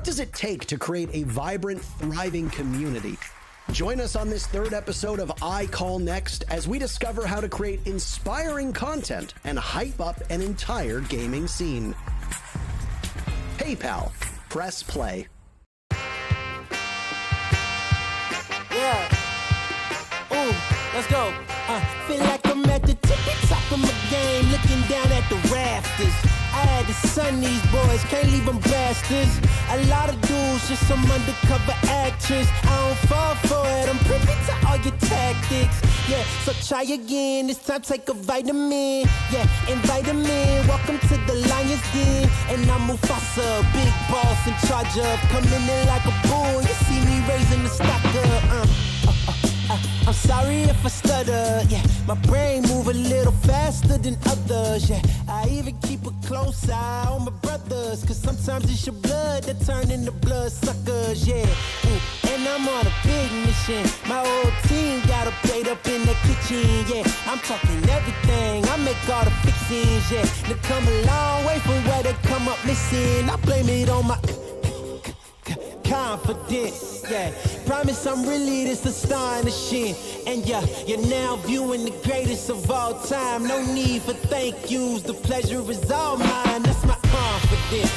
What does it take to create a vibrant, thriving community? Join us on this third episode of I Call Next as we discover how to create inspiring content and hype up an entire gaming scene. Hey pal, press play. Yeah. Ooh, let's go. Feel like I'm at the tippy top of my game, looking down at the rafters. I had to sun these boys, can't leave them bastards. A lot of dudes, just some undercover actress. I don't fall for it, I'm privy to all your tactics. Yeah, so try again, this time take a vitamin. Yeah, invite them in, welcome to the Lion's Den. And I'm Mufasa, big boss in charge of. Coming in like a bull, you see me raising the stock up. I'm sorry if I stutter, yeah. My brain move a little faster than others, yeah. I even keep a close eye on my brothers, cause sometimes it's your blood that turn into blood suckers, yeah. And I'm on a big mission. My whole team got a plate up in the kitchen, yeah. I'm talking everything, I make all the fixings, yeah. They come a long way from where they come up missing. I blame it on my confidence, yeah. Promise I'm really this astonishing. And yeah, you're now viewing the greatest of all time. No need for thank yous, the pleasure is all mine. That's my confidence.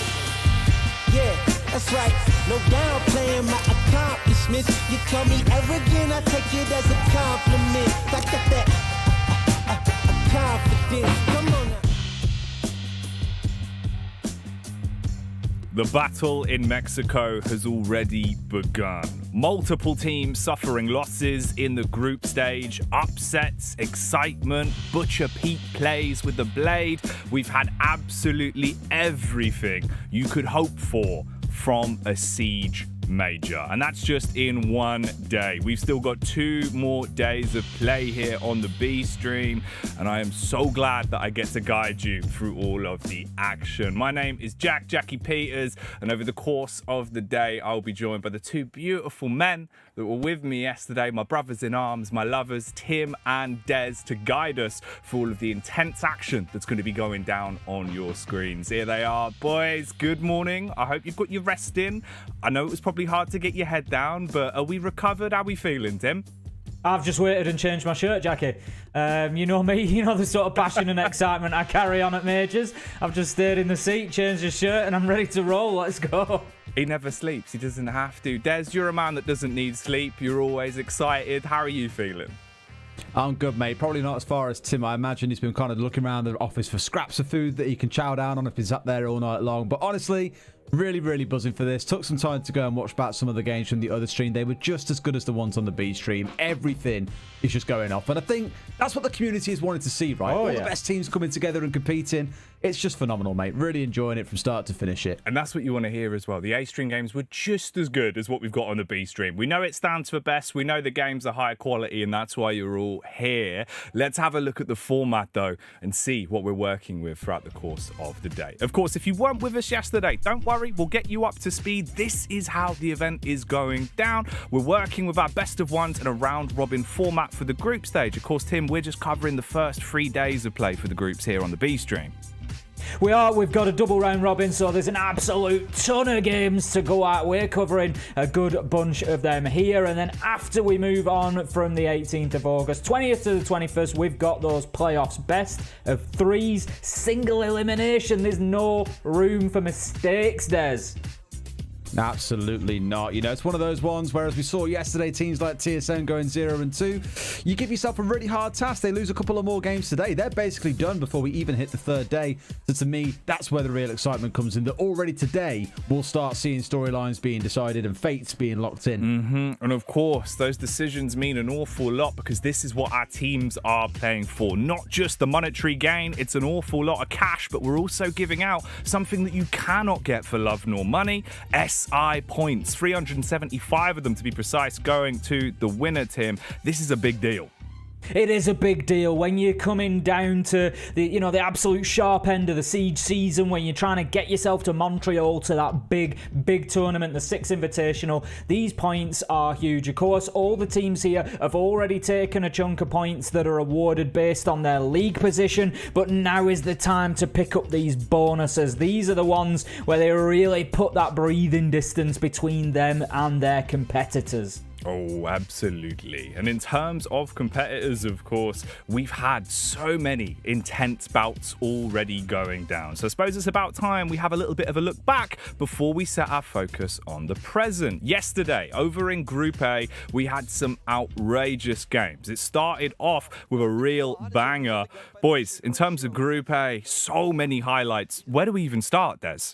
Yeah, that's right. No downplaying my accomplishments. You call me arrogant, I take it as a compliment. I got that confidence. Come on now. The battle in Mexico has already begun. Multiple teams suffering losses in the group stage, upsets, excitement, Butcher Pete plays with the blade. We've had absolutely everything you could hope for from a Siege Major, and that's just in one day. We've still got 2 more days of play here on the B stream, and I am so glad that I get to guide you through all of the action. My name is Jackie Peters, and over the course of the day I'll be joined by the 2 beautiful men that were with me yesterday, my brothers in arms, my lovers Tim and Des, to guide us through all of the intense action that's going to be going down on your screens. Here they are, boys. Good morning. I hope you've got your rest in. I know it was probably hard to get your head down, but are we recovered? How are we feeling, Tim? I've just waited and changed my shirt, Jackie. You know me, you know the sort of passion and excitement I carry on at majors. I've just stayed in the seat, changed the shirt, and I'm ready to roll. Let's go. He never sleeps. He doesn't have to. Des, you're a man that doesn't need sleep. You're always excited. How are you feeling? I'm good, mate. Probably not as far as Tim. I imagine he's been kind of looking around the office for scraps of food that he can chow down on if he's up there all night long. But honestly, really buzzing for this. Took some time to go and watch back some of the games from the other stream. They were just as good as the ones on the B stream. Everything is just going off. And I think that's what the community has wanted to see, right? All the best teams coming together and competing. It's just phenomenal, mate. Really enjoying it from start to finish it. And that's what you want to hear as well. The A stream games were just as good as what we've got on the B stream. We know it stands for best. We know the games are high quality, and that's why you're all here. Let's have a look at the format, though, and see what we're working with throughout the course of the day. Of course, if you weren't with us yesterday, don't worry. We'll get you up to speed. This is how the event is going down. We're working with our best of ones in a round-robin format for the group stage. Of course, Tim, we're just covering the first 3 days of play for the groups here on the B stream. We've got a double round robin, so there's an absolute ton of games to go at. We're covering a good bunch of them here, and then after we move on from the 18th of August, 20th to the 21st, we've got those playoffs, best of 3s, single elimination. There's no room for mistakes, Des. Absolutely not. You know, it's one of those ones where, as we saw yesterday, teams like TSM going 0-2, you give yourself a really hard task. They lose a couple of more games today. They're basically done before we even hit the 3rd day. So to me, that's where the real excitement comes in, that already today we'll start seeing storylines being decided and fates being locked in. And of course, those decisions mean an awful lot, because this is what our teams are playing for. Not just the monetary gain, it's an awful lot of cash, but we're also giving out something that you cannot get for love nor money. SI points, 375 of them to be precise, going to the winner, Tim. This is a big deal. It is a big deal when you're coming down to the absolute sharp end of the Siege season, when you're trying to get yourself to Montreal, to that big tournament, the 6 Invitational. These points are huge. Of course, all the teams here have already taken a chunk of points that are awarded based on their league position, but now is the time to pick up these bonuses. These are the ones where they really put that breathing distance between them and their competitors. Oh, absolutely. And in terms of competitors, of course, we've had so many intense bouts already going down. So I suppose it's about time we have a little bit of a look back before we set our focus on the present. Yesterday, over in Group A, we had some outrageous games. It started off with a real banger. Boys, in terms of Group A, so many highlights. Where do we even start, Des?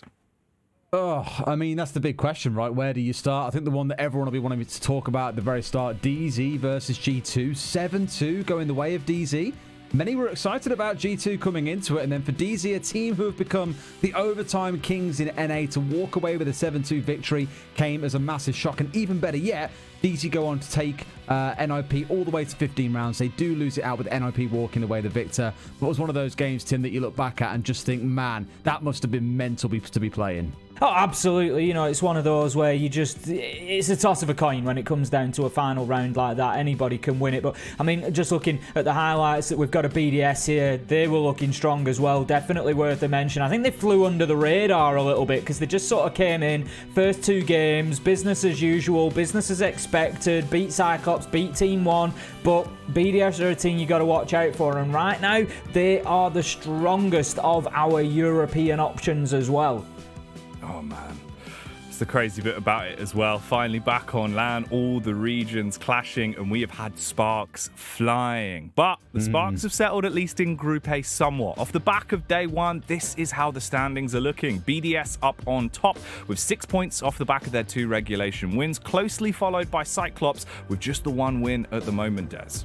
Oh, I mean, that's the big question, right? Where do you start? I think the one that everyone will be wanting me to talk about at the very start, DZ versus G2. 7-2 going the way of DZ. Many were excited about G2 coming into it, and then for DZ, a team who have become the overtime kings in NA, to walk away with a 7-2 victory came as a massive shock. And even better yet, DZ go on to take NIP all the way to 15 rounds. They do lose it out with NIP walking away the victor. But it was one of those games, Tim, that you look back at and just think, man, that must have been mental to be playing. Oh, absolutely. It's one of those where it's a toss of a coin when it comes down to a final round like that. Anybody can win it. But, I mean, just looking at the highlights that we've got a BDS here, they were looking strong as well. Definitely worth a mention. I think they flew under the radar a little bit because they just sort of came in, first 2 games, business as usual, business as expected, beat Cyclops, beat Team 1, but BDS are a team you got to watch out for. And right now, they are the strongest of our European options as well. Oh, man. It's the crazy bit about it as well. Finally back on LAN, all the regions clashing, and we have had sparks flying. But the sparks have settled, at least in Group A, somewhat. Off the back of day one, this is how the standings are looking. BDS up on top with 6 points off the back of their 2 regulation wins, closely followed by Cyclops with just the 1 win at the moment, Des.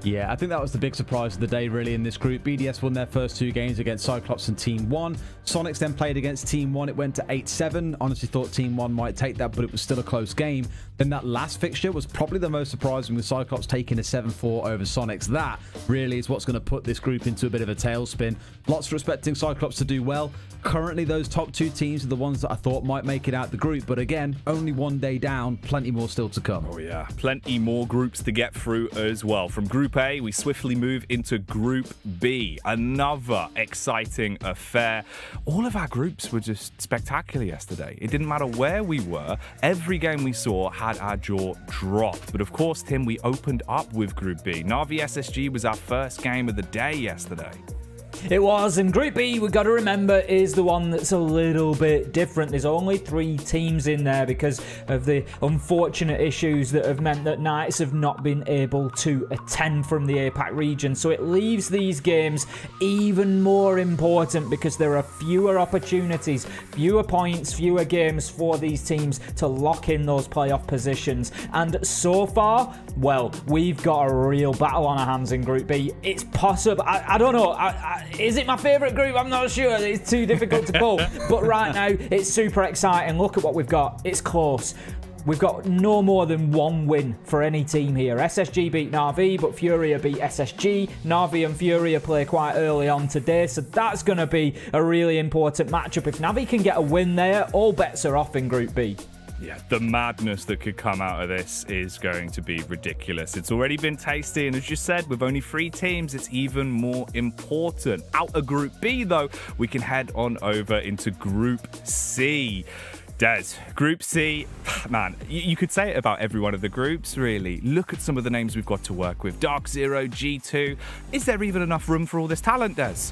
Yeah, I think that was the big surprise of the day, really, in this group. BDS won their first 2 games against Cyclops and Team 1. Soniqs then played against Team 1. It went to 8-7. Honestly thought Team 1 might take that, but it was still a close game. Then that last fixture was probably the most surprising, with Cyclops taking a 7-4 over Soniqs. That really is what's going to put this group into a bit of a tailspin. Lots for expecting Cyclops to do well. Currently, those top 2 teams are the ones that I thought might make it out the group. But again, only 1 day down, plenty more still to come. Oh, yeah. Plenty more groups to get through as well. From Group A, we swiftly move into Group B. Another exciting affair. All of our groups were just spectacular yesterday. It didn't matter where we were. Every game we saw had our jaw dropped. But of course, Tim, we opened up with Group B. Na'Vi SSG was our first game of the day yesterday. It was, and Group B, we've got to remember, is the one that's a little bit different. There's only 3 teams in there because of the unfortunate issues that have meant that Natus have not been able to attend from the APAC region. So it leaves these games even more important because there are fewer opportunities, fewer points, fewer games for these teams to lock in those playoff positions. And so far, well, we've got a real battle on our hands in Group B. It's possible, I don't know, is it my favourite group? I'm not sure. It's too difficult to call. But right now, it's super exciting. Look at what we've got. It's close. We've got no more than 1 win for any team here. SSG beat Na'Vi, but FURIA beat SSG. Na'Vi and FURIA play quite early on today, so that's going to be a really important matchup. If Na'Vi can get a win there, all bets are off in Group B. Yeah, the madness that could come out of this is going to be ridiculous. It's already been tasty, and as you said, with only 3 teams, it's even more important. Out of Group B, though, we can head on over into Group C. Des, Group C, man, you could say it about every one of the groups, really. Look at some of the names we've got to work with. DarkZero, G2. Is there even enough room for all this talent, Des?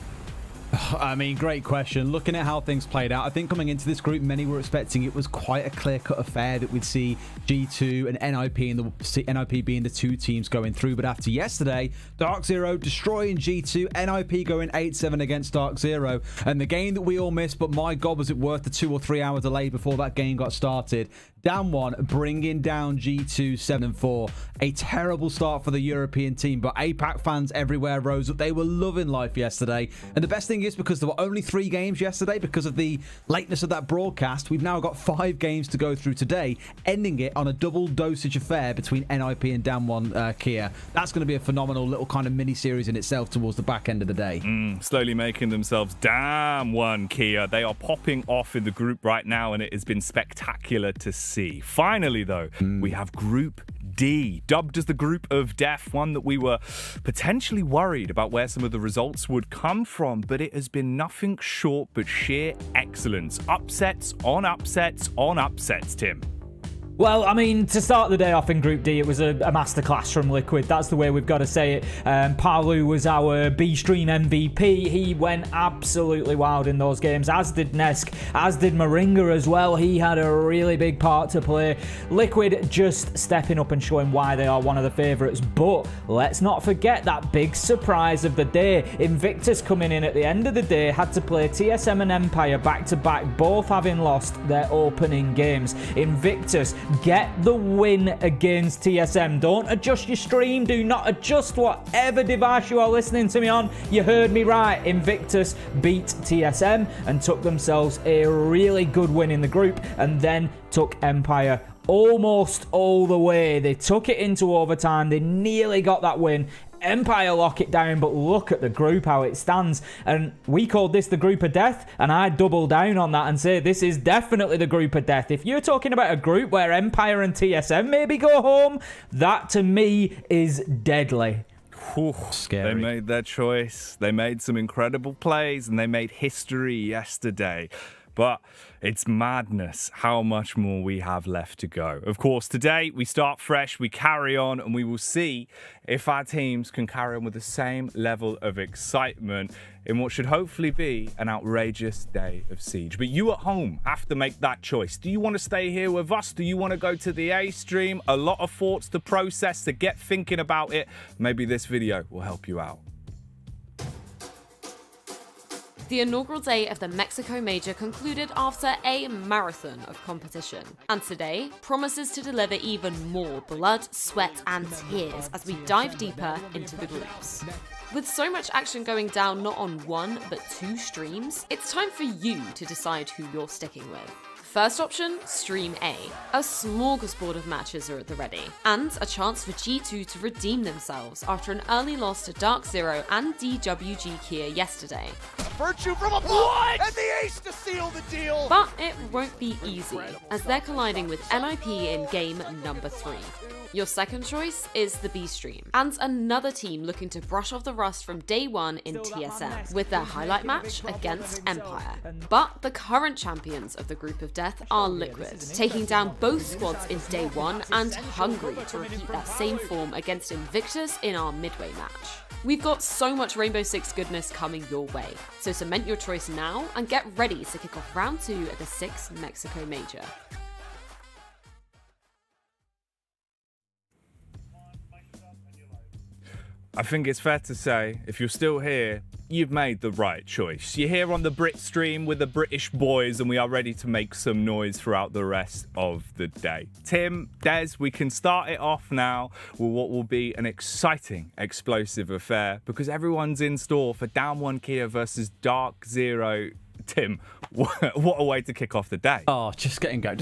I mean, great question. Looking at how things played out, I think coming into this group, many were expecting it was quite a clear-cut affair that we'd see G2 and NIP being the 2 teams going through. But after yesterday, DarkZero destroying G2, NIP going 8-7 against DarkZero, and the game that we all missed, but my God, was it worth the 2 or 3 hour delay before that game got started. Down 1, bringing down G2 7-4. A terrible start for the European team, but APAC fans everywhere rose up. They were loving life yesterday. And the best thing is, because there were only 3 games yesterday, because of the lateness of that broadcast, we've now got 5 games to go through today, ending it on a double dosage affair between NIP and Down 1 Kia. That's going to be a phenomenal little kind of mini-series in itself towards the back end of the day. Slowly making themselves Down 1 Kia. They are popping off in the group right now, and it has been spectacular to see. Finally, though, we have Group D, dubbed as the group of death, one that we were potentially worried about where some of the results would come from, but it has been nothing short but sheer excellence. Upsets on upsets on upsets, Tim. Well, I mean, to start the day off in Group D, it was a masterclass from Liquid. That's the way we've got to say it. Palu was our B-Stream MVP. He went absolutely wild in those games, as did Nesk, as did Moringa as well. He had a really big part to play. Liquid just stepping up and showing why they are one of the favourites. But let's not forget that big surprise of the day. Invictus coming in at the end of the day had to play TSM and Empire back-to-back, both having lost their opening games. Invictus get the win against TSM. Don't adjust your stream. Do not adjust whatever device you are listening to me on. You heard me right. Invictus beat TSM and took themselves a really good win in the group, and then took Empire almost all the way. They took it into overtime. They nearly got that win. Empire lock it down, but look at the group, how it stands. And we called this the group of death, and I double down on that and say this is definitely the group of death. If you're talking about a group where Empire and TSM maybe go home, that to me is deadly. Whew, scary. They made their choice. They made some incredible plays, and they made history yesterday. But it's madness how much more we have left to go. Of course, today we start fresh, we carry on, and we will see if our teams can carry on with the same level of excitement in what should hopefully be an outrageous day of Siege. But you at home have to make that choice. Do you want to stay here with us? Do you want to go to the A stream? A lot of thoughts to process, to get thinking about it. Maybe this video will help you out. The inaugural day of the Mexico Major concluded after a marathon of competition, and today promises to deliver even more blood, sweat and tears as we dive deeper into the groups. With so much action going down not on one but two streams, it's time for you to decide who you're sticking with. First option, Stream A. A smorgasbord of matches are at the ready, and a chance for G2 to redeem themselves after an early loss to DarkZero and DWG Kia yesterday. Virtue from above, and the ace to seal the deal. But it won't be easy, as they're colliding with NIP in game number 3. Your second choice is the B stream, and another team looking to brush off the rust from day one in TSM, with their highlight match against Empire. But the current champions of the group of death are Liquid, taking down both squads in day one and hungry to repeat that same form against Invictus in our midway match. We've got so much Rainbow Six goodness coming your way, so cement your choice now and get ready to kick off round 2 at the 6th Mexico Major. I think it's fair to say, if you're still here, you've made the right choice. You're here on the Brit stream with the British boys, and we are ready to make some noise throughout the rest of the day. Tim, Des, we can start it off now with what will be an exciting, explosive affair, because everyone's in store for DWG Kia versus DarkZero. Tim, what a way to kick off the day. Oh, just getting going,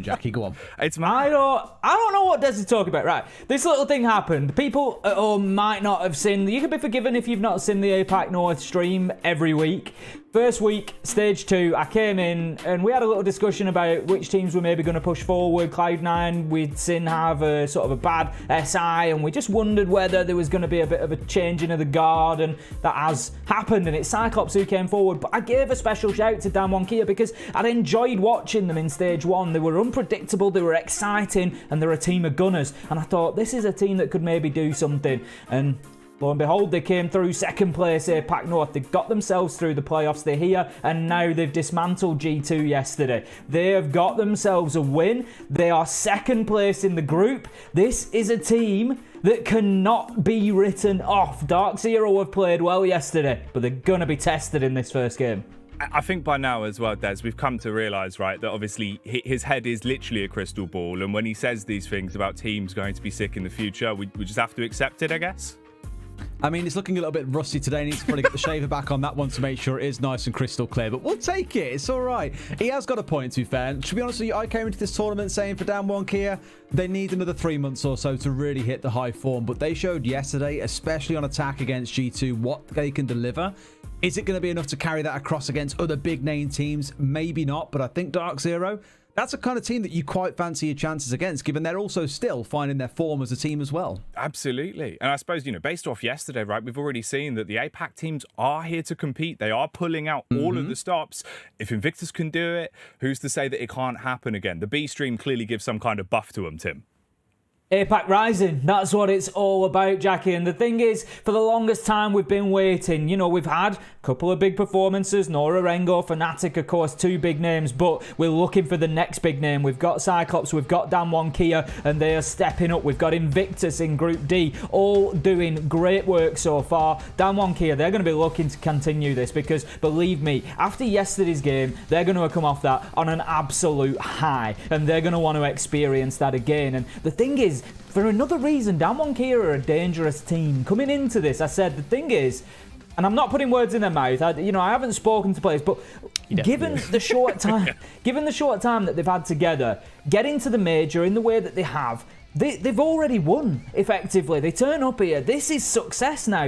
Jackie. Go on. It's I don't know what Des is talking about. Right, this little thing happened. People at home might not have seen. You can be forgiven if you've not seen the APAC North stream every week. First week, stage 2, I came in and we had a little discussion about which teams were maybe going to push forward. Cloud9, we'd seen have a sort of a bad SI, and we just wondered whether there was going to be a bit of a changing of the guard, and that has happened, and it's Cyclops who came forward. But I gave a special shout to DWG Kia because I'd enjoyed watching them in stage 1. They were unpredictable, they were exciting, and they're a team of gunners. And I thought, this is a team that could maybe do something. And lo and behold, they came through second place APAC North. They got themselves through the playoffs. They're here, and now they've dismantled G2 yesterday. They have got themselves a win. They are second place in the group. This is a team that cannot be written off. DarkZero have played well yesterday, but they're going to be tested in this first game. I think by now as well, Des, we've come to realise, right, that obviously his head is literally a crystal ball, and when he says these things about teams going to be sick in the future, we just have to accept it, I guess. I mean, it's looking a little bit rusty today. Needs to probably get the shaver back on that one to make sure it is nice and crystal clear. But we'll take it. It's all right. He has got a point, to be fair. And to be honest with you, I came into this tournament saying for DWG Kia, they need another 3 months or so to really hit the high form. But they showed yesterday, especially on attack against G2, what they can deliver. Is it going to be enough to carry that across against other big name teams? Maybe not. But I think DarkZero, that's a kind of team that you quite fancy your chances against, given they're also still finding their form as a team as well. Absolutely. And I suppose, based off yesterday, right, we've already seen that the APAC teams are here to compete. They are pulling out all of the stops. If Invictus can do it, who's to say that it can't happen again? The B stream clearly gives some kind of buff to them, Tim. APAC Rising, that's what it's all about, Jackie. And the thing is, for the longest time we've been waiting. We've had a couple of big performances. Nora Rengo, Fnatic, of course, 2 big names. But we're looking for the next big name. We've got Cyclops, we've got DWG Kia, and they are stepping up. We've got Invictus in Group D, all doing great work so far. DWG Kia, they're going to be looking to continue this because, believe me, after yesterday's game, they're going to come off that on an absolute high. And they're going to want to experience that again. And the thing is, for another reason, DWG Kia are a dangerous team. Coming into this, I said, the thing is, and I'm not putting words in their mouth, I haven't spoken to players, but given the short time that they've had together, getting to the major in the way that they have, they've already won, effectively. They turn up here. This is success now,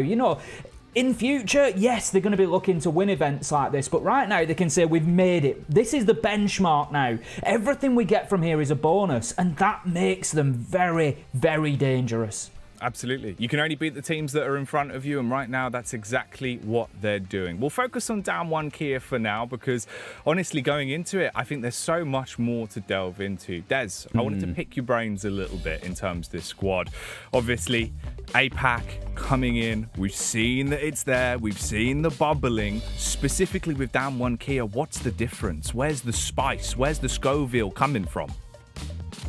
In future, yes, they're going to be looking to win events like this, but right now they can say we've made it. This is the benchmark now. Everything we get from here is a bonus, and that makes them very, very dangerous. Absolutely. You can only beat the teams that are in front of you, and right now that's exactly what they're doing. We'll focus on DWG Kia for now because, honestly, going into it, I think there's so much more to delve into. Des, I wanted to pick your brains a little bit in terms of this squad. Obviously, APAC coming in. We've seen that it's there. We've seen the bubbling. Specifically with DWG Kia, what's the difference? Where's the spice? Where's the Scoville coming from?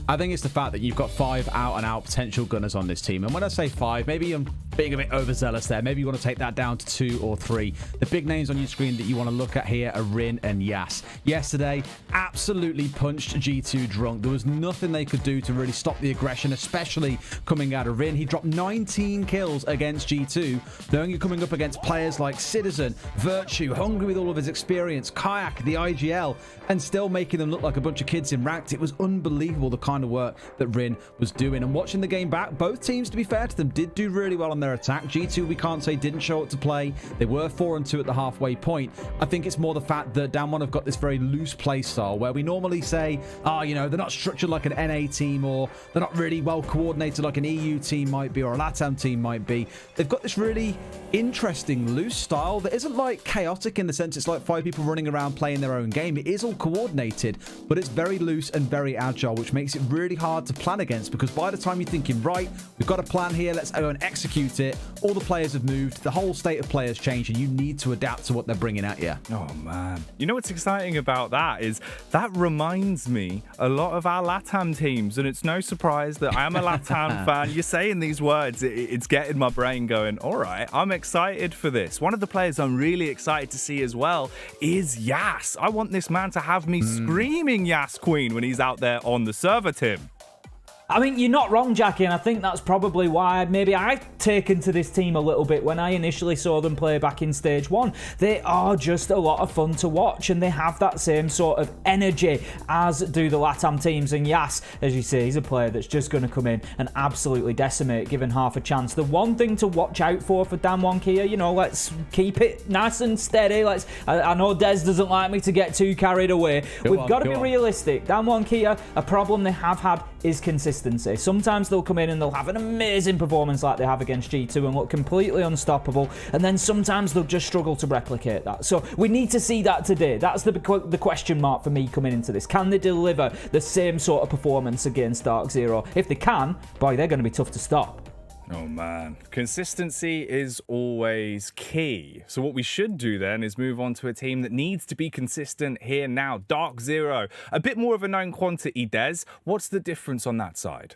I think it's the fact that you've got 5 out-and-out potential gunners on this team. And when I say 5, maybe I'm being a bit overzealous there. Maybe you want to take that down to 2 or 3. The big names on your screen that you want to look at here are Rin and Yas. Yesterday, absolutely punched G2 drunk. There was nothing they could do to really stop the aggression, especially coming out of Rin. He dropped 19 kills against G2, knowing you're coming up against players like Citizen, Virtue, hungry with all of his experience, Kayak, the IGL, and still making them look like a bunch of kids in ranked. It was unbelievable the kind of work that Rin was doing. And watching the game back, both teams, to be fair to them, did do really well on their attack. G2, we can't say didn't show up to play. They were 4-2 at the halfway point. I think it's more the fact that DWG have got this very loose play style where we normally say, they're not structured like an NA team, or they're not really well coordinated like an EU team might be, or a LATAM team might be. They've got this really interesting loose style that isn't like chaotic in the sense it's like 5 people running around playing their own game. It is all coordinated, but it's very loose and very agile, which makes it really hard to plan against, because by the time you're thinking, right, we've got a plan here, let's go and execute it, all the players have moved, the whole state of play has changed, and you need to adapt to what they're bringing at you. Oh man, you know what's exciting about that is that reminds me a lot of our LATAM teams, and it's no surprise that I am a LATAM fan. You're saying these words, it's getting my brain going, all right, I'm excited for this. One of the players I'm really excited to see as well is Yas. I want this man to have me screaming Yas Queen when he's out there on the server, Tim. I mean, you're not wrong, Jackie, and I think that's probably why maybe I've taken to this team a little bit when I initially saw them play back in Stage 1. They are just a lot of fun to watch, and they have that same sort of energy as do the LATAM teams. And Yas, as you say, he's a player that's just going to come in and absolutely decimate, given half a chance. The one thing to watch out for DWG Kia, let's keep it nice and steady. I know Des doesn't like me to get too carried away. We've got to be realistic. DWG Kia, a problem they have had is consistency. Sometimes they'll come in and they'll have an amazing performance like they have against G2 and look completely unstoppable, and then sometimes they'll just struggle to replicate that. So we need to see that today. That's the question mark for me coming into this. Can they deliver the same sort of performance against DarkZero? If they can, boy, they're going to be tough to stop. Oh man, consistency is always key. So what we should do then is move on to a team that needs to be consistent here now. DarkZero, a bit more of a known quantity, Des. What's the difference on that side?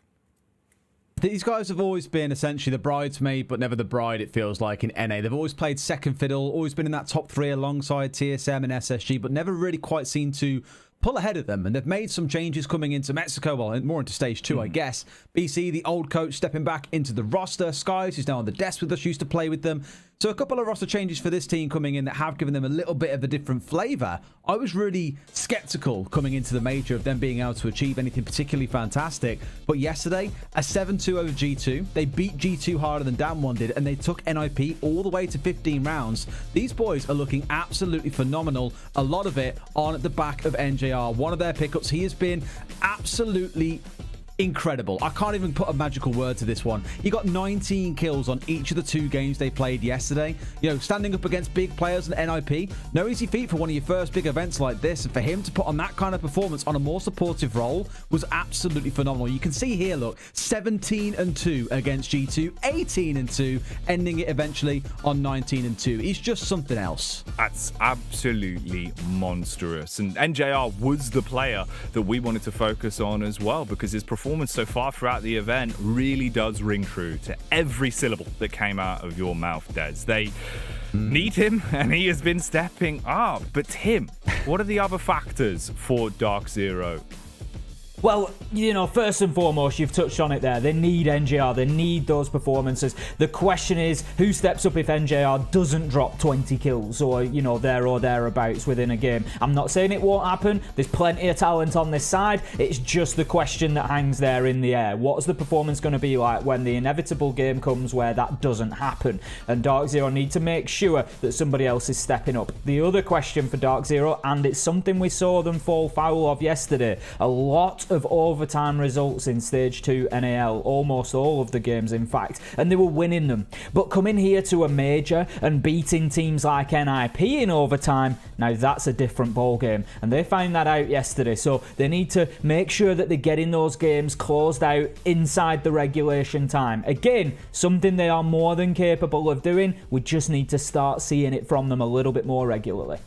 These guys have always been essentially the bridesmaid, but never the bride, it feels like, in NA. They've always played second fiddle, always been in that top 3 alongside TSM and SSG, but never really quite seemed to pull ahead of them. And they've made some changes coming into Mexico, well, more into Stage 2, I guess. BC, the old coach, stepping back into the roster. Skies, who's now on the desk with us, used to play with them. So a couple of roster changes for this team coming in that have given them a little bit of a different flavour. I was really skeptical coming into the major of them being able to achieve anything particularly fantastic. But yesterday, a 7-2 over G2. They beat G2 harder than Damwon did, and they took NIP all the way to 15 rounds. These boys are looking absolutely phenomenal. A lot of it on the back of NJR. One of their pickups, he has been absolutely incredible. I can't even put a magical word to this one. He got 19 kills on each of the 2 games they played yesterday. You know, standing up against big players and NIP, no easy feat for one of your first big events like this. And for him to put on that kind of performance on a more supportive role was absolutely phenomenal. You can see here, look, 17-2 against G2, 18-2, ending it eventually on 19-2. He's just something else. That's absolutely monstrous. And NJR was the player that we wanted to focus on as well, because his performance so far throughout the event really does ring true to every syllable that came out of your mouth, Des. They need him, and he has been stepping up. But Tim, what are the other factors for DarkZero? Well, you know, first and foremost, you've touched on it there. They need NJR. They need those performances. The question is, who steps up if NJR doesn't drop 20 kills or, you know, there or thereabouts within a game? I'm not saying it won't happen. There's plenty of talent on this side. It's just the question that hangs there in the air. What's the performance going to be like when the inevitable game comes where that doesn't happen? And DarkZero need to make sure that somebody else is stepping up. The other question for DarkZero, and it's something we saw them fall foul of yesterday, a lot of overtime results in Stage 2 NAL, almost all of the games in fact, and they were winning them. But coming here to a major and beating teams like NIP in overtime, now that's a different ballgame, and they found that out yesterday. So they need to make sure that they're getting those games closed out inside the regulation time. Again, something they are more than capable of doing. We just need to start seeing it from them a little bit more regularly.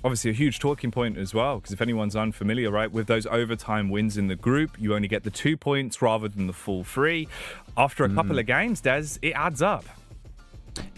Obviously a huge talking point as well, because if anyone's unfamiliar, right, with those overtime wins in the group, you only get the 2 points rather than the full 3. After a couple of games, Des, it adds up.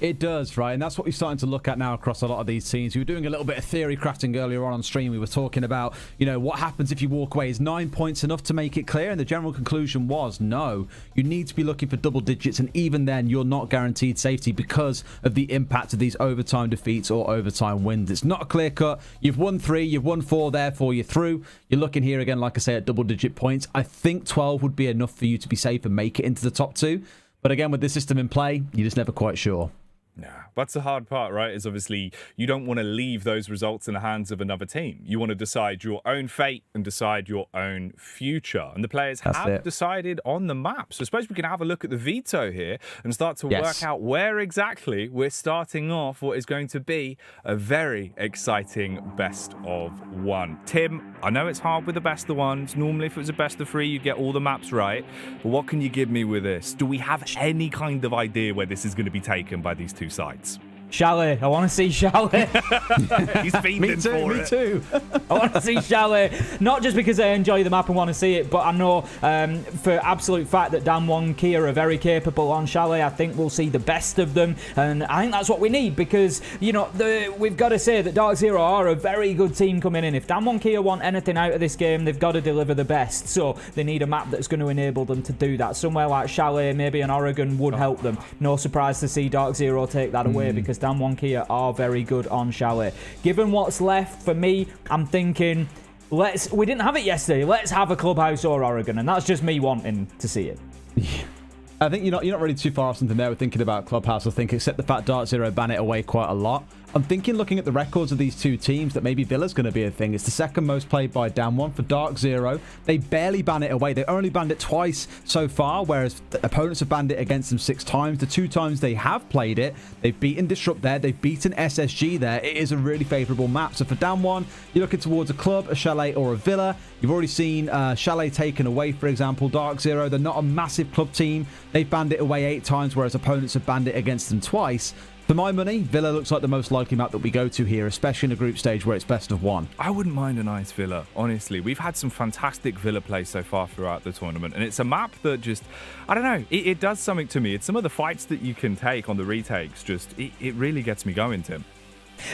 It does, right? And that's what we're starting to look at now across a lot of these teams. We were doing a little bit of theory crafting earlier on stream. We were talking about, you know, what happens if you walk away? Is 9 points enough to make it clear? And the general conclusion was no. You need to be looking for double digits, and even then, you're not guaranteed safety because of the impact of these overtime defeats or overtime wins. It's not a clear cut. You've won 3, you've won 4, therefore you're through. You're looking here again, like I say, at double digit points. I think 12 would be enough for you to be safe and make it into the top 2. But again, with this system in play, you're just never quite sure. Nah, that's the hard part, right? Is obviously you don't want to leave those results in the hands of another team. You want to decide your own fate and decide your own future. And the players have decided on the map. So I suppose we can have a look at the veto here and start to work out where exactly we're starting off what is going to be a very exciting best of 1. Tim, I know it's hard with the best of 1s. Normally, if it was a best of 3, you get all the maps right. But what can you give me with this? Do we have any kind of idea where this is going to be taken by these two sides? Chalet. I want to see Chalet. He's fiending for it. Me too. I want to see Chalet. Not just because I enjoy the map and want to see it, but I know for absolute fact that Damwon Kia are very capable on Chalet. I think we'll see the best of them, and I think that's what we need because, you know, we've got to say that DarkZero are a very good team coming in. If Damwon Kia want anything out of this game, they've got to deliver the best. So they need a map that's going to enable them to do that. Somewhere like Chalet, maybe an Oregon would help them. No surprise to see DarkZero take that away because Damwon Kia are very good on Chalet. Given what's left for me, I'm thinking, we didn't have it yesterday. Let's have a Clubhouse or Oregon, and that's just me wanting to see it. I think you're not really too far off something there with thinking about Clubhouse, I think, except the fact DarkZero ban it away quite a lot. I'm thinking, looking at the records of these two teams, that maybe Villa's going to be a thing. It's the second most played by Damwon. For DarkZero, they barely ban it away. They only banned it twice so far, whereas the opponents have banned it against them 6 times. The 2 times they have played it, they've beaten Disrupt there, they've beaten SSG there. It is a really favourable map. So for Damwon, you're looking towards a Club, a Chalet, or a Villa. You've already seen Chalet taken away, for example. DarkZero, they're not a massive club team. They've banned it away 8 times, whereas opponents have banned it against them twice. For my money, Villa looks like the most likely map that we go to here, especially in a group stage where it's best of 1. I wouldn't mind a nice Villa, honestly. We've had some fantastic Villa play so far throughout the tournament, and it's a map that just, I don't know, it does something to me. It's some of the fights that you can take on the retakes, just, it really gets me going, Tim.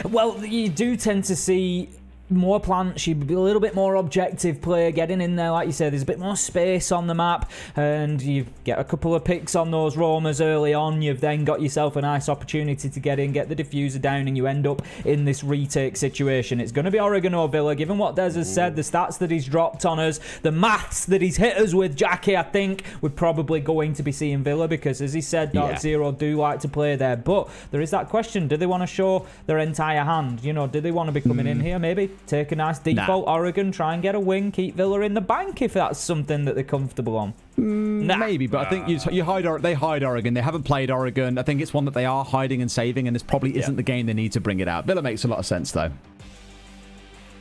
Well, you do tend to see more plants, you'd be a little bit more objective player getting in there. Like you said, there's a bit more space on the map, and you get a couple of picks on those roamers early on. You've then got yourself a nice opportunity to get in, get the diffuser down, and you end up in this retake situation. It's going to be Oregon or Villa, given what Des has said, the stats that he's dropped on us, the maths that he's hit us with. Jackie, I think we're probably going to be seeing Villa, because as he said, DarkZero do like to play there. But there is that question, do they want to show their entire hand? You know, do they want to be coming in here, maybe take a nice default Oregon, try and get a win, keep Villa in the bank if that's something that they're comfortable on? Maybe, but I think you hide. They hide Oregon. They haven't played Oregon. I think it's one that they are hiding and saving, and this probably isn't the game they need to bring it out. Villa makes a lot of sense, though.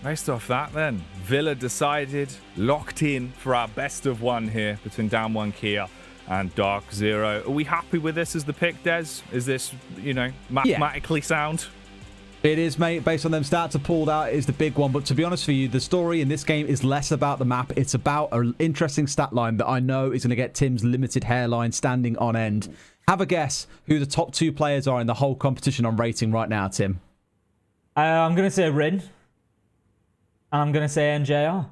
Based off that, then, Villa decided, locked in for our best of one here between Down 1 Kia and DarkZero. Are we happy with this as the pick, Des? Is this, mathematically sound? It is, mate. Based on them stats, a pulled out is the big one. But to be honest with you, the story in this game is less about the map. It's about an interesting stat line that I know is going to get Tim's limited hairline standing on end. Have a guess who the top 2 players are in the whole competition on rating right now, Tim. I'm going to say Rin. And I'm going to say NJR.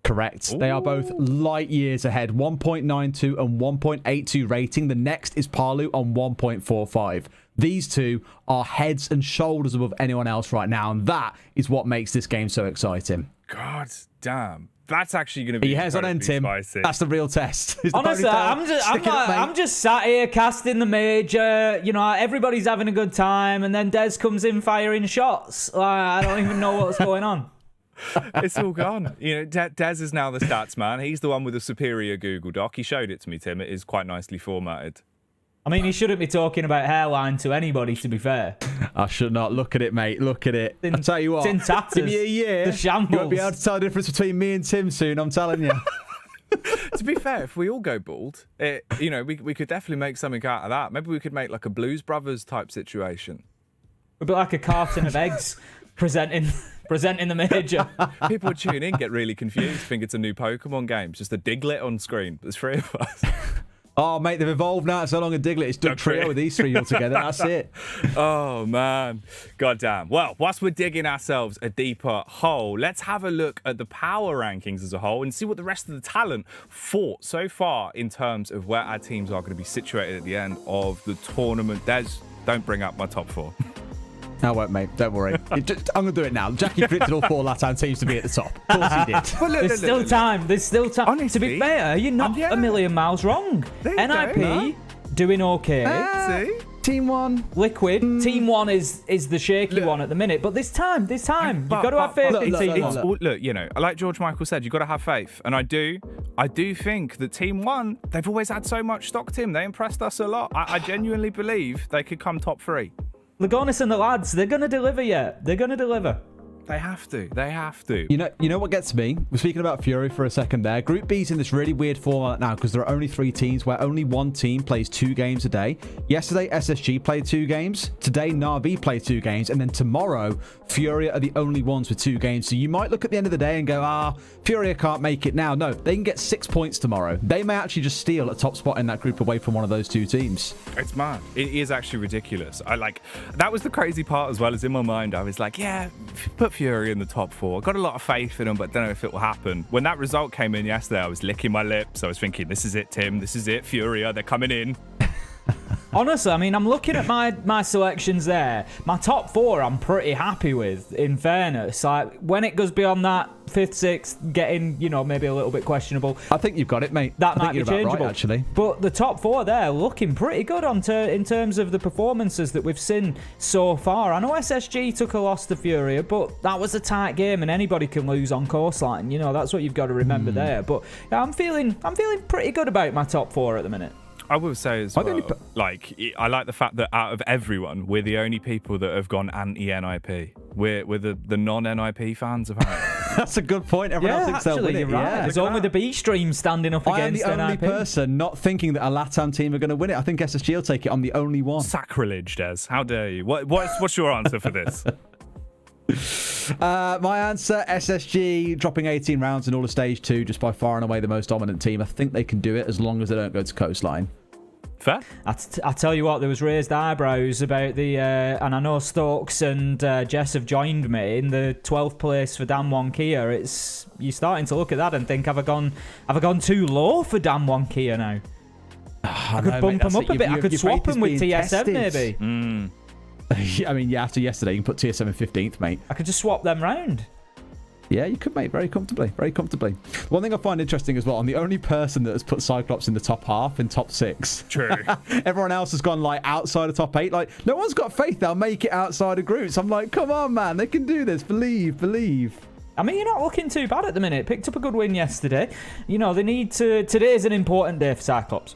Correct. Ooh. They are both light years ahead. 1.92 and 1.82 rating. The next is Palu on 1.45. These two are heads and shoulders above anyone else right now, and that is what makes this game so exciting. God damn. That's actually going to be heads on end, Tim. Spicy. That's the real test. Honestly, I'm just sat here casting the major. You know, everybody's having a good time, and then Des comes in firing shots. I don't even know what's going on. It's all gone. You know, Des is now the stats man. He's the one with the superior Google Doc. He showed it to me, Tim. It is quite nicely formatted. I mean, he shouldn't be talking about hairline to anybody, to be fair. I should not. Look at it, mate. Look at it. I'll tell you what. It's in tatters. Give me a year. The shambles. You won't be able to tell the difference between me and Tim soon, I'm telling you. To be fair, if we all go bald, we could definitely make something out of that. Maybe we could make like a Blues Brothers type situation. A bit like a carton of eggs presenting the major. People would tune in, get really confused, think it's a new Pokemon game. It's just a Diglett on screen. There's 3 of us. Oh, mate, they've evolved now. It's no longer Diglett. It's DWG with these 3 all together. That's it. Oh, man. God damn. Well, whilst we're digging ourselves a deeper hole, let's have a look at the power rankings as a whole and see what the rest of the talent fought so far in terms of where our teams are going to be situated at the end of the tournament. Des, don't bring up my top 4. I won't, mate. Don't worry. I'm going to do it now. Jackie predicted all 4 LATAM teams to be at the top. Of course he did. Well, There's still time. There's still time. Honestly, to be fair, you're not a million miles wrong. NIP doing okay. See? Team 1. Liquid. Team 1 is the shaky one at the minute. But this time, you've got to have faith in Team 1. Look, you know, like George Michael said, you've got to have faith. And I do think that Team 1, they've always had so much stock, Tim. They impressed us a lot. I genuinely believe they could come top 3. Lagonis and the lads, they're going to deliver yet. They're going to deliver. They have to. They have to. You know what gets me? We're speaking about Fury for a second there. Group B's in this really weird format now because there are only 3 teams where only one team plays 2 games a day. Yesterday, SSG played 2 games. Today, Na'Vi played 2 games. And then tomorrow, Furia are the only ones with 2 games. So you might look at the end of the day and go, Furia can't make it now. No, they can get 6 points tomorrow. They may actually just steal a top spot in that group away from one of those 2 teams. It's mad. It is actually ridiculous. That was the crazy part as well, as in my mind, I was like, yeah, put Fury in the top 4. Got a lot of faith in them, but don't know if it will happen. When that result came in yesterday, I was licking my lips. I was thinking, this is it, Tim. This is it. Furia, they're coming in. Honestly, I mean, I'm looking at my selections there. My top 4, I'm pretty happy with, in fairness. Like, when it goes beyond that, 5th, 6th, getting, maybe a little bit questionable. I think you've got it, mate. That might be changeable. Right, actually. But the top 4 there, looking pretty good in terms of the performances that we've seen so far. I know SSG took a loss to Furia, but that was a tight game, and anybody can lose on coastline. That's what you've got to remember there. But yeah, I'm feeling pretty good about my top 4 at the minute. I will say as well, I like the fact that out of everyone, we're the only people that have gone anti-NIP. We're the non-NIP fans, apparently. That's a good point. Everyone else thinks they'll win it. You're right. There's only the B stream standing up against NIP. I'm the only person not thinking that a LATAM team are going to win it. I think SSG will take it. I'm the only one. Sacrilege, Des. How dare you? What's your answer for this? My answer, SSG dropping 18 rounds in all of stage 2, just by far and away the most dominant team. I think they can do it as long as they don't go to coastline. Fair. I tell you what, there was raised eyebrows about the, and I know Stokes and Jess have joined me in the 12th place for DWG Kia. You're starting to look at that and think, have I gone too low for DWG Kia now? I could bump them up a bit. I could swap them with TSM maybe. I mean, yeah, after yesterday, you can put TSM in 15th, mate. I could just swap them round. Yeah, you could, mate. Very comfortably. Very comfortably. One thing I find interesting as well, I'm the only person that has put Cyclops in the top half in top 6. True. Everyone else has gone, like, outside of top 8. Like, no one's got faith they'll make it outside of groups. I'm like, come on, man. They can do this. Believe. I mean, you're not looking too bad at the minute. Picked up a good win yesterday. You know, they need to... Today is an important day for Cyclops.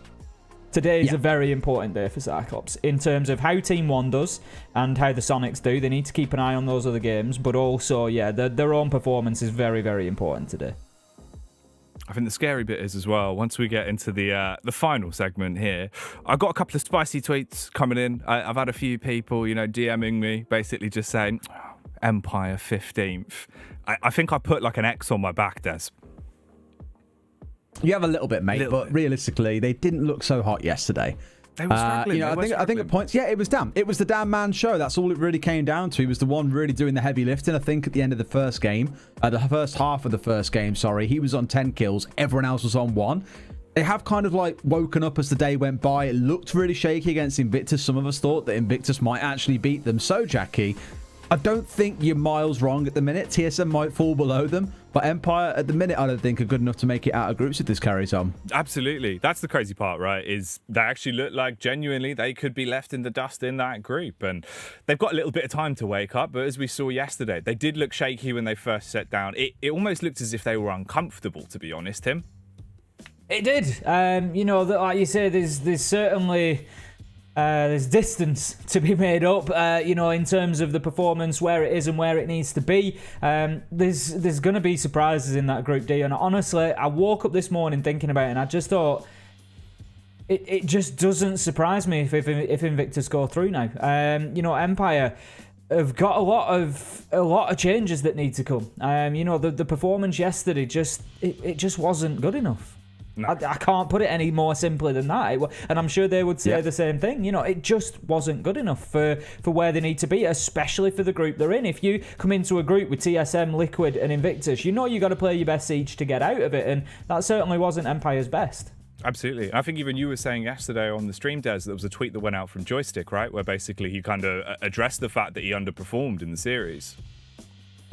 Today is a very important day for Cyclops in terms of how Team 1 does and how the Soniqs do. They need to keep an eye on those other games, but also, yeah, their own performance is very, very important today. I think the scary bit is as well, once we get into the final segment here, I got a couple of spicy tweets coming in. I've had a few people, you know, DMing me, basically just saying, Empire 15th. I think I put like an X on my back, Des. You have a little bit, mate, but realistically, they didn't look so hot yesterday. They were struggling. You know, I think at points, yeah, it was the damn man show. That's all it really came down to. He was the one really doing the heavy lifting. I think at the end of the first game, the first half of the first game, sorry, he was on 10 kills. Everyone else was on 1. They have kind of like woken up as the day went by. It looked really shaky against Invictus. Some of us thought that Invictus might actually beat them. So, Jackie, I don't think you're miles wrong at the minute. TSM might fall below them, but Empire at the minute I don't think are good enough to make it out of groups if this carries on. Absolutely. That's the crazy part, right? Is they actually look like genuinely they could be left in the dust in that group. And they've got a little bit of time to wake up, but as we saw yesterday, they did look shaky when they first sat down. It almost looked as if they were uncomfortable, to be honest, Tim. It did. You know, like you say, there's certainly... there's distance to be made up, you know, in terms of the performance, where it is and where it needs to be. There's going to be surprises in that Group D, and honestly, I woke up this morning thinking about it, and I just thought it just doesn't surprise me if Invictus go through now. You know, Empire have got a lot of changes that need to come. You know, the performance yesterday it just wasn't good enough. No. I can't put it any more simply than that. And I'm sure they would say the same thing. You know, it just wasn't good enough for where they need to be, especially for the group they're in. If you come into a group with TSM, Liquid and Invictus, you know you got to play your best Siege to get out of it. And that certainly wasn't Empire's best. Absolutely. I think even you were saying yesterday on the stream, Des, there was a tweet that went out from Joystick, right? Where basically he kind of addressed the fact that he underperformed in the series.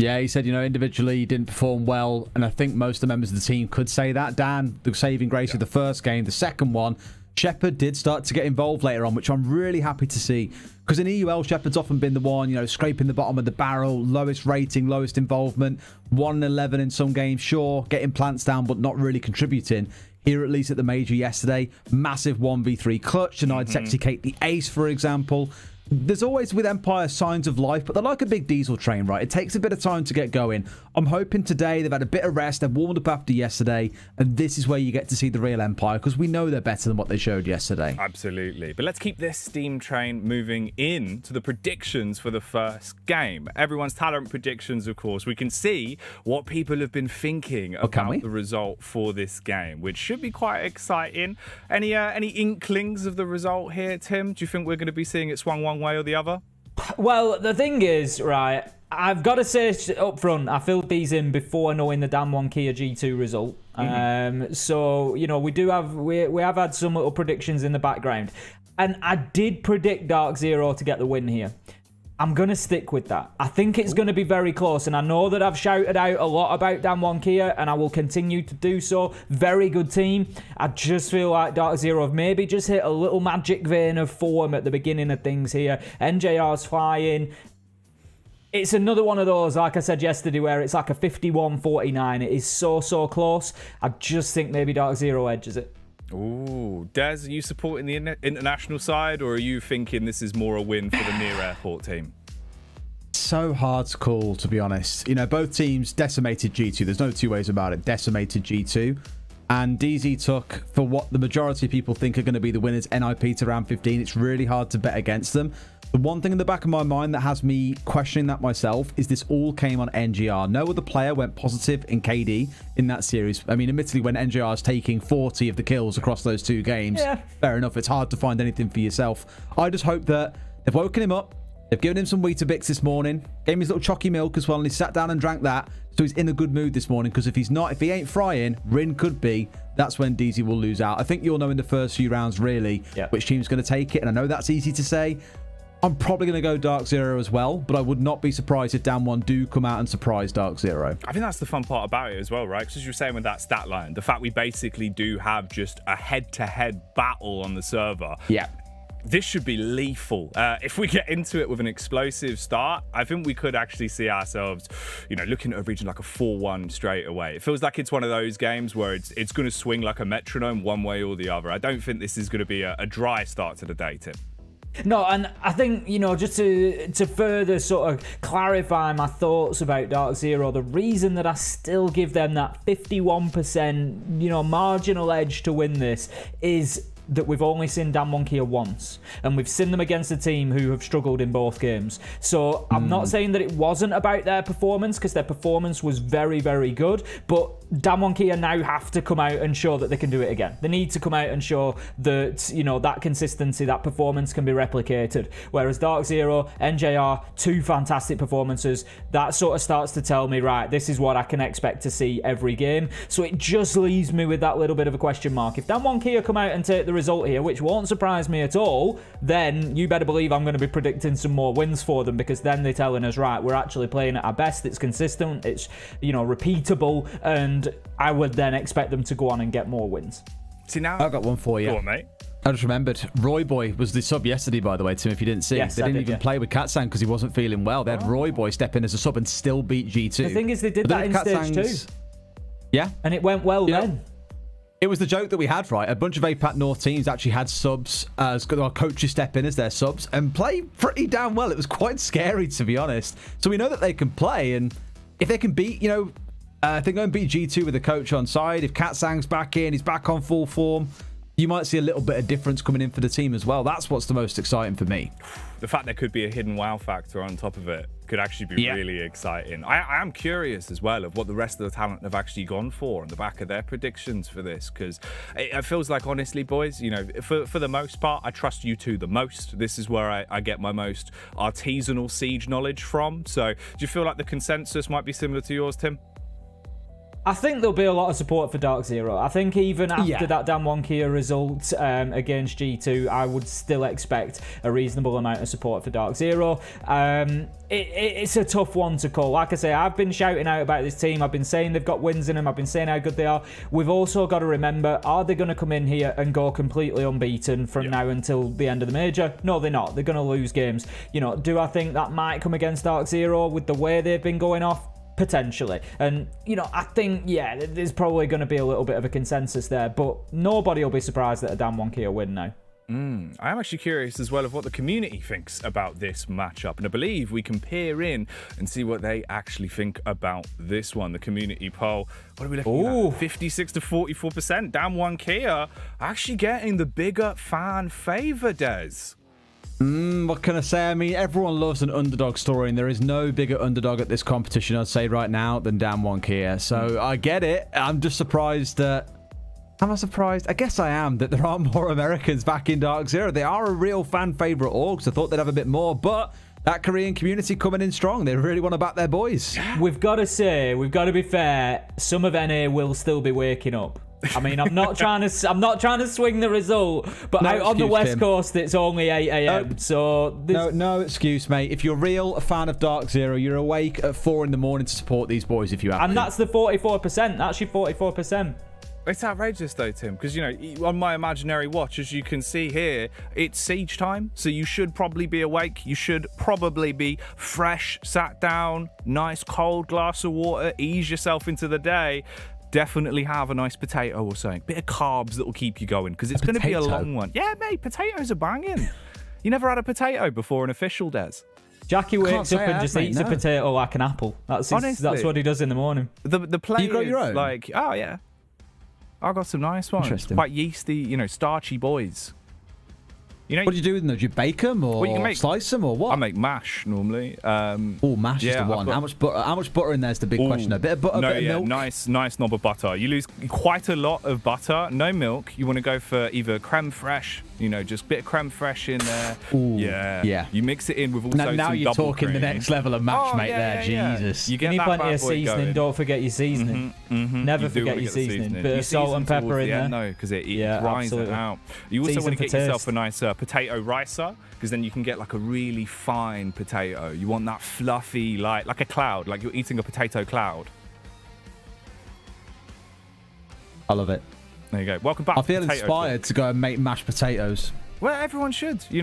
Yeah, he said, you know, individually he didn't perform well, and I think most of the members of the team could say that. Dan, the saving grace of the first game. The second one, Shepard did start to get involved later on, which I'm really happy to see. Because in EUL, Shepard's often been the one, you know, scraping the bottom of the barrel, lowest rating, lowest involvement, 1-11 in some games, sure, getting plants down, but not really contributing. Here, at least at the major yesterday, massive 1v3 clutch, denied Sexy Kate the ace, for example. There's always with Empire signs of life, but they're like a big diesel train, right? It takes a bit of time to get going. I'm hoping today they've had a bit of rest, they've warmed up after yesterday, and this is where you get to see the real Empire, because we know they're better than what they showed yesterday. Absolutely. But let's keep this steam train moving in to the predictions for the first game. Everyone's talent predictions, of course. We can see what people have been thinking about the result for this game, which should be quite exciting. Any inklings of the result here, Tim? Do you think we're going to be seeing it swung one way or the other? Well, the thing is, right, I've got to say up front, I filled these in before knowing the DWG Kia G2 result. So, you know, we have had some little predictions in the background. And I did predict DarkZero to get the win here. I'm going to stick with that. I think it's going to be very close, and I know that I've shouted out a lot about DWG Kia, and I will continue to do so. Very good team. I just feel like DarkZero have maybe just hit a little magic vein of form at the beginning of things here. NJR's flying. It's another one of those, like I said yesterday, where it's like a 51-49. It is so close. I just think maybe DarkZero edges it. Ooh, Des, are you supporting the international side, or are you thinking this is more a win for the near airport team? So hard to call, to be honest. You know, both teams decimated G2. There's no two ways about it. Decimated G2. And DZ took, for what the majority of people think are going to be the winners, NIP to round 15. It's really hard to bet against them. The one thing in the back of my mind that has me questioning that myself is this all came on NGR. No other player went positive in KD in that series. I mean, admittedly, when NGR is taking 40 of the kills across those 2 games, fair enough, it's hard to find anything for yourself. I just hope that they've woken him up, they've given him some Weetabix this morning, gave him his little chalky milk as well, and he sat down and drank that, so he's in a good mood this morning, because if he ain't frying, Rin could be. That's when DZ will lose out. I think you'll know in the first few rounds, really, which team's going to take it, and I know that's easy to say. I'm probably going to go DarkZero as well, but I would not be surprised if Damwon do come out and surprise DarkZero. I think that's the fun part about it as well, right? Because as you were saying with that stat line, the fact we basically do have just a head-to-head battle on the server. Yeah. This should be lethal. If we get into it with an explosive start, I think we could actually see ourselves, looking at a region like a 4-1 straight away. It feels like it's one of those games where it's going to swing like a metronome one way or the other. I don't think this is going to be a dry start to the day, Tim. No, and I think, just to further sort of clarify my thoughts about DarkZero, the reason that I still give them that 51%, marginal edge to win this is that we've only seen Damwon Kia once, and we've seen them against a team who have struggled in both games. So I'm not saying that it wasn't about their performance, because their performance was very, very good, but Damwon Kia now have to come out and show that they can do it again. They need to come out and show that, that consistency, that performance can be replicated. Whereas DarkZero, NJR, 2 fantastic performances. That sort of starts to tell me, right, this is what I can expect to see every game. So it just leaves me with that little bit of a question mark. If Damwon Kia come out and take the result here, which won't surprise me at all, then you better believe I'm going to be predicting some more wins for them, because then they're telling us, right, we're actually playing at our best, it's consistent, it's, repeatable, and I would then expect them to go on and get more wins. See, now I've got one for you. Go on, mate. I just remembered, Roy Boy was the sub yesterday, by the way, Tim, if you didn't see. Yes, they didn't even play with Katsang because he wasn't feeling well. They had Roy Boy step in as a sub and still beat G2. The thing is, they did that in stage 2. Yeah. And it went well then. It was the joke that we had, right? A bunch of APAC North teams actually had subs as our coaches step in as their subs and play pretty damn well. It was quite scary, to be honest. So we know that they can play, and if they can beat, if they go and beat G2 with the coach on side, if Katsang's back in, he's back on full form, you might see a little bit of difference coming in for the team as well. That's what's the most exciting for me. The fact there could be a hidden wow factor on top of it could actually be really exciting. I am curious as well of what the rest of the talent have actually gone for on the back of their predictions for this, because it feels like, honestly, boys, for the most part, I trust you two the most. This is where I get my most artisanal Siege knowledge from. So do you feel like the consensus might be similar to yours, Tim? I think there'll be a lot of support for DarkZero. I think even after that Damwon Kia result against G2, I would still expect a reasonable amount of support for DarkZero. It's a tough one to call. Like I say, I've been shouting out about this team. I've been saying they've got wins in them. I've been saying how good they are. We've also got to remember, are they going to come in here and go completely unbeaten from now until the end of the major? No, they're not. They're going to lose games. Do I think that might come against DarkZero with the way they've been going off? Potentially. And, I think, there's probably going to be a little bit of a consensus there, but nobody will be surprised that a Damwon Kia win now. I am actually curious as well of what the community thinks about this matchup, and I believe we can peer in and see what they actually think about this one. The community poll, what are we looking at? 56 to 44%. Damwon Kia actually getting the bigger fan favour, Des. What can I say? I mean, everyone loves an underdog story, and there is no bigger underdog at this competition, I'd say, right now than Damwon Kia. So I get it. I'm just surprised that... Am I surprised? I guess I am, that there aren't more Americans back in DarkZero. They are a real fan favourite org, so I thought they'd have a bit more, but that Korean community coming in strong. They really want to back their boys. We've got to be fair, some of NA will still be waking up. I mean, I'm not trying to swing the result, but out on the West Coast, it's only 8 a.m. So no excuse, mate. If you're a fan of DarkZero, you're awake at 4 in the morning to support these boys if you have. And that's the 44%. That's your 44%. It's outrageous though, Tim, because on my imaginary watch, as you can see here, it's siege time, so you should probably be awake. You should probably be fresh, sat down, nice cold glass of water, ease yourself into the day. Definitely have a nice potato or something. Bit of carbs that will keep you going, because it's going to be a long one. Yeah, mate, potatoes are banging. You never had a potato before an official, Des? Jackie wakes up and just eats a potato like an apple. That's what he does in the morning. The play you got your own? Like, oh yeah, I got some nice ones. Quite yeasty, starchy boys. You know, What do you do with them? Do you bake them or Well, you can slice them or what? I make mash normally. Oh, mash is the one. Got- How much butter in there is the big question. A bit of butter, no, a bit of milk. nice knob of butter. You lose quite a lot of butter. No milk. You want to go for either creme fraiche, just a bit of creme fraiche in there. Ooh, yeah. yeah. You mix it in with also Now some you're double talking the cream. next level of mash, mate. Yeah. Jesus. You You get need that plenty bad of boy seasoning. going. Don't forget your seasoning. Never You do forget wanna your get the seasoning. Bit You of salt season and pepper towards in the there. end, though, because it Yeah, grinds it absolutely. out. You also Season want to for get yourself taste. a nice potato ricer, because then you can get like a really fine potato. You want that fluffy, like a cloud, like you're eating a potato cloud. I love it. There you go. Welcome back. I feel to Potato inspired to go and make mashed potatoes. Well, everyone should, you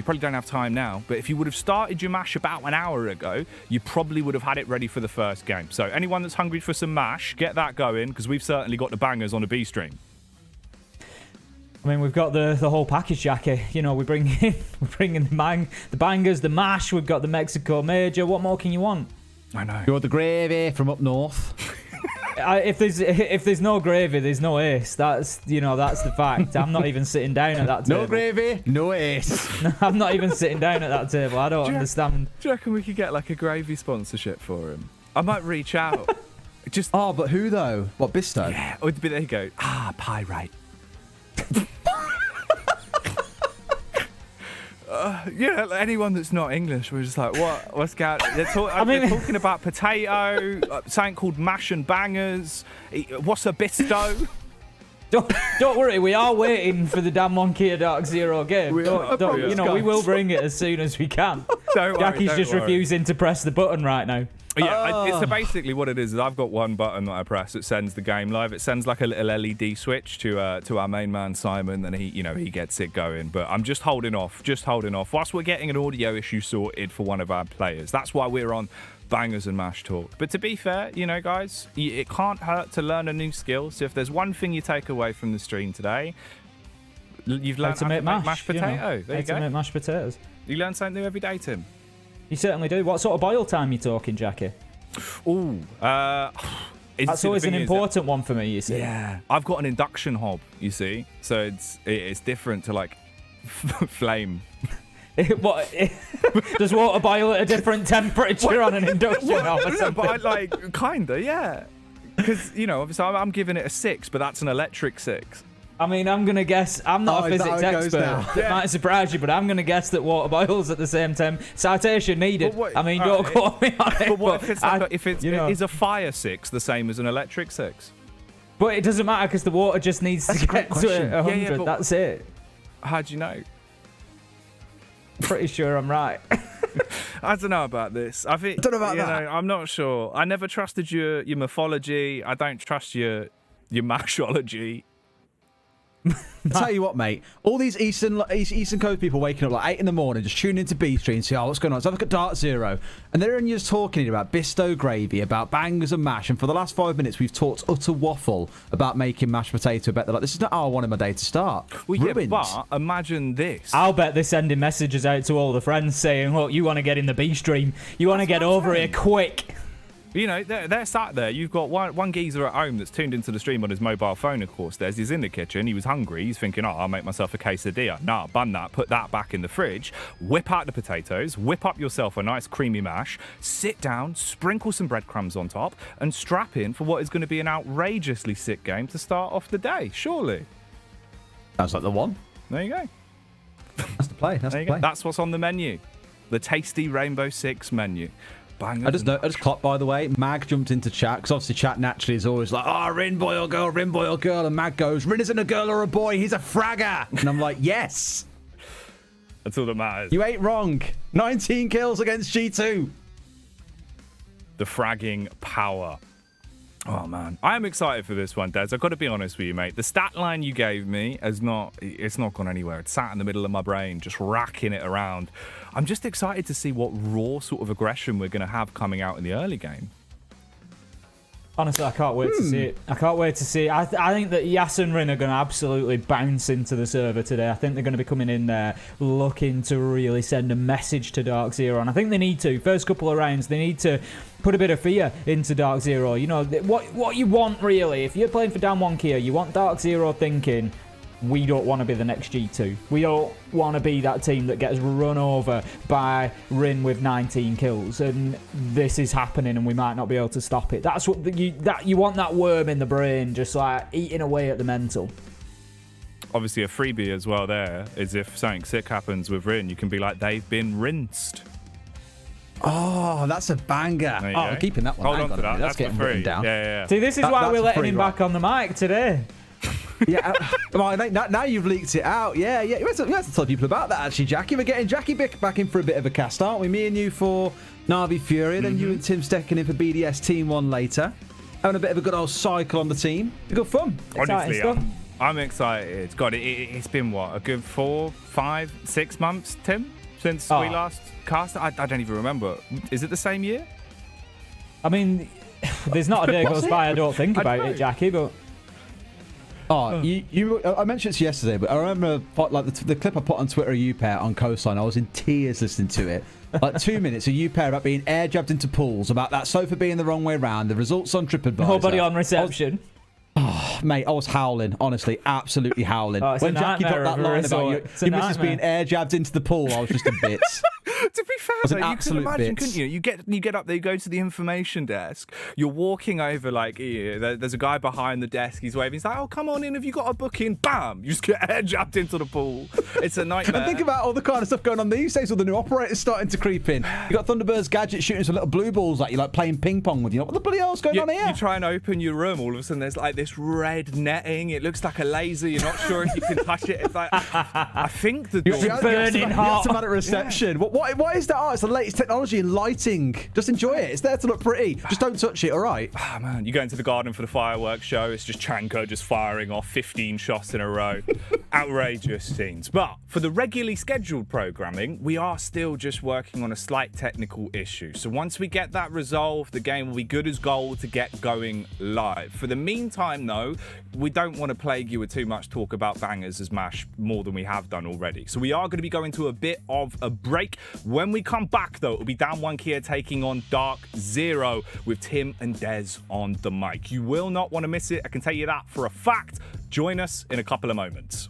probably don't have time now, but if you would have started your mash about an hour ago, you probably would have had it ready for the first game. So anyone that's hungry for some mash, get that going, because we've certainly got the bangers on the B stream. I mean, we've got the whole package, Jackie. We're bringing the bangers, the mash. We've got the Mexico Major. What more can you want? I know. You want the gravy from up north? If there's no gravy, there's no ace. That's the fact. I'm not even sitting down at that table. No gravy, no ace. I'm not even sitting down at that table. I don't understand. Do you reckon we could get like a gravy sponsorship for him? I might reach out. Just Oh, but who though? What, Bisto? yeah. Oh, there you go. Pyrite. Anyone that's not English, we're just like, what's going on? They're talking about potato, something called mash and bangers. What's a bisto? Don't worry, we are waiting for the damn Kia DarkZero game. We will bring it as soon as we can. Jackie's just refusing to press the button right now. Yeah, it's basically what it is I've got one button that I press. It sends the game live. It sends like a little LED switch to our main man Simon, and he gets it going. But I'm just holding off. Whilst we're getting an audio issue sorted for one of our players. That's why we're on Bangers and Mash Talk. But to be fair, guys, it can't hurt to learn a new skill. So if there's one thing you take away from the stream today, you've learned how to make mashed potato. There you go. How to make mashed potatoes. You learn something new every day, Tim. You certainly do. What sort of boil time are you talking, Jackie? Ooh, that's always an important one for me, you see. Yeah, I've got an induction hob, you see, so it's different to like flame. Does water boil at a different temperature on an induction hob or something? But kinda, yeah. Because obviously I'm giving it a 6, but that's an electric 6. I mean, I'm going to guess, I'm not a physics expert. It might surprise you, but I'm going to guess that water boils at the same time. Citation needed. Don't quote me on it. But what if is a fire 6 the same as an electric 6? But it doesn't matter because the water just needs to get to 100. That's it. How do you know? Pretty sure I'm right. I don't know about this. I don't know about that. I'm not sure. I never trusted your mythology. I don't trust your mashology. I tell you what, mate. All these Eastern Coast people waking up like 8 in the morning, just tuning into B Street and see, what's going on? So I look at DarkZero, and they're just talking about Bisto gravy, about bangers and mash, and for the last 5 minutes, we've talked utter waffle about making mashed potato. Bet they're like, this is not how I wanted my day to start. Well, yeah, but imagine this. I'll bet they're sending messages out to all the friends saying, look, you want to get in the B Stream. You want to get over here quick. They're sat there. You've got one geezer at home that's tuned into the stream on his mobile phone, of course. He's in the kitchen. He was hungry. He's thinking, I'll make myself a quesadilla. Nah, bun that. Put that back in the fridge. Whip out the potatoes. Whip up yourself a nice creamy mash. Sit down. Sprinkle some breadcrumbs on top. And strap in for what is going to be an outrageously sick game to start off the day. Surely. Sounds like the one. There you go. That's the play. That's what's on the menu. The tasty Rainbow Six menu. I just clocked, by the way, Mag jumped into chat, because obviously chat naturally is always like, Rin boy or girl, and Mag goes, Rin isn't a girl or a boy, he's a fragger. And I'm like, yes. That's all that matters. You ain't wrong. 19 kills against G2. The fragging power. Oh, man. I am excited for this one, Des. I've got to be honest with you, mate. The stat line you gave me it's not gone anywhere. It's sat in the middle of my brain, just racking it around. I'm just excited to see what raw sort of aggression we're going to have coming out in the early game. Honestly, I can't wait to see it. I think that Yas and Rin are going to absolutely bounce into the server today. I think they're going to be coming in there looking to really send a message to DarkZero. And I think they need to. First couple of rounds, they need to put a bit of fear into DarkZero. What you want, really, if you're playing for DWG Kia, you want DarkZero thinking, we don't want to be the next G2. We don't want to be that team that gets run over by Rin with 19 kills, and this is happening, and we might not be able to stop it. That's what you want, that worm in the brain, just like eating away at the mental. Obviously, a freebie as well there is if something sick happens with Rin, you can be like, they've been rinsed. Oh, that's a banger. There you I'm go. keeping that one. Hold Hang on to that. a minute. That's getting for free. written down. Yeah. See, this is why we're that's letting free, him right. back on the mic today. Yeah, well, now you've leaked it out. Yeah. We have to tell people about that, actually, Jackie. We're getting Jackie back in for a bit of a cast, aren't we? Me and you for Na'Vi FURIA, then you and Tim stecking in for BDS Team 1 later. Having a bit of a good old cycle on the team. Good fun. Honestly, stuff. I'm excited. God, it's been what, a good 4, 5, 6 months, Tim, since we last cast. I don't even remember. Is it the same year? I mean, there's not a day goes by I don't think I about know. it, Jackie, but... Oh, I mentioned this yesterday, but I remember like the clip I put on Twitter of you pair on Coastline. I was in tears listening to it. Like 2 minutes of you pair about being air jabbed into pools, about that sofa being the wrong way round, the results on TripAdvisor. Nobody on reception. Mate, I was howling, honestly, absolutely howling. Oh, it's when a Jackie nightmare dropped that of a line about resort. your It's a missus being nightmare. air jabbed into the pool, I was just in bits. To be fair, was an though, you could absolute imagine, bits. couldn't you? You get up there, you go to the information desk, you're walking over, like, there's a guy behind the desk, he's waving, he's like, oh, come on in, have you got a booking? Bam! You just get air jabbed into the pool. It's a nightmare. And think about all the kind of stuff going on these days, all the new operators starting to creep in. You got Thunderbird's gadget shooting some little blue balls at you, like playing ping pong with you. What the bloody hell's going on here? You try and open your room, all of a sudden there's like this red netting. It looks like a laser. You're not sure if you can touch it. It's like, I think the door. burning hot. You have to reception. What is that? Oh, it's the latest technology in lighting. Just enjoy it. It's there to look pretty. Just don't touch it, all right? Ah, man, you go into the garden for the fireworks show. It's just Chanko just firing off 15 shots in a row. Outrageous scenes. But for the regularly scheduled programming, we are still just working on a slight technical issue. So once we get that resolved, the game will be good as gold to get going live. For the meantime, though, we don't want to plague you with too much talk about bangers as MASH more than we have done already. So we are going to be going to a bit of a break. When we come back, though, it'll be Down 1 Kia taking on DarkZero with Tim and Dez on the mic. You will not want to miss it. I can tell you that for a fact. Join us in a couple of moments.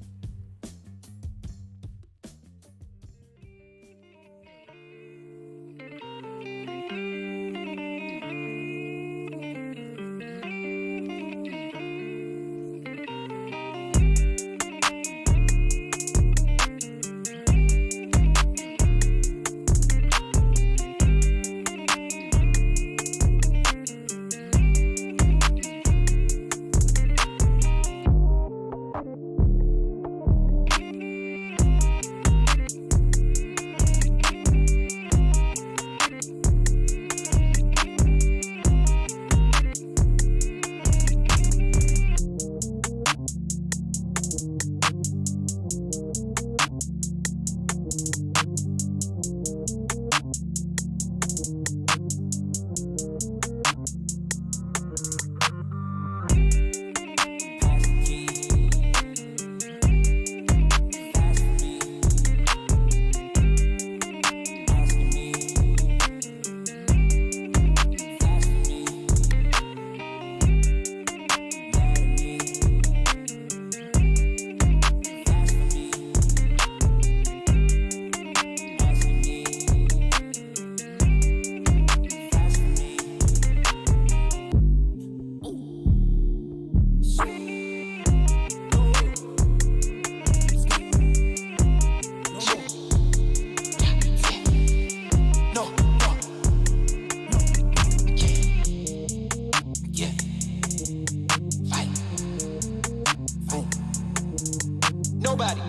Nobody.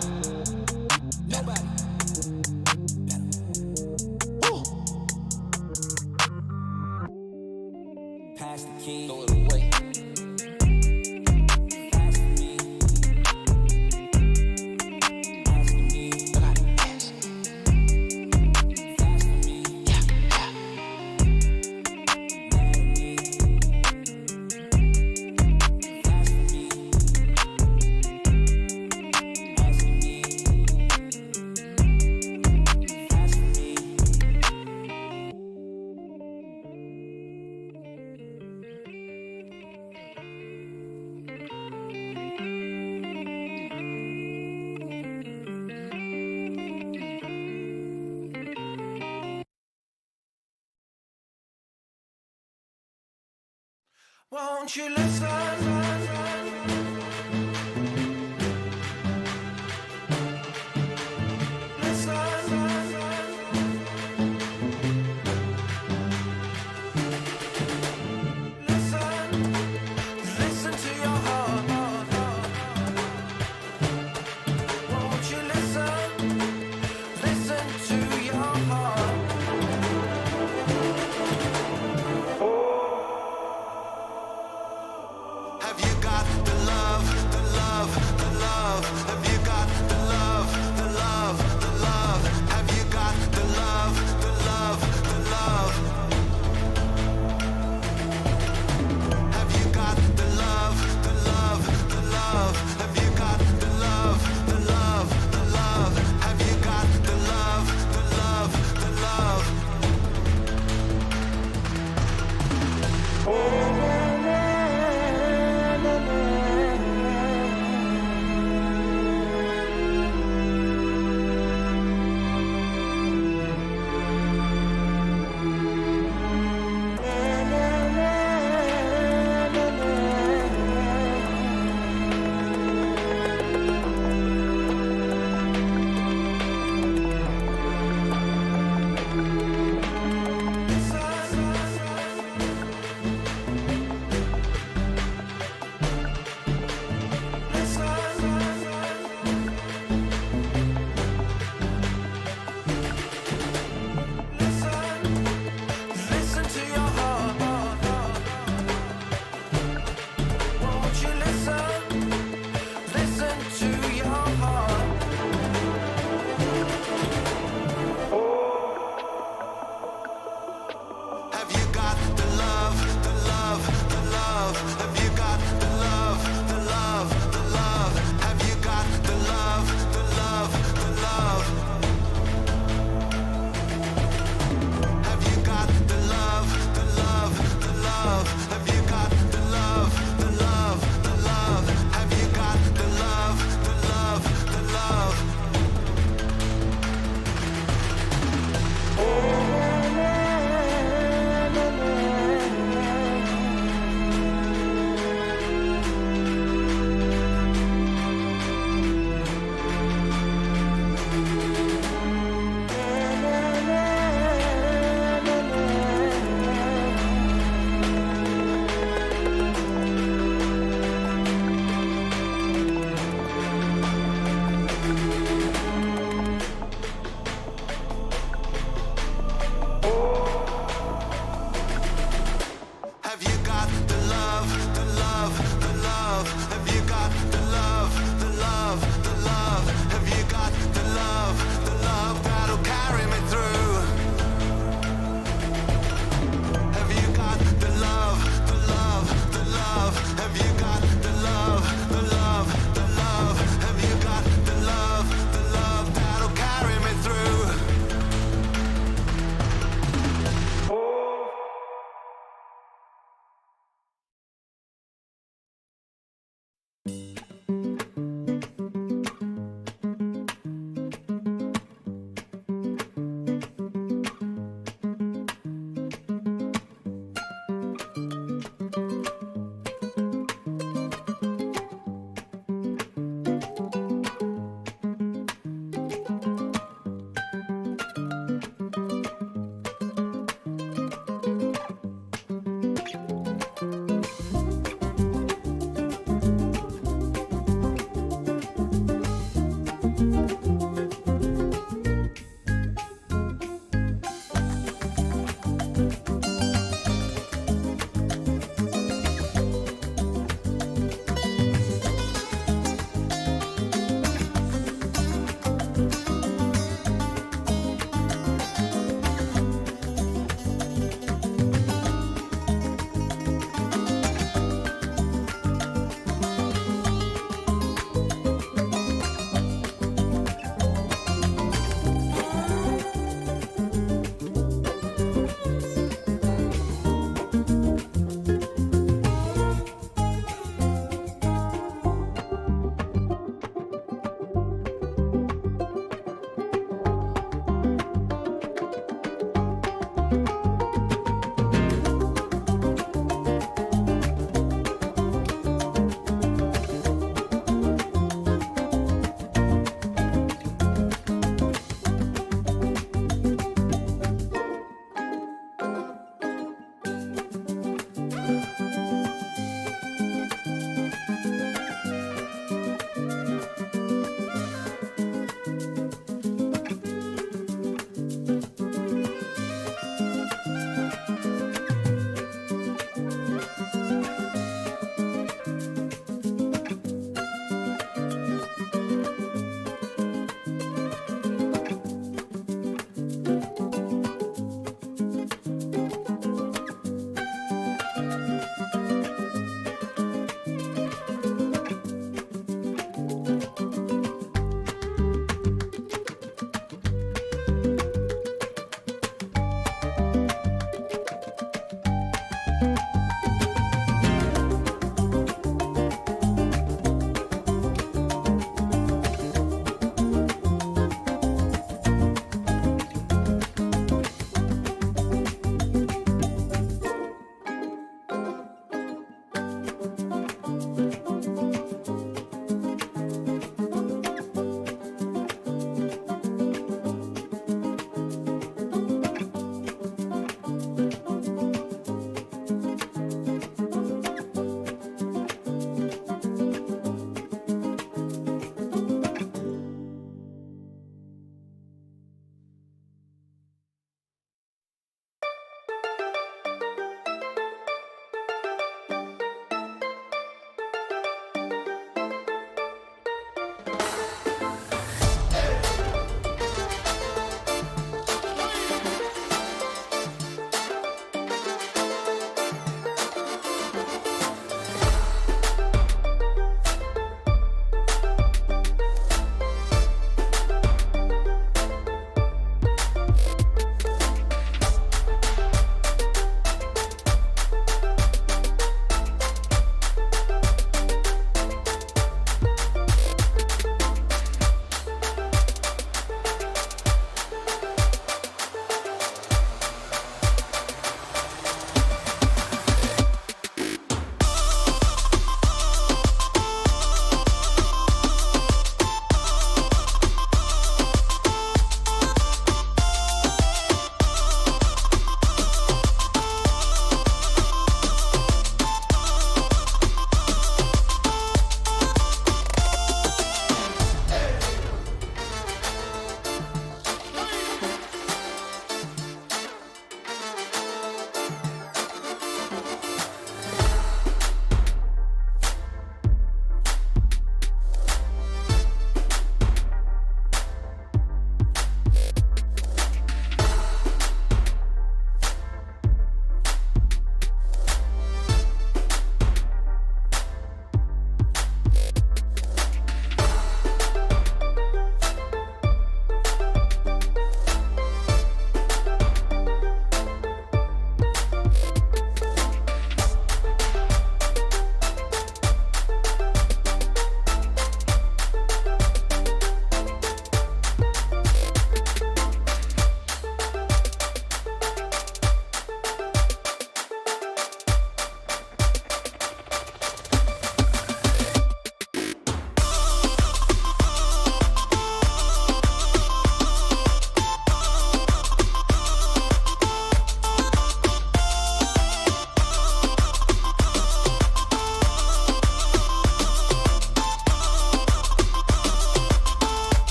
Woo. Pass the key. Throw it away. Pass to me. Pass to me. Pass to me. Yeah. Won't you listen?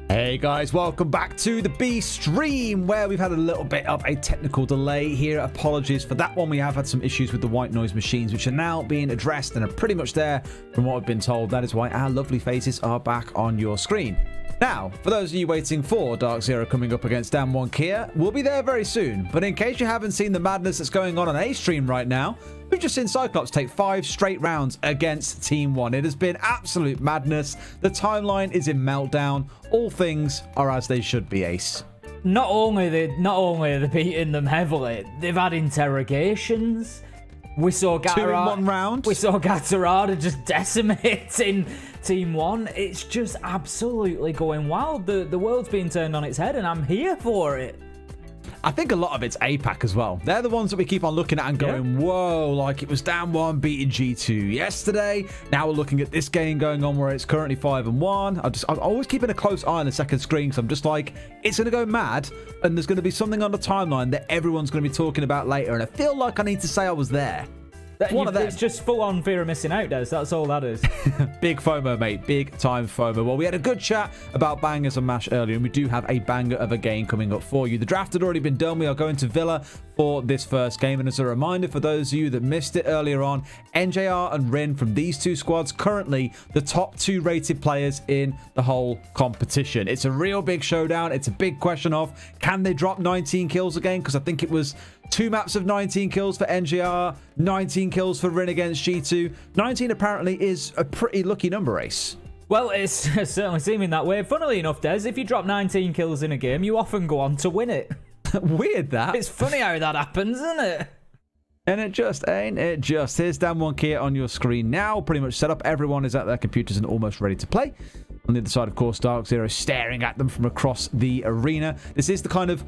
Hey guys, welcome back to the B stream, where we've had a little bit of a technical delay here. Apologies for that one. We have had some issues with the white noise machines, which are now being addressed and are pretty much there from what I've been told. That is why our lovely faces are back on your screen. Now, for those of you waiting for DarkZero coming up against DWG Kia, we'll be there very soon. But in case you haven't seen the madness that's going on A stream right now, we've just seen Cyclops take 5 straight rounds against Team 1. It has been absolute madness. The timeline is in meltdown. All things are as they should be, Ace. Not only are they beating them heavily, they've had interrogations. We saw 2 in 1 round. We saw Gatorada just decimating Team 1. It's just absolutely going wild. The world's being turned on its head, and I'm here for it. I think a lot of it's APAC as well. They're the ones that we keep on looking at and going, whoa, like it was down 1 beating G2 yesterday. Now we're looking at this game going on where it's currently 5-1. I'm always keeping a close eye on the second screen, because I'm just like, it's going to go mad, and there's going to be something on the timeline that everyone's going to be talking about later, and I feel like I need to say I was there. One of them. It's just full-on fear of missing out, Des. That's all that is. Big FOMO, mate. Big time FOMO. Well, we had a good chat about bangers and mash earlier, and we do have a banger of a game coming up for you. The draft had already been done. We are going to Villa for this first game. And as a reminder for those of you that missed it earlier on, NJR and Rin from these two squads, currently the top 2 rated players in the whole competition. It's a real big showdown. It's a big question of, can they drop 19 kills again? Because I think it was 2 maps of 19 kills for NJR, 19 kills for Rin against G2. 19 apparently is a pretty lucky number, Ace. Well, it's certainly seeming that way. Funnily enough, Des, if you drop 19 kills in a game, you often go on to win it. Weird that. It's funny how that happens, isn't it? And it just ain't it just. Here's DWG Kia on your screen now. Pretty much set up. Everyone is at their computers and almost ready to play. On the other side, of course, DarkZero staring at them from across the arena. This is the kind of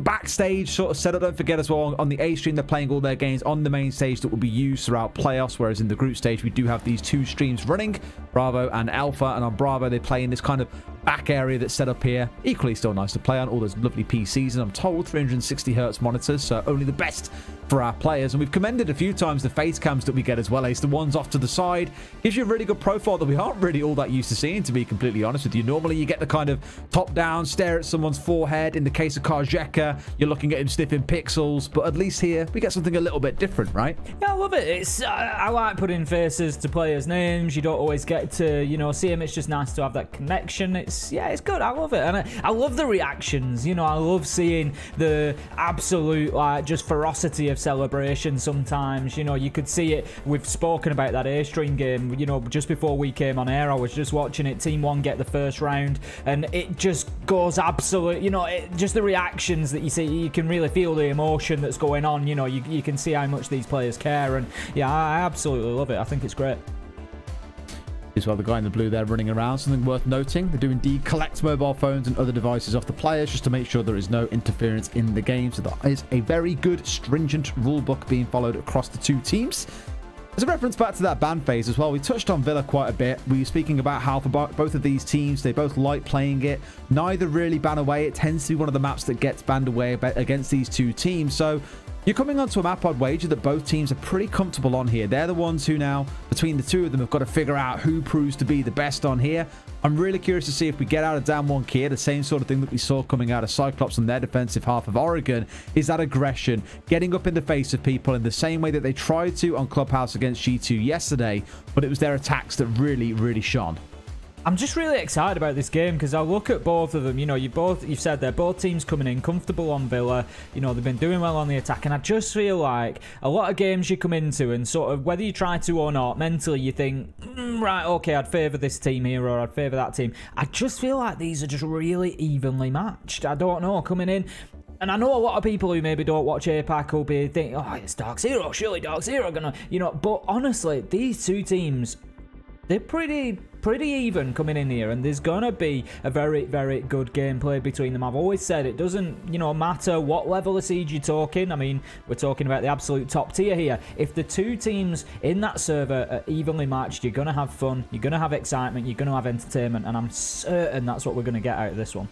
backstage sort of setup. Don't forget as well, on the A stream, they're playing all their games on the main stage that will be used throughout playoffs, whereas in the group stage, we do have these 2 streams running, Bravo and Alpha. And on Bravo, they play in this kind of back area that's set up here. Equally still nice to play on, all those lovely PCs, and I'm told 360 hertz monitors, so only the best for our players. And we've commended a few times the face cams that we get as well, Ace. The ones off to the side gives you a really good profile that we aren't really all that used to seeing, to be completely honest with you. Normally you get the kind of top down stare at someone's forehead. In the case of Karjeka, you're looking at him sniffing pixels, but at least here we get something a little bit different, right? Yeah, I love it. It's I like putting faces to players' names. You don't always get to see them. It's just nice to have that connection. It's good. I love it, and I love the reactions. I love seeing the absolute just ferocity of celebration. Sometimes you could see it. We've spoken about that A stream game. Just before we came on air, I was just watching it. Team 1 get the first round, and it just goes absolute. Just the reactions that you see, you can really feel the emotion that's going on. You can see how much these players care, and yeah, I absolutely love it. I think it's great. As well, the guy in the blue there running around. Something worth noting, they do indeed collect mobile phones and other devices off the players just to make sure there is no interference in the game. So that is a very good, stringent rule book being followed across the 2 teams. As a reference back to that ban phase as well, we touched on Villa quite a bit. We were speaking about how for both of these teams, they both like playing it. Neither really ban away. It tends to be one of the maps that gets banned away against these 2 teams. So you're coming onto a map, I'd wager, that both teams are pretty comfortable on here. They're the ones who now, between the 2 of them, have got to figure out who proves to be the best on here. I'm really curious to see if we get out of DWG Kia, the same sort of thing that we saw coming out of Cyclops on their defensive half of Oregon, is that aggression, getting up in the face of people in the same way that they tried to on Clubhouse against G2 yesterday, but it was their attacks that really, really shone. I'm just really excited about this game because I look at both of them. You've said they're both teams coming in comfortable on Villa. They've been doing well on the attack, and I just feel like a lot of games you come into and sort of whether you try to or not, mentally you think, right, okay, I'd favour this team here or I'd favour that team. I just feel like these are just really evenly matched. I don't know, coming in. And I know a lot of people who maybe don't watch APAC will be thinking, oh, it's DarkZero, surely DarkZero gonna, but honestly, these 2 teams, they're pretty even coming in here, and there's gonna be a very, very good gameplay between them. I've always said it doesn't matter what level of siege you're talking. I mean, we're talking about the absolute top tier here. If the 2 teams in that server are evenly matched, you're gonna have fun, you're gonna have excitement, you're gonna have entertainment, and I'm certain that's what we're gonna get out of this one.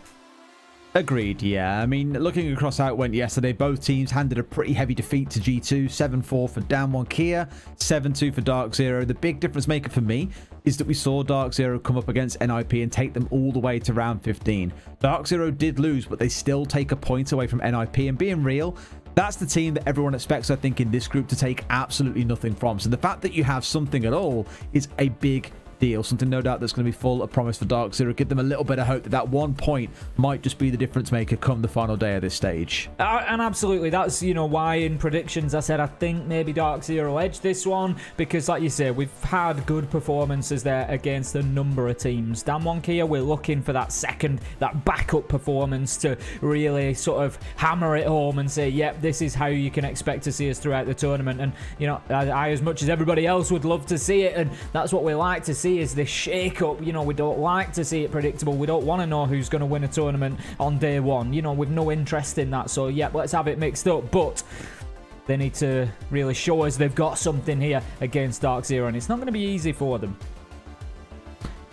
Agreed, yeah. I mean, looking across how it went yesterday, both teams handed a pretty heavy defeat to G2. 7-4 for DWG Kia, 7-2 for DarkZero. The big difference maker for me is that we saw DarkZero come up against NIP and take them all the way to round 15. DarkZero did lose, but they still take a point away from NIP. And being real, that's the team that everyone expects, I think, in this group to take absolutely nothing from. So the fact that you have something at all is a big deal. Something no doubt that's going to be full of promise for DarkZero. Give them a little bit of hope that that 1 point might just be the difference maker come the final day of this stage. And absolutely, that's, you know, why in predictions I said I think maybe DarkZero edge this one, because like you say, we've had good performances there against a number of teams. DWG Kia, we're looking for that backup performance to really sort of hammer it home and say, yep, this is how you can expect to see us throughout the tournament. And, you know, I as much as everybody else would love to see it, and that's what we like to see, is this shake-up. You know, we don't like to see it predictable. We don't want to know who's going to win a tournament on day one. You know, we've no interest in that. So, yeah, let's have it mixed up. But they need to really show us they've got something here against DarkZero, and it's not going to be easy for them.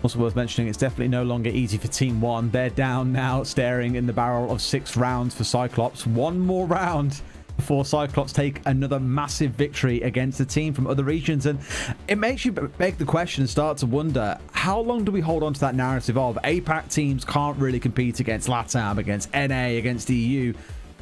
Also worth mentioning, it's definitely no longer easy for Team 1. They're down now, staring in the barrel of 6 rounds for Cyclops. 1 more round before Cyclops take another massive victory against a team from other regions. And it makes you beg the question and start to wonder, how long do we hold on to that narrative of APAC teams can't really compete against LATAM, against NA, against EU?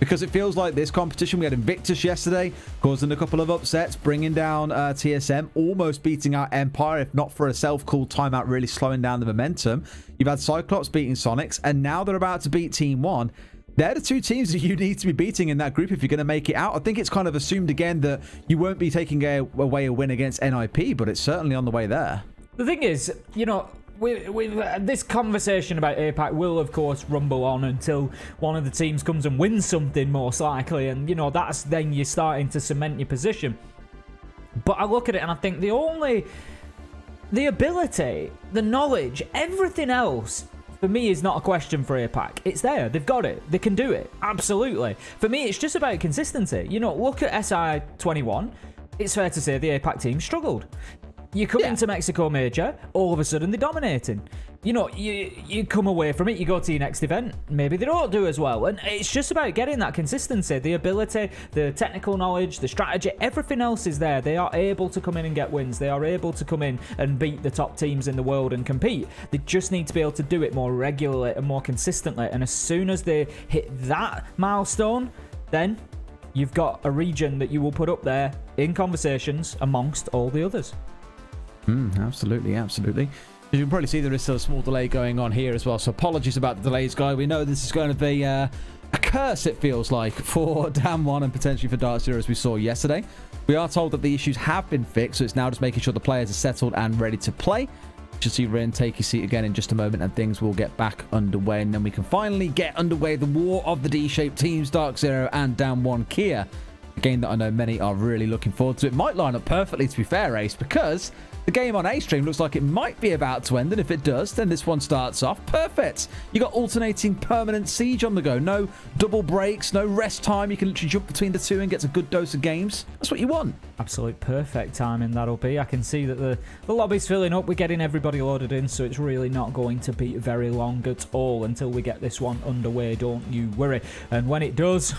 Because it feels like this competition, we had Invictus yesterday, causing a couple of upsets, bringing down TSM, almost beating out Empire, if not for a self-called timeout, really slowing down the momentum. You've had Cyclops beating Soniqs, and now they're about to beat Team 1. They're the 2 teams that you need to be beating in that group if you're going to make it out. I think it's kind of assumed again that you won't be taking away a win against NIP, but it's certainly on the way there. The thing is, you know, this conversation about APAC will, of course, rumble on until one of the teams comes and wins something, most likely. And, you know, that's then you're starting to cement your position. But I look at it and I think the ability, the knowledge, everything else, for me, is not a question for APAC. It's there. They've got it. They can do it. Absolutely. For me, it's just about consistency. You know, look at SI21. It's fair to say the APAC team struggled. You come into Mexico Major, all of a sudden they're dominating. You know, you come away from it, you go to your next event, maybe they don't do as well. And it's just about getting that consistency, the ability, the technical knowledge, the strategy, everything else is there. They are able to come in and get wins. They are able to come in and beat the top teams in the world and compete. They just need to be able to do it more regularly and more consistently. And as soon as they hit that milestone, then you've got a region that you will put up there in conversations amongst all the others. Absolutely. As you can probably see, there is still a small delay going on here as well, so apologies about the delays, guys. We know this is going to be a curse, it feels like, for DAM1 and potentially for DarkZero, as we saw yesterday. We are told that the issues have been fixed, so it's now just making sure the players are settled and ready to play. You should see Rin take his seat again in just a moment, and things will get back underway, and then we can finally get underway the war of the D-shaped teams, DarkZero and DWG Kia. A game that I know many are really looking forward to. It might line up perfectly, to be fair, Ace, because the game on A-Stream looks like it might be about to end, and if it does, then this one starts off perfect. You got alternating permanent siege on the go. No double breaks, no rest time. You can literally jump between the two and get a good dose of games. That's what you want. Absolute perfect timing that'll be. I can see that the lobby's filling up. We're getting everybody loaded in, so it's really not going to be very long at all until we get this one underway. Don't you worry. And when it does,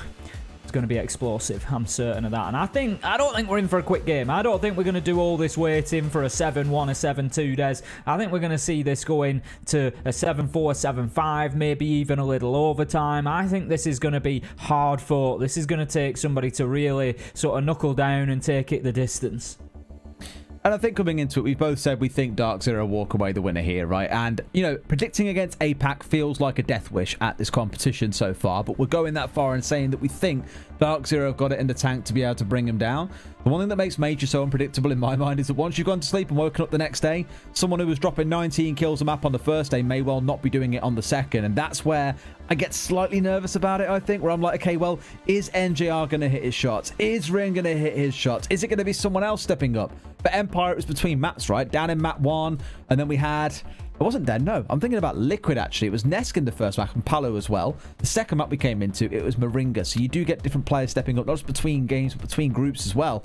it's going to be explosive. I'm certain of that. And I don't think we're in for a quick game. I don't think we're going to do all this waiting for a 7-1, a 7-2, Des. I think we're going to see this going to a 7-4, 7-5, maybe even a little overtime. I think this is going to be hard fought. This is going to take somebody to really sort of knuckle down and take it the distance. And I think coming into it, we both said we think DarkZero walk away the winner here, right? And, you know, predicting against APAC feels like a death wish at this competition so far, but we're going that far and saying that we think DarkZero have got it in the tank to be able to bring him down. The one thing that makes Major so unpredictable in my mind is that once you've gone to sleep and woken up the next day, someone who was dropping 19 kills a map on the first day may well not be doing it on the second. And that's where I get slightly nervous about it, I think, where I'm like, okay, well, is NJR going to hit his shots? Is Rin going to hit his shots? Is it going to be someone else stepping up? For Empire, it was between maps, right? Down in map 1, and then we had... It wasn't Den, no. I'm thinking about Liquid, actually. It was Nesk in the first map and Palo as well. The second map we came into, it was Moringa. So you do get different players stepping up, not just between games, but between groups as well.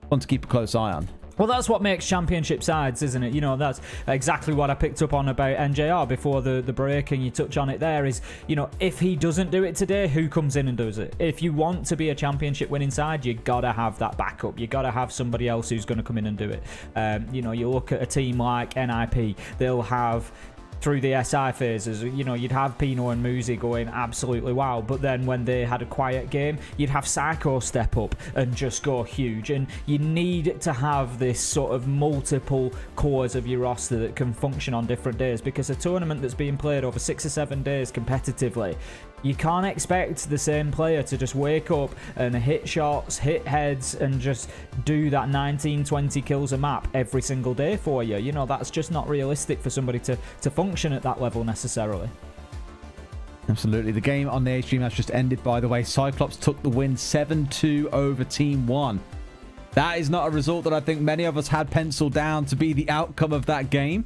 One to keep a close eye on. Well, that's what makes championship sides, isn't it? You know, that's exactly what I picked up on about NJR before the break, and you touch on it there, is, you know, if he doesn't do it today, who comes in and does it? If you want to be a championship winning side, you got to have that backup. You got to have somebody else who's going to come in and do it. You know, you look at a team like NIP, they'll have... through the SI phases, you know, you'd have Pino and Muzi going absolutely wow, but then when they had a quiet game, you'd have Psycho step up and just go huge. And you need to have this sort of multiple cores of your roster that can function on different days, because a tournament that's being played over 6 or 7 days competitively, you can't expect the same player to just wake up and hit shots, hit heads, and just do that 19-20 kills a map every single day for you. You know, that's just not realistic for somebody to function at that level necessarily. Absolutely. The game on the A stream has just ended, by the way. Cyclops took the win 7-2 over Team 1. That is not a result that I think many of us had penciled down to be the outcome of that game.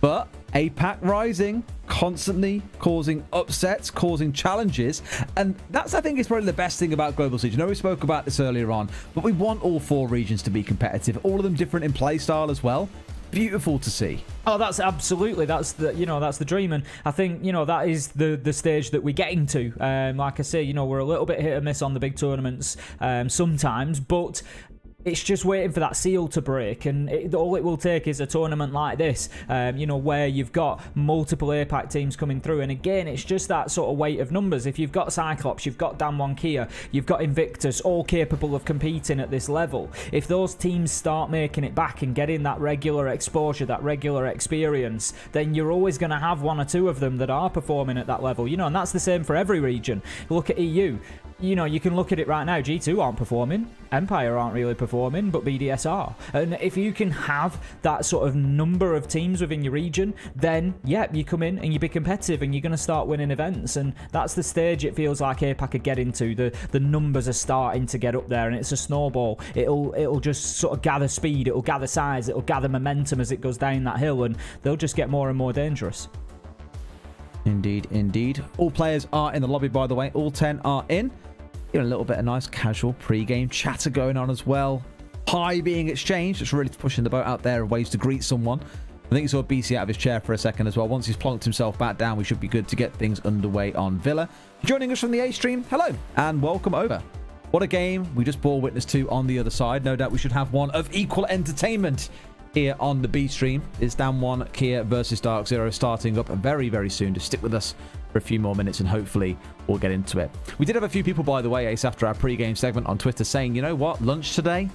But APAC Rising constantly causing upsets, causing challenges. And that's, I think, is probably the best thing about Global Siege. I know we spoke about this earlier on, but we want all 4 regions to be competitive. All of them different in play style as well. Beautiful to see. Oh, that's absolutely, that's the, you know, that's the dream. And I think, you know, that is the stage that we're getting to. Like I say, you know, we're a little bit hit or miss on the big tournaments sometimes, but it's just waiting for that seal to break, and all it will take is a tournament like this, you know, where you've got multiple APAC teams coming through. And again, it's just that sort of weight of numbers. If you've got Cyclops, you've got DWG Kia, you've got Invictus, all capable of competing at this level. If those teams start making it back and getting that regular exposure, that regular experience, then you're always going to have 1 or 2 of them that are performing at that level, you know. And that's the same for every region. Look at EU. You know, you can look at it right now. G2 aren't performing. Empire aren't really performing, but BDS are. And if you can have that sort of number of teams within your region, then, yeah, you come in and you be competitive and you're going to start winning events. And that's the stage it feels like APAC are getting to. The numbers are starting to get up there, and it's a snowball. It'll just sort of gather speed. It'll gather size. It'll gather momentum as it goes down that hill, and they'll just get more and more dangerous. Indeed, indeed. All players are in the lobby, by the way. All 10 are in. You know, a little bit of nice casual pre-game chatter going on as well. Hi being exchanged. It's really pushing the boat out there of ways to greet someone. I think he saw BC out of his chair for a second as well. Once he's plonked himself back down, we should be good to get things underway on Villa. Joining us from the A stream, hello and welcome over. What a game we just bore witness to on the other side. No doubt we should have one of equal entertainment here on the B stream. It's DWG Kia versus DarkZero starting up very, very soon. Just stick with us for a few more minutes and hopefully we'll get into it. We did have a few people, by the way, Ace, after our pre-game segment on Twitter saying, you know what, lunch today?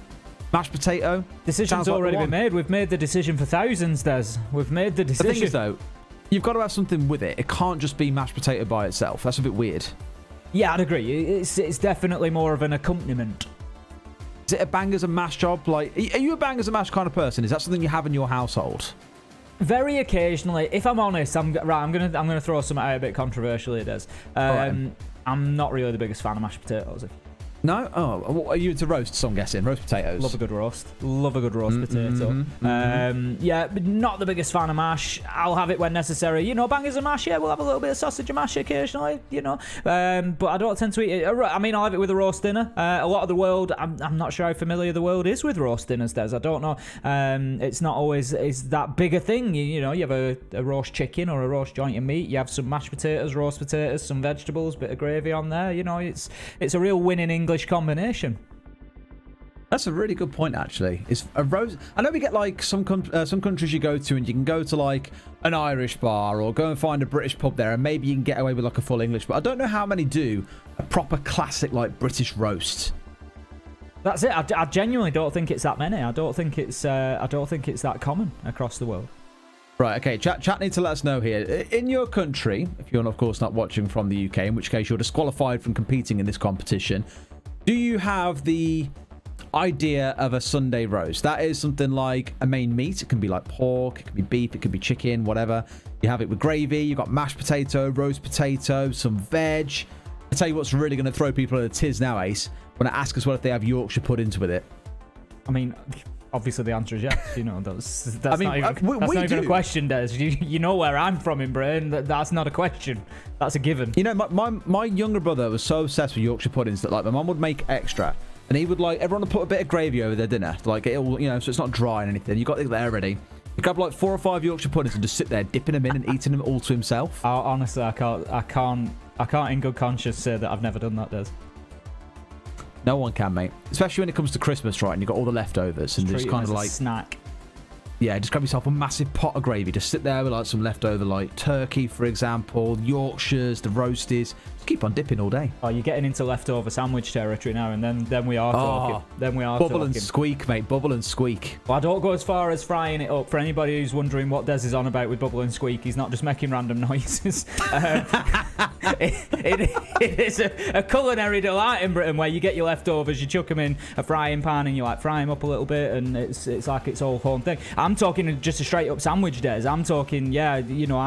Mashed potato? Decision's already been made. We've made the decision for thousands, Des. We've made the decision. The thing is, though, you've got to have something with it. It can't just be mashed potato by itself. That's a bit weird. Yeah, I'd agree. It's definitely more of an accompaniment. Is it a bangers and mash job? Like, are you a bangers and mash kind of person? Is that something you have in your household? Very occasionally. If I'm honest, I'm gonna throw something out a bit controversially, Des. Right. I'm not really the biggest fan of mashed potatoes. No? Oh, are you into roasts, I'm guessing? Roast potatoes? Love a good roast. Love a good roast potato. Yeah, but not the biggest fan of mash. I'll have it when necessary. You know, bangers and mash, yeah, we'll have a little bit of sausage and mash occasionally, you know. But I don't tend to eat it. I mean, I'll have it with a roast dinner. A lot of the world, I'm not sure how familiar the world is with roast dinners, Des. I don't know. It's not always is that big a thing. You know, you have a roast chicken or a roast joint of meat. You have some mashed potatoes, roast potatoes, some vegetables, bit of gravy on there. You know, it's a real winning English combination. That's a really good point, actually. It's a roast. I know we get like some countries you go to, and you can go to like an Irish bar or go and find a British pub there, and maybe you can get away with like a full English. But I don't know how many do a proper classic like British roast. That's it. I genuinely don't think it's that many. I don't think it's that common across the world. Right, okay, chat need to let us know here. In your country, if you're of course not watching from the UK, in which case you're disqualified from competing in this competition, do you have the idea of a Sunday roast? That is something like a main meat. It can be like pork, it can be beef, it can be chicken, whatever. You have it with gravy, you've got mashed potato, roast potato, some veg. I'll tell you what's really going to throw people in a tiz now, Ace, when I ask as well if they have Yorkshire puddings with it. I mean, obviously the answer is yes. You know, that's not even a question, Des. You know where I'm from in Britain. That's not a question. That's a given. You know, my younger brother was so obsessed with Yorkshire puddings that like my mum would make extra, and he would like everyone to put a bit of gravy over their dinner, like it'll, you know, so it's not dry and anything. You got it there ready. You grab like 4 or 5 Yorkshire puddings and just sit there dipping them in and eating them all to himself. Honestly, I can't in good conscience say that I've never done that, Des. No one can, mate. Especially when it comes to Christmas, right? And you've got all the leftovers and just kind of like snack. Yeah, just grab yourself a massive pot of gravy. Just sit there with like some leftover, like turkey, for example, Yorkshires, the roasties. Just keep on dipping all day. Oh, you're getting into leftover sandwich territory now, and then we are talking. Then we are bubble talking. And squeak, mate. Bubble and squeak. Well, I don't go as far as frying it up. For anybody who's wondering what Des is on about with bubble and squeak, he's not just making random noises. It is a culinary delight in Britain where you get your leftovers, you chuck them in a frying pan, and you like fry them up a little bit, and it's like its whole home thing. I'm talking just a straight up sandwich, Des. I'm talking, yeah, you know,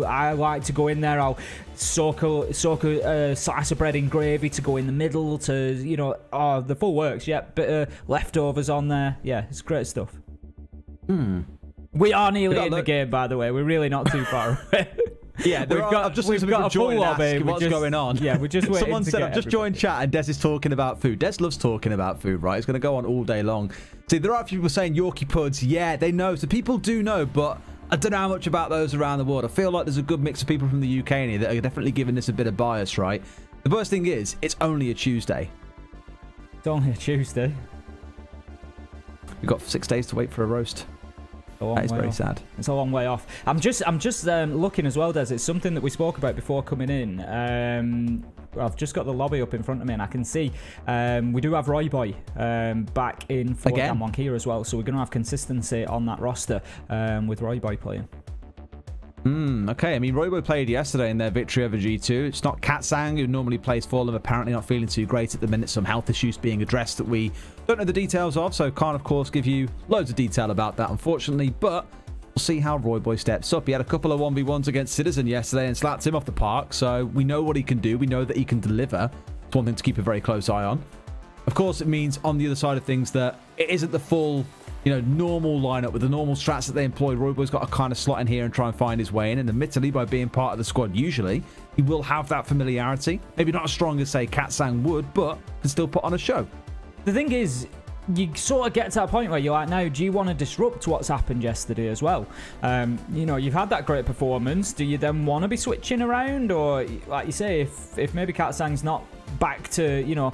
I like to go in there. I'll soak a slice of bread in gravy to go in the middle to, you know, the full works. Yeah, bit of leftovers on there. Yeah, it's great stuff. We are nearly in the game, by the way. We're really not too far away. Yeah, we've got a full lobby. What's going on? Yeah, we're just waiting. Someone said, I've just joined chat and Des is talking about food. Des loves talking about food, right? It's going to go on all day long. See, there are people saying Yorkie puds. Yeah, they know. So people do know, but I don't know how much about those around the world. I feel like there's a good mix of people from the UK in here that are definitely giving this a bit of bias, right? The worst thing is, it's only a Tuesday. It's only a Tuesday. We've got 6 days to wait for a roast. That is very sad. It's a long way off. I'm just looking as well, Des. It's something that we spoke about before coming in. I've just got the lobby up in front of me, and I can see we do have Roy Boy back in for DWG Kia as well. So we're going to have consistency on that roster with Roy Boy playing. Okay, I mean, Roy Boy played yesterday in their victory over G2. It's not Katsang, who normally plays for them, apparently not feeling too great at the minute. Some health issues being addressed that we don't know the details of, so can't, of course, give you loads of detail about that, unfortunately. But we'll see how Roy Boy steps up. He had a couple of 1v1s against Citizen yesterday and slapped him off the park, so we know what he can do. We know that he can deliver. It's one thing to keep a very close eye on. Of course, it means on the other side of things that it isn't the full, you know, normal lineup with the normal strats that they employ. Roy Boy's got to kind of slot in here and try and find his way in. And admittedly, by being part of the squad, usually he will have that familiarity. Maybe not as strong as, say, Katsang would, but can still put on a show. The thing is, you sort of get to that point where you're like, now, do you want to disrupt what's happened yesterday as well? You know, you've had that great performance. Do you then want to be switching around? Or, like you say, if maybe Katsang's not back to, you know,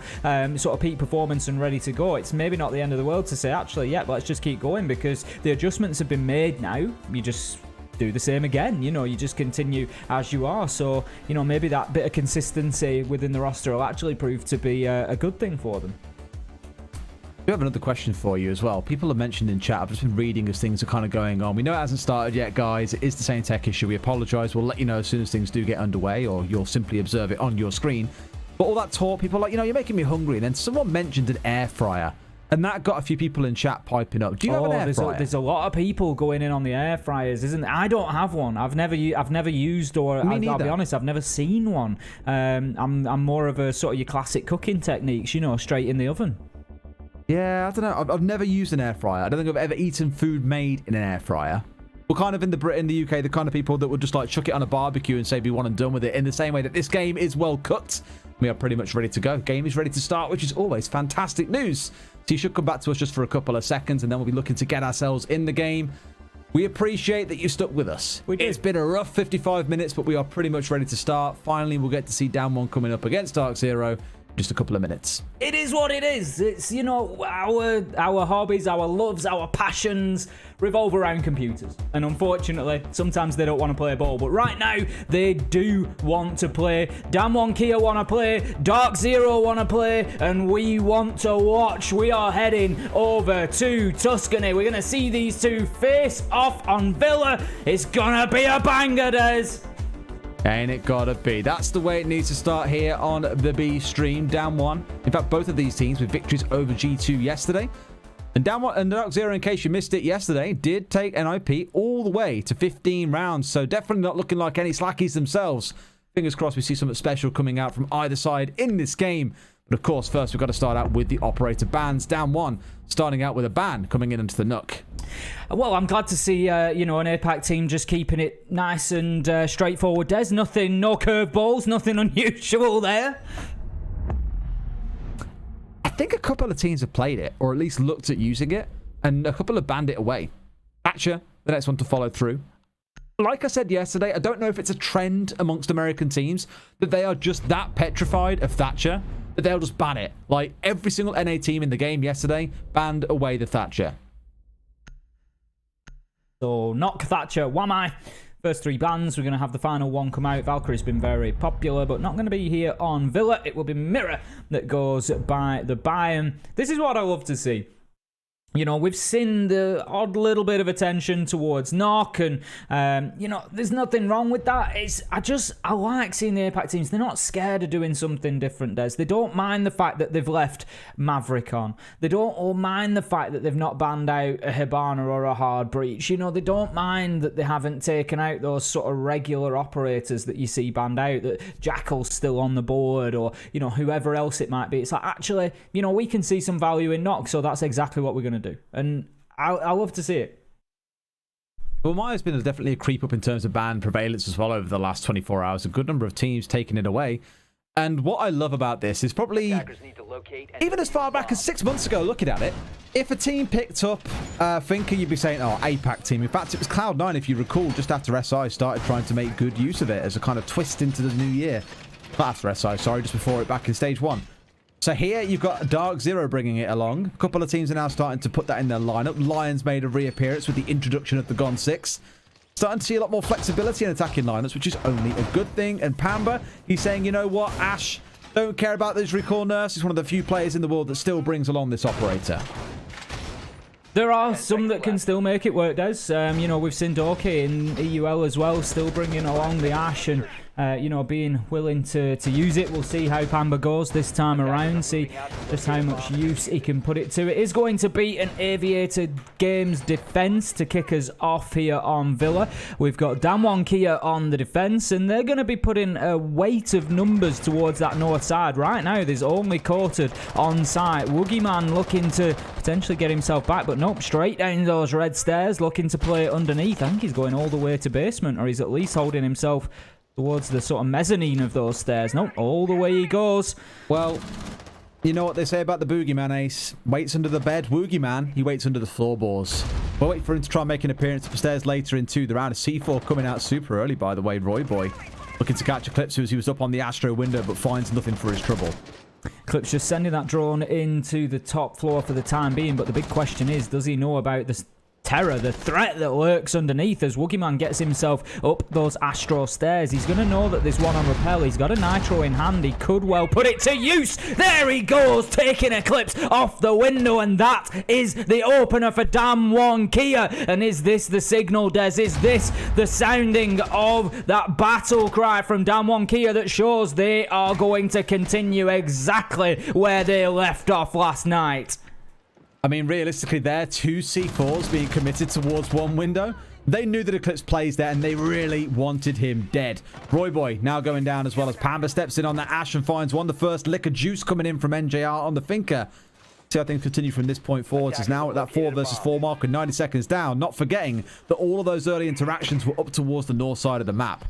sort of peak performance and ready to go, it's maybe not the end of the world to say, actually, yeah, let's just keep going because the adjustments have been made now. You just do the same again, you know, you just continue as you are. So, you know, maybe that bit of consistency within the roster will actually prove to be a good thing for them. We have another question for you as well. People have mentioned in chat, I've just been reading as things are kind of going on. We know it hasn't started yet, guys. It is the same tech issue. We apologize. We'll let you know as soon as things do get underway, or you'll simply observe it on your screen. But all that talk, people are like, you know, you're making me hungry. And then someone mentioned an air fryer, and that got a few people in chat piping up. Do you have an air fryer? There's a lot of people going in on the air fryers, isn't there? I don't have one. I've never used, or I'll be honest, I've never seen one. I'm more of a sort of your classic cooking techniques, you know, straight in the oven. Yeah, I don't know. I've never used an air fryer. I don't think I've ever eaten food made in an air fryer. We're kind of in the UK, the kind of people that would just like chuck it on a barbecue and say be one and done with it, in the same way that this game is well cooked. We are pretty much ready to go. Game is ready to start, which is always fantastic news. So you should come back to us just for a couple of seconds, and then we'll be looking to get ourselves in the game. We appreciate that you stuck with us. It's been a rough 55 minutes, but we are pretty much ready to start. Finally, we'll get to see DWG coming up against DarkZero. Just a couple of minutes. It is what it is. It's, you know, our hobbies, our loves, our passions revolve around computers. And unfortunately, sometimes they don't want to play ball. But right now, they do want to play. DWG Kia want to play. DarkZero want to play. And we want to watch. We are heading over to Tuscany. We're going to see these two face off on Villa. It's going to be a banger, Des. Ain't it gotta be? That's the way it needs to start here on the B stream. DWG. In fact, both of these teams with victories over G2 yesterday. And DWG and DarkZero, in case you missed it yesterday, did take NIP all the way to 15 rounds. So definitely not looking like any slackies themselves. Fingers crossed we see something special coming out from either side in this game. But of course, first we've got to start out with the operator bans. DWG starting out with a ban coming in into the Nook. Well, I'm glad to see, you know, an APAC team just keeping it nice and straightforward. There's nothing, no curveballs, nothing unusual there. think a couple of teams have played it, or at least looked at using it, and a couple have banned it away. Thatcher, the next one to follow through. Like I said yesterday, I don't know if it's a trend amongst American teams that they are just that petrified of Thatcher that they'll just ban it. Like, every single NA team in the game yesterday banned away the Thatcher. So, knock Thatcher, whammy. First 3 bans, we're going to have the final one come out. Valkyrie's been very popular, but not going to be here on Villa. It will be Mirror that goes by the Bayern. This is what I love to see. You know, we've seen the odd little bit of attention towards Knock, and, you know, there's nothing wrong with that. I like seeing the APAC teams. They're not scared of doing something different, Des. They don't mind the fact that they've left Maverick on. They don't mind the fact that they've not banned out a Hibana or a Hard Breach. You know, they don't mind that they haven't taken out those sort of regular operators that you see banned out, that Jackal's still on the board, or, you know, whoever else it might be. It's like, actually, you know, we can see some value in Knock, so that's exactly what we're going to do. And I love to see it. Well, Maya's been definitely a creep up in terms of ban prevalence as well over the last 24 hours. A good number of teams taking it away. And what I love about this is probably, even as far back as 6 months ago, looking at it, if a team picked up Finker, you'd be saying, oh, APAC team. In fact, it was Cloud9, if you recall, just after SI started trying to make good use of it as a kind of twist into the new year. Not after SI, sorry, just before it back in stage 1. So here you've got DarkZero bringing it along. A couple of teams are now starting to put that in their lineup. Lions made a reappearance with the introduction of the Gon 6. Starting to see a lot more flexibility in attacking lineups, which is only a good thing. And Pamba, he's saying, you know what, Ash, don't care about this recall nurse. He's one of the few players in the world that still brings along this operator. There are some that can still make it work, Des. You know, we've seen Doki in EUL as well, still bringing along the Ash and, you know, being willing to use it. We'll see how Pamba goes this time around, see just how much use he can put it to. It is going to be an Aviator Games defense to kick us off here on Villa. We've got DWG Kia on the defense, and they're going to be putting a weight of numbers towards that north side. Right now, there's only Courted on site. Woogieman looking to potentially get himself back, but nope, straight down those red stairs, looking to play underneath. I think he's going all the way to basement, or he's at least holding himself towards the sort of mezzanine of those stairs. Nope, all the way he goes. Well, you know what they say about the Boogeyman, Ace. Waits under the bed. Woogieman, he waits under the floorboards. We'll wait for him to try and make an appearance upstairs later in 2. The round of C4 coming out super early, by the way. Roy Boy looking to catch Eclipse as he was up on the Astro window, but finds nothing for his trouble. Eclipse just sending that drone into the top floor for the time being, but the big question is, does he know about this terror, the threat that lurks underneath as Woogieman gets himself up those Astro stairs? He's going to know that there's one on rappel. He's got a Nitro in hand. He could well put it to use. There he goes, taking Eclipse off the window, and that is the opener for DWG Kia. And is this the signal, Des? Is this the sounding of that battle cry from DWG Kia that shows they are going to continue exactly where they left off last night? I mean, realistically, they're 2 C4s being committed towards one window. They knew that Eclipse plays there, and they really wanted him dead. Roy Boy now going down as well as Pamba steps in on that Ash and finds one. The first lick of juice coming in from NJR on the Finker. See how things continue from this point forwards. Is now at that 4 versus 4 mark with 90 seconds down. Not forgetting that all of those early interactions were up towards the north side of the map.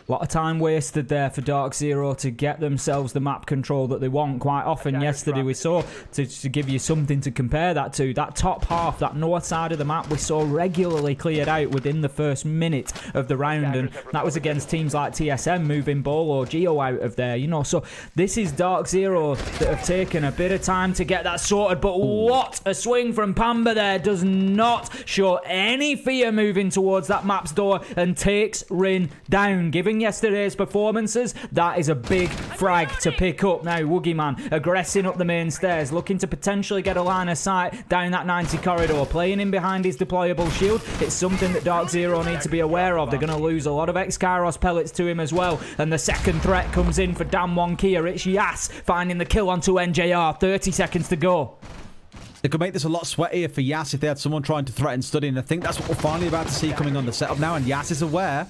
A lot of time wasted there for DarkZero to get themselves the map control that they want. Quite often yesterday we saw, to give you something to compare that to, that top half, that north side of the map we saw regularly cleared out within the first minute of the round, and that was against teams like TSM moving Bolo Geo out of there, you know. So this is DarkZero that have taken a bit of time to get that sorted, but what a swing from Pamba there. Does not show any fear moving towards that map's door and takes Rin down, giving yesterday's performances. That is a big frag to pick up. Now Woogieman aggressing up the main stairs, looking to potentially get a line of sight down that 90 corridor, playing in behind his deployable shield. It's something that DarkZero need to be aware of. They're going to lose a lot of X-Kairos pellets to him as well, and the second threat comes in for DWG Kia. It's Yas finding the kill onto NJR. 30 seconds to go. They could make this a lot sweatier for Yas if they had someone trying to threaten Study, and I think that's what we're finally about to see coming on the setup now, and Yas is aware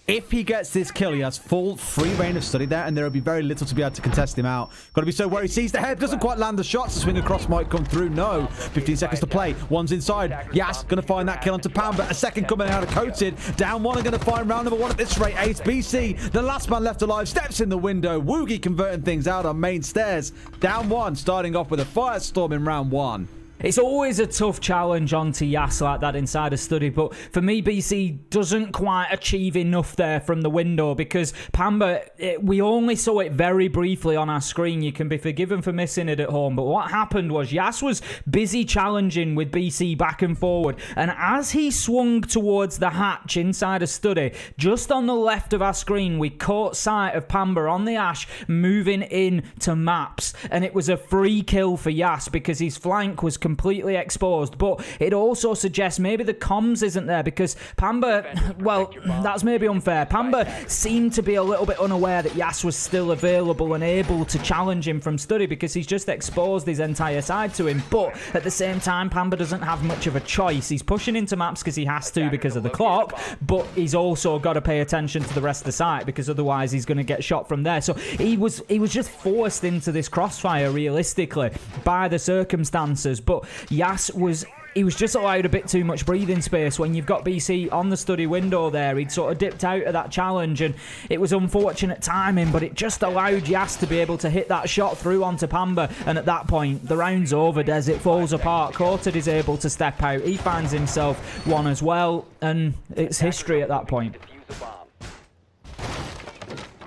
If he gets this kill, he has full free reign of study there, and there will be very little to be able to contest him out. Got to be so worried. Sees the head, doesn't quite land the shots. The swing across might come through. No. 15 seconds to play. One's inside. Yas going to find that kill onto Pamba. A second coming out of Coated. Down one and going to find round number one at this rate. Ace BC, the last man left alive, steps in the window. Woogie converting things out on main stairs. Down one, starting off with a firestorm in round one. It's always a tough challenge onto Yas like that inside a study, but for me, BC doesn't quite achieve enough there from the window because Pamba, we only saw it very briefly on our screen. You can be forgiven for missing it at home, but what happened was Yas was busy challenging with BC back and forward, and as he swung towards the hatch inside a study, just on the left of our screen, we caught sight of Pamba on the Ash moving in to maps, and it was a free kill for Yas because his flank was completely exposed, but it also suggests maybe the comms isn't there because Pamba, well, that's maybe unfair. Pamba seemed to be a little bit unaware that Yas was still available and able to challenge him from study because he's just exposed his entire side to him, but at the same time, Pamba doesn't have much of a choice. He's pushing into maps because he has to because of the clock, but he's also got to pay attention to the rest of the site because otherwise he's going to get shot from there. So he was just forced into this crossfire realistically by the circumstances, but Yas was just allowed a bit too much breathing space when you've got BC on the study window there. He'd sort of dipped out of that challenge and it was unfortunate timing, but it just allowed Yas to be able to hit that shot through onto Pamba, and at that point the round's over. Des, it falls apart. Courted is able to step out. He finds himself one as well, and it's history at that point.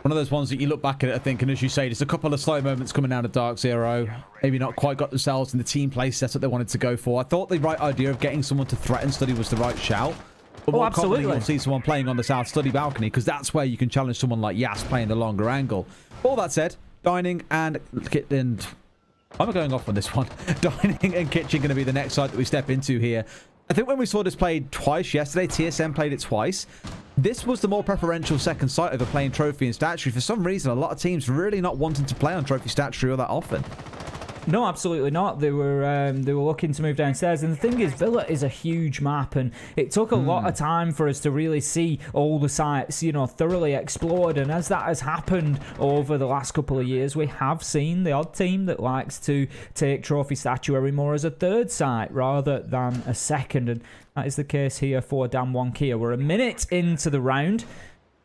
One of those ones that you look back at it, I think, and as you say, there's a couple of slow moments coming out of DarkZero. Maybe not quite got themselves in the team play setup they wanted to go for. I thought the right idea of getting someone to threaten study was the right shout. But more commonly, you'll see someone playing on the south study balcony because that's where you can challenge someone like Yas playing the longer angle. All that said, dining and kitchen. I'm going off on this one. Dining and kitchen going to be the next site that we step into here. I think when we saw this played twice yesterday, TSM played it twice. This was the more preferential second site over playing Trophy and Statuary. For some reason, a lot of teams really not wanting to play on Trophy Statuary all that often. No, absolutely not. They were looking to move downstairs, and the thing is, Villa is a huge map, and it took a lot of time for us to really see all the sites, you know, thoroughly explored. And as that has happened over the last couple of years, we have seen the odd team that likes to take Trophy Statuary more as a third site rather than a second, and that is the case here for DWG Kia. We're a minute into the round.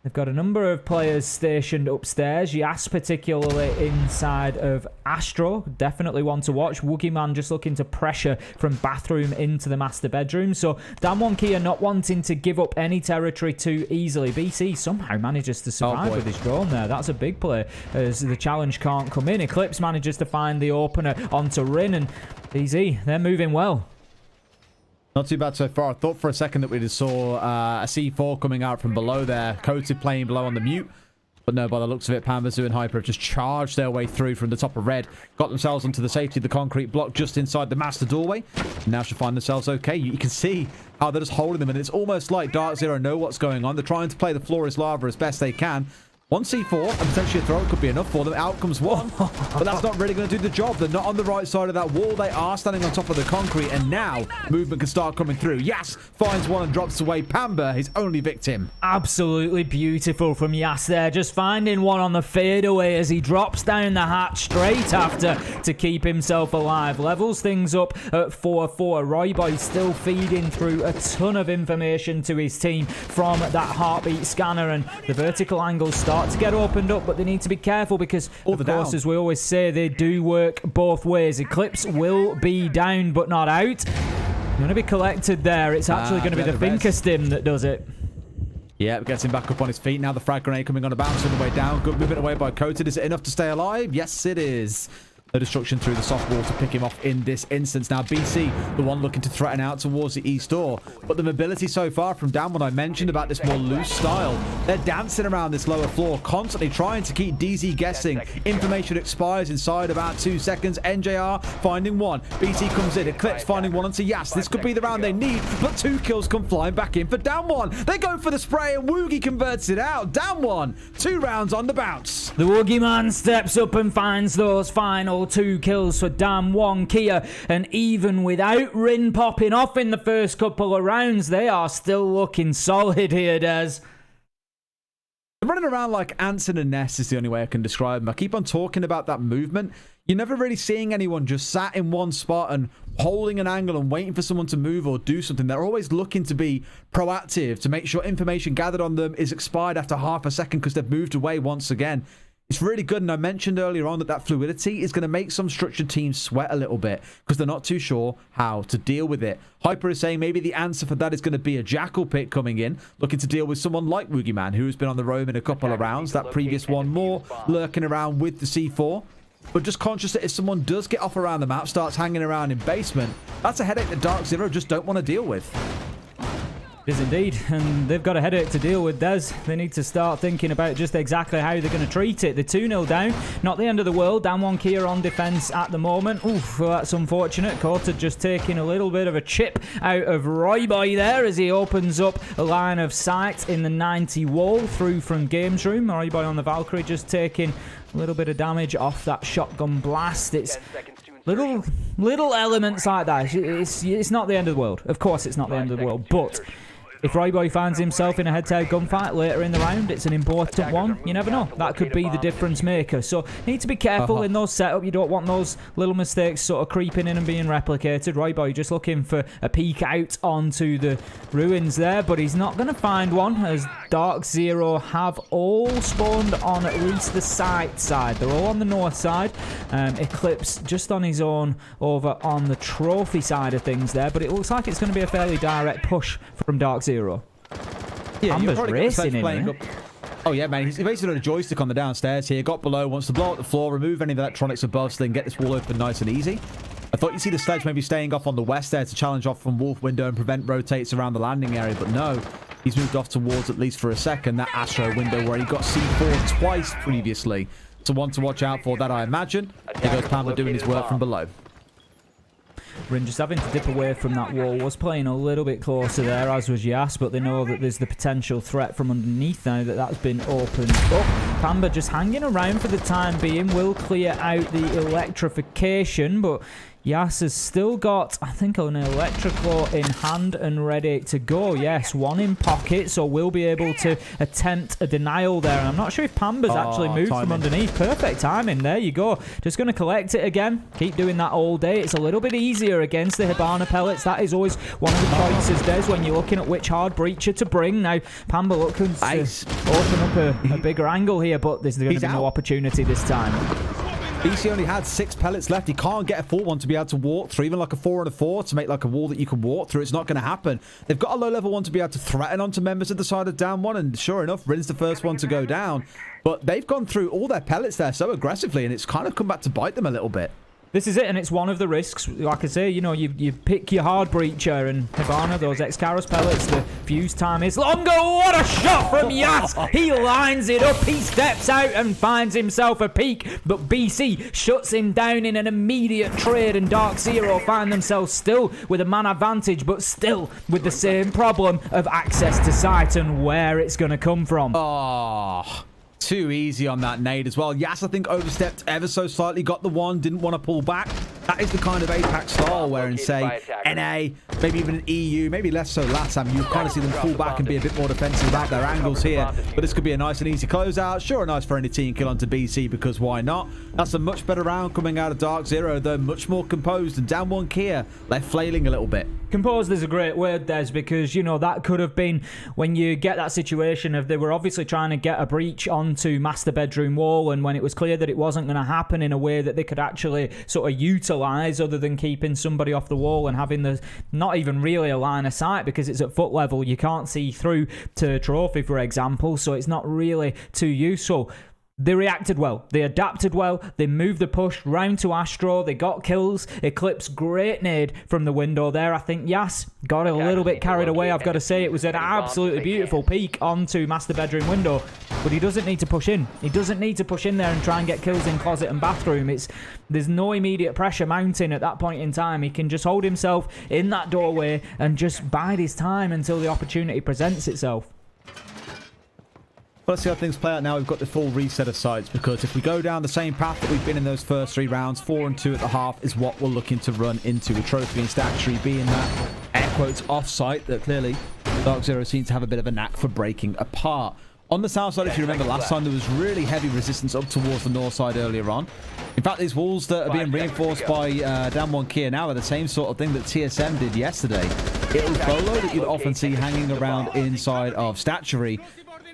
They've got a number of players stationed upstairs. Yas particularly inside of Astro. Definitely one to watch. Woogie Man just looking to pressure from bathroom into the master bedroom. So DWG Kia not wanting to give up any territory too easily. BC somehow manages to survive with his drone there. That's a big play as the challenge can't come in. Eclipse manages to find the opener onto Rin, and BZ, they're moving well. Not too bad so far. I thought for a second that we just saw a C4 coming out from below there. Coated playing below on the mute. But no, by the looks of it, Panvazu and Hyper have just charged their way through from the top of red. Got themselves onto the safety of the concrete block just inside the master doorway. Now should find themselves okay. You can see how they're just holding them. And it's almost like DarkZero know what's going on. They're trying to play the floor is lava as best they can. One C4 and potentially a throw could be enough for them. Out comes one. But that's not really going to do the job. They're not on the right side of that wall. They are standing on top of the concrete. And now movement can start coming through. Yas finds one and drops away. Pamba, his only victim. Absolutely beautiful from Yas there. Just finding one on the fadeaway as he drops down the hatch straight after to keep himself alive. Levels things up at 4-4. Royboy still feeding through a ton of information to his team from that heartbeat scanner. And the vertical angles start to get opened up, but they need to be careful because, of course, as we always say, they do work both ways. Eclipse will be down, but not out. Going to be collected there. It's actually going to be the Finker Stim that does it. Yeah, gets him back up on his feet. Now the frag grenade coming on a bounce on the way down. Good movement away by Coated. Is it enough to stay alive? Yes, it is. No destruction through the soft wall to pick him off in this instance. Now BC, the one looking to threaten out towards the east door. But the mobility so far from down, what I mentioned about this more loose style. They're dancing around this lower floor, constantly trying to keep DZ guessing. Information expires inside about 2 seconds. NJR finding one. BC comes in. Eclipse finding one onto Yas. This could be the round they need, but 2 kills come flying back in for down one. They go for the spray and Woogie converts it out. Down one. 2 rounds on the bounce. The Woogie Man steps up and finds those final 2 kills for DWG Kia, and even without Rin popping off in the first couple of rounds, they are still looking solid here, Des. They're running around like ants in a nest is the only way I can describe them. I keep on talking about that movement. You're never really seeing anyone just sat in one spot and holding an angle and waiting for someone to move or do something. They're always looking to be proactive, to make sure information gathered on them is expired after half a second because they've moved away once again. It's really good, and I mentioned earlier on that fluidity is going to make some structured teams sweat a little bit because they're not too sure how to deal with it. Hyper is saying maybe the answer for that is going to be a Jackal pick coming in, looking to deal with someone like Woogieman, who has been on the roam in a couple of rounds. That previous one more lurking around with the C4. But just conscious that if someone does get off around the map, starts hanging around in basement, that's a headache that DarkZero just don't want to deal with. It is indeed, and they've got a headache to deal with, Des. They need to start thinking about just exactly how they're going to treat it. They're 2-0 down, not the end of the world. Down 1 Kia on defence at the moment. Oof, well, that's unfortunate. Quarter just taking a little bit of a chip out of Royboy there as he opens up a line of sight in the 90 wall through from Games Room. Royboy on the Valkyrie just taking a little bit of damage off that shotgun blast. It's little elements like that. It's not the end of the world. Of course it's not the end of the world, but if Royboy finds himself in a head-to-head gunfight later in the round, it's an important one. You never know. That could be the difference maker. So need to be careful in those setups. You don't want those little mistakes sort of creeping in and being replicated. Royboy just looking for a peek out onto the ruins there, but he's not going to find one as DarkZero have all spawned on at least the side. They're all on the north side. Eclipse just on his own over on the trophy side of things there, but it looks like it's going to be a fairly direct push from DarkZero. Yeah, Amber's racing in. Oh yeah, man, he's basically got a joystick on the downstairs here. Got below, wants to blow up the floor, remove any of the electronics above, so they can get this wall open nice and easy. I thought you'd see the sledge maybe staying off on the west there to challenge off from Wolf window and prevent rotates around the landing area, but no. He's moved off towards, at least for a second, that Astro window where he got C4 twice previously. So one to watch out for that, I imagine. Here goes Pamba doing his work from below. Rin just having to dip away from that wall. Was playing a little bit closer there, as was Yas, but they know that there's the potential threat from underneath now that that's been opened up. Pamba just hanging around for the time being. Will clear out the electrification, but Yas has still got, I think, an electrical in hand and ready to go. Yes, one in pocket, so we'll be able to attempt a denial there. And I'm not sure if Pamba's actually moved from underneath. Perfect timing. There you go. Just going to collect it again. Keep doing that all day. It's a little bit easier against the Hibana pellets. That is always one of the choices, Des, when you're looking at which hard breacher to bring. Now, Pamba looking to open up a bigger angle here, but there's going to be no opportunity this time. BC only had 6 pellets left. He can't get a full one to be able to walk through, even like a 4 and a 4 to make like a wall that you can walk through. It's not going to happen. They've got a low level one to be able to threaten onto members at the side of down 1, and sure enough, Rin's the first one to go down. But they've gone through all their pellets there so aggressively, and it's kind of come back to bite them a little bit. This is it, and it's one of the risks. Like I say, you know, you pick your hard breacher, and Hibana, those Excaros pellets, the fuse time is longer. What a shot from Yas! He lines it up, he steps out and finds himself a peek, but BC shuts him down in an immediate trade, and DarkZero find themselves still with a man advantage, but still with the same problem of access to sight and where it's going to come from. Oh, too easy on that nade as well. Yas, I think, overstepped ever so slightly, got the one, didn't want to pull back. That is the kind of Apex style where in, say, NA, maybe even an EU, maybe less so LATAM, you kind of see them pull back and be a bit more defensive about their angles here. But this could be a nice and easy closeout. Sure, a nice for any team kill onto BC, because why not? That's a much better round coming out of DarkZero, though much more composed, and down 1 Kia left flailing a little bit. Composed is a great word, Des, because, you know, that could have been when you get that situation of they were obviously trying to get a breach onto master bedroom wall, and when it was clear that it wasn't going to happen in a way that they could actually sort of utilize other than keeping somebody off the wall and having the not even really a line of sight because it's at foot level. You can't see through to trophy, for example, so it's not really too useful. They reacted well. They adapted well. They moved the push round to Astro. They got kills. Eclipse, great nade from the window there. I think Yas got a little bit carried away. I've got to say it was an absolutely beautiful peek onto master bedroom window. But he doesn't need to push in. He doesn't need to push in there and try and get kills in closet and bathroom. There's no immediate pressure mounting at that point in time. He can just hold himself in that doorway and just bide his time until the opportunity presents itself. Well, let's see how things play out now. We've got the full reset of sides, because if we go down the same path that we've been in those first 3 rounds, 4 and 2 at the half is what we're looking to run into. A trophy and stack tree being that air quotes off-site that clearly DarkZero seems to have a bit of a knack for breaking apart. On the south side, if you remember last time, there was really heavy resistance up towards the north side earlier on. In fact, these walls that are being reinforced by DWG Kia now are the same sort of thing that TSM did yesterday. It was Bolo that you'd often see hanging around inside of Statuary.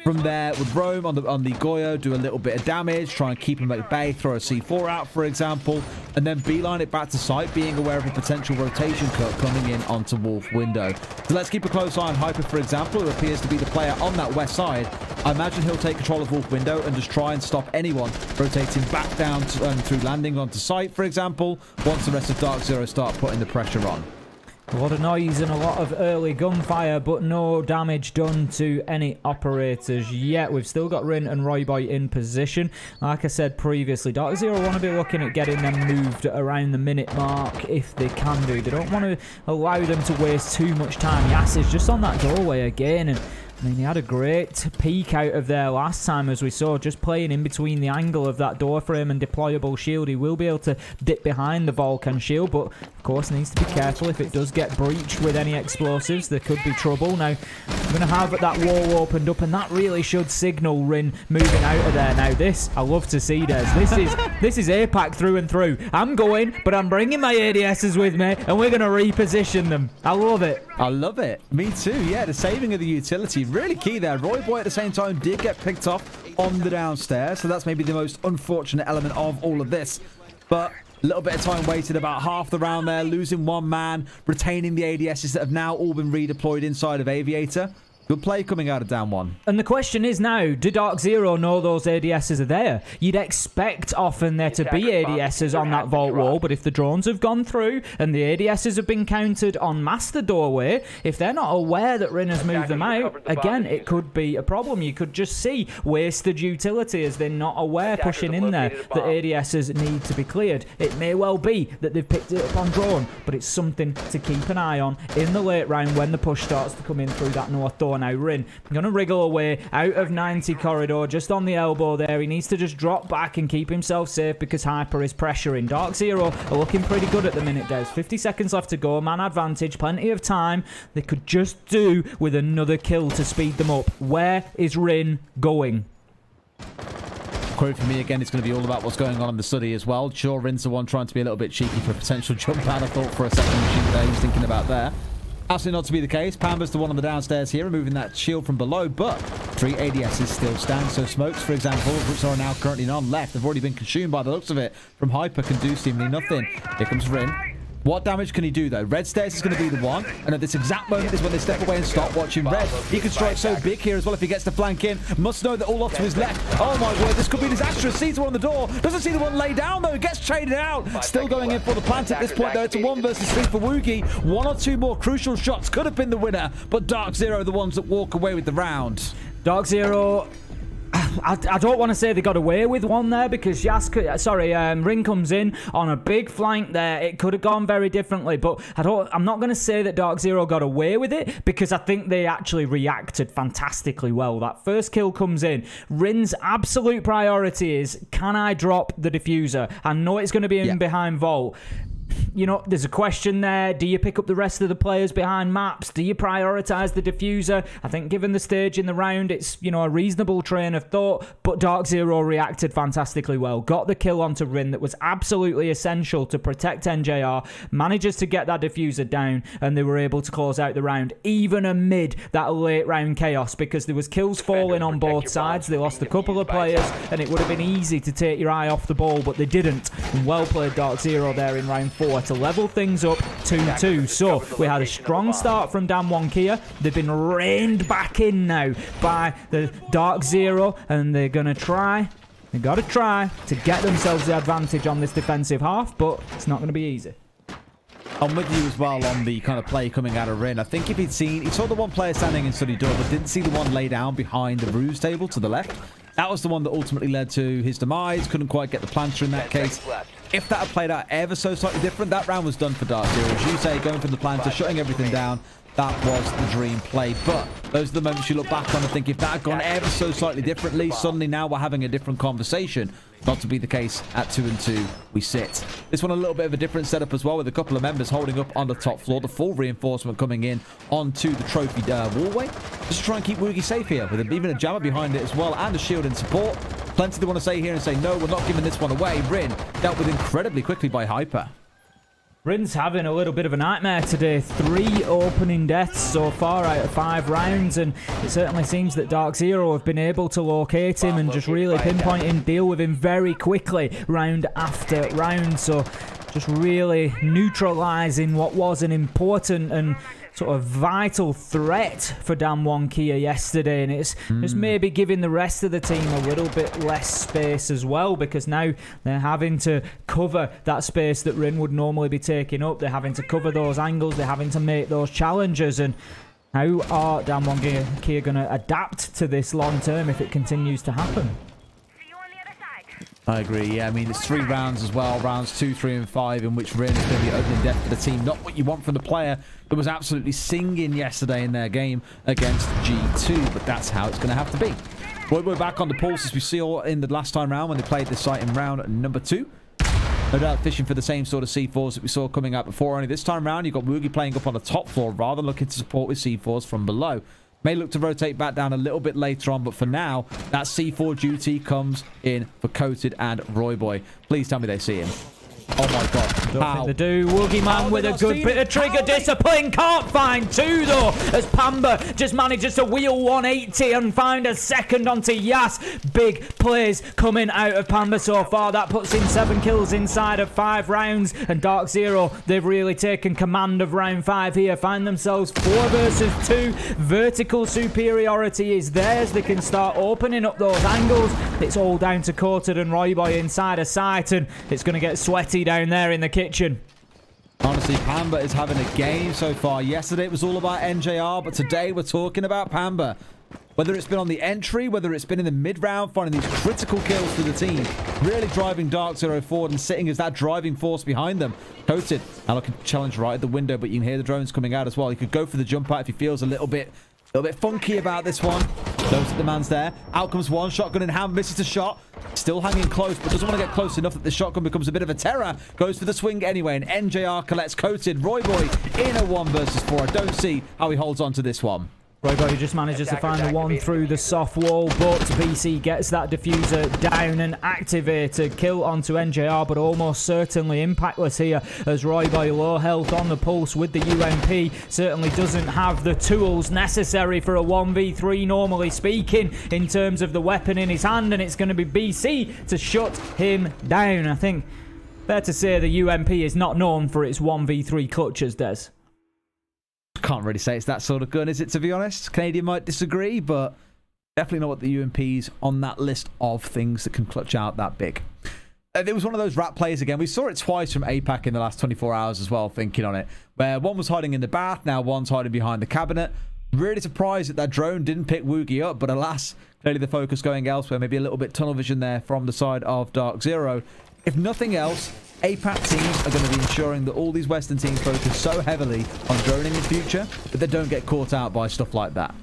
From there, would roam on the Goyo, do a little bit of damage, try and keep him at bay, throw a C4 out, for example, and then beeline it back to site, being aware of a potential rotation cut coming in onto Wolf window. So let's keep a close eye on Hyper, for example, who appears to be the player on that west side. I imagine he'll take control of Wolf window and just try and stop anyone rotating back down through landing onto site, for example, once the rest of DarkZero start putting the pressure on. A lot of noise and a lot of early gunfire, but no damage done to any operators yet. We've still got Rin and Royboy in position. Like I said previously, DarkZero want to be looking at getting them moved around the minute mark if they can do. They don't want to allow them to waste too much time. Yas is just on that doorway again, and I mean, he had a great peek out of there last time, as we saw, just playing in between the angle of that door frame and deployable shield. He will be able to dip behind the Vulcan shield, but of course needs to be careful. If it does get breached with any explosives, there could be trouble. Now, I'm going to have that wall opened up, and that really should signal Rin moving out of there. Now, this, I love to see, Des. This is APAC through and through. I'm going, but I'm bringing my ADSs with me, and we're going to reposition them. I love it. I love it. Me too. Yeah, the saving of the utility. Really key there. Royboy at the same time did get picked off on the downstairs, so that's maybe the most unfortunate element of all of this. But a little bit of time wasted, about half the round there, losing one man, retaining the ADSs that have now all been redeployed inside of Aviator. Good play coming out of down one. And the question is now, do DarkZero know those ADSs are there? You'd expect often there to be ADSs on that vault wall, but if the drones have gone through and the ADSs have been counted on master doorway, if they're not aware that Rin has moved them out, again, it could be a problem. You could just see wasted utility as they're not aware pushing in there that ADSs need to be cleared. It may well be that they've picked it up on drone, but it's something to keep an eye on in the late round when the push starts to come in through that north door. Now Rin going to wriggle away out of 90 corridor, just on the elbow there. He needs to just drop back and keep himself safe because Hyper is pressuring. DarkZero are looking pretty good at the minute, Des. 50 seconds left to go, man advantage, plenty of time. They could just do with another kill to speed them up. Where is Rin going? Quote for me again, it's going to be all about what's going on in the study as well. Sure, Rin's the one trying to be a little bit cheeky for a potential jump out. I thought for a second shoot there he was thinking about there. Absolutely not to be the case. Pamba's the one on the downstairs here, removing that shield from below, but 3 ADSs still stand. So Smokes, for example, which are now currently none left, have already been consumed by the looks of it. From Hyper, can do seemingly nothing. Here comes Rin. What damage can he do, though? Red Stairs is going to be the one, and at this exact moment is when they step away and stop watching Red. He can strike so big here as well if he gets the flank in. Must know that all off to his left. Oh my word, this could be disastrous. Sees one on the door. Doesn't see the one lay down, though. Gets traded out. Still going in for the plant at this point, though. It's a 1 versus 3 for Woogie. 1 or 2 more crucial shots could have been the winner, but DarkZero are the ones that walk away with the round. DarkZero, I don't want to say they got away with one there because Rin comes in on a big flank there. It could have gone very differently, but I'm not going to say that DarkZero got away with it because I think they actually reacted fantastically well. That first kill comes in. Rin's absolute priority is, can I drop the diffuser? I know it's going to be in behind vault. You know, there's a question there. Do you pick up the rest of the players behind maps? Do you prioritize the diffuser? I think given the stage in the round, it's, you know, a reasonable train of thought, but DarkZero reacted fantastically well. Got the kill onto Rin that was absolutely essential to protect NJR, manages to get that diffuser down, and they were able to close out the round, even amid that late round chaos, because there was kills falling on both sides. They lost a couple of players, and it would have been easy to take your eye off the ball, but they didn't. And well played DarkZero there in round 4 to level things up 2-2. So we had a strong start from DWG Kia. They've been reined back in now by the DarkZero, and they're going to try. They've got to try to get themselves the advantage on this defensive half, but it's not going to be easy. I'm with you as well on the kind of play coming out of Rin. I think if he saw the one player standing in study door, but didn't see the one lay down behind the ruse table to the left. That was the one that ultimately led to his demise. Couldn't quite get the planter in that case. If that had played out ever so slightly different, that round was done for DarkZero. As you say, going for the planter, shutting everything down. that was the dream play. But those are the moments you look back on and think, if that had gone ever so slightly differently, suddenly now we're having a different conversation. Not to be the case at 2-2 we sit. This one a little bit of a different setup as well, with a couple of members holding up on the top floor. The full reinforcement coming in onto the trophy wallway, just to try and keep Woogie safe here, with even a jammer behind it as well, and a shield in support. Plenty they want to say here and say, no, we're not giving this one away. Rin dealt with incredibly quickly by Hyper. Rin's having a little bit of a nightmare today. 3 opening deaths so far out of 5 rounds, and it certainly seems that DarkZero have been able to locate him and just really pinpoint him, deal with him very quickly round after round. So just really neutralising what was an important and sort of vital threat for DWG Kia yesterday, and it's just maybe giving the rest of the team a little bit less space as well, because now they're having to cover that space that Rin would normally be taking up. They're having to cover those angles, they're having to make those challenges, and how are DWG Kia going to adapt to this long term if it continues to happen? I agree, yeah. I mean, it's 3 rounds as well, rounds 2, 3, and 5, in which Rin is going to be opening death for the team. Not what you want from the player that was absolutely singing yesterday in their game against G2, but that's how it's going to have to be. We're back on the pulse, as we saw in the last time round when they played this site in round number 2. No doubt fishing for the same sort of C4s that we saw coming out before. Only this time round, you've got Woogie playing up on the top floor rather than looking to support with C4s from below. May look to rotate back down a little bit later on, but for now, that C4 duty comes in for Coated and Royboy. Please tell me they see him. Oh my god. Don't think they do. Woogie Man with a good bit of trigger discipline. Can't find 2 though, as Pamba just manages to wheel 180 and find a second onto Yas. Big plays coming out of Pamba so far. That puts in 7 kills inside of 5 rounds. And DarkZero, they've really taken command of round 5 here. Find themselves 4 versus 2. Vertical superiority is theirs. They can start opening up those angles. It's all down to Coated and Royboy inside of sight, and it's going to get sweaty down there in the kitchen. Honestly, Pamba is having a game so far. Yesterday it was all about NJR, but today we're talking about Pamba. Whether it's been on the entry, whether it's been in the mid-round, finding these critical kills for the team, really driving DarkZero forward and sitting as that driving force behind them. Coated, now looking to challenge right at the window, but you can hear the drones coming out as well. He could go for the jump out if he feels a little bit funky about this one. Knows that the man's there. Out comes one. Shotgun in hand. Misses the shot. Still hanging close, but doesn't want to get close enough that the shotgun becomes a bit of a terror. Goes for the swing anyway, and NJR collects Coated. Royboy in a 1 versus 4. I don't see how he holds on to this one. Royboy just manages to find the one through the soft wall, but BC gets that diffuser down and activated. Kill onto NJR, but almost certainly impactless here, as Royboy, low health on the pulse with the UMP, certainly doesn't have the tools necessary for a 1v3, normally speaking, in terms of the weapon in his hand, and it's going to be BC to shut him down. I think fair to say the UMP is not known for its 1v3 clutches, Des. Can't really say it's that sort of gun, is it, to be honest? Canadian might disagree, but definitely not what the UMP's on that list of things that can clutch out that big. It was one of those rat plays again. We saw it twice from APAC in the last 24 hours as well, thinking on it, where one was hiding in the bath, now one's hiding behind the cabinet. Really surprised that that drone didn't pick Woogie up, but alas, clearly the focus going elsewhere. Maybe a little bit tunnel vision there from the side of DarkZero. If nothing else, APAC teams are going to be ensuring that all these Western teams focus so heavily on droning in the future that they don't get caught out by stuff like that.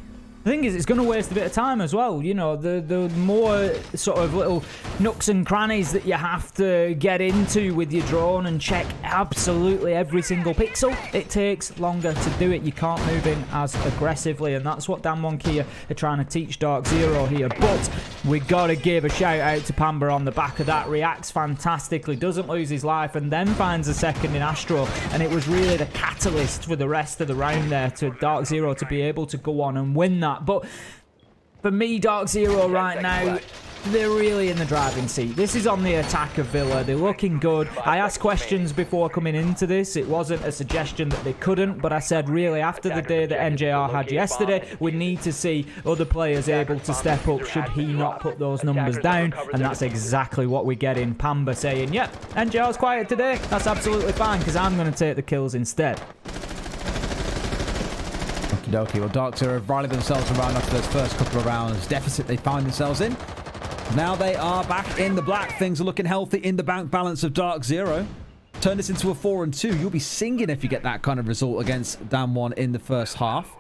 The thing is, it's going to waste a bit of time as well. You know, the more sort of little nooks and crannies that you have to get into with your drone and check absolutely every single pixel, it takes longer to do it. You can't move in as aggressively, and that's what DWG Kia are trying to teach DarkZero here. But we got to give a shout out to Pamba on the back of that. Reacts fantastically, doesn't lose his life, and then finds a second in Astro, and it was really the catalyst for the rest of the round there to DarkZero to be able to go on and win that. But for me, DarkZero right now, they're really in the driving seat. This is on the attack of Villa. They're looking good. I asked questions before coming into this. It wasn't a suggestion that they couldn't, but I said really after the day that NJR had yesterday, we need to see other players able to step up should he not put those numbers down, and that's exactly what we get in Pamba saying, yep, NJR's quiet today. That's absolutely fine because I'm going to take the kills instead. Okie dokie. Well, DarkZero have rallied themselves around after those first couple of rounds. Deficit they find themselves in. Now they are back in the black. Things are looking healthy in the bank balance of DarkZero. turn this into a 4-2. You'll be singing if you get that kind of result against Damwon in the first half.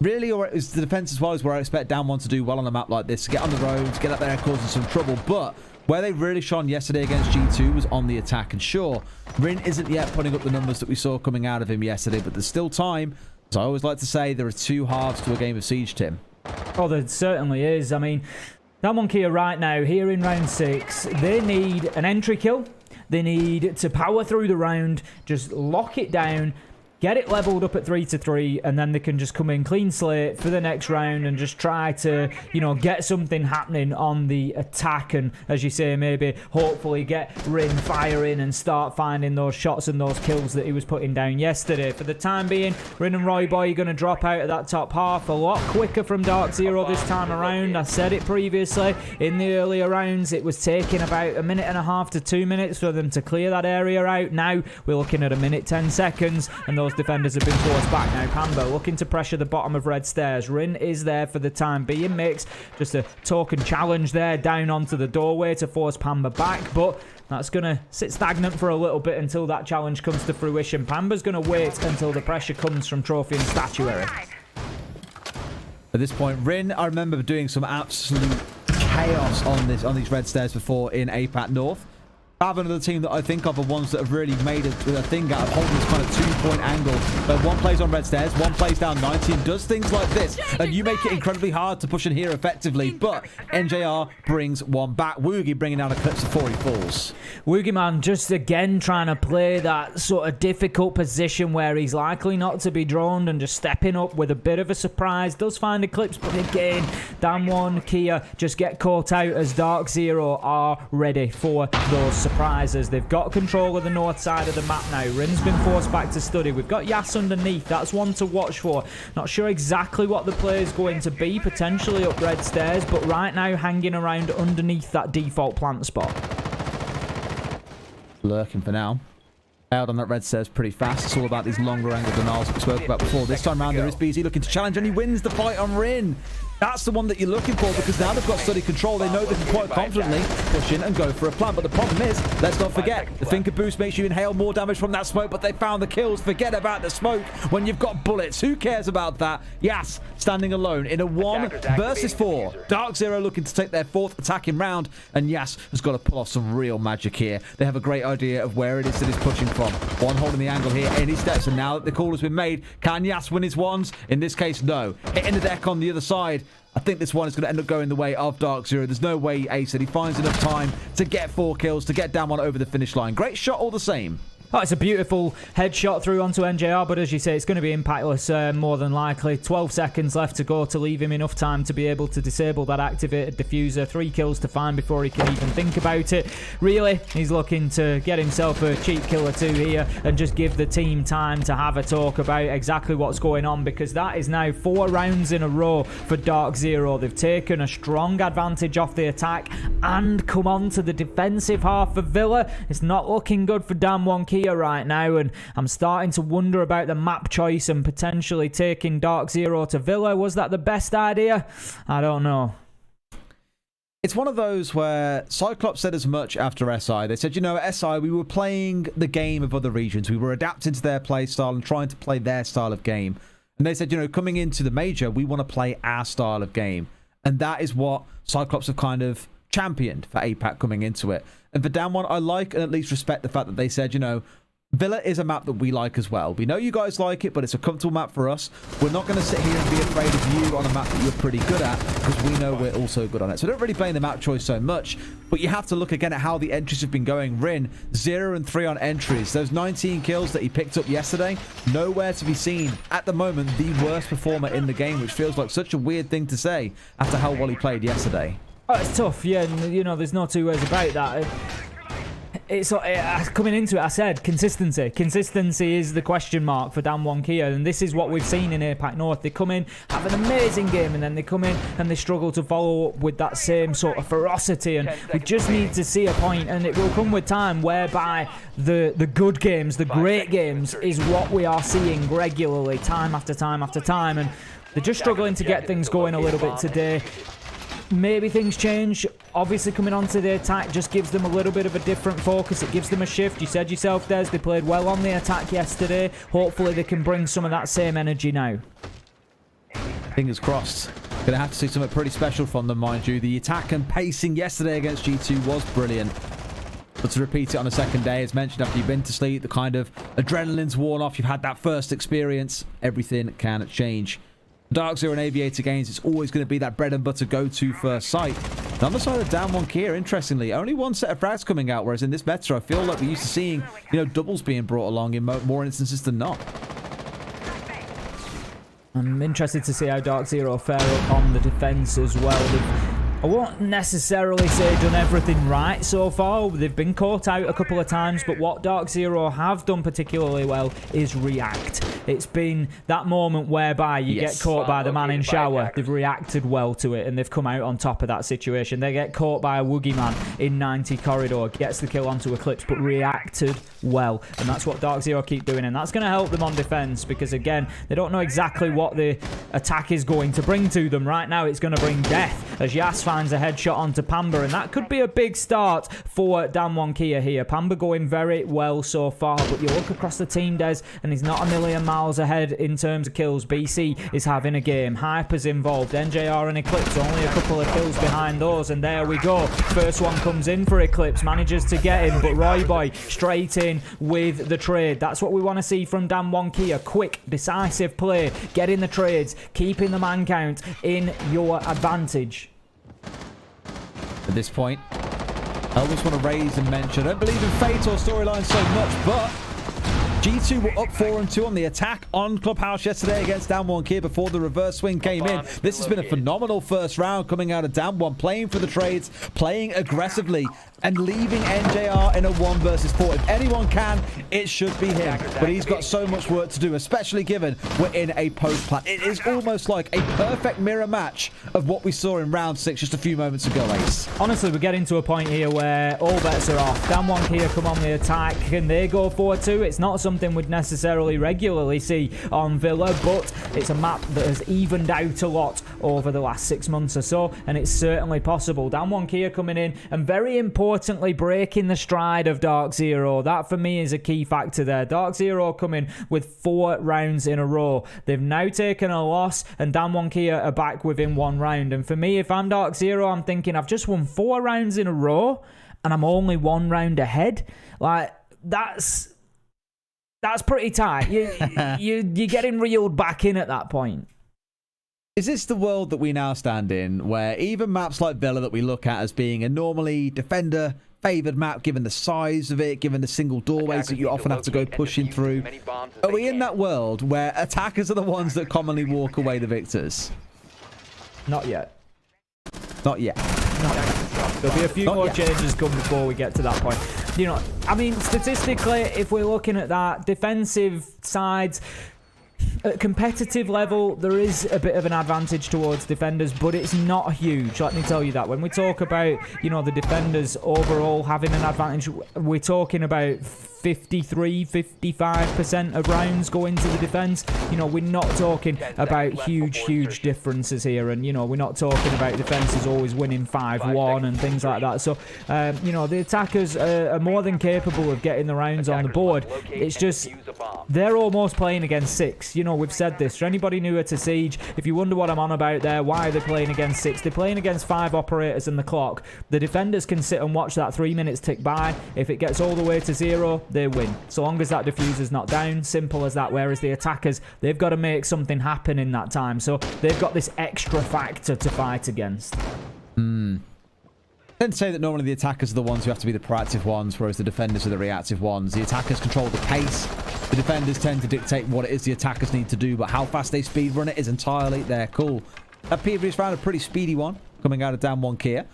Really, or is the defense as well is where I expect Damwon to do well on a map like this, to get on the roads, get up there and causing some trouble. But where they really shone yesterday against G2 was on the attack. And sure, Rin isn't yet putting up the numbers that we saw coming out of him yesterday, but there's still time. As I always like to say, there are two halves to a game of Siege, Tim. Oh, there certainly is. I mean, Damwon Kia right now, here in round 6, they need an entry kill. They need to power through the round, just lock it down, get it leveled up at 3-3, and then they can just come in clean slate for the next round and just try to, you know, get something happening on the attack. And as you say, maybe hopefully get Rin firing and start finding those shots and those kills that he was putting down yesterday. For the time being, Rin and Roy Boy are going to drop out of that top half a lot quicker from DarkZero this time around. I said it previously in the earlier rounds, it was taking about 1.5 minutes to 2 minutes for them to clear that area out. Now we're looking at 1 minute 10 seconds, and those defenders have been forced back. Now Pamba looking to pressure the bottom of red stairs. Rin is there for the time being, makes just a token challenge there down onto the doorway to force Pamba back, but that's going to sit stagnant for a little bit until that challenge comes to fruition. Pamba's going to wait until the pressure comes from Trophy and Statuary. At this point, Rin, I remember doing some absolute chaos on these red stairs before in APAC North. Faven are the team that I think of are ones that have really made a thing out of holding this kind of 2-point angle. But one plays on red stairs, one plays down 90 and does things like this. And you make it incredibly hard to push in here effectively. But NJR brings one back. Woogie bringing down Eclipse before he falls. Woogie man just again trying to play that sort of difficult position where he's likely not to be droned and just stepping up with a bit of a surprise. Does find Eclipse, but again, Damwon Kia just get caught out as DarkZero are ready for those surprises. They've got control of the north side of the map now. Rin's been forced back to study. We've got Yas underneath. That's one to watch for. Not sure exactly what the play is going to be. Potentially up red stairs, but right now hanging around underneath that default plant spot. Lurking for now. Out on that red stairs pretty fast. It's all about these longer angle denials we spoke about before. This time around, there is BZ looking to challenge, and he wins the fight on Rin. That's the one that you're looking for, because now they've got study control. They know they can quite confidently push in and go for a plant. But the problem is, let's not forget, the Finger Boost makes you inhale more damage from that smoke, but they found the kills. Forget about the smoke when you've got bullets. Who cares about that? Yas standing alone in a 1 versus 4. DarkZero looking to take their 4th attacking round, and Yas has got to pull off some real magic here. They have a great idea of where it is that he's pushing from. One holding the angle here, and he steps, and now that the call has been made, can Yas win his ones? In this case, no. Hitting the deck on the other side. I think this one is going to end up going the way of DarkZero. There's no way Ace, he finds enough time to get 4 kills, to get Damwon over the finish line. Great shot all the same. Oh, it's a beautiful headshot through onto NJR, but as you say, it's going to be impactless more than likely. 12 seconds left to go to leave him enough time to be able to disable that activated diffuser. 3 kills to find before he can even think about it. Really, he's looking to get himself a cheap kill or 2 here and just give the team time to have a talk about exactly what's going on, because that is now 4 rounds in a row for DarkZero. They've taken a strong advantage off the attack and come on to the defensive half of Villa. It's not looking good for Damwon Kia right now, and I'm starting to wonder about the map choice and potentially taking DarkZero to Villa. Was that the best idea? I don't know. It's one of those where Cyclops said as much after SI. They said, you know, at SI, we were playing the game of other regions. We were adapting to their play style and trying to play their style of game. And they said, you know, coming into the major, we want to play our style of game. And that is what Cyclops have kind of championed for APAC coming into it. And for Damwon, I like and at least respect the fact that they said, you know, Villa is a map that we like as well. We know you guys like it, but it's a comfortable map for us. We're not going to sit here and be afraid of you on a map that you're pretty good at, because we know we're also good on it. So don't really blame the map choice so much, but you have to look again at how the entries have been going. Rin, 0 and 3 on entries. Those 19 kills that he picked up yesterday, nowhere to be seen. At the moment, the worst performer in the game, which feels like such a weird thing to say after how well he played yesterday. Oh, it's tough, yeah. You know, there's no 2 ways about that. It's coming into it, I said consistency. Consistency is the question mark for Damwon Kia, and this is what we've seen in APAC North. They come in, have an amazing game, and then they come in and they struggle to follow up with that same sort of ferocity. And we just need to see a point, and it will come with time, whereby the good games, the great games, is what we are seeing regularly, time after time after time. And they're just struggling to get things going a little bit today. maybe things change. Obviously, coming onto the attack just gives them a little bit of a different focus. It gives them a shift. You said yourself, Des, they played well on the attack yesterday. Hopefully, they can bring some of that same energy now. Fingers crossed. Gonna have to see something pretty special from them, mind you. The attack and pacing yesterday against G2 was brilliant. But to repeat it on the second day, as mentioned, after you've been to sleep, the kind of adrenaline's worn off, you've had that first experience, everything can change. DarkZero and Aviator games, it's always going to be that bread and butter go-to first sight. The other side of Down1 Kia, interestingly, only one set of frags coming out, whereas in this meta, I feel like we're used to seeing, doubles being brought along in more instances than not. I'm interested to see how DarkZero fare up on the defense as well. I won't necessarily say done everything right so far. They've been caught out a couple of times, but what DarkZero have done particularly well is react. It's been that moment whereby you get caught by the man in shower. They've reacted well to it, and they've come out on top of that situation. They get caught by a Woogie man in 90 corridor, gets the kill onto Eclipse, but reacted well. And that's what DarkZero keep doing, and that's going to help them on defense, because again, they don't know exactly what the attack is going to bring to them. Right now, it's going to bring death, as Yas finds a headshot onto Pamba, and that could be a big start for Down1 Kia here. Pamba going very well so far, but you look across the team, Des, and he's not a million miles ahead in terms of kills. BC is having a game. Hyper's involved. NJR and Eclipse only a couple of kills behind those, and there we go. First one comes in for Eclipse, manages to get him, but Roy Boy straight in with the trade. That's what we want to see from Down1 Kia. Quick, decisive play, getting the trades, keeping the man count in your advantage. At this point, I always want to raise and mention, I don't believe in fate or storyline so much, but G2 were up 4-2 on the attack on Clubhouse yesterday against Down1 Kia before the reverse swing came in. This has been a phenomenal first round coming out of Down1, playing for the trades, playing aggressively, and leaving NJR in a 1 versus 4. If anyone can, it should be him. But he's got so much work to do, especially given we're in a post-plat. It is almost like a perfect mirror match of what we saw in round 6 just a few moments ago, Ace. Honestly, we're getting to a point here where all bets are off. Down1 Kia come on the attack. Can they go 4-2? It's not something we'd necessarily regularly see on Villa, but it's a map that has evened out a lot over the last 6 months or so, and it's certainly possible. Down1 Kia coming in and very importantly breaking the stride of DarkZero. That for me is a key factor there. DarkZero coming with 4 rounds in a row. They've now taken a loss, and Down1 Kia are back within 1 round. And for me, if I'm DarkZero, I'm thinking I've just won 4 rounds in a row and I'm only 1 round ahead. Like, that's pretty tight. You're getting reeled back in at that point. Is this the world that we now stand in, where even maps like Villa that we look at as being a normally defender-favoured map, given the size of it, given the single doorways that you often have to go pushing through, are we in that world where attackers are the ones that commonly walk away the victors? Not yet. Not yet. Not yet. There'll be a few more changes come before we get to that point. I mean, statistically, if we're looking at that, defensive sides, at competitive level, there is a bit of an advantage towards defenders, but it's not huge. Let me tell you that. When we talk about, the defenders overall having an advantage, we're talking about 53-55% of rounds going to the defense. We're not talking about huge differences here, and we're not talking about defenses always winning 5-1 and things like that. So the attackers are more than capable of getting the rounds on the board. It's just they're almost playing against 6. We've said this. For anybody newer to Siege, if you wonder what I'm on about there, why are they playing against 6? They're playing against 5 operators in the clock. The defenders can sit and watch that 3 minutes tick by. If it gets all the way to 0, they win. So long as that diffuser's not down, simple as that. Whereas the attackers, they've got to make something happen in that time. So they've got this extra factor to fight against. I tend to say that normally the attackers are the ones who have to be the proactive ones, whereas the defenders are the reactive ones. The attackers control the pace. The defenders tend to dictate what it is the attackers need to do, but how fast they speed run it is entirely their call. That previous round, a pretty speedy one coming out of Down1 Kia.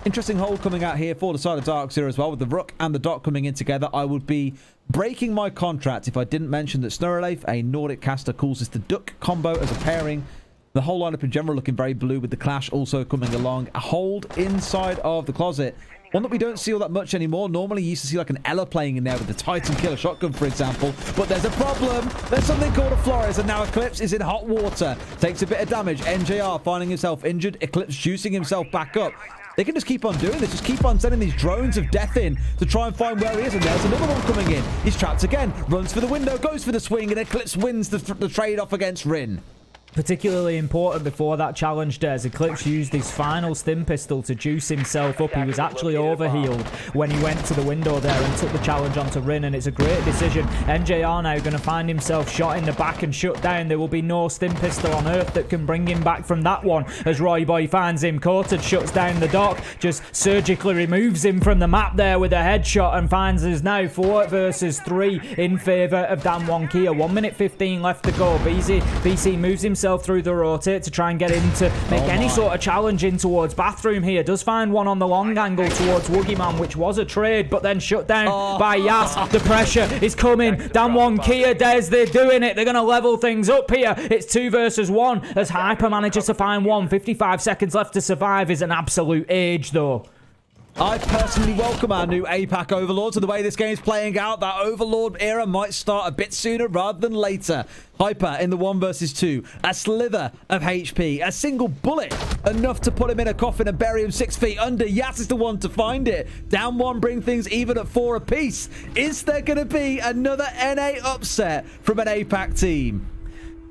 Interesting hold coming out here for the side of DarkZero as well, with the Rook and the Dot coming in together. I would be breaking my contract if I didn't mention that Snurreleif, a Nordic caster, calls this the Duck combo as a pairing. The whole lineup in general looking very blue, with the Clash also coming along. A hold inside of the closet. One that we don't see all that much anymore. Normally, you used to see like an Ella playing in there with the Titan Killer Shotgun, for example. But there's a problem. There's something called a Flores, and now Eclipse is in hot water. Takes a bit of damage. NJR finding himself injured. Eclipse juicing himself back up. They can just keep on doing this. Just keep on sending these drones of death in to try and find where he is. And there's another one coming in. He's trapped again. Runs for the window. Goes for the swing. And Eclipse wins the trade-off against Rin. Particularly important before that challenge, Des. Eclipse used his final stim pistol to juice himself up. He was actually overhealed when he went to the window there and took the challenge onto Rin, and it's a great decision. NJR now going to find himself shot in the back and shut down. There will be no stim pistol on Earth that can bring him back from that one, as Roy Boy finds him. Coated shuts down the dock, just surgically removes him from the map there with a headshot, and finds us now 4 versus 3 in favour of DWG Kia. 1 minute 15 left to go. BC moves himself through the rotate to try and get him to make any sort of challenge in towards bathroom here. Does find one on the long angle towards Woogieman, which was a trade, but then shut down by Yas. The pressure is coming. DWG Kia, Des, they're doing it. They're going to level things up here. It's 2 versus 1 as Hyper manages to find one. 55 seconds left to survive is an absolute age, though. I personally welcome our new APAC Overlords, and the way this game's playing out, that Overlord era might start a bit sooner rather than later. Hyper in the 1 versus 2. A slither of HP. A single bullet. Enough to put him in a coffin and bury him 6 feet under. Yas is the one to find it. Down 1, bring things even at 4 apiece. Is there going to be another NA upset from an APAC team?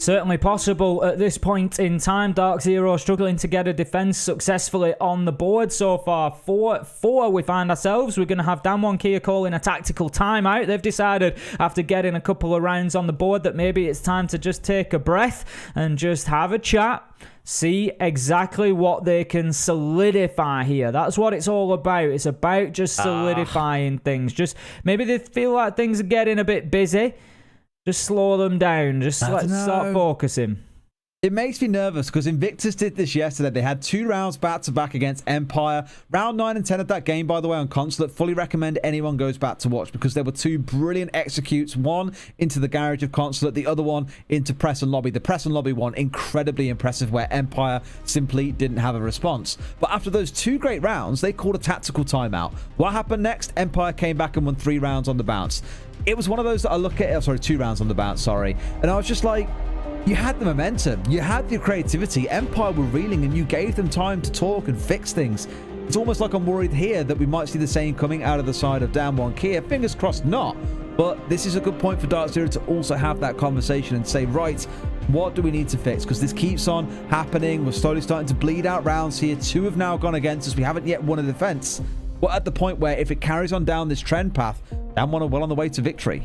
Certainly possible at this point in time. DarkZero struggling to get a defense successfully on the board so far. 4 we find ourselves. We're going to have DWG Kia calling a tactical timeout. They've decided after getting a couple of rounds on the board that maybe it's time to just take a breath and just have a chat. See exactly what they can solidify here. That's what it's all about. It's about just solidifying things. Just maybe they feel like things are getting a bit busy. Just slow them down. Just let's start focusing. It makes me nervous because Invictus did this yesterday. They had 2 rounds back-to-back against Empire. Round 9 and 10 of that game, by the way, on Consulate. Fully recommend anyone goes back to watch because there were 2 brilliant executes. One into the garage of Consulate, the other one into Press and Lobby. The Press and Lobby one, incredibly impressive, where Empire simply didn't have a response. But after those 2 great rounds, they called a tactical timeout. What happened next? Empire came back and won 3 rounds on the bounce. It was one of those that I look at, 2 rounds on the bounce, sorry. And I was just like, you had the momentum, you had the creativity. Empire were reeling and you gave them time to talk and fix things. It's almost like I'm worried here that we might see the same coming out of the side of DWG Kia. Fingers crossed not. But this is a good point for DarkZero to also have that conversation and say, right, what do we need to fix? Because this keeps on happening. We're slowly starting to bleed out rounds here. 2 have now gone against us. We haven't yet won a defense. We're at the point where if it carries on down this trend path, DWG are well on the way to victory.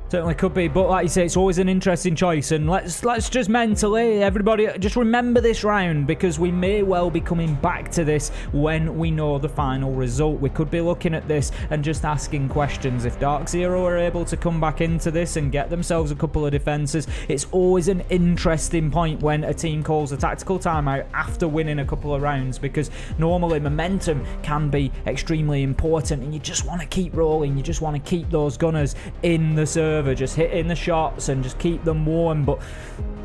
Certainly could be, but like you say, it's always an interesting choice. And let's just mentally, everybody, just remember this round because we may well be coming back to this when we know the final result. We could be looking at this and just asking questions. If DarkZero are able to come back into this and get themselves a couple of defenses, it's always an interesting point when a team calls a tactical timeout after winning a couple of rounds, because normally momentum can be extremely important and you just want to keep rolling. You just want to keep those gunners in the server, just hitting the shots and just keep them warm. But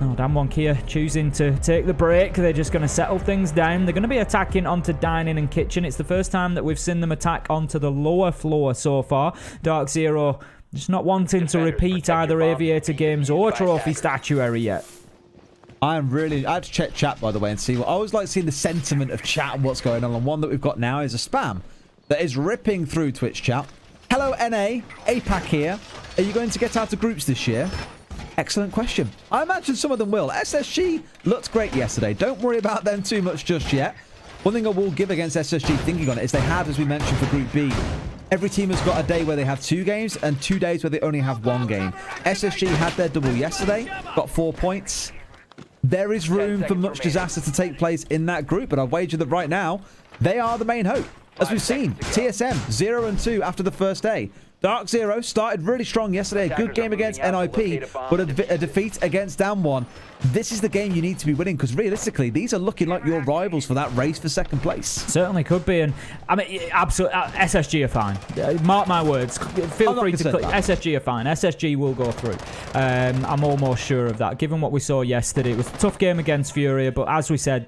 no, DWG Kia choosing to take the break. They're just going to settle things down. They're going to be attacking onto dining and kitchen. It's the first time that we've seen them attack onto the lower floor so far. DarkZero just not wanting to repeat either Aviator games or Trophy Statuary yet. I had to check chat, by the way, and see what I always like seeing the sentiment of chat and what's going on. And one that we've got now is a spam that is ripping through Twitch chat. Hello, NA. APAC here. Are you going to get out of groups this year? Excellent question. I imagine some of them will. SSG looked great yesterday. Don't worry about them too much just yet. One thing I will give against SSG thinking on it is they have, as we mentioned for Group B, every team has got a day where they have 2 games and 2 days where they only have 1 game. SSG had their double yesterday, got 4 points. There is room for much disaster to take place in that group, but I wager that right now, they are the main hope. As we've seen, TSM 0-2 after the first day. DarkZero started really strong yesterday. A good game against NIP, but a defeat against DWG. This is the game you need to be winning because realistically, these are looking like your rivals for that race for second place. Certainly could be. And I mean, absolutely, SSG are fine. Mark my words. Feel free to click. SSG are fine. SSG will go through. I'm almost sure of that. Given what we saw yesterday, it was a tough game against FURIA, but as we said,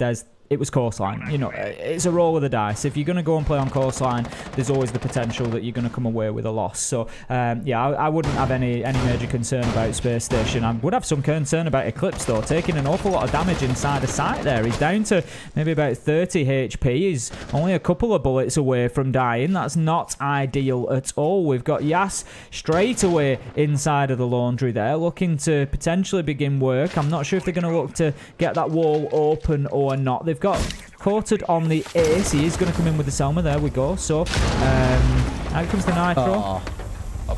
it was coastline. You know, it's a roll of the dice. If you're going to go and play on coastline, there's always the potential that you're going to come away with a loss. So, yeah, I wouldn't have any major concern about Space Station. I would have some concern about Eclipse, though, taking an awful lot of damage inside the site there. He's down to maybe about 30 HP. He's only a couple of bullets away from dying. That's not ideal at all. We've got Yas straight away inside of the laundry there, looking to potentially begin work. I'm not sure if they're going to look to get that wall open or not. They've got Quartered on the ace. He is going to come in with the Selma. There we go. So, out comes the Nitro.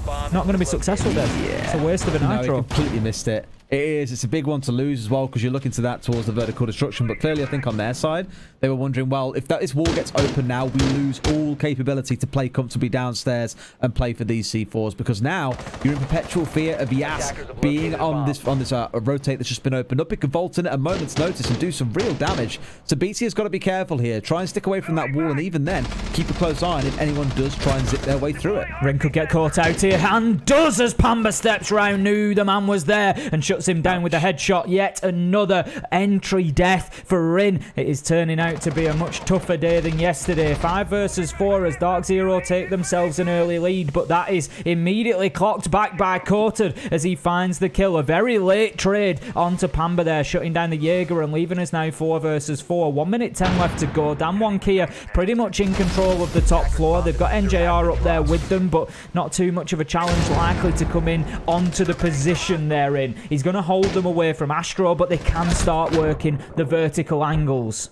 Not going to be successful there. Yeah. It's a waste of a Nitro. No, he completely missed it. It is. It's a big one to lose as well because you're looking to that towards the vertical destruction. But clearly, I think on their side, they were wondering, well, if this wall gets open now, we lose all capability to play comfortably downstairs and play for these C4s because now you're in perpetual fear of Yas being on this rotate that's just been opened up. It could vault in at a moment's notice and do some real damage. So BT has got to be careful here. Try and stick away from that wall and even then keep a close eye on if anyone does try and zip their way through it. Rin could get caught out here and does as Pamba steps round. Knew the man was there and shuts him down with a headshot. Yet another entry death for Rin. It is turning out to be a much tougher day than yesterday. 5 versus 4 as DarkZero take themselves an early lead, but that is immediately clocked back by Quartered as he finds the kill. A very late trade onto Pamba there, shutting down the Jaeger and leaving us now 4 versus 4. 1 minute 10 left to go. DWG Kia pretty much in control of the top floor. They've got NJR up there with them, but not too much of a challenge likely to come in onto the position they're in. He's going to hold them away from Astro, but they can start working the vertical angles.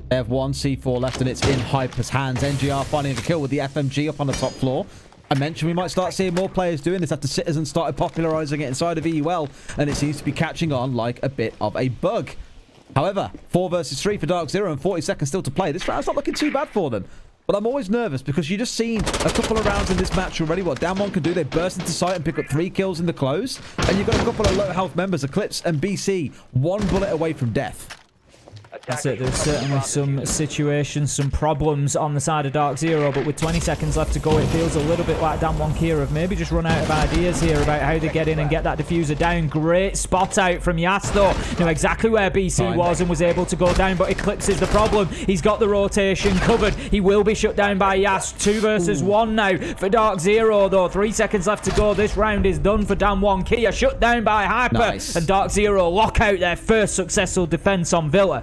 They have one C4 left and it's in Hyper's hands. NGR finding a kill with the FMG up on the top floor. I mentioned we might start seeing more players doing this after Citizen started popularizing it inside of EUL, and it seems to be catching on like a bit of a bug. However, 4 versus 3 for DarkZero and 40 seconds still to play. This round's not looking too bad for them. But I'm always nervous because you've just seen a couple of rounds in this match already. What Damwon can do, they burst into sight and pick up 3 kills in the close. And you've got a couple of low health members, Eclipse and BC, 1 bullet away from death. That's it. There's certainly some situations, some problems on the side of DarkZero, but with 20 seconds left to go, it feels a little bit like DWG Kia have maybe just run out of ideas here about how they get in and get that diffuser down. Great spot out from Yas, though. Knew exactly where BC was and was able to go down, but Eclipse is the problem. He's got the rotation covered. He will be shut down by Yas. 2 versus 1 now for DarkZero, though. 3 seconds left to go. This round is done for DWG Kia. Shut down by Hyper. Nice. And DarkZero lock out their first successful defense on Villa.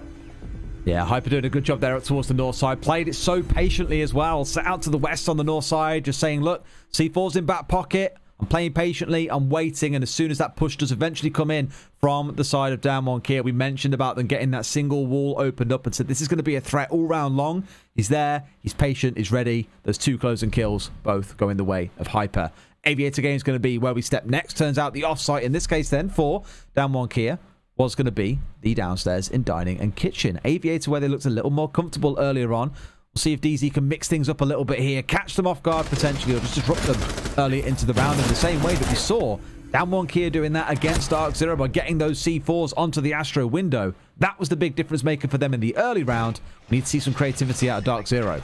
Yeah, Hyper doing a good job there up towards the north side. Played it so patiently as well. Set out to the west on the north side, just saying, look, C4's in back pocket. I'm playing patiently. I'm waiting. And as soon as that push does eventually come in from the side of DWG Kia, we mentioned about them getting that single wall opened up and said this is going to be a threat all round long. He's there. He's patient. He's ready. There's 2 closing kills, both going the way of Hyper. Aviator game is going to be where we step next. Turns out the offsite, in this case then, for DWG Kia, was going to be the downstairs in dining and kitchen. Aviator, where they looked a little more comfortable earlier on. We'll see if DZ can mix things up a little bit here, catch them off guard potentially, or just disrupt them early into the round in the same way that we saw DWG Kia doing that against DarkZero by getting those C4s onto the Astro window. That was the big difference maker for them in the early round. We need to see some creativity out of DarkZero.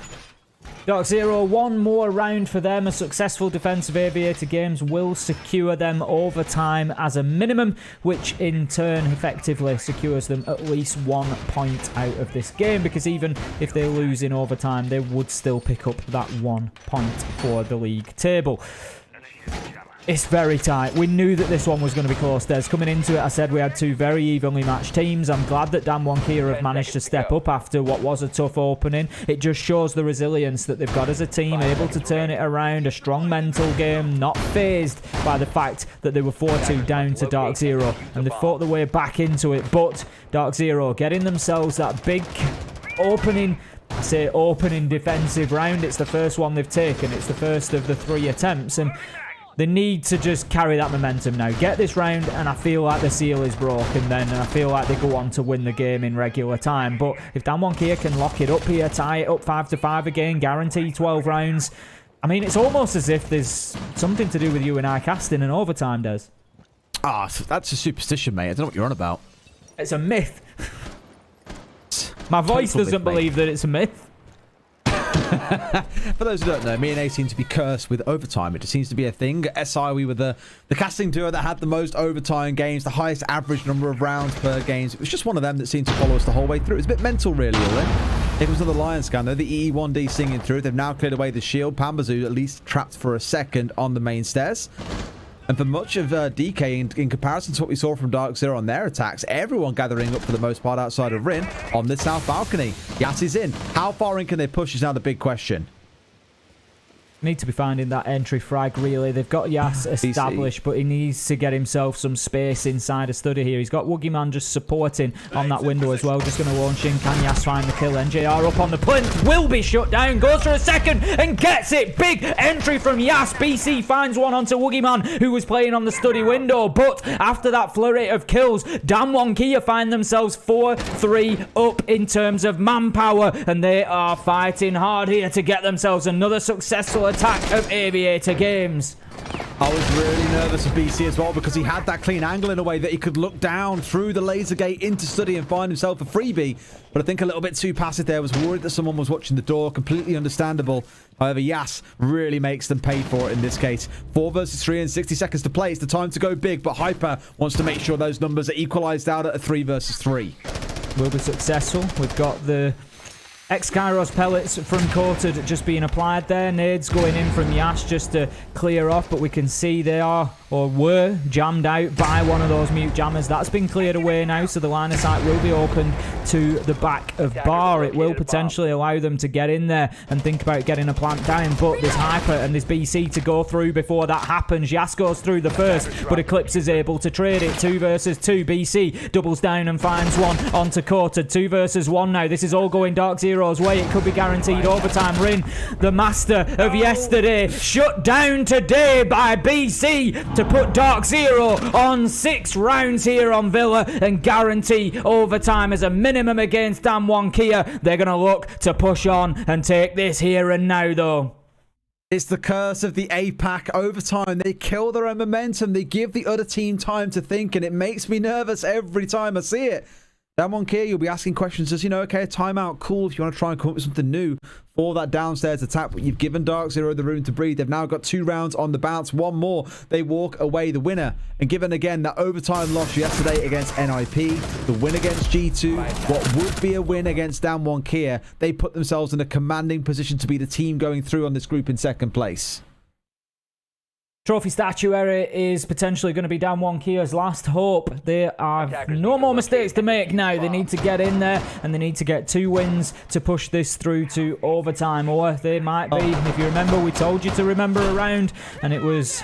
DarkZero, 1 more round for them. A successful defense of Aviator games will secure them overtime as a minimum, which in turn effectively secures them at least 1 point out of this game, because even if they lose in overtime, they would still pick up that 1 point for the league table. It's very tight. We knew that this one was going to be close. There's coming into it, I said we had 2 very evenly matched teams. I'm glad that DWG Kia have managed to step up after what was a tough opening. It just shows the resilience that they've got as a team, able to turn it around, a strong mental game, not phased by the fact that they were 4-2 down to DarkZero, and they fought their way back into it. But DarkZero getting themselves that big opening defensive round. It's the first one they've taken. It's the first of the 3 attempts, and they need to just carry that momentum now. Get this round, and I feel like the seal is broken then, and I feel like they go on to win the game in regular time. But if DWG Kia can lock it up here, tie it up 5-5 again, guarantee 12 rounds, I mean, it's almost as if there's something to do with you and I casting in overtime, Des. Ah, that's a superstition, mate. I don't know what you're on about. It's a myth. My voice doesn't believe that it's a myth. For those who don't know, me and A seem to be cursed with overtime. It just seems to be a thing. At SI, we were the casting duo that had the most overtime games, the highest average number of rounds per games. It was just one of them that seemed to follow us the whole way through. It was a bit mental, really, all in. It was another Lion scan, though. The EE1D singing through. They've now cleared away the shield. Pambazu at least trapped for a second on the main stairs. And for much of DK, in comparison to what we saw from DarkZero on their attacks, everyone gathering up for the most part outside of Rin on the south balcony. Yas is in. How far in can they push is now the big question. Need to be finding that entry frag, really. They've got Yas established, but he needs to get himself some space inside a study here. He's got Woogieman just supporting on that window as well. Just going to launch in. Can Yas find the kill? NJR up on the plinth. Will be shut down. Goes for a second and gets it. Big entry from Yas. BC finds one onto Woogieman, who was playing on the study window. But after that flurry of kills, DWG Kia find themselves 4-3 up in terms of manpower. And they are fighting hard here to get themselves another successful attack of Aviator Games. I was really nervous of BC as well because he had that clean angle in a way that he could look down through the laser gate into study and find himself a freebie. But I think a little bit too passive there. Was worried that someone was watching the door. Completely understandable. However, Yas really makes them pay for it in this case. 4 versus 3 and 60 seconds to play. It's the time to go big, but Hyper wants to make sure those numbers are equalized out at a 3 versus 3. Will be successful. We've got the X-Kairos pellets from Coated just being applied there. Nades going in from Yas just to clear off, but we can see they are, or were, jammed out by one of those mute jammers. That's been cleared away now, so the line of sight will be opened to the back of Bar. It will potentially allow them to get in there and think about getting a plant down, but there's Hyper and there's BC to go through before that happens. Yas goes through the first, but Eclipse is able to trade it. 2 versus 2. BC doubles down and finds one onto Coated. 2 versus 1 now. This is all going DarkZero's way. It could be guaranteed overtime. Rin, the master of yesterday, shut down today by BC to put DarkZero on 6 rounds here on Villa and guarantee overtime as a minimum against DWG Kia. They're going to look to push on and take this here and now, though. It's the curse of the APAC overtime. They kill their own momentum. They give the other team time to think, and it makes me nervous every time I see it. DWG Kia, you'll be asking questions as, okay, timeout, cool, if you want to try and come up with something new for that downstairs attack. But you've given DarkZero the room to breathe. They've now got 2 rounds on the bounce. 1 more, they walk away the winner. And given again that overtime loss yesterday against NIP, the win against G2, what would be a win against DWG Kia, they put themselves in a commanding position to be the team going through on this group in 2nd place. Trophy statuary is potentially going to be DWG Kia's last hope. They have no more mistakes to make now. They need to get in there and they need to get 2 wins to push this through to overtime. Or they might be, if you remember, we told you to remember a round, and it was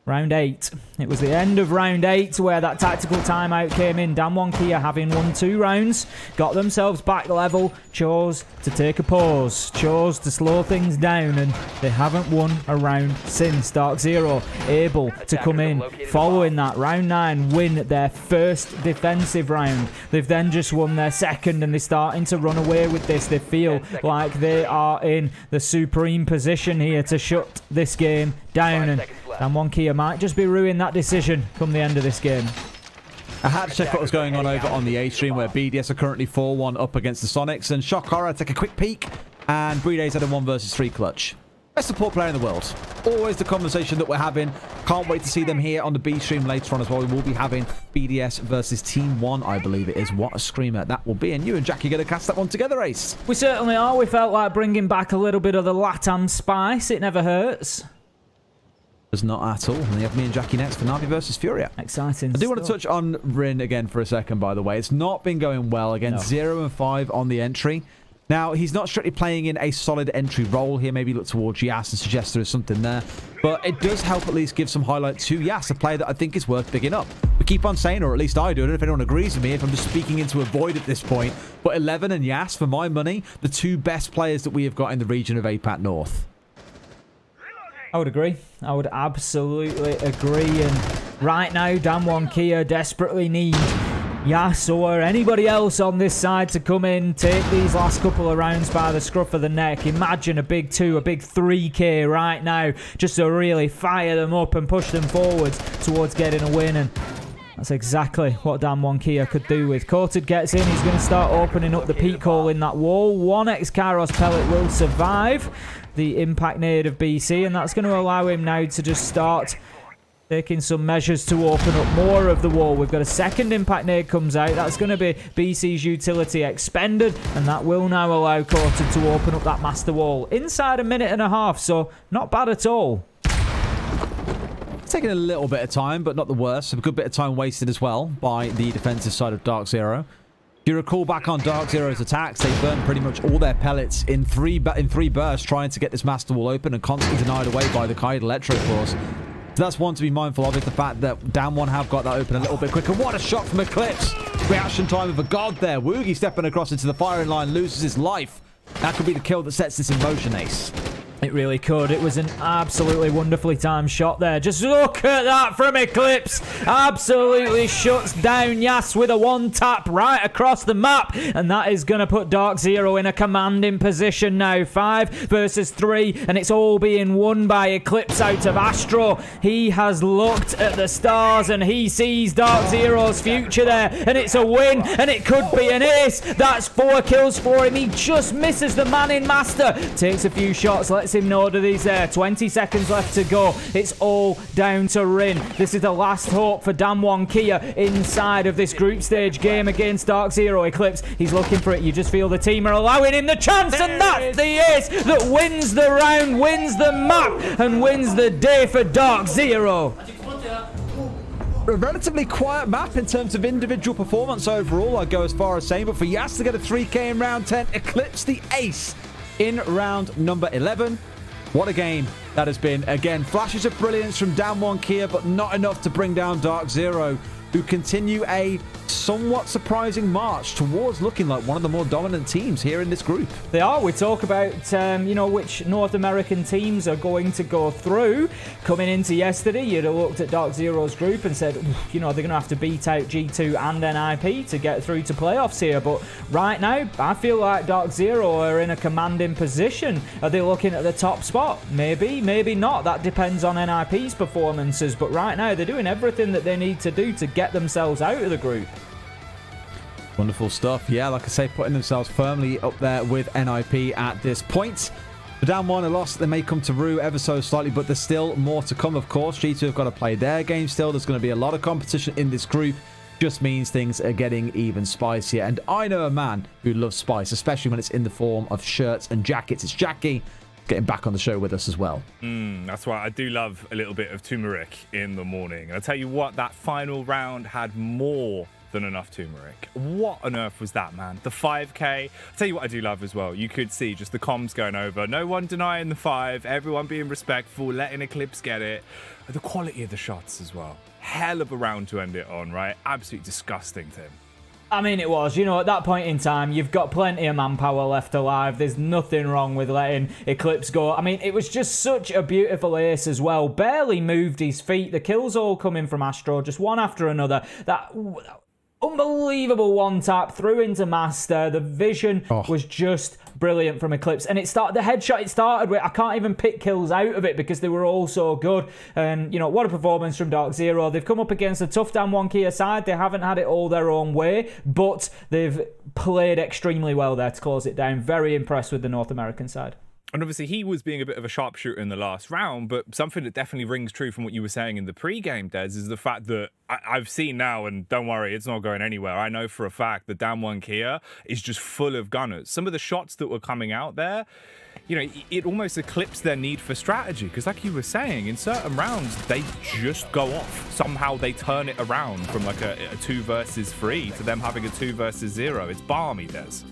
round 8. It was the end of round 8 where that tactical timeout came in. DWG Kia, having won 2 rounds, got themselves back level, chose to take a pause, chose to slow things down, and they haven't won a round since. DarkZero able to come in following that round 9, win their first defensive round. They've then just won their second, and they're starting to run away with this. They feel like they are in the supreme position here to shut this game down, and DWG Kia might just be ruining that decision come the end of this game. I had to check what was going on over on the A stream, where BDS are currently 4-1 up against the Soniqs, and Shock Horror take a quick peek, and Breedays had a 1 versus 3 clutch. Best support player in the world. Always the conversation that we're having. Can't wait to see them here on the B stream later on as well. We will be having BDS versus Team 1, I believe it is. What a screamer that will be. And you and Jackie are going to cast that one together, Ace. We certainly are. We felt like bringing back a little bit of the LATAM spice. It never hurts. Does not at all. And they have me and Jackie next for Navi versus FURIA. Exciting. I do want to touch on Rin again for a second, by the way. It's not been going well. Again, 0 and 5 on the entry. Now, he's not strictly playing in a solid entry role here. Maybe look towards Yas and suggest there is something there. But it does help at least give some highlight to Yas, a player that I think is worth picking up. We keep on saying, or at least I do, I don't know if anyone agrees with me, if I'm just speaking into a void at this point. But 11 and Yas, for my money, the 2 best players that we have got in the region of APAC North. I would agree. I would absolutely agree. And right now, DWG Kia desperately need Yas or anybody else on this side to come in, take these last couple of rounds by the scruff of the neck. Imagine a big 2, a big 3K right now, just to really fire them up and push them forwards towards getting a win. And That's exactly what Dan1 Kia could do with. Courted gets in. He's going to start opening up the peak hole in that wall. 1x Kairos pellet will survive the impact nade of BC, and that's going to allow him now to just start taking some measures to open up more of the wall. We've got a second impact nade comes out. That's going to be BC's utility expended, and that will now allow Courted to open up that master wall inside a minute and a half, so not bad at all. Taking a little bit of time, but not the worst. A good bit of time wasted as well by the defensive side of DarkZero. If you recall back on DarkZero's attacks, they burned pretty much all their pellets in three bursts trying to get this master wall open, and constantly denied away by the Kaid Electro Force. So that's one to be mindful of, is the fact that Dan1 have got that open a little bit quicker. What a shot from Eclipse. Reaction time of a god there. Woogie stepping across into the firing line, loses his life. That could be the kill that sets this in motion, Ace. It really could. It was an absolutely wonderfully timed shot there. Just look at that from Eclipse. Absolutely shuts down Yas with a one tap right across the map. And that is going to put DarkZero in a commanding position now. 5 versus 3. And it's all being won by Eclipse out of Astro. He has looked at the stars and he sees DarkZero's future there. And it's a win. And it could be an ace. That's 4 kills for him. He just misses the man in master. Takes a few shots. Let's him know that he's there. 20 seconds left to go. It's all down to Rin. This is the last hope for Dan1 Kia inside of this group stage game against DarkZero. Eclipse, he's looking for it. You just feel the team are allowing him the chance, and that's the ace that wins the round, wins the map, and wins the day for DarkZero. A relatively quiet map in terms of individual performance overall, I'd go as far as saying, but for Yas to get a 3K in round 10, Eclipse the ace in round number 11. What a game that has been. Again, flashes of brilliance from Dan1 Kia, but not enough to bring down DarkZero, who continue a somewhat surprising march towards looking like one of the more dominant teams here in this group. They are. We talk about, which North American teams are going to go through. Coming into yesterday, you'd have looked at DarkZero's group and said, they're going to have to beat out G2 and NIP to get through to playoffs here. But right now, I feel like DarkZero are in a commanding position. Are they looking at the top spot? Maybe, maybe not. That depends on NIP's performances. But right now, they're doing everything that they need to do to get themselves out of the group. Wonderful stuff. Yeah, like I say, putting themselves firmly up there with NIP at this point. The Dan1 a loss. They may come to rue ever so slightly, but there's still more to come, of course. G2 have got to play their game still. There's going to be a lot of competition in this group. Just means things are getting even spicier. And I know a man who loves spice, especially when it's in the form of shirts and jackets. It's Jackie, getting back on the show with us as well. That's why I do love a little bit of turmeric in the morning. And I'll tell you what, that final round had more than enough turmeric. What on earth was that, man? The 5K. I'll tell you what I do love as well. You could see just the comms going over. No one denying the 5. Everyone being respectful, letting Eclipse get it. The quality of the shots as well. Hell of a round to end it on, right? Absolutely disgusting, Tim. I mean, it was. At that point in time, you've got plenty of manpower left alive. There's nothing wrong with letting Eclipse go. I mean, it was just such a beautiful ace as well. Barely moved his feet. The kills all coming from Astro, just one after another. That unbelievable one tap through into master. The vision was just brilliant from Eclipse, and the headshot it started with, I can't even pick kills out of it because they were all so good. And what a performance from DarkZero. They've come up against a tough Dan1 Kia side. They haven't had it all their own way, but they've played extremely well there to close it down. Very impressed with the North American side. And obviously he was being a bit of a sharpshooter in the last round, but something that definitely rings true from what you were saying in the pre-game, Des, is the fact that I've seen now, and don't worry, it's not going anywhere. I know for a fact that Dan1 Kia is just full of gunners. Some of the shots that were coming out there, it almost eclipsed their need for strategy. Because like you were saying, in certain rounds, they just go off. Somehow they turn it around from like a 2 versus 3 to them having a 2 versus 0. It's balmy, Des.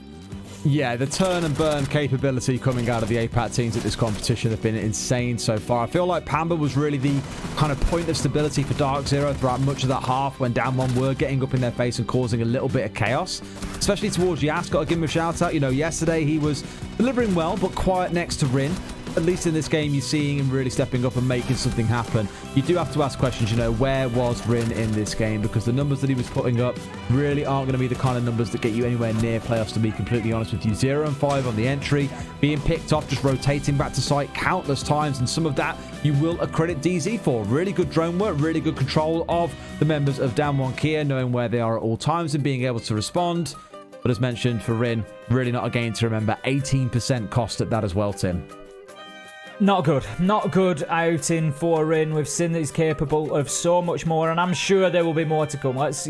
Yeah, the turn and burn capability coming out of the APAC teams at this competition have been insane so far. I feel like Pamba was really the kind of point of stability for DarkZero throughout much of that half when Dan1 were getting up in their face and causing a little bit of chaos, especially towards Yas. Got to give him a shout out. Yesterday he was delivering well, but quiet next to Rin. at least in this game, you're seeing him really stepping up and making something happen. You do have to ask questions, you know, where was Rin in this game? Because the numbers that he was putting up really aren't going to be the kind of numbers that get you anywhere near playoffs, to be completely honest with you. 0 and 5 on the entry, being picked off, just rotating back to site countless times, and some of that you will accredit DZ for. Really good drone work, really good control of the members of DWG Kia, knowing where they are at all times and being able to respond. But as mentioned, for Rin, really not a game to remember. 18% cost at that as well, Tim. Not good. Not good outing for Rin. We've seen that he's capable of so much more, and I'm sure there will be more to come. Let's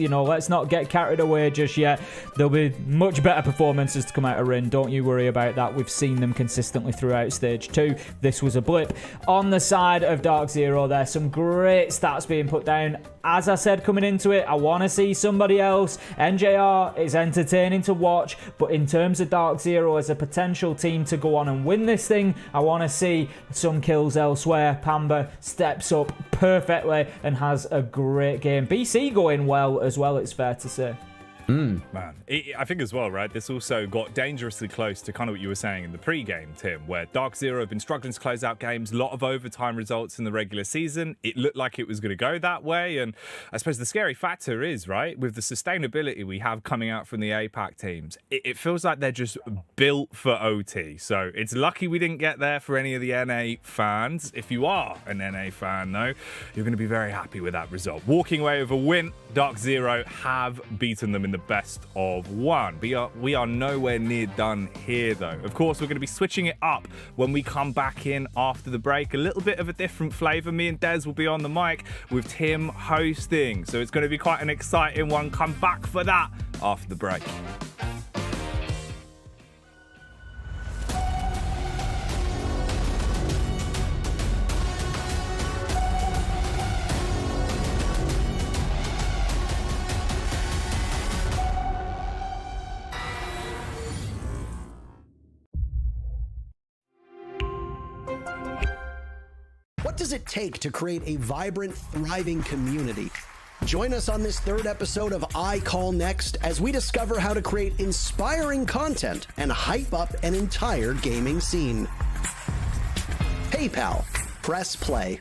not get carried away just yet. There'll be much better performances to come out of Rin. Don't you worry about that. We've seen them consistently throughout Stage 2. This was a blip. On the side of DarkZero, there's some great stats being put down. As I said coming into it, I want to see somebody else. NJR is entertaining to watch, but in terms of DarkZero as a potential team to go on and win this thing, I want to see some kills elsewhere. Pamba steps up perfectly and has a great game. BC going well as well, it's fair to say. Man, I think as well, right, this also got dangerously close to kind of what you were saying in the pre-game, Tim, where DarkZero have been struggling to close out games, a lot of overtime results in the regular season. It looked like it was going to go that way, and I suppose the scary factor is, right, with the sustainability we have coming out from the APAC teams, it feels like they're just built for OT. So it's lucky we didn't get there for any of the NA fans. If you are an NA fan, though, you're going to be very happy with that result. Walking away with a win, DarkZero have beaten them in the best of one. We are nowhere near done here, though. Of course, we're going to be switching it up when we come back in after the break. A little bit of a different flavour. Me and Des will be on the mic with Tim hosting, so it's going to be quite an exciting one. Come back for that after the break. What does it take to create a vibrant, thriving community? Join us on this third episode of I Call Next as we discover how to create inspiring content and hype up an entire gaming scene. PayPal. Press play.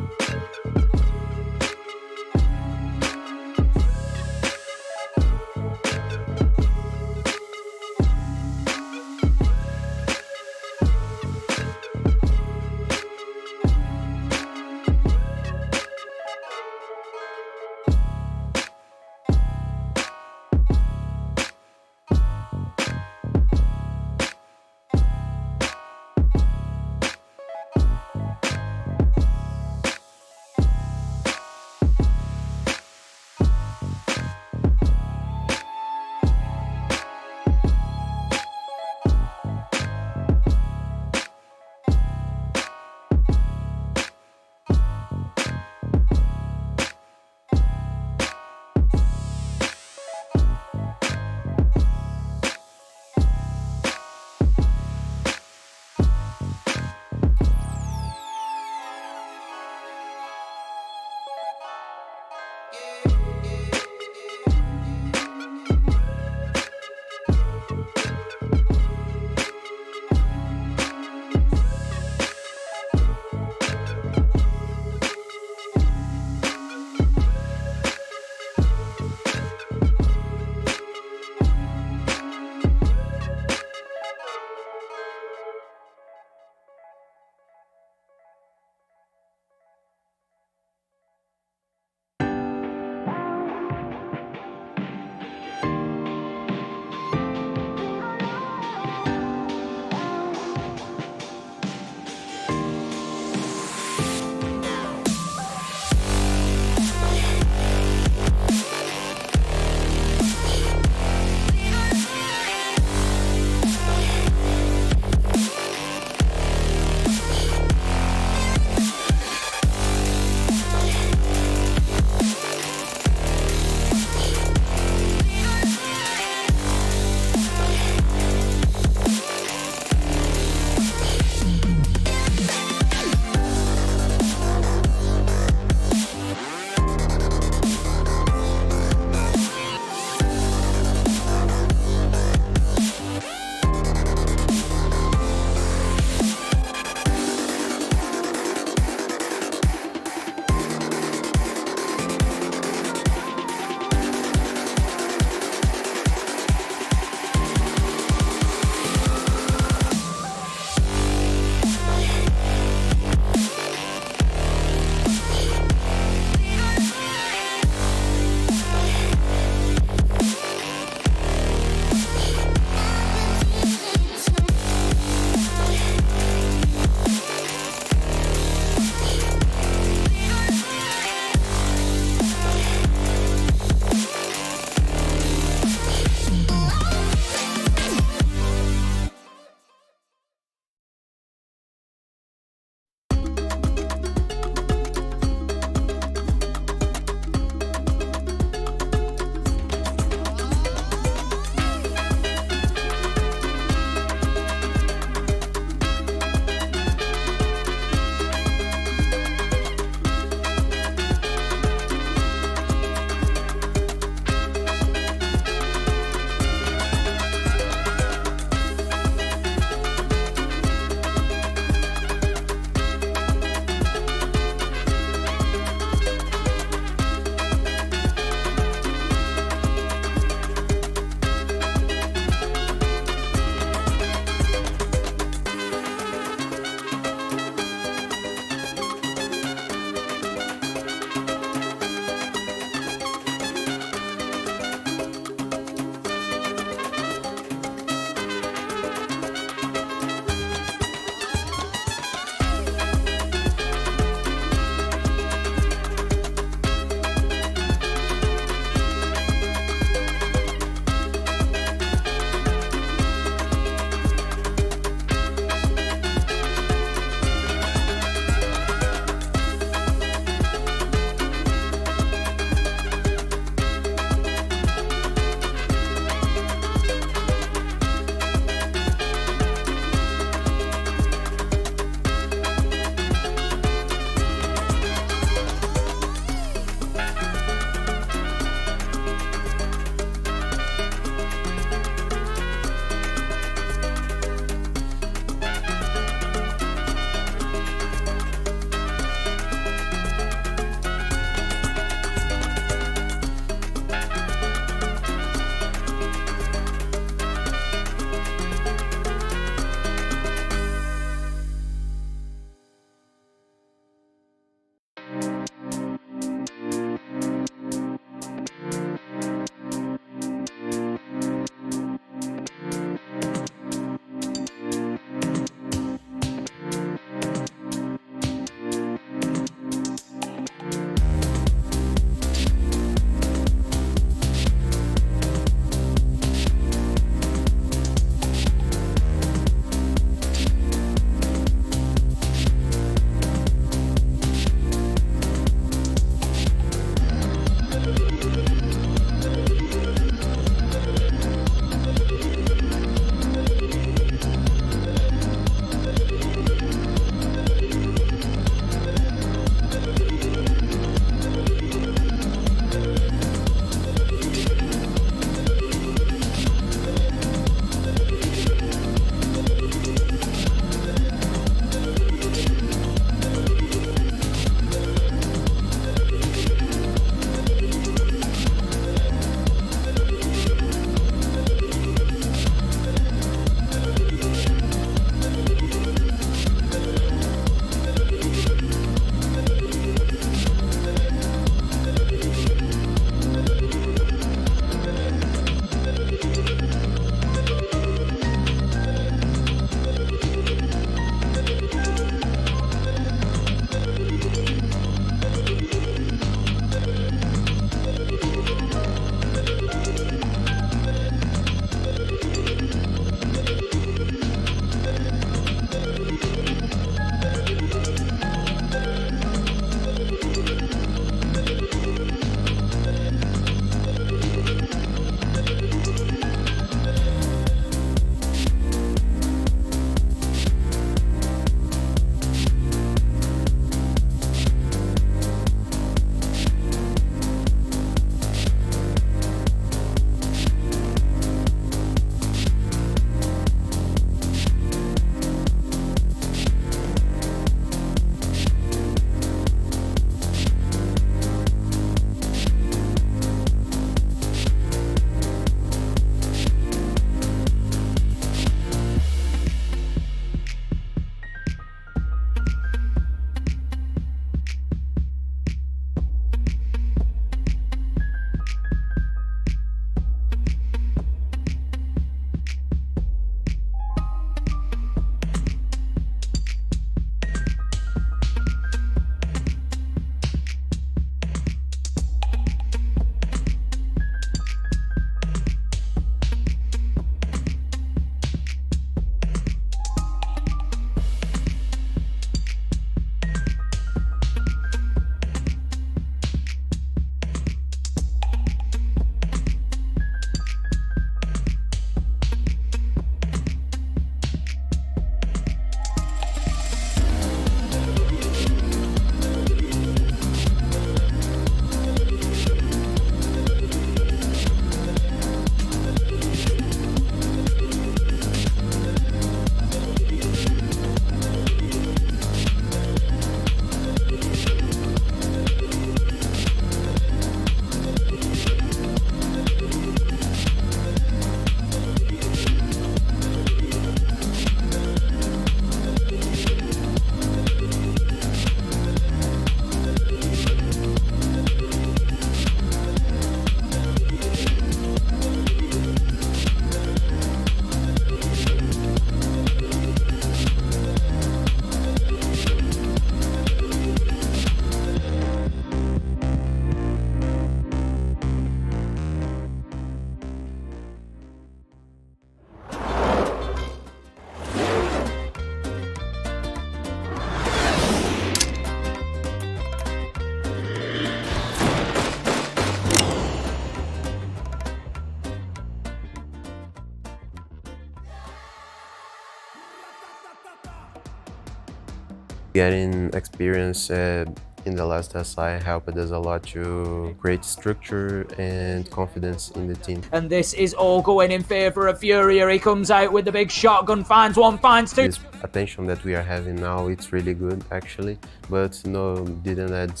Getting experience in the last SI helped us a lot to create structure and confidence in the team. And this is all going in favour of FURIA. He comes out with the big shotgun, finds one, finds two. This attention that we are having now, it's really good actually, but no, didn't add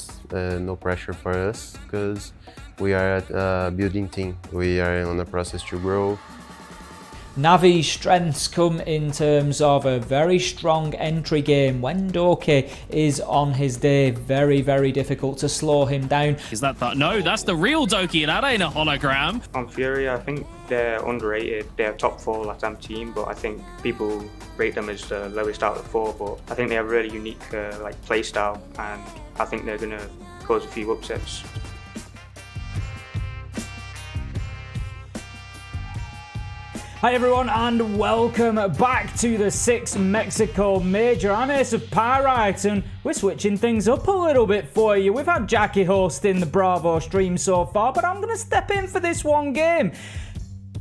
no pressure for us because we are at a building team. We are on a process to grow. Navi's strengths come in terms of a very strong entry game. When Doki is on his day, very, very difficult to slow him down. Is that no, that's the real Doki, that ain't a hologram. On FURIA, I think they're underrated. They're a top 4 LATAM team, but I think people rate them as the lowest out of the 4. But I think they have a really unique play style, and I think they're going to cause a few upsets. Hi everyone and welcome back to the 6 Mexico Major. I'm Ace of Pyrite and we're switching things up a little bit for you. We've had Jackie hosting the Bravo stream so far, but I'm going to step in for this one game.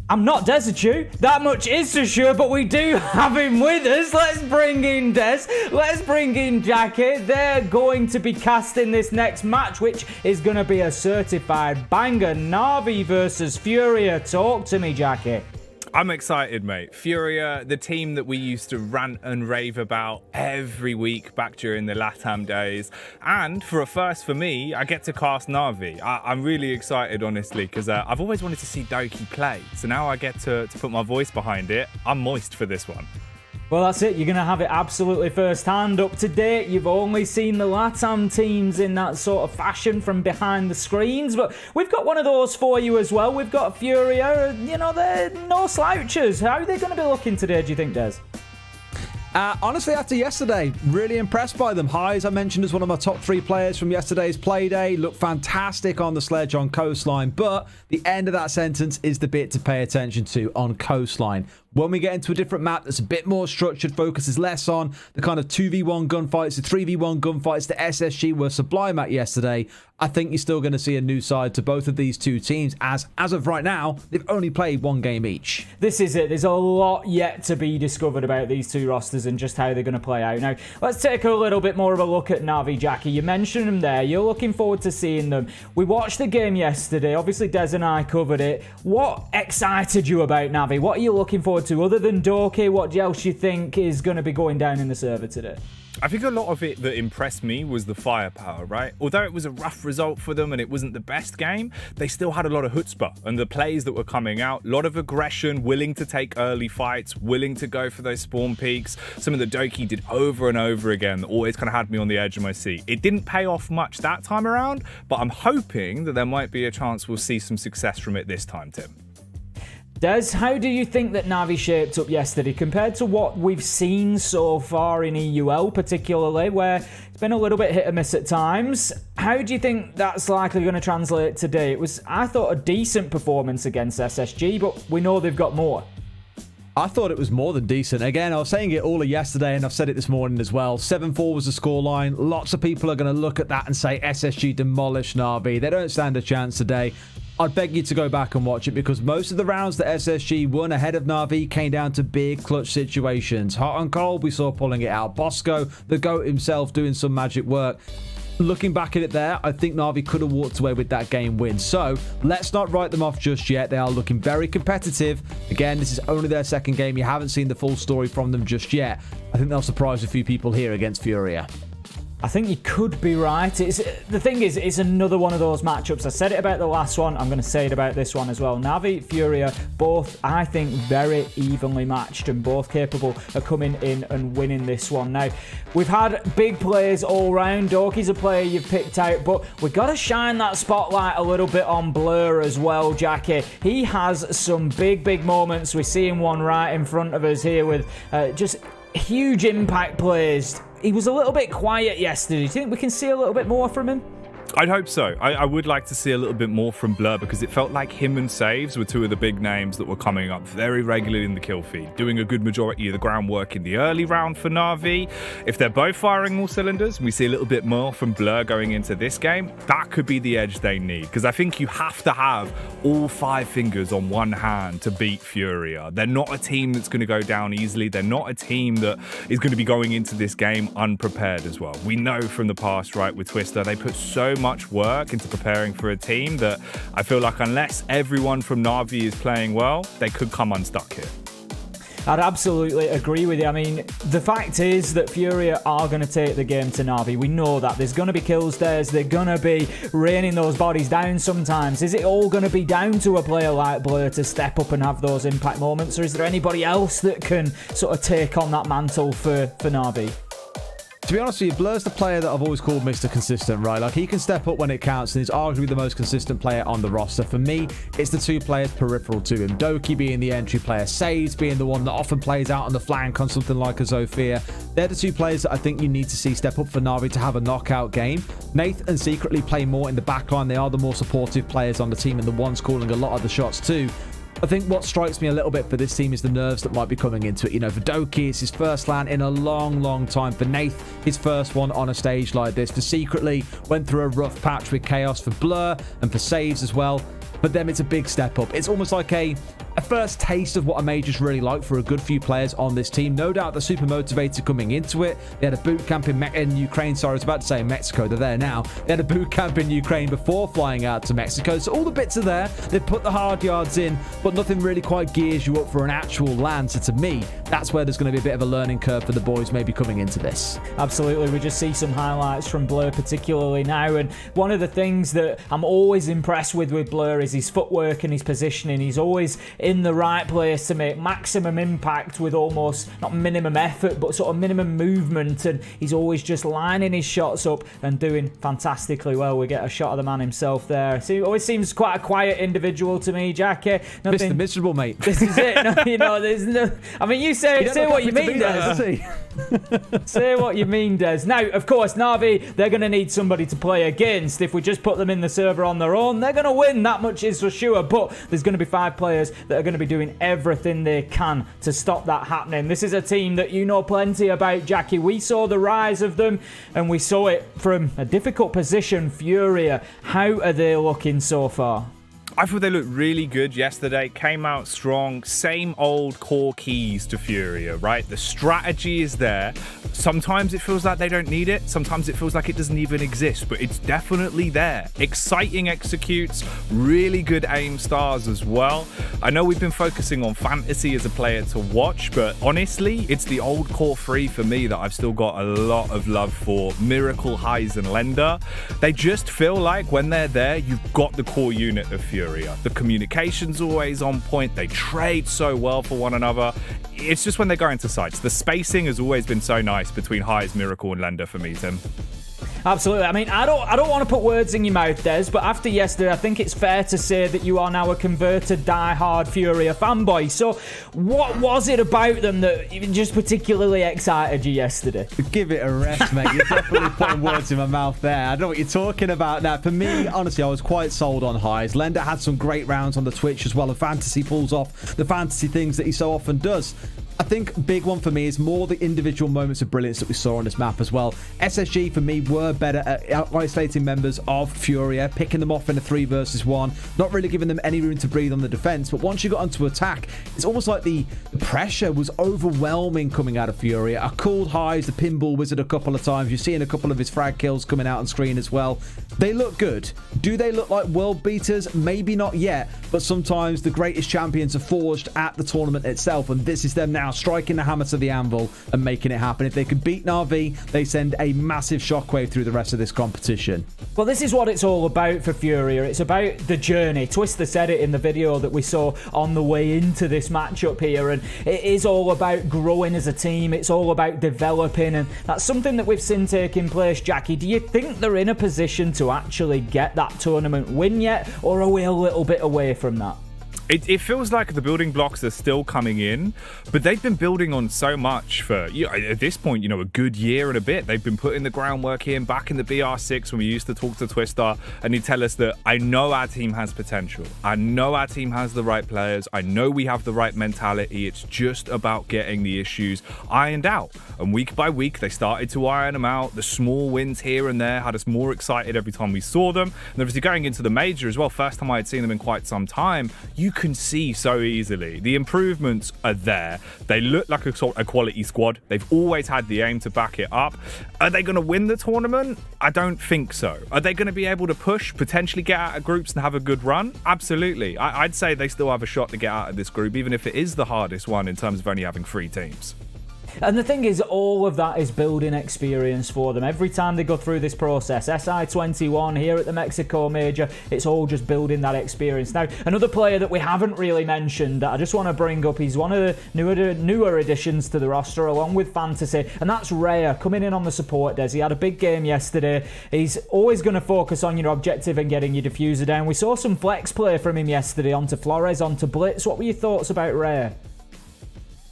I'm not Desichu, that much is for sure, but we do have him with us. Let's bring in Des, let's bring in Jackie. They're going to be casting this next match, which is going to be a certified banger. Navi versus FURIA. Talk to me, Jackie. I'm excited, mate. FURIA, the team that we used to rant and rave about every week back during the LATAM days. And for a first for me, I get to cast Navi. I'm really excited, honestly, because I've always wanted to see Doki play. So now I get to put my voice behind it. I'm moist for this one. Well, that's it. You're going to have it absolutely first hand. Up to date, you've only seen the LATAM teams in that sort of fashion from behind the screens, but we've got one of those for you as well. We've got FURIA. You know, they're no slouchers. How are they going to be looking today, do you think, Des? Honestly, after yesterday, really impressed by them. Highs, I mentioned, as one of my top 3 players from yesterday's play day. Looked fantastic on the sledge on Coastline, but the end of that sentence is the bit to pay attention to on Coastline. When we get into a different map that's a bit more structured, focuses less on the kind of 2v1 gunfights, the 3v1 gunfights that SSG were sublime at yesterday, I think you're still going to see a new side to both of these two teams, as of right now, they've only played 1 game each. This is it. There's a lot yet to be discovered about these two rosters and just how they're going to play out. Now, let's take a little bit more of a look at Navi, Jackie. You mentioned them there. You're looking forward to seeing them. We watched the game yesterday. Obviously, Des and I covered it. What excited you about Navi? What are you looking forward to? Other than Doki, what else you think is going to be going down in the server today? I think a lot of it that impressed me was the firepower, right? Although it was a rough result for them and it wasn't the best game, they still had a lot of chutzpah. And the plays that were coming out, a lot of aggression, willing to take early fights, willing to go for those spawn peaks. Some of the Doki did over and over again that always kind of had me on the edge of my seat. It didn't pay off much that time around, but I'm hoping that there might be a chance we'll see some success from it this time, Tim. Des, how do you think that Navi shaped up yesterday compared to what we've seen so far in EUL, particularly, where it's been a little bit hit and miss at times? How do you think that's likely going to translate today? It was, I thought, a decent performance against SSG, but we know they've got more. I thought it was more than decent. Again, I was saying it all of yesterday, and I've said it this morning as well. 7-4 was the scoreline. Lots of people are going to look at that and say SSG demolished Navi. They don't stand a chance today. I'd beg you to go back and watch it, because most of the rounds that SSG won ahead of Navi came down to big clutch situations. Hot and cold, we saw pulling it out. Bosco, the GOAT himself, doing some magic work. Looking back at it there, I think Navi could have walked away with that game win. So let's not write them off just yet. They are looking very competitive. Again, this is only their second game. You haven't seen the full story from them just yet. I think they'll surprise a few people here against FURIA. I think you could be right. The thing is, it's another one of those matchups. I said it about the last one. I'm going to say it about this one as well. Navi, FURIA, both, I think, very evenly matched and both capable of coming in and winning this one. Now, we've had big plays all round. Doki's a player you've picked out, but we've got to shine that spotlight a little bit on Blur as well, Jackie. He has some big moments. We're seeing one right in front of us here with just huge impact plays. He was a little bit quiet yesterday. Do you think we can see a little bit more from him? I'd hope so. I would like to see a little bit more from Blur, because it felt like him and Saves were two of the big names that were coming up very regularly in the kill feed, doing a good majority of the groundwork in the early round for Na'Vi. If they're both firing all cylinders, we see a little bit more from Blur going into this game. That could be the edge they need, because I think you have to have all 5 fingers on one hand to beat FURIA. They're not a team that's going to go down easily. They're not a team that is going to be going into this game unprepared as well. We know from the past, right, with Twister, they put so much work into preparing for a team that I feel like unless everyone from Na'Vi is playing well, they could come unstuck here. I'd absolutely agree with you. I mean, the fact is that FURIA are going to take the game to Na'Vi. We know that. There's going to be kill stares. They're going to be raining those bodies down sometimes. Is it all going to be down to a player like Blur to step up and have those impact moments, or is there anybody else that can sort of take on that mantle for Na'Vi? To be honest with you, Blur's the player that I've always called Mr. Consistent, right? Like, he can step up when it counts, and he's arguably the most consistent player on the roster. For me, it's the 2 players peripheral to him. Doki being the entry player, Saves being the one that often plays out on the flank on something like a Zofia. They're the 2 players that I think you need to see step up for Na'Vi to have a knockout game. Nath and Secretly play more in the backline. They are the more supportive players on the team, and the ones calling a lot of the shots too. I think what strikes me a little bit for this team is the nerves that might be coming into it. You know, for Doki, it's his first LAN in a long time. For Nath, his first one on a stage like this. For Secretly, went through a rough patch with Chaos. For Blur and for Saves as well. But then it's a big step up. It's almost like a first taste of what a major's really like for a good few players on this team. No doubt they're super motivated coming into it. They had a boot camp in Ukraine. Sorry, I was about to say Mexico. They're there now. They had a boot camp in Ukraine before flying out to Mexico. So all the bits are there. They've put the hard yards in, but nothing really quite gears you up for an actual LAN. So to me, that's where there's going to be a bit of a learning curve for the boys maybe coming into this. Absolutely. We just see some highlights from Blur particularly now. And one of the things that I'm always impressed with Blur is his footwork and his positioning. He's always in the right place to make maximum impact with almost not minimum effort, but sort of minimum movement. And he's always just lining his shots up and doing fantastically well. We get a shot of the man himself there. So he always seems quite a quiet individual to me, Jackie. Nothing, Mr. Miserable, mate. This is it. No, you know, there's no. I mean, you say what you mean, Des. Say what you mean, Des. Now, of course, Na'Vi, they're going to need somebody to play against. If we just put them in the server on their own, they're going to win. That much is for sure. But there's going to be 5 players that are going to be doing everything they can to stop that happening. This is a team that you know plenty about, Jackie. We saw the rise of them, and we saw it from a difficult position, FURIA. How are they looking so far? I thought they looked really good yesterday, came out strong, same old core keys to FURIA, right? The strategy is there. Sometimes it feels like they don't need it. Sometimes it feels like it doesn't even exist, but it's definitely there. Exciting executes, really good aim stars as well. I know we've been focusing on Fantasy as a player to watch, but honestly, it's the old core 3 for me that I've still got a lot of love for. Miracle, Highs, and Lender. They just feel like when they're there, you've got the core unit of FURIA. The communication's always on point. They trade so well for one another. It's just when they go into sites. The spacing has always been so nice between Highs, Miracle, and Lender for me, Tim. Absolutely. I mean, I don't want to put words in your mouth, Des, but after yesterday, I think it's fair to say that you are now a converted die-hard FURIA fanboy. So what was it about them that just particularly excited you yesterday? Give it a rest, mate. You're definitely putting words in my mouth there. I don't know what you're talking about now. For me, honestly, I was quite sold on Highs. Lender had some great rounds on the Twitch as well, and Fantasy pulls off the fantasy things that he so often does. I think big one for me is more the individual moments of brilliance that we saw on this map as well. SSG for me were better at isolating members of FURIA, picking them off in a 3 versus 1, not really giving them any room to breathe on the defense. But once you got onto attack, it's almost like the pressure was overwhelming coming out of FURIA. I called Highs the pinball wizard a couple of times. You're seeing a couple of his frag kills coming out on screen as well. They look good. Do they look like world beaters? Maybe not yet, but sometimes the greatest champions are forged at the tournament itself, and this is them now striking the hammer to the anvil and making it happen. If they could beat Na'Vi, they send a massive shockwave through the rest of this competition. Well, this is what it's all about for FURIA. It's about the journey. Twister said it in the video that we saw on the way into this matchup here, and it is all about growing as a team. It's all about developing, and that's something that we've seen taking place. Jackie, do you think they're in a position to actually get that tournament win yet, or are we a little bit away from that? It feels like the building blocks are still coming in, but they've been building on so much for, at this point, a good year and a bit. They've been putting the groundwork in back in the BR6 when we used to talk to Twister, and he'd tell us that I know our team has potential. I know our team has the right players. I know we have the right mentality. It's just about getting the issues ironed out. And week by week, they started to iron them out. The small wins here and there had us more excited every time we saw them. And obviously going into the major as well, first time I had seen them in quite some time, you can see so easily the improvements are there. They look like a quality squad. They've always had the aim to back it up. Are they going to win the tournament? I don't think so. Are they going to be able to push, potentially get out of groups and have a good run? Absolutely. I'd say they still have a shot to get out of this group, even if it is the hardest one in terms of only having 3 teams. And the thing is, all of that is building experience for them. Every time they go through this process, SI21 here at the Mexico Major, it's all just building that experience. Now, another player that we haven't really mentioned that I just want to bring up, he's one of the newer additions to the roster along with Fantasy, and that's Raya coming in on the support desk. He had a big game yesterday. He's always going to focus on your objective and getting your diffuser down. We saw some flex play from him yesterday onto Flores, onto Blitz. What were your thoughts about Raya?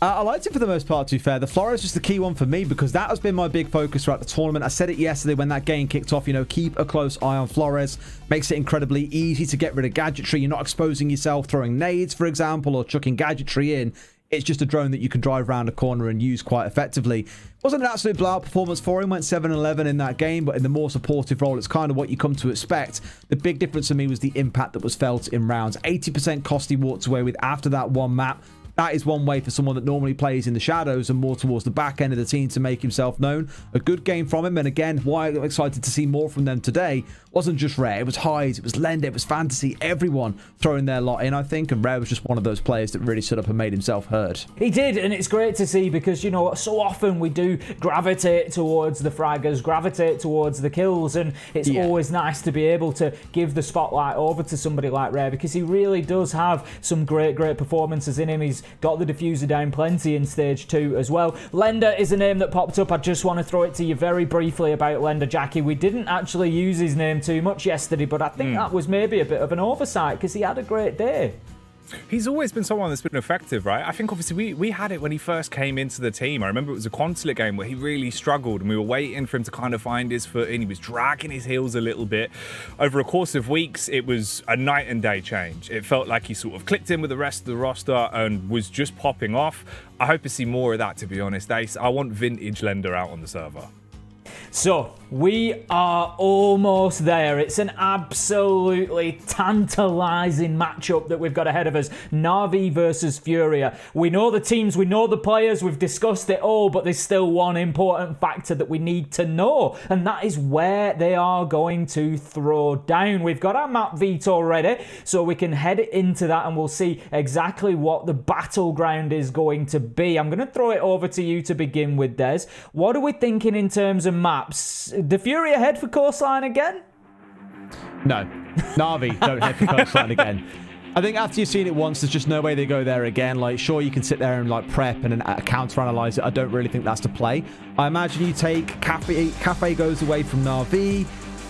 I liked it for the most part, to be fair. The Flores was the key one for me because that has been my big focus throughout the tournament. I said it yesterday when that game kicked off, keep a close eye on Flores. Makes it incredibly easy to get rid of gadgetry. You're not exposing yourself throwing nades, for example, or chucking gadgetry in. It's just a drone that you can drive around a corner and use quite effectively. Wasn't an absolute blowout performance for him. Went 7-11 in that game, but in the more supportive role, it's kind of what you come to expect. The big difference for me was the impact that was felt in rounds. 80% cost he walked away with after that one map. That is one way for someone that normally plays in the shadows and more towards the back end of the team to make himself known. A good game from him, and again, why I'm excited to see more from them today wasn't just Rare. It was Hyde, it was Lender, it was Fantasy, everyone throwing their lot in, I think, and Rare was just one of those players that really stood up and made himself heard. He did, and it's great to see because, so often we do gravitate towards the fraggers, gravitate towards the kills, and it's always nice to be able to give the spotlight over to somebody like Rare because he really does have some great performances in him. He's got the diffuser down plenty in stage 2 as well. Lender is a name that popped up. I just want to throw it to you very briefly about Lender, Jackie. We didn't actually use his name too much yesterday, but I think that was maybe a bit of an oversight because he had a great day. He's always been someone that's been effective, right? I think obviously we had it when he first came into the team. I remember it was a consulate game where he really struggled and we were waiting for him to kind of find his footing. He was dragging his heels a little bit. Over a course of weeks, it was a night and day change. It felt like he sort of clicked in with the rest of the roster and was just popping off. I hope to see more of that, to be honest. I want vintage Lender out on the server. So, we are almost there. It's an absolutely tantalising matchup that we've got ahead of us. Na'Vi versus FURIA. We know the teams, we know the players, we've discussed it all, but there's still one important factor that we need to know, and that is where they are going to throw down. We've got our map veto ready, so we can head into that and we'll see exactly what the battleground is going to be. I'm going to throw it over to you to begin with, Des. What are we thinking in terms of maps? The FURIA head for coastline again? No. Na'Vi don't head for coastline again. I think after you've seen it once, there's just no way they go there again. Like, sure, you can sit there and prep and counter-analyze it. I don't really think that's the play. I imagine you take Cafe goes away from Na'Vi.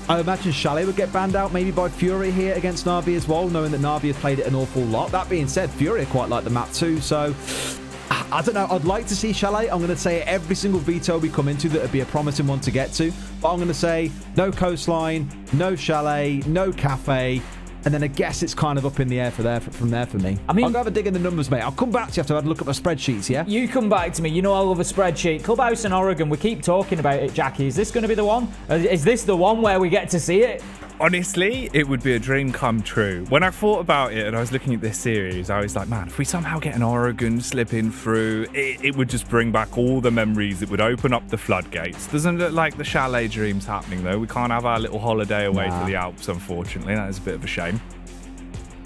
I imagine Chalet would get banned out maybe by FURIA here against Na'Vi as well, knowing that Na'Vi has played it an awful lot. That being said, FURIA quite like the map too, so I don't know. I'd like to see Chalet. I'm going to say every single veto we come into that would be a promising one to get to. But I'm going to say no coastline, no Chalet, no Cafe. And then I guess it's kind of up in the air from there for me. I mean, I'll go have a dig in the numbers, mate. I'll come back to you after I've had a look at my spreadsheets, yeah? You come back to me. You know I love a spreadsheet. Clubhouse in Oregon, we keep talking about it, Jackie. Is this going to be the one? Is this the one where we get to see it? Honestly, it would be a dream come true. When I thought about it and I was looking at this series, I was like, man, if we somehow get an Oregon slipping through, it would just bring back all the memories. It would open up the floodgates. Doesn't look like the Chalet dream's happening, though. We can't have our little holiday away to the Alps, unfortunately. That is a bit of a shame.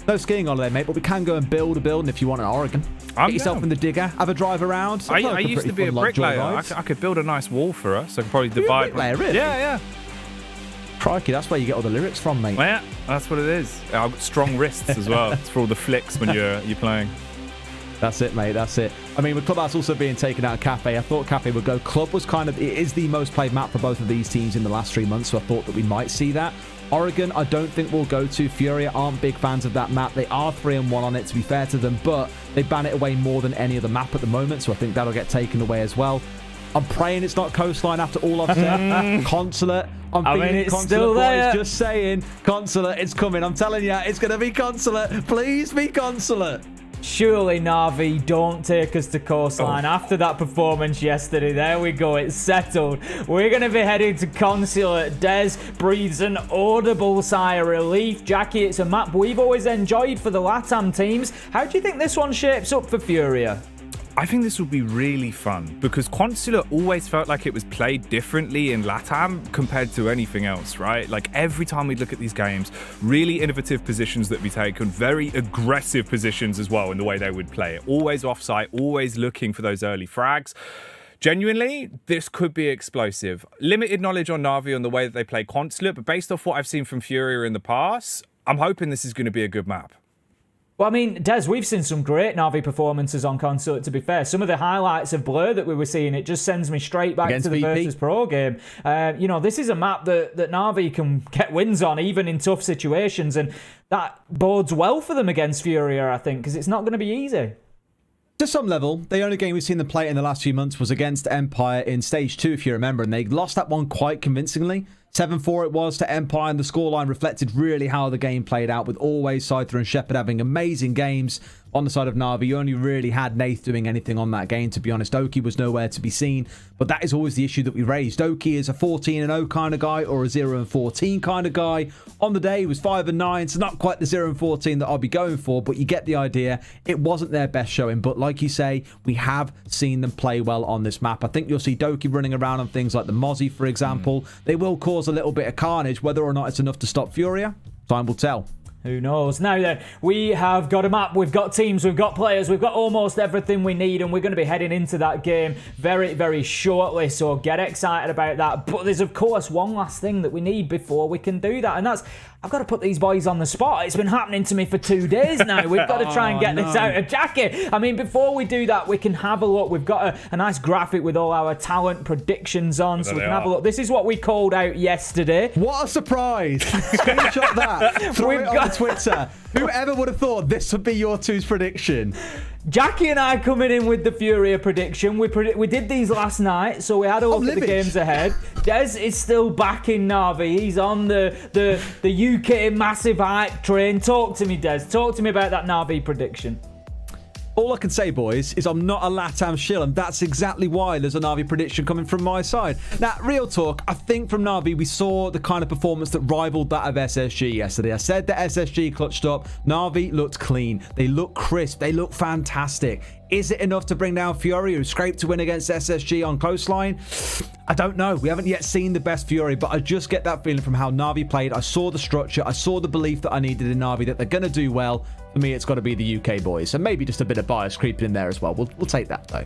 No skiing holiday, mate, but we can go and build a building if you want in Oregon. Get yourself in the digger, have a drive around. I used to be a bricklayer. I could build a nice wall for us. I could probably divide. Bricklayer, really? Yeah. Crikey, that's where you get all the lyrics from, mate. Well, yeah, that's what it is. I've got strong wrists as well. It's for all the flicks when you're playing. That's it, mate. That's it. I mean, with Clubhouse also being taken out of Cafe, I thought Cafe would go. Club was it is the most played map for both of these teams in the last 3 months, so I thought that we might see that. Oregon, I don't think we'll go to. FURIA aren't big fans of that map. They are 3-1 on it, to be fair to them, but they ban it away more than any other map at the moment, so I think that'll get taken away as well. I'm praying it's not Coastline after all I've said. Consulate. I'm feeling it's Consulate, still there. boys. Just saying. Consulate, it's coming. I'm telling you, it's going to be Consulate. Please be Consulate. Surely, Na'Vi, don't take us to Coastline. After that performance yesterday, there we go, it's settled. We're going to be heading to Consulate. Des breathes an audible sigh of relief. Jackie, it's a map we've always enjoyed for the LATAM teams. How do you think this one shapes up for FURIA? I think this will be really fun because Consulate always felt like it was played differently in LATAM compared to anything else, right? Like every time we look at these games, really innovative positions that we take and very aggressive positions as well in the way they would play it. Always offsite, always looking for those early frags. Genuinely, this could be explosive. Limited knowledge on Na'Vi on the way that they play Consulate, but based off what I've seen from FURIA in the past, I'm hoping this is going to be a good map. Well, I mean, Des, we've seen some great Na'Vi performances on Consulate, to be fair. Some of the highlights of Blur that we were seeing, it just sends me straight back to the Versus Pro game. This is a map that Na'Vi can get wins on, even in tough situations, and that bodes well for them against FURIA, I think, because it's not going to be easy. To some level, the only game we've seen them play in the last few months was against Empire in Stage 2, if you remember, and they lost that one quite convincingly. 7-4 it was to Empire, and the scoreline reflected really how the game played out, with always Scyther and Shepard having amazing games. On the side of Na'Vi, you only really had Nath doing anything on that game, to be honest. Oki was nowhere to be seen, but that is always the issue that we raised. Oki is a 14-0 kind of guy or a 0-14 kind of guy. On the day, he was 5-9, so not quite the 0-14 that I'll be going for, but you get the idea. It wasn't their best showing, but like you say, we have seen them play well on this map. I think you'll see Doki running around on things like the Mozzie, for example. They will cause a little bit of carnage. Whether or not it's enough to stop FURIA, time will tell. Who knows? Now then, we have got a map, we've got teams, we've got players, we've got almost everything we need, and we're going to be heading into that game very, very shortly, so get excited about that. But there's, of course, one last thing that we need before we can do that, and that's, I've got to put these boys on the spot. It's been happening to me for 2 days now. We've got to try and get this out of Jackie. I mean, before we do that, we can have a look. We've got a nice graphic with all our talent predictions on, so we can have a look. This is what we called out yesterday. What a surprise. Screenshot that. Throw it on Twitter. Whoever would have thought this would be your two's prediction? Jackie and I coming in with the FURIA prediction. We did these last night, so we had a look at the games ahead. Des is still back in Na'Vi. He's on the UK massive hype train. Talk to me, Des. Talk to me about that Na'Vi prediction. All I can say, boys, is I'm not a LATAM shill, and that's exactly why there's a Na'Vi prediction coming from my side. Now, real talk, I think from Na'Vi, we saw the kind of performance that rivaled that of SSG yesterday. I said that SSG clutched up. Na'Vi looked clean. They look crisp. They look fantastic. Is it enough to bring down FURIA, who scraped to win against SSG on Coastline? I don't know. We haven't yet seen the best FURIA, but I just get that feeling from how Na'Vi played. I saw the structure. I saw the belief that I needed in Na'Vi, that they're going to do well. For me, it's got to be the UK boys. And maybe just a bit of bias creeping in there as well. We'll take that, though.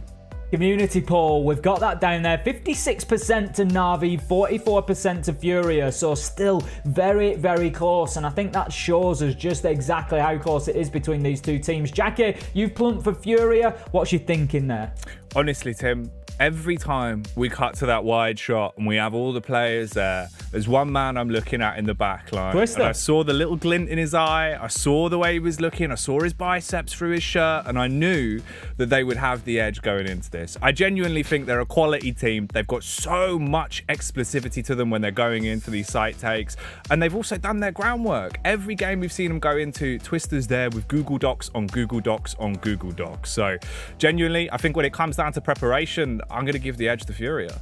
Community poll, we've got that down there. 56% to Na'Vi, 44% to FURIA. So still very, very close. And I think that shows us just exactly how close it is between these two teams. Jackie, you've plumped for FURIA. What's your thinking there? Honestly, Tim, every time we cut to that wide shot and we have all the players there, there's one man I'm looking at in the back line. And I saw the little glint in his eye. I saw the way he was looking. I saw his biceps through his shirt, and I knew that they would have the edge going into this. I genuinely think they're a quality team. They've got so much explosivity to them when they're going in for these site takes, and they've also done their groundwork. Every game we've seen them go into, Twister's there with Google Docs on Google Docs on Google Docs. So genuinely, I think when it comes down to preparation, I'm going to give the edge to FURIA.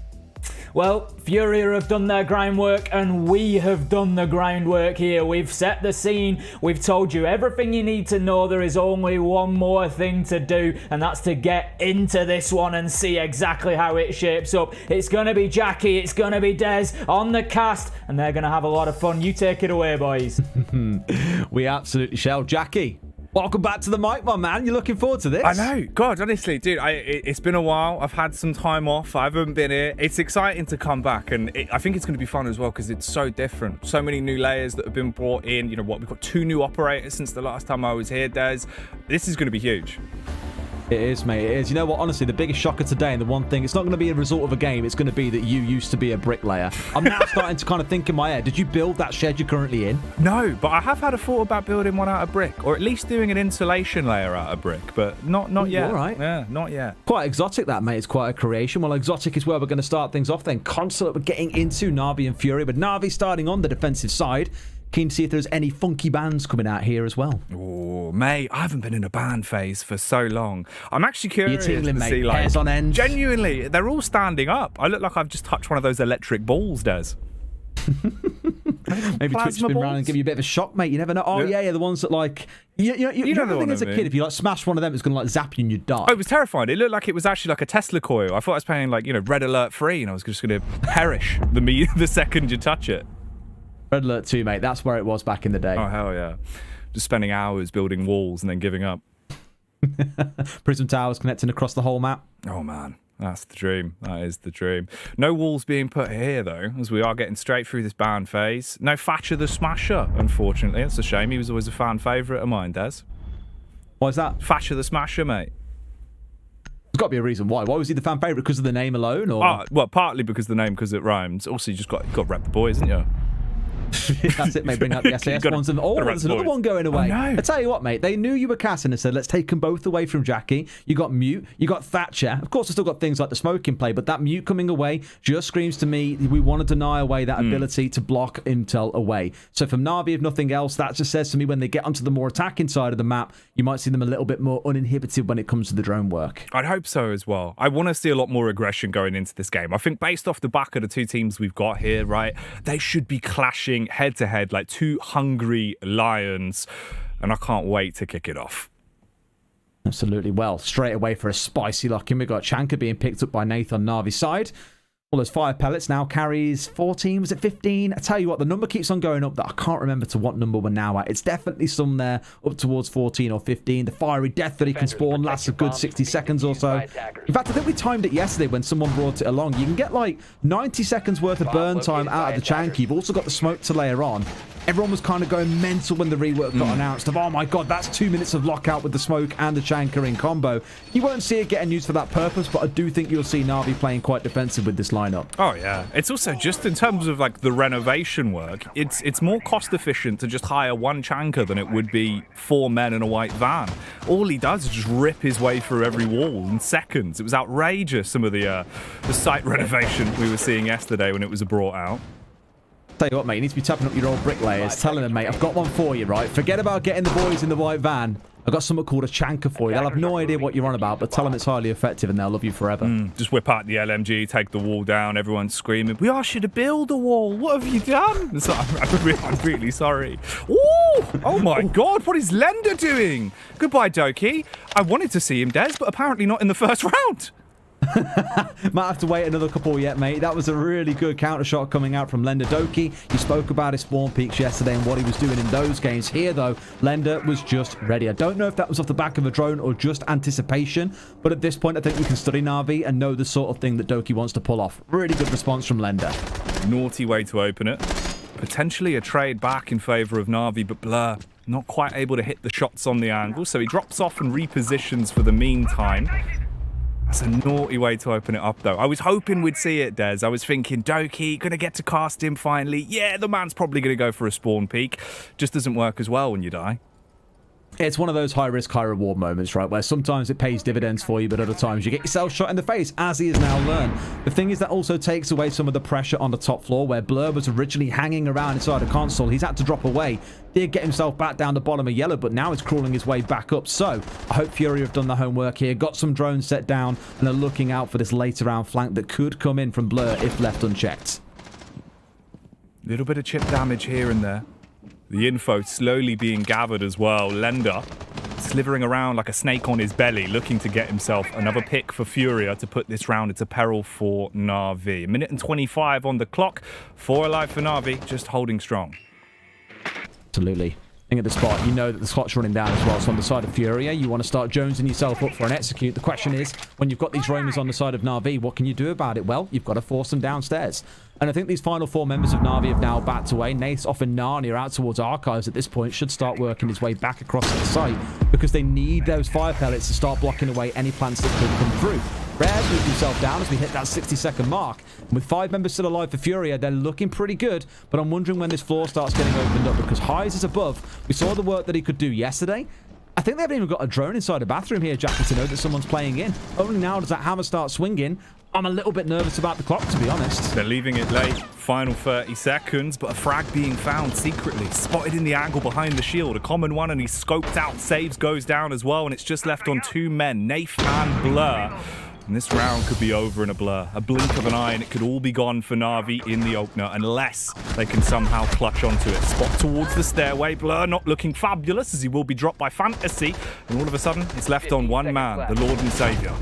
Well, FURIA have done their groundwork, and we have done the groundwork here. We've set the scene. We've told you everything you need to know. There is only one more thing to do, and that's to get into this one and see exactly how it shapes up. It's going to be Jackie. It's going to be Des on the cast, and they're going to have a lot of fun. You take it away, boys. We absolutely shall. Jackie, welcome back to the mic, my man. You're looking forward to this? I know. God, honestly, dude, it's been a while. I've had some time off. I haven't been here. It's exciting to come back, and I think it's going to be fun as well because it's so different. So many new layers that have been brought in. You know what? We've got 2 new operators since the last time I was here, Des. This is going to be huge. It is, mate. It is. You know what? Honestly, the biggest shocker today, and the one thing, it's not going to be a result of a game. It's going to be that you used to be a bricklayer. I'm now starting to kind of think in my head, did you build that shed you're currently in? No, but I have had a thought about building one out of brick, or at least doing an insulation layer out of brick, but not yet. All right. Yeah, not yet. Quite exotic, that, mate. It's quite a creation. Well, exotic is where we're going to start things off then. Console, we're getting into Na'Vi and FURIA, but Na'Vi starting on the defensive side. Keen to see if there's any funky bands coming out here as well. Oh, mate, I haven't been in a band phase for so long. I'm actually curious You're tingling, to mate. see, like, hairs on end. Genuinely, they're all standing up. I look like I've just touched one of those electric balls, Des. Maybe Twitch spin around and give you a bit of a shock, mate. You never know. Oh, yeah, the ones that, like... You know the thing as a kid, if you, like, smash one of them, it's going to, like, zap you and you die. Oh, it was terrifying. It looked like it was actually like a Tesla coil. I thought I was paying, like, red alert free, and I was just going to perish the second you touch it. Red Alert 2, mate. That's where it was back in the day. Oh, hell yeah. Just spending hours building walls and then giving up. Prism towers connecting across the whole map. Oh, man. That's the dream. That is the dream. No walls being put here, though, as we are getting straight through this ban phase. No Thatcher the Smasher, unfortunately. That's a shame. He was always a fan favourite of mine, Des. Why is that? Thatcher the Smasher, mate. There's got to be a reason why. Why was he the fan favourite? Because of the name alone? Or? Well, partly because of the name, because it rhymes. Also, you got to rep the boys, haven't you? That's it, mate. Bring up the SAS ones. And there's another one going away. Oh, no. I tell you what, mate. They knew you were casting and said, let's take them both away from Jackie. You got Mute. You got Thatcher. Of course, I've still got things like the smoke in play, but that Mute coming away just screams to me we want to deny away that ability to block intel away. So from Na'Vi, if nothing else, that just says to me when they get onto the more attacking side of the map, you might see them a little bit more uninhibited when it comes to the drone work. I'd hope so as well. I want to see a lot more aggression going into this game. I think based off the back of the two teams we've got here, right, they should be clashing head to head like two hungry lions, and I can't wait to kick it off. Absolutely. Well, straight away for a spicy lock-in, we've got Chanka being picked up by Nathan on Na'Vi's side. All those fire pellets now carries 14, was it 15? I tell you what, the number keeps on going up that I can't remember to what number we're now at. It's definitely some there up towards 14 or 15. The fiery death that he can spawn lasts a good 60 seconds or so. In fact, I think we timed it yesterday when someone brought it along. You can get like 90 seconds worth of burn time out of the Chanky. You've also got the smoke to layer on. Everyone was kind of going mental when the rework got announced of, oh my god, that's 2 minutes of lockout with the smoke and the Chanka in combo. You won't see it getting used for that purpose, but I do think you'll see Na'Vi playing quite defensive with this lineup. Oh yeah, it's also just in terms of like the renovation work, it's more cost efficient to just hire one Chanka than it would be 4 men in a white van. All he does is just rip his way through every wall in seconds. It was outrageous, some of the site renovation we were seeing yesterday when it was brought out. Tell you what, mate, you need to be tapping up your old bricklayers, telling them, mate, I've got one for you, right? Forget about getting the boys in the white van. I've got something called a Chanka for you. They'll have no idea what you're on about, but tell them it's highly effective and they'll love you forever. Just whip out the LMG, take the wall down, everyone's screaming, we asked you to build a wall, what have you done? So I'm really sorry. Ooh! Oh my god, what is Lender doing? Goodbye, Doki. I wanted to see him, Des, but apparently not in the first round. Might have to wait another couple yet, mate. That was a really good counter shot coming out from Lender. Doki, you spoke about his spawn peaks yesterday and what he was doing in those games. Here, though, Lender was just ready. I don't know if that was off the back of a drone or just anticipation, but at this point, I think we can study Na'Vi and know the sort of thing that Doki wants to pull off. Really good response from Lender. Naughty way to open it. Potentially a trade back in favour of Na'Vi, but Blur not quite able to hit the shots on the angle, so he drops off and repositions for the meantime. That's a naughty way to open it up, though. I was hoping we'd see it, Des. I was thinking, Doki, going to get to cast him finally. Yeah, the man's probably going to go for a spawn peak. Just doesn't work as well when you die. It's one of those high-risk, high-reward moments, right, where sometimes it pays dividends for you, but other times you get yourself shot in the face, as he has now learned. The thing is that also takes away some of the pressure on the top floor, where Blur was originally hanging around inside a console. He's had to drop away. Did get himself back down the bottom of yellow, but now he's crawling his way back up. So, I hope FURIA have done the homework here, got some drones set down, and are looking out for this later round flank that could come in from Blur if left unchecked. Little bit of chip damage here and there. The info slowly being gathered as well. Lender slithering around like a snake on his belly, looking to get himself another pick for FURIA to put this round into peril for Na'Vi. 1 minute and 25 on the clock. 4 alive for Na'Vi, just holding strong. Absolutely. at the spot. You know that the spot's running down as well. So on the side of FURIA, you want to start jonesing yourself up for an execute. The question is, when you've got these roamers on the side of Na'Vi, what can you do about it? Well, you've got to force them downstairs. And I think these final 4 members of Na'Vi have now backed away. Nace off in Narnia out towards Archives at this point should start working his way back across the site because they need those fire pellets to start blocking away any plants that could come through. Rare's moved himself down as we hit that 60-second mark. And with 5 members still alive for FURIA, they're looking pretty good. But I'm wondering when this floor starts getting opened up because Highs is above. We saw the work that he could do yesterday. I think they haven't even got a drone inside a bathroom here, Jackie, to know that someone's playing in. Only now does that hammer start swinging. I'm a little bit nervous about the clock, to be honest. They're leaving it late. Final 30 seconds, but a frag being found secretly. Spotted in the angle behind the shield. A common one, and he's scoped out. Saves goes down as well, and it's just left on 2 men, Nafe and Blur. And this round could be over in a blur. A blink of an eye, and it could all be gone for Na'Vi in the opener, unless they can somehow clutch onto it. Spot towards the stairway. Blur not looking fabulous, as he will be dropped by Fantasy. And all of a sudden, it's left on 1 man, the Lord and Savior.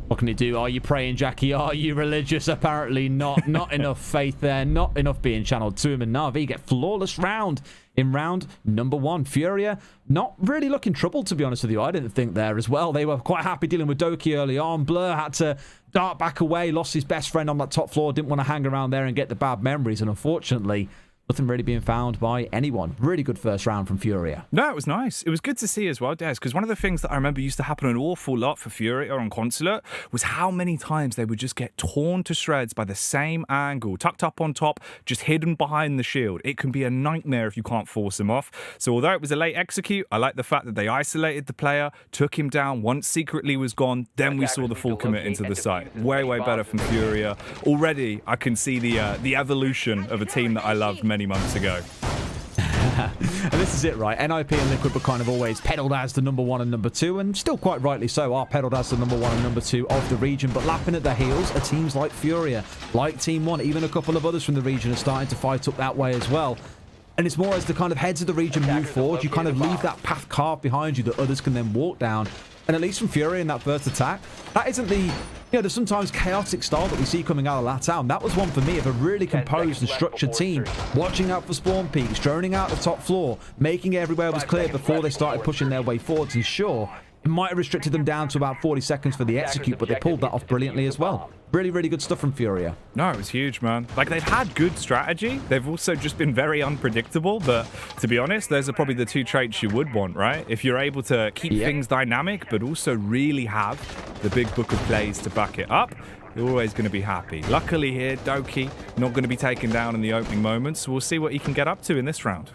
What can you do? Are you praying, Jackie? Are you religious? Apparently not. Not enough faith there. Not enough being channeled to him. And Na'Vi get flawless round in round number 1. FURIA not really looking troubled, to be honest with you. I didn't think there as well. They were quite happy dealing with Doki early on. Blur had to dart back away. Lost his best friend on that top floor. Didn't want to hang around there and get the bad memories. And unfortunately, nothing really being found by anyone. Really good first round from FURIA. No, it was nice. It was good to see as well, Des, because one of the things that I remember used to happen an awful lot for FURIA on Consulate was how many times they would just get torn to shreds by the same angle, tucked up on top, just hidden behind the shield. It can be a nightmare if you can't force them off. So although it was a late execute, I like the fact that they isolated the player, took him down, once secretly was gone, then we saw the full commit into the site. Way, way better from FURIA. Already, I can see the evolution of a team that I loved many months ago. And this is it, right? NIP and Liquid were kind of always peddled as the number 1 and number 2, and still quite rightly so are peddled as the number 1 and number 2 of the region. But lapping at their heels are teams like FURIA, like Team 1, even a couple of others from the region are starting to fight up that way as well. And it's more as the kind of heads of the region move forward, you kind of leave that path carved behind you that others can then walk down. And at least from FURIA in that first attack, that isn't the, the sometimes chaotic style that we see coming out of LATAM. That was one for me of a really composed and structured team, watching out for spawn peaks, droning out the top floor, making everywhere was clear before they started pushing their way forwards. And sure, it might have restricted them down to about 40 seconds for the execute, but they pulled that off brilliantly as well. Really, really good stuff from FURIA. No, it was huge, man. Like, they've had good strategy. They've also just been very unpredictable. But to be honest, those are probably the 2 traits you would want, right? If you're able to keep things dynamic, but also really have the big book of plays to back it up, you're always going to be happy. Luckily here, Doki not going to be taken down in the opening moments. So we'll see what he can get up to in this round.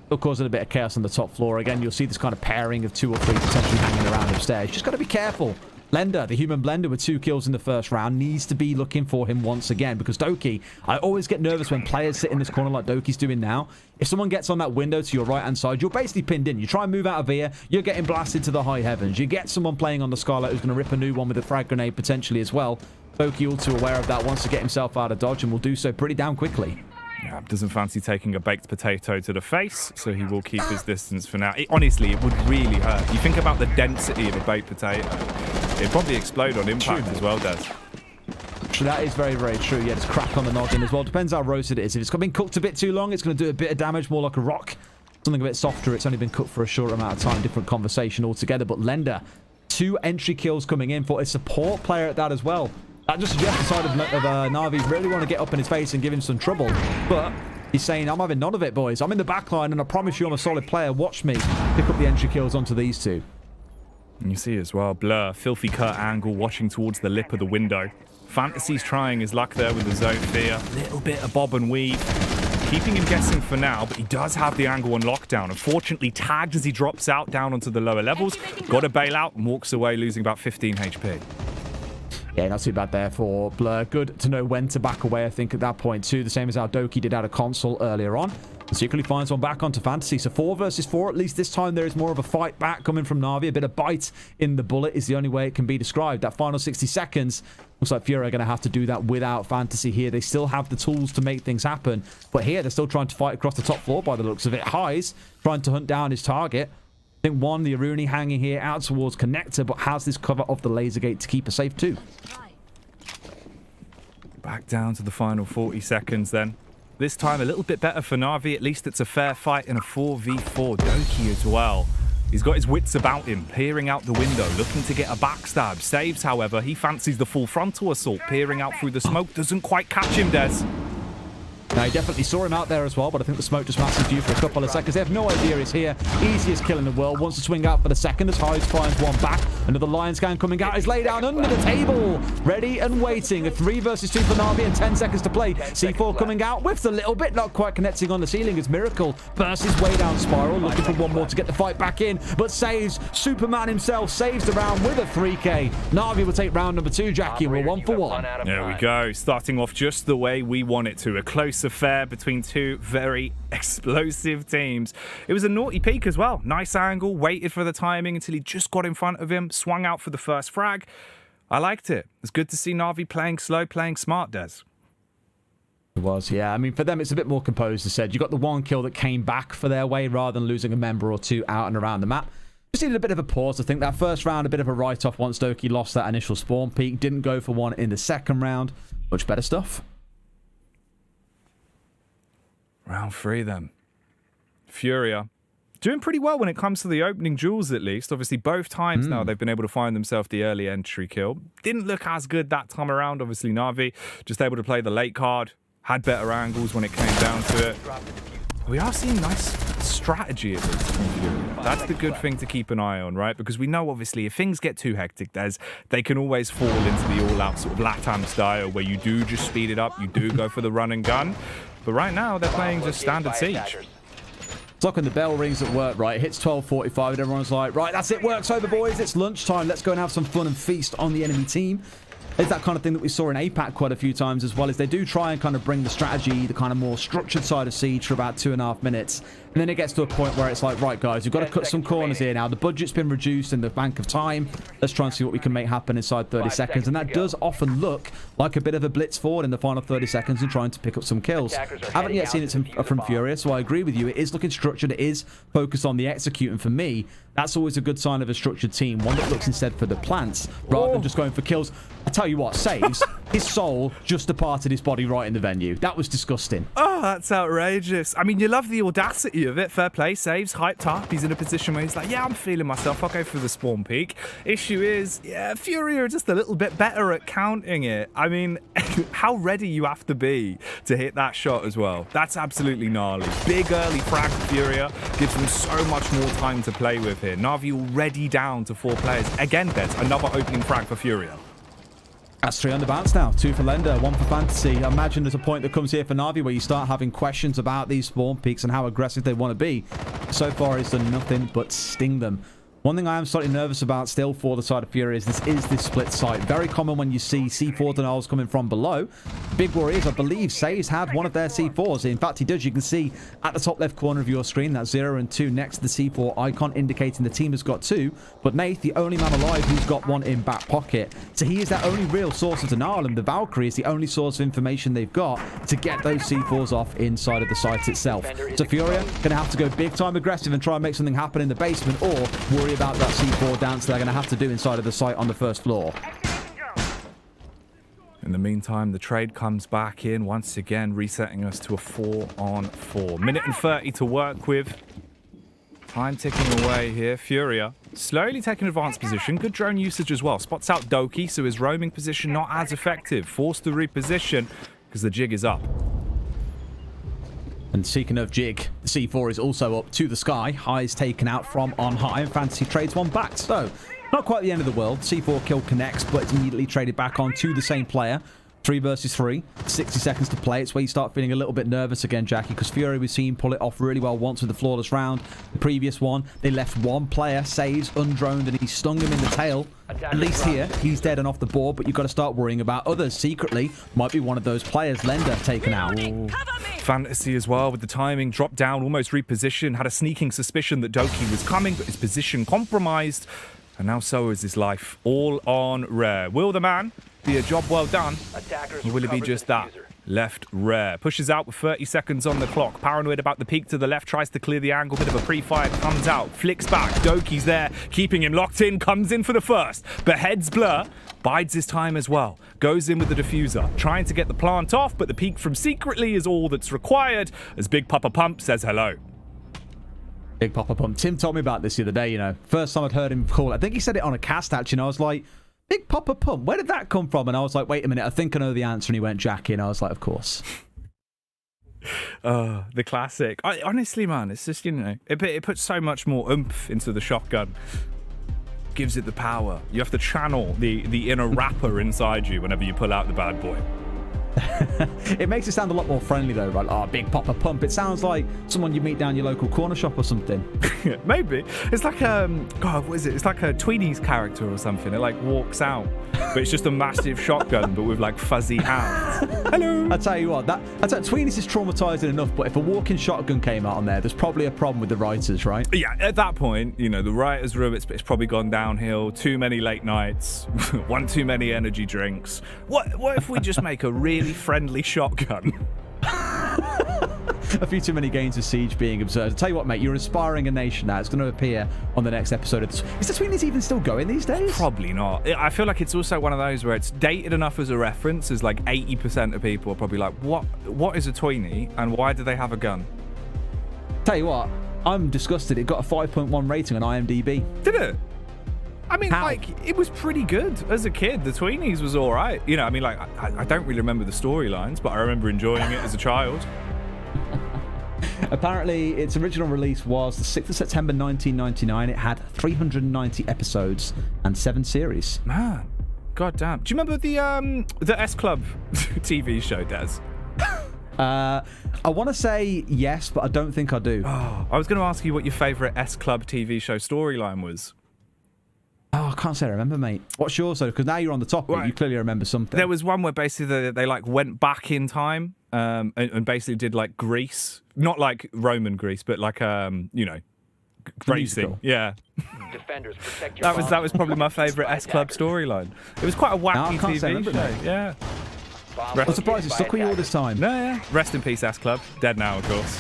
Still causing a bit of chaos on the top floor. Again, you'll see this kind of pairing of 2 or 3 potentially hanging around upstairs. Just got to be careful. Lender, the human blender with 2 kills in the first round, needs to be looking for him once again, because Doki, I always get nervous when players sit in this corner like Doki's doing now. If someone gets on that window to your right-hand side, you're basically pinned in. You try and move out of here, you're getting blasted to the high heavens. You get someone playing on the Skylight who's going to rip a new one with a frag grenade potentially as well. Doki, all too aware of that, wants to get himself out of dodge and will do so pretty damn quickly. Yeah, doesn't fancy taking a baked potato to the face, so he will keep his distance for now. Honestly, it would really hurt. You think about the density of a baked potato. It'd probably explode on impact as well, Des. That is very, very true. Yeah, it's crack on the noggin as well. Depends how roasted it is. If it's been cooked a bit too long, it's going to do a bit of damage, more like a rock. Something a bit softer, it's only been cooked for a short amount of time. Different conversation altogether. But Lender, 2 entry kills coming in for a support player at that as well. That just suggests the side of Na'Vi really want to get up in his face and give him some trouble. But he's saying, I'm having none of it, boys. I'm in the back line, and I promise you I'm a solid player. Watch me pick up the entry kills onto these 2. And you see as well, Blur, filthy cut angle, watching towards the lip of the window. Fantasy's trying his luck there with the zone fear. Little bit of bob and weave. Keeping him guessing for now, but he does have the angle on lockdown. Unfortunately, tagged as he drops out down onto the lower levels. Got to bail out and walks away, losing about 15 HP. Yeah, not too bad there for Blur. Good to know when to back away, I think, at that point, too. The same as how Doki did out of console earlier on. And secretly finds one back onto Fantasy. So 4 versus 4. At least this time there is more of a fight back coming from Na'Vi. A bit of bite in the bullet is the only way it can be described. That final 60 seconds, looks like FURIA are going to have to do that without Fantasy here. They still have the tools to make things happen. But here, they're still trying to fight across the top floor by the looks of it. Highs trying to hunt down his target. I think one, the Aruni hanging here out towards Connector, but has this cover of the laser gate to keep her safe too. Back down to the final 40 seconds then. This time a little bit better for Na'Vi. At least it's a fair fight in a 4v4. Doki as well. He's got his wits about him, peering out the window, looking to get a backstab. Saves, however, he fancies the full frontal assault, peering out through the smoke. Doesn't quite catch him, Des. Now, he definitely saw him out there as well, but I think the smoke just massive you for a couple of seconds. They have no idea he's here. Easiest kill in the world. Wants to swing out for the second as Hides finds one back. Another Lion Scan coming out. He's laid down under the table. Ready and waiting. A 3 versus 2 for Na'Vi and 10 seconds to play. C4 coming out. Whiffs a little bit. Not quite connecting on the ceiling as Miracle bursts his way down Spiral. Looking for one more to get the fight back in. But saves. Superman himself saves the round with a 3K. Na'Vi will take round number 2, Jackie. We're 1 for 1. There we go. Starting off just the way we want it to. A close affair between two very explosive teams. It was a naughty peek as well. Nice angle, waited for the timing until he just got in front of him, swung out for the first frag. I liked it. It's good to see Na'Vi playing slow, playing smart, Des. It was, yeah. I mean, for them, it's a bit more composed, as said. You got the one kill that came back for their way rather than losing a member or two out and around the map. Just needed a bit of a pause. I think that first round, a bit of a write-off once Doki lost that initial spawn peak. Didn't go for one in the second round. Much better stuff. Round 3 then. FURIA doing pretty well when it comes to the opening duels, at least. Obviously, both times now they've been able to find themselves the early entry kill. Didn't look as good that time around. Obviously, Na'Vi just able to play the late card. Had better angles when it came down to it. We are seeing nice strategy at least from FURIA. That's the good thing to keep an eye on, right? Because we know, obviously, if things get too hectic, they can always fall into the all-out sort of LATAM style where you do just speed it up, you do go for the run and gun. But right now, they're playing just standard Siege. It's like when the bell rings at work, right? It hits 12:45 and everyone's like, right, that's it, work's over, boys. It's lunchtime. Let's go and have some fun and feast on the enemy team. It's that kind of thing that we saw in APAC quite a few times as well, as they do try and kind of bring the strategy, the kind of more structured side of Siege for about 2.5 minutes. And then it gets to a point where it's like, right, guys, we've got to cut some corners here now. The budget's been reduced in the bank of time. Let's try and see what we can make happen inside 30 seconds. And that does often look like a bit of a blitz forward in the final 30 seconds and trying to pick up some kills. Haven't yet seen it from FURIA, so I agree with you. It is looking structured. It is focused on the execute. And for me, that's always a good sign of a structured team. One that looks instead for the plants rather than just going for kills. I tell you what, Saves, his soul just departed his body right in the venue. That was disgusting. Oh, that's outrageous. I mean, you love the audacity of it. Fair play. Saves, hyped up. He's in a position where he's like, yeah, I'm feeling myself. I'll go for the spawn peak. Issue is, yeah, FURIA are just a little bit better at counting it. I mean, how ready you have to be to hit that shot as well. That's absolutely gnarly. Big early frag for FURIA. Gives them so much more time to play with here. Na'Vi already down to 4 players. Again, there's another opening frag for FURIA. That's 3 on the bounce now. 2 for Lender, 1 for Fantasy. I imagine there's a point that comes here for Na'Vi where you start having questions about these spawn peaks and how aggressive they want to be. So far, he's done nothing but sting them. One thing I am slightly nervous about still for the side of FURIA is this split site. Very common when you see C4 denials coming from below. Big worry is, I believe, Say's had one of their C4s. In fact, he does. You can see at the top left corner of your screen, that's 0 and 2 next to the C4 icon, indicating the team has got 2. But Nath, the only man alive who's got 1 in back pocket. So he is their only real source of denial, and the Valkyrie is the only source of information they've got to get those C4s off inside of the site itself. So FURIA going to have to go big time aggressive and try and make something happen in the basement, or worry about that C4 dance they're going to have to do inside of the site on the first floor. In the meantime, the trade comes back in once again, resetting us to a 4-on-4. Minute and 30 to work with. Time ticking away here. FURIA slowly taking advanced position. Good drone usage as well. Spots out Doki, so his roaming position not as effective. Forced to reposition because the jig is up. And speaking of jig, the C4 is also up to the sky. Highs taken out from on high, and Fantasy trades one back. So, not quite the end of the world. C4 kill connects, but it's immediately traded back on to the same player. 3 versus 3. 60 seconds to play. It's where you start feeling a little bit nervous again, Jackie, because FURIA, we've seen pull it off really well once with the flawless round. The previous one, they left one player, Saves, undroned, and he stung him in the tail. At least here, he's dead and off the board, but you've got to start worrying about others. Secretly, might be one of those players, Lender, taken out. Fantasy as well with the timing, dropped down, almost repositioned, had a sneaking suspicion that Doki was coming, but his position compromised, and now so is his life. All on Rare. Will the man be a job well done, or will it be just that? Left Rare. Pushes out with 30 seconds on the clock. Paranoid about the peak to the left. Tries to clear the angle. Bit of a pre-fire. Comes out. Flicks back. Doki's there. Keeping him locked in. Comes in for the first. But heads blur. bides his time as well. Goes in with the diffuser, trying to get the plant off, but the peek from secretly is all that's required as Big Papa Pump says hello. Big Papa Pump. Tim told me about this the other day, you know. First time I'd heard him call it. I think he said it on a cast, actually, and I was like, Big Papa Pump, where did that come from? And I was like, wait a minute, I think I know the answer. And he went, Jackie, and I was like, of course. The classic. Honestly, man, it's just, you know, it puts so much more oomph into the shotgun. Gives it the power. You have to channel the inner rapper inside you whenever you pull out the bad boy. It makes it sound a lot more friendly though, right? Oh, Big Papa Pump. It sounds like someone you meet down your local corner shop or something. Maybe. It's like God, what is it? It's like a Tweenies character or something. It like walks out, but it's just a massive shotgun, but with like fuzzy hands. Hello. I tell you what, Tweenies is traumatizing enough, but if a walking shotgun came out on there, there's probably a problem with the writers, right? Yeah, at that point, you know, the writers' room, it's probably gone downhill. Too many late nights, one too many energy drinks. What if we just make a really friendly shotgun? A few too many games of Siege being observed. I tell you what, mate, you're inspiring a nation now. It's going to appear on the next episode of this. Is the Tweenies even still going these days? Probably not. I feel like it's also one of those where it's dated enough as a reference as like 80% of people are probably like, what is a Tweenie and why do they have a gun? Tell you what, I'm disgusted. It got a 5.1 rating on IMDb. Did it? I mean, How? like, it was pretty good as a kid. The Tweenies was all right. You know, I mean, like, I don't really remember the storylines, but I remember enjoying it as a child. Apparently, its original release was the 6th of September 1999. It had 390 episodes and 7 series. Man, god damn. Do you remember the S Club TV show, Des? I want to say yes, but I don't think I do. Oh, I was going to ask you what your favourite S Club TV show storyline was. Oh, I can't say I remember, mate. What's yours, though? Because now you're on the topic. Right. You clearly remember something. There was one where basically they like went back in time and basically did like Greece. Not like Roman Greece, but like, you know, racing. Yeah. Defenders, protect your that was probably my favourite S Club storyline. It was quite a wacky TV show. Yeah. I'm surprised it's stuck with you all this time. No, yeah. Rest in peace, S Club. Dead now, of course.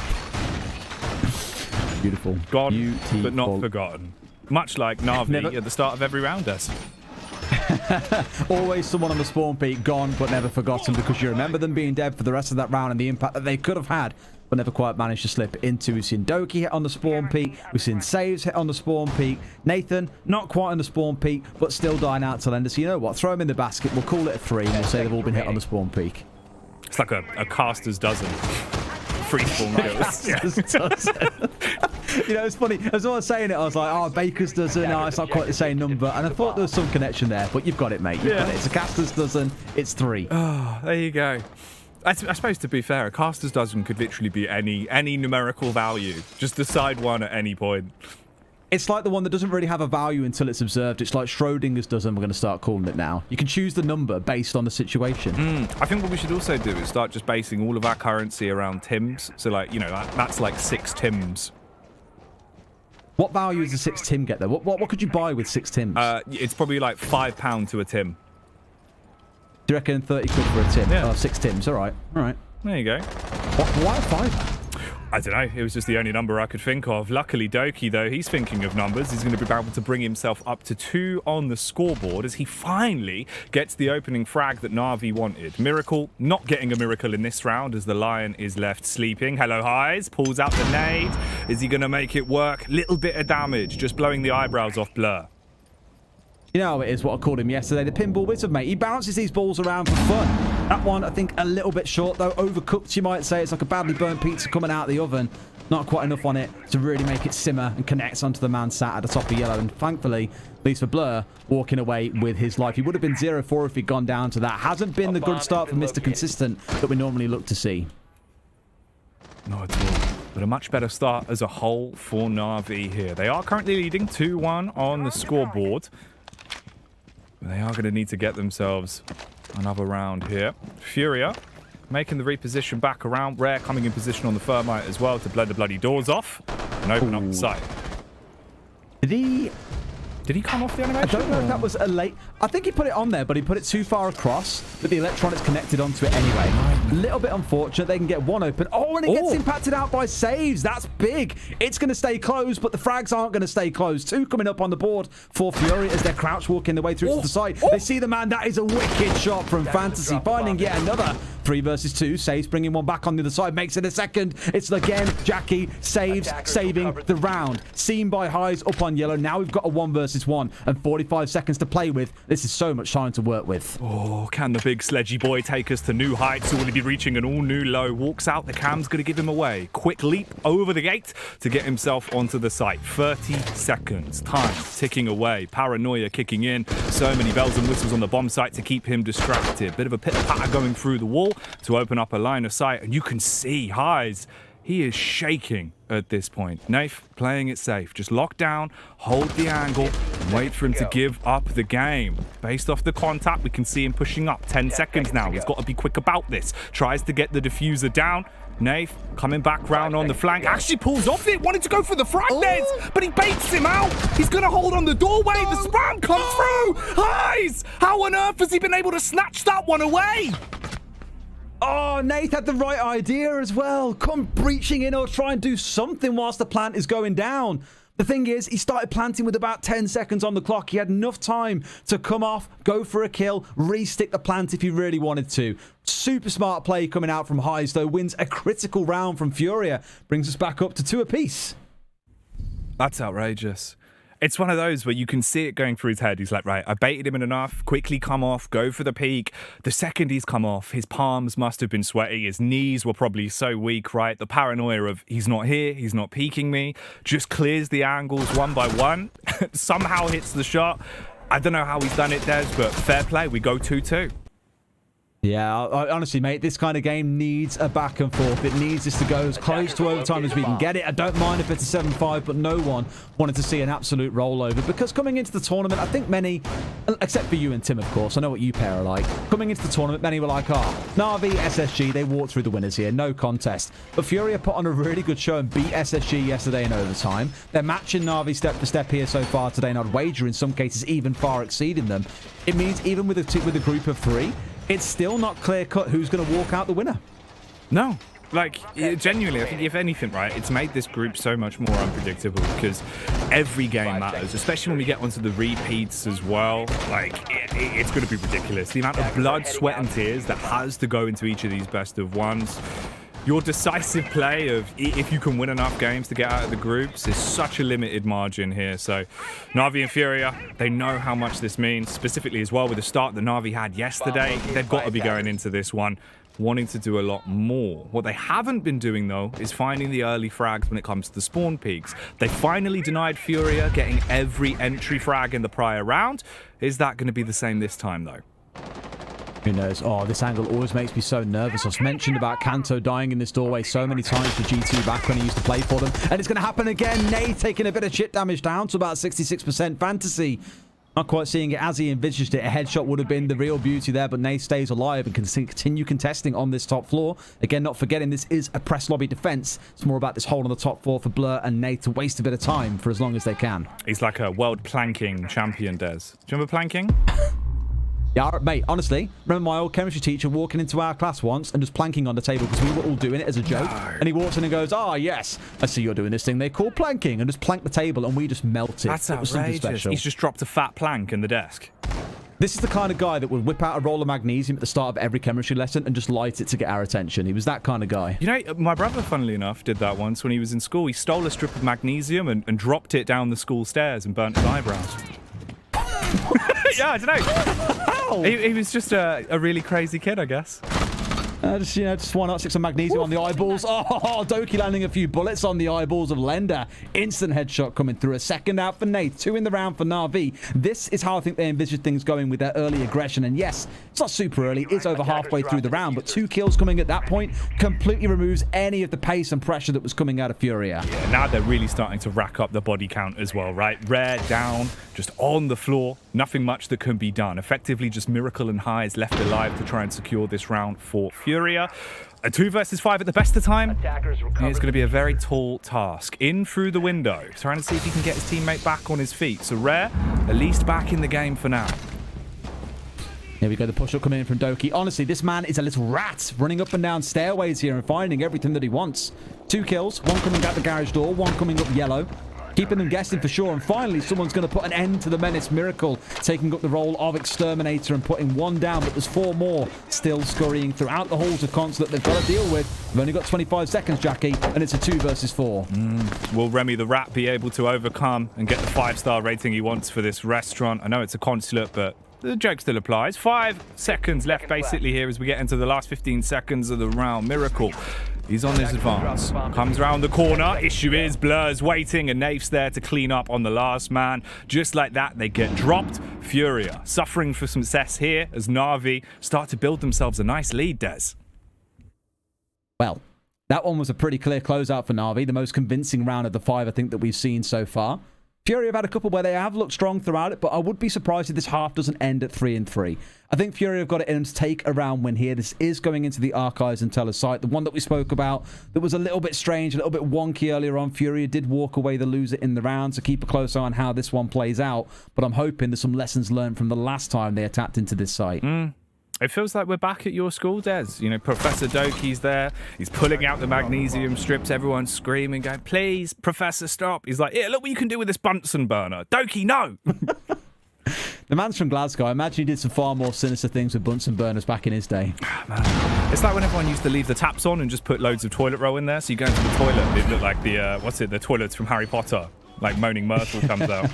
Beautiful. Gone, Beautiful. but not forgotten. Much like Na'Vi at the start of every round, Des. Always someone on the spawn peak gone but never forgotten, because you remember them being dead for the rest of that round and the impact that they could have had, but never quite managed to slip into. We've seen Doki hit on the spawn peak. We've seen Saves hit on the spawn peak. Nathan, not quite on the spawn peak, but still dying out to Lender. So you know what? Throw them in the basket. We'll call it a 3 and we'll say they've all been hit on the spawn peak. It's like a caster's dozen. Free spawn kills. You know, it's funny. As I was saying it, I was like, oh, Baker's dozen. Oh, it's not quite the same number. And I thought there was some connection there, but you've got it, mate. You've got it. It's a caster's dozen. It's 3. Oh, there you go. I suppose, to be fair, a caster's dozen could literally be any numerical value. Just decide one at any point. It's like the one that doesn't really have a value until it's observed. It's like Schrodinger's dozen. We're going to start calling it now. You can choose the number based on the situation. I think what we should also do is start just basing all of our currency around Tims. So, like, you know, that's like 6 Tims. What value does a 6 Tim get, though? What could you buy with 6 Tims? It's probably like £5 to a Tim. Do you reckon 30 quid for a Tim? Yeah. Oh, 6 Tims. All right. All right. There you go. Why a 5? I don't know. It was just the only number I could think of. Luckily, Doki, though, he's thinking of numbers. He's going to be able to bring himself up to 2 on the scoreboard as he finally gets the opening frag that Na'Vi wanted. Miracle, not getting a miracle in this round as the Lion is left sleeping. Hello, Highs. Pulls out the nade. Is he going to make it work? Little bit of damage, just blowing the eyebrows off Blur. You know how it is, what I called him yesterday, the pinball wizard, mate. He bounces these balls around for fun. That one, I think, a little bit short, though. Overcooked, you might say. It's like a badly burnt pizza coming out of the oven. Not quite enough on it to really make it simmer and connect onto the man sat at the top of yellow. And thankfully, at least for Blur, walking away with his life. He would have been 0-4 if he'd gone down to that. Hasn't been the good start for Mr. Consistent that we normally look to see. Not at all. But a much better start as a whole for Na'Vi here. They are currently leading 2-1 on the scoreboard. They are going to need to get themselves another round here. FURIA making the reposition back around. Rare coming in position on the Thermite as well to blend the bloody doors off and open up the site. Did he Did he come off the I animation? don't know if that was a late... I think he put it on there, but he put it too far across that the electronics connected onto it anyway. A little bit unfortunate. They can get one open. Oh, and it gets impacted out by saves. That's big. It's going to stay closed, but the frags aren't going to stay closed. 2 coming up on the board for FURIA as they're crouch walking their way through to the side. They see the man. That is a wicked shot from Fantasy, finding yet another 3 versus 2. Saves, bringing one back on the other side. Makes it a second. It's again Jackie. Saves, saving the round. Seen by Highs up on yellow. Now we've got a 1 versus 1 and 45 seconds to play with. This is so much time to work with. Oh, can the big sledgy boy take us to new heights, or will he be reaching an all-new low? Walks out, the cam's going to give him away. Quick leap over the gate to get himself onto the site. 30 seconds. Time ticking away. Paranoia kicking in. So many bells and whistles on the bomb site to keep him distracted. Bit of a pitter-patter going through the wall to open up a line of sight, and you can see Highs. He is shaking at this point. Nath playing it safe. Just lock down, hold the angle, and wait for him to give up the game. Based off the contact, we can see him pushing up. 10 seconds now. He's got to be quick about this. Tries to get the diffuser down. Nath coming back round on the flank. Actually pulls off it. Wanted to go for the frag nets, but he baits him out. He's going to hold on the doorway. The spam comes through. Highs! How on earth has he been able to snatch that one away? Oh, Nath had the right idea as well. Come breaching in or try and do something whilst the plant is going down. The thing is, he started planting with about 10 seconds on the clock. He had enough time to come off, go for a kill, re-stick the plant if he really wanted to. Super smart play coming out from Highs, though. Wins a critical round from FURIA. Brings us back up to 2 apiece. That's outrageous. It's one of those where you can see it going through his head. He's like, right, I baited him enough, quickly come off, go for the peak. The second he's come off, his palms must have been sweaty. His knees were probably so weak, right? The paranoia of he's not here, he's not peeking me, just clears the angles one by one, somehow hits the shot. I don't know how he's done it, Des, but fair play. We go 2-2. Yeah, honestly, mate, this kind of game needs a back and forth. It needs this to go as close to overtime as we can get it. I don't mind if it's a 7-5, but no one wanted to see an absolute rollover. Because coming into the tournament, I think many, except for you and Tim, of course, I know what you pair are like. Coming into the tournament, many were like, Na'Vi, SSG, they walked through the winners here, no contest. But FURIA put on a really good show and beat SSG yesterday in overtime. They're matching Na'Vi step for step here so far today, and I'd wager in some cases even far exceeding them. It means even with a group of 3, it's still not clear-cut who's going to walk out the winner. No. Like, genuinely, I think if anything, right, it's made this group so much more unpredictable because every game matters, especially when we get onto the repeats as well. Like, it's going to be ridiculous. The amount of blood, sweat, and tears that has to go into each of these best of ones. Your decisive play of if you can win enough games to get out of the groups is such a limited margin here. So Na'Vi and FURIA, they know how much this means, specifically as well with the start that Na'Vi had yesterday. They've got to be going into this one wanting to do a lot more. What they haven't been doing, though, is finding the early frags when it comes to the spawn peaks. They finally denied FURIA getting every entry frag in the prior round. Is that going to be the same this time, though? Who knows? Oh, this angle always makes me so nervous. I've mentioned about Kanto dying in this doorway so many times for G2 back when he used to play for them. And it's going to happen again. Nay taking a bit of chip damage down to about 66% Fantasy. Not quite seeing it as he envisaged it. A headshot would have been the real beauty there, but Nay stays alive and can continue contesting on this top floor. Again, not forgetting this is a press lobby defense. It's more about this hole on the top floor for Blur and Nay to waste a bit of time for as long as they can. He's like a world planking champion, Des. Do you remember planking? Yeah, mate, honestly, remember my old chemistry teacher walking into our class once and just planking on the table because we were all doing it as a joke. No. And he walks in and goes, yes, I see you're doing this thing they call planking, and just plank the table, and we just melted. That's outrageous. It was something special. He's just dropped a fat plank in the desk. This is the kind of guy that would whip out a roll of magnesium at the start of every chemistry lesson and just light it to get our attention. He was that kind of guy. You know, my brother, funnily enough, did that once when he was in school. He stole a strip of magnesium and dropped it down the school stairs and burnt his eyebrows. Yeah, I don't know. He was just a really crazy kid, I guess. Just why not stick some magnesium on the eyeballs? Oh, Doki landing a few bullets on the eyeballs of Lender. Instant headshot coming through. A second out for Nate. 2 in the round for Na'Vi. This is how I think they envision things going with their early aggression. And yes, it's not super early. It's over halfway through the round. But 2 kills coming at that point completely removes any of the pace and pressure that was coming out of FURIA. Yeah, now they're really starting to rack up the body count as well, right? Rare down, just on the floor. Nothing much that can be done. Effectively, just Miracle and Highs left alive to try and secure this round for FURIA. A 2 versus 5 at the best of time. It's going to be a very tall task. In through the window, trying to see if he can get his teammate back on his feet. So Rare at least back in the game for now. Here we go, the push-up coming in from Doki. Honestly, this man is a little rat, running up and down stairways here and finding everything that he wants. 2 kills, 1 coming out the garage door, 1 coming up yellow. Keeping them guessing for sure, and finally someone's going to put an end to the menace. Miracle taking up the role of exterminator and putting 1 down, but there's 4 more still scurrying throughout the halls of Consulate they've got to deal with. We've only got 25 seconds, Jackie, and it's a 2 versus 4. Will Remy the Rat be able to overcome and get the 5-star rating he wants for this restaurant? I know it's a Consulate, but the joke still applies. 5 seconds left basically here as we get into the last 15 seconds of the round. Miracle, he's on his advance. Comes around the corner. Issue is Blur's waiting and Nafe's there to clean up on the last man. Just like that, they get dropped. FURIA suffering for some success here as Na'Vi start to build themselves a nice lead, Des. Well, that one was a pretty clear closeout for Na'Vi. The most convincing round of the 5, I think, that we've seen so far. FURIA have had a couple where they have looked strong throughout it, but I would be surprised if this half doesn't end at 3-3. I think FURIA have got it in them to take a round win here. This is going into the archives and tell us site. The one that we spoke about that was a little bit strange, a little bit wonky earlier on. FURIA did walk away the loser in the round, so keep a close eye on how this one plays out. But I'm hoping there's some lessons learned from the last time they attacked into this site. It feels like we're back at your school, Des. You know, Professor Doki's there. He's pulling out the magnesium strips. Everyone's screaming, going, please, Professor, stop. He's like, yeah, look what you can do with this Bunsen burner. Doki, no! The man's from Glasgow. I imagine he did some far more sinister things with Bunsen burners back in his day. Man. It's like when everyone used to leave the taps on and just put loads of toilet roll in there. So you go into the toilet and it looked like the toilets from Harry Potter. Like Moaning Myrtle comes out.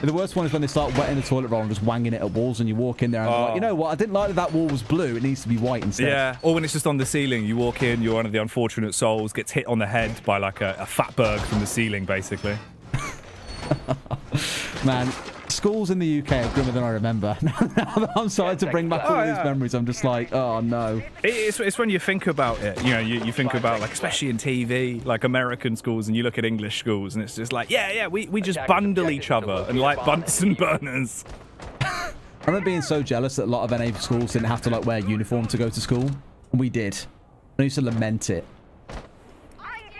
The worst one is when they start wetting the toilet roll and just wanging it at walls, and you walk in there and like, you know what? I didn't like that wall was blue. It needs to be white instead. Yeah, or when it's just on the ceiling. You walk in, you're one of the unfortunate souls, gets hit on the head by like a fatberg from the ceiling, basically. Man, schools in the UK are grimmer than I remember. Now that I'm starting to bring back all these memories, I'm just like, oh no. It's when you think about it, you know, you think about, like, especially in TV, like American schools, and you look at English schools, and it's just like, we just bundle each other and light Bunsen burners. I remember being so jealous that a lot of NA schools didn't have to like wear uniform to go to school, and we did. I used to lament it.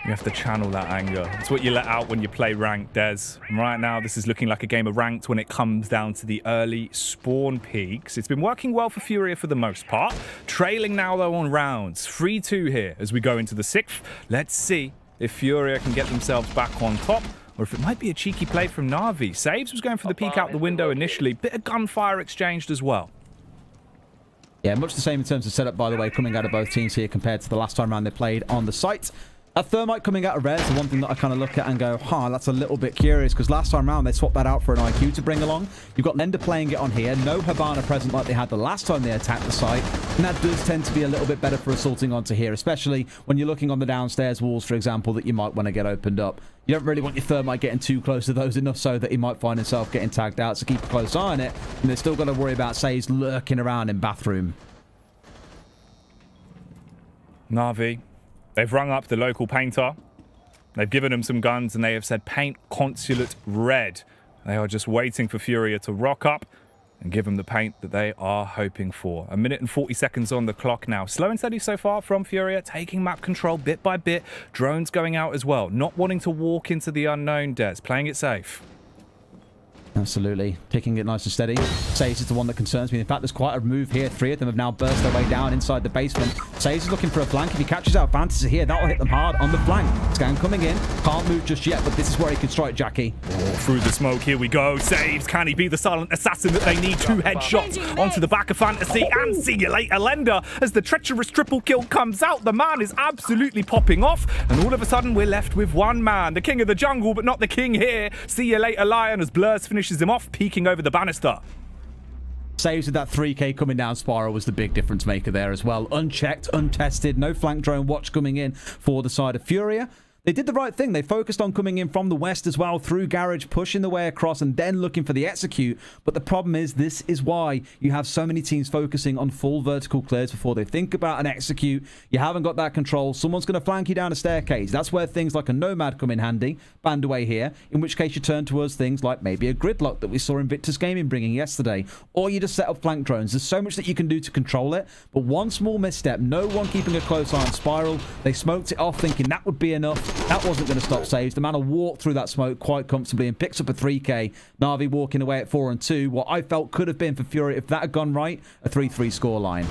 You have to channel that anger. It's what you let out when you play ranked, Des. And right now, this is looking like a game of ranked when it comes down to the early spawn peaks. It's been working well for FURIA for the most part. Trailing now, though, on rounds. 3-2 here as we go into the 6th. Let's see if FURIA can get themselves back on top, or if it might be a cheeky play from Na'Vi. Saves was going for the peek out the window initially. Bit of gunfire exchanged as well. Yeah, much the same in terms of setup, by the way, coming out of both teams here compared to the last time round they played on the site. A thermite coming out of red is the one thing that I kind of look at and go, that's a little bit curious, because last time round they swapped that out for an IQ to bring along. You've got Lender playing it on here. No Habana present like they had the last time they attacked the site. And that does tend to be a little bit better for assaulting onto here, especially when you're looking on the downstairs walls, for example, that you might want to get opened up. You don't really want your thermite getting too close to those enough so that he might find himself getting tagged out, so keep a close eye on it. And they've still got to worry about Says lurking around in bathroom. Na'Vi, they've rung up the local painter. They've given him some guns and they have said paint Consulate red. They are just waiting for FURIA to rock up and give them the paint that they are hoping for. 1 minute and 40 seconds on the clock now. Slow and steady so far from FURIA, taking map control bit by bit. Drones going out as well. Not wanting to walk into the unknown, Des. Playing it safe. Absolutely. Taking it nice and steady. Says is the one that concerns me. In fact, there's quite a move here. 3 of them have now burst their way down inside the basement. Says is looking for a flank. If he catches out Fantasy here, that'll hit them hard on the flank. Scan coming in. Can't move just yet, but this is where he can strike Jackie. Through the smoke, here we go. Saves. Can he be the silent assassin that they need? 2 headshots onto the back of Fantasy. And see you later, Lender. As the treacherous triple kill comes out, the man is absolutely popping off. And all of a sudden, we're left with one man. The king of the jungle, but not the king here. See you later, Lion, as Blurs finishes him off, peeking over the banister. Saves with that 3k coming down Spiral was the big difference maker there as well. Unchecked, untested, no flank drone watch coming in for the side of FURIA. They did the right thing. They focused on coming in from the west as well, through Garage, pushing the way across and then looking for the execute. But the problem is, this is why you have so many teams focusing on full vertical clears before they think about an execute. You haven't got that control. Someone's going to flank you down a staircase. That's where things like a Nomad come in handy, banned away here, in which case you turn towards things like maybe a Gridlock that we saw Invictus Gaming bringing yesterday. Or you just set up flank drones. There's so much that you can do to control it, but one small misstep, no one keeping a close eye on Spiral. They smoked it off thinking that would be enough. That wasn't going to stop saves. The man will walk through that smoke quite comfortably and picks up a 3K. Na'Vi walking away at 4-2. What I felt could have been for FURIA, if that had gone right, a 3-3 scoreline.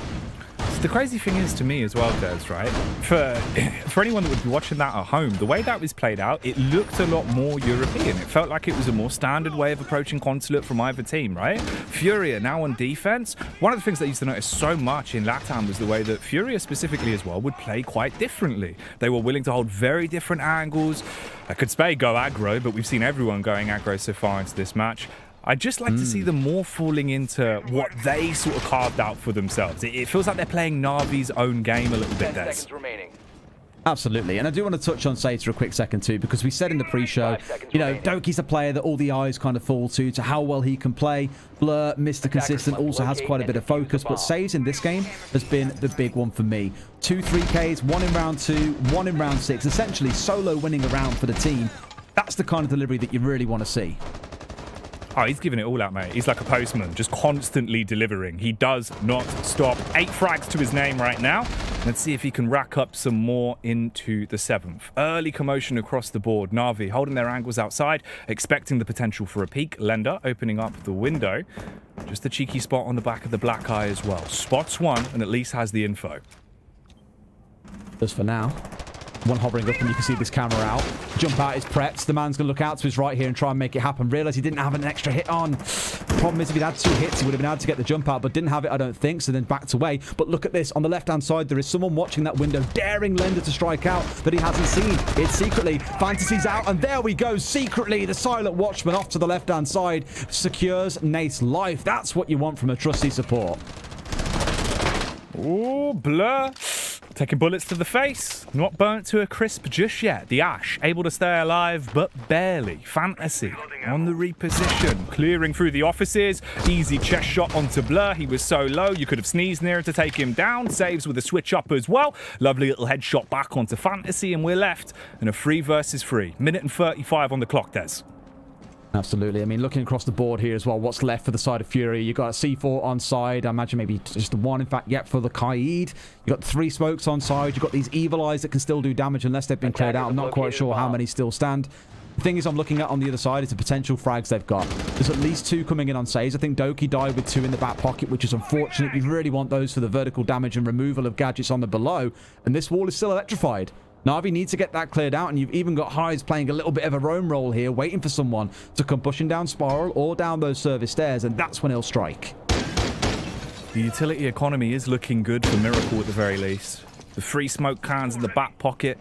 The crazy thing is to me as well, Des, right? For anyone that would be watching that at home, the way that was played out, it looked a lot more European. It felt like it was a more standard way of approaching Consulate from either team, right? FURIA now on defense. One of the things that I used to notice so much in LATAM was the way that FURIA specifically as well would play quite differently. They were willing to hold very different angles. I could say go aggro, but we've seen everyone going aggro so far into this match. I'd just like to see them more falling into what they sort of carved out for themselves. It feels like they're playing Na'Vi's own game a little bit, Des. Absolutely, and I do want to touch on Sates for a quick second too, because we said in the pre-show, you know, Doki's a player that all the eyes kind of fall to how well he can play. Blur, Mr. Consistent, also has quite a bit of focus, but Saves in this game has been the big one for me. 2 3Ks, 1 in round 2, 1 in round 6, essentially solo winning a round for the team. That's the kind of delivery that you really want to see. Oh, he's giving it all out, mate. He's like a postman, just constantly delivering. He does not stop. 8 frags to his name right now. Let's see if he can rack up some more into the 7th. Early commotion across the board. Na'Vi holding their angles outside, expecting the potential for a peek. Lender opening up the window. Just a cheeky spot on the back of the black eye as well. Spots one and at least has the info. Just for now. One hovering up and you can see this camera out. Jump out is prepped. The man's going to look out to his right here and try and make it happen. Realise he didn't have an extra hit on. The problem is if he'd had 2 hits, he would have been able to get the jump out, but didn't have it, I don't think, so then backed away. But look at this. On the left-hand side, there is someone watching that window, daring Lender to strike out that he hasn't seen. It's secretly. Fantasy's out, and there we go. Secretly, the silent watchman off to the left-hand side secures Nate's life. That's what you want from a trusty support. Ooh, Blur. Taking bullets to the face. Not burnt to a crisp just yet. The Ash able to stay alive, but barely. Fantasy on the reposition. Clearing through the offices. Easy chest shot onto Blur. He was so low, you could have sneezed near to take him down. Saves with a switch up as well. Lovely little headshot back onto Fantasy, and we're left in a 3 versus 3. Minute and 35 on the clock, Des. Absolutely. I mean, looking across the board here as well, what's left for the side of FURIA? You've got a C4 on side. I imagine maybe just the 1, in fact, yep, for the Kaid. You've got 3 smokes on side. You've got these evil eyes that can still do damage unless they've been cleared out. I'm not quite sure how many still stand. The thing is I'm looking at on the other side is the potential frags they've got. There's at least 2 coming in on saves. I think Doki died with 2 in the back pocket, which is unfortunate. You really want those for the vertical damage and removal of gadgets on the below. And this wall is still electrified. Na'Vi needs to get that cleared out, and you've even got Highs playing a little bit of a roam roll here, waiting for someone to come pushing down Spiral or down those service stairs, and that's when he'll strike. The utility economy is looking good for Miracle at the very least. The 3 smoke cans in the back pocket.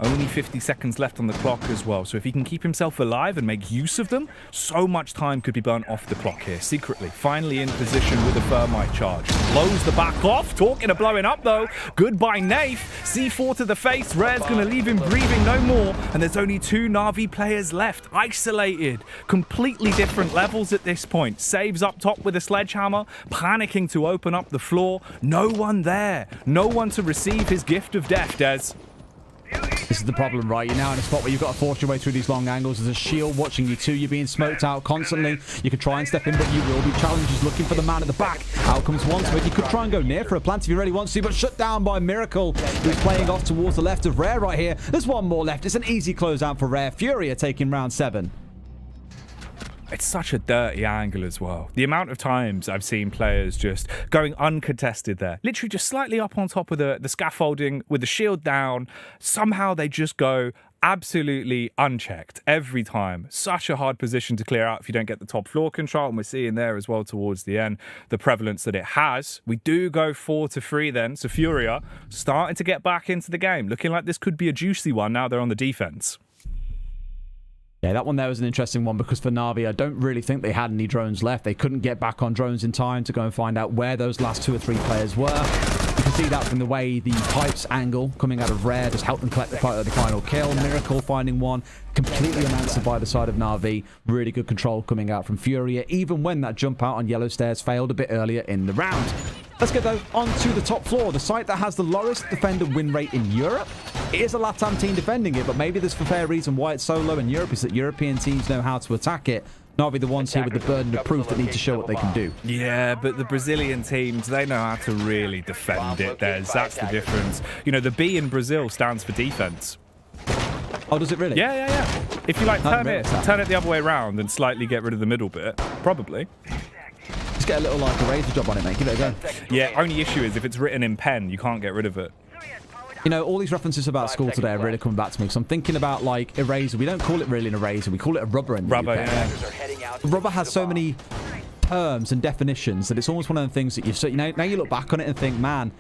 Only 50 seconds left on the clock as well. So if he can keep himself alive and make use of them, so much time could be burnt off the clock here. Secretly, finally in position with a thermite charge. Blows the back off. Talking of blowing up though. Goodbye, Nath. C4 to the face. Rare's going to leave him breathing no more. And there's only 2 Na'Vi players left. Isolated. Completely different levels at this point. Saves up top with a sledgehammer. Panicking to open up the floor. No one there. No one to receive his gift of death, Des. This is the problem, right? You're now in a spot where you've got to force your way through these long angles. There's a shield watching you too. You're being smoked out constantly. You could try and step in, but you will be challenged looking for the man at the back. Out comes one smoke. You could try and go near for a plant if you really want to, but shut down by Miracle, who's playing off towards the left of Rare right here. There's one more left. It's an easy closeout for Rare. FURIA taking round 7. It's such a dirty angle as well. The amount of times I've seen players just going uncontested there. Literally just slightly up on top of the scaffolding with the shield down. Somehow they just go absolutely unchecked every time. Such a hard position to clear out if you don't get the top floor control. And we're seeing there as well towards the end the prevalence that it has. We do go 4-3 then. So FURIA starting to get back into the game. Looking like this could be a juicy one now they're on the defense. Yeah, that one there was an interesting one because for Na'Vi, I don't really think they had any drones left. They couldn't get back on drones in time to go and find out where those last 2 or 3 players were. You can see that from the way the pipes angle coming out of Rare just helped them collect the final kill. Miracle finding one, completely unanswered by the side of Na'Vi. Really good control coming out from FURIA, even when that jump out on yellow stairs failed a bit earlier in the round. Let's get though onto the top floor, the site that has the lowest defender win rate in Europe. It is a LATAM team defending it, but maybe there's a fair reason why it's so low in Europe is that European teams know how to attack it. Na'Vi the ones here with the burden of proof that need to show what they can do. Yeah, but the Brazilian teams, they know how to really defend it. That's the difference. You know, the B in Brazil stands for defense. Oh, does it really? Yeah. If you like turn it the other way around and slightly get rid of the middle bit, probably. Just get a little like eraser job on it, mate. Give it a go. Yeah, only issue is if it's written in pen, you can't get rid of it. You know, all these references about school today are really coming back to me. So I'm thinking about like eraser. We don't call it really an eraser. We call it a rubber. Rubber, yeah. Rubber has so many terms and definitions that it's almost one of the things that now you look back on it and think, man,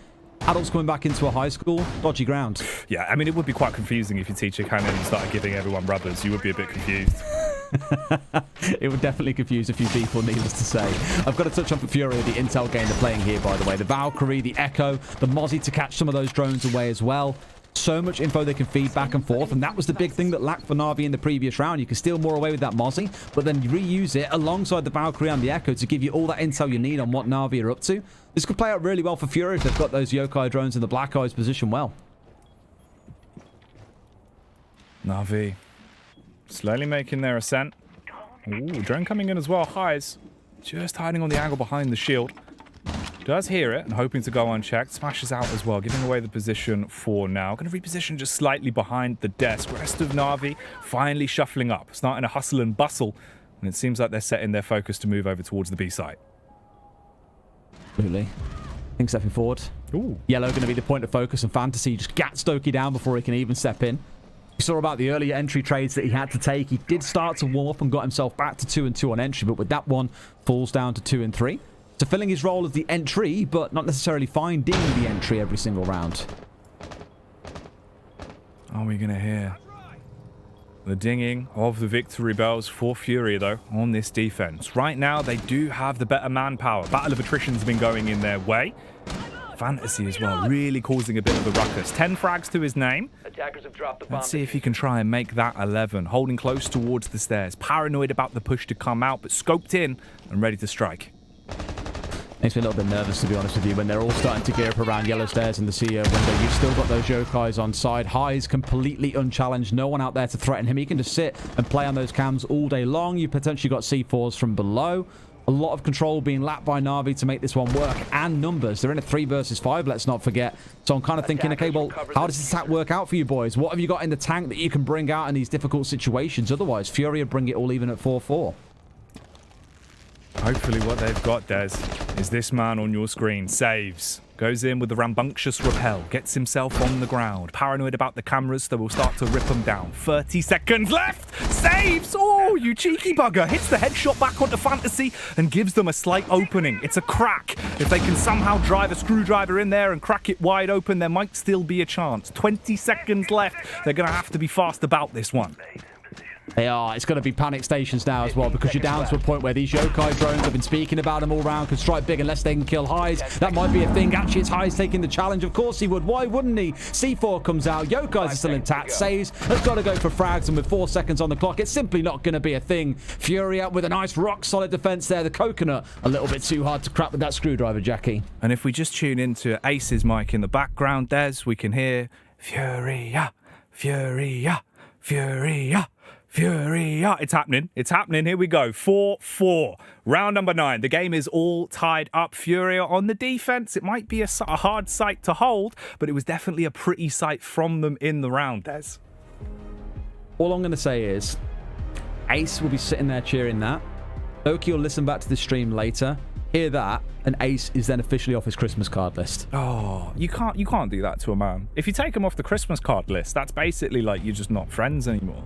adults coming back into a high school, dodgy ground. Yeah, I mean, it would be quite confusing if your teacher came in and started giving everyone rubbers. You would be a bit confused. It would definitely confuse a few people, needless to say. I've got to touch on for FURIA, the intel game they're playing here, by the way. The Valkyrie, the Echo, the Mozzie to catch some of those drones away as well. So much info they can feed back and forth, and that was the big thing that lacked for Na'Vi in the previous round. You can steal more away with that Mozzie, but then reuse it alongside the Valkyrie and the Echo to give you all that intel you need on what Na'Vi are up to. This could play out really well for FURIA if they've got those Yokai drones in the Black Eyes position well. Na'Vi slowly making their ascent. Ooh, drone coming in as well. Highs just hiding on the angle behind the shield. Does hear it and hoping to go unchecked. Smashes out as well, giving away the position for now. Going to reposition just slightly behind the desk. Rest of Na'Vi finally shuffling up, starting a hustle and bustle. And it seems like they're setting their focus to move over towards the B site. Absolutely. Think stepping forward. Ooh. Yellow going to be the point of focus, and Fantasy just gat Stokey down before he can even step in. We saw about the earlier entry trades that he had to take. He did start to warm up and got himself back to 2 and 2 on entry, but with that one, falls down to 2 and 3. So filling his role as the entry, but not necessarily finding the entry every single round. Are we going to hear the dinging of the victory bells for FURIA, though, on this defense? Right now, they do have the better manpower. Battle of attrition's been going in their way. Fantasy as well, really causing a bit of a ruckus. 10 frags to his name. Let's see if he can try and make that 11. Holding close towards the stairs. Paranoid about the push to come out, but scoped in and ready to strike. Makes me a little bit nervous, to be honest with you, when they're all starting to gear up around yellow stairs in the CEO window. You've still got those Yokais on side. Highs completely unchallenged. No one out there to threaten him. He can just sit and play on those cams all day long. You potentially got C4s from below. A lot of control being lapped by Na'Vi to make this one work, and numbers. They're in a 3 versus 5, let's not forget. So I'm kind of thinking, okay, well, how does this attack work out for you boys? What have you got in the tank that you can bring out in these difficult situations? Otherwise, FURIA bring it all even at 4-4. Hopefully what they've got, Des, is this man on your screen. Saves. Goes in with the rambunctious rappel. Gets himself on the ground. Paranoid about the cameras, so we'll start to rip them down. 30 seconds left. Saves. Oh, you cheeky bugger. Hits the headshot back onto Fantasy and gives them a slight opening. It's a crack. If they can somehow drive a screwdriver in there and crack it wide open, there might still be a chance. 20 seconds left. They're going to have to be fast about this one. They are. It's going to be panic stations now as well, because you're down to a point where these Yokai drones have been speaking about them all round, can strike big unless they can kill Highs. That might be a thing. Actually, it's Highs taking the challenge. Of course he would. Why wouldn't he? C4 comes out. Yokais are still intact. Saves. Has got to go for frags, and with 4 seconds on the clock, it's simply not going to be a thing. FURIA with a nice rock-solid defense there. The coconut a little bit too hard to crack with that screwdriver, Jackie. And if we just tune into Ace's mic in the background, Des, we can hear FURIA, FURIA, FURIA. FURIA. It's happening. It's happening. Here we go. 4-4. Round number 9. The game is all tied up. FURIA on the defense. It might be a hard sight to hold, but it was definitely a pretty sight from them in the round, Des. All I'm going to say is Ace will be sitting there cheering that. Oki will listen back to the stream later, hear that, and Ace is then officially off his Christmas card list. Oh, you can't do that to a man. If you take him off the Christmas card list, that's basically like you're just not friends anymore.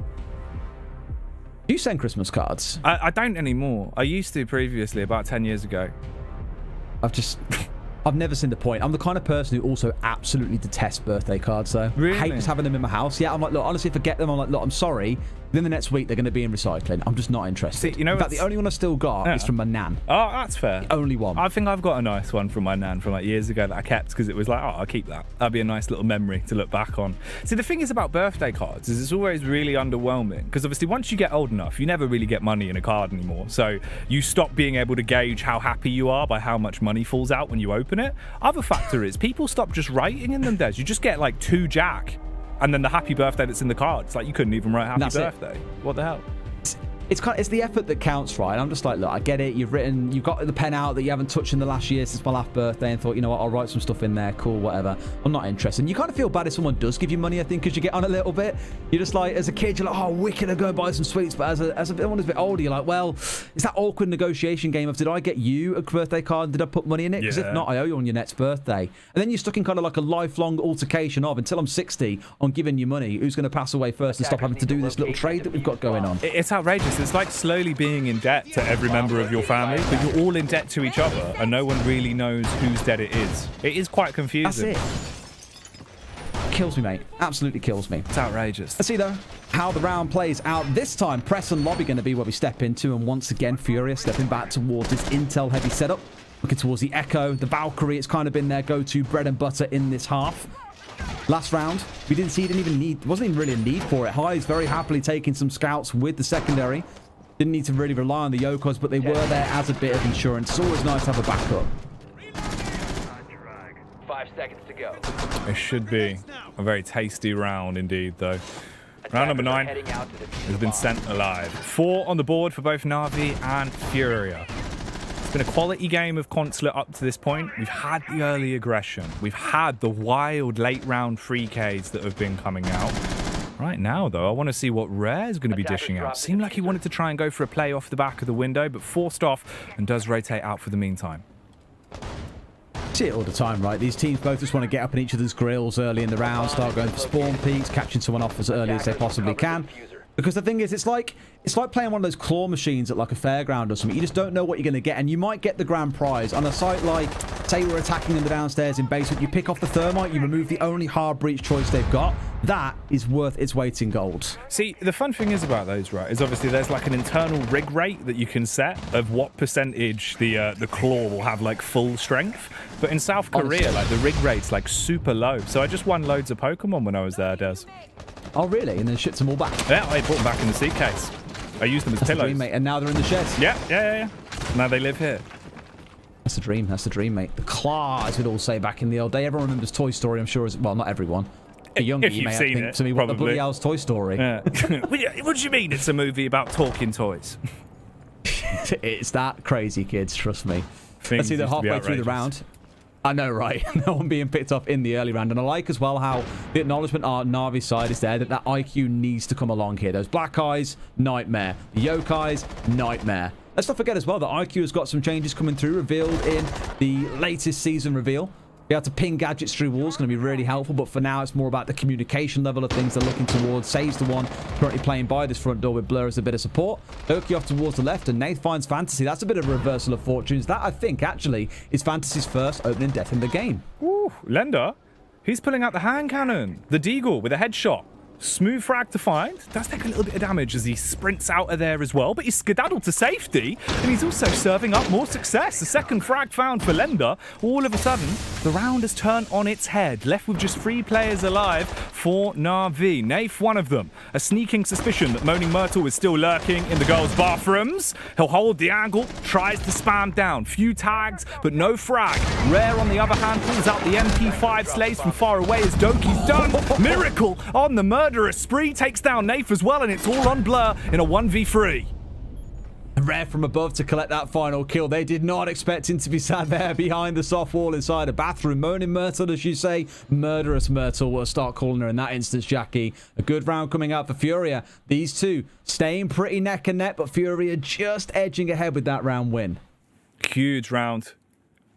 Do you send Christmas cards? I don't anymore. I used to previously, about 10 years ago. I've never seen the point. I'm the kind of person who also absolutely detests birthday cards, though. Really? I hate just having them in my house. Yeah, I'm like, look, honestly, if I get them, I'm like, look, I'm sorry. Then the next week, they're going to be in recycling. I'm just not interested. See, you know, in fact, the only one I still got is from my nan. Oh, that's fair. The only one. I think I've got a nice one from my nan from like years ago that I kept because it was like, oh, I'll keep that. That'd be a nice little memory to look back on. See, the thing is about birthday cards is it's always really underwhelming because obviously once you get old enough, you never really get money in a card anymore. So you stop being able to gauge how happy you are by how much money falls out when you open it. Other factor is people stop just writing in them, Des. You just get like 2 Jack. And then the happy birthday that's in the card. It's like you couldn't even write happy birthday. What the hell? it's the effort that counts, right? I'm just like, look, I get it. You've got the pen out that you haven't touched in the last year since my last birthday, and thought, you know what, I'll write some stuff in there. Cool, whatever. I'm not interested. And you kind of feel bad if someone does give you money, I think, because you get on a little bit. You're just like, as a kid, you're like, oh, wicked, I'll go and buy some sweets. But as a one who's a bit older, you're like, well, it's that awkward negotiation game of, did I get you a birthday card? Did I put money in it? Because if not, I owe you on your next birthday. And then you're stuck in kind of like a lifelong altercation of, until I'm 60, on giving you money, who's going to pass away first and stop having to do this little trade that we've got going on. It's outrageous. It's like slowly being in debt to every member of your family, but you're all in debt to each other, and no one really knows whose debt it is. It is quite confusing. That's it. Kills me, mate. Absolutely kills me. It's outrageous. Let's see, though, how the round plays out. This time, press and lobby going to be where we step into, and once again, FURIA stepping back towards this intel-heavy setup. Looking towards the Echo, the Valkyrie. It's kind of been their go-to bread and butter in this half. Last round, we didn't see, wasn't even really a need for it. High's very happily taking some scouts with the secondary. Didn't need to really rely on the Yokos, but they were there as a bit of insurance. It's always nice to have a backup. 5 seconds to go. It should be a very tasty round indeed, though. Round number 9 has been sent alive. 4 on the board for both Na'Vi and FURIA. It's been a quality game of Consulate up to this point. We've had the early aggression. We've had the wild late round 3Ks that have been coming out. Right now, though, I want to see what Rare is going to be dishing out. Seemed like he wanted to try and go for a play off the back of the window, but forced off and does rotate out for the meantime. See it all the time, right? These teams both just want to get up in each other's grills early in the round, start going for spawn peaks, catching someone off as early as they possibly can. Because the thing is, it's like playing one of those claw machines at like a fairground or something. You just don't know what you're going to get, and you might get the grand prize. On a site like, say we're attacking in the downstairs in basement, you pick off the thermite, you remove the only hard breach choice they've got. That is worth its weight in gold. See, the fun thing is about those, right, is obviously there's like an internal rig rate that you can set of what percentage the claw will have like full strength. But in South Korea, like the rig rate's like super low. So I just won loads of Pokemon when I was there, Des. Oh, really? And then shipped them all back? Yeah, I brought them back in the suitcase. I used them as pillows. The dream, mate. And now they're in the shed. Yeah. Now they live here. That's the dream. That's the dream, mate. The claw, as we'd all say back in the old day. Everyone remembers Toy Story, I'm sure. Well, not everyone. The younger you may have think to me, what the Bloody Hell's Toy Story? Yeah. What do you mean it's a movie about talking toys? It's that crazy, kids. Trust me. Let's see, they're halfway through the round. I know, right? No one being picked off in the early round. And I like as well how the acknowledgement on Na'Vi's side is there, that IQ needs to come along here. Those black eyes, nightmare. The Yokais, nightmare. Let's not forget as well that IQ has got some changes coming through, revealed in the latest season reveal. Be able to ping gadgets through walls, going to be really helpful, but for now it's more about the communication level of things they're looking towards. Saves the one currently playing by this front door with Blur as a bit of support. Oki off towards the left, and Nath finds Fantasy. That's a bit of a reversal of fortunes. That, I think, actually, is Fantasy's first opening death in the game. Ooh, Lender, he's pulling out the hand cannon. The Deagle with a headshot. Smooth frag to find. Does take a little bit of damage as he sprints out of there as well, but he's skedaddled to safety, and he's also serving up more success. The second frag found for Lender. All of a sudden, the round has turned on its head, left with just 3 players alive for Na'Vi. Nath, one of them. A sneaking suspicion that Moaning Myrtle is still lurking in the girls' bathrooms. He'll hold the angle, tries to spam down. Few tags, but no frag. Rare, on the other hand, pulls out the MP5 slays from far away as Doki's done. Miracle on the murderous spree, takes down Nath as well, and it's all on Blur in a 1v3. Rare from above to collect that final kill. They did not expect him to be sat there behind the soft wall inside a bathroom. Moaning Myrtle, as you say. Murderous Myrtle, we'll start calling her in that instance, Jackie. A good round coming out for FURIA. These two staying pretty neck and neck, but FURIA just edging ahead with that round win. Huge round.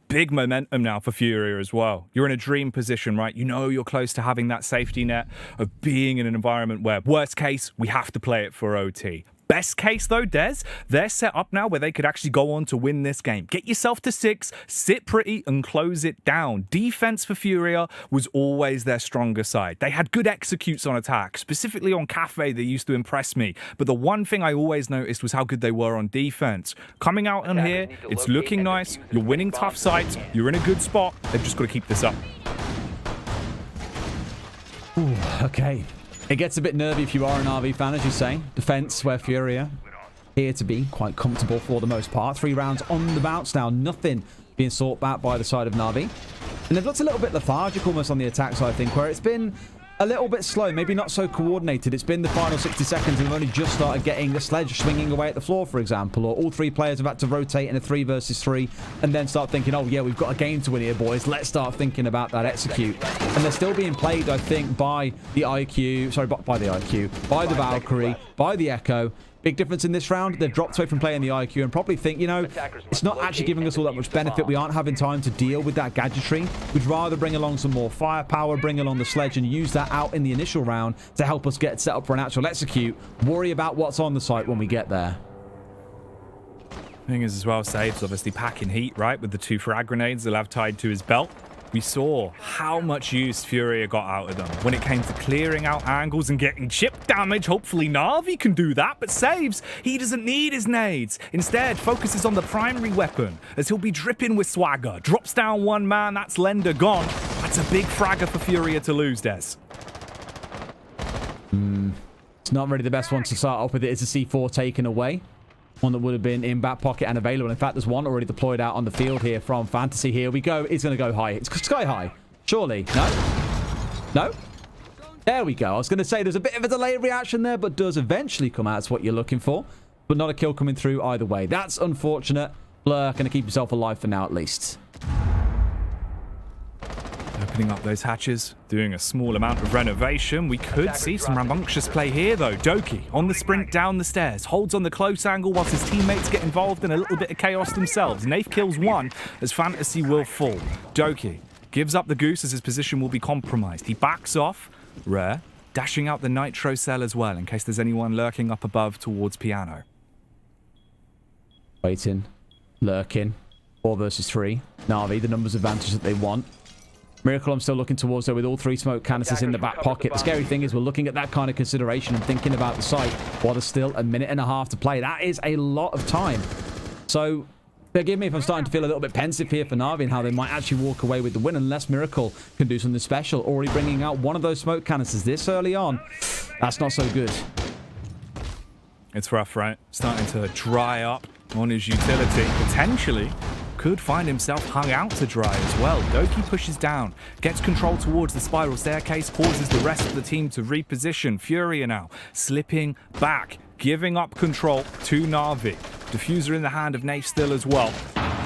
Big momentum now for FURIA as well. You're in a dream position, right? You know you're close to having that safety net of being in an environment where, worst case, we have to play it for OT. Best case, though, Des, they're set up now where they could actually go on to win this game. Get yourself to 6, sit pretty, and close it down. Defense for FURIA was always their stronger side. They had good executes on attack, specifically on Cafe. They used to impress me. But the one thing I always noticed was how good they were on defense. Coming out on here, it's looking nice. You're winning tough sites. You're in a good spot. They've just got to keep this up. Ooh, okay. It gets a bit nervy if you are an RV fan, as you say. Defense, where FURIA here to be quite comfortable for the most part. 3 rounds on the bounce now. Nothing being sought back by the side of Na'Vi. And they've looked a little bit lethargic almost on the attack side, I think, where it's been a little bit slow, maybe not so coordinated. It's been the final 60 seconds and we've only just started getting the sledge swinging away at the floor, for example, or all 3 players have had to rotate in a 3 versus 3 and then start thinking, oh yeah, we've got a game to win here, boys. Let's start thinking about that execute. And they're still being played, I think, by the IQ, sorry, by the Valkyrie, by the Echo. Big difference in this round. They've dropped away from playing the IQ and probably think, you know, it's not actually giving us all that much benefit. We aren't having time to deal with that gadgetry. We'd rather bring along some more firepower, bring along the sledge and use that out in the initial round to help us get set up for an actual execute. Worry about what's on the site when we get there. Thing is as well, Saves obviously packing heat, right, with the 2 frag grenades they'll have tied to his belt. We saw how much use FURIA got out of them when it came to clearing out angles and getting chip damage. Hopefully Na'Vi can do that, but Saves, he doesn't need his nades. Instead, focuses on the primary weapon as he'll be dripping with swagger. Drops down 1 man, that's Lender gone. That's a big fragger for FURIA to lose, Des. It's not really the best one to start off with. It is a C4 taken away. One that would have been in back pocket and available. In fact, there's one already deployed out on the field here from Fantasy. Here we go. It's going to go high. It's sky high. Surely. No? No? There we go. I was going to say there's a bit of a delayed reaction there, but does eventually come out. That's what you're looking for. But not a kill coming through either way. That's unfortunate. Blur going to keep himself alive for now at least. Opening up those hatches, doing a small amount of renovation. We could see some rambunctious play here, though. Doki on the sprint down the stairs, holds on the close angle whilst his teammates get involved in a little bit of chaos themselves. Nath kills 1 as Fantasy will fall. Doki gives up the goose as his position will be compromised. He backs off. Rare dashing out the nitro cell as well in case there's anyone lurking up above towards piano. Waiting, lurking, 4 versus 3. Na'Vi, the numbers advantage that they want. Miracle I'm still looking towards there with all 3 smoke canisters in the back pocket. The scary thing is we're looking at that kind of consideration and thinking about the site while there's still a minute and a half to play. That is a lot of time. So forgive me if I'm starting to feel a little bit pensive here for Na'Vi and how they might actually walk away with the win unless Miracle can do something special. Already bringing out one of those smoke canisters this early on. That's not so good. It's rough, right? Starting to dry up on his utility. Potentially could find himself hung out to dry as well. Doki pushes down, gets control towards the spiral staircase, causes the rest of the team to reposition. FURIA now slipping back, giving up control to Na'Vi. Diffuser in the hand of Nath still as well.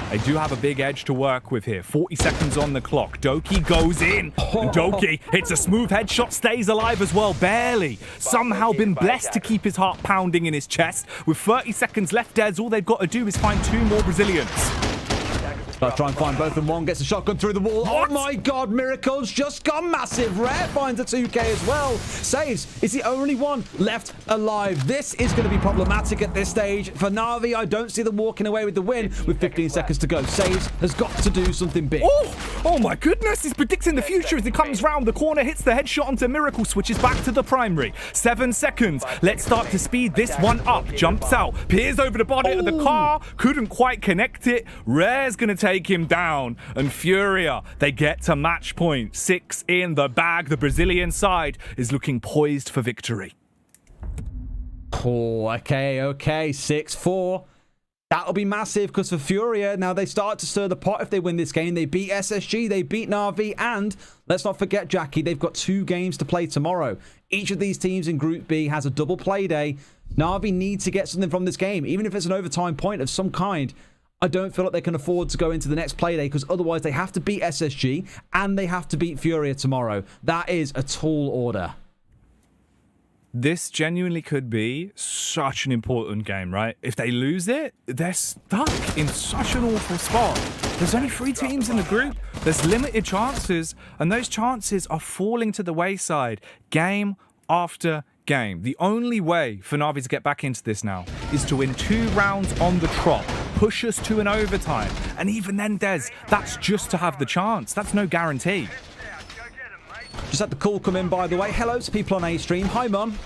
They do have a big edge to work with here. 40 seconds on the clock. Doki goes in. And Doki hits a smooth headshot, stays alive as well. Barely. Somehow been blessed to keep his heart pounding in his chest. With 30 seconds left, Des, all they've got to do is find 2 more Brazilians. Let's try and find both in one. Gets a shotgun through the wall. What? Oh my god, Miracle's just gone massive. Rare finds a 2k as well. Saves is the only one left alive. This is going to be problematic at this stage. For Na'Vi, I don't see them walking away with the win with 15 seconds to go. Saves has got to do something big. Oh my goodness, he's predicting the future as he comes round the corner, hits the headshot onto Miracle, switches back to the primary. 7 seconds. Let's start to speed this one up. Jumps out, peers over the bonnet of the car, couldn't quite connect it. Rare's going to take him down, and FURIA, they get to match point. 6 in the bag. The Brazilian side is looking poised for victory. Oh, okay. 6-4. That'll be massive because for FURIA, now they start to stir the pot if they win this game. They beat SSG, they beat Na'Vi, and let's not forget, Jackie, they've got 2 games to play tomorrow. Each of these teams in Group B has a double play day. Na'Vi need to get something from this game, even if it's an overtime point of some kind. I don't feel like they can afford to go into the next play day because otherwise they have to beat SSG and they have to beat FURIA tomorrow. That is a tall order. This genuinely could be such an important game, right? If they lose it, they're stuck in such an awful spot. There's only 3 teams in the group. There's limited chances, and those chances are falling to the wayside game after game. The only way for Na'Vi to get back into this now is to win 2 rounds on the trot, push us to an overtime, and even then, Des, that's just to have the chance. That's no guarantee. Just had the call come in, by the way. Hello to people on A-Stream. Hi, Mum.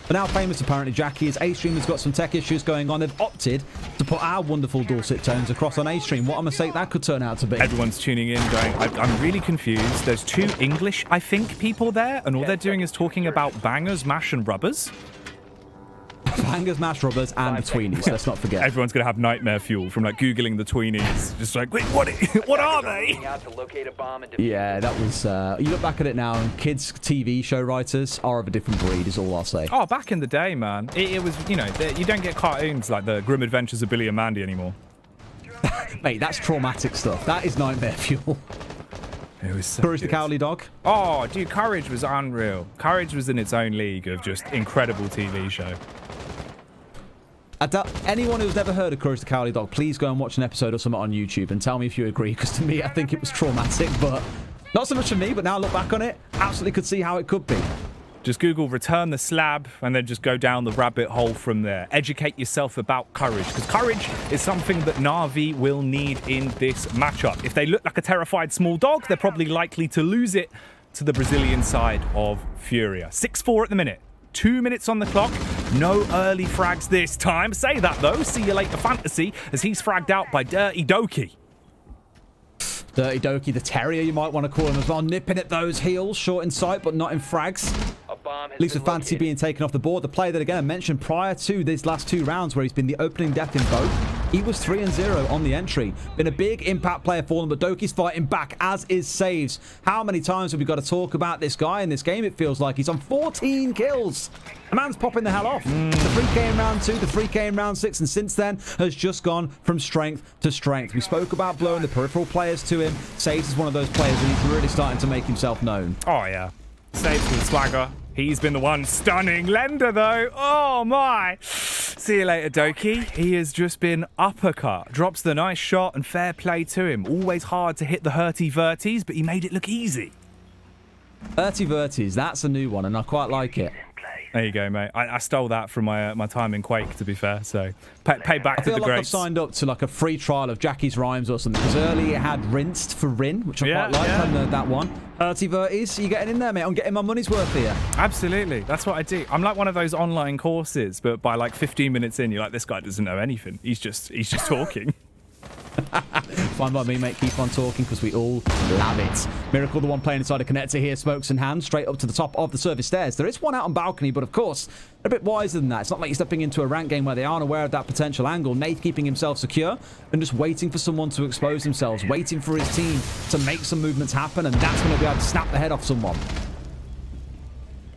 But now famous, apparently, Jackie, is A-Stream has got some tech issues going on. They've opted to put our wonderful Dorset tones across on A-Stream. What a mistake that could turn out to be. Everyone's tuning in going, I'm really confused. There's 2 English, I think, people there, and all they're doing is talking about bangers, mash, and rubbers. Bangers, mash rubbers, and the tweenies. Let's not forget. Everyone's gonna have nightmare fuel from like googling the tweenies. Just like, wait, what are they? Yeah, that was. You look back at it now, and kids' TV show writers are of a different breed. Is all I'll say. Oh, back in the day, man, it was, you know, you don't get cartoons like the Grim Adventures of Billy and Mandy anymore. Mate, that's traumatic stuff. That is nightmare fuel. It was so Courage the good. Cowardly Dog. Oh, dude, Courage was unreal. Courage was in its own league of just incredible TV show. Anyone who's never heard of Courage the Cowardly Dog, please go and watch an episode or something on YouTube and tell me if you agree, because to me, I think it was traumatic, but not so much for me, but now I look back on it, absolutely could see how it could be. Just Google return the slab and then just go down the rabbit hole from there. Educate yourself about courage, because courage is something that Na'Vi will need in this matchup. If they look like a terrified small dog, they're probably likely to lose it to the Brazilian side of FURIA. 6-4 at the minute. 2 minutes on the clock. No early frags this time. Say that though. See you later, Fantasy, as he's fragged out by Dirty Doki. Dirty Doki, the terrier, you might want to call him as well. Nipping at those heels, short in sight, but not in frags. At least with Fantasy being taken off the board. The player that, again, I mentioned prior to these last 2 rounds where he's been the opening death in both. He was 3-0 on the entry. Been a big impact player for them, but Doki's fighting back, as is Saves. How many times have we got to talk about this guy in this game? It feels like he's on 14 kills. The man's popping the hell off. The 3K in round 2, the 3K in round 6, and since then has just gone from strength to strength. We spoke about blowing the peripheral players to him. Saves is one of those players, and he's really starting to make himself known. Oh, yeah. Saves with swagger. He's been the one stunning Lender, though. Oh, my. See you later, Doki. He has just been uppercut. Drops the nice shot, and fair play to him. Always hard to hit the hurty verties, but he made it look easy. Hurty verties, that's a new one, and I quite like it. There you go, mate. I stole that from my time in Quake, to be fair. So, pay back to the I feel like greats. I've signed up to like a free trial of Jackie's Rhymes or something, because earlier it had Rinsed for Rin, which I quite like. I hadn't heard that one. Hurty verties, you getting in there, mate? I'm getting my money's worth here. Absolutely. That's what I do. I'm like one of those online courses, but by like 15 minutes in, you're like, this guy doesn't know anything. He's just talking. Fine by me, mate. Keep on talking, because we all love it. Miracle, the one playing inside a connector here, smokes in hand, straight up to the top of the service stairs. There is one out on balcony, but of course, they're a bit wiser than that. It's not like you're stepping into a rank game where they aren't aware of that potential angle. Nate keeping himself secure and just waiting for someone to expose themselves, waiting for his team to make some movements happen, and that's when he'll be able to snap the head off someone.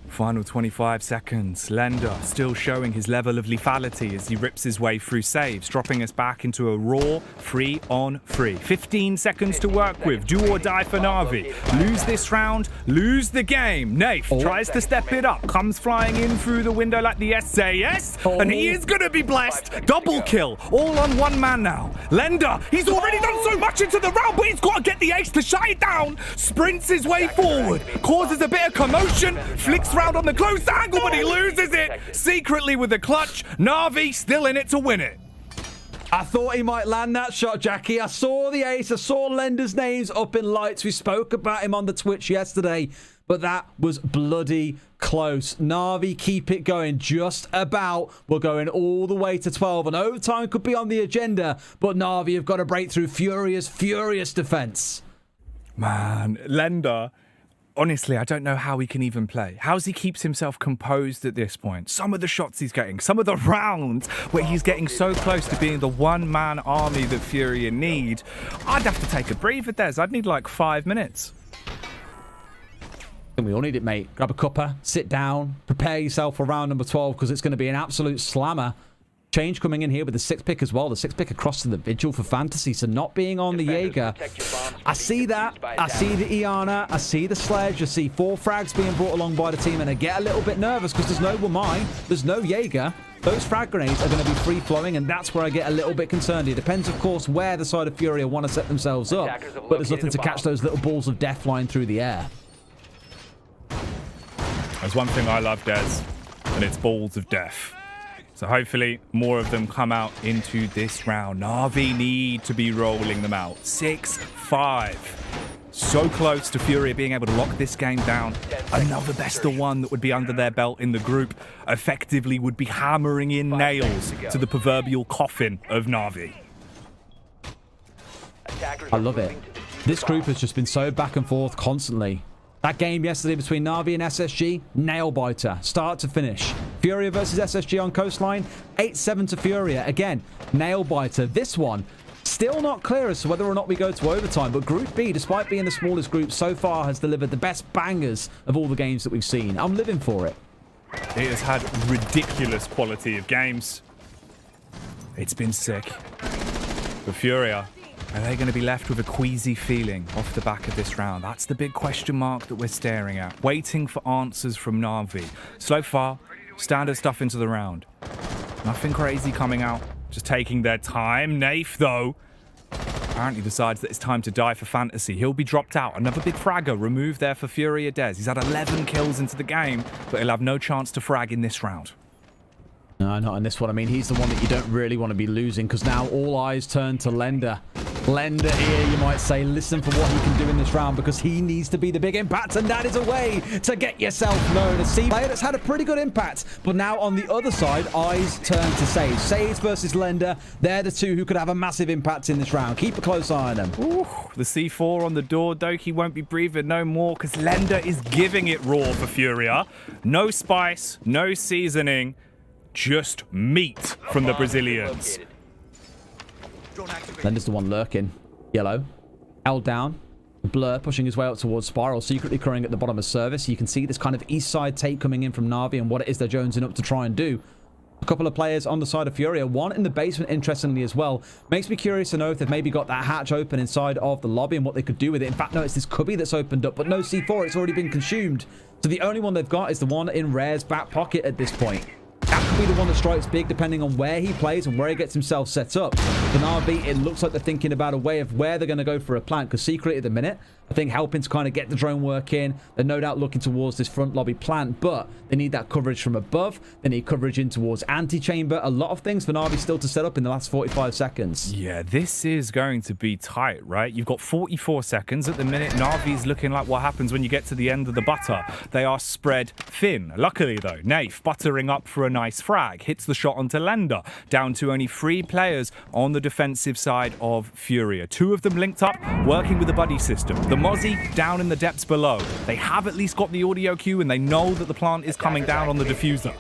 Final 25 seconds. Lender still showing his level of lethality as he rips his way through saves, dropping us back into a raw 3-on-3. 15 seconds to work with. Do or die for Na'Vi. Lose this round, lose the game. Nath tries to step it up, comes flying in through the window like the SAS, and he is going to be blessed. Double kill, all on one man now. Lender, he's already done so much into the round, but he's got to get the ace to shut it down. Sprints his way forward, causes a bit of commotion, flicks round on the close angle, but he loses it secretly with the clutch. Na'Vi still in it to win it. I thought he might land that shot, Jackie. I saw the ace. I saw Lender's names up in lights. We spoke about him on the Twitch yesterday, but that was bloody close. Na'Vi keep it going just about. We're going all the way to 12, and overtime could be on the agenda, but Na'Vi have got to break through Furia's furious defense. Man, Lender, honestly, I don't know how he can even play. How he keeps himself composed at this point. Some of the shots he's getting, some of the rounds where he's getting so close to being the one-man army that FURIA need. I'd have to take a breather, Des. I'd need like 5 minutes. And we all need it, mate. Grab a cuppa, sit down, prepare yourself for round number 12, because it's going to be an absolute slammer. Change coming in here with the 6th pick as well. The 6th pick across to the Vigil for Fantasy. So not being on the Jaeger. I see that. I see the Iana. I see the Sledge. I see 4 frags being brought along by the team. And I get a little bit nervous because there's no Wamai. There's no Jaeger. Those frag grenades are going to be free-flowing, and that's where I get a little bit concerned. It depends, of course, where the side of FURIA want to set themselves up. But there's nothing to catch those little balls of death flying through the air. There's one thing I love, Des, and it's balls of death. So hopefully more of them come out into this round. Na'Vi need to be rolling them out. 6-5. So close to FURIA being able to lock this game down. Another best of one that would be under their belt in the group effectively would be hammering in nails to the proverbial coffin of Na'Vi. I love it. This group has just been so back and forth constantly. That game yesterday between Na'Vi and SSG, nail biter, start to finish. FURIA versus SSG on Coastline. 8-7 to FURIA. Again, nail-biter. This one, still not clear as to whether or not we go to overtime, but Group B, despite being the smallest group so far, has delivered the best bangers of all the games that we've seen. I'm living for it. It has had ridiculous quality of games. It's been sick. But FURIA, are they going to be left with a queasy feeling off the back of this round? That's the big question mark that we're staring at. Waiting for answers from Na'Vi. So far, standard stuff into the round. Nothing crazy coming out. Just taking their time. Naif, though, apparently decides that it's time to die for fantasy. He'll be dropped out. Another big fragger removed there for FURIA Dez. He's had 11 kills into the game, but he'll have no chance to frag in this round. No, not in this one. I mean, he's the one that you don't really want to be losing, because now all eyes turn to Lender. Lender here, you might say, listen for what he can do in this round, because he needs to be the big impact, and that is a way to get yourself known. A C player that's had a pretty good impact, but now on the other side, eyes turn to Saves. Saves versus Lender, they're the two who could have a massive impact in this round. Keep a close eye on them. Ooh, the C4 on the door. Doki won't be breathing no more, because Lender is giving it raw for FURIA. No spice, no seasoning. Just meat from the Brazilians. Lender's the one lurking. Yellow. L down. Blur pushing his way up towards Spiral, secretly crowing at the bottom of service. You can see this kind of east side take coming in from Na'Vi and what it is they're jonesing up to try and do. A couple of players on the side of FURIA. One in the basement, interestingly, as well. Makes me curious to know if they've maybe got that hatch open inside of the lobby and what they could do with it. In fact, no, it's this cubby that's opened up, but no C4. It's already been consumed. So the only one they've got is the one in Rare's back pocket at this point. That could be the one that strikes big, depending on where he plays and where he gets himself set up. For Na'Vi, it looks like they're thinking about a way of where they're going to go for a plant, because Secret at the minute, I think, helping to kind of get the drone work in. They're no doubt looking towards this front lobby plant, but they need that coverage from above. They need coverage in towards antechamber. A lot of things for Na'Vi still to set up in the last 45 seconds. Yeah, this is going to be tight, right? You've got 44 seconds at the minute. Na'Vi's looking like what happens when you get to the end of the butter. They are spread thin. Luckily, though, Naif buttering up for a nice frag. Hits the shot onto Lender. Down to only 3 players on the defensive side of FURIA. 2 of them linked up, working with the buddy system. The Mozzie down in the depths below. They have at least got the audio cue, and they know that the plant is coming down on the diffuser.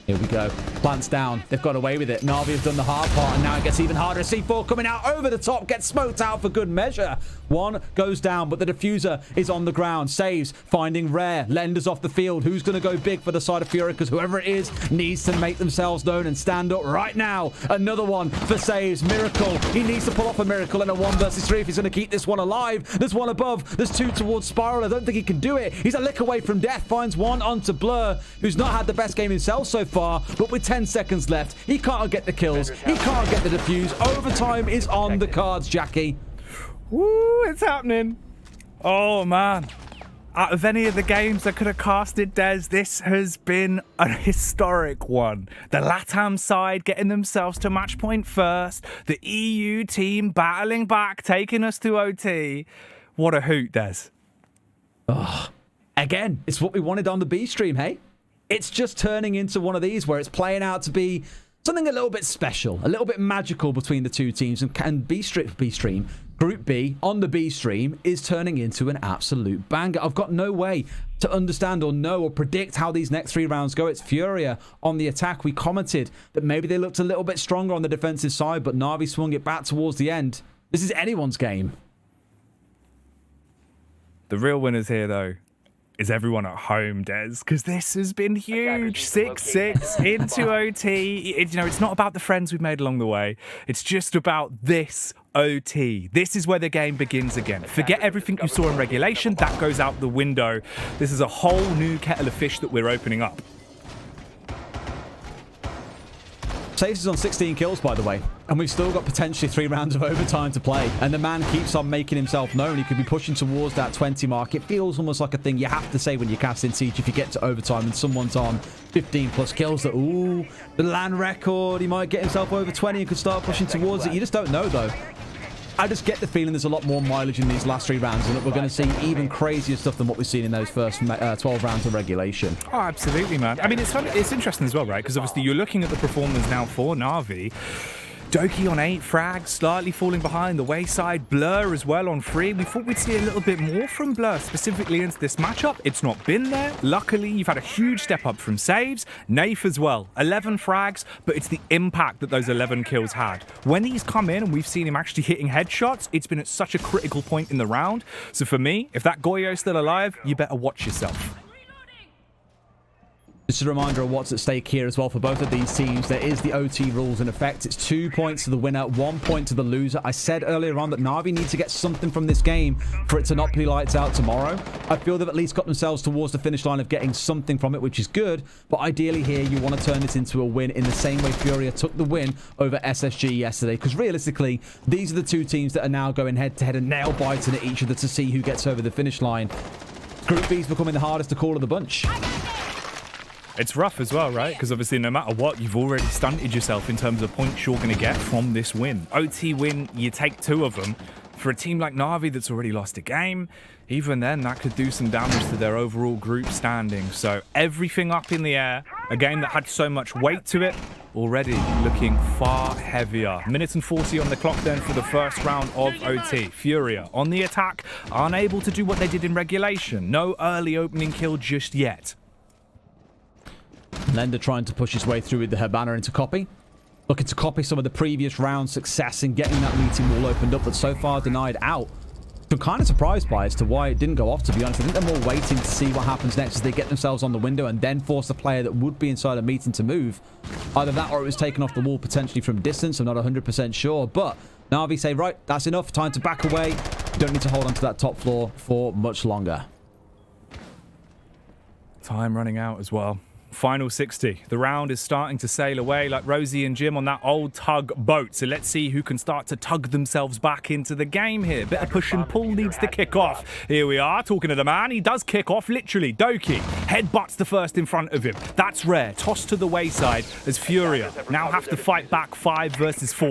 Here we go. Plant's down. They've got away with it. Na'Vi have done the hard part, and now it gets even harder. C4 coming out over the top. Gets smoked out for good measure. One goes down, but the diffuser is on the ground. Saves, finding Rare. Lender's off the field. Who's going to go big for the side of FURIA? Because whoever it is needs to make themselves known and stand up right now. Another one for Saves. Miracle. He needs to pull off a miracle in a 1 versus 3 if he's going to keep this one alive. There's one above. There's 2 towards Spiral. I don't think he can do it. He's a lick away from death. Finds one onto Blur, who's not had the best game himself so far, but with 10 seconds left, he can't get the kills. He can't get the defuse. Overtime is on the cards, Jackie. Woo, it's happening. Oh, man. Out of any of the games that could have casted Dez, this has been a historic one. The LATAM side getting themselves to match point first. The EU team battling back, taking us to OT. What a hoot, Dez. Oh, again, it's what we wanted on the B stream, hey? It's just turning into one of these where it's playing out to be something a little bit special, a little bit magical between the two teams. And B stream, Group B on the B stream is turning into an absolute banger. I've got no way to understand or know or predict how these next 3 rounds go. It's FURIA on the attack. We commented that maybe they looked a little bit stronger on the defensive side, but Na'Vi swung it back towards the end. This is anyone's game. The real winners here, though, is everyone at home, Des, because this has been huge. 6-6 into OT. It's not about the friends we've made along the way. It's just about this OT. This is where the game begins again. Forget everything you saw in regulation. That goes out the window. This is a whole new kettle of fish that we're opening up. Saves is on 16 kills, by the way, and we've still got potentially 3 rounds of overtime to play, and the man keeps on making himself known. He could be pushing towards that 20 mark. It feels almost like a thing you have to say when you cast in Siege if you get to overtime and someone's on 15 plus kills. That, ooh, the LAN record, he might get himself over 20 and could start pushing towards it. You just don't know, though. I just get the feeling there's a lot more mileage in these last 3 rounds, and that we're going to see even crazier stuff than what we've seen in those first 12 rounds of regulation. Oh, absolutely, man. I mean, it's interesting as well, right? Because obviously you're looking at the performance now for Na'Vi. Doki on 8 frags, slightly falling behind the wayside. Blur as well on 3. We thought we'd see a little bit more from Blur, specifically into this matchup. It's not been there. Luckily, you've had a huge step up from saves. Naif as well, 11 frags, but it's the impact that those 11 kills had. When he's come in and we've seen him actually hitting headshots, it's been at such a critical point in the round. So for me, if that Goyo's still alive, you better watch yourself. Just a reminder of what's at stake here as well for both of these teams. There is the OT rules in effect. It's 2 points to the winner, 1 point to the loser. I said earlier on that Na'Vi need to get something from this game for it to not be lights out tomorrow. I feel they've at least got themselves towards the finish line of getting something from it, which is good. But ideally here, you want to turn this into a win in the same way FURIA took the win over SSG yesterday. Because realistically, these are the two teams that are now going head-to-head and nail-biting at each other to see who gets over the finish line. Group B's becoming the hardest to call of the bunch. It's rough as well, right? Because obviously no matter what, you've already stunted yourself in terms of points you're going to get from this win. OT win, you take 2 of them. For a team like Na'Vi that's already lost a game, even then that could do some damage to their overall group standing. So everything up in the air, a game that had so much weight to it, already looking far heavier. Minutes and 40 on the clock then for the first round of OT. FURIA on the attack, unable to do what they did in regulation. No early opening kill just yet. Lender trying to push his way through with the Habana into copy. Looking to copy some of the previous round success in getting that meeting wall opened up, but so far denied out. I'm kind of surprised by as to why it didn't go off, to be honest. I think they're more waiting to see what happens next as they get themselves on the window and then force the player that would be inside a meeting to move. Either that or it was taken off the wall potentially from distance. I'm not 100% sure, but Na'Vi say, right, that's enough. Time to back away. You don't need to hold on to that top floor for much longer. Time running out as well. Final 60. The round is starting to sail away like Rosie and Jim on that old tug boat. So let's see who can start to tug themselves back into the game here. Bit of push and pull needs to kick off. Here we are, talking to the man. He does kick off, literally. Doki headbutts the first in front of him. That's rare. Tossed to the wayside as FURIA now have to fight back 5 versus 4.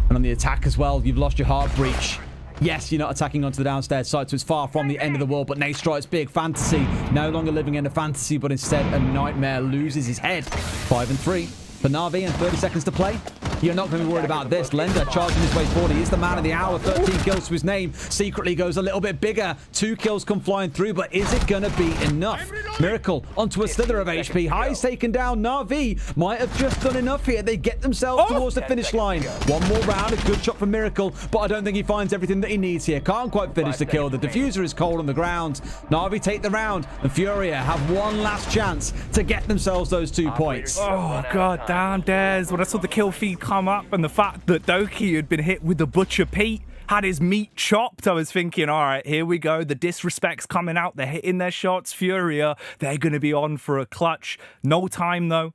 And on the attack as well, you've lost your heart breach. Yes, you're not attacking onto the downstairs side, so it's far from the end of the world, but Nate strikes big. Fantasy, no longer living in a fantasy, but instead a nightmare, loses his head. 5 and 3 for Na'Vi and 30 seconds to play. You're not going to be worried about this. Lender charging his way forward. He is the man of the hour. 13 kills to his name. Secretly goes a little bit bigger. 2 kills come flying through, but is it going to be enough? Miracle onto a slither of HP. High's taken down. Na'Vi might have just done enough here. They get themselves towards the finish line. One more round. A good shot from Miracle, but I don't think he finds everything that he needs here. Can't quite finish the kill. The diffuser is cold on the ground. Na'Vi take the round, and FURIA have one last chance to get themselves those 2 points. Oh, god damn, Des. When I saw the kill feed come up and the fact that Doki had been hit with the Butcher Pete, had his meat chopped, I was thinking, all right, here we go. The disrespect's coming out. They're hitting their shots. FURIA, they're going to be on for a clutch. No time, though.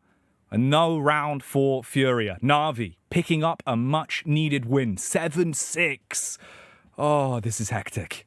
And no round for FURIA. Na'Vi picking up a much-needed win. 7-6. Oh, this is hectic.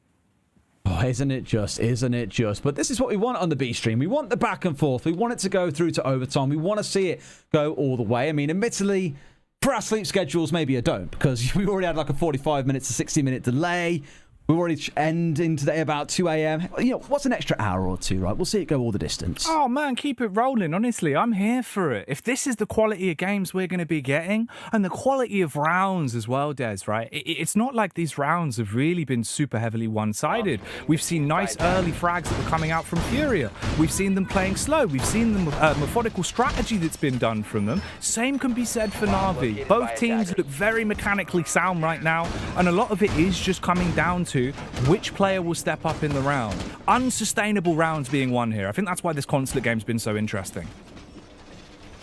Oh, isn't it just? Isn't it just? But this is what we want on the B stream. We want the back and forth. We want it to go through to overtime. We want to see it go all the way. I mean, admittedly, for our sleep schedules, maybe I don't, because we already had like a 45 minutes to 60-minute delay. We're already ending today about 2 a.m. You know, what's an extra hour or two, right? We'll see it go all the distance. Oh, man, keep it rolling. Honestly, I'm here for it. If this is the quality of games we're going to be getting, and the quality of rounds as well, Des, right? It's not like these rounds have really been super heavily one-sided. We've seen nice early frags that were coming out from FURIA. We've seen them playing slow. We've seen the methodical strategy that's been done from them. Same can be said for Na'Vi. Both teams look very mechanically sound right now, and a lot of it is just coming down to which player will step up in the round. Unsustainable rounds being won here. I think that's why this consulate game's been so interesting.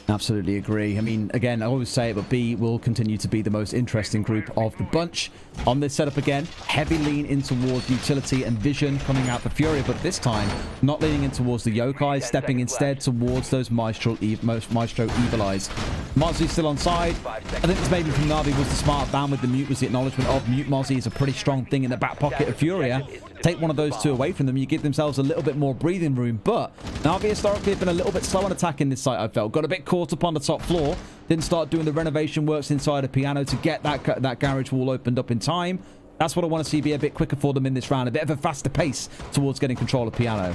Absolutely agree. I mean, again, I always say it, but B will continue to be the most interesting group of the bunch. On this setup again, heavy lean in towards utility and vision coming out for FURIA, but this time not leaning in towards the yokai, stepping instead towards those Maestro Evil Eyes. Mozzie still on side. I think this maybe from Na'Vi was the smart ban with the mute, was the acknowledgement of mute. Mozzie is a pretty strong thing in the back pocket of FURIA. Take one of those 2 away from them, you give themselves a little bit more breathing room, but Na'Vi historically have been a little bit slow on attacking this site, I felt. Got a bit caught up on the top floor, didn't start doing the renovation works inside a piano to get that garage wall opened up in time. That's what I want to see be a bit quicker for them in this round, a bit of a faster pace towards getting control of piano.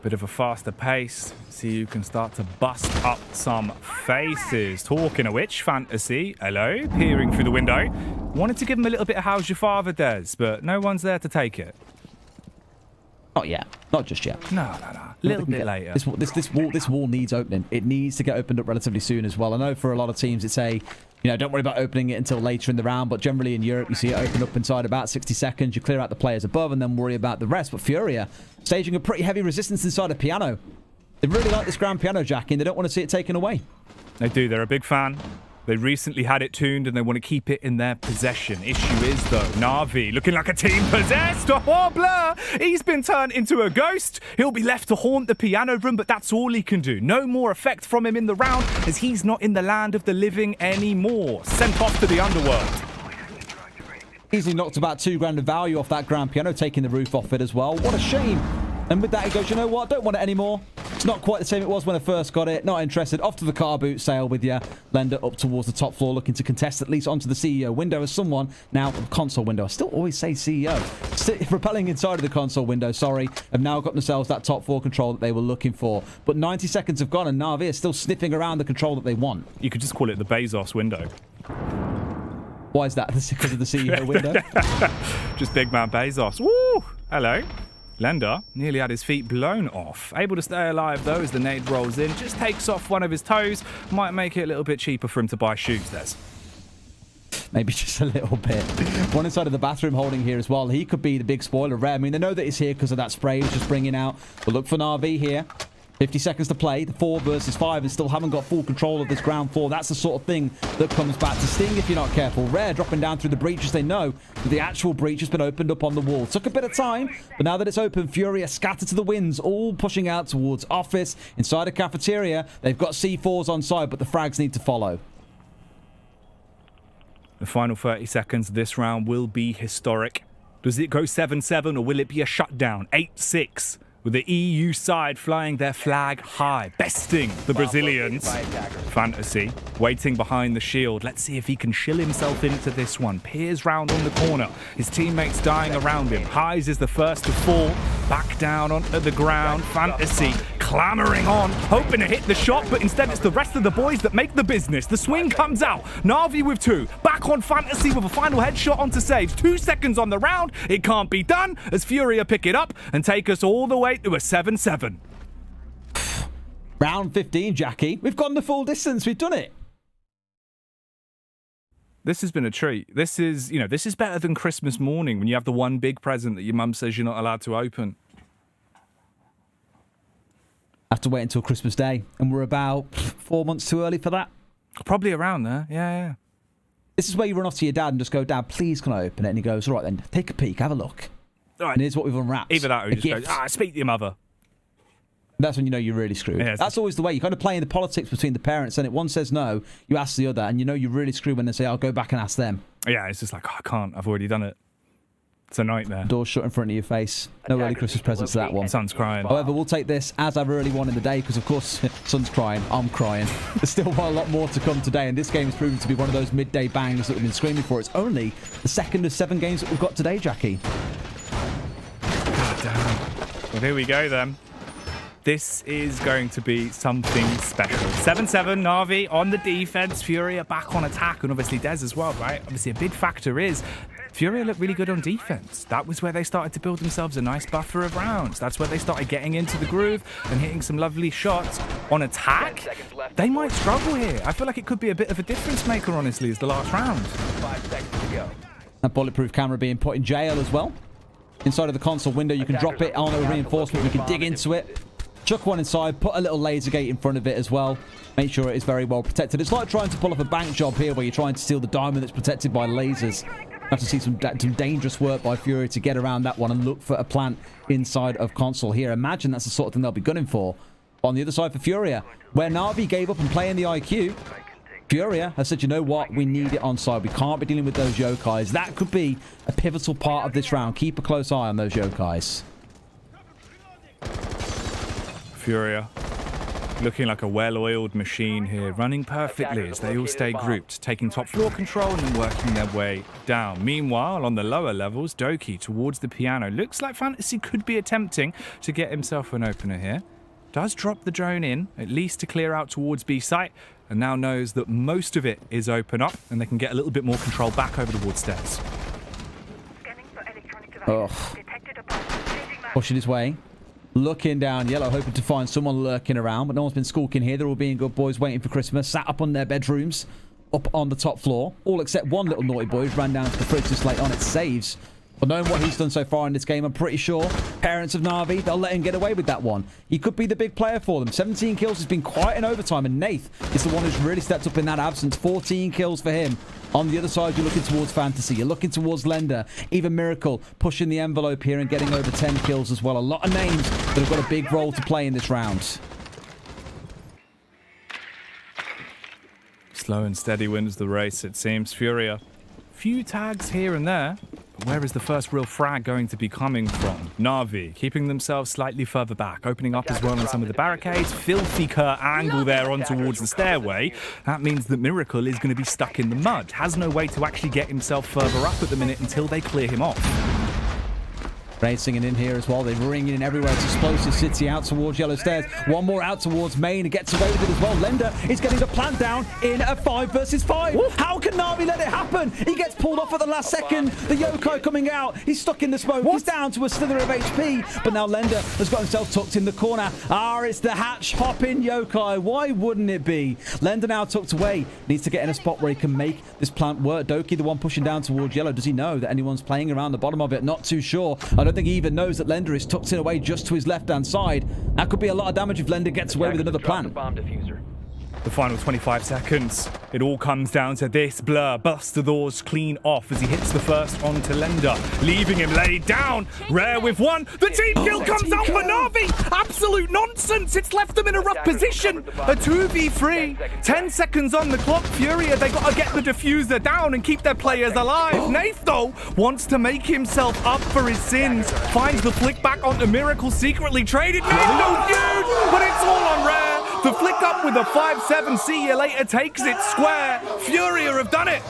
Bit of a faster pace. See who can start to bust up some faces. Talking of which, Fantasy, hello, peering through the window. Wanted to give him a little bit of how's your father, Des, but no one's there to take it. Not yet. Not just yet. No. A little bit later. This wall needs opening. It needs to get opened up relatively soon as well. I know for a lot of teams it's don't worry about opening it until later in the round, but generally in Europe you see it open up inside about 60 seconds. You clear out the players above and then worry about the rest. But FURIA staging a pretty heavy resistance inside a piano. They really like this grand piano, Jackie, and they don't want to see it taken away. They do. They're a big fan. They recently had it tuned and they want to keep it in their possession. Issue is, though, Na'Vi looking like a team possessed. Oh, blur! He's been turned into a ghost. He'll be left to haunt the piano room, but that's all he can do. No more effect from him in the round as he's not in the land of the living anymore. Sent off to the underworld. Easily knocked about $2,000 of value off that grand piano, taking the roof off it as well. What a shame. And with that, he goes, you know what? Don't want it anymore. It's not quite the same it was when I first got it. Not interested. Off to the car boot sale with you. Lender up towards the top floor, looking to contest at least onto the CEO window as someone now console window. I still always say CEO. Repelling inside of the console window, sorry, have now got themselves that top floor control that they were looking for. But 90 seconds have gone and Na'Vi is still sniffing around the control that they want. You could just call it the Bezos window. Why is that? Because of the CEO window? Just big man Bezos. Woo! Hello. Lender nearly had his feet blown off. Able to stay alive, though, as the nade rolls in. Just takes off one of his toes. Might make it a little bit cheaper for him to buy shoes, Des. Maybe just a little bit. One inside of the bathroom holding here as well. He could be the big spoiler rare. I mean, they know that he's here because of that spray he's just bringing out. But look for Na'Vi here. 50 seconds to play. The 4 versus 5 and still haven't got full control of this ground floor. That's the sort of thing that comes back to sting if you're not careful. Rare dropping down through the breaches. They know that the actual breach has been opened up on the wall. Took a bit of time, but now that it's open, FURIA scattered to the winds, all pushing out towards office. Inside a cafeteria, they've got C4s on side, but the frags need to follow. The final 30 seconds of this round will be historic. Does it go 7-7 or will it be a shutdown? 8-6. With the EU side flying their flag high, besting the Brazilians. Fantasy waiting behind the shield. Let's see if he can shill himself into this one. Peers round on the corner. His teammates dying around him. Highs is the first to fall. Back down onto the ground. Fantasy clamoring on, hoping to hit the shot, but instead it's the rest of the boys that make the business. The swing comes out. Na'Vi with 2. Back on Fantasy with a final headshot onto saves. 2 seconds on the round. It can't be done as FURIA pick it up and take us all the way to a 7-7. Round 15, Jackie. We've gone the full distance. We've done it. This has been a treat. This is better than Christmas morning when you have the one big present that your mum says you're not allowed to open. Have to wait until Christmas Day, and we're about 4 months too early for that. Probably around there, yeah. This is where you run off to your dad and just go, Dad, please can I open it? And he goes, all right then, take a peek, have a look. All right. And here's what we've unwrapped. Either that or he just goes, speak to your mother. That's when you know you're really screwed. Yeah, that's always the way. You kind of play in the politics between the parents, and if one says no, you ask the other, and you know you're really screwed when they say, I'll go back and ask them. Yeah, it's just like, I can't, I've already done it. It's a nightmare. Door shut in front of your face. No early Christmas presents to that one. Son's crying. However, we'll take this as I've already won in the day because, of course, Son's crying. I'm crying. There's still a lot more to come today, and this game is proving to be one of those midday bangs that we've been screaming for. It's only the second of 7 games that we've got today, Jackie. God damn. Well, here we go then. This is going to be something special. 7-7, Na'Vi on the defense. FURIA back on attack, and obviously Des as well, right? Obviously, a big factor is FURIA looked really good on defense. That was where they started to build themselves a nice buffer of rounds. That's where they started getting into the groove and hitting some lovely shots. On attack, they might struggle here. I feel like it could be a bit of a difference maker, honestly, as the last round. 5 seconds to go. That bulletproof camera being put in jail as well. Inside of the console window, you can drop it on a reinforcement. You can dig into it. Chuck one inside, put a little laser gate in front of it as well. Make sure it is very well protected. It's like trying to pull off a bank job here where you're trying to steal the diamond that's protected by lasers. You have to see some dangerous work by FURIA to get around that one and look for a plant inside of console here. Imagine that's the sort of thing they'll be gunning for. On the other side for FURIA, where Na'Vi gave up and playing the IQ, FURIA has said, you know what, we need it on side. We can't be dealing with those yokais. That could be a pivotal part of this round. Keep a close eye on those yokais. FURIA Looking like a well-oiled machine here, running perfectly as they all stay grouped, taking top floor control and then working their way down. Meanwhile, on the lower levels, Doki towards the piano. Looks like Fantasy could be attempting to get himself an opener here. Does drop the drone in, at least to clear out towards B site, and now knows that most of it is open up and they can get a little bit more control back over the wood stairs. Oh. Pushing his way. Looking down, Yellow hoping to find someone lurking around, but no one's been skulking here. They're all being good boys waiting for Christmas, sat up on their bedrooms, up on the top floor. All except one little naughty boy who's ran down to the fridge to slate on its saves. But knowing what he's done so far in this game, I'm pretty sure parents of Na'Vi, they'll let him get away with that one. He could be the big player for them. 17 kills has been quite an overtime, and Nath is the one who's really stepped up in that absence. 14 kills for him. On the other side, you're looking towards Fantasy. You're looking towards Lender. Even Miracle pushing the envelope here and getting over 10 kills as well. A lot of names that have got a big role to play in this round. Slow and steady wins the race, it seems. FURIA. Few tags here and there. But where is the first real frag going to be coming from? Na'Vi keeping themselves slightly further back, opening up as well on some of the barricades. Filthy Kurt angle there on towards the stairway. That means that Miracle is going to be stuck in the mud. Has no way to actually get himself further up at the minute until they clear him off. Racing in here as well. They're ringing in everywhere. It's Explosive City out towards Yellow Stairs. One more out towards Main and gets away with it as well. Lender is getting the plant down in a 5 versus 5. Ooh. How can Na'Vi let it happen? He gets pulled off at the last second. The Yokai coming out. He's stuck in the smoke. What? He's down to a slither of HP. But now Lender has got himself tucked in the corner. It's the hatch hopping Yokai. Why wouldn't it be? Lender now tucked away. Needs to get in a spot where he can make this plant work. Doki, the one pushing down towards Yellow. Does he know that anyone's playing around the bottom of it? Not too sure. I don't think he even knows that Lender is tucked in away just to his left-hand side. That could be a lot of damage if Lender gets away with another plant. The final 25 seconds. It all comes down to this. Blur busts the doors clean off as he hits the first onto Lender, leaving him laid down. Rare with one. The team kill comes out for Na'Vi. Absolute nonsense. It's left them in a rough position. A 2v3. 10 seconds on the clock. FURIA, they got to get the diffuser down and keep their players alive. Nath, though, wants to make himself up for his sins. Finds the flick back onto Miracle, secretly traded. Nath goes huge, but it's all on Rare. The flick up with a 5-7, see you later, takes it square. FURIA have done it.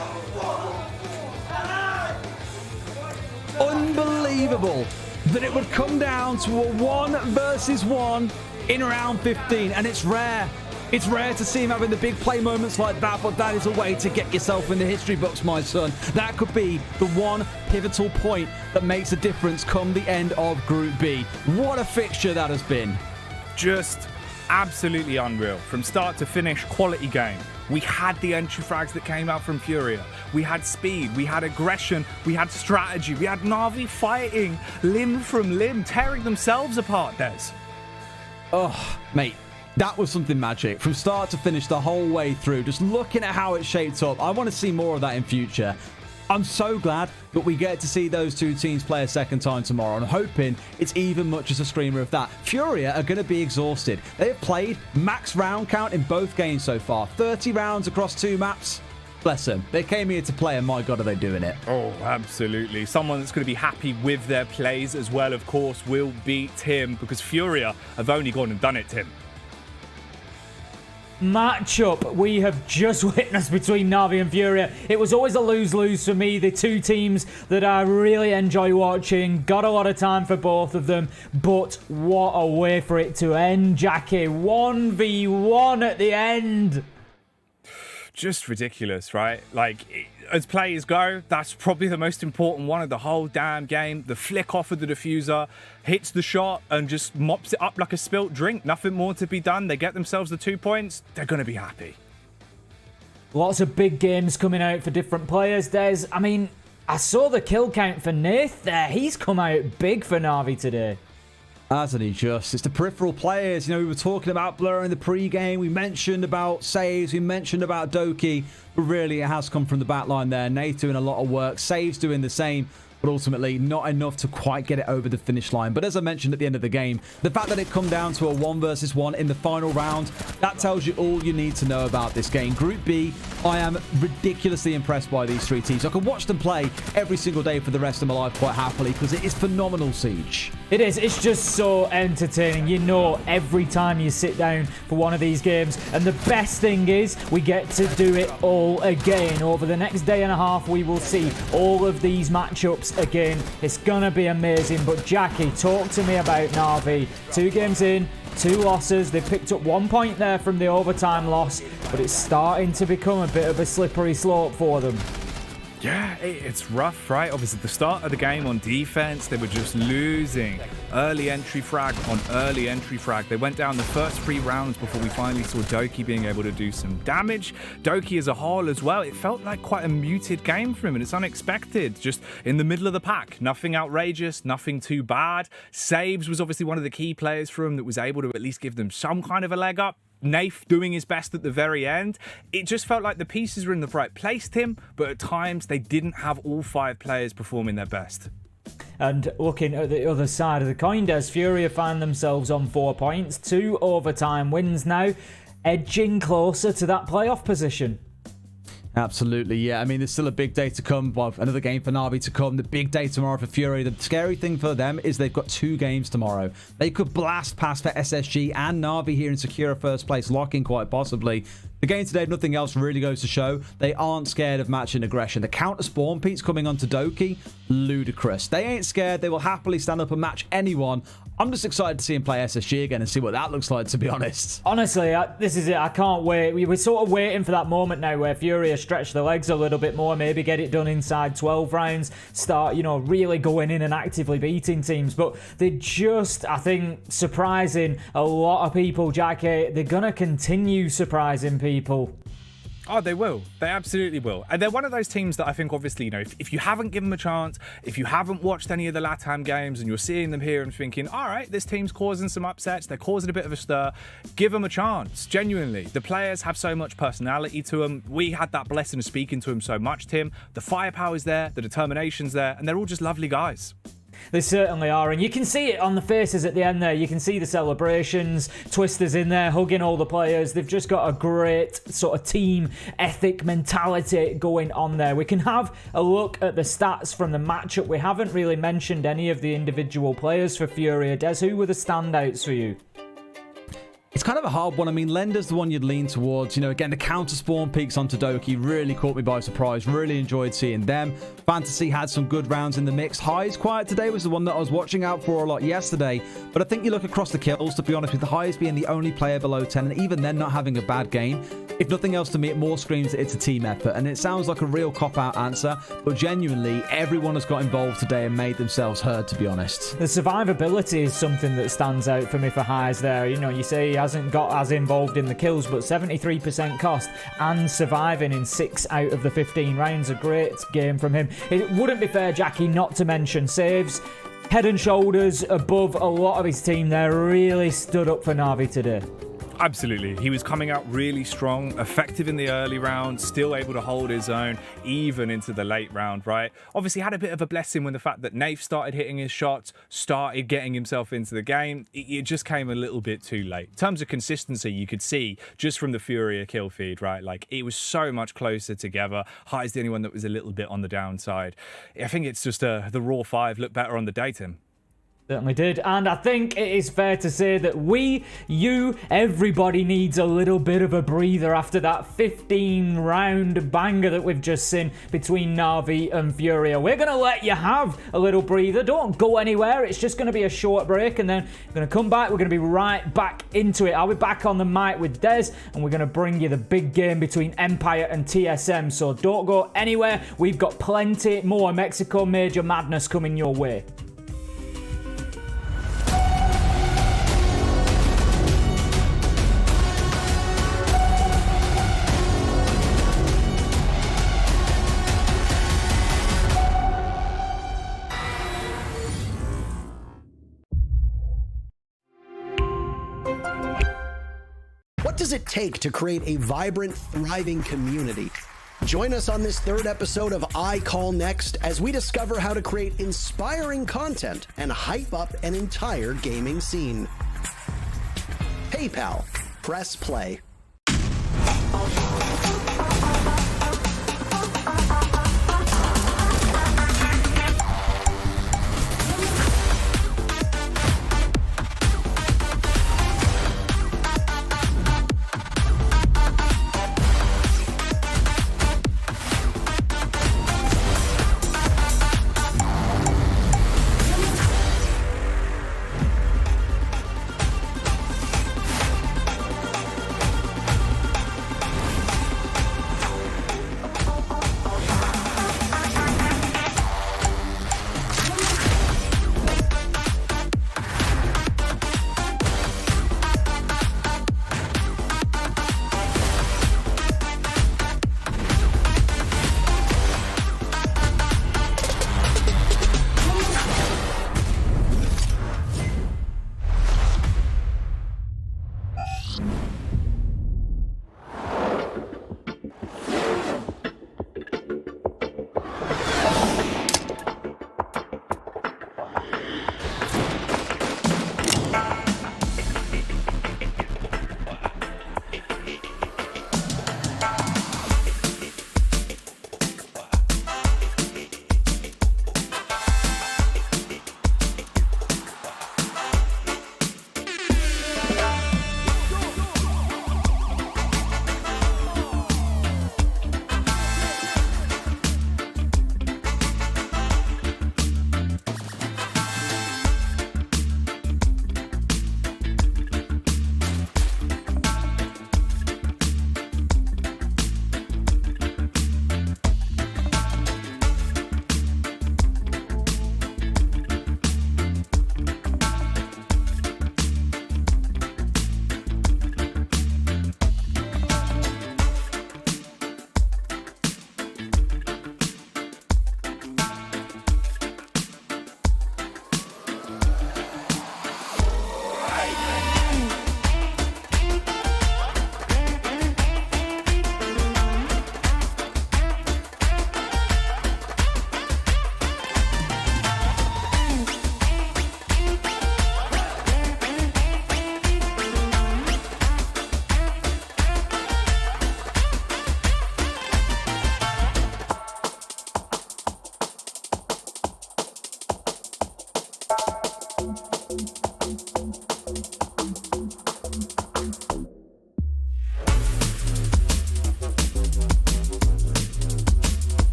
Unbelievable that it would come down to a 1 versus 1 in round 15, and it's rare. It's rare to see him having the big play moments like that, but that is a way to get yourself in the history books, my son. That could be the one pivotal point that makes a difference come the end of Group B. What a fixture that has been. Just absolutely unreal. From start to finish, quality game. We had the entry frags that came out from FURIA. We had speed, we had aggression, we had strategy, we had Na'Vi fighting limb from limb, tearing themselves apart, Des. Oh, mate. That was something magic. From start to finish, the whole way through. Just looking at how it shaped up. I want to see more of that in future. I'm so glad that we get to see those two teams play a second time tomorrow. I'm hoping it's even much as a screamer of that. FURIA are going to be exhausted. They have played max round count in both games so far. 30 rounds across 2 maps. Bless them. They came here to play, and my God, are they doing it. Oh, absolutely. Someone that's going to be happy with their plays as well, of course, will be Tim, because FURIA have only gone and done it, Tim. Matchup we have just witnessed between Na'Vi and FURIA. It was always a lose-lose for me. The two teams that I really enjoy watching. Got a lot of time for both of them. But what a way for it to end, Jackie. 1v1 at the end. Just ridiculous, right? Like, as players go, that's probably the most important one of the whole damn game. The flick off of the diffuser, hits the shot and just mops it up like a spilt drink. Nothing more to be done. They get themselves the 2 points. They're going to be happy. Lots of big games coming out for different players. I mean, I saw the kill count for Nath there. He's come out big for Na'Vi today. Hasn't he just? It's the peripheral players. You know, we were talking about Blur in the pre-game. We mentioned about saves. We mentioned about Doki. But really, it has come from the back line there. Nath doing a lot of work. Saves doing the same. but ultimately not enough to quite get it over the finish line. But as I mentioned at the end of the game, the fact that it come down to a 1 versus 1 in the final round, that tells you all you need to know about this game. Group B, I am ridiculously impressed by these 3 teams. I can watch them play every single day for the rest of my life quite happily because it is phenomenal, Siege. It is. It's just so entertaining. You know, every time you sit down for one of these games. And the best thing is we get to do it all again. Over the next day and a half, we will see all of these matchups again. It's going to be amazing. But Jackie, talk to me about Na'Vi. 2 games in, 2 losses. They picked up 1 point there from the overtime loss, but it's starting to become a bit of a slippery slope for them. Yeah, it's rough, right? Obviously, at the start of the game on defense, they were just losing early entry frag on early entry frag. They went down the first 3 rounds before we finally saw Doki being able to do some damage. Doki as a whole as well, it felt like quite a muted game for him, and it's unexpected. Just in the middle of the pack. Nothing outrageous, nothing too bad. Saves was obviously one of the key players for him that was able to at least give them some kind of a leg up. Nath doing his best at the very end. It just felt like the pieces were in the right place, Tim, but at times they didn't have all 5 players performing their best. And looking at the other side of the coin, FURIA find themselves on 4 points, 2 overtime wins now, edging closer to that playoff position. Absolutely, yeah. I mean, there's still a big day to come. Well, another game for Na'Vi to come. The big day tomorrow for FURIA. The scary thing for them is they've got 2 games tomorrow. They could blast past for SSG and Na'Vi here and secure a first place lock-in quite possibly. The game today, if nothing else, really goes to show they aren't scared of matching aggression. The counter spawn peaks coming onto Doki, ludicrous. They ain't scared. They will happily stand up and match anyone. I'm just excited to see him play SSG again and see what that looks like, to be honest. Honestly, this is it. I can't wait. We're sort of waiting for that moment now where FURIA stretch their legs a little bit more, maybe get it done inside 12 rounds, start, you know, really going in and actively beating teams. But they're just, I think, surprising a lot of people, Jackie. They're going to continue surprising people. Oh, they will. They absolutely will. And they're one of those teams that I think, obviously, you know, if you haven't given them a chance, if you haven't watched any of the LATAM games and you're seeing them here and thinking, all right, this team's causing some upsets, they're causing a bit of a stir, give them a chance. Genuinely. The players have so much personality to them. We had that blessing of speaking to them so much, Tim. The firepower's there, the determination's there, and they're all just lovely guys. They certainly are, and you can see it on the faces at the end there. You can see the celebrations. Twister's in there hugging all the players. They've just got a great sort of team ethic mentality going on there. We can have a look at the stats from the matchup. We haven't really mentioned any of the individual players for FURIA. Des, who were the standouts for you? It's kind of a hard one. I mean, Lender's the one you'd lean towards. You know, again, the counter spawn peaks onto Doki really caught me by surprise. Really enjoyed seeing them. Fantasy had some good rounds in the mix. Highs Quiet today was the one that I was watching out for a lot yesterday. But I think you look across the kills, to be honest, with the Highs being the only player below 10, and even then not having a bad game. If nothing else, to me, it more screams that it's a team effort. And it sounds like a real cop-out answer, but genuinely, everyone has got involved today and made themselves heard, to be honest. The survivability is something that stands out for me for Highs there. You know, you say he hasn't got as involved in the kills, but 73% cost and surviving in 6 out of the 15 rounds. A great game from him. It wouldn't be fair, Jackie, not to mention saves. Head and shoulders above a lot of his team there. Really stood up for Na'Vi today. Absolutely. He was coming out really strong, effective in the early round, still able to hold his own, even into the late round, right? Obviously had a bit of a blessing when the fact that Nath started hitting his shots, started getting himself into the game. It just came a little bit too late. In terms of consistency, you could see just from the FURIA kill feed, right? Like, it was so much closer together. High's the only one that was a little bit on the downside. I think it's just the raw 5 looked better on the day, Tim. Certainly did, and I think it is fair to say that everybody needs a little bit of a breather after that 15-round banger that we've just seen between Na'Vi and FURIA. We're going to let you have a little breather. Don't go anywhere. It's just going to be a short break, and then we're going to come back. We're going to be right back into it. I'll be back on the mic with Des, and we're going to bring you the big game between Empire and TSM, so don't go anywhere. We've got plenty more Mexico Major Madness coming your way. What does it take to create a vibrant, thriving community? Join us on this third episode of I Call Next as we discover how to create inspiring content and hype up an entire gaming scene. PayPal. Press play.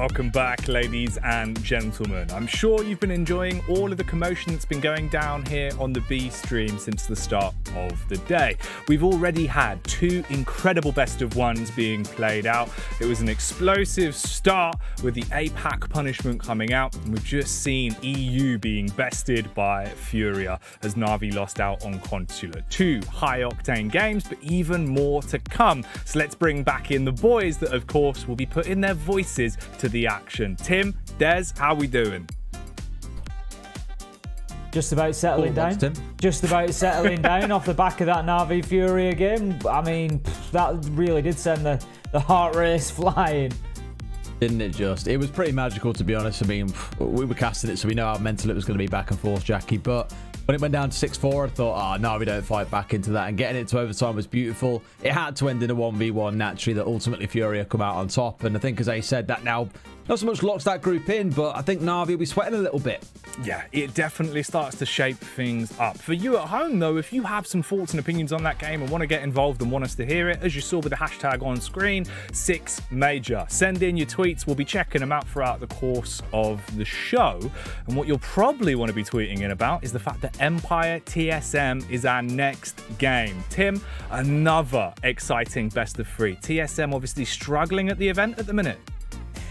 Welcome back, ladies and gentlemen. I'm sure you've been enjoying all of the commotion that's been going down here on the B stream since the start of the day. We've already had 2 incredible best of ones being played out. It was an explosive start with the APAC punishment coming out, and we've just seen EU being bested by FURIA as Na'Vi lost out on Consular. 2 high-octane games, but even more to come. So let's bring back in the boys that, of course, will be putting their voices to the action. Tim, Des, how we doing? Just about settling down. Just about settling down off the back of that Na'Vi FURIA game. I mean, that really did send the heart race flying. Didn't it just? It was pretty magical, to be honest. I mean, we were casting it, so we know how mental it was going to be back and forth, Jackie. But when it went down to 6-4, I thought, no, we don't fight back into that. And getting it to overtime was beautiful. It had to end in a 1v1, naturally, that ultimately FURIA come out on top. And I think, as I said, that now not so much locks that group in, but I think Na'Vi will be sweating a little bit. Yeah, it definitely starts to shape things up. For you at home, though, if you have some thoughts and opinions on that game and want to get involved and want us to hear it, as you saw with the hashtag on screen, 6Major. Send in your tweets. We'll be checking them out throughout the course of the show. And what you'll probably want to be tweeting in about is the fact that Empire TSM is our next game. Tim, another exciting best of 3. TSM obviously struggling at the event at the minute.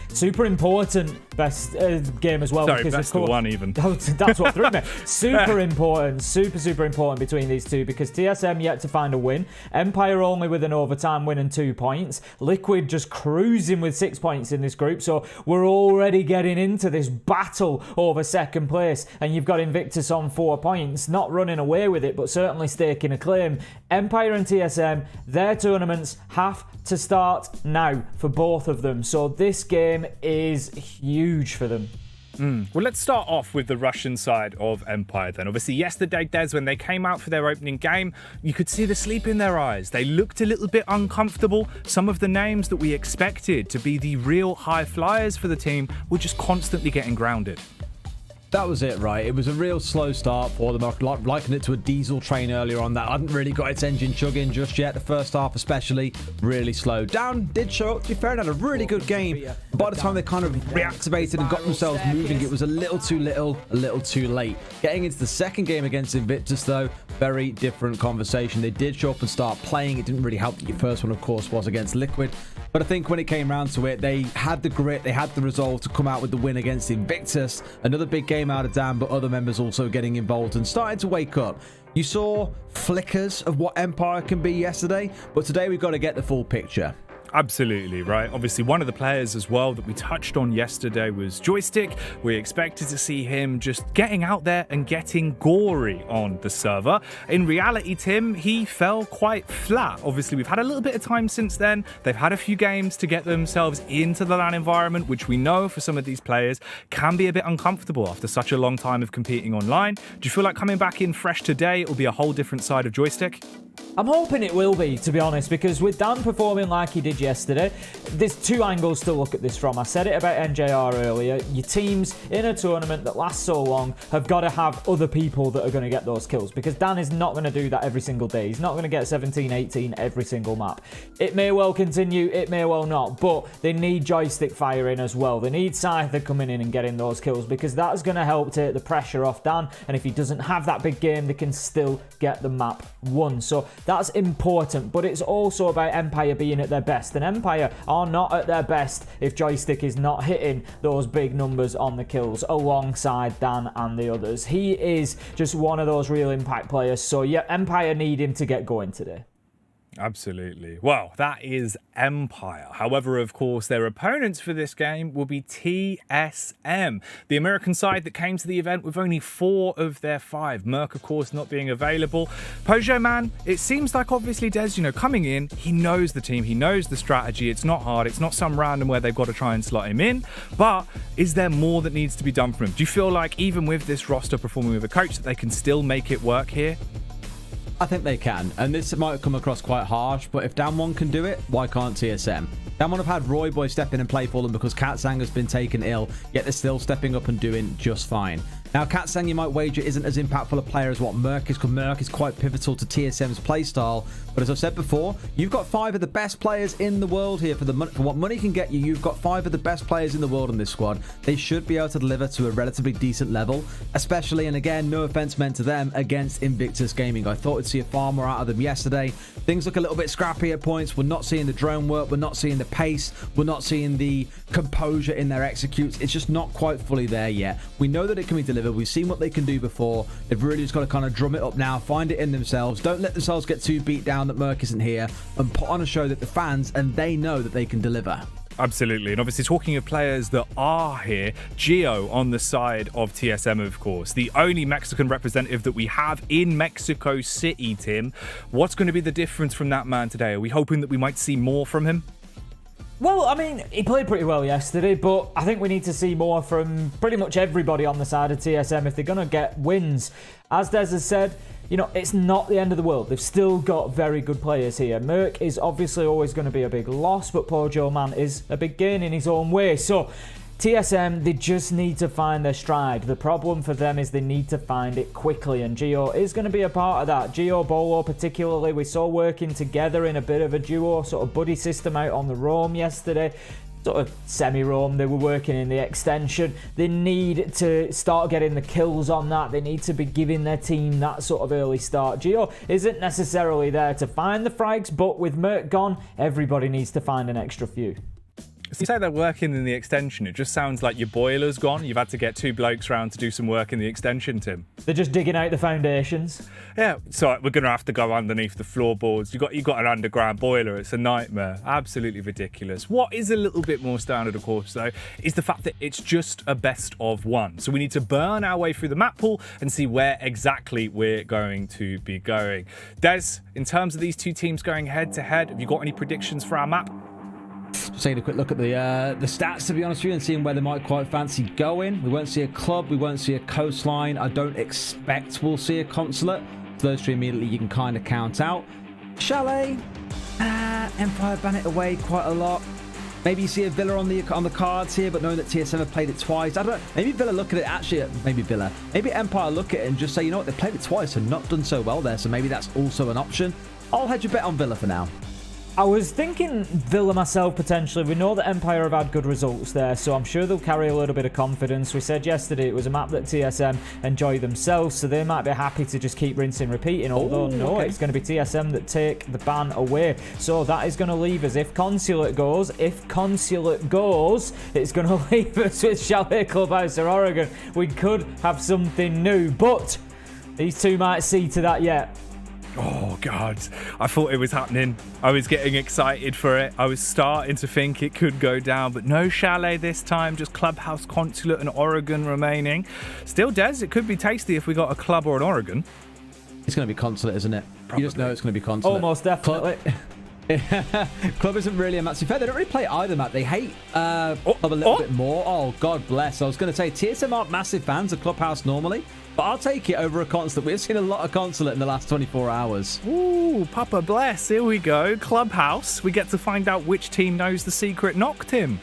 Super important best game as well. Sorry, because best of 1 even. That's what threw me. Super important. Super important between these two because TSM yet to find a win. Empire only with an overtime win and 2 points. Liquid just cruising with 6 points in this group. So we're already getting into this battle over second place. And you've got Invictus on 4 points. Not running away with it, but certainly staking a claim. Empire and TSM, their tournaments have to start now for both of them. So this game is huge for them. Well, let's start off with the Russian side of Empire then. Obviously, yesterday, Des, when they came out for their opening game, you could see the sleep in their eyes. They looked a little bit uncomfortable. Some of the names that we expected to be the real high flyers for the team were just constantly getting grounded. That was it, right? It was a real slow start for them. I likened it to a diesel train earlier on that hadn't really got its engine chugging just yet. The first half especially, really slow. Down did show up, to be fair, and had a really good game. By the time they kind of reactivated and got themselves moving, it was a little too little, a little too late. Getting into the second game against Invictus, though, very different conversation. They did show up and start playing. It didn't really help that your first one, of course, was against Liquid. But I think when it came round to it, they had the grit, they had the resolve to come out with the win against Invictus. Another big game out of Dan, but other members also getting involved and starting to wake up. You saw flickers of what Empire can be yesterday, but today we've got to get the full picture. Absolutely, right? Obviously, one of the players as well that we touched on yesterday was Joystick. We expected to see him just getting out there and getting gory on the server. In reality, Tim, he fell quite flat. Obviously, we've had a little bit of time since then. They've had a few games to get themselves into the LAN environment, which we know for some of these players can be a bit uncomfortable after such a long time of competing online. Do you feel like coming back in fresh today, it will be a whole different side of Joystick? I'm hoping it will be, to be honest, because with Dan performing like he did yesterday, there's 2 angles to look at this from. I said it about NJR earlier. Your teams in a tournament that lasts so long have got to have other people that are going to get those kills, because Dan is not going to do that every single day. He's not going to get 17, 18 every single map. It may well continue, it may well not, but they need Joystick firing as well. They need Scyther coming in and getting those kills, because that's going to help take the pressure off Dan, and if he doesn't have that big game, they can still get the map won. So that's important, but it's also about Empire being at their best, and Empire are not at their best if Joystick is not hitting those big numbers on the kills alongside Dan and the others. He is just one of those real impact players, so yeah, Empire need him to get going today. Absolutely. Well, that is Empire. However, of course, their opponents for this game will be TSM, the American side that came to the event with only 4 of their 5. Merc, of course, not being available. Pojo, man, it seems like obviously Des, coming in, he knows the team, he knows the strategy. It's not hard. It's not some random where they've got to try and slot him in. But is there more that needs to be done for him? Do you feel like even with this roster performing with a coach that they can still make it work here? I think they can, and this might come across quite harsh, but if Damwon can do it, why can't TSM? Damwon have had Roy Boy step in and play for them because Katsang has been taken ill, yet they're still stepping up and doing just fine. Now, Kat saying you might wager isn't as impactful a player as what Merc is, because Merc is quite pivotal to TSM's playstyle. But as I've said before, you've got 5 of the best players in the world here for what money can get you. You've got 5 of the best players in the world in this squad. They should be able to deliver to a relatively decent level, especially, and again, no offense meant to them, against Invictus Gaming. I thought we'd see a far more out of them yesterday. Things look a little bit scrappy at points. We're not seeing the drone work. We're not seeing the pace. We're not seeing the composure in their executes. It's just not quite fully there yet. We know that it can be delivered. We've seen what they can do before. They've really just got to kind of drum it up now, find it in themselves. Don't let themselves get too beat down that Merc isn't here, and put on a show that the fans and they know that they can deliver. Absolutely. And obviously, talking of players that are here, Gio on the side of TSM, of course, the only Mexican representative that we have in Mexico City. Tim, what's going to be the difference from that man today? Are we hoping that we might see more from him? Well, I mean, he played pretty well yesterday, but I think we need to see more from pretty much everybody on the side of TSM if they're going to get wins. As Des has said, you know, it's not the end of the world. They've still got very good players here. Merc is obviously always going to be a big loss, but poor Joe Man is a big gain in his own way. So TSM, they just need to find their stride. The problem for them is they need to find it quickly, and Gio is going to be a part of that. Gio, Bolo particularly, we saw working together in a bit of a duo, sort of buddy system out on the roam yesterday. Sort of semi-roam, they were working in the extension. They need to start getting the kills on that. They need to be giving their team that sort of early start. Gio isn't necessarily there to find the frags, but with Merc gone, everybody needs to find an extra few. So you say they're working in the extension. It just sounds like your boiler's gone. You've had to get 2 blokes round to do some work in the extension, Tim. They're just digging out the foundations. Yeah, so we're going to have to go underneath the floorboards. You've got an underground boiler. It's a nightmare. Absolutely ridiculous. What is a little bit more standard, of course, though, is the fact that it's just a best of 1. So we need to burn our way through the map pool and see where exactly we're going to be going. Des, in terms of these 2 teams going head to head, have you got any predictions for our map? Just taking a quick look at the stats, to be honest with you, and seeing where they might quite fancy going. We won't see a club. We won't see a coastline. I don't expect we'll see a consulate. So those 3 immediately you can kind of count out. Chalet, Empire ban it away quite a lot. Maybe you see a Villa on the cards here, but knowing that TSM have played it twice. I don't know. Maybe Villa look at it, actually, maybe Empire look at it and just say, you know what, they played it twice and not done so well there, so maybe that's also an option. I'll hedge a bet on Villa for now. I was thinking Villa myself, potentially. We know that Empire have had good results there, so I'm sure they'll carry a little bit of confidence. We said yesterday it was a map that TSM enjoy themselves, so they might be happy to just keep rinsing, repeating. Although, no, it's going to be TSM that take the ban away. So that is going to leave us, if Consulate goes, it's going to leave us with Chalet, Clubhouse or Oregon. We could have something new, but these 2 might see to that yet. Oh, God. I thought it was happening. I was getting excited for it. I was starting to think it could go down, but no Chalet this time. Just Clubhouse, Consulate, and Oregon remaining. Still, Des, it could be tasty if we got a club or an Oregon. It's going to be Consulate, isn't it? Probably. You just know it's going to be Consulate. Almost definitely. Club isn't really a map. To be fair, they don't really play either map. They hate Club a little bit more. Oh, God bless. I was going to say, TSM aren't massive fans of Clubhouse normally, but I'll take it over a Consulate. We've seen a lot of Consulate in the last 24 hours. Ooh, Papa bless. Here we go. Clubhouse. We get to find out which team knows the secret knock, Tim.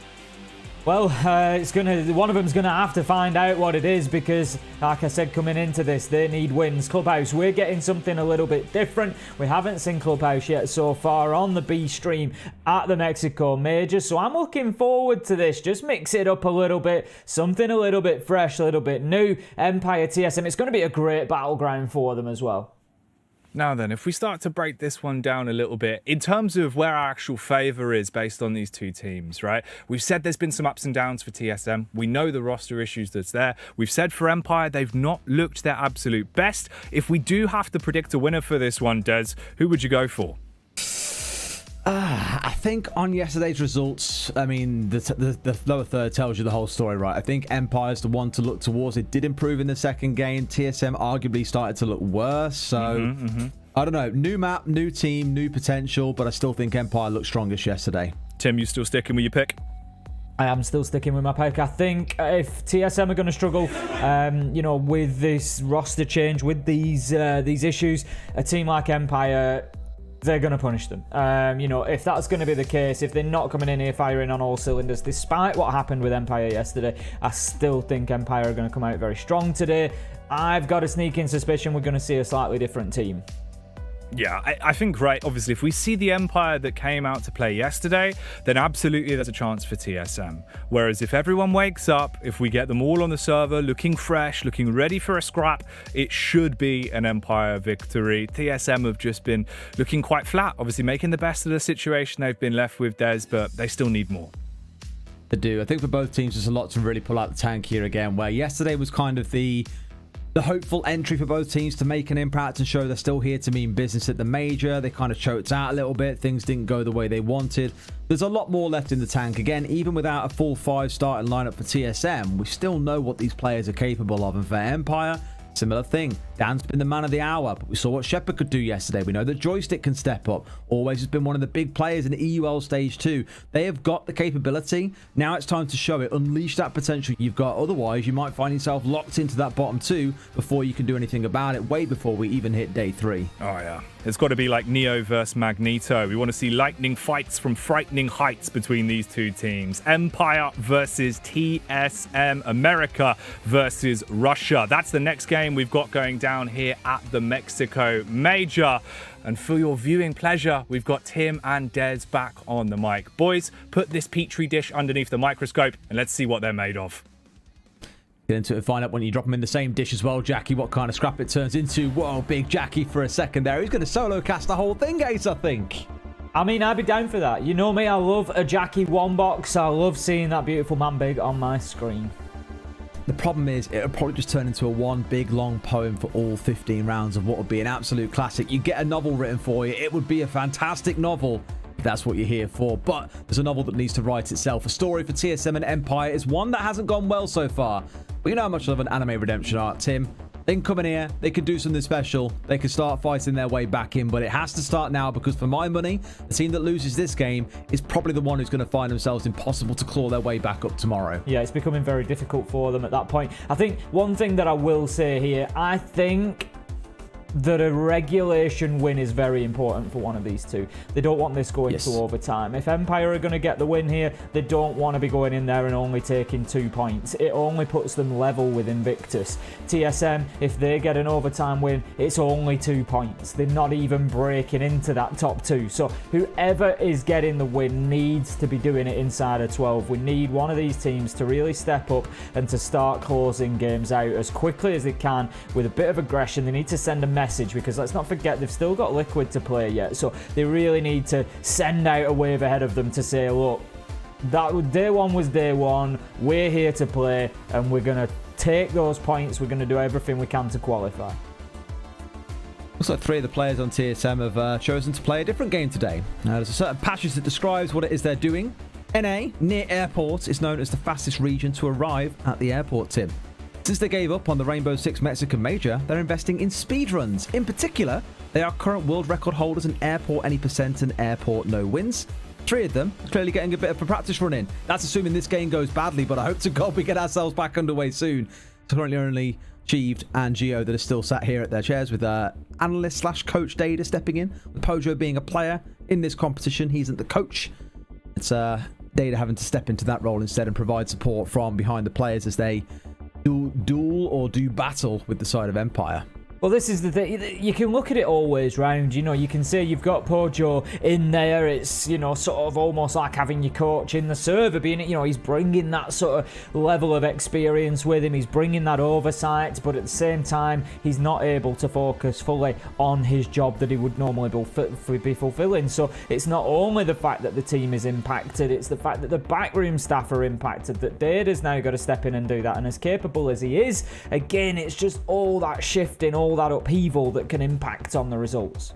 Well, one of them's going to have to find out what it is because, like I said, coming into this, they need wins. Clubhouse, we're getting something a little bit different. We haven't seen Clubhouse yet so far on the B stream at the Mexico Major, so I'm looking forward to this. Just mix it up a little bit, something a little bit fresh, a little bit new. Empire, TSM, it's going to be a great battleground for them as well. Now then, if we start to break this one down a little bit, in terms of where our actual favour is based on these 2 teams, right? We've said there's been some ups and downs for TSM. We know the roster issues that's there. We've said for Empire, they've not looked their absolute best. If we do have to predict a winner for this one, Des, who would you go for? I think on yesterday's results, I mean, the lower third tells you the whole story, right? I think Empire's the one to look towards. It did improve in the second game. TSM arguably started to look worse. So, I don't know. New map, new team, new potential, but I still think Empire looked strongest yesterday. Tim, you still sticking with your pick? I am still sticking with my pick. I think if TSM are going to struggle, with this roster change, with these issues, a team like Empire they're going to punish them. If that's going to be the case, if they're not coming in here firing on all cylinders, despite what happened with Empire yesterday, I still think Empire are going to come out very strong today. I've got a sneaking suspicion we're going to see a slightly different team. Yeah, I think, right, obviously, if we see the Empire that came out to play yesterday, then absolutely there's a chance for TSM. Whereas if everyone wakes up, if we get them all on the server looking fresh, looking ready for a scrap, it should be an Empire victory. TSM have just been looking quite flat, obviously making the best of the situation they've been left with, Des, but they still need more. They do. I think for both teams, there's a lot to really pull out the tank here again, where yesterday was kind of the hopeful entry for both teams to make an impact and show they're still here to mean business at the major. They kind of choked out a little bit. Things didn't go the way they wanted. There's a lot more left in the tank. Again, even without a full 5 starting lineup for TSM, we still know what these players are capable of. And for Empire, similar thing. Dan's been the man of the hour, but we saw what Shepard could do yesterday. We know that Joystick can step up. Always has been one of the big players in EUL Stage 2. They have got the capability. Now it's time to show it. Unleash that potential you've got. Otherwise, you might find yourself locked into that bottom 2 before you can do anything about it, way before we even hit day 3. Oh, yeah. It's got to be like Neo versus Magneto. We want to see lightning fights from frightening heights between these two teams. Empire versus TSM. America versus Russia. That's the next game we've got going down here at the Mexico Major. And for your viewing pleasure, we've got Tim and Des back on the mic. Boys, put this petri dish underneath the microscope and let's see what they're made of. Get into it and find out when you drop them in the same dish as well, Jackie, what kind of scrap it turns into. Whoa, big Jackie for a second there. He's going to solo cast the whole thing, Ace, I think. I mean, I'd be down for that. You know me, I love a Jackie one box. I love seeing that beautiful man big on my screen. The problem is, it'll probably just turn into a one big long poem for all 15 rounds of what would be an absolute classic. You get a novel written for you. It would be a fantastic novel if that's what you're here for. But there's a novel that needs to write itself. A story for TSM and Empire is one that hasn't gone well so far. But you know how much I love an anime redemption arc, Tim. They can come in here, they can do something special, they can start fighting their way back in, but it has to start now because for my money, the team that loses this game is probably the one who's going to find themselves impossible to claw their way back up tomorrow. Yeah, it's becoming very difficult for them at that point. I think one thing that I will say here, I think that a regulation win is very important for one of these two. They don't want this going to overtime. If Empire are going to get the win here, they don't want to be going in there and only taking 2 points. It only puts them level with Invictus. TSM, if they get an overtime win, it's only 2 points. They're not even breaking into that top 2. So whoever is getting the win needs to be doing it inside of 12. We need one of these teams to really step up and to start closing games out as quickly as they can with a bit of aggression. They need to send a message, because let's not forget they've still got Liquid to play yet, so they really need to send out a wave ahead of them to say, look, that day one was day one, we're here to play and we're going to take those points, we're going to do everything we can to qualify. Looks like 3 of the players on TSM have chosen to play a different game today. There's a certain passage that describes what it is they're doing. NA, near airport, is known as the fastest region to arrive at the airport, Tim. Since they gave up on the Rainbow Six Mexican Major, they're investing in speedruns. In particular, they are current world record holders in airport any percent and airport no wins. 3 of them are clearly getting a bit of a practice run in. That's assuming this game goes badly, but I hope to God we get ourselves back underway soon. It's currently only Achieved and Geo that are still sat here at their chairs with analyst / coach Data stepping in, with Pojo being a player in this competition. He isn't the coach. It's Data having to step into that role instead and provide support from behind the players as they do battle with the side of Empire. Well, this is the thing. You can look at it always round. You know, you can say you've got Pojo in there. It's, you know, sort of almost like having your coach in the server, being, you know, he's bringing that sort of level of experience with him. He's bringing that oversight, but at the same time, he's not able to focus fully on his job that he would normally be fulfilling. So it's not only the fact that the team is impacted, it's the fact that the backroom staff are impacted, that Data's now got to step in and do that. And as capable as he is, again, it's just all that shifting, all that upheaval that can impact on the results.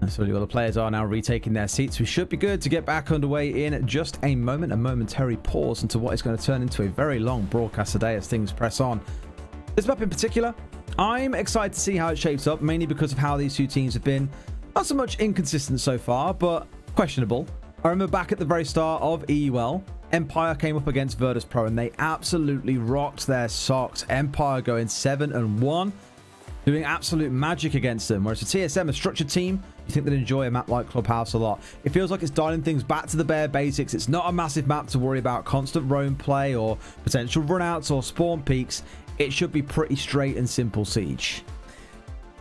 So all the players are now retaking their seats. We should be good to get back underway in just a moment, a momentary pause into what is going to turn into a very long broadcast today as things press on. This map in particular, I'm excited to see how it shapes up, mainly because of how these two teams have been not so much inconsistent so far, but questionable. I remember back at the very start of EUL, Empire came up against Virtus Pro and they absolutely rocked their socks. Empire going 7-1, doing absolute magic against them. Whereas for TSM, a structured team, you you think they'd enjoy a map like Clubhouse a lot. It feels like it's dialing things back to the bare basics. It's not a massive map to worry about constant roam play or potential runouts or spawn peaks. It should be pretty straight and simple siege.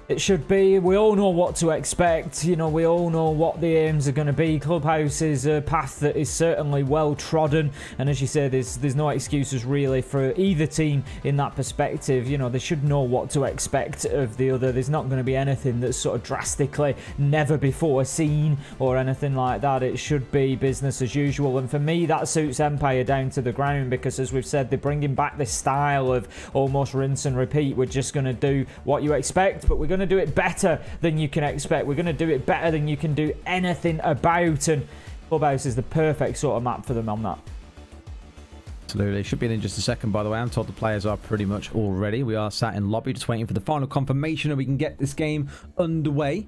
It should be. We all know what to expect. You know, we all know what the aims are going to be. Clubhouse is a path that is certainly well trodden, and as you say, there's no excuses really for either team in that perspective. You know, they should know what to expect of the other. There's not going to be anything that's sort of drastically never before seen or anything like that. It should be business as usual, and for me, that suits Empire down to the ground, because as we've said, they're bringing back this style of almost rinse and repeat. We're just going to do what you expect, but we're going to do it better than you can expect. We're going to do it better than you can do anything about, and Clubhouse is the perfect sort of map for them on that. Absolutely. Should be in just a second, by the way. I'm told the players are pretty much all ready. We are sat in lobby just waiting for the final confirmation and we can get this game underway.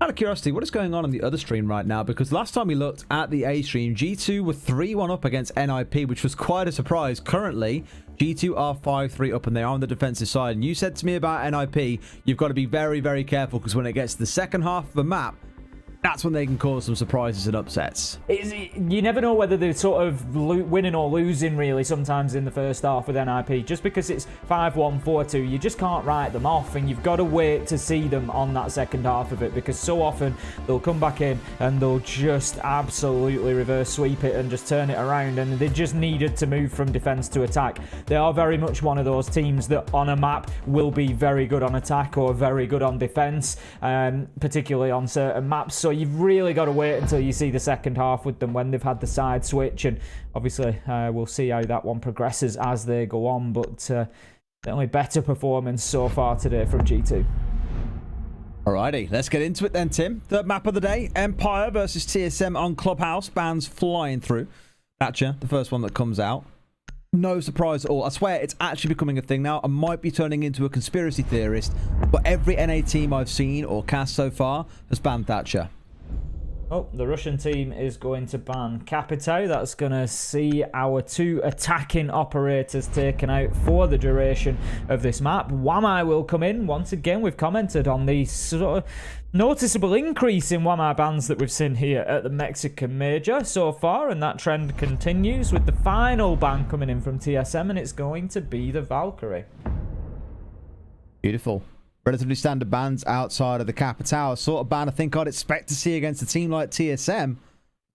Out of curiosity, what is going on the other stream right now? Because last time we looked at the A stream, G2 were 3-1 up against NIP, which was quite a surprise. Currently, G2 are 5-3 up and they are on the defensive side. And you said to me about NIP, you've got to be very, very careful, because when it gets to the second half of the map, that's when they can cause some surprises and upsets. You never know whether they're sort of winning or losing, really, sometimes in the first half with NIP. Just because it's 5-1, 4-2, you just can't write them off, and you've got to wait to see them on that second half of it, because so often they'll come back in and they'll just absolutely reverse sweep it and just turn it around, and they just needed to move from defense to attack. They are very much one of those teams that on a map will be very good on attack or very good on defense, particularly on certain maps. So you've really got to wait until you see the second half with them when they've had the side switch, and obviously we'll see how that one progresses as they go on, but certainly better performance so far today from G2. Alrighty, let's get into it then, Tim. Third map of the day, Empire versus TSM on Clubhouse. Bans flying through. Thatcher, the first one that comes out. No surprise at all. I swear it's actually becoming a thing now. I might be turning into a conspiracy theorist, but every NA team I've seen or cast so far has banned Thatcher. Oh, the Russian team is going to ban Capito. That's going to see our two attacking operators taken out for the duration of this map. Wamai will come in. Once again, we've commented on the sort of noticeable increase in Wamai bans that we've seen here at the Mexican Major so far, and that trend continues with the final ban coming in from TSM, and it's going to be the Valkyrie. Beautiful. Relatively standard bans outside of the Capitao. Sort of ban I think I'd expect to see against a team like TSM.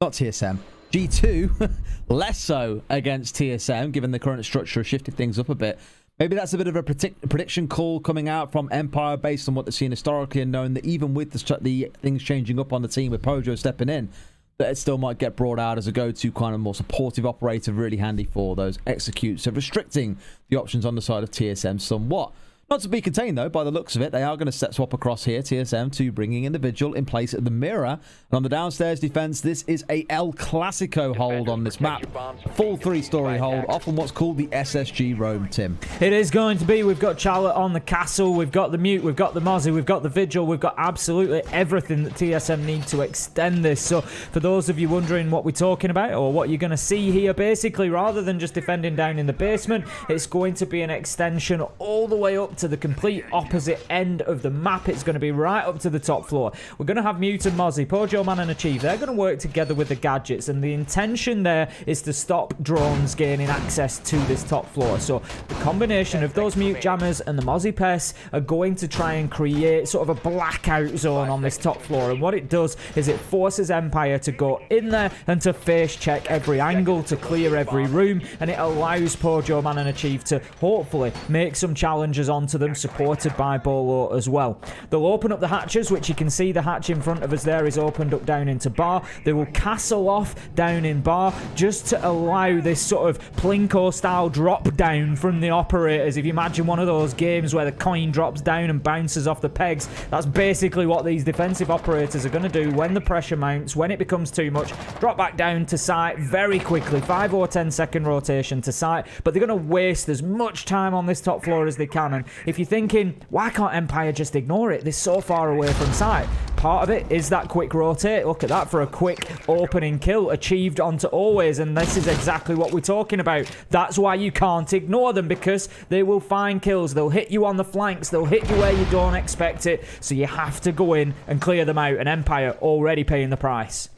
Not TSM. G2. Less so against TSM, given the current structure has shifted things up a bit. Maybe that's a bit of a prediction call coming out from Empire based on what they've seen historically, and knowing that even with the things changing up on the team with Pojo stepping in, that it still might get brought out as a go-to kind of more supportive operator, really handy for those executes. So restricting the options on the side of TSM somewhat. Not to be contained, though, by the looks of it. They are going to set swap across here, TSM, to bringing in the Vigil in place of the Mirror. And on the downstairs defense, this is a El Clasico hold on this map. Full three-story hold, off on what's called the SSG Roam, Tim. It is going to be. We've got Charlotte on the castle, we've got the Mute, we've got the Mozzie, we've got the Vigil, we've got absolutely everything that TSM need to extend this. So for those of you wondering what we're talking about or what you're going to see here, basically, rather than just defending down in the basement, it's going to be an extension all the way up to the complete opposite end of the map. It's going to be right up to the top floor. We're going to have Mute and Mozzie, Pojo Man and Achieve. They're going to work together with the gadgets, and the intention there is to stop drones gaining access to this top floor. So the combination of those Mute Jammers and the Mozzie Pest are going to try and create sort of a blackout zone on this top floor, and what it does is it forces Empire to go in there and to face check every angle, to clear every room, and it allows Pojo Man and Achieve to hopefully make some challenges onto them, supported by Bolo as well. They'll open up the hatches, which you can see the hatch in front of us there is opened up down into bar. They will castle off down in bar just to allow this sort of Plinko style drop down from the operators. If you imagine one of those games where the coin drops down and bounces off the pegs, that's basically what these defensive operators are going to do when the pressure mounts, when it becomes too much. Drop back down to site very quickly, 5 or 10 second rotation to site, but they're going to waste as much time on this top floor as they can. And if you're thinking, why can't Empire just ignore it? They're so far away from site. part of it is that quick rotate. Look at that for a quick opening kill achieved onto Always, and this is exactly what we're talking about. That's why you can't ignore them, because they will find kills. They'll hit you on the flanks. They'll hit you where you don't expect it. So you have to go in and clear them out, and Empire already paying the price.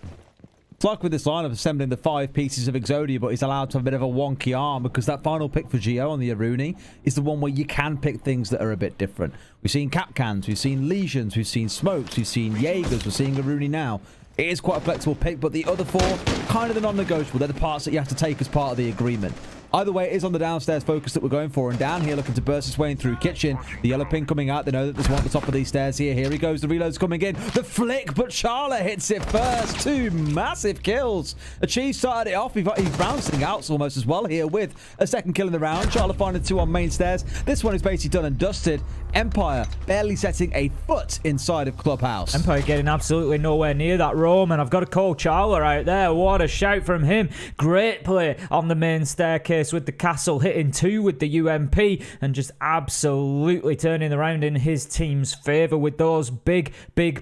It's like with this line of assembling the 5 pieces of Exodia, but he's allowed to have a bit of a wonky arm, because that final pick for Gio on the Aruni is the one where you can pick things that are a bit different. We've seen Capcans, we've seen Legions, we've seen Smokes, we've seen Jaegers, we're seeing Aruni now. It is quite a flexible pick, but the other 4, kind of the non-negotiable. They're the parts that you have to take as part of the agreement. Either way, it is on the downstairs focus that we're going for. And down here, looking to burst his way in through kitchen. The yellow ping coming out. They know that there's one at the top of these stairs here. Here he goes. The reload's coming in. The flick, but Charla hits it first. 2 massive kills. Achieve started it off. He's bouncing out almost as well here with a second kill in the round. Charla finding 2 on main stairs. This one is basically done and dusted. Empire barely setting a foot inside of Clubhouse. Empire getting absolutely nowhere near that roam, and I've got to call Charla out there. What a shout from him. Great play on the main staircase with the castle, hitting 2 with the UMP, and just absolutely turning the round in his team's favour with those big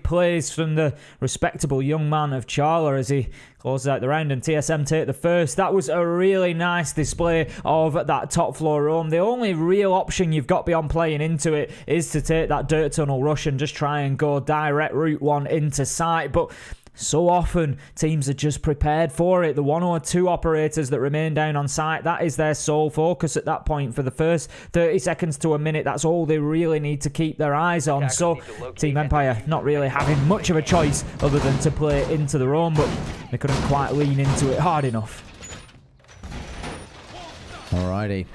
plays from the respectable young man of Charla as he closes out the round and TSM take the first. That was a really nice display of that top floor roam. The only real option you've got beyond playing into it is to take that dirt tunnel rush and just try and go direct route 1 into sight, but so often teams are just prepared for it. The 1 or 2 operators that remain down on site, that is their sole focus at that point for the first 30 seconds to a minute. That's all they really need to keep their eyes on. So Team Empire not really having much of a choice other than to play into the roam, but they couldn't quite lean into it hard enough. Alrighty.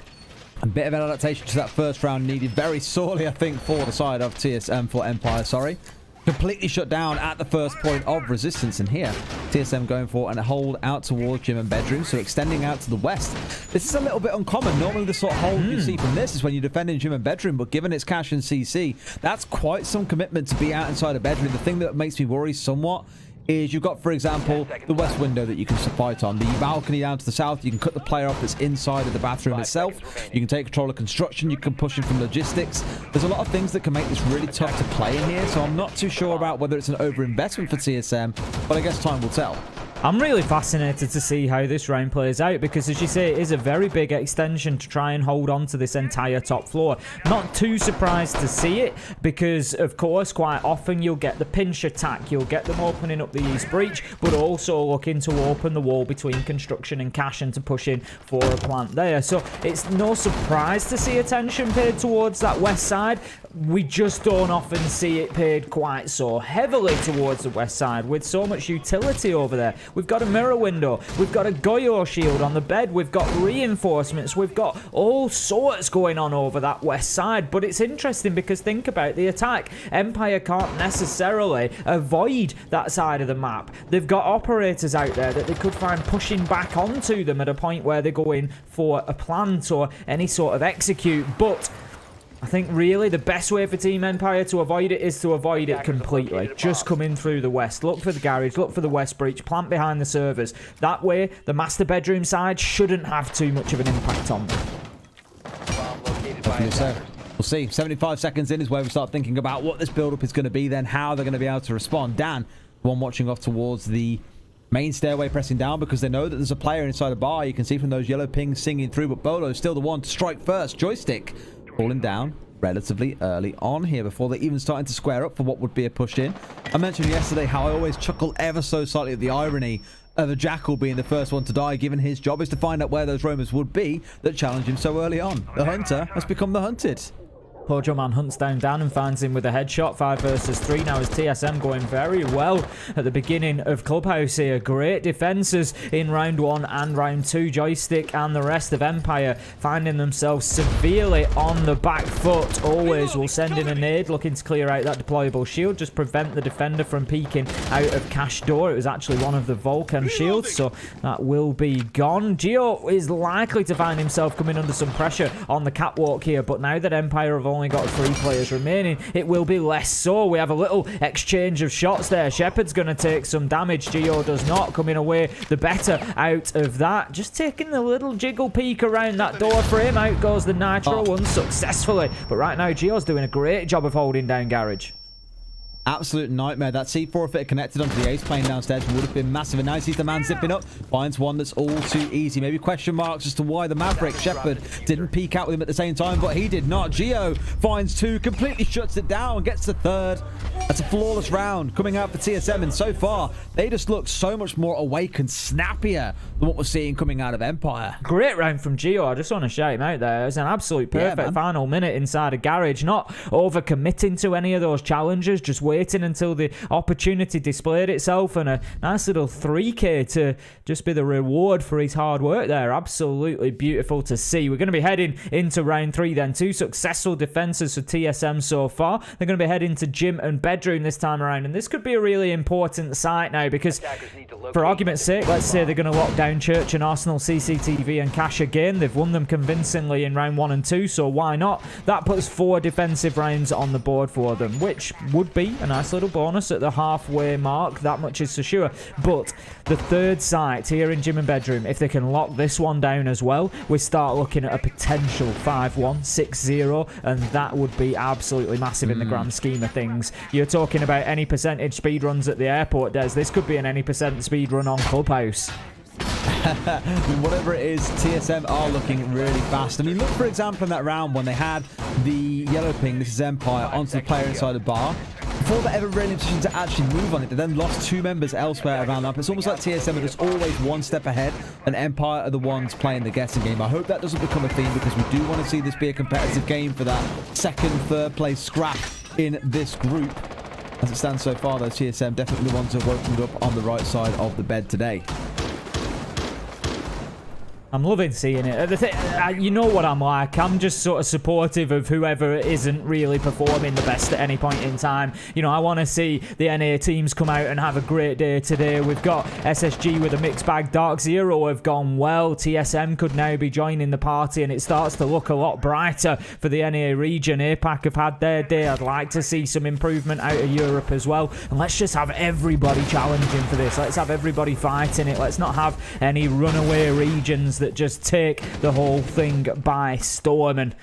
A bit of an adaptation to that first round needed very sorely, I think, for the side of TSM, for Empire, sorry. Completely shut down at the first point of resistance, and here TSM going for and a hold out towards gym and bedroom, so extending out to the west. This is a little bit uncommon. Normally the sort of hold you see from this is when you're defending gym and bedroom, but given it's cash and CC, that's quite some commitment to be out inside a bedroom. The thing that makes me worry somewhat is you've got, for example, the west window that you can fight on. The balcony down to the south, you can cut the player off that's inside of the bathroom itself. You can take control of construction. You can push in from logistics. There's a lot of things that can make this really tough to play in here, so I'm not too sure about whether it's an overinvestment for TSM, but I guess time will tell. I'm really fascinated to see how this round plays out, because as you say, it is a very big extension to try and hold on to this entire top floor. Not too surprised to see it, because of course quite often you'll get the pinch attack, you'll get them opening up the east breach, but also looking to open the wall between construction and cash and to push in for a plant there. So it's no surprise to see attention paid towards that west side. We just don't often see it paid quite so heavily towards the west side with so much utility over there. We've got a mirror window, we've got a Goyo shield on the bed, we've got reinforcements, we've got all sorts going on over that west side. But it's interesting because think about the attack. Empire can't necessarily avoid that side of the map. They've got operators out there that they could find pushing back onto them at a point where they go in for a plant or any sort of execute, but I think really the best way for Team Empire to avoid it is to avoid it completely. Just come in through the west. Look for the garage, look for the west breach, plant behind the servers. That way, the master bedroom side shouldn't have too much of an impact on them. So we'll see. 75 seconds in is where we start thinking about what this build-up is going to be, then how they're going to be able to respond. Dan, one watching off towards the main stairway, pressing down because they know that there's a player inside a bar. You can see from those yellow pings singing through, but Bolo's still the one to strike first. Joystick falling down relatively early on here before they even starting to square up for what would be a push in. I mentioned yesterday how I always chuckle ever so slightly at the irony of a Jackal being the first one to die, given his job is to find out where those roamers would be that challenged him so early on. The hunter has become the hunted. Hojo Man hunts down Dan and finds him with a headshot. 5 versus 3 now as TSM going very well at the beginning of Clubhouse here. Great defenses in round 1 and round 2. Joystick and the rest of Empire finding themselves severely on the back foot. Always will send in a nade looking to clear out that deployable shield. Just prevent the defender from peeking out of cash door. It was actually one of the Vulcan shields, so that will be gone. Gio is likely to find himself coming under some pressure on the catwalk here, but now that Empire have only got 3 players remaining, it will be less so. We have a little exchange of shots there. Shepard's going to take some damage. Gio does not, coming away the better out of that. Just taking the little jiggle peek around that door frame. Out goes the Nitro unsuccessfully. But right now, Gio's doing a great job of holding down Garage. Absolute nightmare. That C4, if it connected onto the ace plane downstairs, would have been massive. And now he sees the man zipping up, finds one that's all too easy. Maybe question marks as to why the Maverick Shepherd didn't peek out with him at the same time, but he did not. Geo finds two, completely shuts it down, gets the third. That's a flawless round coming out for TSM, and so far, they just look so much more awake and snappier than what we're seeing coming out of Empire. Great round from Geo. I just want to shout him out there. It was an absolute perfect final minute inside a garage, not over-committing to any of those challenges, just waiting until the opportunity displayed itself, and a nice little 3k to just be the reward for his hard work there. Absolutely beautiful to see. We're going to be heading into round 3 then. 2 successful defenses for TSM so far. They're going to be heading to gym and bedroom this time around, and this could be a really important site now because, for argument's sake, let's say they're going to lock down Church and Arsenal CCTV and Cash again. They've won them convincingly in round 1 and 2, so why not? That puts 4 defensive rounds on the board for them, which would be a nice little bonus at the halfway mark. That much is for sure. But the third site here in gym and bedroom, if they can lock this one down as well, we start looking at a potential 5-1, 6-0, and that would be absolutely massive in the grand scheme of things. You're talking about any percentage speed runs at the airport, Des. This could be an any percent speed run on Clubhouse. Whatever it is, TSM are looking really fast. I mean, look, for example, in that round when they had the yellow ping, this is Empire, onto the player inside the bar. Before they're ever really in a position to actually move on it, they then lost 2 members elsewhere around that. It's almost like TSM are just always one step ahead, and Empire are the ones playing the guessing game. I hope that doesn't become a theme, because we do want to see this be a competitive game for that second, third place scrap in this group. As it stands so far, though, TSM definitely the ones who have woken up on the right side of the bed today. I'm loving seeing it. You know what I'm like. I'm just sort of supportive of whoever isn't really performing the best at any point in time. You know, I want to see the NA teams come out and have a great day today. We've got SSG with a mixed bag. DarkZero have gone well. TSM could now be joining the party, and it starts to look a lot brighter for the NA region. APAC have had their day. I'd like to see some improvement out of Europe as well. And let's just have everybody challenging for this. Let's have everybody fighting it. Let's not have any runaway regions that just take the whole thing by storm, and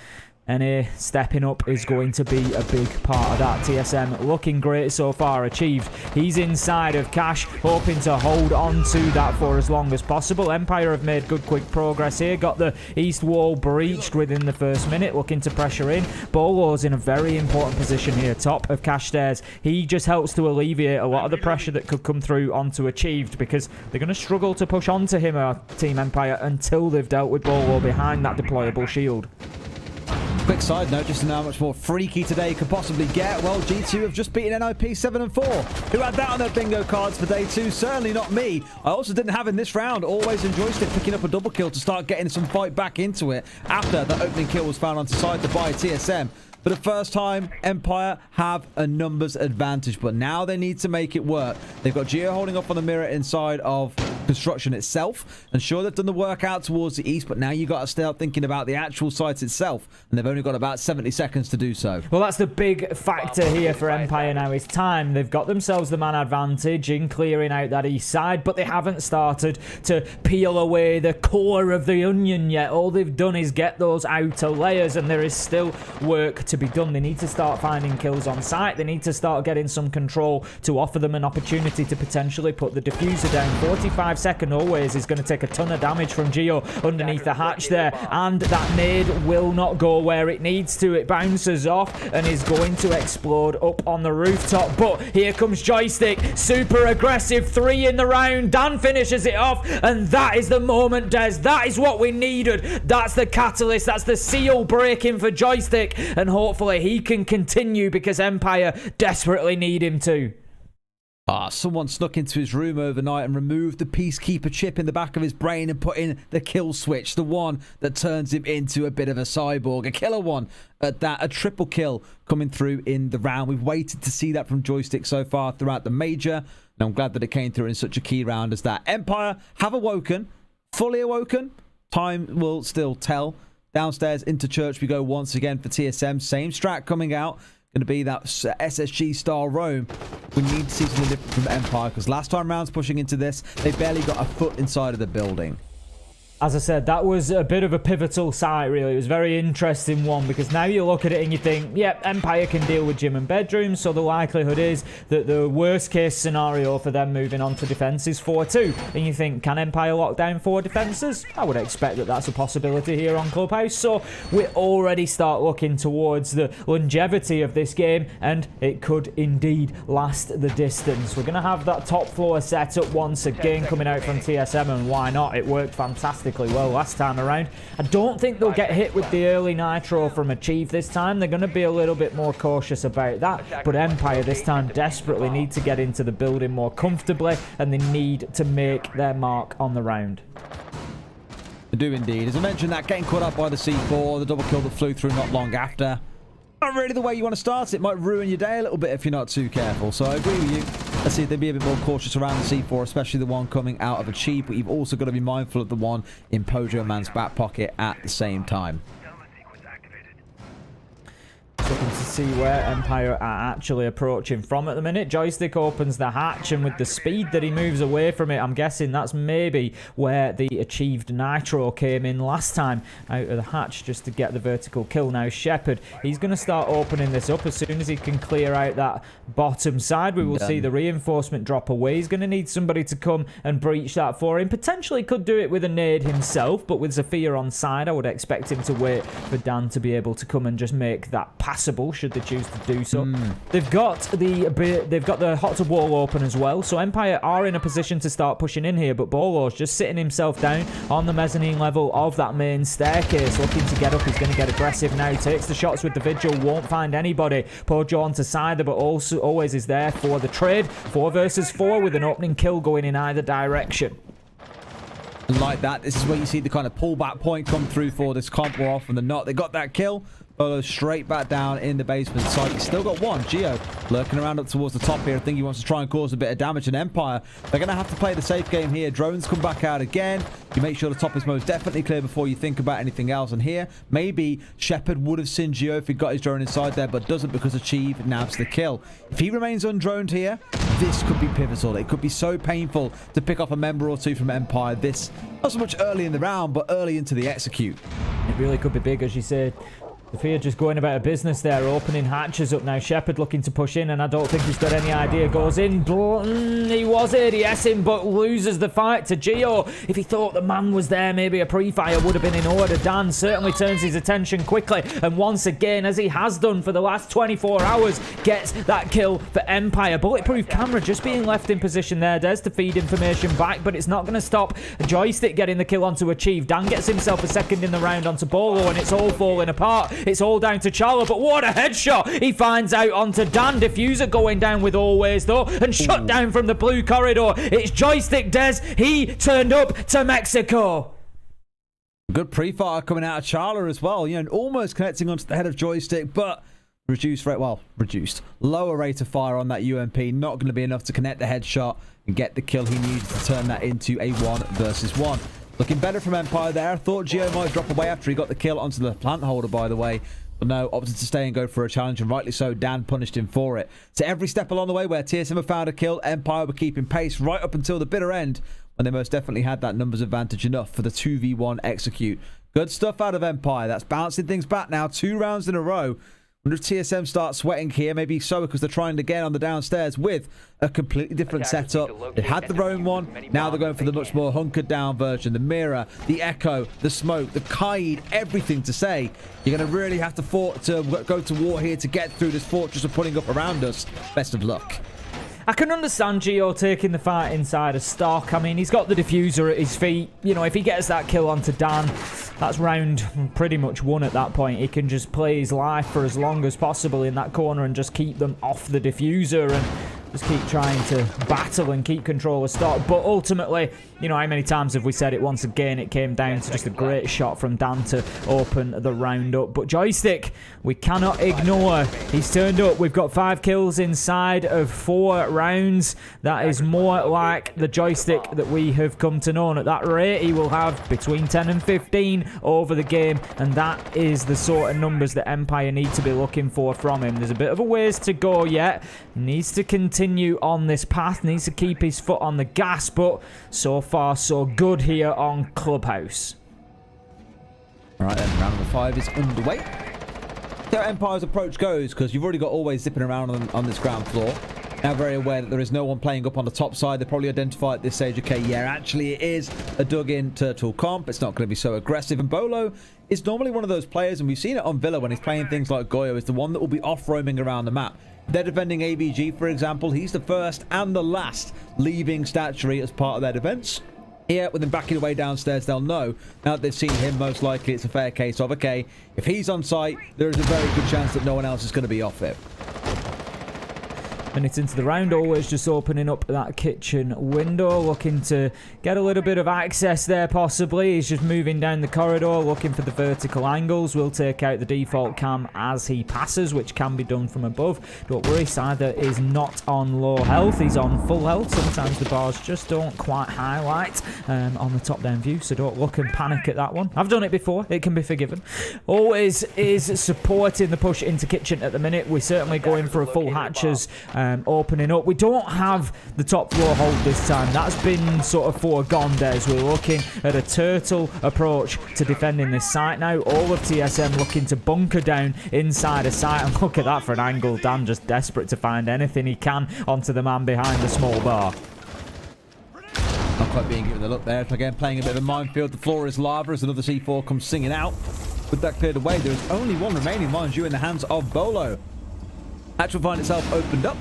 NA stepping up is going to be a big part of that. TSM looking great so far. Achieved. He's inside of Cash, hoping to hold on to that for as long as possible. Empire have made good quick progress here. Got the east wall breached within the first minute, looking to pressure in. Bolo's in a very important position here, top of Cash stairs. He just helps to alleviate a lot of the pressure that could come through onto Achieved, because they're going to struggle to push onto him, Team Empire, until they've dealt with Bolo behind that deployable shield. Quick side note, just to know how much more freaky today could possibly get. Well, G2 have just beaten NIP 7-4. Who had that on their bingo cards for day 2? Certainly not me. I also didn't have in this round Always and Joystick picking up a double kill to start getting some fight back into it after the opening kill was found onto side by TSM. For the first time, Empire have a numbers advantage, but now they need to make it work. They've got Geo holding up on the mirror inside of construction itself, and sure, they've done the work out towards the east, but now you got to start thinking about the actual site itself, and they've only got about 70 seconds to do so. Well, that's the big factor here for Empire now, is time. They've got themselves the man advantage in clearing out that east side, but they haven't started to peel away the core of the onion yet. All they've done is get those outer layers, and there is still work to be done. They need to start finding kills on site. They need to start getting some control to offer them an opportunity to potentially put the diffuser down. 45-second always is going to take a ton of damage from Geo underneath the hatch there, and that nade will not go where it needs to. It bounces off and is going to explode up on the rooftop, but here comes Joystick. Super aggressive. 3 in the round. Dan finishes it off, and that is the moment, Des. That is what we needed. That's the catalyst. That's the seal breaking for Joystick, and hopefully he can continue, because Empire desperately need him to. Someone snuck into his room overnight and removed the Peacekeeper chip in the back of his brain and put in the kill switch, the one that turns him into a bit of a cyborg. A killer one at that, a triple kill coming through in the round. We've waited to see that from Joystick so far throughout the major, and I'm glad that it came through in such a key round as that. Empire have awoken, fully awoken. Time will still tell. Downstairs into Church we go once again for TSM. Same strat coming out. Going to be that SSG style roam. We need to see something different from Empire, because last time rounds pushing into this, they barely got a foot inside of the building. As I said, that was a bit of a pivotal site, really. It was a very interesting one because now you look at it and you think, yep, Empire can deal with gym and bedroom, so the likelihood is that the worst case scenario for them moving on to defense is 4-2. And you think, can Empire lock down 4 defenses? I would expect that that's a possibility here on Clubhouse. So we already start looking towards the longevity of this game, and it could indeed last the distance. We're going to have that top floor set up once again coming out from TSM, and why not? It worked fantastically well last time around. I don't think they'll get hit with the early nitro from Achieve this time. They're going to be a little bit more cautious about that, but Empire this time desperately need to get into the building more comfortably, and they need to make their mark on the round. They do indeed. As I mentioned, that getting caught up by the C4, the double kill that flew through not long after. Not really the way you want to start. It might ruin your day a little bit if you're not too careful. So I agree with you. Let's see if they'd be a bit more cautious around the C4, especially the one coming out of Achieve. But you've also got to be mindful of the one in Pojo Man's back pocket at the same time. Looking to see where Empire are actually approaching from at the minute. Joystick opens the hatch, and with the speed that he moves away from it, I'm guessing that's maybe where the achieved nitro came in last time out of the hatch just to get the vertical kill. Now Shepard, he's going to start opening this up as soon as he can clear out that bottom side. We will see the reinforcement drop away. He's going to need somebody to come and breach that for him. Potentially could do it with a nade himself, but with Zafir on side, I would expect him to wait for Dan to be able to come and just make that passable should they choose to do so. They've got the hot tub wall open as well, so Empire are in a position to start pushing in here, but Bolo's just sitting himself down on the mezzanine level of that main staircase, looking to get up. He's going to get aggressive now, takes the shots with the Vigil, won't find anybody. Pojo onto Cider, but also always is there for the trade. 4 versus 4 with an opening kill going in either direction. Like that, this is where you see the kind of pullback point come through for this comp more often than not. They got that kill. Bolo straight back down in the basement side. He's still got one. Geo lurking around up towards the top here. I think he wants to try and cause a bit of damage. And Empire, they're going to have to play the safe game here. Drones come back out again. You make sure the top is most definitely clear before you think about anything else. And here, maybe Shepard would have seen Geo if he got his drone inside there, but doesn't because Achieve nabs the kill. If he remains undroned here, this could be pivotal. It could be so painful to pick off a member or two from Empire. This, not so much early in the round, but early into the execute. It really could be big, as you said. Sophia just going about a business there, opening hatches up now. Shepard looking to push in, and I don't think he's got any idea. Goes in, he was ADSing, but loses the fight to Geo. If he thought the man was there, maybe a pre-fire would have been in order. Dan certainly turns his attention quickly, and once again, as he has done for the last 24 hours, gets that kill for Empire. Bulletproof camera just being left in position there, Des, to feed information back, but it's not going to stop Joystick getting the kill onto Achieve. Dan gets himself a second in the round onto Bolo, and it's all falling apart. It's all down to Charla, but what a headshot he finds out onto Dan. Diffuser going down with Always, though, and shut down from the blue corridor. It's Joystick, Des. He turned up to Mexico. Good pre-fire coming out of Charla as well. You know, almost connecting onto the head of Joystick, but reduced rate, lower rate of fire on that UMP. Not going to be enough to connect the headshot and get the kill he needs to turn that into a 1 versus 1. Looking better from Empire there. I thought Geo might drop away after he got the kill onto the plant holder, by the way. But no, opted to stay and go for a challenge, and rightly so. Dan punished him for it. So every step along the way where TSM have found a kill, Empire were keeping pace right up until the bitter end, when they most definitely had that numbers advantage enough for the 2v1 execute. Good stuff out of Empire. That's bouncing things back now. 2 rounds in a row. Wonder if TSM start sweating here. Maybe so, because they're trying again on the downstairs with a completely different setup. They had the Roam one. Now they're going for the much more hunkered down version. The Mirror, the Echo, the Smoke, the Kaid, everything to say. You're going to really have to go to war here to get through this fortress of putting up around us. Best of luck. I can understand Geo taking the fight inside of stock. I mean, he's got the diffuser at his feet. You know, if he gets that kill onto Dan, that's round pretty much won at that point. He can just play his life for as long as possible in that corner and just keep them off the diffuser and just keep trying to battle and keep control of stock. But ultimately, you know, how many times have we said it? Once again, it came down to just a great shot from Dan to open the round up. But Joystick, we cannot ignore. He's turned up. We've got 5 kills inside of 4 rounds. That is more like the Joystick that we have come to know. And at that rate, he will have between 10 and 15 over the game. And that is the sort of numbers that Empire need to be looking for from him. There's a bit of a ways to go yet. Needs to continue on this path. Needs to keep his foot on the gas. But so far, far so good here on Clubhouse. All right, then round number 5 is underway. See how Empire's approach goes, because you've already got always zipping around on this ground floor. Now very aware that there is no one playing up on the top side. They probably identify at this stage, okay, yeah, actually it is a dug-in turtle comp. It's not going to be so aggressive. And Bolo is normally one of those players, and we've seen it on Villa when he's playing things like Goyo, is the one that will be off-roaming around the map. They're defending ABG, for example. He's the first and the last leaving Statuary as part of their defense. Here, with him backing away downstairs, they'll know, now that they've seen him, most likely it's a fair case of, okay, if he's on site, there is a very good chance that no one else is going to be off it. Minutes into the round, always just opening up that kitchen window, looking to get a little bit of access there possibly. He's just moving down the corridor, looking for the vertical angles. Will take out the default cam as he passes, which can be done from above. Don't worry, Sider is not on low health. He's on full health. Sometimes the bars just don't quite highlight on the top-down view, so don't look and panic at that one. I've done it before. It can be forgiven. Always is supporting the push into kitchen at the minute. We're certainly going for a full hatches. Opening up. We don't have the top floor hold this time. That's been sort of foregone, Des. We're looking at a turtle approach to defending this site now. All of TSM looking to bunker down inside a site. And look at that for an angle. Dan just desperate to find anything he can onto the man behind the small bar. Not quite being given the look there. Again, playing a bit of a minefield. The floor is lava as another C4 comes singing out. With that cleared away, there is only one remaining, mind you, in the hands of Bolo. Hatch will find itself opened up.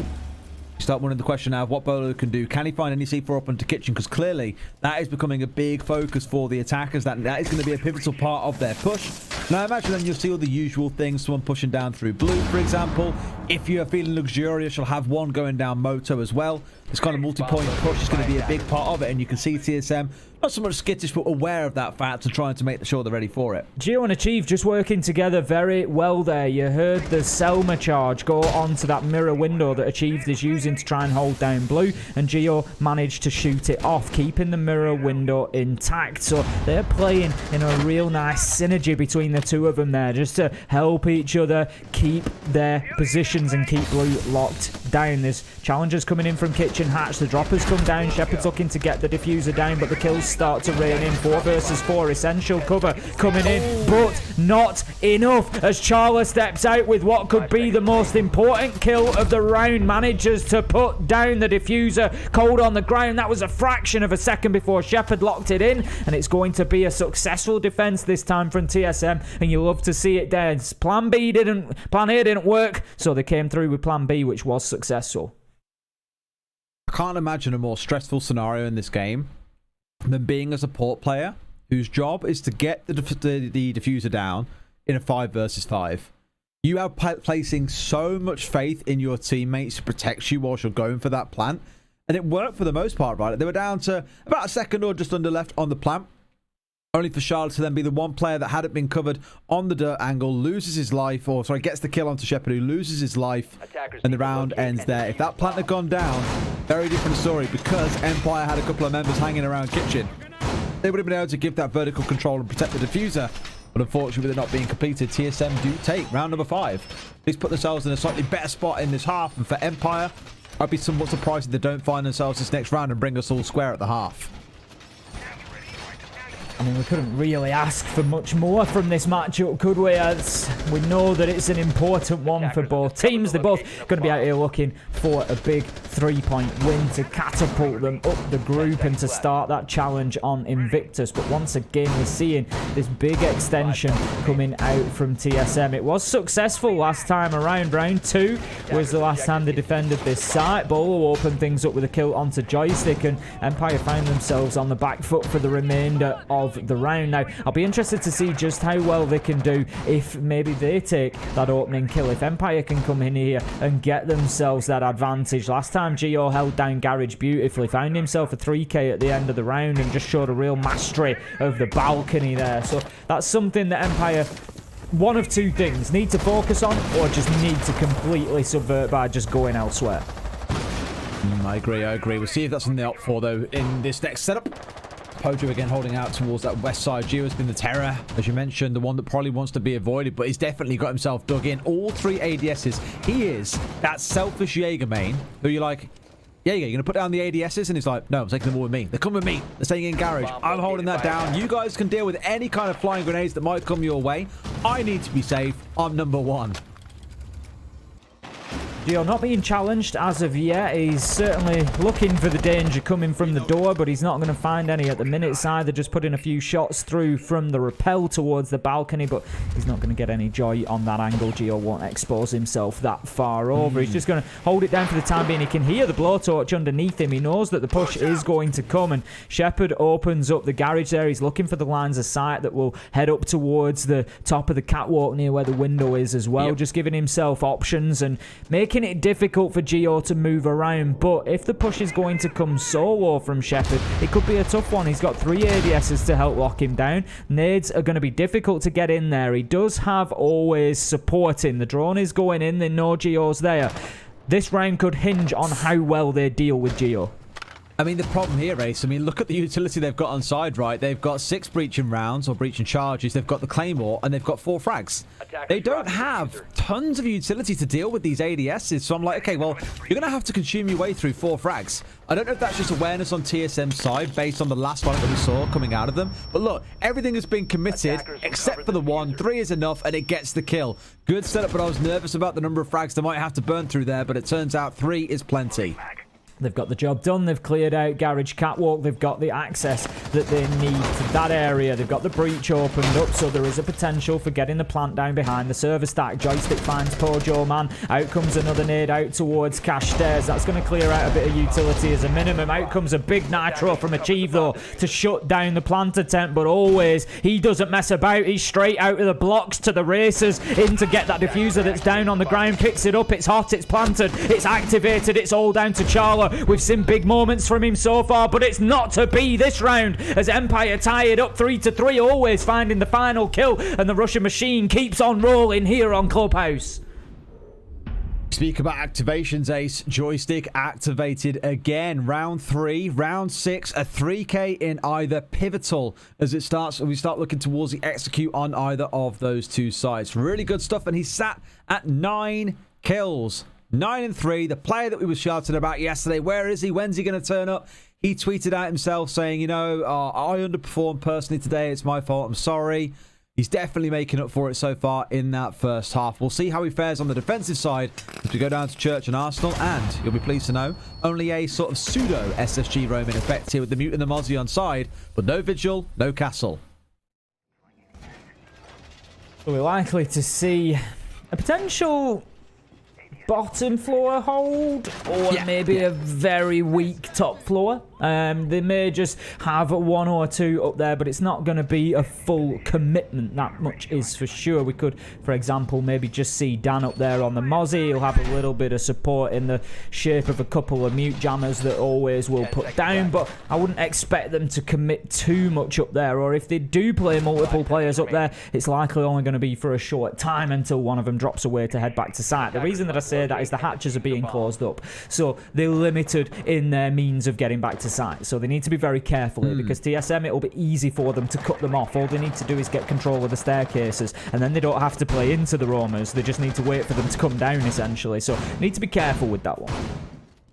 Start wondering the question now of what Bolo can do. Can he find any C4 up into kitchen? Because clearly that is becoming a big focus for the attackers. That is going to be a pivotal part of their push. Now I imagine then you'll see all the usual things. Someone pushing down through blue, for example. If you're feeling luxurious, you'll have one going down Moto as well. This kind of multi-point push is going to be a big part of it, and you can see TSM not so much skittish, but aware of that fact and trying to make sure they're ready for it. Geo and Achieve just working together very well there. You heard the Selma charge go onto that mirror window that Achieve is using to try and hold down blue, and Geo managed to shoot it off, keeping the mirror window intact. So they're playing in a real nice synergy between the two of them there, just to help each other keep their positions and keep blue locked down. There's challengers coming in from kitchen hatch. The droppers come down. Shepard's looking to get the diffuser down, but the kills start to rain in. 4 versus 4 essential cover coming in, but not enough as Charla steps out with what could be the most important kill of the round. Manages to put down the diffuser cold on the ground. That was a fraction of a second before Shepard locked it in, and it's going to be a successful defense this time from TSM, and you love to see it there. Plan A didn't work, so they came through with plan B, which was successful. I can't imagine a more stressful scenario in this game than being a support player whose job is to get the diffuser down in a 5 versus 5. You are placing so much faith in your teammates to protect you whilst you're going for that plant, and it worked for the most part, right? They were down to about a second or just under left on the plant, only for Charlotte to then be the one player that hadn't been covered on the dirt angle, loses his life, or sorry, gets the kill onto Shepard, who loses his life, and the round ends there. If that plant had gone down, very different story, because Empire had a couple of members hanging around kitchen. They would have been able to give that vertical control and protect the diffuser, but unfortunately with it not being completed, TSM do take round number 5. These put themselves in a slightly better spot in this half, and for Empire, I'd be somewhat surprised if they don't find themselves this next round and bring us all square at the half. I mean, we couldn't really ask for much more from this matchup, could we? As we know that it's an important one for both teams. They're both going to be out here looking for a big 3-point win to catapult them up the group and to start that challenge on Invictus. But once again, we're seeing this big extension coming out from TSM. It was successful last time around. Round 2 was the last time they defended this site. Bolo opened things up with a kill onto Joystick, and Empire found themselves on the back foot for the remainder of the round. Now, I'll be interested to see just how well they can do if maybe they take that opening kill. If Empire can come in here and get themselves that advantage. Last time Gio held down Garage beautifully, found himself a 3k at the end of the round and just showed a real mastery of the balcony there. So that's something that Empire, one of two things, need to focus on, or just need to completely subvert by just going elsewhere. I agree. We'll see if that's in the up for, though, in this next setup. Pojo again holding out towards that west side. Gio has been the terror, as you mentioned, the one that probably wants to be avoided, but he's definitely got himself dug in. All 3 ADSs. He is that selfish Jaeger main who you're like, yeah, you're going to put down the ADSs, and he's like, no, I'm taking them all with me. They're coming with me. They're staying in garage. I'm holding that down. You guys can deal with any kind of flying grenades that might come your way. I need to be safe. I'm number one. Gio not being challenged as of yet. He's certainly looking for the danger coming from the door, but he's not going to find any at the minute. It's either just putting a few shots through from the rappel towards the balcony, but he's not going to get any joy on that angle. Gio won't expose himself that far over. He's just going to hold it down for the time being. He can hear the blowtorch underneath him. He knows that the push is going to come, and Shepard opens up the garage there. He's looking for the lines of sight that will head up towards the top of the catwalk near where the window is as well. Just giving himself options and making it difficult for Gio to move around. But if the push is going to come solo from Shepard, it could be a tough one. He's got 3 ADSs to help lock him down. Nades are going to be difficult to get in there. He does have always supporting. The drone is going in. They know Gio's there. This round could hinge on how well they deal with Gio. I mean, the problem here, Ace, I mean, look at the utility they've got on side, right? They've got 6 breaching rounds or breaching charges. They've got the Claymore, and they've got 4 frags. They don't have tons of utility to deal with these ADSs. So I'm like, okay, well, you're going to have to consume your way through 4 frags. I don't know if that's just awareness on TSM's side based on the last one that we saw coming out of them. But look, everything has been committed except for the 1. 3 is enough, and it gets the kill. Good setup, but I was nervous about the number of frags they might have to burn through there, but it turns out 3 is plenty. They've got the job done. They've cleared out Garage Catwalk. They've got the access that they need to that area. They've got the breach opened up, so there is a potential for getting the plant down behind the server stack. Joystick finds Pojo Man. Out comes another nade out towards Cash Stairs. That's going to clear out a bit of utility as a minimum. Out comes a big nitro from Achieve, though, to shut down the plant attempt. But always, he doesn't mess about. He's straight out of the blocks to the racers in to get that diffuser that's down on the ground. Picks it up. It's hot. It's planted. It's activated. It's all down to Charla. We've seen big moments from him so far, but it's not to be this round as Empire tie it up 3-3, always finding the final kill, and the Russian machine keeps on rolling here on Clubhouse. Speak about activations, Ace. Joystick activated again. Round 3, round 6, a 3K in either. Pivotal as it starts. We start looking towards the execute on either of those 2 sides. Really good stuff, and he's sat at 9 kills. 9-3, the player that we were shouting about yesterday. Where is he? When's he going to turn up? He tweeted out himself saying, you know, I underperformed personally today. It's my fault. I'm sorry. He's definitely making up for it so far in that first half. We'll see how he fares on the defensive side as we go down to Church and Arsenal. And you'll be pleased to know, only a sort of pseudo SSG roam in effect here with the Mute and the Mozzie on side. But no Vigil, no Castle. We're likely to see a potential bottom floor hold, or maybe a very weak top floor. They may just have 1 or 2 up there, but it's not going to be a full commitment. That much is for sure. We could, for example, maybe just see Dan up there on the Mozzie. He'll have a little bit of support in the shape of a couple of mute jammers that always will put down, but I wouldn't expect them to commit too much up there, or if they do play multiple players up there, it's likely only going to be for a short time until one of them drops away to head back to site. The reason that I say that is the hatches are being closed up, so they're limited in their means of getting back to site, so they need to be very careful here, because TSM, it'll be easy for them to cut them off. All they need to do is get control of the staircases, and then they don't have to play into the roamers. They just need to wait for them to come down, essentially, so need to be careful with that one.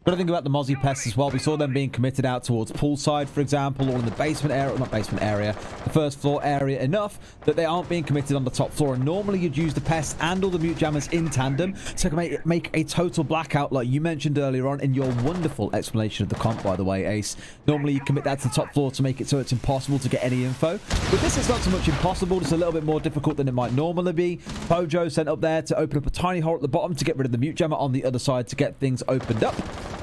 Got to think about the Mozzie pests as well. We saw them being committed out towards poolside, for example, or in the basement area, not basement area, the first floor area, enough that they aren't being committed on the top floor. And normally you'd use the pests and all the mute jammers in tandem to make a total blackout, like you mentioned earlier on in your wonderful explanation of the comp, by the way, Ace. Normally you commit that to the top floor to make it so it's impossible to get any info. With this, it's not so much impossible, it's a little bit more difficult than it might normally be. Pojo sent up there to open up a tiny hole at the bottom to get rid of the mute jammer on the other side to get things opened up.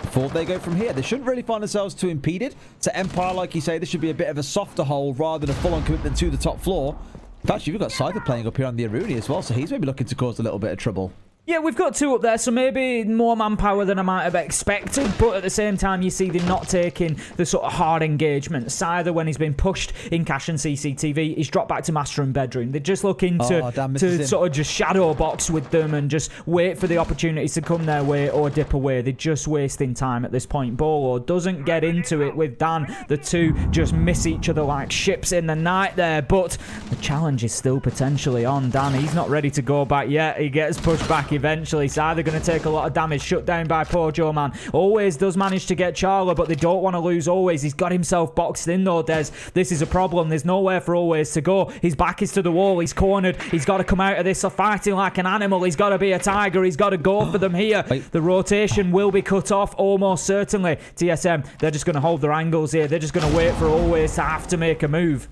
Before they go from here, they shouldn't really find themselves too impeded. To Empire, like you say, this should be a bit of a softer hole rather than a full-on commitment to the top floor. In fact, you've got Cypher playing up here on the Aruni as well, so he's maybe looking to cause a little bit of trouble. Yeah, we've got 2 up there, so maybe more manpower than I might have expected, but at the same time, you see they're not taking the sort of hard engagements. Either when he's been pushed in cache and CCTV, he's dropped back to master and bedroom. They're just looking to sort of just shadow box with them and just wait for the opportunities to come their way or dip away. They're just wasting time at this point. Bolo doesn't get into it with Dan. The 2 just miss each other like ships in the night there, but the challenge is still potentially on Dan. He's not ready to go back yet. He gets pushed back eventually. Cyther going to take a lot of damage. Shut down by Pojo, man. Always does manage to get Charla, but they don't want to lose Always. He's got himself boxed in though, Des. This is a problem. There's nowhere for Always to go. His back is to the wall. He's cornered. He's got to come out of this fighting like an animal. He's got to be a tiger. He's got to go for them here. The rotation will be cut off almost certainly. TSM, they're just going to hold their angles here. They're just going to wait for Always to have to make a move.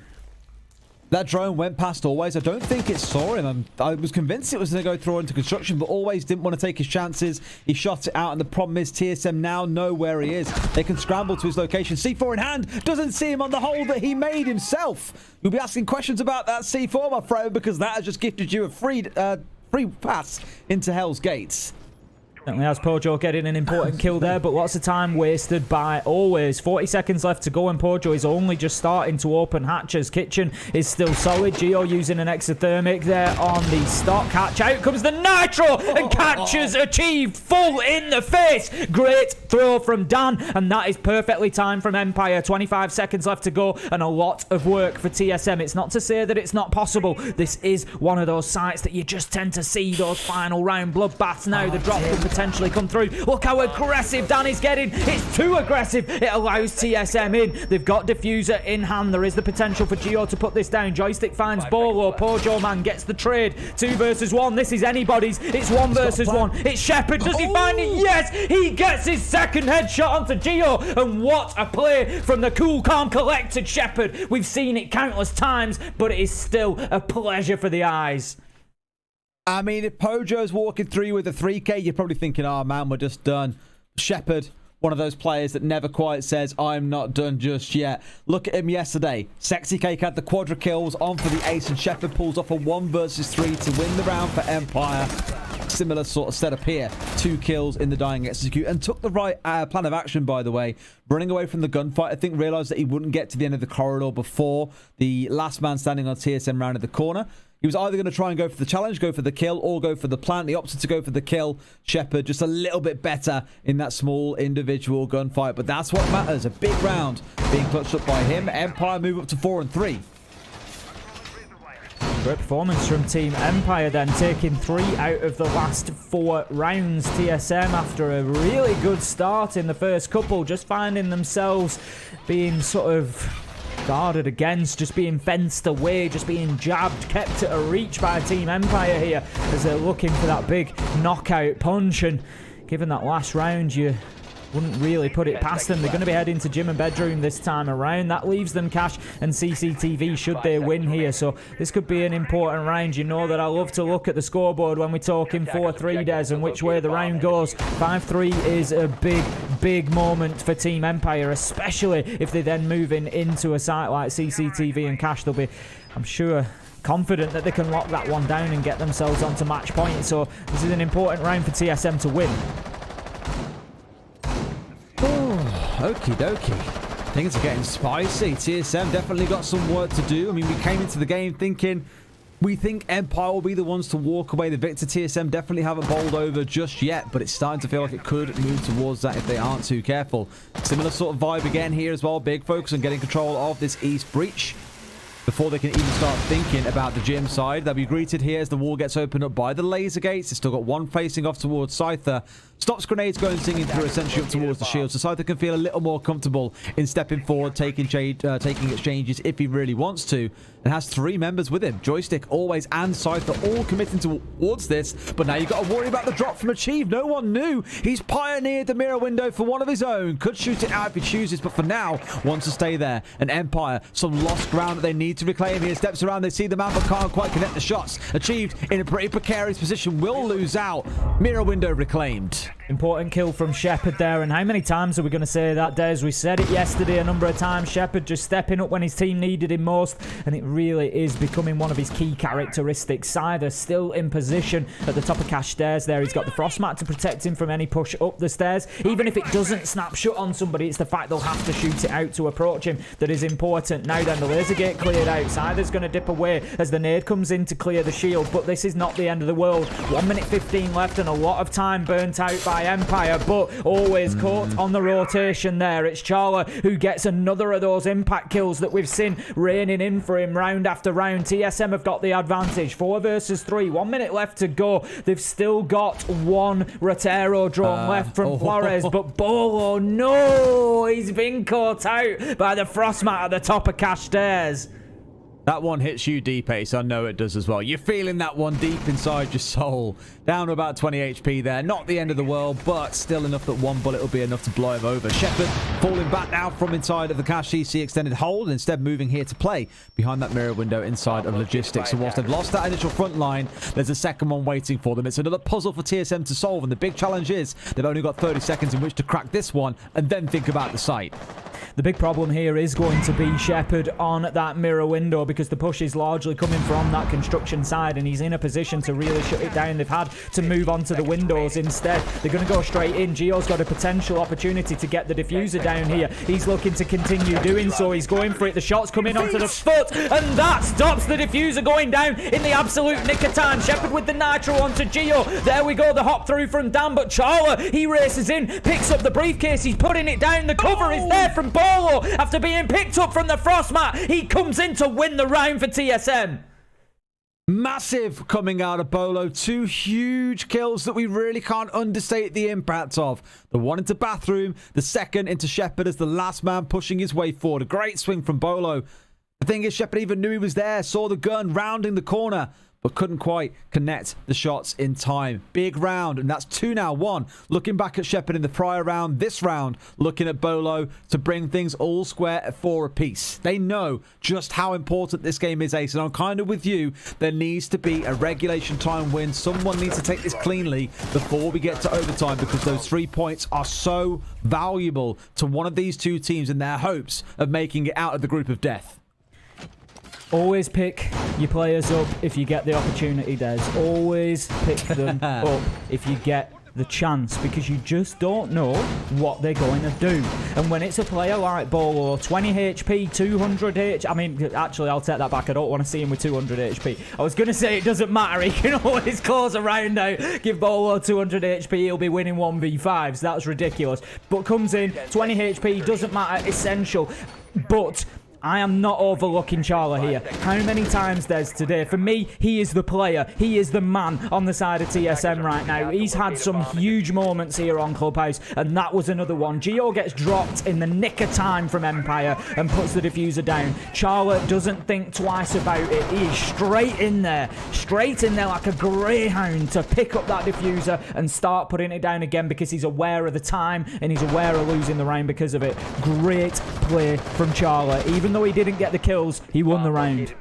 That drone went past Always. I don't think it saw him. I was convinced it was going to go through into construction, but Always didn't want to take his chances. He shot it out, and the problem is TSM now know where he is. They can scramble to his location. C4 in hand. Doesn't see him on the hole that he made himself. You'll be asking questions about that C4, my friend, because that has just gifted you a free pass into Hell's Gates. Certainly has Pojo getting an important kill there, but lots of time wasted by Always. 40 seconds left to go, and Pojo is only just starting to open hatches. Kitchen is still solid. Geo using an exothermic there on the stock hatch. Out comes the nitro, and catches achieved. Full in the face. Great throw from Dan, and that is perfectly timed from Empire. 25 seconds left to go, and a lot of work for TSM. It's not to say that it's not possible. This is one of those sites that you just tend to see those final round bloodbaths. Now the drop could potentially come through. Look how aggressive Dan is getting. It's too aggressive. It allows TSM in. They've got Diffuser in hand. There is the potential for Geo to put this down. Joystick finds Bolo. Pojo man gets the trade. 2 versus 1. This is anybody's. It's 1 versus 1. It's Shepard. Does he find it? Yes! He gets his second headshot onto Geo. And what a play from the cool, calm, collected Shepard. We've seen it countless times, but it is still a pleasure for the eyes. I mean, if Pojo's walking through with a 3K, you're probably thinking, oh man, we're just done. Shepard, one of those players that never quite says, I'm not done just yet. Look at him yesterday. Sexy Cake had the quadra kills on for the ace, and Shepard pulls off a 1 versus 3 to win the round for Empire. Similar sort of setup here. 2 kills in the dying execute, and took the right plan of action, by the way. Running away from the gunfight, I think realized that he wouldn't get to the end of the corridor before the last man standing on TSM rounded the corner. He was either going to try and go for the challenge, go for the kill, or go for the plant. He opted to go for the kill. Shepard just a little bit better in that small individual gunfight. But that's what matters. A big round being clutched up by him. Empire move up to 4 and 3. Great performance from Team Empire then, taking 3 out of the last 4 rounds. TSM, after a really good start in the first couple, just finding themselves being sort of guarded against, just being fenced away, just being jabbed, kept at a reach by Team Empire here as they're looking for that big knockout punch. And given that last round, you wouldn't really put it past them. They're going to be heading to gym and bedroom this time around. That leaves them cash and CCTV should they win here. So this could be an important round. You know that I love to look at the scoreboard when we're talking 4-3, Des, and which way the round goes. 5-3 is a big moment for Team Empire, especially if they then move into a site like CCTV and cash. They'll be, I'm sure, confident that they can lock that one down and get themselves onto match point. So this is an important round for TSM to win. Okie dokie. Things are getting spicy. TSM definitely got some work to do. I mean, we came into the game thinking we think Empire will be the ones to walk away the victor. TSM definitely haven't bowled over just yet, but it's starting to feel like it could move towards that if they aren't too careful. Similar sort of vibe again here as well. Big focus on getting control of this East breach before they can even start thinking about the gym side. They'll be greeted here as the wall gets opened up by the laser gates. They've still got one facing off towards Cyther. Stops grenades going singing through essentially up towards the shield, so Cyther can feel a little more comfortable in stepping forward, taking exchanges if he really wants to, and has 3 members with him. Joystick, Always, and Cyther all committing towards this, but now you've got to worry about the drop from Achieve. No one knew. He's pioneered the mirror window for one of his own. Could shoot it out if he chooses, but for now wants to stay there. And Empire, some lost ground that they need to reclaim here. Steps around, they see the man, but can't quite connect the shots. Achieved in a pretty precarious position, will lose out. Mirror window reclaimed. Important kill from Shepard there, and how many times are we going to say that, Des? We said it yesterday a number of times. Shepard just stepping up when his team needed him most, and it really is becoming one of his key characteristics. Cyther still in position at the top of cash stairs there. He's got the frost mat to protect him from any push up the stairs. Even if it doesn't snap shut on somebody, it's the fact they'll have to shoot it out to approach him that is important. Now then, the laser gate cleared out. Cyther's going to dip away as the nade comes in to clear the shield, but this is not the end of the world. 1 minute 15 left and a lot of time burnt out by by Empire, but always caught on the rotation there. It's Charla who gets another of those impact kills that we've seen raining in for him round after round. TSM have got the advantage. 4 versus 3. 1 minute left to go. They've still got one Rotero drone left from Flores, but Bolo, no! He's been caught out by the Frostmat at the top of Cash Stairs. That one hits you deep, Ace. I know it does as well. You're feeling that one deep inside your soul. Down to about 20 HP there. Not the end of the world, but still enough that one bullet will be enough to blow him over. Shepard falling back now from inside of the Cash CC extended hold, instead moving here to play behind that mirror window inside of Logistics. So whilst they've lost that initial front line, there's a second one waiting for them. It's another puzzle for TSM to solve, and the big challenge is they've only got 30 seconds in which to crack this one and then think about the site. The big problem here is going to be Shepard on that mirror window, because the push is largely coming from that construction side, and he's in a position to really shut it down. They've had to move on to the windows instead. They're going to go straight in. Gio's got a potential opportunity to get the diffuser down here. He's looking to continue doing so. He's going for it. The shot's coming onto the foot, and that stops the diffuser going down in the absolute nick of time. Shepard with the nitro onto Gio. There we go, the hop through from Dan, but Charla, he races in, picks up the briefcase. He's putting it down. The cover is there from Bolo after being picked up from the Frostmat. He comes in to win the round for TSM. Massive coming out of Bolo. 2 huge kills that we really can't understate the impact of. The one into Bathroom, the second into Shepard as the last man pushing his way forward. A great swing from Bolo. The thing is, Shepard even knew he was there, saw the gun rounding the corner, but couldn't quite connect the shots in time. Big round, and that's 2 now, 1. Looking back at Shepard in the prior round, this round, looking at Bolo to bring things all square at 4 apiece. They know just how important this game is, Ace, and I'm kind of with you. There needs to be a regulation time win. Someone needs to take this cleanly before we get to overtime, because those 3 points are so valuable to one of these 2 teams in their hopes of making it out of the group of death. Always pick your players up if you get the opportunity, Des. Always pick them up if you get the chance, because you just don't know what they're going to do. And when it's a player like Bolo, 20 HP, 200 HP... I mean, actually, I'll take that back. I don't want to see him with 200 HP. I was going to say it doesn't matter. He can always close a round out. Give Bolo 200 HP, he'll be winning 1v5s. That's ridiculous. But comes in, 20 HP, doesn't matter, essential. But I am not overlooking Charla here. How many times there's today? For me, he is the player. He is the man on the side of TSM right now. He's had some huge moments here on Clubhouse, and that was another one. Gio gets dropped in the nick of time from Empire and puts the diffuser down. Charla doesn't think twice about it. He is straight in there like a greyhound to pick up that diffuser and start putting it down again, because he's aware of the time and he's aware of losing the round because of it. Great play from Charla. Even though he didn't get the kills, he won the round.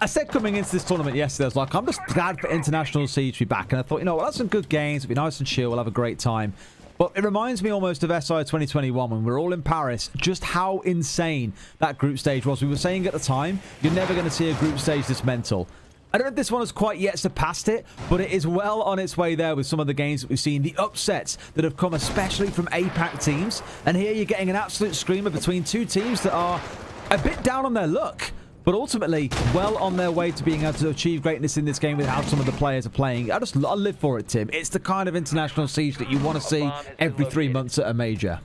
I said coming into this tournament yesterday, I was like, I'm just glad for International Siege to be back. And I thought, you know, we'll have some good games. It'll be nice and chill. We'll have a great time. But it reminds me almost of SI 2021 when we were all in Paris, just how insane that group stage was. We were saying at the time, you're never going to see a group stage this mental. I don't know if this one has quite yet surpassed it, but it is well on its way there with some of the games that we've seen, the upsets that have come especially from APAC teams. And here you're getting an absolute screamer between 2 teams that are a bit down on their luck, but ultimately well on their way to being able to achieve greatness in this game with how some of the players are playing. I live for it, Tim. It's the kind of International Siege that you want to see every 3 months at a major.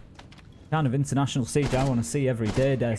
Kind of International Siege I want to see every day, Des.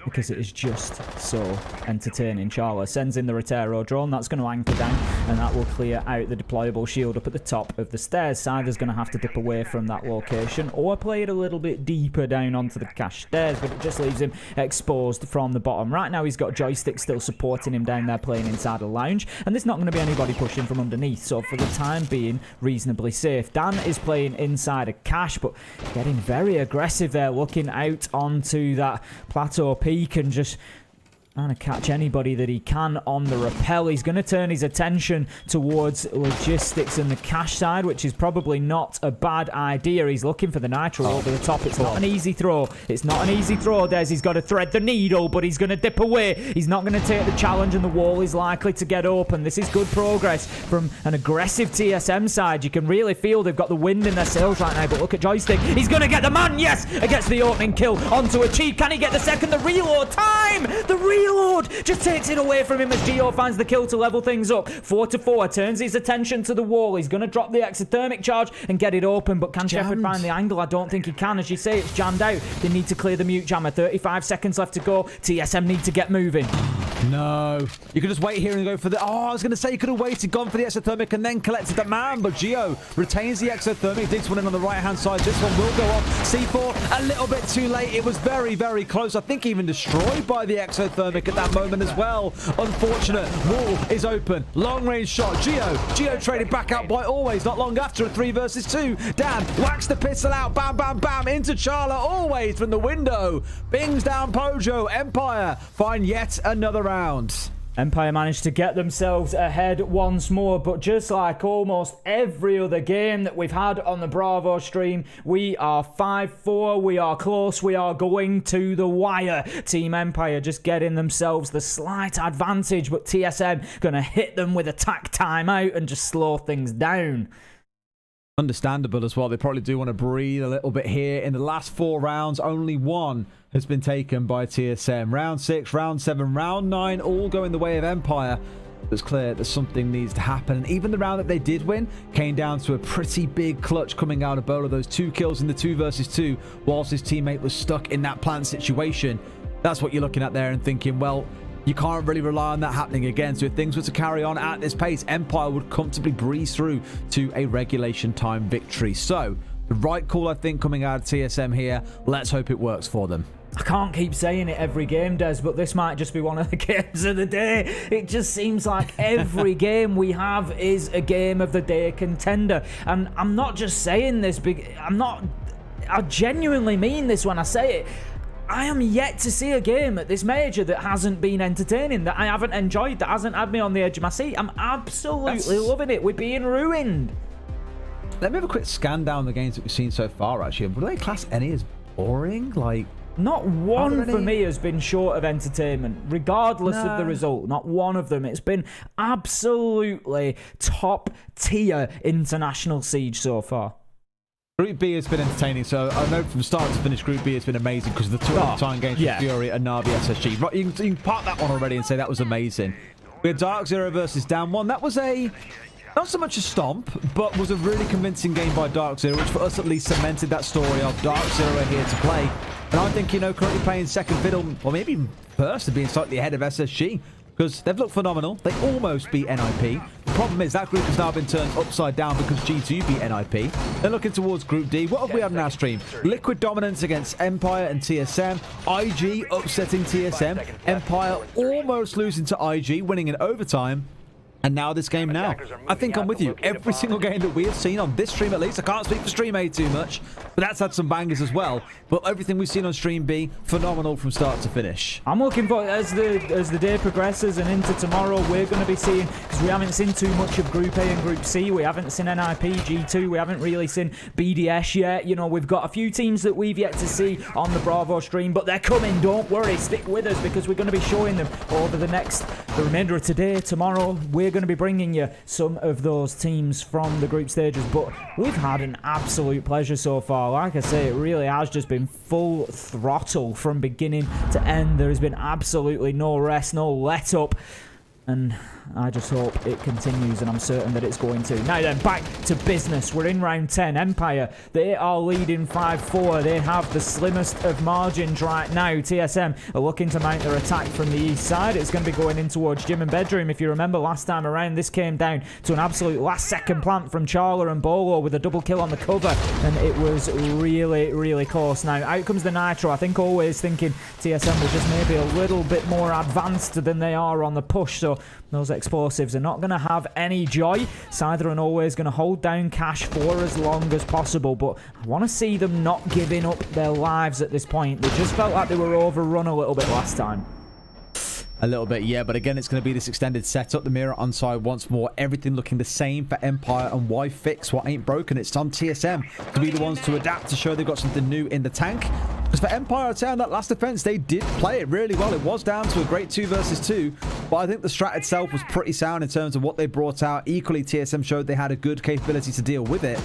Because it is just so entertaining. Charla sends in the Rotero drone. That's going to anchor down, and that will clear out the deployable shield up at the top of the stairs. Sider's going to have to dip away from that location, or play it a little bit deeper down onto the cache stairs, but it just leaves him exposed from the bottom. Right now, he's got Joystick still supporting him down there, playing inside a lounge, and there's not going to be anybody pushing from underneath, so for the time being, reasonably safe. Dan is playing inside a cache, but getting very aggressive there, looking out onto that plateau peak and just trying to catch anybody that he can on the rappel. He's going to turn his attention towards Logistics and the cache side, which is probably not a bad idea. He's looking for the nitro over the top. It's not an easy throw. It's not an easy throw, Des. He's got to thread the needle, but he's going to dip away. He's not going to take the challenge, and the wall is likely to get open. This is good progress from an aggressive TSM side. You can really feel they've got the wind in their sails right now, but look at Joystick. He's going to get the man. Yes! It gets the opening kill onto Achieve. Can he get the second? The reload time! The reload reload just takes it away from him as Gio finds the kill to level things up. 4-4, turns his attention to the wall. He's going to drop the exothermic charge and get it open, but can Shepard find the angle? I don't think he can. As you say, it's jammed out. They need to clear the mute jammer. 35 seconds left to go. TSM need to get moving. No. You could just wait here and go for the... Oh, I was going to say you could have waited, gone for the exothermic and then collected the man, but Gio retains the exothermic, digs one in on the right-hand side. This one will go off. C4 a little bit too late. It was very, very close. I think even destroyed by the exothermic at that moment as well. Unfortunate. Wall is open. Long-range shot. Gio traded back out by Always not long after a 3 versus 2. Dan whacks the pistol out. Bam, bam, bam. Into Charla. Always from the window. Bings down Pojo. Empire find yet another round. Empire managed to get themselves ahead once more, but just like almost every other game that we've had on the Bravo stream, we are 5-4, we are close, we are going to the wire. Team Empire just getting themselves the slight advantage, but TSM gonna hit them with a tack timeout and just slow things down. Understandable as well. They probably do want to breathe a little bit here. In the last 4 rounds, only 1 has been taken by TSM. Round 6, round 7, round 9, all going the way of Empire. It's clear that something needs to happen. And even the round that they did win came down to a pretty big clutch coming out of Bolo. Those 2 kills in the 2 versus 2, whilst his teammate was stuck in that plant situation. That's what you're looking at there and thinking, well, you can't really rely on that happening again. So if things were to carry on at this pace, Empire would comfortably breeze through to a regulation time victory. So the right call, I think, coming out of TSM here. Let's hope it works for them. I can't keep saying it every game, Des, but this might just be one of the games of the day. It just seems like every game we have is a game of the day contender. And I'm not just saying this, I genuinely mean this when I say it. I am yet to see a game at this major that hasn't been entertaining, that I haven't enjoyed, that hasn't had me on the edge of my seat. I'm absolutely loving it. We're being ruined. Let me have a quick scan down the games that we've seen so far, actually. Would they class any as boring? Like, not one for me has been short of entertainment, regardless of the result. Not one of them. It's been absolutely top tier international siege so far. Group B has been entertaining, so I know from start to finish Group B has been amazing because of the 2 time games with FURIA and Navi SSG. Right, you can park that one already and say that was amazing. We had DarkZero versus Down 1. That was not so much a stomp, but was a really convincing game by DarkZero, which for us at least cemented that story of DarkZero are here to play. And I think, currently playing second fiddle, or maybe even first, and being slightly ahead of SSG. Because they've looked phenomenal. They almost beat NIP. The problem is that group has now been turned upside down because G2 beat NIP. They're looking towards Group D. What have we had in our stream? Liquid dominance against Empire and TSM. IG upsetting TSM. Empire almost losing to IG, winning in overtime. And now this game now. I think I'm with you. Every single game that we have seen on this stream, at least, I can't speak for Stream A too much, but that's had some bangers as well. But everything we've seen on Stream B, phenomenal from start to finish. I'm looking for, as the day progresses and into tomorrow, we're going to be seeing, because we haven't seen too much of Group A and Group C. We haven't seen NIP, G2. We haven't really seen BDS yet. We've got a few teams that we've yet to see on the Bravo stream, but they're coming. Don't worry. Stick with us because we're going to be showing them over the remainder of today, tomorrow. We're going to be bringing you some of those teams from the group stages, but we've had an absolute pleasure so far. Like I say, it really has just been full throttle from beginning to end. There has been absolutely no rest, no let up, and I just hope it continues, and I'm certain that it's going to. Now then, back to business. We're in round 10. Empire, they are leading 5-4. They have the slimmest of margins right now. TSM are looking to mount their attack from the east side. It's going to be going in towards gym and bedroom. If you remember last time around, this came down to an absolute last-second plant from Charla and Bolo with a double kill on the cover, and it was really, really close. Now, out comes the Nitro. I think Always thinking TSM were just maybe a little bit more advanced than they are on the push, so those explosives are not going to have any joy. Scyther and Always going to hold down Cash for as long as possible, but I want to see them not giving up their lives at this point. They just felt like they were overrun a little bit last time. A little bit, yeah, but again, it's going to be this extended setup. The mirror on side once more. Everything looking the same for Empire, and why fix what ain't broken? It's on TSM to be the ones to adapt, to show they've got something new in the tank. Because for Empire, I'd say on that last defense, they did play it really well. It was down to a great 2 versus 2, but I think the strat itself was pretty sound in terms of what they brought out. Equally, TSM showed they had a good capability to deal with it.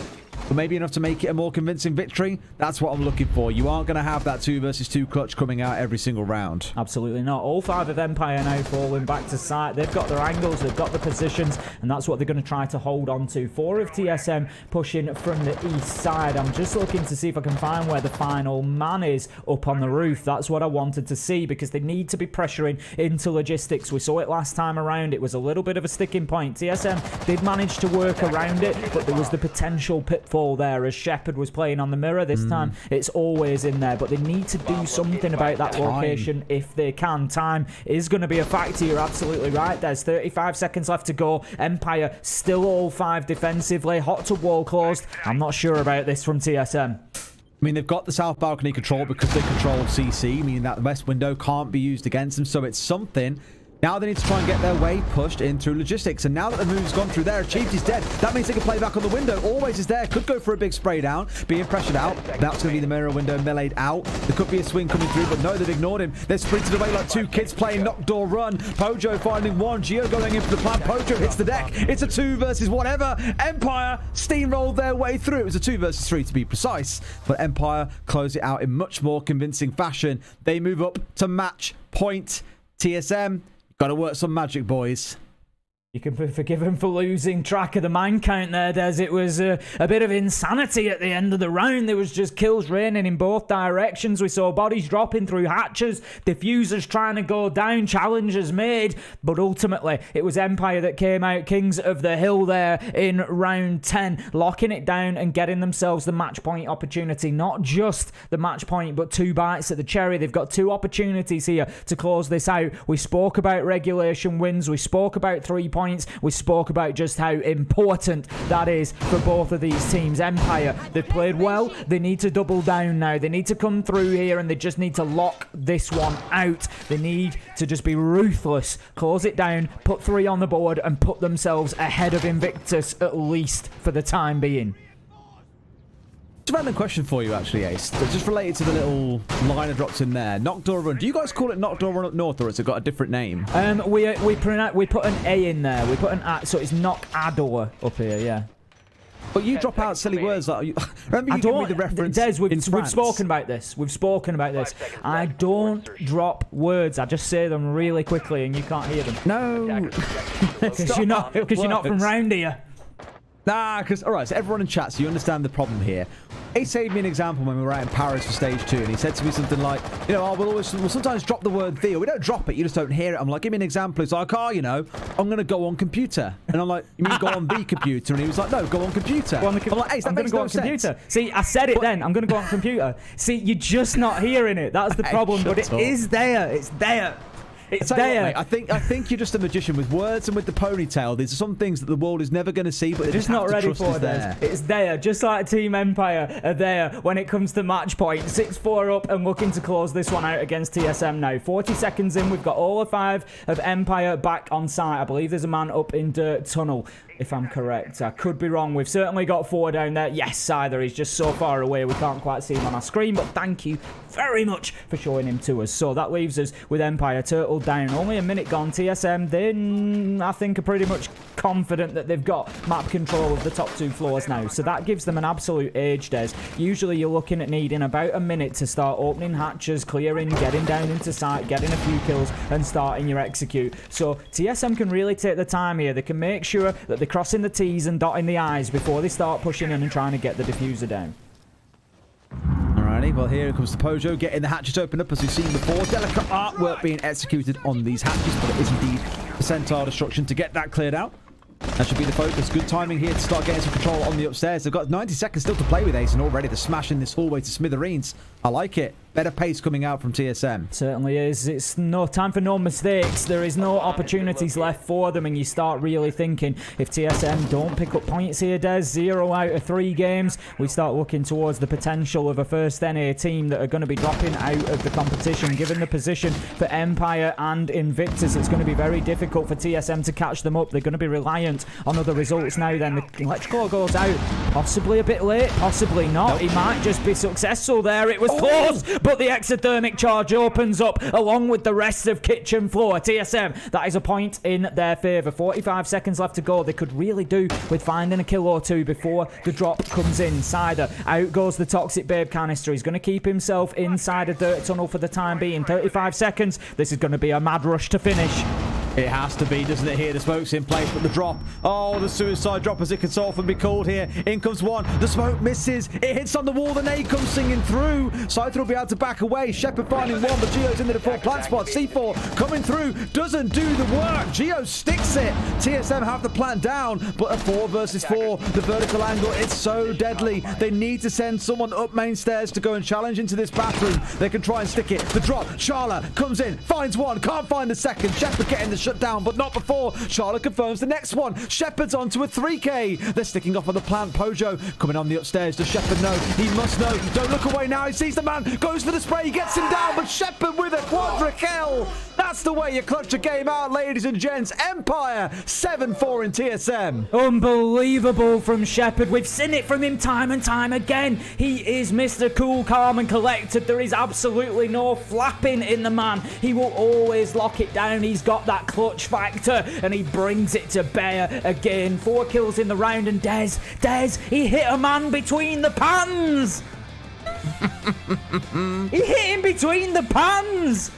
but maybe enough to make it a more convincing victory. That's what I'm looking for. You aren't going to have that 2 versus 2 clutch coming out every single round. Absolutely not. All 5 of Empire now falling back to site. They've got their angles, they've got the positions, and that's what they're going to try to hold on to. 4 of TSM pushing from the east side. I'm just looking to see if I can find where the final man is up on the roof. That's what I wanted to see, because they need to be pressuring into logistics. We saw it last time around. It was a little bit of a sticking point. TSM did manage to work around it, but there was the potential pitfall there as Shepard was playing on the mirror. This time it's always in there, but they need to do something about that location if they can. Time is going to be a factor. You're absolutely right. There's 35 seconds left to go. Empire still all 5 defensively. Hot tub wall closed. I'm not sure about this from TSM. I mean, they've got the south balcony control because they control CC, meaning that the west window can't be used against them, so it's something. Now they need to try and get their way pushed in through logistics. And now that the move's gone through there, Achieved is dead. That means they can play back on the window. Always is there. Could go for a big spray down. Being pressured out. That's going to be the mirror window meleeed out. There could be a swing coming through, but no, they've ignored him. They're sprinted away like 2 kids playing knock door run. Pojo finding 1. Geo going in for the plan. Pojo hits the deck. It's a 2 versus whatever. Empire steamrolled their way through. It was a 2 versus 3 to be precise. But Empire close it out in much more convincing fashion. They move up to match point. TSM, got to work some magic, boys. You can forgive him for losing track of the man count there, Des. It was a bit of insanity at the end of the round. There was just kills raining in both directions. We saw bodies dropping through hatches, diffusers trying to go down, challenges made, but ultimately it was Empire that came out kings of the hill there in round 10, locking it down and getting themselves the match point opportunity. Not just the match point, but 2 bites at the cherry. They've got 2 opportunities here to close this out. We spoke about regulation wins. We spoke about 3 points. We spoke about just how important that is for both of these teams. Empire, they've played well. They need to double down now. They need to come through here and they just need to lock this one out. They need to just be ruthless, close it down, put 3 on the board and put themselves ahead of Invictus, at least for the time being. It's a random question for you, actually, Ace. Just related to the little liner drops in there. Knock door run. Do you guys call it knock door run up north, or has it got a different name? We put an A in there. We put an A, so it's knock ador up here. Yeah. But you drop out silly words like. Remember you gave me the reference. Des, we've spoken about this. We've spoken about this. I don't drop words. I just say them really quickly, and you can't hear them. No. Because you're not from round here. Nah, because, all right, so everyone in chat, so you understand the problem here. He saved me an example when we were out in Paris for stage 2, and he said to me something like, you know, we'll sometimes drop the word the, or we don't drop it, you just don't hear it. I'm like, give me an example. He's like, I'm going to go on computer. And I'm like, you mean go on the computer? And he was like, no, go on computer. I'm like, hey, that makes no sense. Computer. See, I said it then. I'm going to go on computer. See, you're just not hearing it. That's the problem, but it is there. It's there. It's there. What, mate, I think you're just a magician with words and with the ponytail. These are some things that the world is never going to see, but they're just not ready for it. It's there, just like Team Empire are there when it comes to match point. 6-4 up and looking to close this one out against TSM now. 40 seconds in, we've got all 5 of Empire back on site. I believe there's a man up in Dirt Tunnel, if I'm correct. I could be wrong. We've certainly got 4 down there. Yes, either he's just so far away we can't quite see him on our screen, but thank you very much for showing him to us. So that leaves us with Empire turtle down. Only a minute gone. TSM, they, I think, are pretty much confident that they've got map control of the top 2 floors now. So that gives them an absolute edge, Des. Usually you're looking at needing about a minute to start opening hatches, clearing, getting down into sight, getting a few kills and starting your execute. So TSM can really take the time here. They can make sure that they're crossing the T's and dotting the I's before they start pushing in and trying to get the diffuser down. Alrighty, well here comes the Pojo, getting the hatches opened up as we've seen before. Delicate artwork being executed on these hatches, but it is indeed percentile destruction to get that cleared out. That should be the focus. Good timing here to start getting some control on the upstairs. They've got 90 seconds still to play with, Ace, and already they're smashing this hallway to smithereens. I like it. Better pace coming out from TSM. Certainly is. It's no time for no mistakes. There is no opportunities left for them, and you start really thinking if TSM don't pick up points here, Des, 0 out of 3 games, we start looking towards the potential of a first NA team that are going to be dropping out of the competition. Given the position for Empire and Invictus, it's going to be very difficult for TSM to catch them up. They're going to be reliant on other results now. Then the electrical goes out, possibly a bit late, possibly not. He might just be successful there. It was close, but the exothermic charge opens up along with the rest of kitchen floor. TSM, that is a point in their favour. 45 seconds left to go. They could really do with finding a kill or two before the drop comes in. Cider, out goes the Toxic Babe canister. He's going to keep himself inside a dirt tunnel for the time being. 35 seconds. This is going to be a mad rush to finish. It has to be, doesn't it? Here, the smoke's in place, but the drop. Oh, the suicide drop, as it can so often be called here. In comes one. The smoke misses. It hits on the wall. The nade comes singing through. Scyther will be able to back away. Shepard finding one, but Geo's in the default plant spot. C4 coming through. Doesn't do the work. Geo sticks it. TSM have the plant down, but a 4 versus 4. The vertical angle, it's so deadly. They need to send someone up main stairs to go and challenge into this bathroom. They can try and stick it. The drop. Charla comes in, finds one, can't find the second. Shepard getting the shut down, but not before. Charlotte confirms the next one. Shepard's onto a 3K. They're sticking off on the plant. Pojo coming on the upstairs. Does Shepard know? He must know. Don't look away now. He sees the man. Goes for the spray. He gets him down, but Shepard with a quadra kill. That's the way you clutch a game out, ladies and gents. Empire 7-4 in TSM. Unbelievable from Shepard. We've seen it from him time and time again. He is Mr. Cool, Calm and Collected. There is absolutely no flapping in the man. He will always lock it down. He's got that clutch factor, and he brings it to bear again. 4 kills in the round, and Dez, he hit a man between the pans. He hit him between the pans.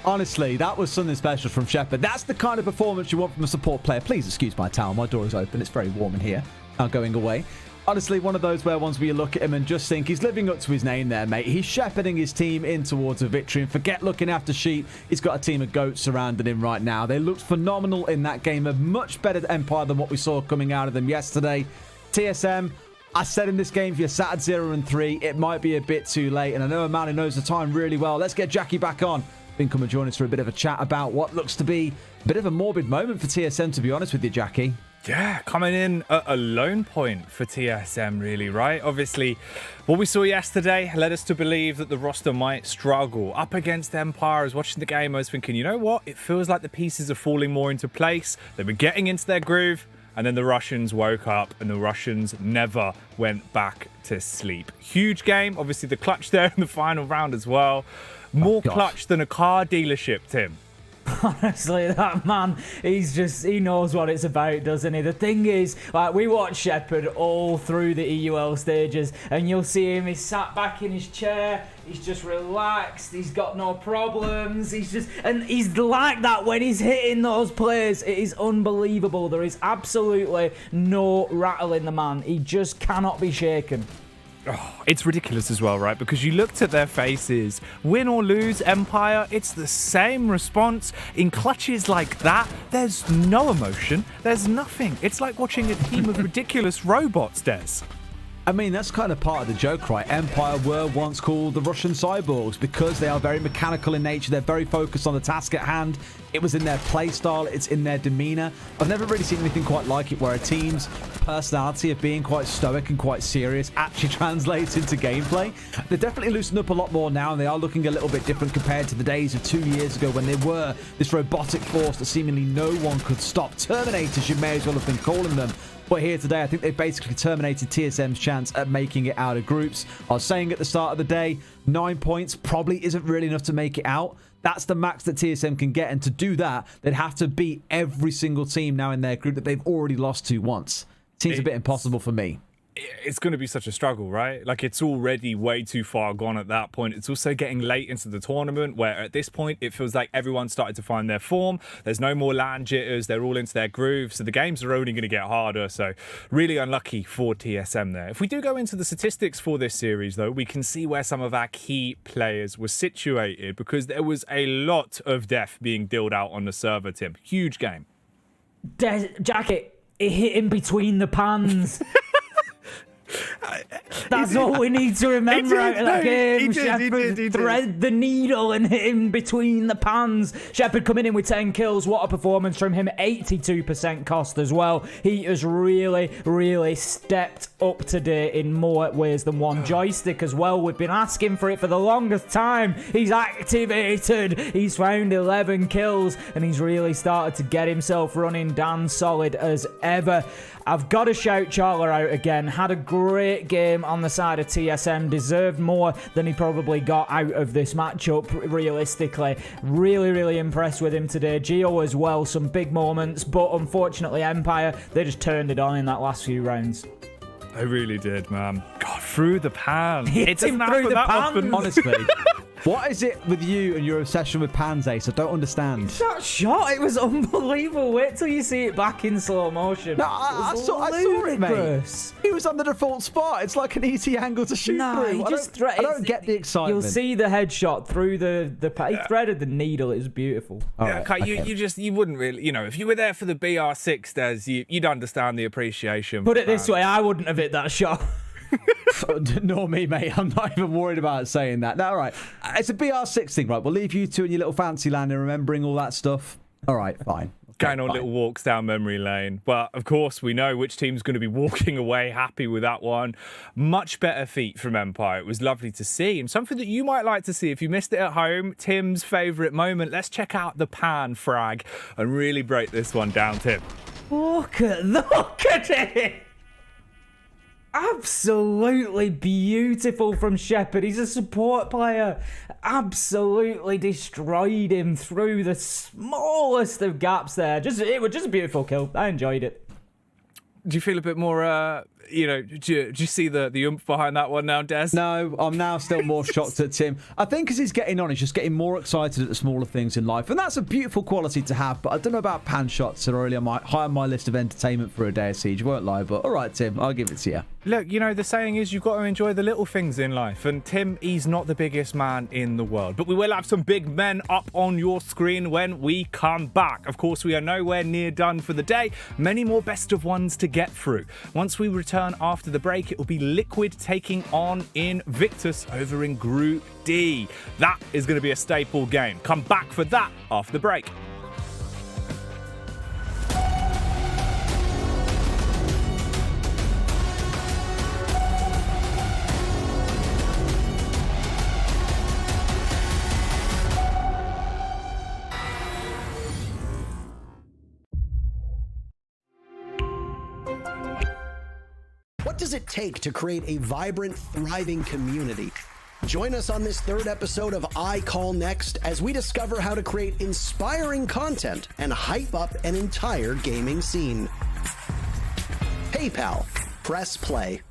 Honestly, that was something special from Shepard. That's the kind of performance you want from a support player. Please excuse my towel. My door is open. It's very warm in here. I'm going away. Honestly, one of those rare ones where you look at him and just think he's living up to his name there, mate. He's shepherding his team in towards a victory. And forget looking after sheep. He's got a team of goats surrounding him right now. They looked phenomenal in that game. A much better Empire than what we saw coming out of them yesterday. TSM, I said in this game, if you're sat at 0-3, it might be a bit too late. And I know a man who knows the time really well. Let's get Jackie back on. Been come and join us for a bit of a chat about what looks to be a bit of a morbid moment for TSM, to be honest with you, Jackie. Yeah, coming in at a lone point for TSM, really, right? Obviously, what we saw yesterday led us to believe that the roster might struggle up against Empire. I was watching the game, I was thinking, you know what? It feels like the pieces are falling more into place. They were getting into their groove, and then the Russians woke up, and the Russians never went back to sleep. Huge game. Obviously, the clutch there in the final round as well. More clutch than a car dealership, Tim. Honestly, that man, he knows what it's about, doesn't he? The thing is, like, we watch Shepard all through the EUL stages, and you'll see him, he's sat back in his chair, he's just relaxed, he's got no problems, and he's like that when he's hitting those plays. It is unbelievable. There is absolutely no rattle in the man. He just cannot be shaken. Oh, it's ridiculous as well, right? Because you looked at their faces. Win or lose, Empire, it's the same response. In clutches like that, there's no emotion. There's nothing. It's like watching a team of ridiculous robots, Des. I mean, that's kind of part of the joke, right? Empire were once called the Russian cyborgs because they are very mechanical in nature. They're very focused on the task at hand. It was in their play style. It's in their demeanor. I've never really seen anything quite like it, where a team's personality of being quite stoic and quite serious actually translates into gameplay. They're definitely loosened up a lot more now, and they are looking a little bit different compared to the days of 2 years ago when they were this robotic force that seemingly no one could stop. Terminators, you may as well have been calling them. But here today, I think they've basically terminated TSM's chance at making it out of groups. I was saying at the start of the day, 9 points probably isn't really enough to make it out. That's the max that TSM can get. And to do that, they'd have to beat every single team now in their group that they've already lost to once. Seems a bit impossible for me. It's going to be such a struggle, right? Like, it's already way too far gone at that point. It's also getting late into the tournament where at this point it feels like everyone's started to find their form. There's no more land jitters. They're all into their groove. So the games are only going to get harder. So really unlucky for TSM there. If we do go into the statistics for this series, though, we can see where some of our key players were situated because there was a lot of death being dealt out on the server, Tim. Huge game. Jacket, it hit in between the pans. That's all we need to remember out of that game. Shepard thread the needle and hit him between the pans. Shepard coming in with 10 kills. What a performance from him. 82% cost as well. He has really, really stepped up today in more ways than one. Joystick as well. We've been asking for it for the longest time. He's activated. He's found 11 kills and he's really started to get himself running down solid as ever. I've got to shout Charler out again. Had a great game on the side of TSM. Deserved more than he probably got out of this matchup, realistically. Really, really impressed with him today. Geo as well, some big moments, but unfortunately Empire, they just turned it on in that last few rounds. They really did, man. God, through the pan. It doesn't happen that often. Honestly. What is it with you and your obsession with pans, Ace? I don't understand. That shot, it was unbelievable. Wait till you see it back in slow motion. No, I saw it, mate. He was on the default spot. It's like an easy angle to shoot through. I don't get the excitement. You'll see the headshot through the he threaded the needle. It was beautiful. You wouldn't really, if you were there for the BR6, Des, you'd understand the appreciation. Put it this way, I wouldn't have hit that shot. Nor me, mate. I'm not even worried about saying that. No, all right. It's a BR6 thing, right? We'll leave you two in your little fancy land and remembering all that stuff. All right, fine. Going on little walks down memory lane. But, of course, we know which team's going to be walking away happy with that one. Much better feat from Empire. It was lovely to see. And something that you might like to see if you missed it at home, Tim's favourite moment. Let's check out the pan frag and really break this one down, Tim. Look at it. Absolutely beautiful from Shepard. He's a support player. Absolutely destroyed him through the smallest of gaps there. It was just a beautiful kill. I enjoyed it. Do you feel a bit more, do you see the oomph behind that one now, Des? No, I'm now still more shocked at Tim. I think as he's getting on, he's just getting more excited at the smaller things in life. And that's a beautiful quality to have, but I don't know about pan shots. They're really high on my list of entertainment for a day of Siege. Won't lie, but all right, Tim, I'll give it to you. Look, the saying is you've got to enjoy the little things in life. And Tim, he's not the biggest man in the world. But we will have some big men up on your screen when we come back. Of course, we are nowhere near done for the day. Many more best of ones to get through. Once we return after the break, it will be Liquid taking on Invictus over in Group D. That is going to be a staple game. Come back for that after the break. What does it take to create a vibrant, thriving community? Join us on this third episode of I Call Next as we discover how to create inspiring content and hype up an entire gaming scene. PayPal. Press play.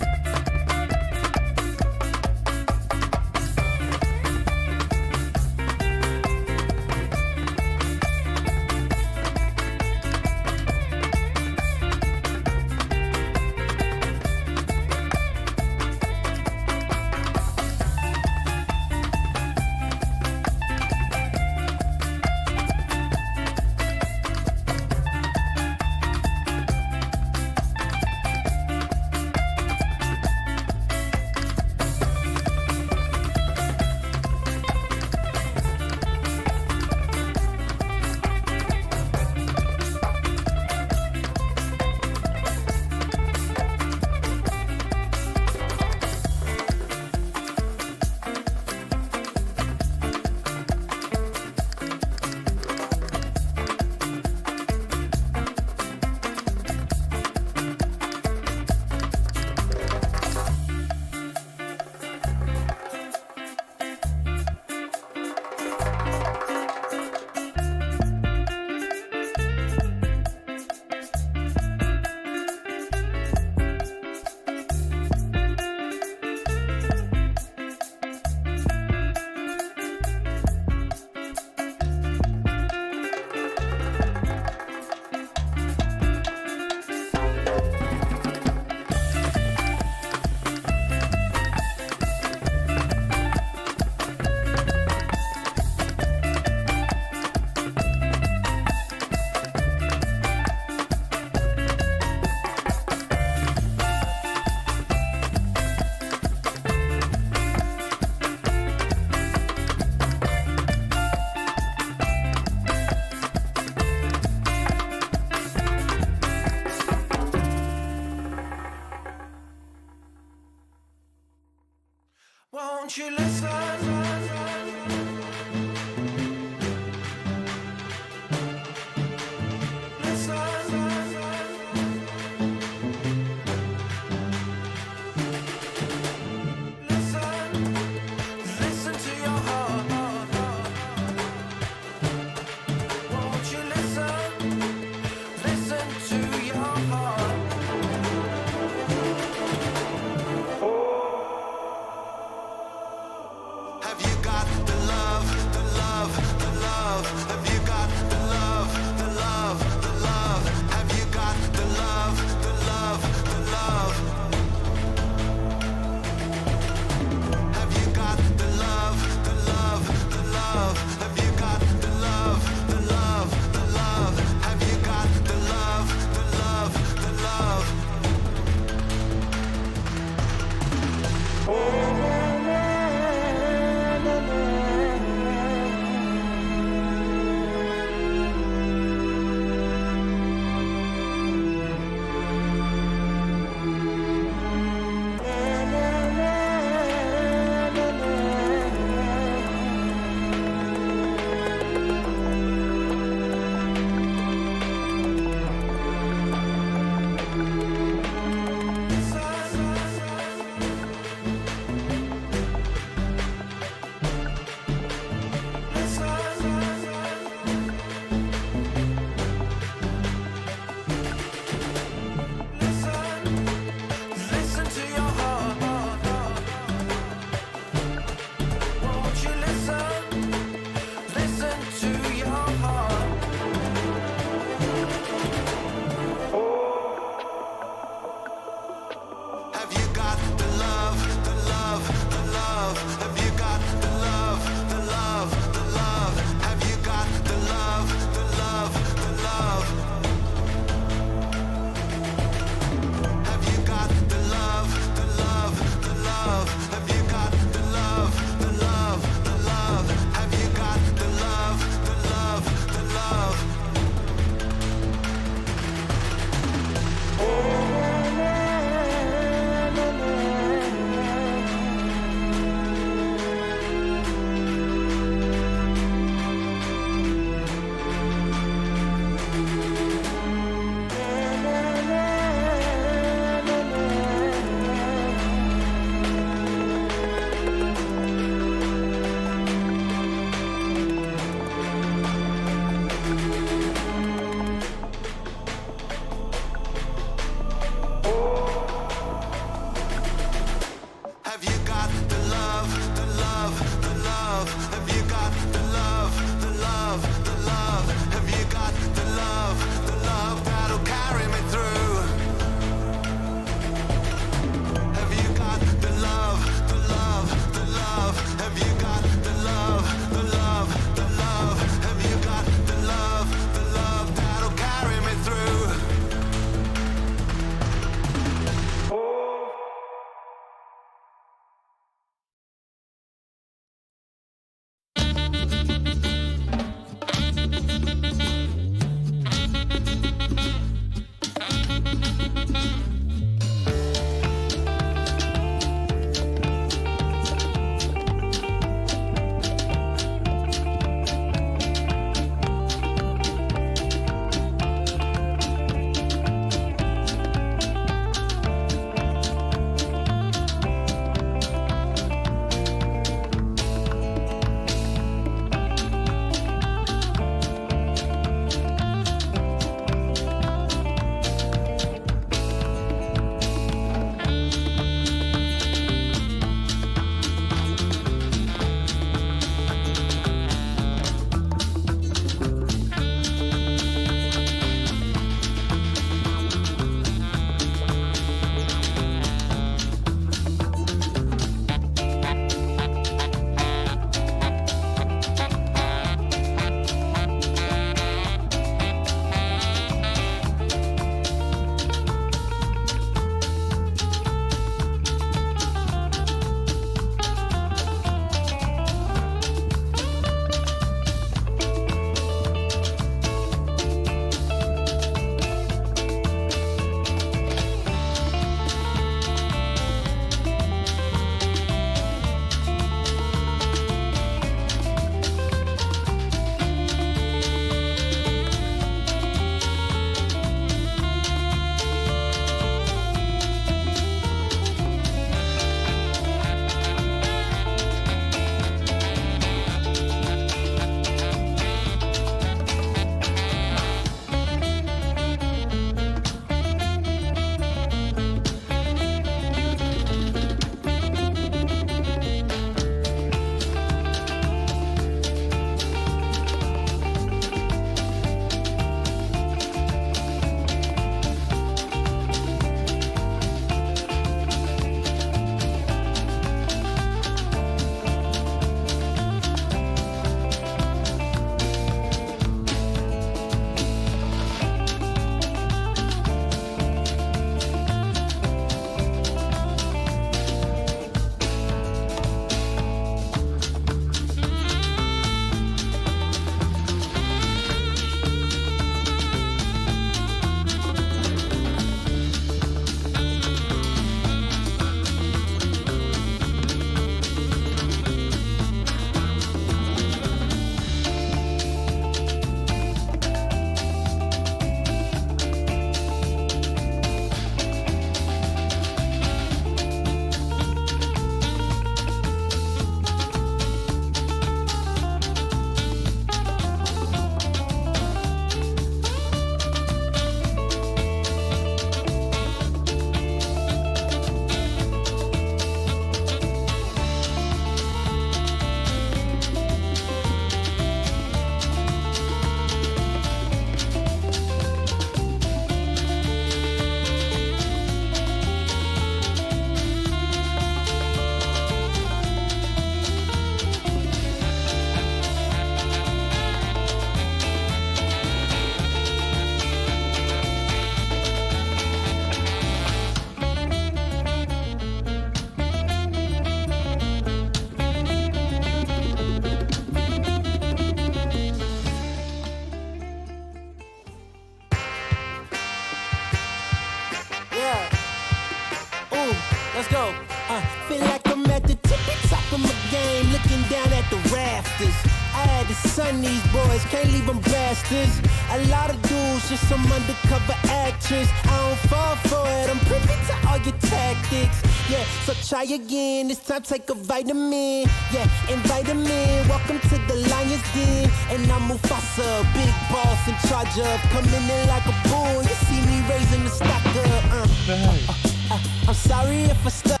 rafters. I had to sun these boys, can't leave them bastards. A lot of dudes, just some undercover actress. I don't fall for it, I'm privy to all your tactics. Yeah, so try again, this time take a vitamin. Yeah, invite them in, welcome to the Lion's Den. And I'm Mufasa, big boss in charge of. Coming in like a bull, you see me raising the stock up. I'm sorry if I stuck.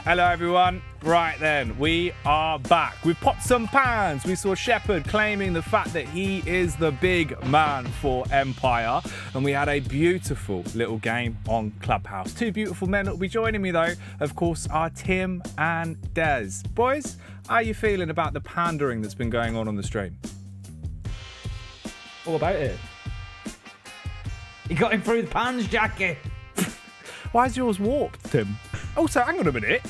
Hello everyone. Right then, we are back. We've popped some pans. We saw Shepard claiming the fact that he is the big man for Empire. And we had a beautiful little game on Clubhouse. Two beautiful men that will be joining me though, of course, are Tim and Des. Boys, how are you feeling about the pandering that's been going on the stream? All about it. You got him through the pans, Jackie. Why is yours warped, Tim? Also, hang on a minute.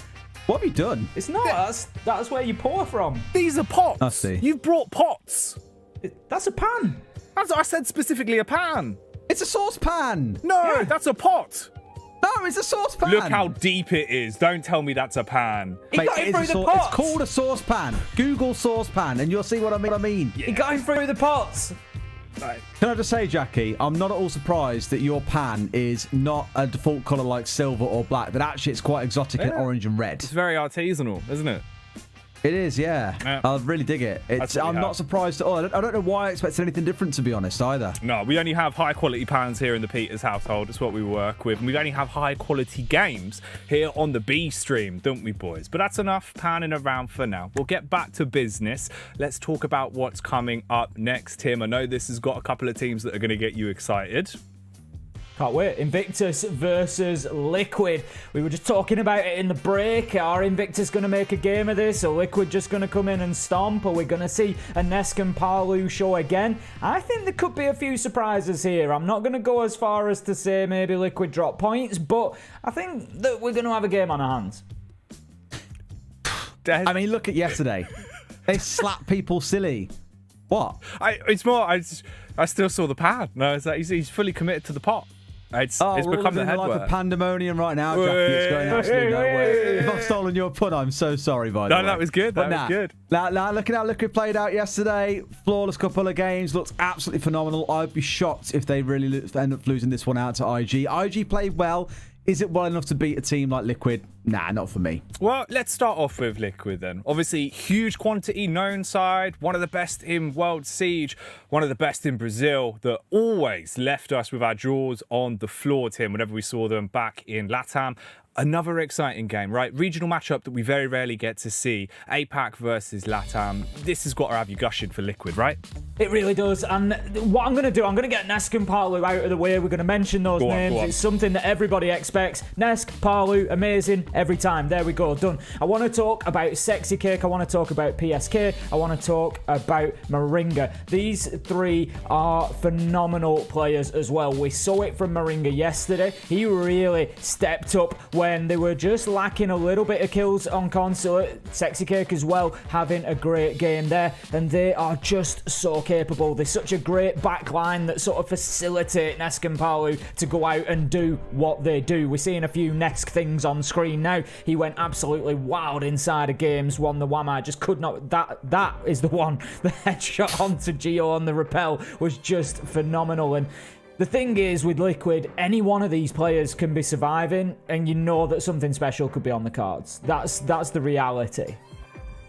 What have you done? It's not. That's where you pour from. These are pots. I see. You've brought pots. That's a pan. I said specifically a pan. It's a saucepan. No, that's a pot. No, it's a saucepan. Look how deep it is. Don't tell me that's a pan. He got him through the pots. It's called a saucepan. Google saucepan and you'll see what I mean. He got him through the pots. Right. Can I just say, Jackie, I'm not at all surprised that your pan is not a default colour like silver or black, but actually it's quite exotic in orange and red. It's very artisanal, isn't it? It is, yeah. I really dig it. I'm not surprised at all. I don't know why I expected anything different, to be honest, either. No, we only have high-quality pans here in the Peters household. It's what we work with. And we only have high-quality games here on the B stream, don't we, boys? But that's enough panning around for now. We'll get back to business. Let's talk about what's coming up next, Tim. I know this has got a couple of teams that are going to get you excited. Can't wait. Invictus versus Liquid. We were just talking about it in the break. Are Invictus going to make a game of this? Are Liquid just going to come in and stomp? Are we going to see a Nesk and Palu show again? I think there could be a few surprises here. I'm not going to go as far as to say maybe Liquid drop points, but I think that we're going to have a game on our hands. I mean, look at yesterday. They slapped people silly. What? It's more, I still saw the pan. No, it's like he's fully committed to the pot. It's become the head life of pandemonium right now, Jackie. It's going absolutely nowhere. If I've stolen your pun, I'm so sorry, by the way. No, that was good. That was good. Now, looking at how Liquid played out yesterday, flawless couple of games, looked absolutely phenomenal. I'd be shocked if they really end up losing this one out to IG. IG played well. Is it well enough to beat a team like Liquid? Nah, not for me. Well, let's start off with Liquid then. Obviously, huge quantity, known side, one of the best in World Siege, one of the best in Brazil that always left us with our jaws on the floor, Tim, whenever we saw them back in LATAM. Another exciting game, right? Regional matchup that we very rarely get to see. APAC versus LATAM. This has got to have you gushing for Liquid, right? It really does. And what I'm going to do, I'm going to get Nesk and Palu out of the way. We're going to mention those names. It's something that everybody expects. Nesk, Palu, amazing every time. There we go, done. I want to talk about Sexy Cake. I want to talk about PSK. I want to talk about Moringa. These three are phenomenal players as well. We saw it from Moringa yesterday. He really stepped up when they were just lacking a little bit of kills on console. Sexy Cake as well, having a great game there. And they are just so capable. They're such a great backline that sort of facilitate Nesk and Palu to go out and do what they do. We're seeing a few Nesk things on screen now. He went absolutely wild inside of games, won the Whammer, just could not, that is the one. The headshot onto Geo on the rappel was just phenomenal. And the thing is, with Liquid, any one of these players can be surviving, and you know that something special could be on the cards. That's the reality.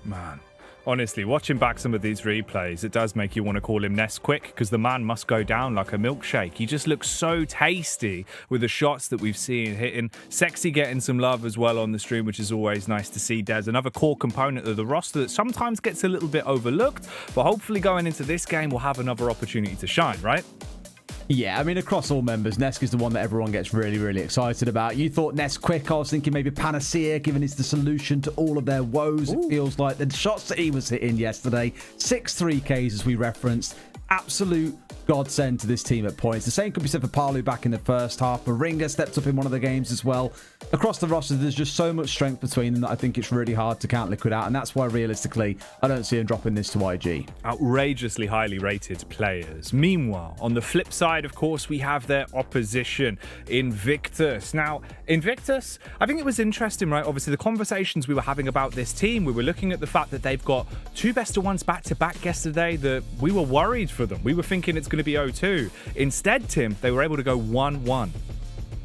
Man. Honestly, watching back some of these replays, it does make you want to call him Nesquik, because the man must go down like a milkshake. He just looks so tasty with the shots that we've seen hitting. Sexy getting some love as well on the stream, which is always nice to see. Des, another core component of the roster that sometimes gets a little bit overlooked, but hopefully going into this game, we'll have another opportunity to shine, right? Yeah, I mean, across all members, Nesk is the one that everyone gets really, really excited about. You thought Nesquik, I was thinking maybe Panacea, given it's the solution to all of their woes. Ooh. It feels like the shots that he was hitting yesterday, 6 3Ks as we referenced, absolute godsend to this team at points. The same could be said for Palu back in the first half. Moringa stepped up in one of the games as well. Across the roster, there's just so much strength between them that I think it's really hard to count Liquid out, and that's why realistically I don't see them dropping this to IG. Outrageously highly rated players. Meanwhile, on the flip side, of course, we have their opposition, Invictus. Now, Invictus, I think it was interesting, right? Obviously, the conversations we were having about this team, we were looking at the fact that they've got 2 best-of-1s back-to-back yesterday, that we were worried for them. We were thinking it's going to be 0-2. Instead, Tim, they were able to go 1-1.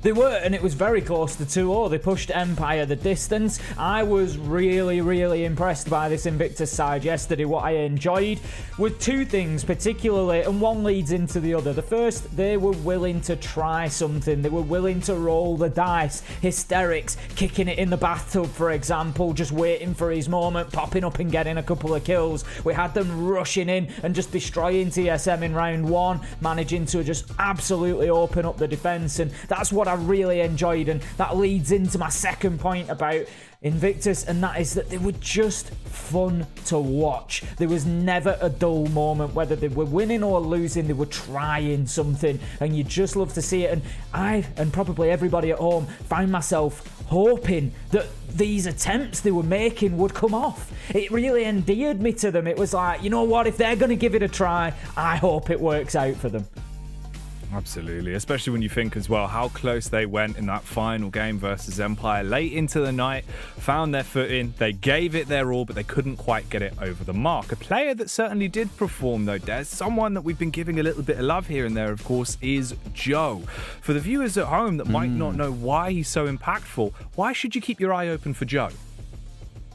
They were, and it was very close to 2-0. They pushed Empire the distance. I was really, really impressed by this Invictus side yesterday. What I enjoyed with 2 things particularly, and one leads into the other. The first, they were willing to try something. They were willing to roll the dice. Hysterics, kicking it in the bathtub, for example, just waiting for his moment, popping up and getting a couple of kills. We had them rushing in and just destroying TSM in round 1, managing to just absolutely open up the defense, and that's what I really enjoyed, and that leads into my second point about Invictus, and that is that they were just fun to watch. There was never a dull moment, whether they were winning or losing. They were trying something, and you just love to see it. And I, and probably everybody at home, find myself hoping that these attempts they were making would come off. It really endeared me to them. It was like, you know what, if they're going to give it a try, I hope it works out for them. Absolutely, especially when you think as well how close they went in that final game versus Empire. Late into the night, found their footing, they gave it their all, but they couldn't quite get it over the mark. A player that certainly did perform though, Des, someone that we've been giving a little bit of love here and there, of course, is Joe. For the viewers at home that might not know why he's so impactful, why should you keep your eye open for Joe?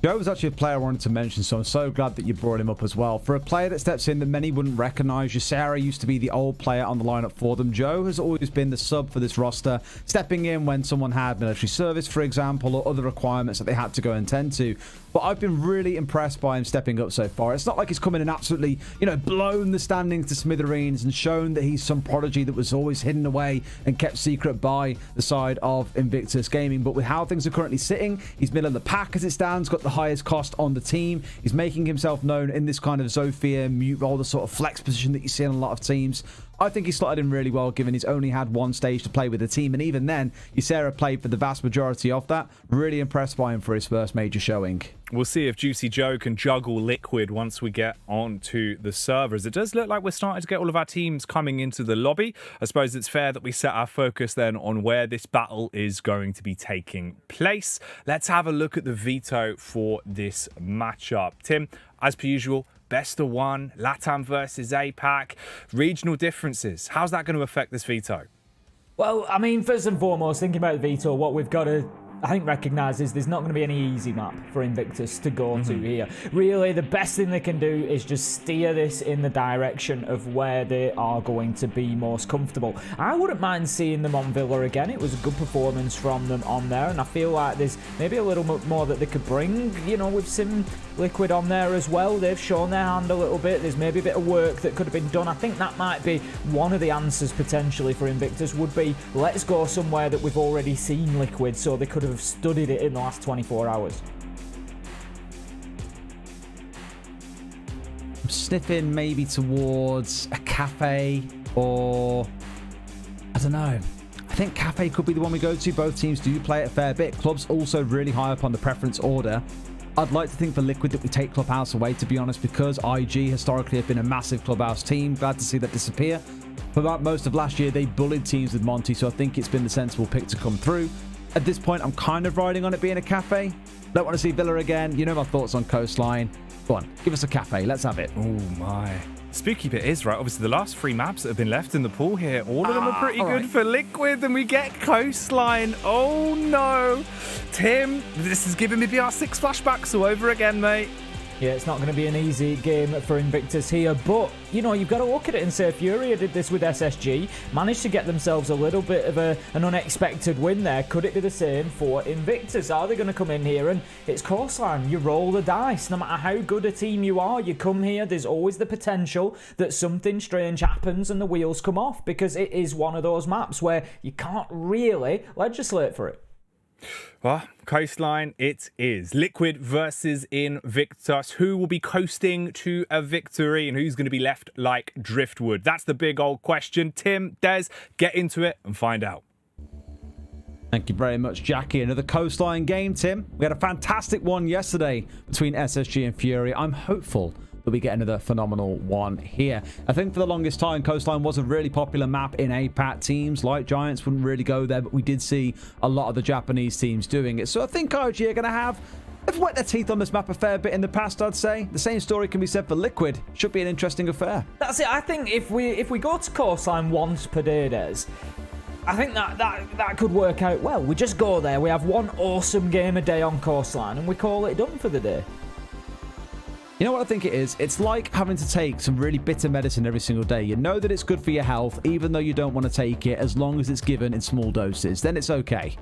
Joe was actually a player I wanted to mention, so I'm so glad that you brought him up as well. For a player that steps in that many wouldn't recognise, Vincere used to be the old player on the lineup for them. Joe has always been the sub for this roster, stepping in when someone had military service, for example, or other requirements that they had to go and tend to. But I've been really impressed by him stepping up so far. It's not like he's come in and absolutely, blown the standings to smithereens and shown that he's some prodigy that was always hidden away and kept secret by the side of Invictus Gaming. But with how things are currently sitting, he's middle of the pack as it stands, got the highest cost on the team. He's making himself known in this kind of Zofia mute role, the sort of flex position that you see in a lot of teams. I think he slotted in really well, given he's only had 1 stage to play with the team, and even then, Vincere played for the vast majority of that. Really impressed by him for his first major showing. We'll see if Juicy Joe can juggle Liquid once we get onto the servers. It does look like we're starting to get all of our teams coming into the lobby. I suppose it's fair that we set our focus then on where this battle is going to be taking place. Let's have a look at the veto for this matchup. Tim, as per usual, best of 1, LATAM versus APAC, regional differences. How's that going to affect this veto? Well, I mean, first and foremost, thinking about the veto, what we've got to, I think, recognise is there's not going to be any easy map for Invictus to go to here. Really, the best thing they can do is just steer this in the direction of where they are going to be most comfortable. I wouldn't mind seeing them on Villa again. It was a good performance from them on there, and I feel like there's maybe a little bit more that they could bring, with some Liquid on there as well. They've shown their hand a little bit. There's maybe a bit of work that could have been done. I think that might be one of the answers potentially for Invictus, would be let's go somewhere that we've already seen Liquid, so they could have studied it in the last 24 hours. I'm sniffing maybe towards a cafe, or I don't know. I think cafe could be the one we go to. Both teams do play it a fair bit. Club's also really high up on the preference order. I'd like to think for Liquid that we take Clubhouse away, to be honest, because IG historically have been a massive Clubhouse team. Glad to see that disappear. For about most of last year, they bullied teams with Monty, so I think it's been the sensible pick to come through. At this point, I'm kind of riding on it being a cafe. Don't want to see Villa again. You know my thoughts on Coastline. Go on, give us a cafe. Let's have it. Oh, my. Spooky bit is, right, obviously the last 3 maps that have been left in the pool here, all of them are pretty good for Liquid, and we get Coastline. Oh, no. Tim, this is giving me BR6 flashbacks all over again, mate. Yeah, it's not going to be an easy game for Invictus here, but, you've got to look at it and say FURIA did this with SSG, managed to get themselves a little bit of an unexpected win there. Could it be the same for Invictus? Are they going to come in here and it's Coastline? You roll the dice. No matter how good a team you are, you come here, there's always the potential that something strange happens and the wheels come off, because it is one of those maps where you can't really legislate for it. Well, coastline it is. Liquid versus Invictus. Who will be coasting to a victory and who's going to be left like driftwood? That's the big old question. Tim, Des, get into it and find out. Thank you very much, Jackie. Another coastline game, Tim. We had a fantastic one yesterday between SSG and FURIA. I'm hopeful that we get another phenomenal one here. I think for the longest time, coastline was a really popular map in APAC. Teams like Giants wouldn't really go there, but we did see a lot of the Japanese teams doing it. So I think IG are going to have... They've wet their teeth on this map a fair bit in the past, I'd say. The same story can be said for Liquid. Should be an interesting affair. That's it. I think if we go to coastline once per day, Des, I think that could work out well. We just go there, we have one awesome game a day on coastline, and we call it done for the day. You know what I think it is? It's like having to take some really bitter medicine every single day. You know that it's good for your health, even though you don't want to take it, as long as it's given in small doses. Then it's okay.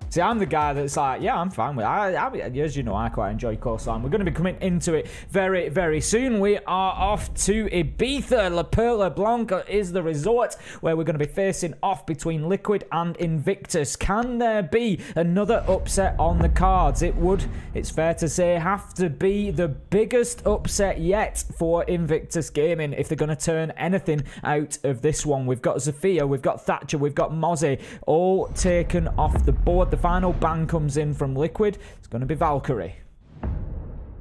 See, I'm the guy that's like, yeah, I'm fine with it. As you know, I quite enjoy coastline. We're going to be coming into it very, very soon. We are off to Ibiza. La Perla Blanca is the resort where we're going to be facing off between Liquid and Invictus. Can there be another upset on the cards? It would, it's fair to say, have to be the biggest upset yet for Invictus Gaming if they're going to turn anything out of this one. We've got Zofia, we've got Thatcher, we've got Mozzie, all taken off the board. The final ban comes in from Liquid. It's going to be Valkyrie.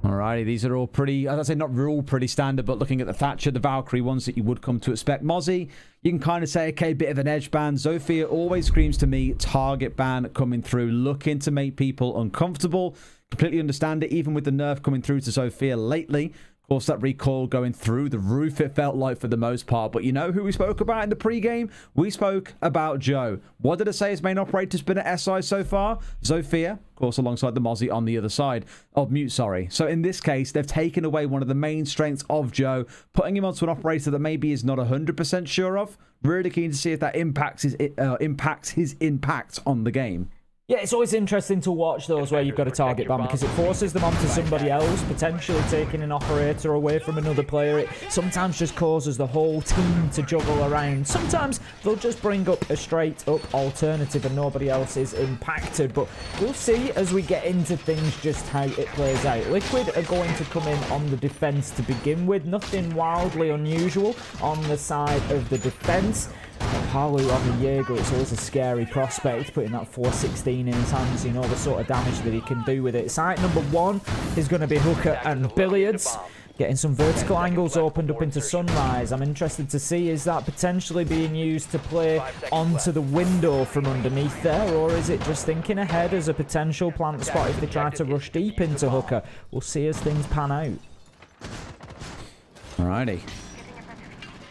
Alrighty, these are all pretty, as I say, not all pretty standard, but looking at the Thatcher, the Valkyrie, ones that you would come to expect. Mozzie, you can kind of say, okay, bit of an edge ban. Zofia always screams to me, target ban coming through, looking to make people uncomfortable. Completely understand it, even with the nerf coming through to Zofia lately. Of course, that recoil going through the roof, it felt like for the most part. But you know who we spoke about in the pre-game? We spoke about Joe. What did I say his main operator's been at SI so far? Zofia, of course, alongside the Mozzie on the other side. Of Mute, sorry. So in this case, they've taken away one of the main strengths of Joe, putting him onto an operator that maybe is not 100% sure of. Really keen to see if that impacts his impact on the game. Yeah, it's always interesting to watch those where you've got a target ban because it forces them onto somebody else, potentially taking an operator away from another player. It sometimes just causes the whole team to juggle around. Sometimes they'll just bring up a straight-up alternative and nobody else is impacted. But we'll see as we get into things just how it plays out. Liquid are going to come in on the defense to begin with. Nothing wildly unusual on the side of the defense. Palu on the Jaeger, it's always a scary prospect, putting that 416 in his hands, you know, the sort of damage that he can do with it. Site number one is going to be Hooker and Billiards, getting some vertical angles opened up into Sunrise. I'm interested to see, is that potentially being used to play onto the window from underneath there, or is it just thinking ahead as a potential plant spot if they try to rush deep into Hooker? We'll see as things pan out. Alrighty.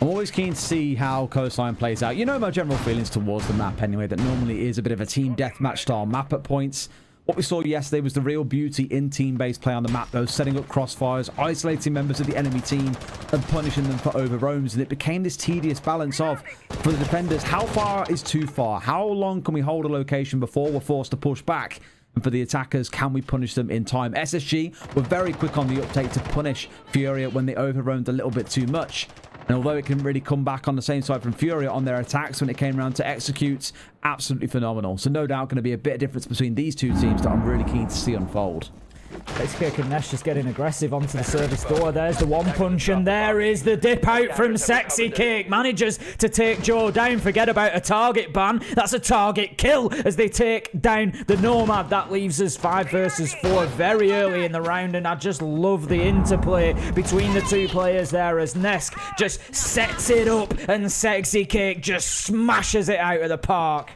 I'm always keen to see how coastline plays out. You know my general feelings towards the map anyway, that normally is a bit of a team deathmatch style map at points. What we saw yesterday was the real beauty in team-based play on the map, though, setting up crossfires, isolating members of the enemy team and punishing them for over roams. And it became this tedious balance of, for the defenders, how far is too far? How long can we hold a location before we're forced to push back? And for the attackers, can we punish them in time? SSG were very quick on the uptake to punish FURIA when they overroamed a little bit too much. And although it can really come back on the same side from FURIA on their attacks when it came around to executes, absolutely phenomenal. So no doubt going to be a bit of difference between these two teams that I'm really keen to see unfold. Kirk and Nesh just getting aggressive onto the service door. There's the one punch, and there is the dip out from Sexy Cake. Manages to take Joe down. Forget about a target ban. That's a target kill as they take down the Nomad. That leaves us 5 versus 4 very early in the round, and I just love the interplay between the two players there as Nesk just sets it up and Sexy Cake just smashes it out of the park.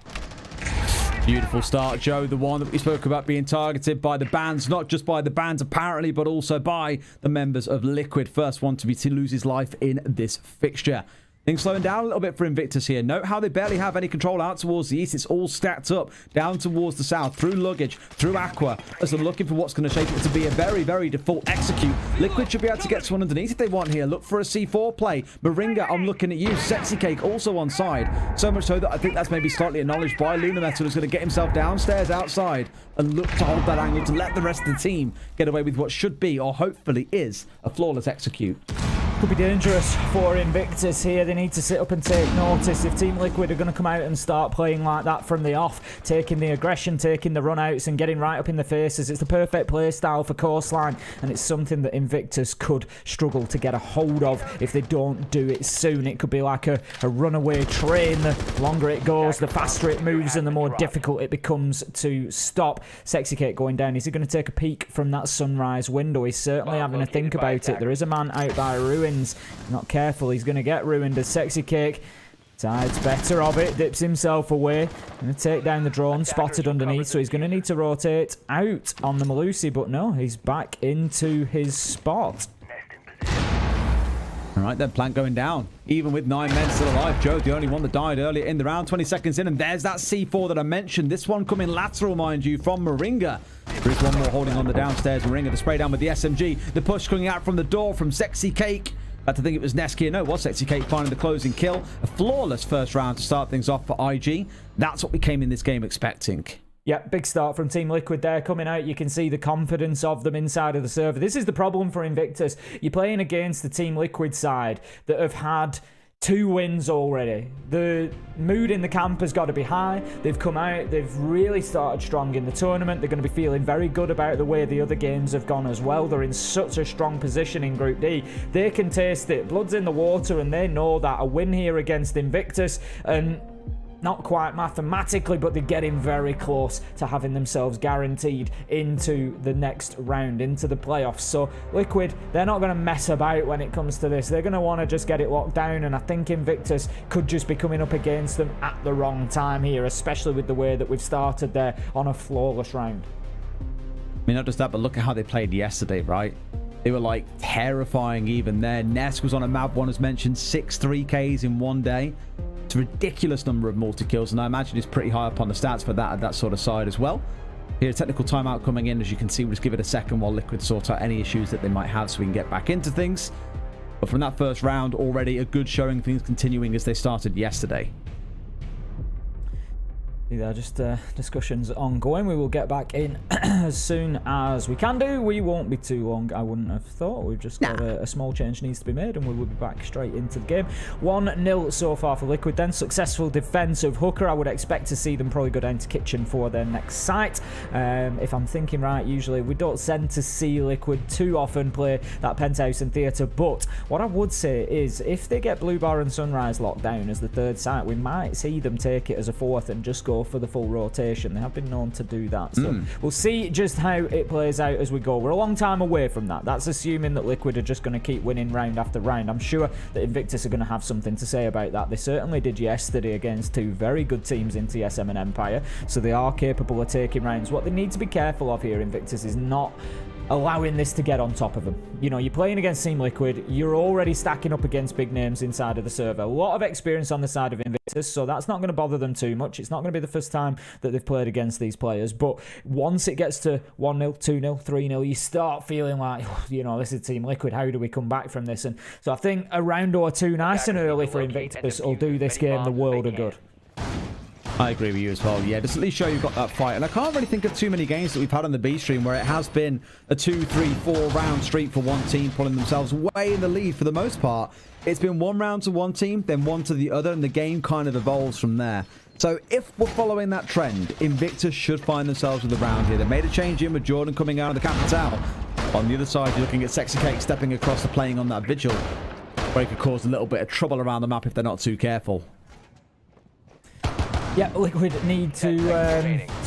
Beautiful start, Joe, the one that we spoke about being targeted by the bans, not just by the bans apparently, but also by the members of Liquid. First one to lose his life in this fixture. Things slowing down a little bit for Invictus here. Note how they barely have any control out towards the east. It's all stacked up down towards the south, through luggage, through aqua, as they're looking for what's going to shape it to be a very, very default execute. Liquid should be able to get to one underneath if they want here. Look for a C4 play. Moringa, I'm looking at you. Sexy Cake also on side. So much so that I think that's maybe slightly acknowledged by Lunametal, who's going to get himself downstairs outside and look to hold that angle to let the rest of the team get away with what should be, or hopefully is, a flawless execute. Could be dangerous for Invictus here. They need to sit up and take notice. If Team Liquid are going to come out and start playing like that from the off, taking the aggression, taking the run-outs and getting right up in the faces, it's the perfect play style for Coastline, and it's something that Invictus could struggle to get a hold of if they don't do it soon. It could be like a runaway train. The longer it goes, the faster it moves and the more difficult it becomes to stop. Sexy Cake going down. Is he going to take a peek from that sunrise window? He's certainly having a think about it. There is a man out by Ruins. Not careful, he's going to get ruined as Sexy Cake decides better of it, dips himself away. Going to take down the drone, spotted underneath, so he's going to need to rotate out on the Malusi, but no, he's back into his spot. All right, then, Plant going down. Even with 9 men still alive, Joe, the only one that died earlier in the round, 20 seconds in, and there's that C4 that I mentioned. This one coming lateral, mind you, from Moringa. There is one more holding on the downstairs. Moringa, the spray down with the SMG. The push coming out from the door from Sexy Cake. I think it was Neskia. No, it was Sexy Cake finding the closing kill. A flawless first round to start things off for IG. That's what we came in this game expecting. Yeah, big start from Team Liquid there coming out. You can see the confidence of them inside of the server. This is the problem for Invictus. You're playing against the Team Liquid side that have had 2 wins already. The mood in the camp has got to be high. They've come out, they've really started strong in the tournament. They're going to be feeling very good about the way the other games have gone as well. They're in such a strong position in Group D. They can taste it. Blood's in the water, and they know that a win here against Invictus, and not quite mathematically, but they're getting very close to having themselves guaranteed into the next round, into the playoffs. So Liquid, they're not going to mess about when it comes to this. They're going to want to just get it locked down, and I think Invictus could just be coming up against them at the wrong time here, especially with the way that we've started there on a flawless round. I mean, not just that, but look at how they played yesterday, right? They were like terrifying even there. Ness was on a map one, as mentioned, 6 3Ks in one day. It's a ridiculous number of multi-kills, and I imagine it's pretty high up on the stats for that sort of side as well. Here, technical timeout coming in. As you can see, we'll just give it a second while Liquid sort out any issues that they might have so we can get back into things. But from that first round, already a good showing, things continuing as they started yesterday. They're just discussions ongoing. We will get back in as soon as we can do. We won't be too long, I wouldn't have thought. We've just got a small change needs to be made, and we will be back straight into the game. 1-0 so far for Liquid then. Successful defense of Hooker. I would expect to see them probably go down to Kitchen for their next site. If I'm thinking right, usually we don't tend to see Liquid too often play that Penthouse and Theatre, but what I would say is if they get Blue Bar and Sunrise locked down as the 3rd site, we might see them take it as a 4th and just go for the full rotation. They have been known to do that, so we'll see just how it plays out as we go. We're a long time away from that. That's assuming that Liquid are just going to keep winning round after round. I'm sure that Invictus are going to have something to say about that. They certainly did yesterday against 2 very good teams in TSM and Empire, so they are capable of taking rounds. What they need to be careful of here, Invictus, is not allowing this to get on top of them. You know, you're playing against Team Liquid, you're already stacking up against big names inside of the server. A lot of experience on the side of Invictus, so that's not going to bother them too much. It's not going to be the first time that they've played against these players, but once it gets to 1-0, 2-0, 3-0, you start feeling like, you know, this is Team Liquid, how do we come back from this? And so I think a round or 2 nice and early for Invictus will do this game the world of good. I agree with you as well. Yeah, just at least show you've got that fight. And I can't really think of too many games that we've had on the B stream where it has been a 2, 3, 4 round streak for one team pulling themselves way in the lead for the most part. It's been 1 round to one team, then 1 to the other, and the game kind of evolves from there. So if we're following that trend, Invictus should find themselves with a round here. They made a change in with Jordan coming out of the capital. On the other side, you're looking at Sexy Cake stepping across and playing on that Vigil, where it could cause a little bit of trouble around the map if they're not too careful. Yeah, Liquid need to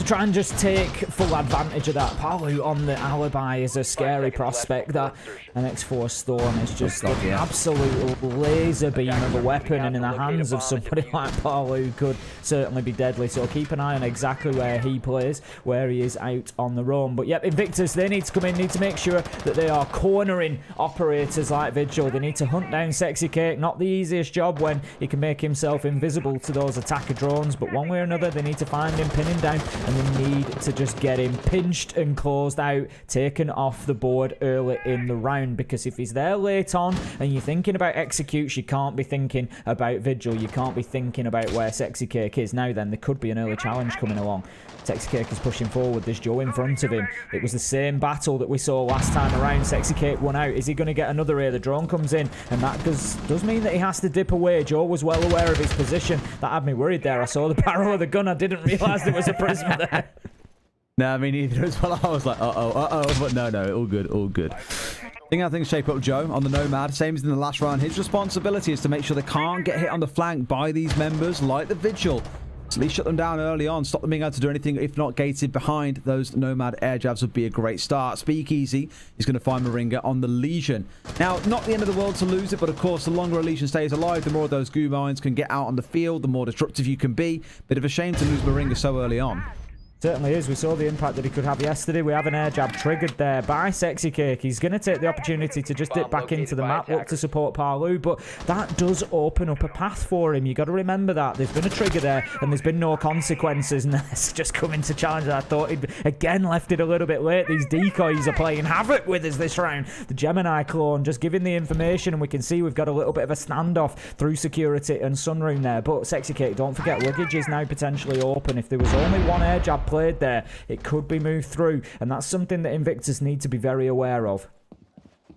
try and just take full advantage of that. Palu on the alibi is a scary prospect. That NX4 Storm is just an absolute laser beam of a weapon, and in the hands of somebody like Palu could certainly be deadly. So keep an eye on exactly where he plays, where he is out on the roam. But yep, Invictus, they need to come in, need to make sure that they are cornering operators like Vigil. They need to hunt down Sexy Cake. Not the easiest job when he can make himself invisible to those attacker drones, but one way or another. They need to find him, pin him down, and they need to just get him pinched and closed out, taken off the board early in the round, because if he's there late on and you're thinking about executes, you can't be thinking about Vigil. You can't be thinking about where Sexy Cake is. Now then, there could be an early challenge coming along. Sexy Cake is pushing forward. There's Joe in front of him. It was the same battle that we saw last time around. Sexy Cake won out. Is he going to get another here? The drone comes in, and that does mean that he has to dip away. Joe was well aware of his position. That had me worried there. I saw the barrel of the gun. I didn't realise there was a prism there. No, me neither as well. I was like, uh-oh. But no, all good, all good. Seeing how things shape up, Joe, on the Nomad, same as in the last round, his responsibility is to make sure they can't get hit on the flank by these members like the Vigil. At least shut them down early on, stop them being able to do anything, if not gated behind those Nomad air jabs would be a great start. Speakeasy is going to find Moringa on the Legion. Now, not the end of the world to lose it, but of course, the longer a Legion stays alive, the more of those goo mines can get out on the field, the more disruptive you can be. Bit of a shame to lose Moringa so early on. Certainly is. We saw the impact that he could have yesterday. We have an air jab triggered there by Sexy Cake. He's going to take the opportunity to just dip back into the map, look to support Parlu, but that does open up a path for him. You got to remember that. There's been a trigger there, and there's been no consequences, and that's just coming to challenge. I thought he'd again left it a little bit late. These decoys are playing havoc with us this round. The Gemini clone just giving the information, and we can see we've got a little bit of a standoff through security and Sunroom there. But Sexy Cake, don't forget, luggage is now potentially open. If there was only one air jab played there, it could be moved through, and that's something that Invictus need to be very aware of.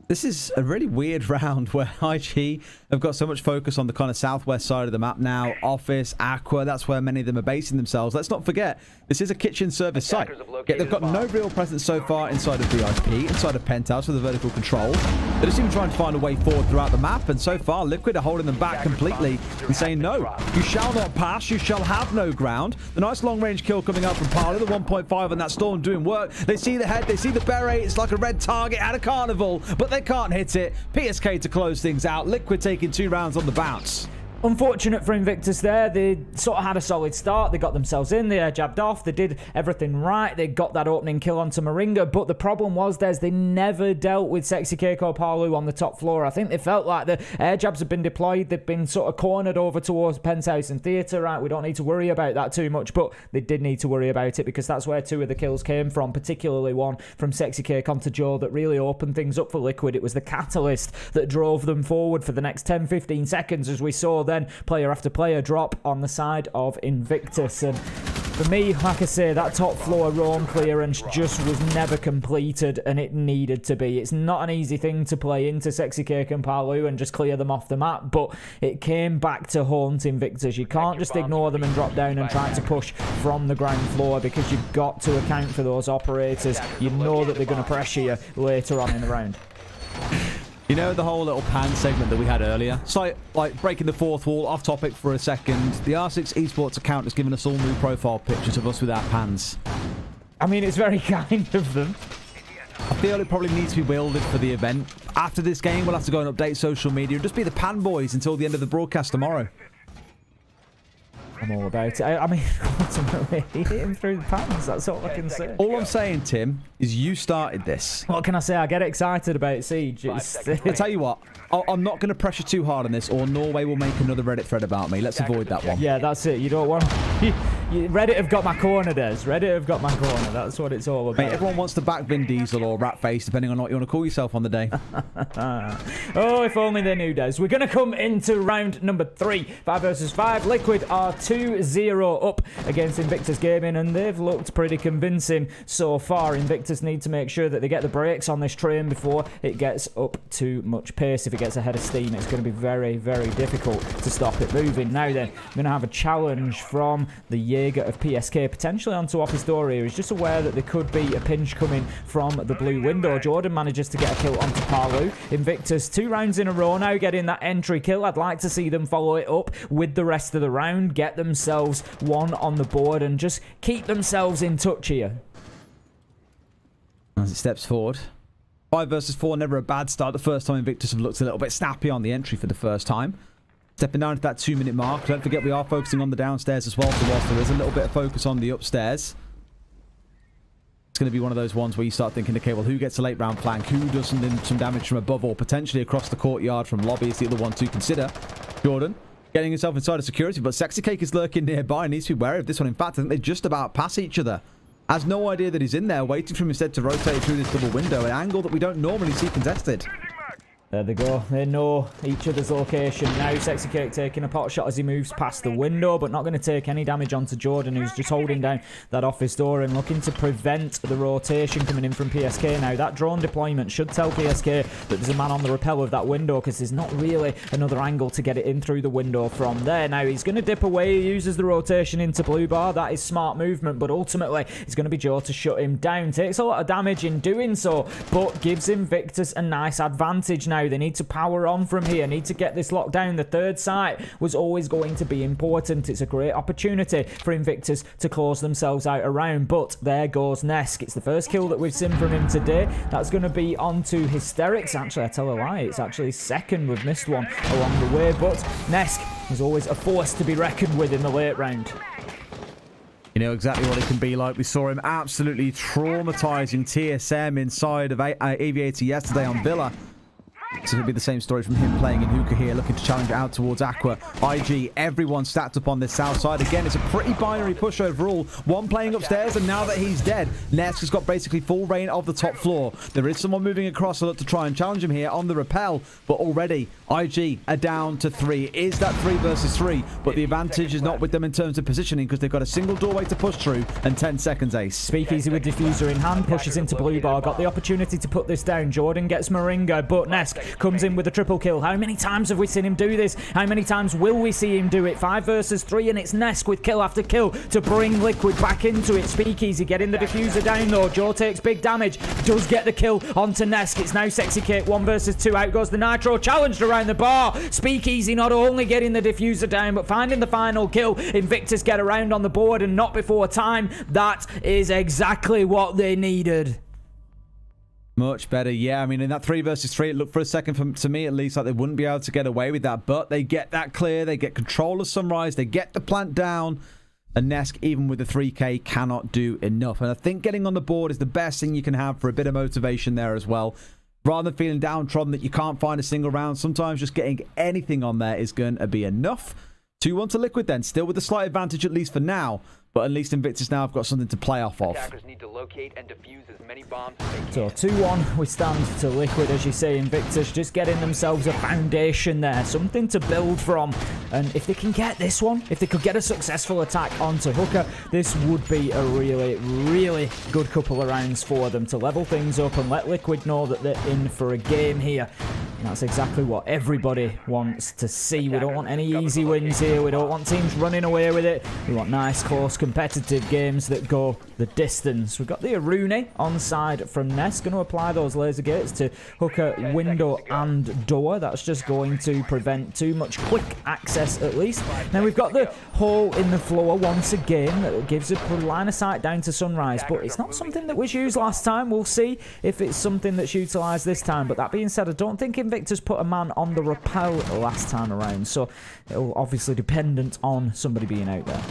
This is a really weird round where IG have got so much focus on the kind of southwest side of the map now. Office, Aqua, that's where many of them are basing themselves. Let's not forget, this is a kitchen service site. Yet they've got no real presence so far inside of VIP, inside of Penthouse with the vertical control. They're just even trying to find a way forward throughout the map, and so far Liquid are holding them back completely and saying, no, you shall not pass, you shall have no ground. The nice long-range kill coming out from Parler, the 1.5 on that Storm doing work. They see the head, they see the beret, it's like a red target at a carnival, but they can't hit it. PSK to close things out. Liquid taking 2 rounds on the bounce. Unfortunate for Invictus there. They sort of had a solid start. They got themselves in. They air jabbed off. They did everything right. They got that opening kill onto Moringa. But the problem was, they never dealt with Sexy Cake or Parlu on the top floor. I think they felt like the air jabs have been deployed. They've been sort of cornered over towards Penthouse and Theatre. Right, we don't need to worry about that too much. But they did need to worry about it, because that's where 2 of the kills came from, particularly one from Sexy Cake onto Joe that really opened things up for Liquid. It was the catalyst that drove them forward for the next 10-15 seconds, as we saw then player after player drop on the side of Invictus. And for me, like I say, that top floor roam clearance just was never completed, and it needed to be. It's not an easy thing to play into Sexy Cake and Parlu and just clear them off the map, but it came back to haunt Invictus. You can't just ignore them and drop down and try to push from the ground floor, because you've got to account for those operators. You know that they're going to pressure you later on in the round. You know the whole little pan segment that we had earlier? It's like breaking the fourth wall, off topic for a second. The R6 Esports account has given us all new profile pictures of us with our pans. I mean, it's very kind of them. I feel it probably needs to be wielded for the event. After this game, we'll have to go and update social media and just be the pan boys until the end of the broadcast tomorrow. I'm all about it. I mean, ultimately, hit him through the pans. That's all I can say. All I'm saying, Tim, is you started this. What can I say? I get excited about Siege. I tell you what, I'm not going to pressure too hard on this, or Norway will make another Reddit thread about me. Let's avoid that one. Yeah, that's it. You don't want... Reddit have got my corner, Des. Reddit have got my corner. That's what it's all about. Mate, everyone wants to back Vin Diesel or Ratface, depending on what you want to call yourself on the day. Oh, if only they knew, Des. We're going to come into round number 3. 5 versus 5. Liquid are 2-0 up against Invictus Gaming, and they've looked pretty convincing so far. Invictus need to make sure that they get the brakes on this train before it gets up too much pace. If it gets ahead of steam, it's going to be very, very difficult to stop it moving. Now then, I'm going to have a challenge from the Jaeger of PSK, potentially onto Office Door here. He's just aware that there could be a pinch coming from the blue window. Jordan manages to get a kill onto Parlu. Invictus 2 rounds in a row now getting that entry kill. I'd like to see them follow it up with the rest of the round, get themselves 1 on the board, and just keep themselves in touch here. As it steps forward. 5 versus 4, never a bad start. The first time Invictus have looked a little bit snappy on the entry for the first time. Stepping down to that 2-minute mark. Don't forget we are focusing on the downstairs as well, so whilst there is a little bit of focus on the upstairs, it's going to be one of those ones where you start thinking, okay, well, who gets a late round flank? Who does some damage from above, or potentially across the courtyard from lobby is the other one to consider. Jordan getting himself inside of security, but Sexy Cake is lurking nearby and needs to be wary of this one. In fact, I think they just about pass each other. Has no idea that he's in there, waiting for him instead to rotate through this double window, an angle that we don't normally see contested. There they go. They know each other's location. Now Sexy Cake taking a pot shot as he moves past the window, but not going to take any damage onto Jordan, who's just holding down that office door and looking to prevent the rotation coming in from PSK. Now, that drone deployment should tell PSK that there's a man on the rappel of that window, because there's not really another angle to get it in through the window from there. Now, he's going to dip away. He uses the rotation into blue bar. That is smart movement, but ultimately, it's going to be Joe to shut him down. Takes a lot of damage in doing so, but gives Invictus a nice advantage now. They need to power on from here, need to get this locked down. The third site was always going to be important. It's a great opportunity for Invictus to close themselves out around, but there goes Nesk. It's the first kill that we've seen from him today. That's going to be onto Hysterics. Actually, I tell a lie, it's actually second. We've missed one along the way, but Nesk is always a force to be reckoned with in the late round. You know exactly what it can be like. We saw him absolutely traumatizing TSM inside of Aviator yesterday on Villa. So it'll be the same story from him playing in Hookah here, looking to challenge out towards Aqua. IG, everyone stacked up on this south side. Again, it's a pretty binary push overall. One playing upstairs, and now that he's dead, Nesk has got basically full reign of the top floor. There is someone moving across to try and challenge him here on the rappel, but already IG are down to 3. Is that 3 versus 3? But the advantage is not with them in terms of positioning, because they've got a single doorway to push through and 10 seconds, Ace. Speakeasy with diffuser in hand, pushes into blue bar, got the opportunity to put this down. Jordan gets Moringa, but Nesk comes in with a triple kill. How many times have we seen him do this? How many times will we see him do it? 5 versus 3, and it's Nesk with kill after kill to bring Liquid back into it. Speakeasy getting the diffuser down though. Joe takes big damage, does get the kill onto Nesk. It's now Sexy Cake 1 versus 2. Out goes the Nitro, challenged around the bar. Speakeasy not only getting the diffuser down, but finding the final kill. Invictus get around on the board and not before time. That is exactly what they needed. Much better, yeah. I mean, in that 3 versus 3, it looked for a second, to me at least, like they wouldn't be able to get away with that. But they get that clear. They get control of Sunrise. They get the plant down. And Nesk, even with the 3K, cannot do enough. And I think getting on the board is the best thing you can have for a bit of motivation there as well. Rather than feeling downtrodden that you can't find a single round, sometimes just getting anything on there is going to be enough. 2-1 to Liquid then, still with a slight advantage at least for now. But at least Invictus now have got something to play off of. Need to locate and defuse as many bombs as they so 2-1 we stand to Liquid, as you say. Invictus just getting themselves a foundation there, something to build from. And if they can get this one, if they could get a successful attack onto Hooker, this would be a really, really good couple of rounds for them to level things up and let Liquid know that they're in for a game here. And that's exactly what everybody wants to see. We don't want any easy wins here. We don't want teams running away with it. We want nice, close, competitive games that go the distance. We've got the Arune on side from Ness, going to apply those laser gates to Hooker, window and door. That's just going to prevent too much quick access at least. Now we've got the hole in the floor once again that gives a line of sight down to Sunrise, but it's not something that was used last time. We'll see if it's something that's utilised this time. But that being said, I don't think Invictus put a man on the rappel last time around, so it'll obviously dependent on somebody being out there.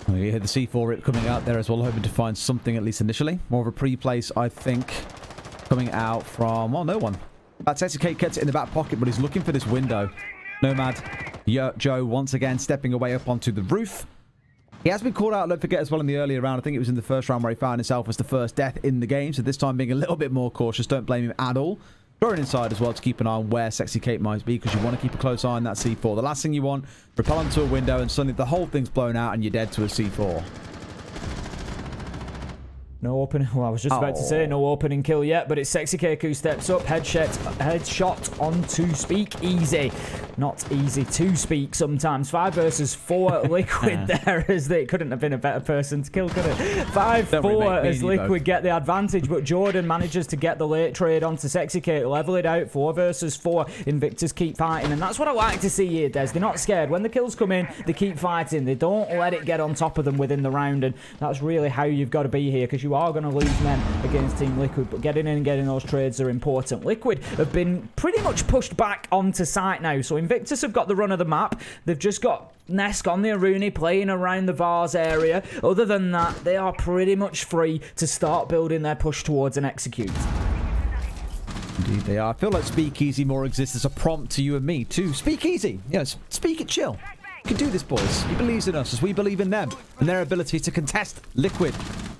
Oh, you hear the C4 rip coming out there as well, hoping to find something at least initially. More of a pre-place, I think, coming out from, well, no one. That Sexy Cake gets it in the back pocket, but he's looking for this window. Nomad Joe once again stepping away up onto the roof. He has been called out, don't forget, as well in the earlier round. I think it was in the first round where he found himself as the first death in the game. So this time being a little bit more cautious. Don't blame him at all. Throwing inside as well to keep an eye on where Sexy Cake might be, because you want to keep a close eye on that C4. The last thing you want, repel onto a window and suddenly the whole thing's blown out and you're dead to a C4. No opening. Well, I was just about to say no opening kill yet, but it's Sexy Cake who steps up. Headshot onto Speakeasy. Not easy to speak sometimes. 5 versus 4 Liquid there, as they couldn't have been a better person to kill, could it? 5-4 as Liquid get the advantage, but Jordan manages to get the late trade onto Sexy Cake, level it out. 4 versus 4. Invictus keep fighting, and that's what I like to see here, Des. They're not scared. When the kills come in, they keep fighting. They don't let it get on top of them within the round, and that's really how you've got to be here, because you are going to lose men against Team Liquid, but getting in and getting those trades are important. Liquid have been pretty much pushed back onto site now, so Invictus have got the run of the map. They've just got Nesk on the Arune playing around the Vars area. Other than that, they are pretty much free to start building their push towards and execute. Indeed they are. I feel like Speakeasy more exists as a prompt to you and me too. Speakeasy. Yes, speak it chill. You can do this, boys. He believes in us as we believe in them and their ability to contest Liquid.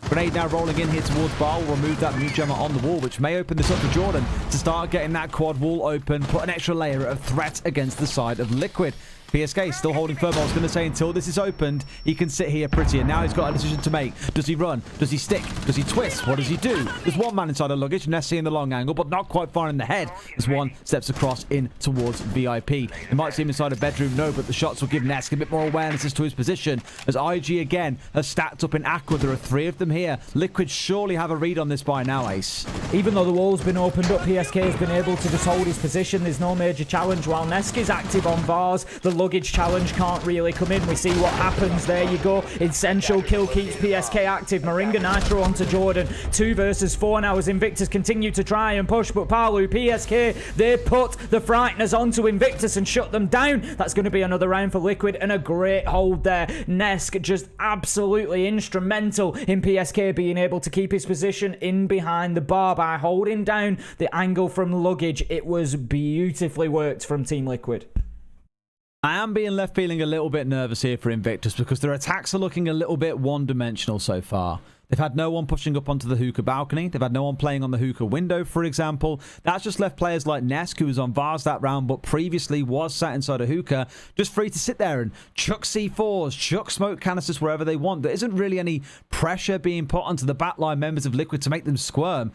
Grenade now rolling in here towards Bar. Will remove that new gemma on the wall, which may open this up for Jordan to start getting that quad wall open, put an extra layer of threat against the side of Liquid. PSK still holding firm. I was going to say until this is opened, he can sit here pretty. And now he's got a decision to make. Does he run? Does he stick? Does he twist? What does he do? There's one man inside the luggage. Nessie in the long angle, but not quite far in the head as one steps across in towards VIP. You might see him inside a bedroom. No, but the shots will give Nesk a bit more awareness as to his position. As IG again has stacked up in Aqua. There are 3 of them here. Liquid surely have a read on this by now, Ace. Even though the wall's been opened up, PSK has been able to just hold his position. There's no major challenge while Nesk is active on Vars. The luggage challenge can't really come in. We see what happens. There you go. Essential kill keeps PSK active. Moringa Nitro onto Jordan. 2 versus 4 now as Invictus continue to try and push, but Palu, PSK, they put the Frighteners onto Invictus and shut them down. That's going to be another round for Liquid and a great hold there. Nesk just absolutely instrumental in PSK being able to keep his position in behind the bar by holding down the angle from luggage. It was beautifully worked from Team Liquid. I am being left feeling a little bit nervous here for Invictus because their attacks are looking a little bit one-dimensional so far. They've had no one pushing up onto the hookah balcony. They've had no one playing on the hookah window, for example. That's just left players like Nesk, who was on Vars that round, but previously was sat inside a hookah, just free to sit there and chuck C4s, chuck smoke canisters wherever they want. There isn't really any pressure being put onto the backline members of Liquid to make them squirm.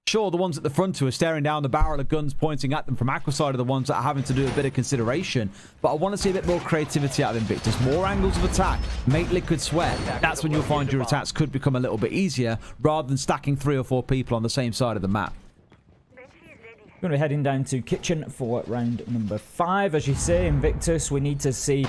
Sure, the ones at the front who are staring down the barrel of guns pointing at them from Aqua side are the ones that are having to do a bit of consideration. But I want to see a bit more creativity out of Invictus. More angles of attack. Make Liquid sweat. That's when you'll find your attacks could become a little bit easier rather than stacking 3 or 4 people on the same side of the map. We're going to be heading down to Kitchen for round number 5. As you say, Invictus, we need to see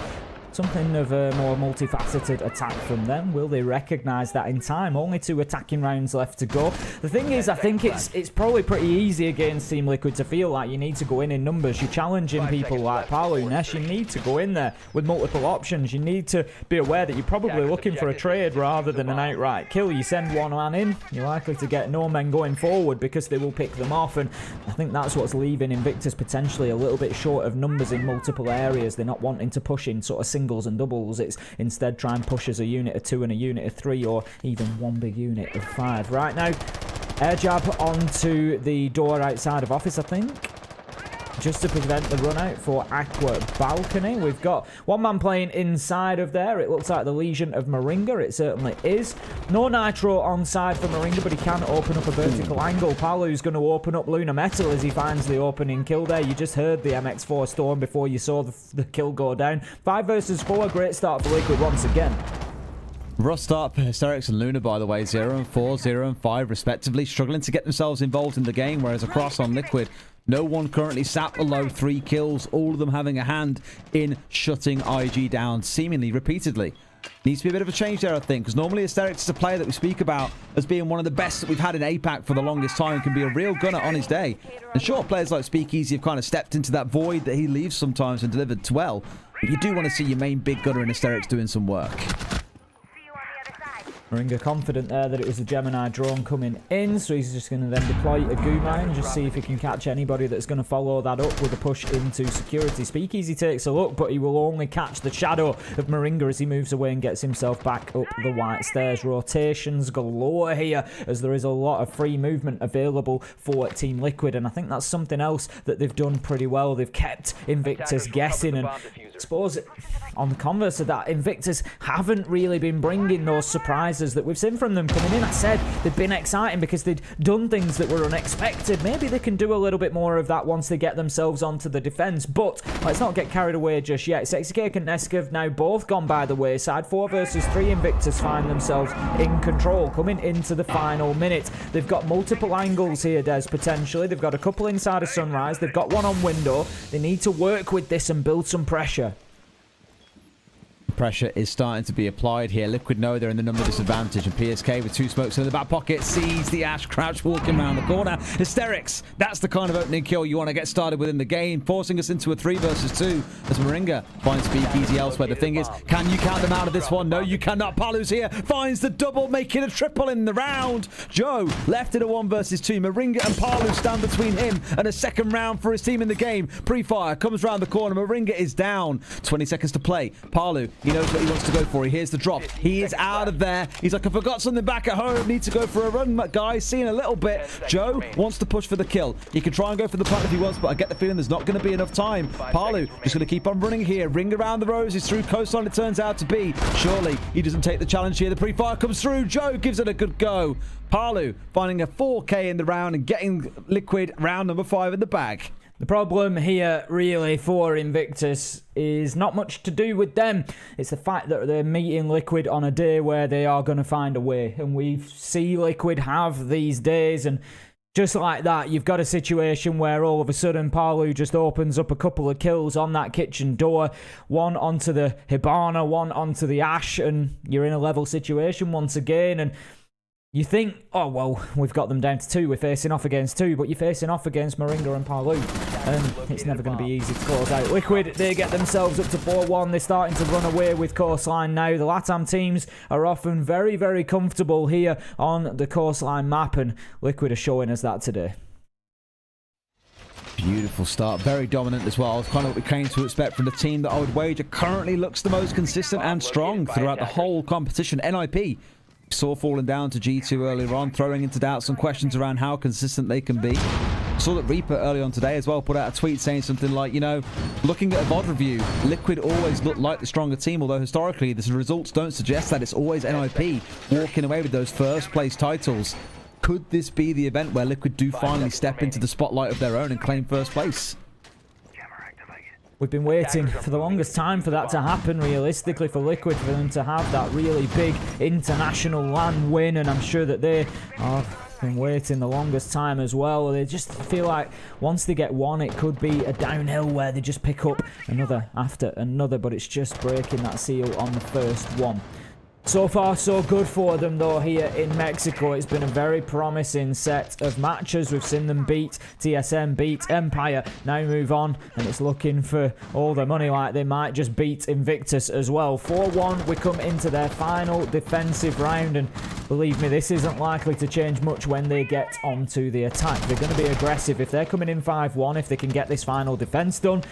something of a more multifaceted attack from them. Will they recognise that in time? Only 2 attacking rounds left to go. The thing is, I think it's probably pretty easy against Team Liquid to feel like you need to go in numbers. You're challenging people like Palu, Nesh. You need to go in there with multiple options. You need to be aware that you're probably looking for a trade rather than an outright kill. You send one man in, you're likely to get no men going forward because they will pick them off, and I think that's what's leaving Invictus potentially a little bit short of numbers in multiple areas. They're not wanting to push in sort of singles and doubles. It's instead try and push as a unit of 2 and a unit of 3, or even one big unit of 5. Right now, air jab onto the door outside of office, I think, just to prevent the run out for Aqua balcony. We've got one man playing inside of there. It looks like the Legion of Moringa. It certainly is. No Nitro on side for Moringa, but he can open up a vertical angle. Palu's going to open up Luna Metal as he finds the opening kill there. You just heard the MX4 storm before you saw the kill go down. 5 versus 4. Great start for Liquid once again. Rough start for Hysterics and Luna, by the way. 0 and 4, 0 and 5, respectively. Struggling to get themselves involved in the game, whereas across on Liquid, no one currently sat below 3 kills. All of them having a hand in shutting IG down, seemingly repeatedly. Needs to be a bit of a change there, I think, because normally Hysterics is a player that we speak about as being one of the best that we've had in APAC for the longest time and can be a real gunner on his day. And sure, players like Speakeasy have kind of stepped into that void that he leaves sometimes and delivered well. But you do want to see your main big gunner in Hysterics doing some work. Moringa confident there that it was the Gemini drone coming in, so he's just going to then deploy a goo mine, just see if he can catch anybody that's going to follow that up with a push into security. Speakeasy takes a look, but he will only catch the shadow of Moringa as he moves away and gets himself back up the white stairs. Rotations galore here, as there is a lot of free movement available for Team Liquid, and I think that's something else that they've done pretty well. They've kept Invictus guessing, and I suppose on the converse of that, Invictus haven't really been bringing those surprises that we've seen from them coming in. I said they've been exciting because they'd done things that were unexpected. Maybe they can do a little bit more of that once they get themselves onto the defense, but let's not get carried away just yet. Sexy Cake and Nesk have now both gone by the wayside. 4 versus 3, Invictus find themselves in control coming into the final minute. They've got multiple angles here, Des, potentially. They've got a couple inside of Sunrise. They've got one on window. They need to work with this and build some pressure. pressure is starting to be applied here. Liquid know they're in the number disadvantage, and PSK with 2 smokes in the back pocket sees the Ash crouch walking around the corner. Hysterics, that's the kind of opening kill you want to get started within the game, forcing us into a 3 versus 2 as Moringa finds Speakeasy elsewhere. The thing is, can you count them out of this one? No, you cannot. Palu's here, finds the double, making a triple in the round. Joe left in a 1 versus 2. Moringa and Palu stand between him and a second round for his team in the game. Pre-fire comes round the corner. Moringa is down. 20 seconds to play. Palu, he knows what he wants to go for. He hears the drop. He is out of there. He's like, I forgot something back at home. Need to go for a run, guys. Seeing a little bit. Joe wants to push for the kill. He can try and go for the plant if he wants, but I get the feeling there's not going to be enough time. Palu just going to keep on running here. Ring around the roses through coastline, it turns out to be. Surely he doesn't take the challenge here. The pre-fire comes through. Joe gives it a good go. Palu finding a 4K in the round and getting Liquid round number 5 in the bag. The problem here, really, for Invictus is not much to do with them. It's the fact that they're meeting Liquid on a day where they are going to find a way. And we see Liquid have these days, and just like that, you've got a situation where all of a sudden Palu just opens up a couple of kills on that kitchen door. One onto the Hibana, one onto the Ash, and you're in a level situation once again. And you think, oh, well, we've got them down to 2. We're facing off against 2, but you're facing off against Moringa and Palu. And it's never going to be easy to close out. Liquid, they get themselves up to 4-1. They're starting to run away with Coastline now. The LATAM teams are often very, very comfortable here on the Coastline map, and Liquid are showing us that today. Beautiful start, very dominant as well. It's kind of what we came to expect from the team that I would wager currently looks the most consistent and strong throughout the whole competition. NIP saw falling down to G2 earlier on, throwing into doubt some questions around how consistent they can be. Saw that Reaper early on today as well put out a tweet saying something like, you know, looking at a VOD review, Liquid always looked like the stronger team, although historically the results don't suggest that. It's always NIP walking away with those first place titles. Could this be the event where Liquid do finally step into the spotlight of their own and claim first place? We've been waiting for the longest time for that to happen, realistically, for Liquid, for them to have that really big international LAN win, and I'm sure that they have been waiting the longest time as well. They just feel like once they get one, it could be a downhill where they just pick up another after another, but it's just breaking that seal on the first one. So far, so good for them, though, here in Mexico. It's been a very promising set of matches. We've seen them beat TSM, beat Empire, now move on, and it's looking for all the money like they might just beat Invictus as well. 4-1, we come into their final defensive round, and believe me, this isn't likely to change much when they get onto the attack. They're going to be aggressive. If they're coming in 5-1, if they can get this final defense done,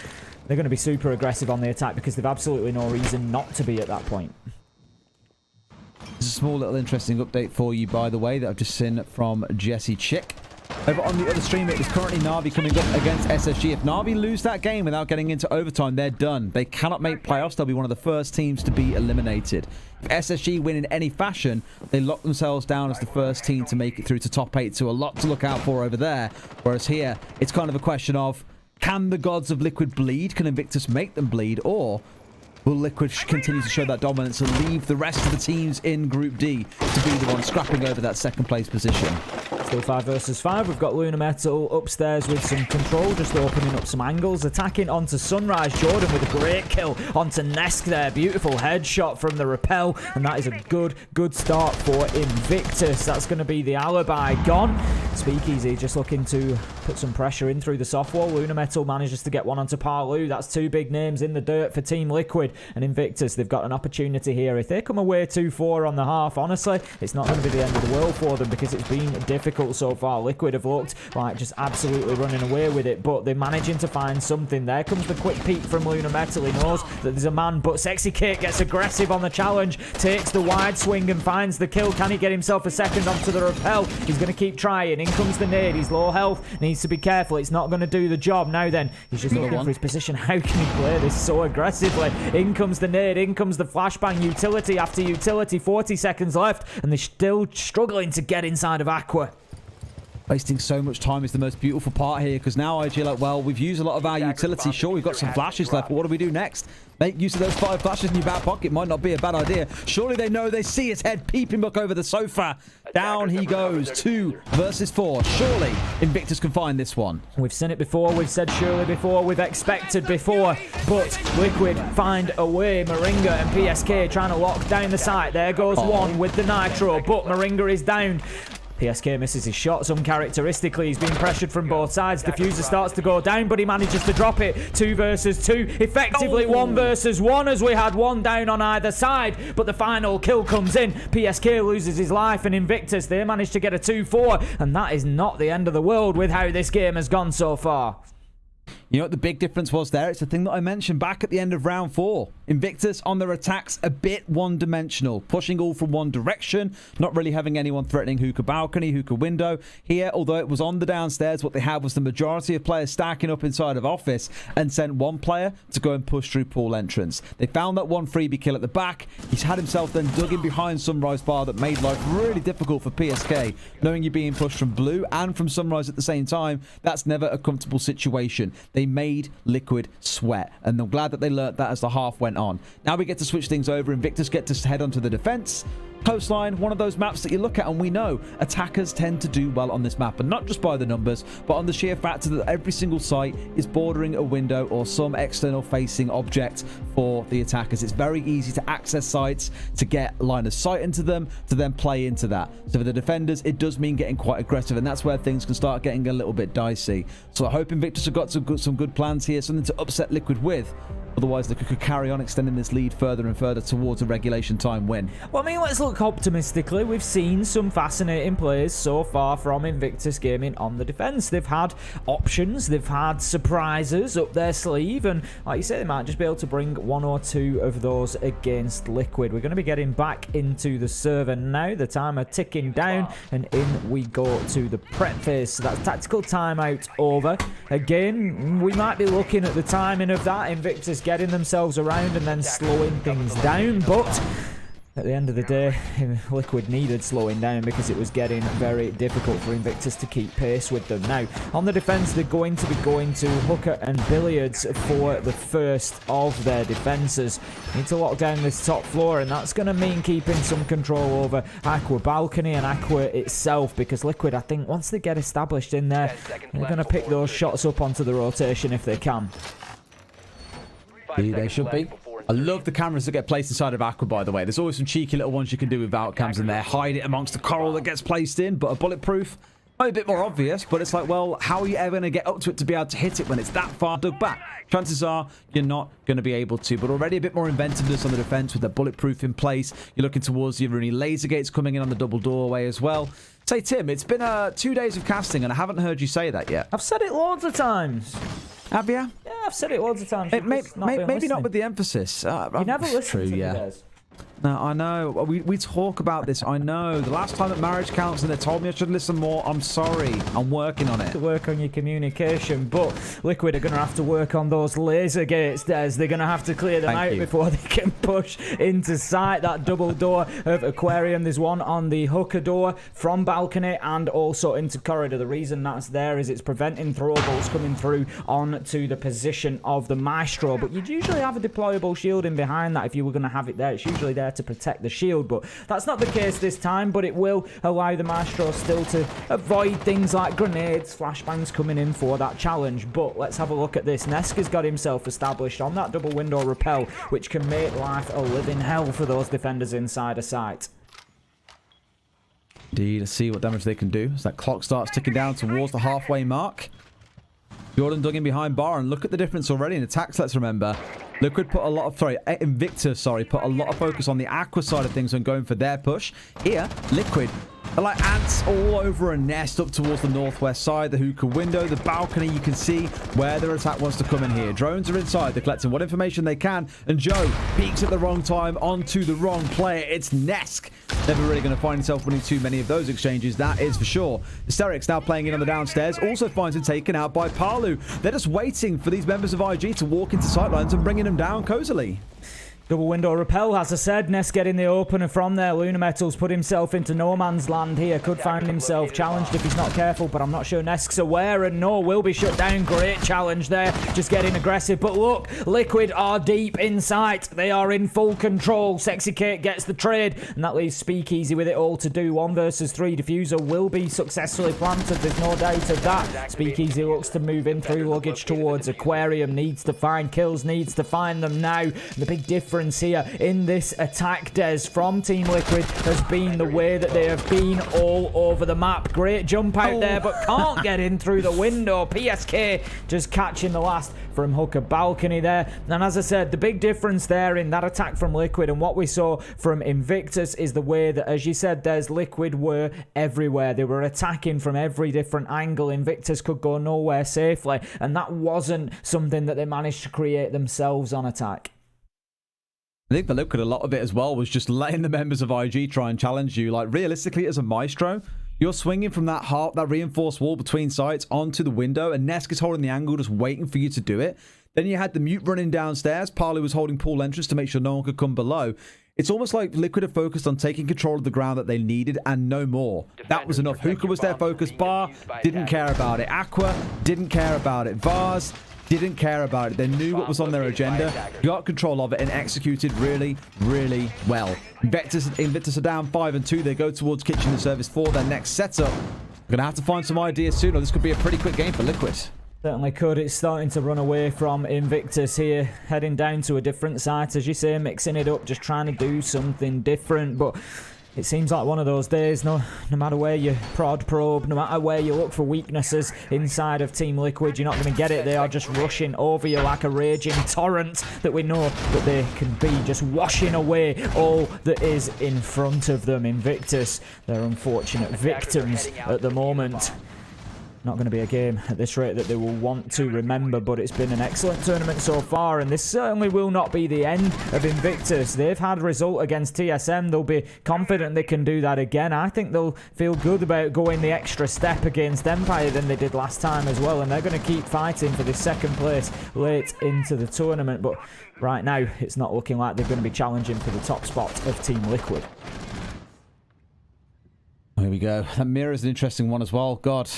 they're going to be super aggressive on the attack because they've absolutely no reason not to be at that point. There's a small little interesting update for you, by the way, that I've just seen from Jesse Chick. Over on the other stream, it is currently Na'Vi coming up against SSG. If Na'Vi lose that game without getting into overtime, they're done. They cannot make playoffs. They'll be one of the first teams to be eliminated. If SSG win in any fashion, they lock themselves down as the first team to make it through to top 8. So a lot to look out for over there. Whereas here, it's kind of a question of, can the gods of Liquid bleed? Can Invictus make them bleed? Or will Liquid continue to show that dominance and leave the rest of the teams in Group D to be the one scrapping over that second place position? Still 5 versus 5. We've got Luna Metal upstairs with some control, just opening up some angles, attacking onto Sunrise. Jordan with a great kill onto Nesk there. Beautiful headshot from the rappel, and that is a good start for Invictus. That's going to be the alibi gone. Speakeasy just looking to put some pressure in through the soft wall. Luna Metal manages to get one onto Palu. That's 2 big names in the dirt for Team Liquid. And Invictus, they've got an opportunity here. If they come away 2-4 on the half, honestly, it's not going to be the end of the world for them because it's been difficult so far. Liquid have looked like just absolutely running away with it, but they're managing to find something. There comes the quick peek from Luna Metal. He knows that there's a man, but Sexy Kate gets aggressive on the challenge, takes the wide swing and finds the kill. Can he get himself a second onto the rappel? He's going to keep trying. In comes the nade. He's low health. Needs to be careful. It's not going to do the job. Now then, he's just looking for his position. How can he play this so aggressively? In comes the nade. In comes the flashbang. Utility after utility. 40 seconds left, and they're still struggling to get inside of Aqua. Wasting so much time is the most beautiful part here, because now IG like, well, we've used a lot of our utility. Sure, we've got some flashes left, but what do we do next? Make use of those 5 flashes in your back pocket might not be a bad idea. Surely they know, they see his head peeping back over the sofa. Down he goes, 2 versus 4. Surely Invictus can find this one. We've seen it before, we've said surely before, we've expected before, but Liquid find a way. Moringa and PSK trying to lock down the site. There goes one with the Nitro, but Moringa is down. PSK misses his shots uncharacteristically. He's being pressured from both sides. Diffuser starts to go down, but he manages to drop it. 2 versus 2. Effectively 1 versus 1, as we had one down on either side. But the final kill comes in. PSK loses his life, and Invictus, they manage to get a 2-4. And that is not the end of the world with how this game has gone so far. You know what the big difference was there? It's the thing that I mentioned back at the end of round 4. Invictus on their attacks a bit one-dimensional, pushing all from one direction, not really having anyone threatening hookah balcony, hookah window. Here, although it was on the downstairs, what they had was the majority of players stacking up inside of office and sent one player to go and push through pool entrance. They found that one freebie kill at the back. He's had himself then dug in behind Sunrise Bar that made life really difficult for PSK. Knowing you're being pushed from blue and from Sunrise at the same time, that's never a comfortable situation. They made Liquid sweat, and I'm glad that they learnt that as the half went on. Now we get to switch things over. Invictus get to head onto the defense. Coastline, one of those maps that you look at and we know attackers tend to do well on this map, and not just by the numbers, but on the sheer factor that every single site is bordering a window or some external facing object for the attackers. It's very easy to access sites, to get line of sight into them, to then play into that. So for the defenders, it does mean getting quite aggressive, and that's where things can start getting a little bit dicey. So I hope Invictus have got some good plans here, something to upset Liquid with. Otherwise, they could carry on extending this lead further and further towards a regulation time win. Well, I mean, let's look optimistically. We've seen some fascinating plays so far from Invictus Gaming on the defense. They've had options, they've had surprises up their sleeve, and like you say, they might just be able to bring 1 or 2 of those against Liquid. We're going to be getting back into the server now. The timer ticking down, and in we go to the prep phase. So that's tactical timeout over. Again, we might be looking at the timing of that. Invictus getting themselves around and then slowing things down, but at the end of the day, Liquid needed slowing down because it was getting very difficult for Invictus to keep pace with them. Now, on the defense, they're going to be going to Hooker and Billiards for the first of their defenses. Need to lock down this top floor, and that's going to mean keeping some control over Aqua Balcony and Aqua itself, because Liquid, I think, once they get established in there, they're going to pick those shots up onto the rotation if they can. They should be. I love the cameras that get placed inside of Aqua, by the way. There's always some cheeky little ones you can do without cams in there. Hide it amongst the coral that gets placed in, but a bulletproof might be a bit more obvious, but it's like, well, how are you ever going to get up to it to be able to hit it when it's that far dug back? Chances are you're not going to be able to, but already a bit more inventiveness on the defense with the bulletproof in place. You're looking towards the Rooney laser gates coming in on the double doorway as well. Say, Tim, it's been 2 days of casting, and I haven't heard you say that yet. I've said it loads of times. Have you? Yeah, I've said it loads of times. Maybe not with the emphasis. You never listen to me, guys. No, I know. We talk about this. I know. The last time at marriage counseling, they told me I should listen more. I'm sorry. I'm working on it. To work on your communication, but Liquid are going to have to work on those laser gates, Des. They're going to have to clear them out before they can push into sight. That double door of Aquarium. There's one on the hooker door from balcony and also into corridor. The reason that's there is it's preventing throwables coming through onto the position of the Maestro, but you'd usually have a deployable shielding behind that if you were going to have it there. It's usually there to protect the shield, but that's not the case this time. But it will allow the Maestro still to avoid things like grenades, flashbangs coming in for that challenge. But let's have a look at this. Neska's got himself established on that double window rappel, which can make life a living hell for those defenders inside a site. Indeed, let's see what damage they can do as that clock starts ticking down towards the halfway mark. Jordan dug in behind bar, and look at the difference already in attacks. Let's remember, Liquid put a lot of, Invictus, put a lot of focus on the Aqua side of things when going for their push. Here, Liquid are like ants all over a nest up towards the northwest side. The hookah window, the balcony, you can see where their attack wants to come in here. Drones are inside. They're collecting what information they can. And Joe peeks at the wrong time onto the wrong player. It's Nesk. Never really going to find himself winning too many of those exchanges, that is for sure. Hysterics now playing in on the downstairs. Also finds him taken out by Palu. They're just waiting for these members of IG to walk into sightlines and bringing him down cozily. Double window repel, as I said. Nest getting the opener from there. Lunametal's put himself into no man's land here. Could find himself challenged if he's not careful, but I'm not sure Nesk's aware, and no, will be shut down. Great challenge there. Just getting aggressive, but look, Liquid are deep in sight. They are in full control. Sexy Kate gets the trade, and that leaves Speakeasy with it all to do. 1 versus 3. Diffuser will be successfully planted. There's no doubt of that. Speakeasy looks to move in through luggage towards Aquarium. Needs to find kills, needs to find them now. And the big difference here in this attack, Des, from Team Liquid has been the way that they have been all over the map. Great jump out there, but can't get in through the window. PSK just catching the last from Hooker balcony there. And as I said, the big difference there in that attack from Liquid and what we saw from Invictus is the way that, as you said, Des, Liquid were everywhere. They were attacking from every different angle. Invictus could go nowhere safely, and that wasn't something that they managed to create themselves on attack. I think the Liquid, a lot of it as well, was just letting the members of IG try and challenge you. Like, realistically, as a Maestro, you're swinging from that reinforced wall between sites onto the window, and Nesk is holding the angle, just waiting for you to do it. Then you had the mute running downstairs. Parley was holding pool entrance to make sure no one could come below. It's almost like Liquid have focused on taking control of the ground that they needed and no more. That was enough. Hookah was their focus. Bar didn't care about it. Aqua didn't care about it. Vars didn't care about it. They knew what was on their agenda, got control of it, and executed really, really well. Invictus are down 5-2. They go towards Kitchen and Service for their next setup. Going to have to find some ideas soon, or this could be a pretty quick game for Liquid. Certainly could. It's starting to run away from Invictus here, heading down to a different site, as you say, mixing it up, just trying to do something different, but it seems like one of those days, no matter where you probe, no matter where you look for weaknesses inside of Team Liquid, you're not going to get it. They are just rushing over you like a raging torrent that we know that they can be, just washing away all that is in front of them. Invictus, they're unfortunate victims at the moment. Not going to be a game at this rate that they will want to remember, but it's been an excellent tournament so far, and this certainly will not be the end of Invictus. They've had a result against TSM. They'll be confident they can do that again. I think they'll feel good about going the extra step against Empire than they did last time as well, and they're going to keep fighting for this second place late into the tournament, but right now it's not looking like they're going to be challenging for the top spot of Team Liquid. Here we go. That mirror is an interesting one as well. God,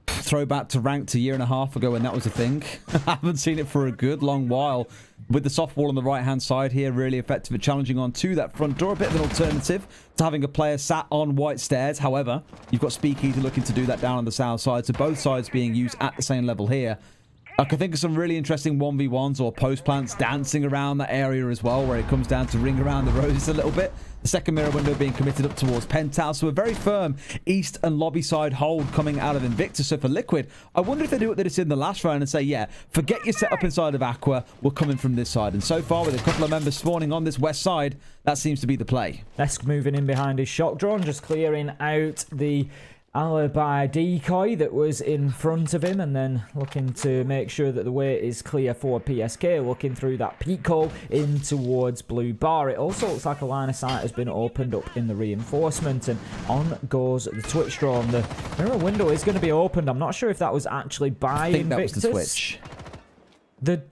throwback to ranked a year and a half ago when that was a thing. I haven't seen it for a good long while. With the soft wall on the right hand side here, really effective at challenging onto that front door. A bit of an alternative to having a player sat on white stairs. However, you've got Speakeasy looking to do that down on the south side, so both sides being used at the same level here. I can think of some really interesting 1v1s or post plants dancing around that area as well, where it comes down to ring around the roses a little bit. The second mirror window being committed up towards Penthouse, so a very firm east and lobby side hold coming out of Invictus. So for Liquid, I wonder if they do what they did in the last round and say, yeah, forget your setup inside of Aqua, we're coming from this side. And so far, with a couple of members spawning on this west side, that seems to be the play. Nesk moving in behind his shock drone, just clearing out the alibi decoy that was in front of him, and then looking to make sure that the way is clear for PSK, looking through that peak hole in towards Blue Bar. It also looks like a line of sight has been opened up in the reinforcement, and on goes the Twitch drone. The mirror window is going to be opened. I'm not sure if that was actually by Invictus. That was the switch. The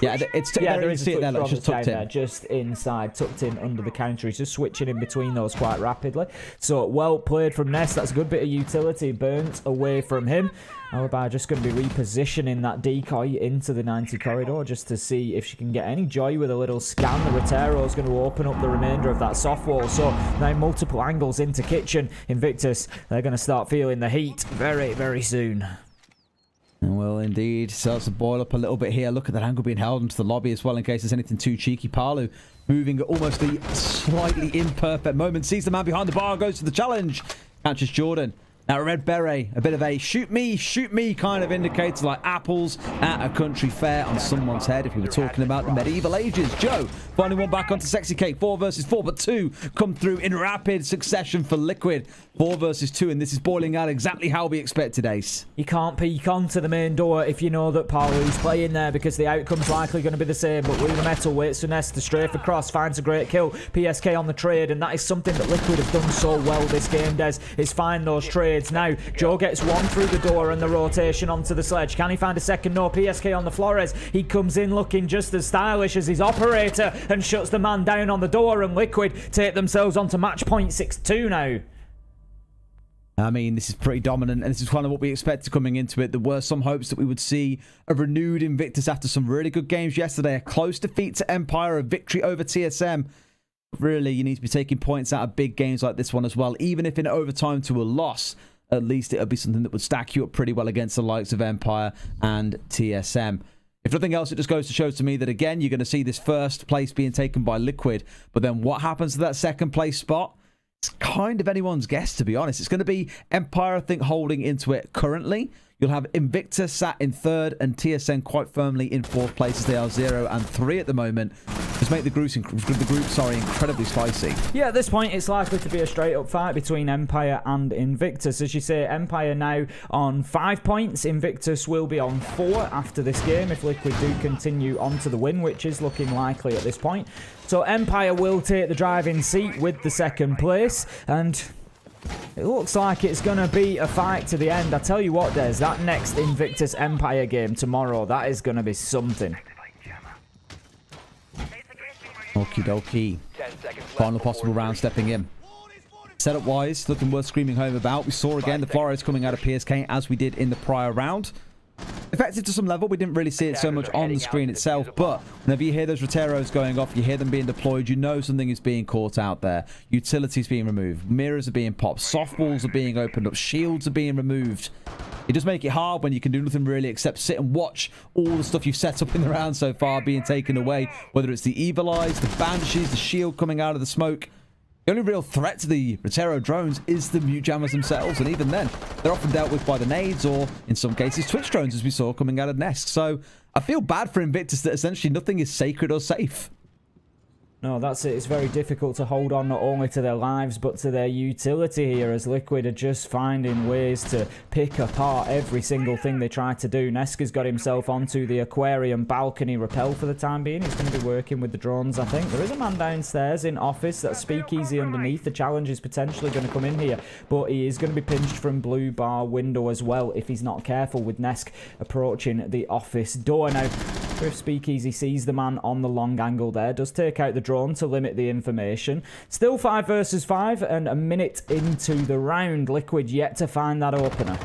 yeah, there is a switch there, just tucked in. Just inside, tucked in under the counter. He's just switching in between those quite rapidly. So well played from Nest. That's a good bit of utility burnt away from him. Alibi just going to be repositioning that decoy into the 90 corridor just to see if she can get any joy with a little scan. The Rotero is going to open up the remainder of that soft wall. So now multiple angles into Kitchen. Invictus, they're going to start feeling the heat very, very soon. Well, indeed. Starts to boil up a little bit here. Look at that angle being held into the lobby as well in case there's anything too cheeky. Palu moving at almost a slightly imperfect moment. Sees the man behind the bar, goes to the challenge. Catches Jordan. Now, Red Beret, a bit of a shoot me kind of indicator, like apples at a country fair on someone's head if we were talking about the medieval ages. Joe, finding one back onto Sexy Cake. 4 versus 4, but 2 come through in rapid succession for Liquid. 4 versus 2, and this is boiling out exactly how we expected, Ace. You can't peek onto the main door if you know that Palu's playing there, because the outcome's likely going to be the same. But Luna Metal waits for Nest to strafe across, finds a great kill. PSK on the trade, and that is something that Liquid have done so well this game, Des, is find those trades. nades now. Joe gets one through the door and the rotation onto the sledge. Can he find a second? No. PSK on the Flores. He comes in looking just as stylish as his operator and shuts the man down on the door, and Liquid take themselves onto match point 6-2 now. I mean, this is pretty dominant, and this is kind of what we expected coming into it. There were some hopes that we would see a renewed Invictus after some really good games yesterday. A close defeat to Empire, a victory over TSM. Really, you need to be taking points out of big games like this one as well. Even if in overtime to a loss, at least it would be something that would stack you up pretty well against the likes of Empire and TSM. If nothing else, it just goes to show to me that, again, you're going to see this first place being taken by Liquid. But then what happens to that second place spot? It's kind of anyone's guess, to be honest. It's going to be Empire, I think, holding into it currently. You'll have Invictus sat in third and TSM quite firmly in fourth place as they are 0 and 3 at the moment. Just make the group incredibly spicy. Yeah, at this point, it's likely to be a straight-up fight between Empire and Invictus. As you say, Empire now on 5 points. Invictus will be on 4 after this game if Liquid do continue on to the win, which is looking likely at this point. So Empire will take the driving seat with the second place, and it looks like it's going to be a fight to the end. I tell you what, Des, that next Invictus Empire game tomorrow, that is going to be something. Okie dokie. Final possible round stepping in. Setup wise, looking worth screaming home about. We saw again the Flores coming out of PSK as we did in the prior round. Effective to some level, we didn't really see it so much on the screen itself, but whenever you hear those Roteros going off, you hear them being deployed, you know something is being caught out there. Utilities being removed, mirrors are being popped, soft walls are being opened up, shields are being removed. It does make it hard when you can do nothing really except sit and watch all the stuff you've set up in the round so far being taken away, whether it's the Evil Eyes, the Banshees, the shield coming out of the smoke. The only real threat to the Rotero drones is the Pyjamas themselves, and even then, they're often dealt with by the nades or, in some cases, Twitch drones, as we saw coming out of Nest. So I feel bad for Invictus that essentially nothing is sacred or safe. No, that's it. It's very difficult to hold on not only to their lives but to their utility here, as Liquid are just finding ways to pick apart every single thing they try to do. Neska's got himself onto the aquarium balcony rappel for the time being. He's going to be working with the drones, I think. There is a man downstairs in office. That's Speakeasy underneath. The challenge is potentially going to come in here, but he is going to be pinched from blue bar window as well if he's not careful, with Nesk approaching the office door. Now, if Speakeasy sees the man on the long angle there, does take out the drone to limit the information. Still 5 versus 5 and a minute into the round. Liquid yet to find that opener.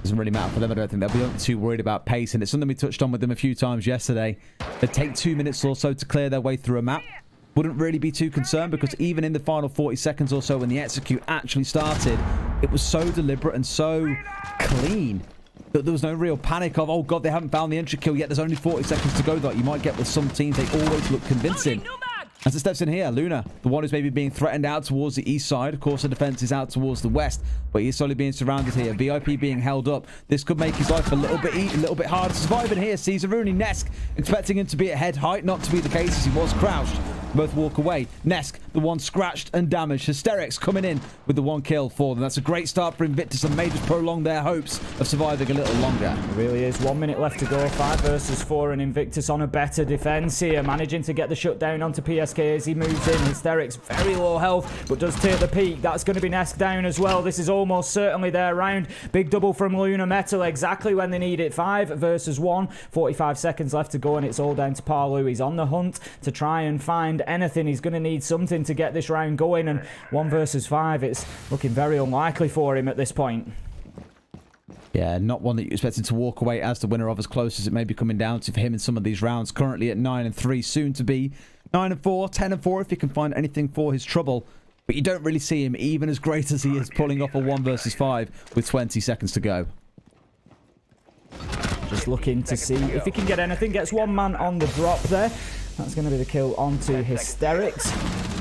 Doesn't really matter for them. I don't think they'll be too worried about pace, and it's something we touched on with them a few times yesterday. They take 2 minutes or so to clear their way through a map. Wouldn't really be too concerned, because even in the final 40 seconds or so when the execute actually started, it was so deliberate and so clean that there was no real panic of, oh god, they haven't found the entry kill yet, there's only 40 seconds to go, that you might get with some teams. They always look convincing. As it steps in here, Luna, the one who's maybe being threatened out towards the east side. Of course, the defense is out towards the west, but he's slowly being surrounded here. VIP being held up. This could make his life a little bit harder to survive in here. Caesar Rooney, Nesk, expecting him to be at head height. Not to be the case, as he was crouched. Both walk away. Nesk, the one scratched and damaged. Hysterics coming in with the 1 kill for them. That's a great start for Invictus and may just prolong their hopes of surviving a little longer. It really is. 1 minute left to go. 5 versus 4, and Invictus on a better defense here, managing to get the shutdown onto PSK as he moves in. Hysterics, very low health, but does take the peak. That's going to be Nesk down as well. This is almost certainly their round. Big double from Luna Metal, exactly when they need it. 5 versus 1. 45 seconds left to go, and it's all down to Parlu. He's on the hunt to try and find anything. He's going to need something to get this round going, and 1 versus 5, it's looking very unlikely for him at this point. Yeah, not one that you expected to walk away as the winner of, as close as it may be coming down to for him in some of these rounds. Currently at 9 and 3, soon to be 9 and 4, 10 and 4 if he can find anything for his trouble. But you don't really see him, even as great as he is, pulling off a 1 versus 5 with 20 seconds to go. Just looking to see if he can get anything. Gets 1 man on the drop there. That's going to be the kill onto Hysterics.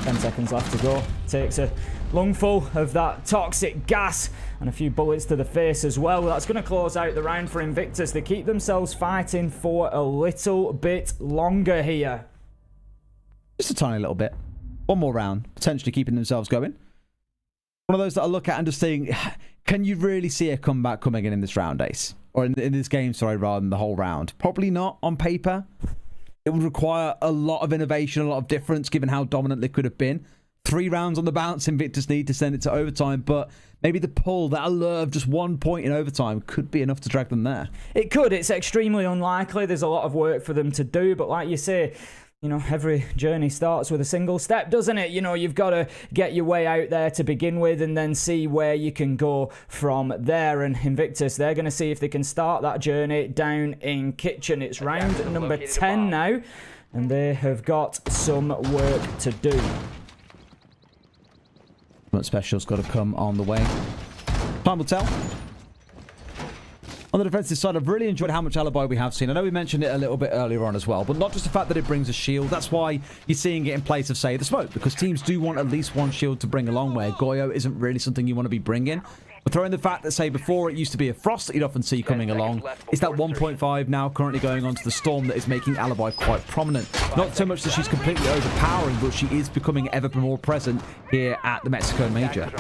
10 seconds left to go. Takes a lungful of that toxic gas and a few bullets to the face as well. That's going to close out the round for Invictus. They keep themselves fighting for a little bit longer here. Just a tiny little bit. 1 more round, potentially keeping themselves going. One of those that I look at and just think, can you really see a comeback coming in this round, Ace? Or in this game, sorry, rather than the whole round? Probably not on paper. It would require a lot of innovation, a lot of difference, given how dominant Liquid have been. 3 rounds on the bounce. Invictus need to send it to overtime, but maybe the pull, that allure of just 1 point in overtime could be enough to drag them there. It could. It's extremely unlikely. There's a lot of work for them to do, but like you say, you know, every journey starts with a single step, doesn't it? You know, you've got to get your way out there to begin with and then see where you can go from there. And Invictus, they're going to see if they can start that journey down in Kitchen. It's round number 10 now, and they have got some work to do. But special's got to come on the way. Time will tell. On the defensive side, I've really enjoyed how much Alibi we have seen. I know we mentioned it a little bit earlier on as well, but not just the fact that it brings a shield. That's why you're seeing it in place of, say, the smoke, because teams do want at least one shield to bring along, where Goyo isn't really something you want to be bringing. But throwing the fact that, say, before it used to be a Frost that you'd often see coming along, it's that 1.5 now currently going onto the Storm that is making Alibi quite prominent. Not so much that she's completely overpowering, but she is becoming ever more present here at the Mexico Major.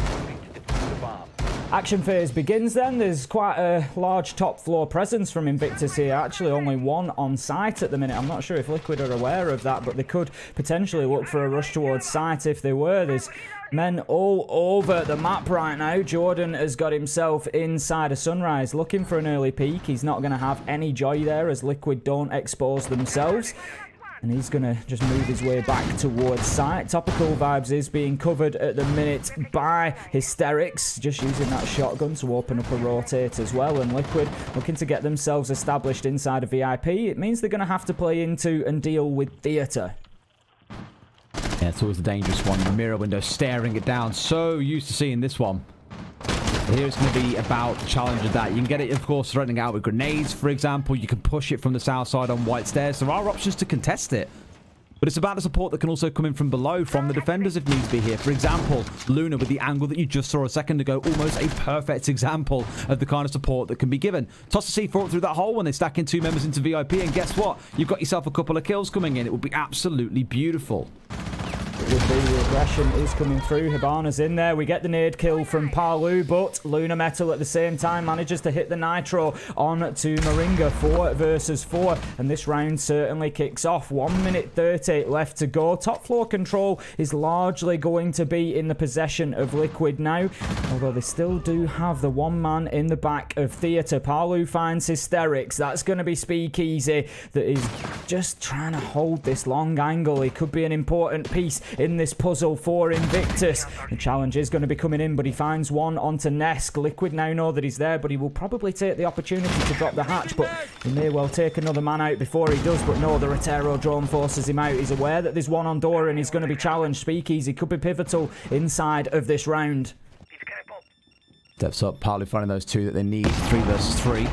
Action phase begins then. There's quite a large top floor presence from Invictus here. Actually, only one on site at the minute. I'm not sure if Liquid are aware of that, but they could potentially look for a rush towards site if they were. There's men all over the map right now. Jordan has got himself inside a Sunrise looking for an early peek. He's not going to have any joy there as Liquid don't expose themselves. And he's going to just move his way back towards site. Topical Vibes is being covered at the minute by Hysterics, just using that shotgun to open up a rotate as well. And Liquid looking to get themselves established inside a VIP. It means they're going to have to play into and deal with Theatre. Yeah, it's always a dangerous one. The mirror window staring it down. So used to seeing this one. Here it's going to be about the challenge of that. You can get it, of course, threatening out with grenades, for example. You can push it from the south side on white stairs. There are options to contest it. But it's about the support that can also come in from below, from the defenders if needs be here. For example, Luna with the angle that you just saw a second ago. Almost a perfect example of the kind of support that can be given. Toss a C4 through that hole when they stack in 2 members into VIP. And guess what? You've got yourself a couple of kills coming in. It will be absolutely beautiful. The aggression is coming through. Hibana's in there. We get the nade kill from Palu, but Luna Metal at the same time manages to hit the Nitro on to Moringa. 4 versus 4, and this round certainly kicks off. 1 minute 30 left to go. Top floor control is largely going to be in the possession of Liquid now, although they still do have the one man in the back of Theatre. Palu finds Hysterics. That's going to be Speakeasy that is just trying to hold this long angle. He could be an important piece in this puzzle for Invictus. The challenge is going to be coming in, but he finds one onto Nesk. Liquid now know that he's there, but he will probably take the opportunity to drop the hatch, but he may well take another man out before he does. But no, the Rotero drone forces him out. He's aware that there's one on door and he's going to be challenged. Speakeasy could be pivotal inside of this round. Steps up, partly finding those 2 that they need. 3 versus 3.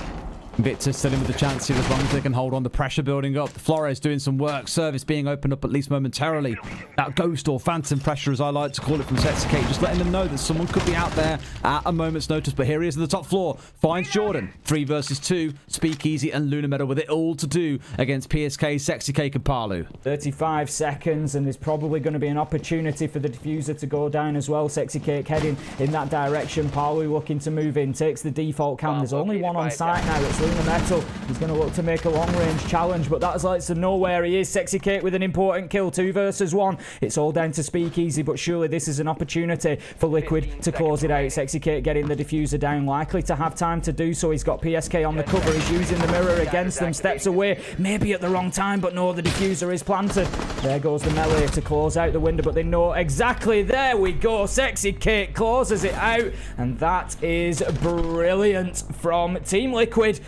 Invictus still in with the chance here as long as they can hold on. The pressure building up. Flores doing some work. Service being opened up at least momentarily. That ghost or phantom pressure, as I like to call it, from Sexicate, just letting them know that someone could be out there at a moment's notice. But here he is on the top floor. Finds Jordan. 3 versus 2. Speakeasy and Luna Metal with it all to do against PSK, Sexicate and Palu. 35 seconds, and there's probably going to be an opportunity for the diffuser to go down as well. Sexicate heading in that direction. Palu looking to move in. Takes the default cam. There's only one on site now. It's Luna Metal. He's going to look to make a long-range challenge, but that lets them know where he is. Sexicate with an important kill. 2 versus 1. It's all down to Speakeasy, but surely this is an opportunity for Liquid to close it out. Sexicate getting the diffuser down, likely to have time to do so. He's got PSK on the cover. He's using the mirror against them. Steps away, maybe at the wrong time, but no, the diffuser is planted. There goes the melee to close out the window, but they know exactly. There we go. Sexicate closes it out, and that is brilliant from Team Liquid.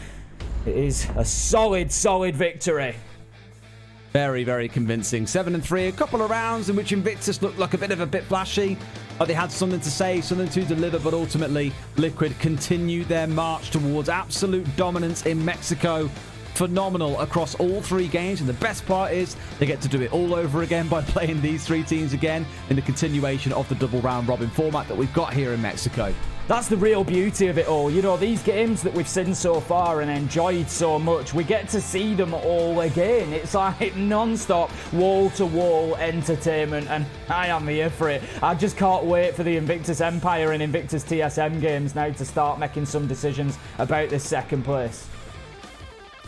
It is a solid victory. Very, very convincing. 7-3, a couple of rounds in which Invictus looked like a bit flashy. They had something to say, something to deliver, but ultimately Liquid continued their march towards absolute dominance in Mexico. Phenomenal across all 3 games, and the best part is they get to do it all over again by playing these 3 teams again in the continuation of the double round robin format that we've got here in Mexico. That's the real beauty of it all. You know, these games that we've seen so far and enjoyed so much, we get to see them all again. It's like non-stop, wall-to-wall entertainment, and I am here for it. I just can't wait for the Invictus Empire and Invictus TSM games now to start making some decisions about this second place.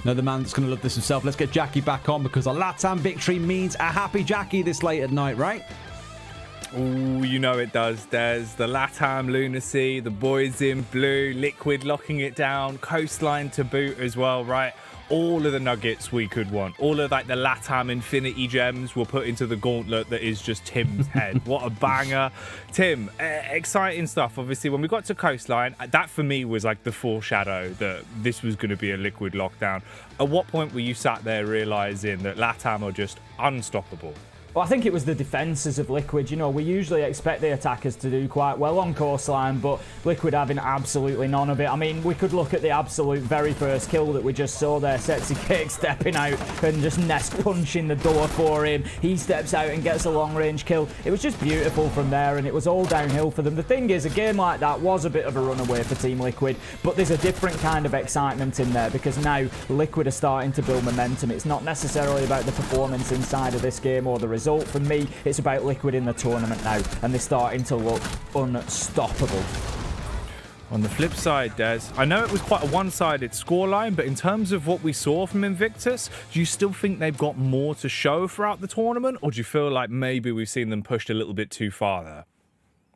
Another man that's going to love this himself. Let's get Jackie back on, because a Latam victory means a happy Jackie this late at night, right? Oh, you know it does, Des. The LATAM lunacy, the boys in blue, Liquid locking it down, Coastline to boot as well, right? All of the nuggets we could want. All of like the LATAM Infinity Gems were put into the gauntlet that is just Tim's head. What a banger. Tim, exciting stuff. Obviously, when we got to Coastline, that for me was like the foreshadow that this was going to be a Liquid lockdown. At what point were you sat there realizing that LATAM are just unstoppable? Well, I think it was the defences of Liquid. You know, we usually expect the attackers to do quite well on Coastline, but Liquid having absolutely none of it. I mean, we could look at the absolute very first kill that we just saw there. Sexy Cake stepping out and just Nest punching the door for him. He steps out and gets a long-range kill. It was just beautiful from there, and it was all downhill for them. The thing is, a game like that was a bit of a runaway for Team Liquid, but there's a different kind of excitement in there because now Liquid are starting to build momentum. It's not necessarily about the performance inside of this game or the result. For me, it's about Liquid in the tournament now, and they're starting to look unstoppable. On the flip side, Des, I know it was quite a one-sided scoreline, but in terms of what we saw from Invictus, do you still think they've got more to show throughout the tournament, or do you feel like maybe we've seen them pushed a little bit too far there?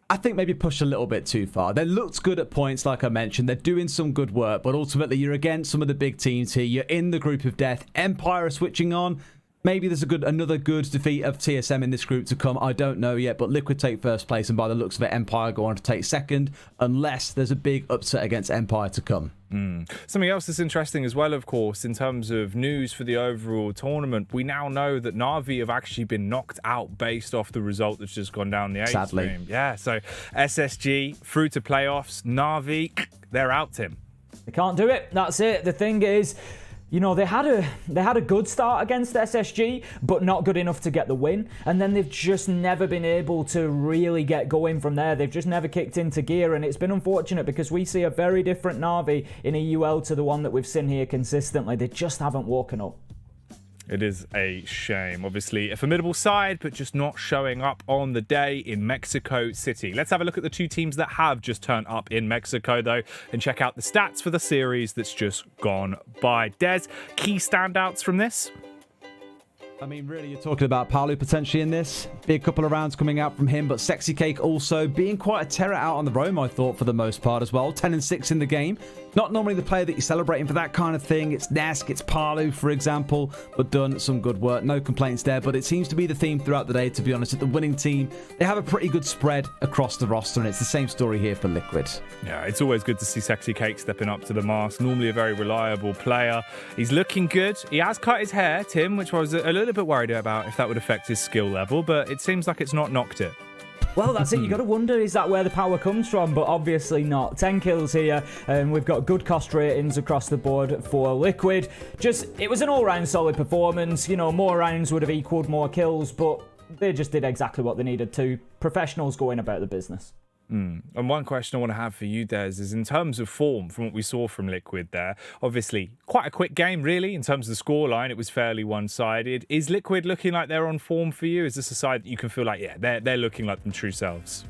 I think maybe pushed a little bit too far. They looked good at points, like I mentioned. They're doing some good work, but ultimately you're against some of the big teams here. You're in the group of death. Empire are switching on. Maybe there's another good defeat of TSM in this group to come. I don't know yet, but Liquid take first place, and by the looks of it, Empire go on to take second, unless there's a big upset against Empire to come. Something else that's interesting as well, of course, in terms of news for the overall tournament, we now know that Na'Vi have actually been knocked out based off the result that's just gone down the 8th Sadly. stream. Yeah, so SSG through to playoffs. Na'Vi, they're out, Tim. They can't do it. That's it. The thing is, you know, they had a good start against SSG, but not good enough to get the win. And then they've just never been able to really get going from there. They've just never kicked into gear, and it's been unfortunate because we see a very different Na'Vi in a UL to the one that we've seen here consistently. They just haven't woken up. It is a shame. Obviously, a formidable side, but just not showing up on the day in Mexico City. Let's have a look at the two teams that have just turned up in Mexico, though, and check out the stats for the series that's just gone by. Des, key standouts from this? I mean, really, you're talking about Palu potentially in this. Big couple of rounds coming out from him, but Sexy Cake also being quite a terror out on the roam, I thought, for the most part as well. 10 and 6 in the game. Not normally the player that you're celebrating for that kind of thing. It's Nesk, it's Palu, for example, but done some good work. No complaints there, but it seems to be the theme throughout the day, to be honest. At the winning team, they have a pretty good spread across the roster, and it's the same story here for Liquid. Yeah, it's always good to see Sexy Cake stepping up to the mask. Normally a very reliable player. He's looking good. He has cut his hair, Tim, which I was a little bit worried about if that would affect his skill level, but it seems like it's not knocked it. Well, that's it. You got to wonder, is that where the power comes from? But obviously not. 10 kills here, and we've got good cost ratings across the board for Liquid. It was an all-round solid performance. You know, more rounds would have equaled more kills, but they just did exactly what they needed to. Professionals going about the business. And one question I want to have for you, Des, is in terms of form from what we saw from Liquid there, obviously quite a quick game, really, in terms of the scoreline. It was fairly one-sided. Is Liquid looking like they're on form for you? Is this a side that you can feel like, yeah, they're looking like them true selves?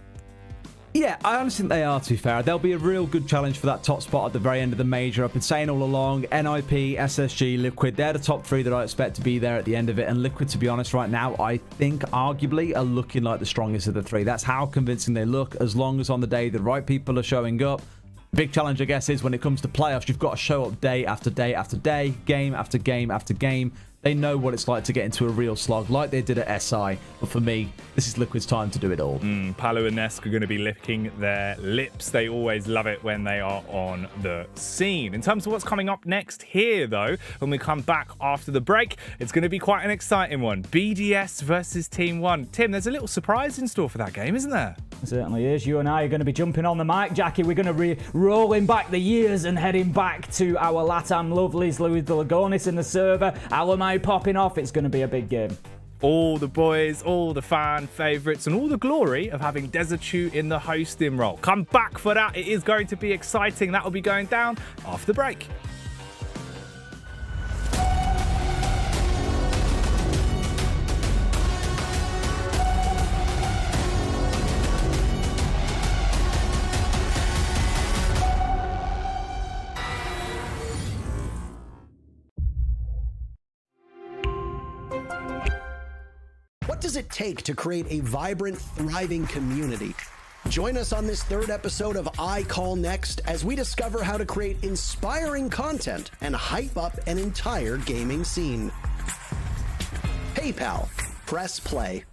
Yeah, I honestly think they are, to be fair. There'll be a real good challenge for that top spot at the very end of the major. I've been saying all along, NIP, SSG, Liquid, they're the top three that I expect to be there at the end of it. And Liquid, to be honest, right now, I think arguably are looking like the strongest of the three. That's how convincing they look, as long as on the day the right people are showing up. Big challenge, I guess, is when it comes to playoffs, you've got to show up day after day after day, game after game after game. They know what it's like to get into a real slog, like they did at SI. But for me, this is Liquid's time to do it all. Palu and Nesk are going to be licking their lips. They always love it when they are on the scene. In terms of what's coming up next here, though, when we come back after the break, it's going to be quite an exciting one. BDS versus Team 1. Tim, there's a little surprise in store for that game, isn't there? It certainly is. You and I are going to be jumping on the mic, Jackie. We're going to be rolling back the years and heading back to our LATAM lovelies, Louis de Lagonis in the server. Alamai popping off. It's going to be a big game. All the boys, all the fan favourites, and all the glory of having Desertu in the hosting role. Come back for that. It is going to be exciting. That will be going down after the break. does it take to create a vibrant, thriving community? Join us on this third episode of I Call Next as we discover how to create inspiring content and hype up an entire gaming scene. PayPal. Press play.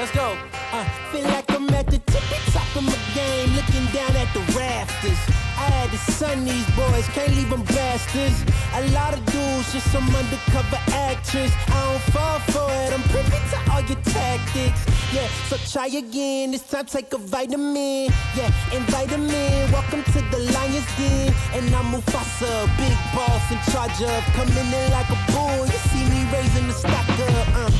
let's go. Feel like I'm at the tippy top of my game, looking down at the rafters. I had to sun these boys, can't leave them bastards. A lot of dudes, just some undercover actress. I don't fall for it, I'm privy to all your tactics. Yeah, so try again, this time take a vitamin. Yeah, invite them in, welcome to the Lion's Den. And I'm Mufasa, big boss in charge of coming in like a bull. You see me raising the stock up.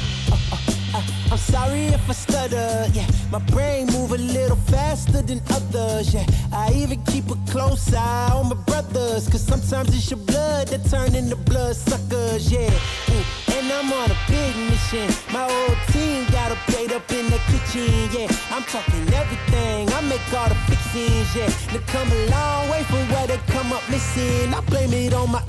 I'm sorry if I stutter, yeah. My brain move a little faster than others, yeah. I even keep a close eye on my brothers, cause sometimes it's your blood that turn into blood suckers, yeah. And I'm on a big mission. My whole team got a plate up in the kitchen, yeah. I'm talking everything, I make all the fixings, yeah. They come a long way from where they come up missing. I blame it on my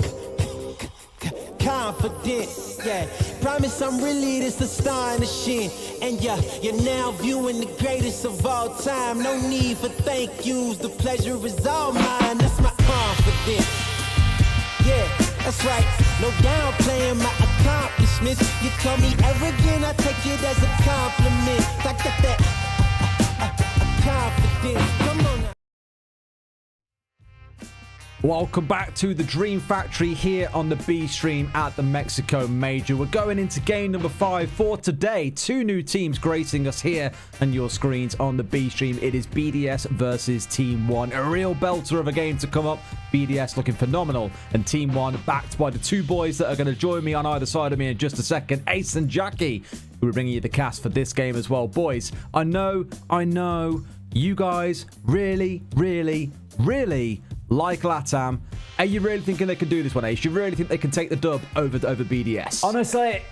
confidence, yeah. Promise I'm really this astonishing. And yeah, you're now viewing the greatest of all time. No need for thank yous, the pleasure is all mine. That's my confidence. Yeah, that's right. No downplaying my accomplishments. You call me arrogant, I take it as a compliment. I got that confidence. Come on now. Welcome back to the Dream Factory here on the B stream at the Mexico Major. We're going into game number 5 for today. 2 new teams gracing us here on your screens on the B stream. It is BDS versus Team 1. A real belter of a game to come up. BDS looking phenomenal, and Team 1 backed by the 2 boys that are going to join me on either side of me in just a second, Ace and Jackie, who are bringing you the cast for this game as well. Boys, I know you guys really like LATAM. Are you really thinking they can do this one, Ace? You really think they can take the dub over BDS? Honestly,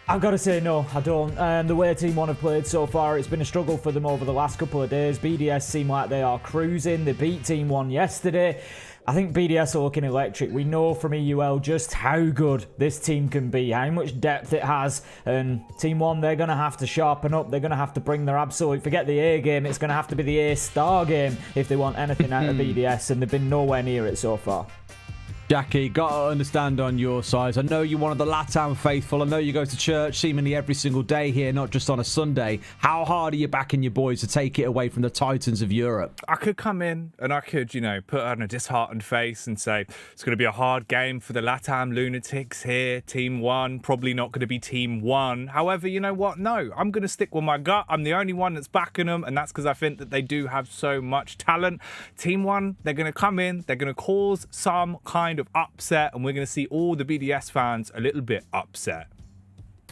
I've got to say no, I don't. The way Team 1 have played so far, it's been a struggle for them over the last couple of days. BDS seem like they are cruising. They beat Team 1 yesterday. I think BDS are looking electric. We know from EUL just how good this team can be, how much depth it has. And Team 1, they're going to have to sharpen up. They're going to have to bring their absolute, forget the A game, it's going to have to be the A-star game if they want anything out of BDS, and they've been nowhere near it so far. Jackie, got to understand on your side. I know you're one of the LATAM faithful. I know you go to church seemingly every single day here, not just on a Sunday. How hard are you backing your boys to take it away from the Titans of Europe? I could come in and I could, put on a disheartened face and say it's going to be a hard game for the LATAM lunatics here. Team 1, probably not going to be Team 1. However, you know what? No, I'm going to stick with my gut. I'm the only one that's backing them, and that's because I think that they do have so much talent. Team 1, they're going to come in, they're going to cause some kind of upset, and we're going to see all the BDS fans a little bit upset.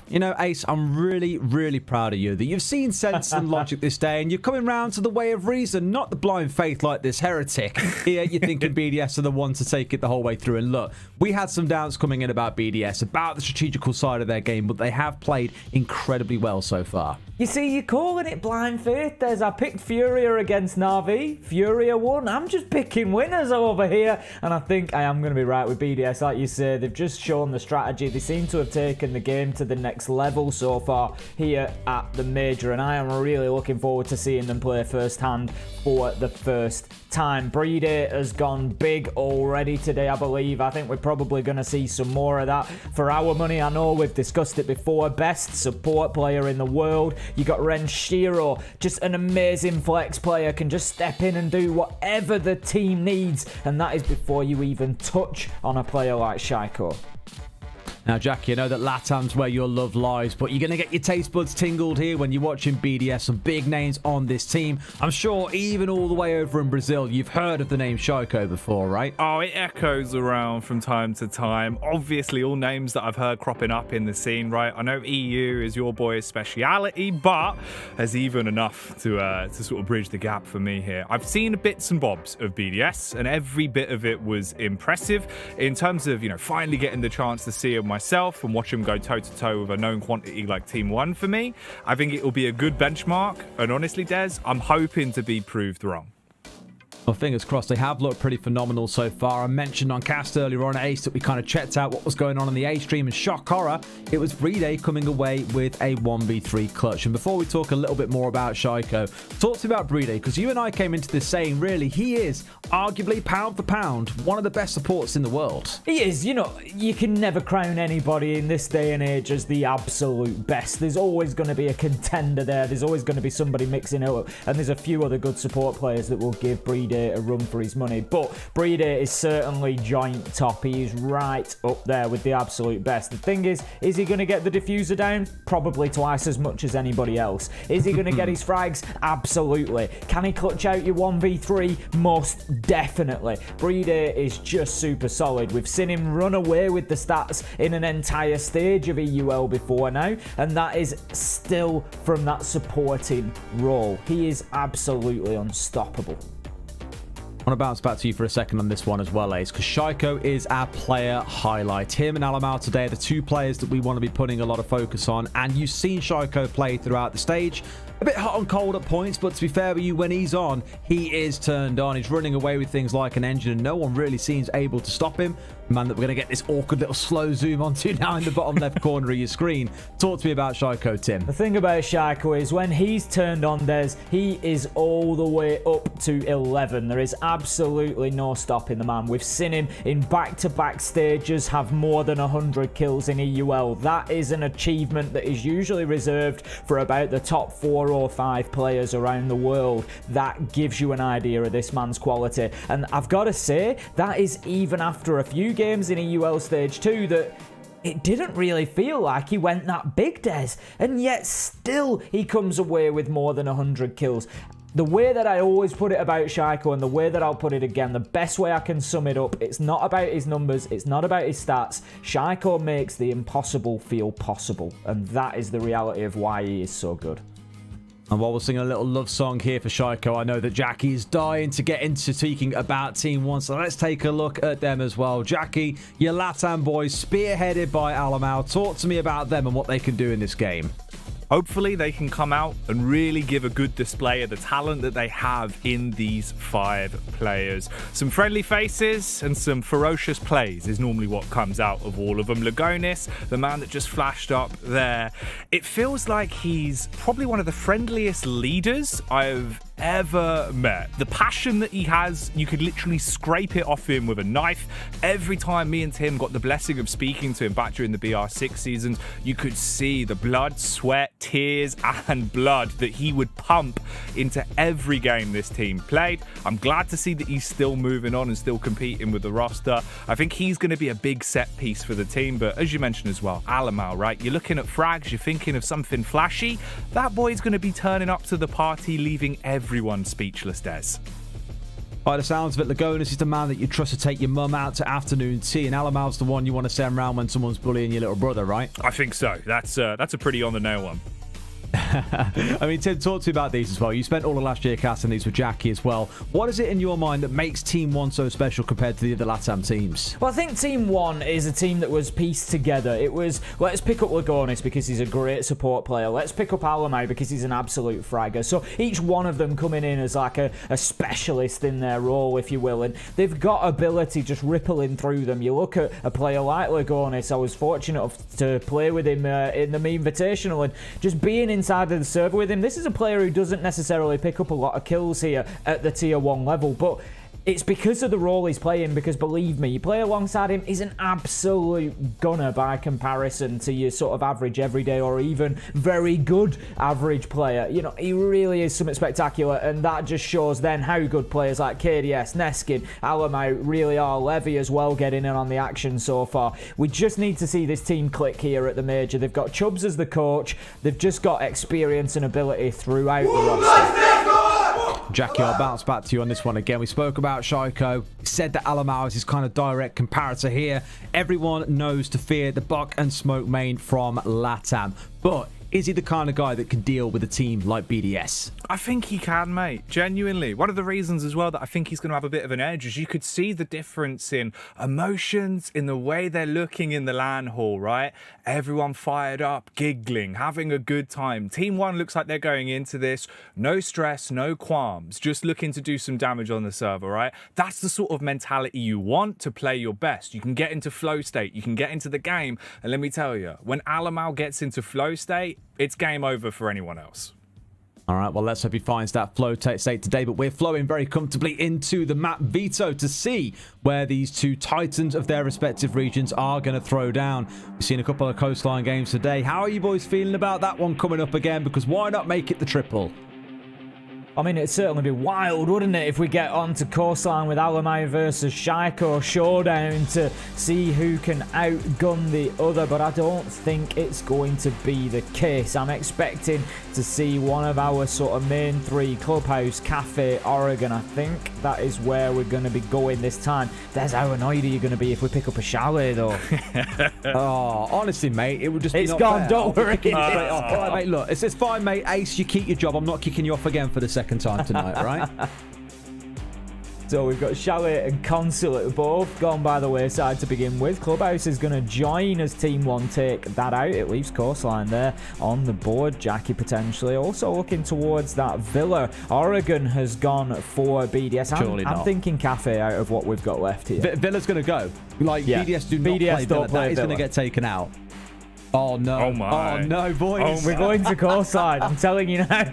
You know, Ace, I'm really proud of you that you've seen sense and logic this day, and you're coming round to the way of reason, not the blind faith like this heretic. Here, you're thinking BDS are the one to take it the whole way through. And look, we had some doubts coming in about BDS, about the strategical side of their game, but they have played incredibly well so far. You see, you're calling it blind faith. I picked FURIA against Na'Vi. FURIA won. I'm just picking winners over here. And I think I am going to be right with BDS. Like you say, they've just shown the strategy. They seem to have taken the game to the next level so far here at the Major. And I am really looking forward to seeing them play firsthand for the first time. Breedy has gone big already today, I believe. I think we're probably going to see some more of that. For our money, I know we've discussed it before. Best support player in the world. You got Renshiro, just an amazing flex player, can just step in and do whatever the team needs, and that is before you even touch on a player like Shaiko. Now, Jackie, I know that LATAM's where your love lies, but you're going to get your taste buds tingled here when you're watching BDS. Some big names on this team. I'm sure even all the way over in Brazil, you've heard of the name Shaiko before, right? Oh, it echoes around from time to time. Obviously, all names that I've heard cropping up in the scene, right? I know EU is your boy's speciality, but there's even enough to sort of bridge the gap for me here. I've seen bits and bobs of BDS, and every bit of it was impressive in terms of, finally getting the chance to see him myself and watch him go toe-to-toe with a known quantity like Team 1 for me. I think it will be a good benchmark, and honestly, Des, I'm hoping to be proved wrong. Well, fingers crossed. They have looked pretty phenomenal so far. I mentioned on cast earlier on Ace that we kind of checked out what was going on in the A stream, and shock horror, it was FURIA coming away with a 1v3 clutch. And before we talk a little bit more about Shaiko, talk to me about FURIA, because you and I came into this saying, really, he is arguably pound for pound one of the best supports in the world. He is. You know, you can never crown anybody in this day and age as the absolute best. There's always going to be a contender there. There's always going to be somebody mixing it up, and there's a few other good support players that will give FURIA a run for his money, but FURIA is certainly joint top. He is right up there with the absolute best. The thing is he going to get the diffuser down? Probably twice as much as anybody else. Is he going to get his frags? Absolutely. Can he clutch out your 1v3? Most definitely. FURIA is just super solid. We've seen him run away with the stats in an entire stage of EUL before now, and that is still from that supporting role. He is absolutely unstoppable. I want to bounce back to you for a second on this one as well, Ace, because Shaiko is our player highlight. Him and Alamau today are the two players that we want to be putting a lot of focus on, and you've seen Shaiko play throughout the stage. A bit hot and cold at points, but to be fair with you, when he's on, he is turned on. He's running away with things like an engine, and no one really seems able to stop him. Man, that we're going to get this awkward little slow zoom onto now in the bottom left corner of your screen. Talk to me about Shaiko, Tim. The thing about Shaiko is when he's turned on, he is all the way up to 11. There is absolutely no stopping the man. We've seen him in back-to-back stages have more than 100 kills in EUL. That is an achievement that is usually reserved for about the top 4 or 5 players around the world. That gives you an idea of this man's quality. And I've got to say, that is even after a few games in EUL Stage 2 that it didn't really feel like he went that big, Des. And yet still he comes away with more than 100 kills. The way that I always put it about Shaiko, and the way that I'll put it again, the best way I can sum it up, it's not about his numbers, it's not about his stats. Shaiko makes the impossible feel possible, and that is the reality of why he is so good. And while we're singing a little love song here for Shaiko, I know that Jackie is dying to get into speaking about Team 1, so let's take a look at them as well. Jackie, your LATAM boys, spearheaded by Alamau. Talk to me about them and what they can do in this game. Hopefully they can come out and really give a good display of the talent that they have in these 5 players. Some friendly faces and some ferocious plays is normally what comes out of all of them. Lagonis, the man that just flashed up there, it feels like he's probably one of the friendliest leaders I've ever met. The passion that he has, you could literally scrape it off him with a knife. Every time me and Tim got the blessing of speaking to him back during the BR6 seasons, you could see the blood, sweat, tears and blood that he would pump into every game this team played. I'm glad to see that he's still moving on and still competing with the roster. I think he's going to be a big set piece for the team, but as you mentioned as well, Alamau, right? You're looking at frags, you're thinking of something flashy. That boy's going to be turning up to the party, leaving everyone speechless, Des. By the sounds of it, Lagonis is the man that you trust to take your mum out to afternoon tea, and Alamau's the one you want to send around when someone's bullying your little brother, right? I think so. That's a pretty on the nail one. I mean, Tim, talk to me about these as well. You spent all of last year casting these with Jackie as well. What is it in your mind that makes Team 1 so special compared to the other LATAM teams? Well, I think Team 1 is a team that was pieced together. It was, let's pick up Lagonis because he's a great support player. Let's pick up Alamau because he's an absolute fragger. So each one of them coming in as like a specialist in their role, if you will. And they've got ability just rippling through them. You look at a player like Lagonis. I was fortunate enough to play with him in the Me Invitational, and just being inside of the server with him. This is a player who doesn't necessarily pick up a lot of kills here at the tier 1 level, but it's because of the role he's playing, because believe me, you play alongside him, he's an absolute gunner by comparison to your sort of average everyday or even very good average player. You know, he really is something spectacular, and that just shows then how good players like KDS, Neskin, Alamau really are. Levy as well getting in on the action so far. We just need to see this team click here at the Major. They've got Chubbs as the coach. They've just got experience and ability throughout the roster. Jackie, I'll bounce back to you on this one again. We spoke about Shaiko. We said that Alamau is his kind of direct comparator here. Everyone knows to fear the Buck and Smoke main from LATAM. But Is he the kind of guy that can deal with a team like BDS? I think he can, mate. Genuinely. One of the reasons as well that I think he's going to have a bit of an edge is you could see the difference in emotions, in the way they're looking in the LAN hall, right? Everyone fired up, giggling, having a good time. Team 1 looks like they're going into this, no stress, no qualms, just looking to do some damage on the server, right? That's the sort of mentality you want to play your best. You can get into flow state, you can get into the game, and let me tell you, when Alamau gets into flow state, it's game over for anyone else. All right, well, let's hope he finds that flow state today, but we're flowing very comfortably into the map Vito to see where these two titans of their respective regions are going to throw down. We've seen a couple of coastline games today. How are you boys feeling about that one coming up again? Because why not make it the triple? I mean, it'd certainly be wild, wouldn't it, if we get on to coastline with Alamai versus Shaiko showdown to see who can outgun the other, but I don't think it's going to be the case. I'm expecting to see one of our sort of main three, Clubhouse, Cafe, Oregon. I think that is where we're going to be going this time. There's how annoyed are you going to be if we pick up a chalet, though? Oh, honestly, mate, it would just be it's not gone, fair. don't worry. All right, mate, look, it's fine, mate. Ace, you keep your job. I'm not kicking you off again for the second time tonight, all right? So we've got Chalet and Consulate both gone by the wayside to begin with. Clubhouse is going to join as Team 1 take that out. It leaves coastline there on the board. Jackie potentially also looking towards that Villa. Oregon has gone for BDS. I'm thinking Cafe out of what we've got left here. Villa's going to go. Like, yeah. BDS do not play Villa. That is going to get taken out. Oh, no. Oh, my. Oh, no, boys. We're going to coastline. I'm telling you now.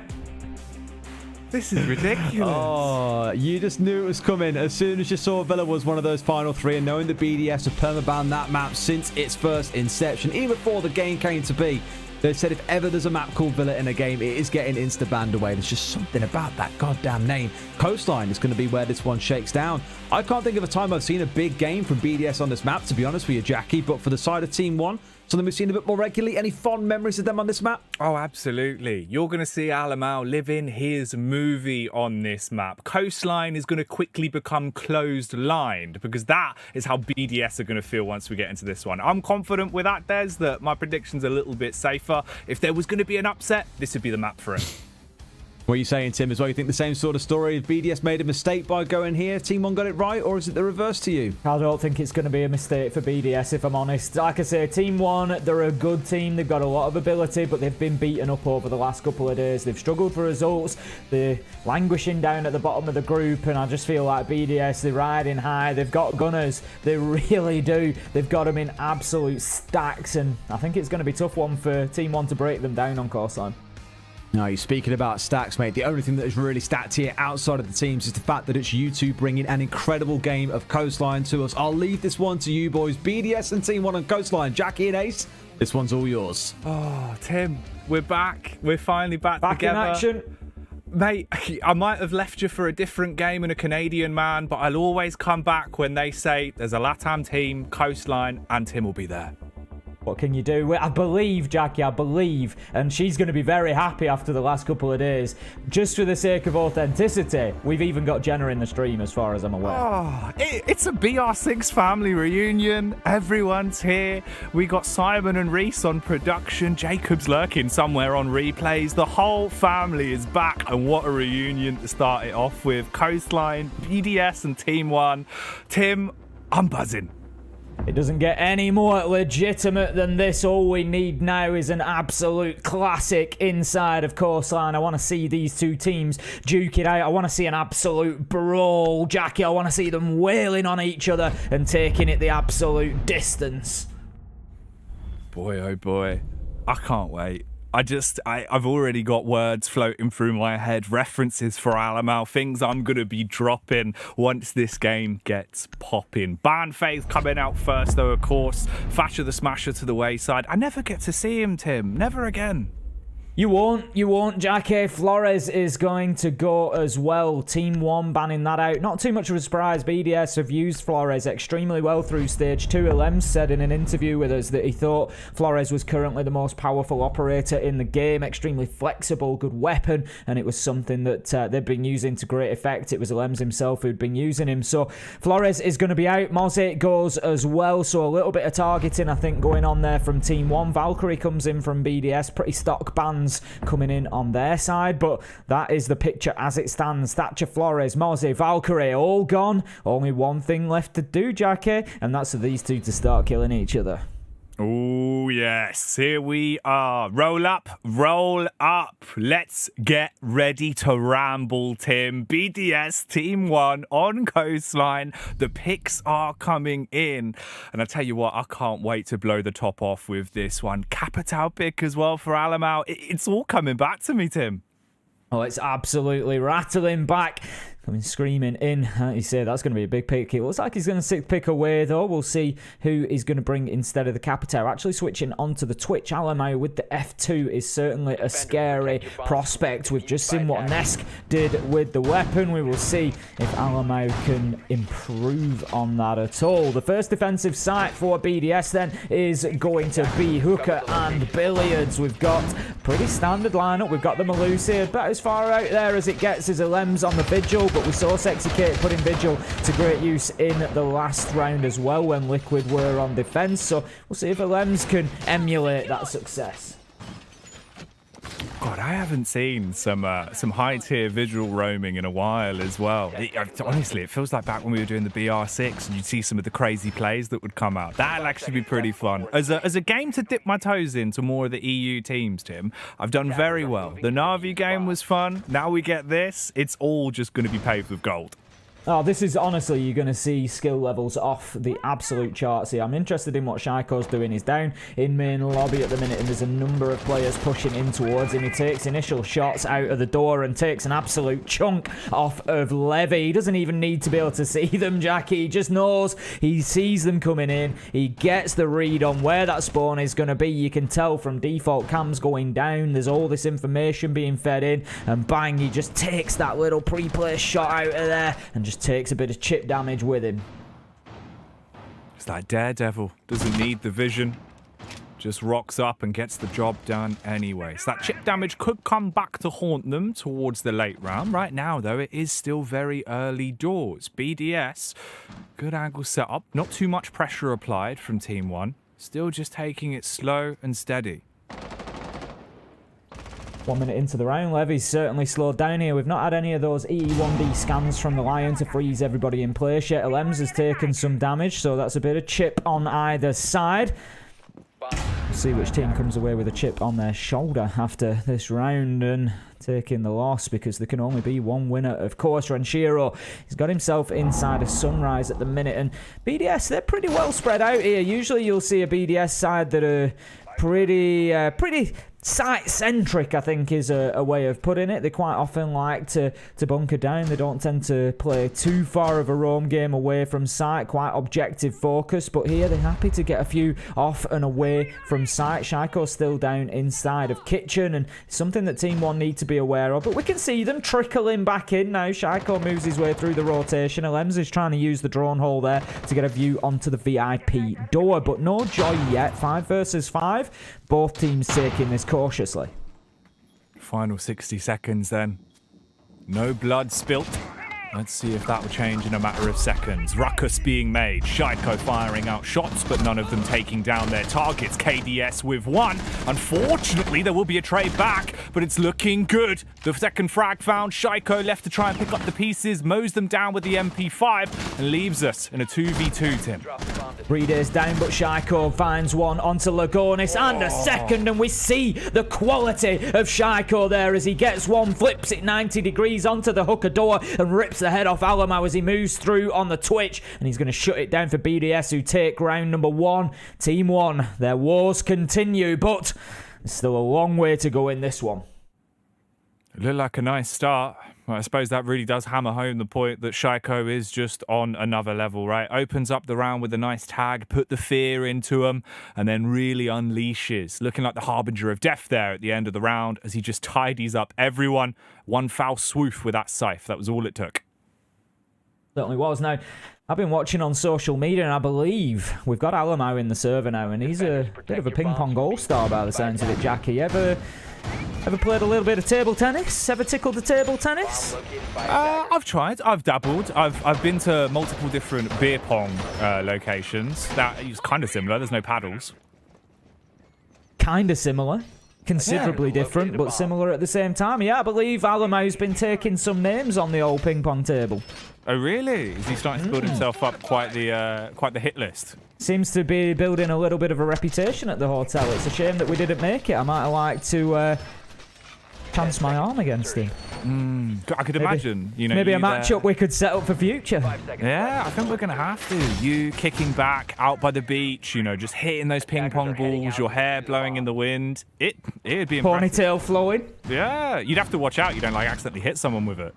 This is ridiculous. Oh, you just knew it was coming as soon as you saw Villa was one of those final three, and knowing the BDS have permabanned that map since its first inception, even before the game came to be. They said if ever there's a map called Villa in a game, it is getting insta-banned away. There's just something about that goddamn name. Coastline is going to be where this one shakes down. I can't think of a time I've seen a big game from BDS on this map, to be honest with you, Jackie, but for the side of Team 1, something we've seen a bit more regularly. Any fond memories of them on this map? Oh, absolutely. You're going to see Alamau living his movie on this map. Coastline is going to quickly become closed-lined because that is how BDS are going to feel once we get into this one. I'm confident with that, Des, that my prediction's a little bit safer. If there was going to be an upset, this would be the map for it. What are you saying, Tim, as well? You think the same sort of story? If BDS made a mistake by going here, Team 1 got it right, or is it the reverse to you? I don't think it's going to be a mistake for BDS, if I'm honest. Like I say, Team 1, they're a good team. They've got a lot of ability, but they've been beaten up over the last couple of days. They've struggled for results. They're languishing down at the bottom of the group, and I just feel like BDS, they're riding high. They've got gunners. They really do. They've got them in absolute stacks, and I think it's going to be a tough one for Team 1 to break them down on coastline. No, you're speaking about stacks, mate. The only thing that is really stacked here outside of the teams is the fact that it's you two bringing an incredible game of coastline to us. I'll leave this one to you boys. BDS and Team 1 on coastline. Jackie and Ace, this one's all yours. Oh, Tim, we're back. We're finally back together. In action. Mate, I might have left you for a different game and a Canadian man, but I'll always come back when they say there's a LATAM team, coastline, and Tim will be there. What can you do? I believe, Jackie, I believe, and she's going to be very happy after the last couple of days. Just for the sake of authenticity, we've even got Jenna in the stream, as far as I'm aware. Oh, it's a BR6 family reunion. Everyone's here. We got Simon and Reese on production. Jacob's lurking somewhere on replays. The whole family is back, and what a reunion to start it off with. Coastline, BDS, and Team 1. Tim, I'm buzzing. It doesn't get any more legitimate than this. All we need now is an absolute classic inside of coastline. I want to see these two teams duke it out. I want to see an absolute brawl, Jackie. I want to see them wailing on each other and taking it the absolute distance. Boy, oh boy. I can't wait. I've already got words floating through my head, references for Alamau, things I'm going to be dropping once this game gets popping. Ban Faith coming out first, though, of course. Thatcher the Smasher to the wayside. I never get to see him, Tim. Never again. You won't. Jackie Flores is going to go as well. Team 1 banning that out. Not too much of a surprise. BDS have used Flores extremely well through Stage 2. Alems said in an interview with us that he thought Flores was currently the most powerful operator in the game. Extremely flexible, good weapon, and it was something that they've been using to great effect. It was Alems himself who'd been using him. So Flores is going to be out. Moze goes as well. So a little bit of targeting, I think, going on there from Team 1. Valkyrie comes in from BDS. Pretty stock bans coming in on their side, but that is the picture as it stands. Thatcher, Flores, Moze, Valkyrie all gone. Only one thing left to do, Jackie, and that's for these two to start killing each other. Oh, yes. Here we are. Roll up, roll up. Let's get ready to ramble, Tim. BDS Team 1 on Coastline. The picks are coming in. And I tell you what, I can't wait to blow the top off with this one. Capital pick as well for Alamau. It's all coming back to me, Tim. Oh, it's absolutely rattling back. Coming screaming in. You say that's going to be a big pick. It looks like he's going to pick away, though. We'll see who he's going to bring instead of the Capitao. Actually switching onto the Twitch. Alamau with the F2 is certainly a scary prospect. We've just seen what Nesk did with the weapon. We will see if Alamau can improve on that at all. The first defensive site for BDS then is going to be Hooker and Billiards. We've got pretty standard lineup. We've got the Malusi, about as far out there as it gets as Alems on the Vigil, but we saw Sexy Kate putting Vigil to great use in the last round as well when Liquid were on defense. So we'll see if Alems can emulate that success. God, I haven't seen some high-tier visual roaming in a while as well. Honestly, it feels like back when we were doing the BR6 and you'd see some of the crazy plays that would come out. That'll actually be pretty fun. As a game to dip my toes into more of the EU teams, Tim, I've done very well. The Na'Vi game was fun. Now we get this. It's all just going to be paved with gold. Oh, this is honestly, you're going to see skill levels off the absolute charts here. I'm interested in what Shaiko's doing. He's down in main lobby at the minute, and there's a number of players pushing in towards him. He takes initial shots out of the door and takes an absolute chunk off of Levy. He doesn't even need to be able to see them, Jackie. He just knows. He sees them coming in. He gets the read on where that spawn is going to be. You can tell from default cams going down. There's all this information being fed in, and bang, he just takes that little pre-placed shot out of there and just takes a bit of chip damage with him. It's like Daredevil. Doesn't need the vision. Just rocks up and gets the job done anyway. So that chip damage could come back to haunt them towards the late round. Right now, though, it is still very early doors. BDS, good angle set up. Not too much pressure applied from Team 1. Still just taking it slow and steady. 1 minute into the round, Levy's certainly slowed down here. We've not had any of those EE1D scans from the Lion to freeze everybody in place yet. Alems has taken some damage, so that's a bit of chip on either side. We'll see which team comes away with a chip on their shoulder after this round and taking the loss, because there can only be one winner. Of course, Ranshiro, he's got himself inside a Sunrise at the minute, and BDS, they're pretty well spread out here. Usually you'll see a BDS side that are pretty site-centric, I think, is a way of putting it. They quite often like to bunker down. They don't tend to play too far of a roam game away from site, quite objective focus, but here they're happy to get a few off and away from site. Shaiko's still down inside of Kitchen, and something that Team 1 need to be aware of, but we can see them trickling back in now. Shaiko moves his way through the rotation. Alems is trying to use the drone hole there to get a view onto the VIP door, but no joy yet. 5 versus 5. Both teams taking this cautiously. Final 60 seconds then. No blood spilt. Let's see if that will change in a matter of seconds. Ruckus being made. Shaiko firing out shots, but none of them taking down their targets. KDS with 1. Unfortunately, there will be a trade back, but it's looking good. The second frag found. Shaiko left to try and pick up the pieces, mows them down with the MP5, and leaves us in a 2v2, Tim. Breeder's down, but Shaiko finds one onto Lagonis and a second, and we see the quality of Shaiko there as he gets one, flips it 90 degrees onto the hooker door and rips the head off Alamau as he moves through on the Twitch, and he's going to shut it down for BDS, who take round number 1. Team 1, their wars continue, but there's still a long way to go in this one. It looked like a nice start. Well, I suppose that really does hammer home the point that Shaiko is just on another level, right? Opens up the round with a nice tag, put the fear into him, and then really unleashes. Looking like the harbinger of death there at the end of the round as he just tidies up everyone. One foul swoop with that scythe. That was all it took. Certainly was. Now, I've been watching on social media, and I believe we've got Alamo in the server now, and he's a bit of a ping-pong all-star by the sounds of it, Jackie. Ever played a little bit of table tennis? Ever tickled the table tennis? I've tried. I've dabbled. I've been to multiple different beer pong locations. That is kind of similar. There's no paddles. Kind of similar. Considerably different, but similar at the same time. Yeah, I believe Alamo's been taking some names on the old ping pong table. Oh, really? Is he starting to build himself up quite the hit list? Seems to be building a little bit of a reputation at the hotel. It's a shame that we didn't make it. I might have liked to chance my arm against him. I could imagine. Maybe a matchup we could set up for future. Yeah, I think we're going to have to. You kicking back out by the beach, just hitting those ping pong balls, your hair blowing in the wind. It'd be impressive. Ponytail flowing. Yeah, you'd have to watch out you don't accidentally hit someone with it.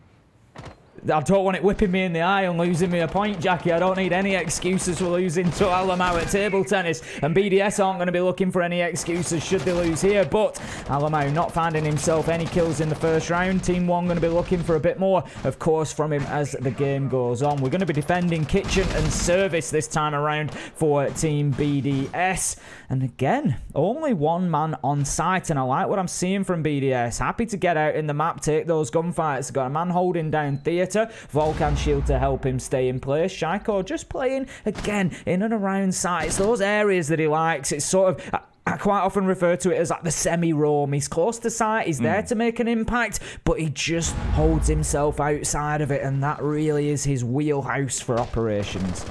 I don't want it whipping me in the eye and losing me a point, Jackie. I don't need any excuses for losing to Alamo at table tennis. And BDS aren't going to be looking for any excuses should they lose here. But Alamo not finding himself any kills in the first round. Team 1 going to be looking for a bit more, of course, from him as the game goes on. We're going to be defending kitchen and service this time around for Team BDS. And again, only one man on site. And I like what I'm seeing from BDS. Happy to get out in the map, take those gunfights. Got a man holding down Theatre. Volcan shield to help him stay in place. Shaiko just playing again in and around sites. Those areas that he likes. It's sort of, I quite often refer to it as like the semi-roam. He's close to site, he's there to make an impact, but he just holds himself outside of it, and that really is his wheelhouse for operations.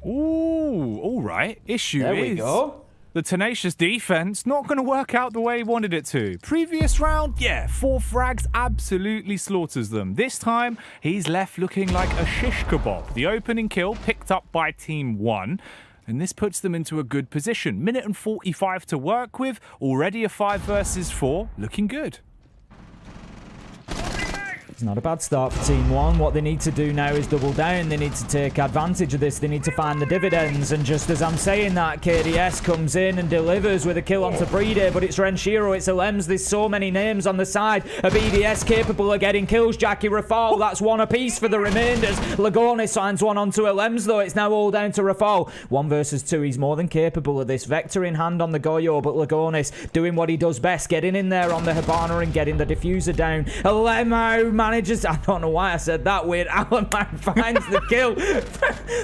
Ooh, all right. Issue there we go. The tenacious defense not going to work out the way he wanted it to. Previous round, 4 frags absolutely slaughters them. This time, he's left looking like a shish kebab. The opening kill picked up by Team 1. And this puts them into a good position. Minute and 45 to work with. Already a 5 versus 4. Looking good. It's not a bad start for Team 1. What they need to do now is double down. They need to take advantage of this. They need to find the dividends. And just as I'm saying that, KDS comes in and delivers with a kill onto Brede, but it's Renshiro, it's Alems. There's so many names on the side. A BDS capable of getting kills. Jackie Rafal, that's one apiece for the remainders. Lagone signs one onto Alems, though. It's now all down to Rafal. 1 versus 2. He's more than capable of this. Vector in hand on the Goyo, but Lagonis doing what he does best, getting in there on the Hibana and getting the diffuser down. Alemo manages, I don't know why I said that weird, Alamo finds the kill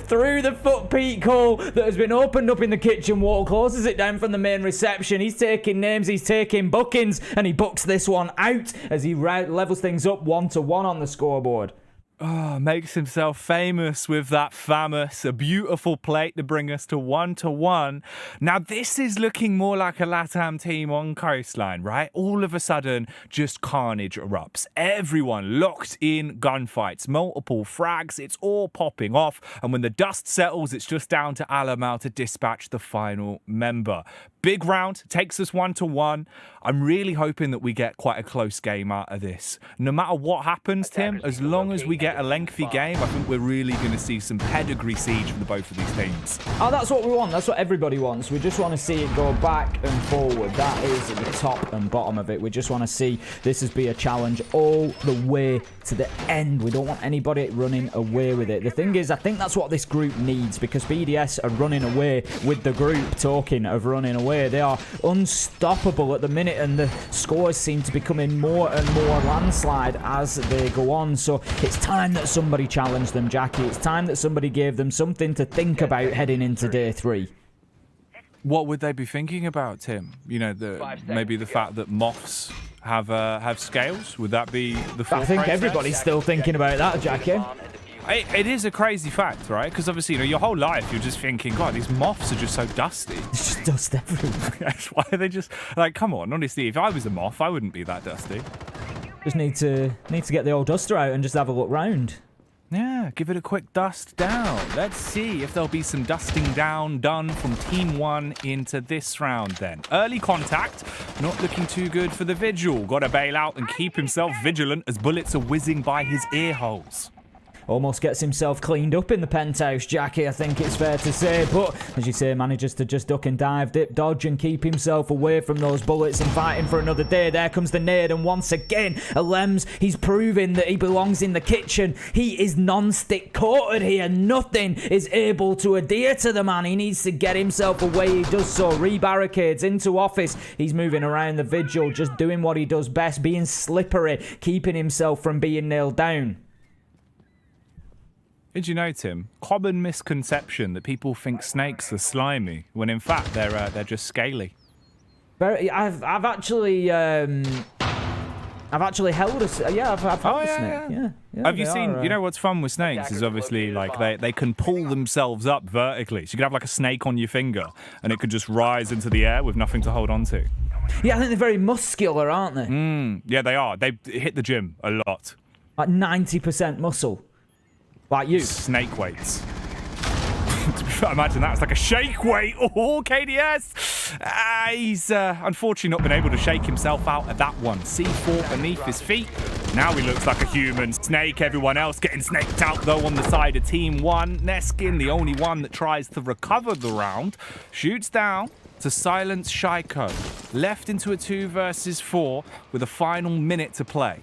through the foot peak hole that has been opened up in the kitchen wall, closes it down from the main reception. He's taking names, he's taking bookings, and he books this one out as he levels things up 1-1 on the scoreboard. Oh, makes himself famous with that famous, a beautiful plate to bring us to 1-1. Now, this is looking more like a LATAM team on Coastline, right? All of a sudden, just carnage erupts. Everyone locked in gunfights, multiple frags, it's all popping off. And when the dust settles, it's just down to Alamau to dispatch the final member. Big round, takes us 1-1. I'm really hoping that we get quite a close game out of this. No matter what happens, Tim, as long as we get a lengthy game, I think we're really going to see some pedigree siege from both of these teams. Oh, that's what we want. That's what everybody wants. We just want to see it go back and forward. That is the top and bottom of it. We just want to see this as be a challenge all the way to the end. We don't want anybody running away with it. The thing is, I think that's what this group needs, because BDS are running away with the group. Talking of running away, they are unstoppable at the minute, and the scores seem to be becoming more and more landslide as they go on. So it's time that somebody challenged them, Jackie. It's time that somebody gave them something to think about heading into day 3. What would they be thinking about, Tim? You know, maybe the fact that moths have scales. Would that be the full I think process? everybody's still thinking about that, Jackie. It is a crazy fact, right? Because obviously, you know, your whole life you're just thinking, God, these moths are just so dusty. It's just dust everywhere. That's why they just like, come on. Honestly, if I was a moth, I wouldn't be that dusty. Just need to get the old duster out and just have a look round. Yeah, give it a quick dust down. Let's see if there'll be some dusting down done from Team 1 into this round then. Early contact, not looking too good for the Vigil. Got to bail out and keep himself vigilant as bullets are whizzing by his ear holes. Almost gets himself cleaned up in the penthouse, Jackie, I think it's fair to say. But, as you say, manages to just duck and dive, dip, dodge, and keep himself away from those bullets and fighting for another day. There comes the nade, and once again, Alems, he's proving that he belongs in the kitchen. He is non-stick coated here. Nothing is able to adhere to the man. He needs to get himself away. He does so. Rebarricades into office. He's moving around the Vigil, just doing what he does best, being slippery, keeping himself from being nailed down. Did you know, Tim? Common misconception that people think snakes are slimy, when in fact they're just scaly. I've actually held a snake. Yeah, I've held a snake. Yeah. Have you seen? You know what's fun with snakes is obviously like they can pull themselves up vertically. So you could have like a snake on your finger, and it could just rise into the air with nothing to hold on to. Yeah, I think they're very muscular, aren't they? Yeah, they are. They hit the gym a lot. Like 90% muscle. Like you. Snake weights. Imagine that's like a shake weight. Oh, KDS. He's unfortunately not been able to shake himself out of that one. C4 beneath his feet. Now he looks like a human snake. Everyone else getting snaked out, though, on the side of Team 1. Neskin, the only one that tries to recover the round, shoots down to silence Shaiko. Left into a 2 versus 4 with a final minute to play.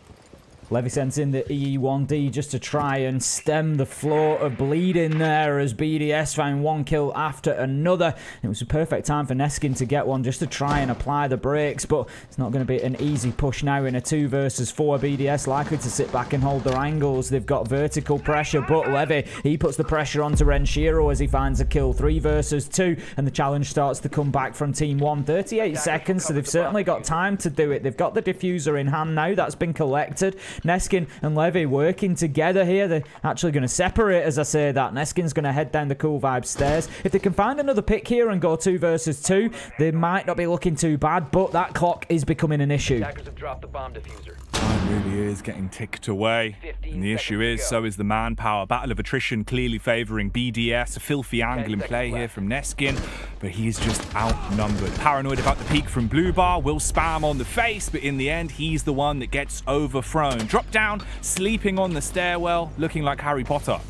Levy sends in the EE1D just to try and stem the flow of bleeding there as BDS found one kill after another. It was a perfect time for Neskin to get one just to try and apply the brakes, but it's not going to be an easy push now in a 2 versus 4. BDS likely to sit back and hold their angles. They've got vertical pressure, but Levy, he puts the pressure onto Renshiro as he finds a kill. 3 versus 2, and the challenge starts to come back from Team 1. 38 seconds, so they've certainly got time to do it. They've got the diffuser in hand now. That's been collected. Neskin and Levy working together here. They're actually going to separate as I say that. Neskin's going to head down the Cool Vibes stairs. If they can find another pick here and go 2 versus 2, they might not be looking too bad, but that clock is becoming an issue. Attackers have dropped the bomb diffuser. Time really is getting ticked away. And the issue is, so is the manpower. Battle of attrition clearly favouring BDS. A filthy angle in play here from Neskin, but he's just outnumbered. Paranoid about the peek from Blue Bar, will spam on the face, but in the end, he's the one that gets overthrown. Drop down, sleeping on the stairwell, looking like Harry Potter.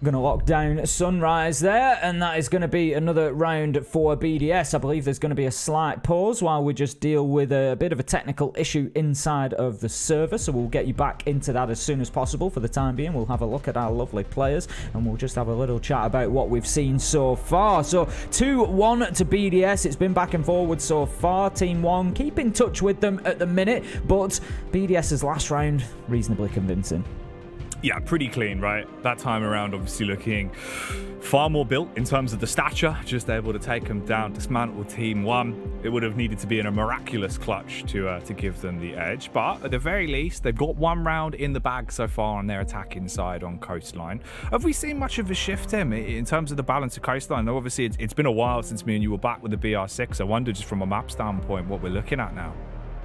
Going to lock down Sunrise there, and that is going to be another round for BDS. I believe there's going to be a slight pause while we just deal with a bit of a technical issue inside of the server, so we'll get you back into that as soon as possible. For the time being, we'll have a look at our lovely players, and we'll just have a little chat about what we've seen so far. So 2-1 to BDS. It's been back and forward so far. Team 1 keep in touch with them at the minute, but BDS's last round reasonably convincing. Yeah, pretty clean, right? That time around, obviously looking far more built in terms of the stature, just able to take them down, dismantle Team 1. It would have needed to be in a miraculous clutch to give them the edge, but at the very least, they've got one round in the bag so far on their attacking side on Coastline. Have we seen much of a shift, Tim, in terms of the balance of Coastline? Though obviously, it's been a while since me and you were back with the BR6. I wonder, just from a map standpoint, what we're looking at now.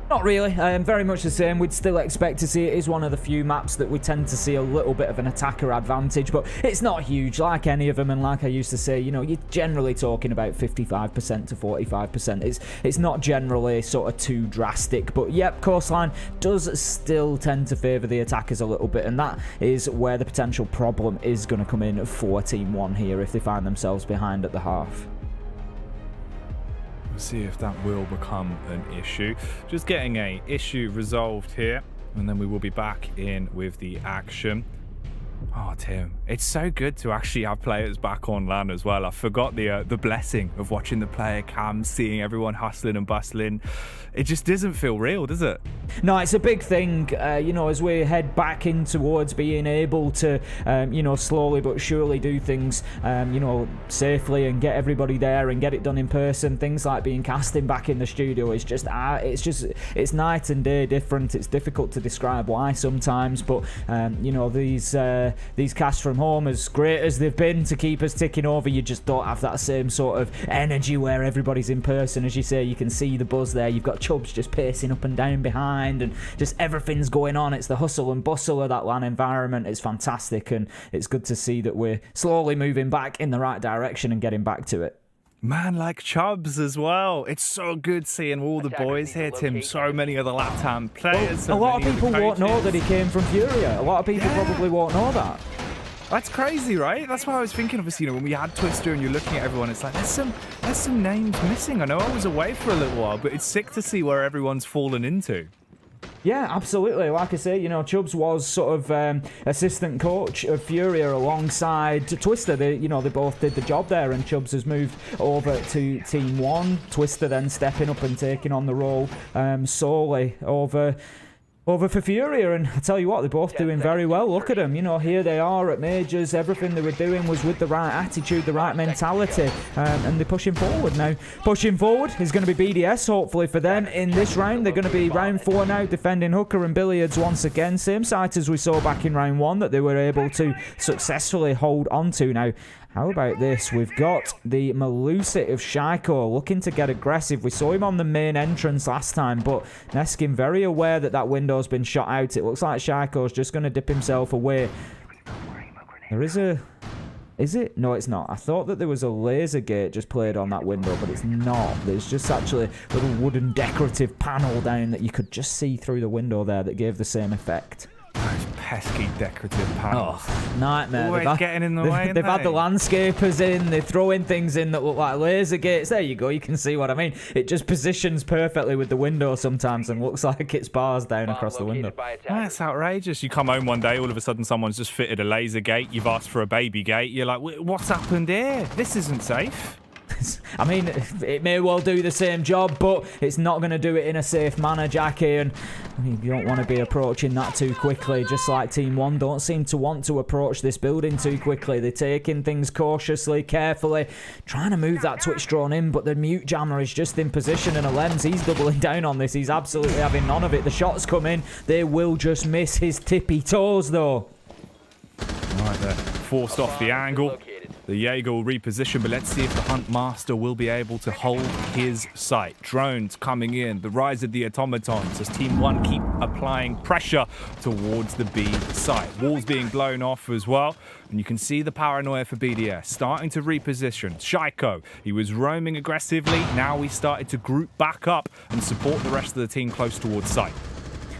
Not really. Very much the same. We'd still expect to see it is one of the few maps that we tend to see a little bit of an attacker advantage, but it's not huge like any of them. And like I used to say, you know, you're generally talking about 55% to 45%. It's not generally sort of too drastic, but yep, Coastline does still tend to favour the attackers a little bit, and that is where the potential problem is going to come in for Team 1 here if they find themselves behind at the half. See if that will become an issue. Just getting a issue resolved here, and then we will be back in with the action. Oh, Tim, it's so good to actually have players back on LAN as well. I forgot the blessing of watching the player cams, seeing everyone hustling and bustling. It just doesn't feel real, does it? No, it's a big thing, you know, as we head back in towards being able to, you know, slowly but surely do things, you know, safely and get everybody there and get it done in person. Things like being casting back in the studio is just, it's night and day different. It's difficult to describe why sometimes, but, you know, these these casts from home, as great as they've been to keep us ticking over, you just don't have that same sort of energy where everybody's in person. As you say, you can see the buzz there. You've got Chubbs just pacing up and down behind, and just everything's going on. It's the hustle and bustle of that LAN environment. It's fantastic, and it's good to see that we're slowly moving back in the right direction and getting back to it. Man like Chubbs as well. It's so good seeing all the boys here, Tim. So many of the LATAM players. Well, a lot of people won't know that he came from FURIA. A lot of people probably won't know that. That's crazy, right? That's why I was thinking, obviously, when we had Twister and you're looking at everyone, it's like, there's some names missing. I know I was away for a little while, but it's sick to see where everyone's fallen into. Yeah, absolutely. Like I say, Chubbs was sort of assistant coach of FURIA alongside Twister. They both did the job there, and Chubbs has moved over to Team 1. Twister then stepping up and taking on the role solely over for FURIA, and I tell you what, they're both doing very well. Look at them, here they are at Majors. Everything they were doing was with the right attitude, the right mentality, and they're pushing forward now. Pushing forward is going to be BDS, hopefully, for them in this round. They're going to be round 4 now, defending Hooker and Billiards once again. Same site as we saw back in round 1 that they were able to successfully hold on to. Now, how about this? We've got the Malusit of Shaiko looking to get aggressive. We saw him on the main entrance last time, but Neskin very aware that window's been shot out. It looks like Shaiko's just going to dip himself away. There is a... Is it? No, it's not. I thought that there was a laser gate just played on that window, but it's not. There's just actually a little wooden decorative panel down that you could just see through the window there that gave the same effect. Those pesky decorative panels. Oh, nightmare. Always getting in the way. They've had the landscapers in. They're throwing things in that look like laser gates. There you go. You can see what I mean. It just positions perfectly with the window sometimes and looks like it's bars down across the window. That's outrageous. You come home one day, all of a sudden someone's just fitted a laser gate. You've asked for a baby gate. You're like, what's happened here? This isn't safe. I mean, it may well do the same job, but it's not going to do it in a safe manner, Jackie, and you don't want to be approaching that too quickly, just like Team 1 don't seem to want to approach this building too quickly. They're taking things cautiously, carefully, trying to move that Twitch drone in, but the mute jammer is just in position, and Alems, he's doubling down on this. He's absolutely having none of it. The shots come in. They will just miss his tippy toes, though. Right there. Forced off the angle. The Jaeger will reposition, but let's see if the Hunt Master will be able to hold his sight. Drones coming in, the rise of the automatons as Team 1 keep applying pressure towards the B site. Walls being blown off as well, and you can see the paranoia for BDS starting to reposition. Shaiko, he was roaming aggressively, now he started to group back up and support the rest of the team close towards site.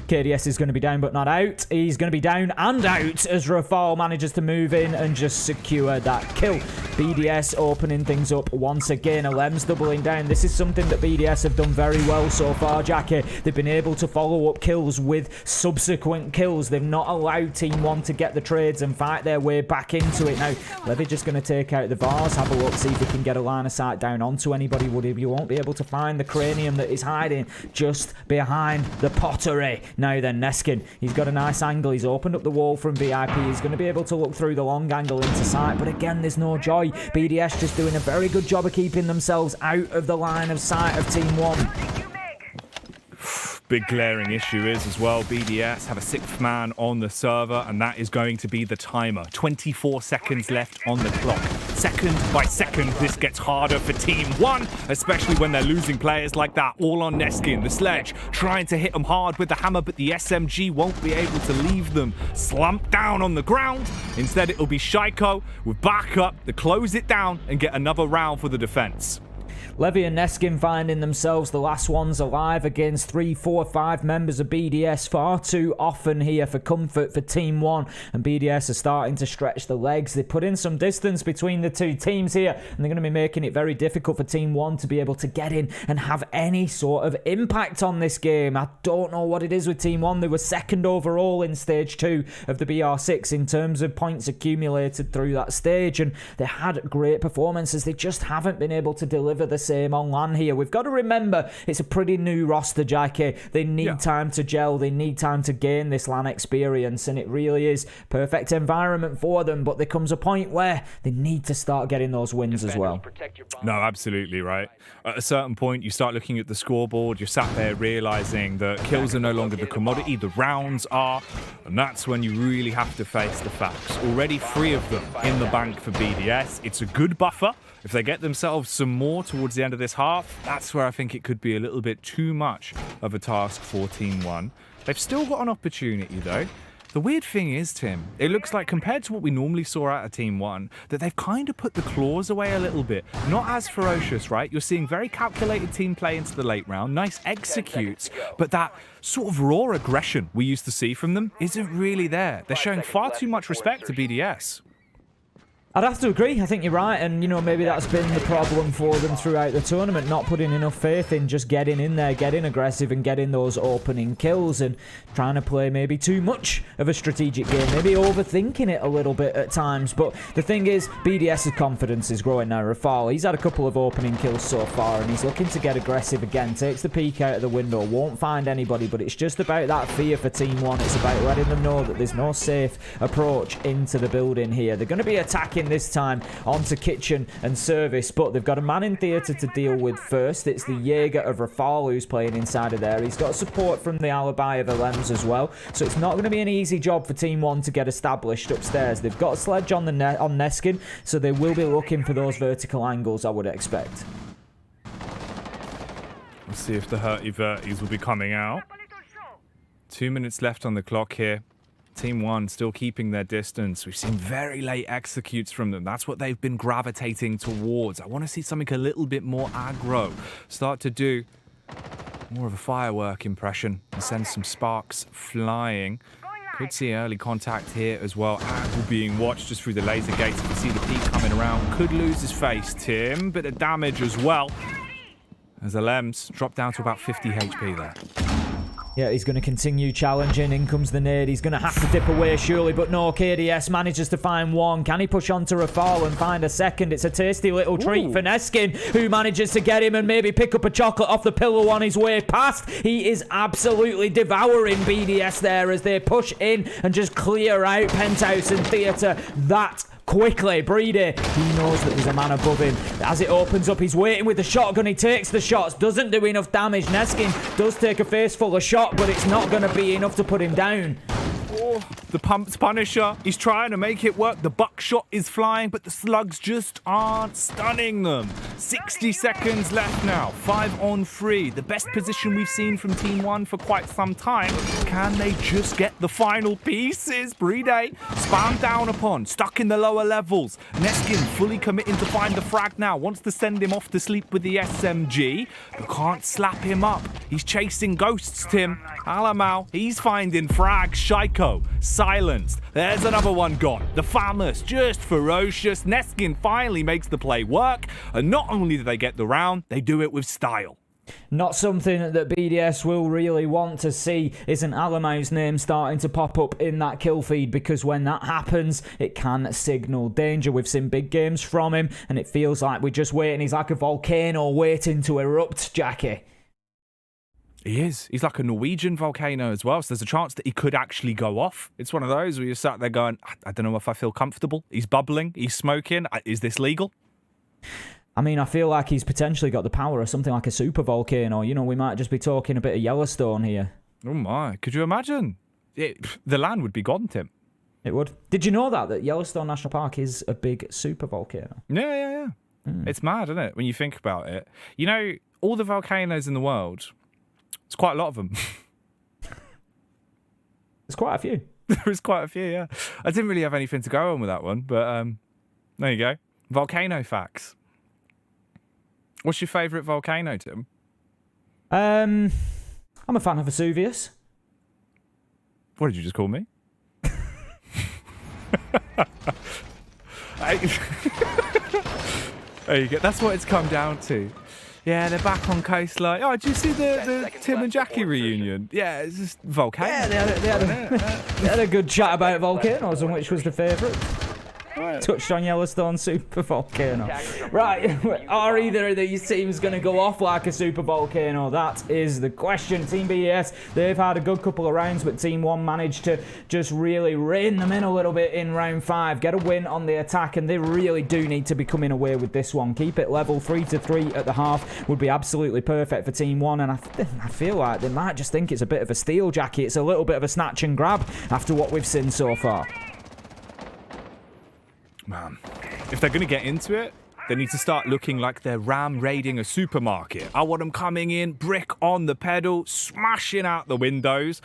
KDS is going to be down but not out. He's going to be down and out as Rafal manages to move in and just secure that kill. BDS opening things up once again. Alems doubling down. This is something that BDS have done very well so far, Jackie. They've been able to follow up kills with subsequent kills. They've not allowed Team 1 to get the trades and fight their way back into it. Now, Levy just going to take out the Vars, have a look, see if he can get a line of sight down onto anybody, would he? You won't be able to find the cranium that is hiding just behind the pottery. Now then, Neskin, he's got a nice angle. He's opened up the wall from VIP. He's going to be able to look through the long angle into sight, but again, there's no joy. BDS just doing a very good job of keeping themselves out of the line of sight of Team 1. Big glaring issue is as well, BDS have a 6th man on the server, and that is going to be the timer. 24 seconds left on the clock. Second by second, this gets harder for Team 1, especially when they're losing players like that. All on Neskin, the sledge, trying to hit them hard with the hammer, but the SMG won't be able to leave them slumped down on the ground. Instead, it'll be Shaiko with backup to close it down and get another round for the defense. Levy and Neskin finding themselves the last ones alive against 3, 4, 5 members of BDS. Far too often here for comfort for Team 1, and BDS are starting to stretch the legs. They put in some distance between the two teams here, and they're going to be making it very difficult for Team 1 to be able to get in and have any sort of impact on this game. I don't know what it is with Team 1. They were 2nd overall in Stage 2 of the BR6 in terms of points accumulated through that stage, and they had great performances. They just haven't been able to deliver of the same on LAN here. We've got to remember it's a pretty new roster, Jackie. They need time to gel. They need time to gain this LAN experience, and it really is perfect environment for them. But there comes a point where they need to start getting those wins as well. No, absolutely right. At a certain point, you start looking at the scoreboard. You're sat there realizing that kills are no longer the commodity, the rounds are, and that's when you really have to face the facts. Already 3 of them in the bank for BDS. It's a good buffer. If they get themselves some more towards the end of this half, that's where I think it could be a little bit too much of a task for Team 1. They've still got an opportunity, though. The weird thing is, Tim, it looks like compared to what we normally saw out of Team 1, that they've kind of put the claws away a little bit. Not as ferocious, right? You're seeing very calculated team play into the late round, nice executes, but that sort of raw aggression we used to see from them isn't really there. They're showing far too much respect to BDS. I'd have to agree. I think you're right. And, you know, maybe that's been the problem for them throughout the tournament, not putting enough faith in just getting in there, getting aggressive and getting those opening kills and trying to play maybe too much of a strategic game, maybe overthinking it a little bit at times. But the thing is, BDS's confidence is growing now. Rafal, he's had a couple of opening kills so far and he's looking to get aggressive again, takes the peek out of the window, won't find anybody, but it's just about that fear for Team 1. It's about letting them know that there's no safe approach into the building here. They're going to be attacking this time onto kitchen and service, but they've got a man in theatre to deal with first. It's the Jaeger of Rafal who's playing inside of there. He's got support from the alibi of Alems as well, so it's not going to be an easy job for Team 1 to get established upstairs. They've got a sledge on the on Neskin, so they will be looking for those vertical angles, I would expect. Let's see if the Hurty Verties will be coming out. 2 minutes left on the clock here. Team 1 still keeping their distance. We've seen very late executes from them. That's what they've been gravitating towards. I want to see something a little bit more aggro. Start to do more of a firework impression and send some sparks flying. Could see early contact here as well. Angle being watched just through the laser gates. You can see the peak coming around. Could lose his face, Tim. Bit of damage as well. As Alems dropped down to about 50 HP there. Yeah, he's going to continue challenging. In comes the nade. He's going to have to dip away, surely, but no. KDS manages to find one. Can he push on to Rafal and find a second? It's a tasty little treat for Neskin, who manages to get him and maybe pick up a chocolate off the pillow on his way past. He is absolutely devouring BDS there as they push in and just clear out Penthouse and Theatre. That quickly. Breedy, he knows that there's a man above him. As it opens up, he's waiting with the shotgun. He takes the shots, doesn't do enough damage. Neskin does take a face full of shot, but it's not going to be enough to put him down. Oh, the pumped Punisher. He's trying to make it work. The buckshot is flying, but the slugs just aren't stunning them. 60 seconds left now. 5 on 3. The best position we've seen from Team 1 for quite some time. Can they just get the final pieces? Breedy spammed down upon, stuck in the lower levels. Neskin fully committing to find the frag now. Wants to send him off to sleep with the SMG, but can't slap him up. He's chasing ghosts, Tim. Alamau, he's finding frags. Shaiko, silenced. There's another one gone. The Famous, just ferocious. Neskin finally makes the play work. And not only do they get the round, they do it with style. Not something that BDS will really want to see isn't Alamau's name starting to pop up in that kill feed, because when that happens, it can signal danger. We've seen big games from him, and it feels like we're just waiting. He's like a volcano waiting to erupt, Jackie. He is. He's like a Norwegian volcano as well, so there's a chance that he could actually go off. It's one of those where you're sat there going, I don't know if I feel comfortable. He's bubbling. He's smoking. Is this legal? I mean, I feel like he's potentially got the power of something like a super volcano. You know, we might just be talking a bit of Yellowstone here. Oh my, could you imagine? The land would be gone, Tim. It would. Did you know that Yellowstone National Park is a big super volcano? Yeah. It's mad, isn't it, when you think about it? You know, all the volcanoes in the world, it's quite a lot of them. There's quite a few. There is quite a few, yeah. I didn't really have anything to go on with that one, but there you go. Volcano facts. What's your favourite volcano, Tim? I'm a fan of Vesuvius. What did you just call me? There you go. That's what it's come down to. Yeah, they're back on coastline. Oh, did you see the Tim and Jackie reunion? Yeah, it's just volcano. Yeah, they had a good chat about volcanoes and which was the favourite. touched on Yellowstone super volcano. Right, are either of these teams going to go off like a super volcano? That is the question. Team BES, they've had a good couple of rounds, but Team 1 managed to just really rein them in a little bit in round 5, get a win on the attack, and they really do need to be coming away with this one. Keep it level. 3-3 at the half would be absolutely perfect for Team 1, and I feel like they might just think it's a bit of a steal, Jackie. It's a little bit of a snatch and grab after what we've seen so far. Man, if they're going to get into it, they need to start looking like they're ram raiding a supermarket. I want them coming in, brick on the pedal, smashing out the windows,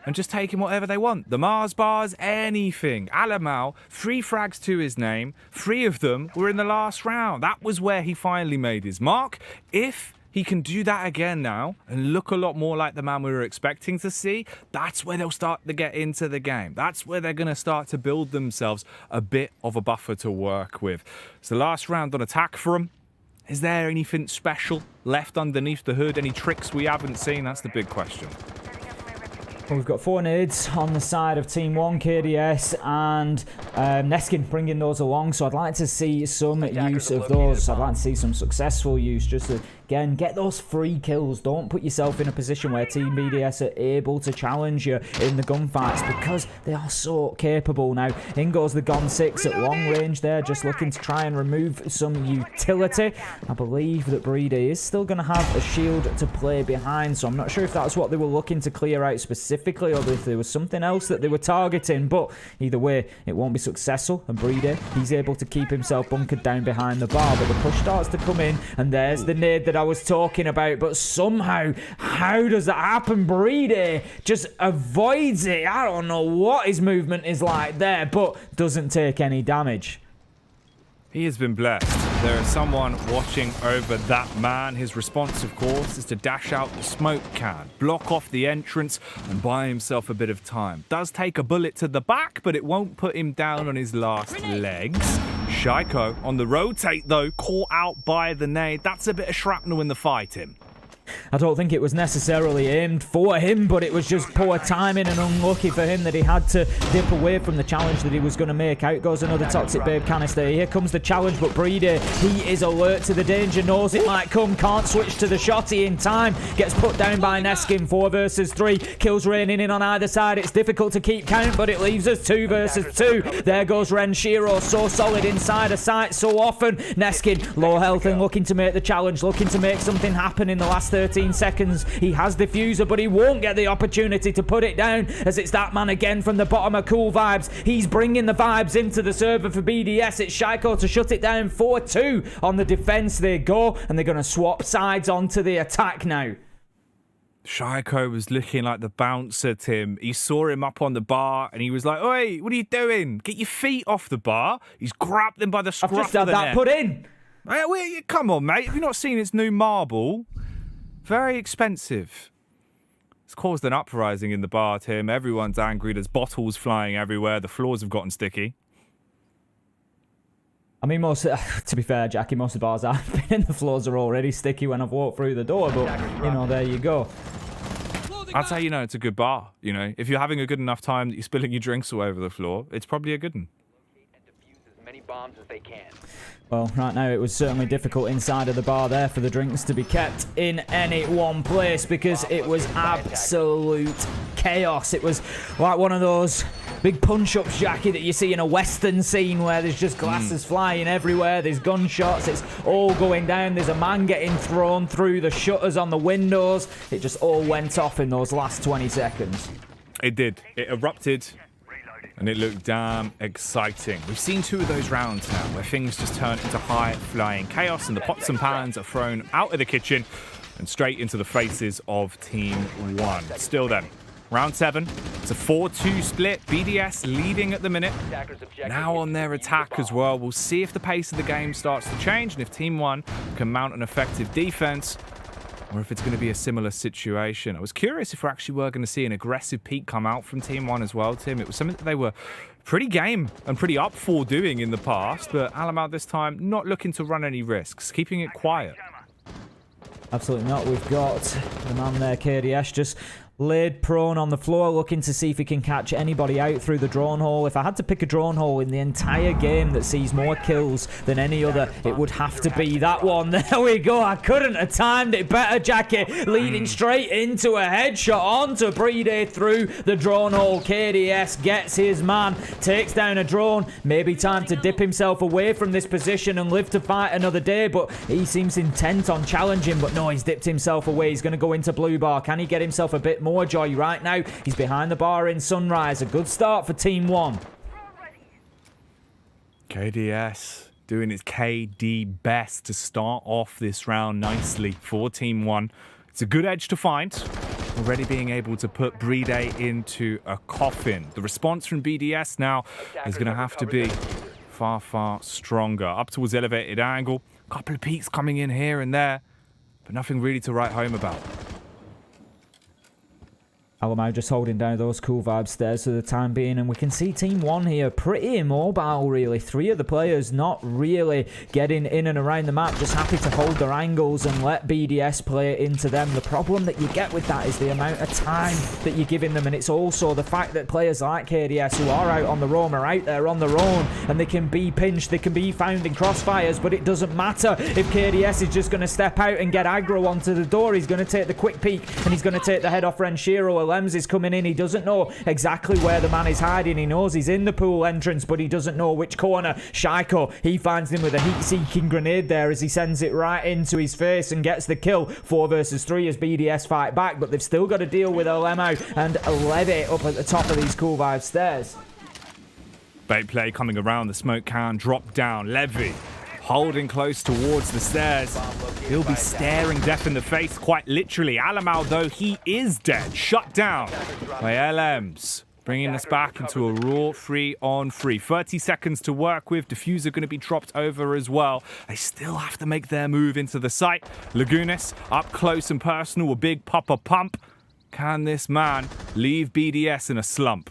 and just taking whatever they want. The Mars bars, anything. Alamau, 3 frags to his name. 3 of them were in the last round. That was where he finally made his mark. If he can do that again now and look a lot more like the man we were expecting to see, that's where they'll start to get into the game. That's where they're going to start to build themselves a bit of a buffer to work with. It's the last round on attack for them. Is there anything special left underneath the hood? Any tricks we haven't seen? That's the big question. Well, we've got 4 nades on the side of Team 1, KDS and Neskin bringing those along, so I'd like to see some use of those. I'd like to see some successful use, just to, again, get those free kills. Don't put yourself in a position where Team BDS are able to challenge you in the gunfights, because they are so capable. Now, in goes the Gon 6 at long range there, just looking to try and remove some utility. I believe that Breedy is still going to have a shield to play behind, so I'm not sure if that's what they were looking to clear out specifically, or if there was something else that they were targeting, but either way, it won't be successful. And Breedy, he's able to keep himself bunkered down behind the bar, but the push starts to come in, and there's the nade that I was talking about. But somehow, how does that happen? Breedy just avoids it. I don't know what his movement is like there, but doesn't take any damage. He has been blessed. There is someone watching over that man. His response, of course, is to dash out the smoke can, block off the entrance, and buy himself a bit of time. Does take a bullet to the back, but it won't put him down on his last legs. Shaiko on the rotate, though, caught out by the nade. That's a bit of shrapnel in the fight, Tim. I don't think it was necessarily aimed for him, but it was just poor timing and unlucky for him that he had to dip away from the challenge that he was going to make. Out goes another Toxic Babe canister. Here comes the challenge, but Breedy, he is alert to the danger, knows it might come, can't switch to the shotty in time. Gets put down by Neskin. 4 versus 3. Kills raining in on either side. It's difficult to keep count, but it leaves us 2 versus 2. There goes Renshiro, so solid inside a sight so often. Neskin, low health and looking to make the challenge, looking to make something happen in the last 13 seconds. He has diffuser, but he won't get the opportunity to put it down, as it's that man again from the bottom of Cool Vibes. He's bringing the vibes into the server for BDS. It's Shaiko to shut it down. 4-2 on the defense they go, and they're going to swap sides onto the attack now. Shaiko was looking like the bouncer, Tim. He saw him up on the bar and he was like, "Oi, what are you doing? Get your feet off the bar." He's grabbed him by the scruff I've just had of the that neck. put in. Hey, come on, mate. Have you not seen its new marble? Very expensive. It's caused an uprising in the bar, Tim. Everyone's angry. There's bottles flying everywhere. The floors have gotten sticky. I mean, to be fair, Jackie, most of the bars I've been in, the floors are already sticky when I've walked through the door, but, you know, there you go. That's how you know it's a good bar, you know. If you're having a good enough time that you're spilling your drinks all over the floor, it's probably a good one. Bombs as they can. Well, right now it was certainly difficult inside of the bar there for the drinks to be kept in any one place, because it was absolute chaos. It was like one of those big punch-ups, Jackie, that you see in a western scene where there's just glasses flying everywhere, there's gunshots, it's all going down, there's a man getting thrown through the shutters on the windows. It just all went off in those last 20 seconds. It did. It erupted. And it looked damn exciting. We've seen 2 of those rounds now where things just turn into high-flying chaos and the pots and pans are thrown out of the kitchen and straight into the faces of Team 1. Still then, round 7. It's a 4-2 split. BDS leading at the minute. Now on their attack as well. We'll see if the pace of the game starts to change and if Team 1 can mount an effective defense, or if it's going to be a similar situation. I was curious if we actually were going to see an aggressive peak come out from Team 1 as well, Tim. It was something that they were pretty game and pretty up for doing in the past, but Alamau this time not looking to run any risks, keeping it quiet. Absolutely not. We've got the man there, KDS, just laid prone on the floor, looking to see if he can catch anybody out through the drone hole. If I had to pick a drone hole in the entire game that sees more kills than any other, it would have to be that one. There we go. I couldn't have timed it better, Jackie. Leading straight into a headshot onto Brede through the drone hole. KDS gets his man, takes down a drone. Maybe time to dip himself away from this position and live to fight another day, but he seems intent on challenging. But no, he's dipped himself away. He's going to go into blue bar. Can he get himself a bit more joy right now? He's behind the bar in Sunrise. A good start for Team 1. KDS doing its KD best to start off this round nicely for Team 1. It's a good edge to find. Already being able to put Brede into a coffin. The response from BDS now is going to have to be far, far stronger. Up towards elevated angle. Couple of peaks coming in here and there, but nothing really to write home about. Alamau just holding down those cool vibes stairs for the time being, and we can see Team 1 here pretty immobile, really. 3 of the players not really getting in and around the map, just happy to hold their angles and let BDS play into them. The problem that you get with that is the amount of time that you're giving them, and it's also the fact that players like KDS who are out on the roam are out there on their own, and they can be pinched, they can be found in crossfires, but it doesn't matter if KDS is just going to step out and get aggro onto the door. He's going to take the quick peek, and he's going to take the head off Renshiro. Lems is coming in. He doesn't know exactly where the man is hiding. He knows he's in the pool entrance, but he doesn't know which corner. Shaiko, he finds him with a heat-seeking grenade there as he sends it right into his face and gets the kill. 4 versus 3 as BDS fight back, but they've still got to deal with Olemo and Levy up at the top of these cool vibe stairs. Bait play coming around the smoke can, drop down. Levy holding close towards the stairs. He'll be staring death in the face, quite literally. Alamau, though, he is dead. Shut down by LMs. Bringing us back into a raw 3-on-3. 30 seconds to work with. Diffuser going to be dropped over as well. They still have to make their move into the site. Lagunis up close and personal. A big pop-up pump. Can this man leave BDS in a slump?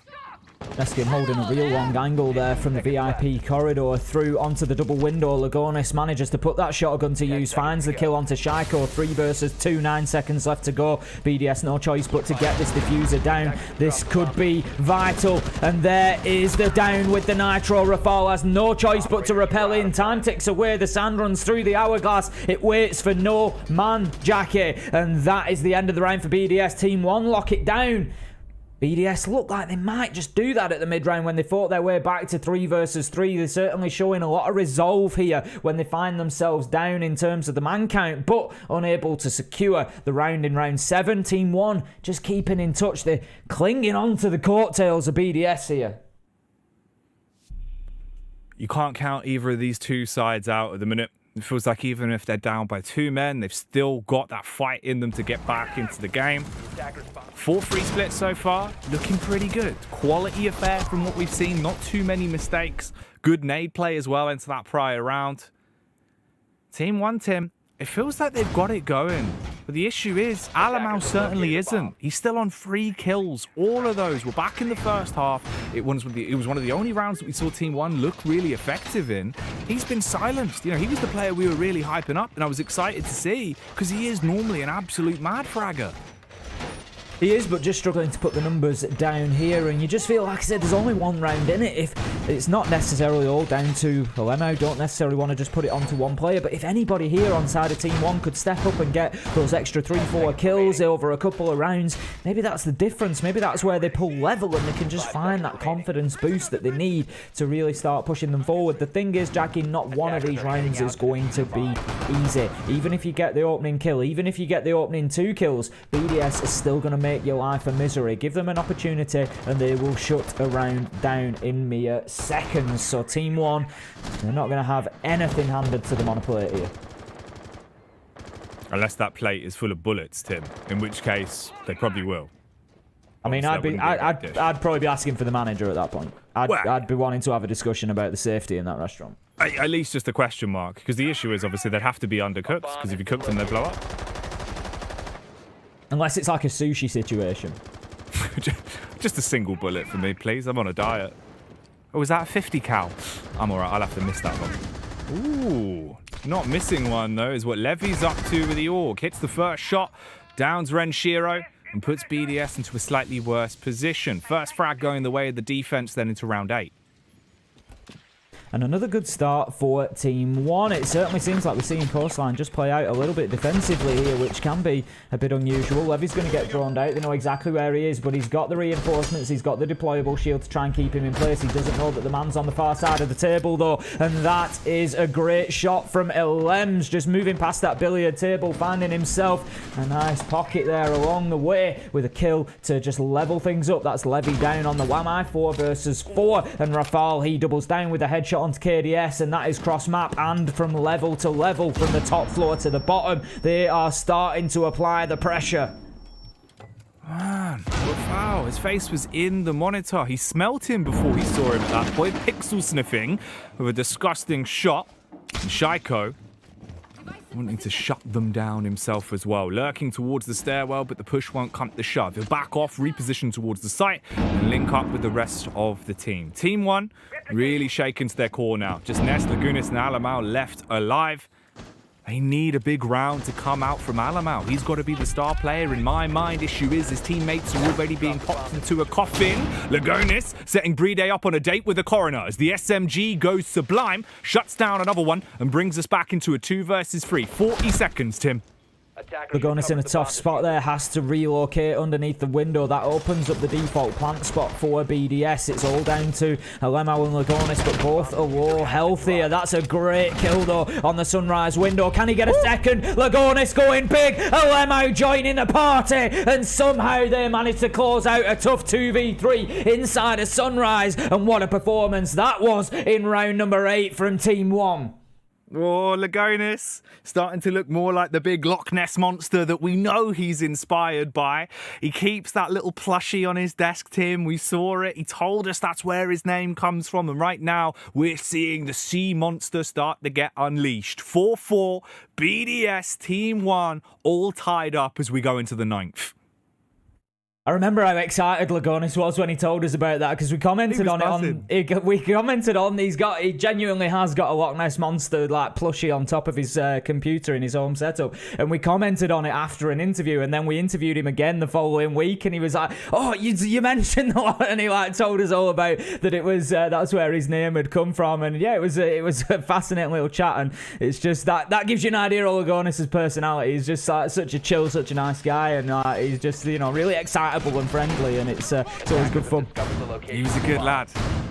Neskin holding a real long angle there from the VIP corridor through onto the double window. Lagonis manages to put that shotgun to use, finds the kill onto Shaiko. 3 versus 2, 9 seconds left to go. BDS no choice but to get this diffuser down. This could be vital, and there is the down with the nitro. Rafal has no choice but to repel in. Time ticks away, the sand runs through the hourglass. It waits for no man, Jackie, and that is the end of the round for BDS. Team 1 lock it down. BDS look like they might just do that at the mid-round when they fought their way back to 3 versus 3. They're certainly showing a lot of resolve here when they find themselves down in terms of the man count, but unable to secure the round in round 7. Team 1 just keeping in touch. They're clinging on to the coattails of BDS here. You can't count either of these two sides out at the minute. It feels like even if they're down by 2 men, they've still got that fight in them to get back into the game. 4-3 split so far, looking pretty good. Quality affair from what we've seen, not too many mistakes. Good nade play as well into that prior round. Team 1, Tim, it feels like they've got it going. But the issue is, Alamau certainly isn't. He's still on 3 kills. All of those were back in the first half. It was one of the only rounds that we saw Team 1 look really effective in. He's been silenced. You know, he was the player we were really hyping up, and I was excited to see, because he is normally an absolute mad fragger. He is, but just struggling to put the numbers down here, and you just feel, like I said, there's only 1 round in it. If it's not necessarily all down to Olemo, don't necessarily want to just put it onto 1 player, but if anybody here on side of Team 1 could step up and get those extra 3-4 kills over a couple of rounds, maybe that's the difference. Maybe that's where they pull level and they can just find that confidence boost that they need to really start pushing them forward. The thing is, Jackie, not one of these rounds is going to be easy. Even if you get the opening kill, even if you get the opening 2 kills, BDS is still going to make your life a misery. Give them an opportunity and they will shut a round down in mere seconds. So Team 1, they're not going to have anything handed to them on a plate here. Unless that plate is full of bullets, Tim, in which case they probably will. I mean, I'd probably be asking for the manager at that point. I'd be wanting to have a discussion about the safety in that restaurant. At least just a question mark, because the issue is obviously they'd have to be undercooked, because if you cook them, they blow up. Unless it's like a sushi situation. Just a single bullet for me, please. I'm on a diet. Oh, is that a 50 cal? I'm alright, I'll have to miss that one. Ooh, not missing one though is what Levy's up to with the AUG. Hits the first shot, downs Renshiro. and puts BDS into a slightly worse position. First frag going the way of the defense, then into round 8. And another good start for Team 1. It certainly seems like we're seeing Coastline just play out a little bit defensively here, which can be a bit unusual. Levy's going to get droned out. They know exactly where he is, but he's got the reinforcements. He's got the deployable shield to try and keep him in place. He doesn't know that the man's on the far side of the table, though. And that is a great shot from Elems, just moving past that billiard table, finding himself a nice pocket there along the way with a kill to just level things up. That's Levy down on the Wamai, 4 versus 4. And Rafal, he doubles down with a headshot onto KDS, and that is cross map and from level to level, from the top floor to the bottom. They are starting to apply the pressure. Man, wow, his face was in the monitor. He smelt him before he saw him at that point. Pixel sniffing with a disgusting shot. And Shaiko wanting to shut them down himself as well. Lurking towards the stairwell, but the push won't come to shove. He'll back off, reposition towards the site, and link up with the rest of the team. Team 1 really shaken to their core now. Just Ness, Lagunas, and Alamau left alive. They need a big round to come out from Alamau. He's got to be the star player in my mind. Issue is his teammates are already being popped into a coffin. Lagonis setting Brede up on a date with the coroner as the SMG goes sublime, shuts down another one, and brings us back into a 2 versus 3. 40 seconds, Tim. Lagonis in a tough spot there, has to relocate underneath the window. That opens up the default plant spot for BDS. It's all down to Alemao and Lagonis, but both are low health here. That's a great kill though on the Sunrise window. Can he get a second? Lagonis going big, Alemao joining the party, and somehow they managed to close out a tough 2v3 inside a Sunrise. And what a performance that was in round number 8 from Team 1. Oh, Lagonis starting to look more like the big Loch Ness monster that we know he's inspired by. He keeps that little plushie on his desk, Tim. We saw it. He told us that's where his name comes from. And right now, we're seeing the sea monster start to get unleashed. 4-4, BDS, Team 1, all tied up as we go into the 9th. I remember how excited Lagonis was when he told us about that, because we commented on it. We commented on he genuinely has got a Loch Ness monster like plushie on top of his computer in his home setup, and we commented on it after an interview, and then we interviewed him again the following week, and he was like, "Oh, you mentioned the lot," and he like told us all about that. It was that's where his name had come from, and yeah, it was a fascinating little chat, and it's just that gives you an idea of Lagonis' personality. He's just like such a chill, such a nice guy, and he's just really excited and friendly, and it's always good fun. He's a good lad.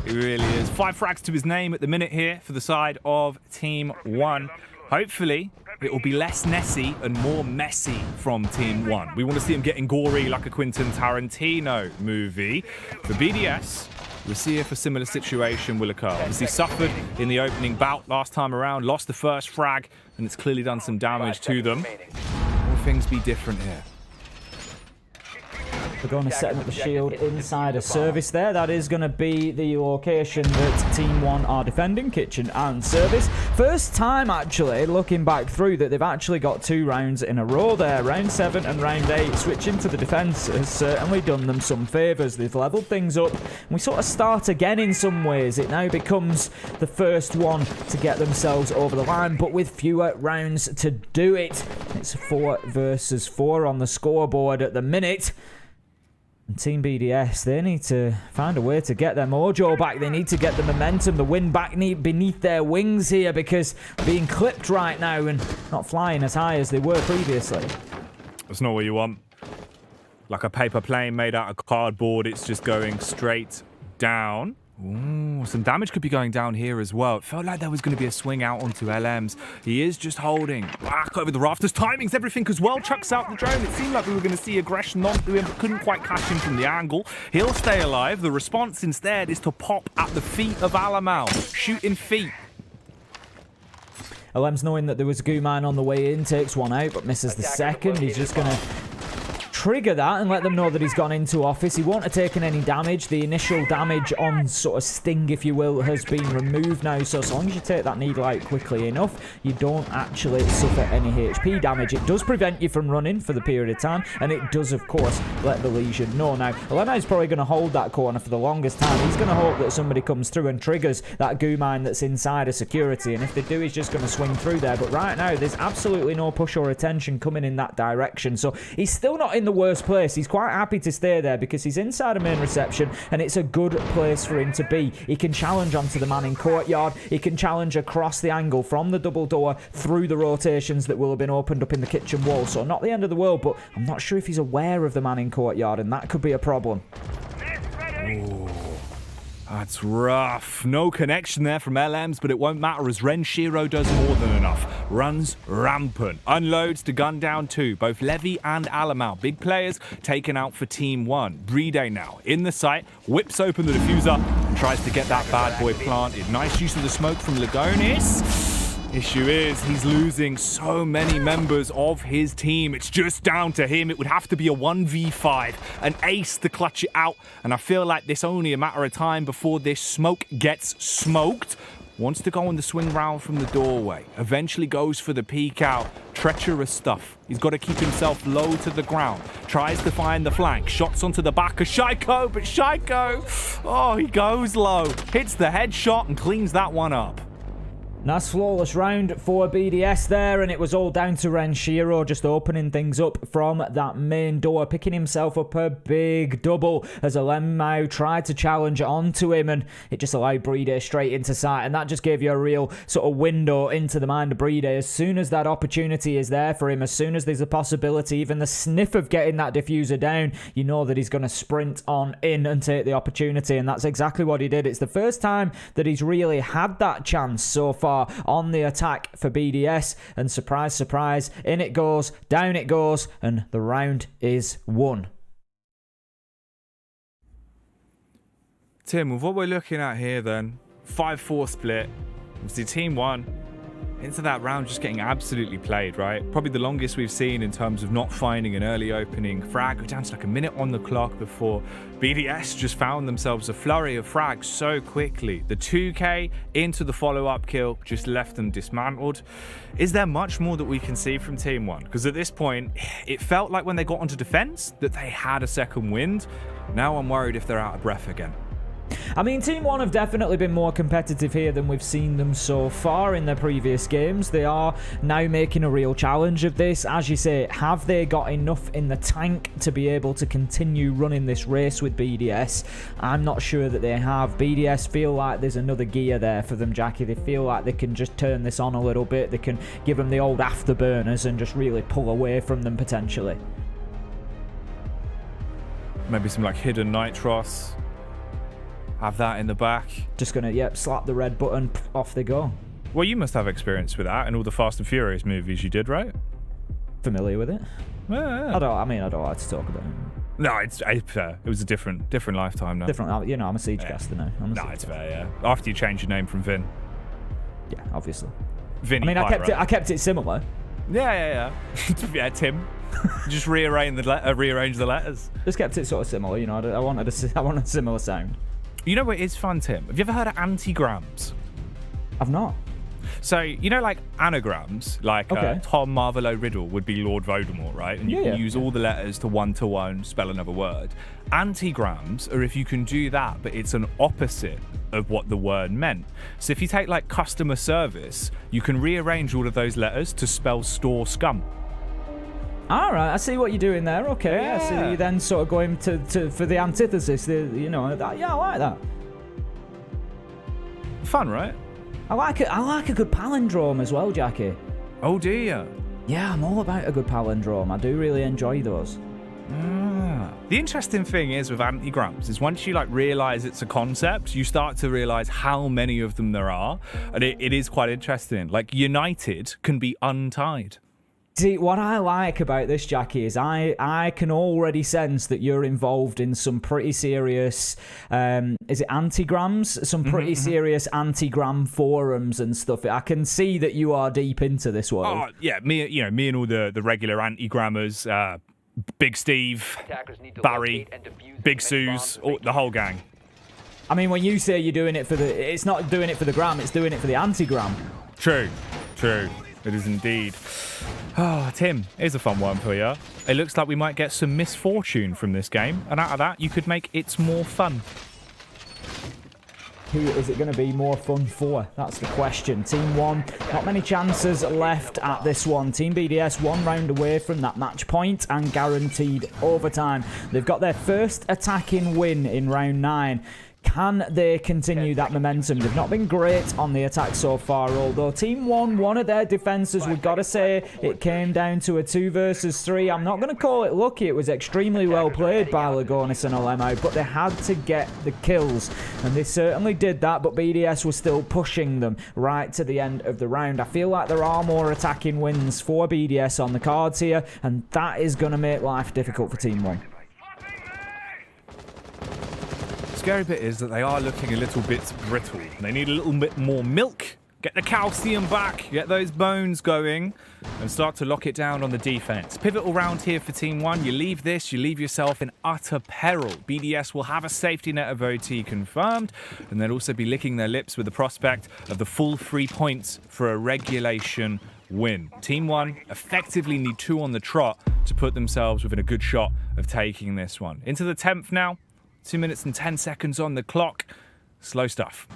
He really is. 5 frags to his name at the minute here for the side of Team 1. Hopefully, it will be less Nessie and more messy from Team 1. We want to see him getting gory like a Quentin Tarantino movie. For BDS, we'll see if a similar situation will occur. Obviously suffered in the opening bout last time around, lost the first frag, and it's clearly done some damage to them. Will things be different here? We're going to set up the shield inside a service there. That is going to be the location that Team 1 are defending, kitchen and service. First time, actually, looking back through, that they've actually got 2 rounds in a row there. Round 7 and round 8. Switching to the defence has certainly done them some favours. They've levelled things up. And we sort of start again in some ways. It now becomes the first one to get themselves over the line, but with fewer rounds to do it. It's 4 versus 4 on the scoreboard at the minute. And Team BDS, they need to find a way to get their mojo back. They need to get the momentum, the wind back beneath their wings here, because being clipped right now and not flying as high as they were previously. That's not what you want. Like a paper plane made out of cardboard, it's just going straight down. Ooh, some damage could be going down here as well. It felt like there was going to be a swing out onto LMs. He is just holding back over the rafters. Timings, everything as well. Chucks out the drone. It seemed like we were going to see aggression onto him, but couldn't quite catch him from the angle. He'll stay alive. The response instead is to pop at the feet of Alamau. Shooting feet. LM's knowing that there was a goo mine on the way in, takes one out, but misses the second. He's just going to trigger that and let them know that he's gone into office. He won't have taken any damage. The initial damage on sort of Sting, if you will, has been removed now. So as long as you take that needle out quickly enough, you don't actually suffer any HP damage. It does prevent you from running for the period of time, and it does, of course, let the Legion know. Now, Elena is probably going to hold that corner for the longest time. He's going to hope that somebody comes through and triggers that goo mine that's inside of security, and if they do, he's just going to swing through there. But right now, there's absolutely no push or attention coming in that direction. So he's still not in the worst place. He's quite happy to stay there because he's inside a main reception and it's a good place for him to be. He can challenge onto the man in courtyard. He can challenge across the angle from the double door through the rotations that will have been opened up in the kitchen wall. So not the end of the world, but I'm not sure if he's aware of the man in courtyard, and that could be a problem. Ooh. That's rough. No connection there from LMs, but it won't matter as Vincere does more than enough. Runs rampant. Unloads to gun down 2. Both Levy and Alamau. Big players taken out for Team 1. Bride now in the site. Whips open the diffuser and tries to get that bad boy planted. Nice use of the smoke from Lagonis. Issue is, he's losing so many members of his team. It's just down to him. It would have to be a 1v5, an ace to clutch it out. And I feel like this only a matter of time before this smoke gets smoked. Wants to go on the swing round from the doorway. Eventually goes for the peek out. Treacherous stuff. He's got to keep himself low to the ground. Tries to find the flank. Shots onto the back of Shaiko, but Shaiko, oh, he goes low. Hits the headshot and cleans that one up. Nice flawless round for BDS there, and it was all down to Vincere just opening things up from that main door, picking himself up a big double as Alemau tried to challenge onto him, and it just allowed Bride straight into sight, and that just gave you a real sort of window into the mind of Bride. As soon as that opportunity is there for him, as soon as there's a possibility, even the sniff of getting that diffuser down, you know that he's going to sprint on in and take the opportunity, and that's exactly what he did. It's the first time that he's really had that chance so far on the attack for BDS, and surprise, surprise, in it goes, down it goes, and the round is won. Tim, with what we're looking at here then, 5-4 split, obviously Team 1 into that round just getting absolutely played, right? Probably the longest we've seen in terms of not finding an early opening frag. We're down to like a minute on the clock before BDS just found themselves a flurry of frags so quickly. The 2K into the follow-up kill just left them dismantled. Is there much more that we can see from Team 1? Because at this point, it felt like when they got onto defense that they had a second wind. Now I'm worried if they're out of breath again. I mean, Team 1 have definitely been more competitive here than we've seen them so far in their previous games. They are now making a real challenge of this. As you say, have they got enough in the tank to be able to continue running this race with BDS? I'm not sure that they have. BDS feel like there's another gear there for them, Jackie. They feel like they can just turn this on a little bit. They can give them the old afterburners and just really pull away from them potentially. Maybe some like hidden nitros. Have that in the back. Just gonna, yep, slap the red button, off they go. Well, you must have experience with that in all the Fast and Furious movies you did, right? Familiar with it? Yeah. I don't like to talk about it. No, it's fair. It was a different lifetime now. Different, you know, I'm a siege caster now. It's fair, yeah. After you change your name from Vin. Yeah, obviously. Vinny I mean, I kept it similar. Yeah. Yeah, Tim. Just rearrange the letters. Just kept it sort of similar, you know. I wanted a similar sound. You know what is fun, Tim? Have you ever heard of antigrams? I've not. So, you know, like anagrams, like Tom Marvolo Riddle would be Lord Voldemort, right? And you can use all the letters to one-to-one spell another word. Antigrams are if you can do that, but it's an opposite of what the word meant. So if you take like customer service, you can rearrange all of those letters to spell store scum. All right, I see what you're doing there. Okay, yeah. I see you then sort of going to for the antithesis. You know, I like that. Fun, right? I like a good palindrome as well, Jackie. Oh, do you? Yeah, I'm all about a good palindrome. I do really enjoy those. The interesting thing is with antigrams is once you like realize it's a concept, you start to realize how many of them there are, and it is quite interesting. Like united can be untied. See, what I like about this, Jackie, is I can already sense that you're involved in some pretty serious, is it antigrams? Some pretty serious antigram forums and stuff. I can see that you are deep into this world. Oh, yeah, me and all the regular antigrammers, Big Steve, Barry, Big Suze, the whole gang. I mean, when you say you're doing it it's not doing it for the gram, it's doing it for the antigram. True. It is indeed. Oh, Tim, here's a fun one for you. It looks like we might get some misfortune from this game, and out of that, you could make It's More Fun. who is it going to be more fun for? That's the question. Team 1, not many chances left at this one. Team BDS 1 round away from that match point and guaranteed overtime. They've got their first attacking win in round 9. Can they continue that momentum? They've not been great on the attack so far, although Team 1, one of their defences, we've got to say, it came down to a 2 versus 3. I'm not going to call it lucky. It was extremely well played by Lagonis and Olemo, but they had to get the kills, and they certainly did that, but BDS was still pushing them right to the end of the round. I feel like there are more attacking wins for BDS on the cards here, and that is going to make life difficult for Team 1. Scary bit is that they are looking a little bit brittle. They need a little bit more milk. Get the calcium back, get those bones going, and start to lock it down on the defense. Pivotal round here for Team 1. You leave this, you leave yourself in utter peril. BDS will have a safety net of OT confirmed, and they'll also be licking their lips with the prospect of the full 3 points for a regulation win. Team 1 effectively need 2 on the trot to put themselves within a good shot of taking this one. Into the 10th now. 2 minutes and 10 seconds on the clock. Slow stuff.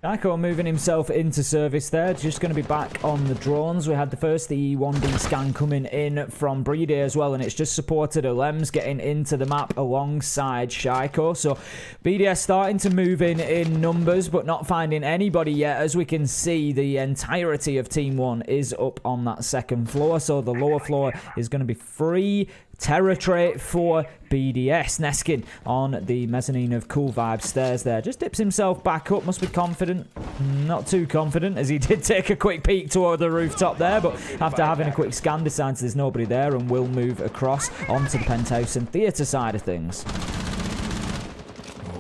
Psycho moving himself into service there. Just going to be back on the drones. We had the first E1D scan coming in from Brede as well, and it's just supported Olems getting into the map alongside Shaiko. So BDS starting to move in numbers, but not finding anybody yet. As we can see, the entirety of Team 1 is up on that second floor, so the lower floor is going to be free territory for BDS. Neskin on the mezzanine of Cool Vibes stairs there. Just dips himself back up. Must be confident. Not too confident, as he did take a quick peek toward the rooftop there, but after having a quick scan, decides there's nobody there and will move across onto the penthouse and theatre side of things.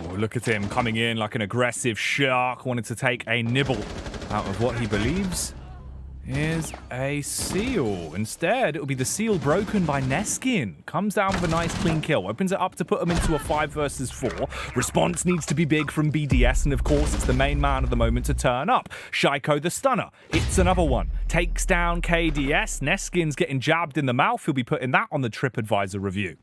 Oh, look at him coming in like an aggressive shark, wanting to take a nibble out of what he believes is a seal. Instead, it'll be the seal broken by Neskin. Comes down with a nice clean kill. Opens it up to put him into a 5 versus 4. Response needs to be big from BDS, and of course, it's the main man of the moment to turn up. Shaiko the stunner. It's another one. Takes down KDS. Neskin's getting jabbed in the mouth. He'll be putting that on the TripAdvisor review.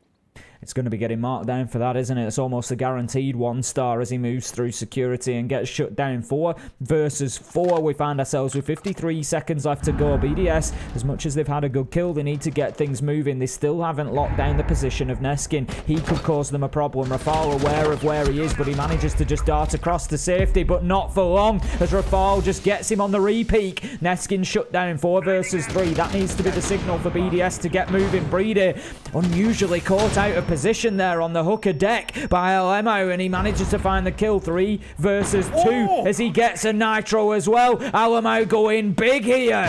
It's going to be getting marked down for that, isn't it? It's almost a guaranteed 1 star as he moves through security and gets shut down. 4 versus 4. We find ourselves with 53 seconds left to go. BDS, as much as they've had a good kill, they need to get things moving. They still haven't locked down the position of Neskin. He could cause them a problem. Rafal aware of where he is, but he manages to just dart across to safety, but not for long, as Rafal just gets him on the re-peak. Neskin shut down. 4 versus 3. That needs to be the signal for BDS to get moving. Brede unusually caught out of position there on the hooker deck by Olemo, and he manages to find the kill. 3 versus 2 as he gets a nitro as well. Olemo going big here.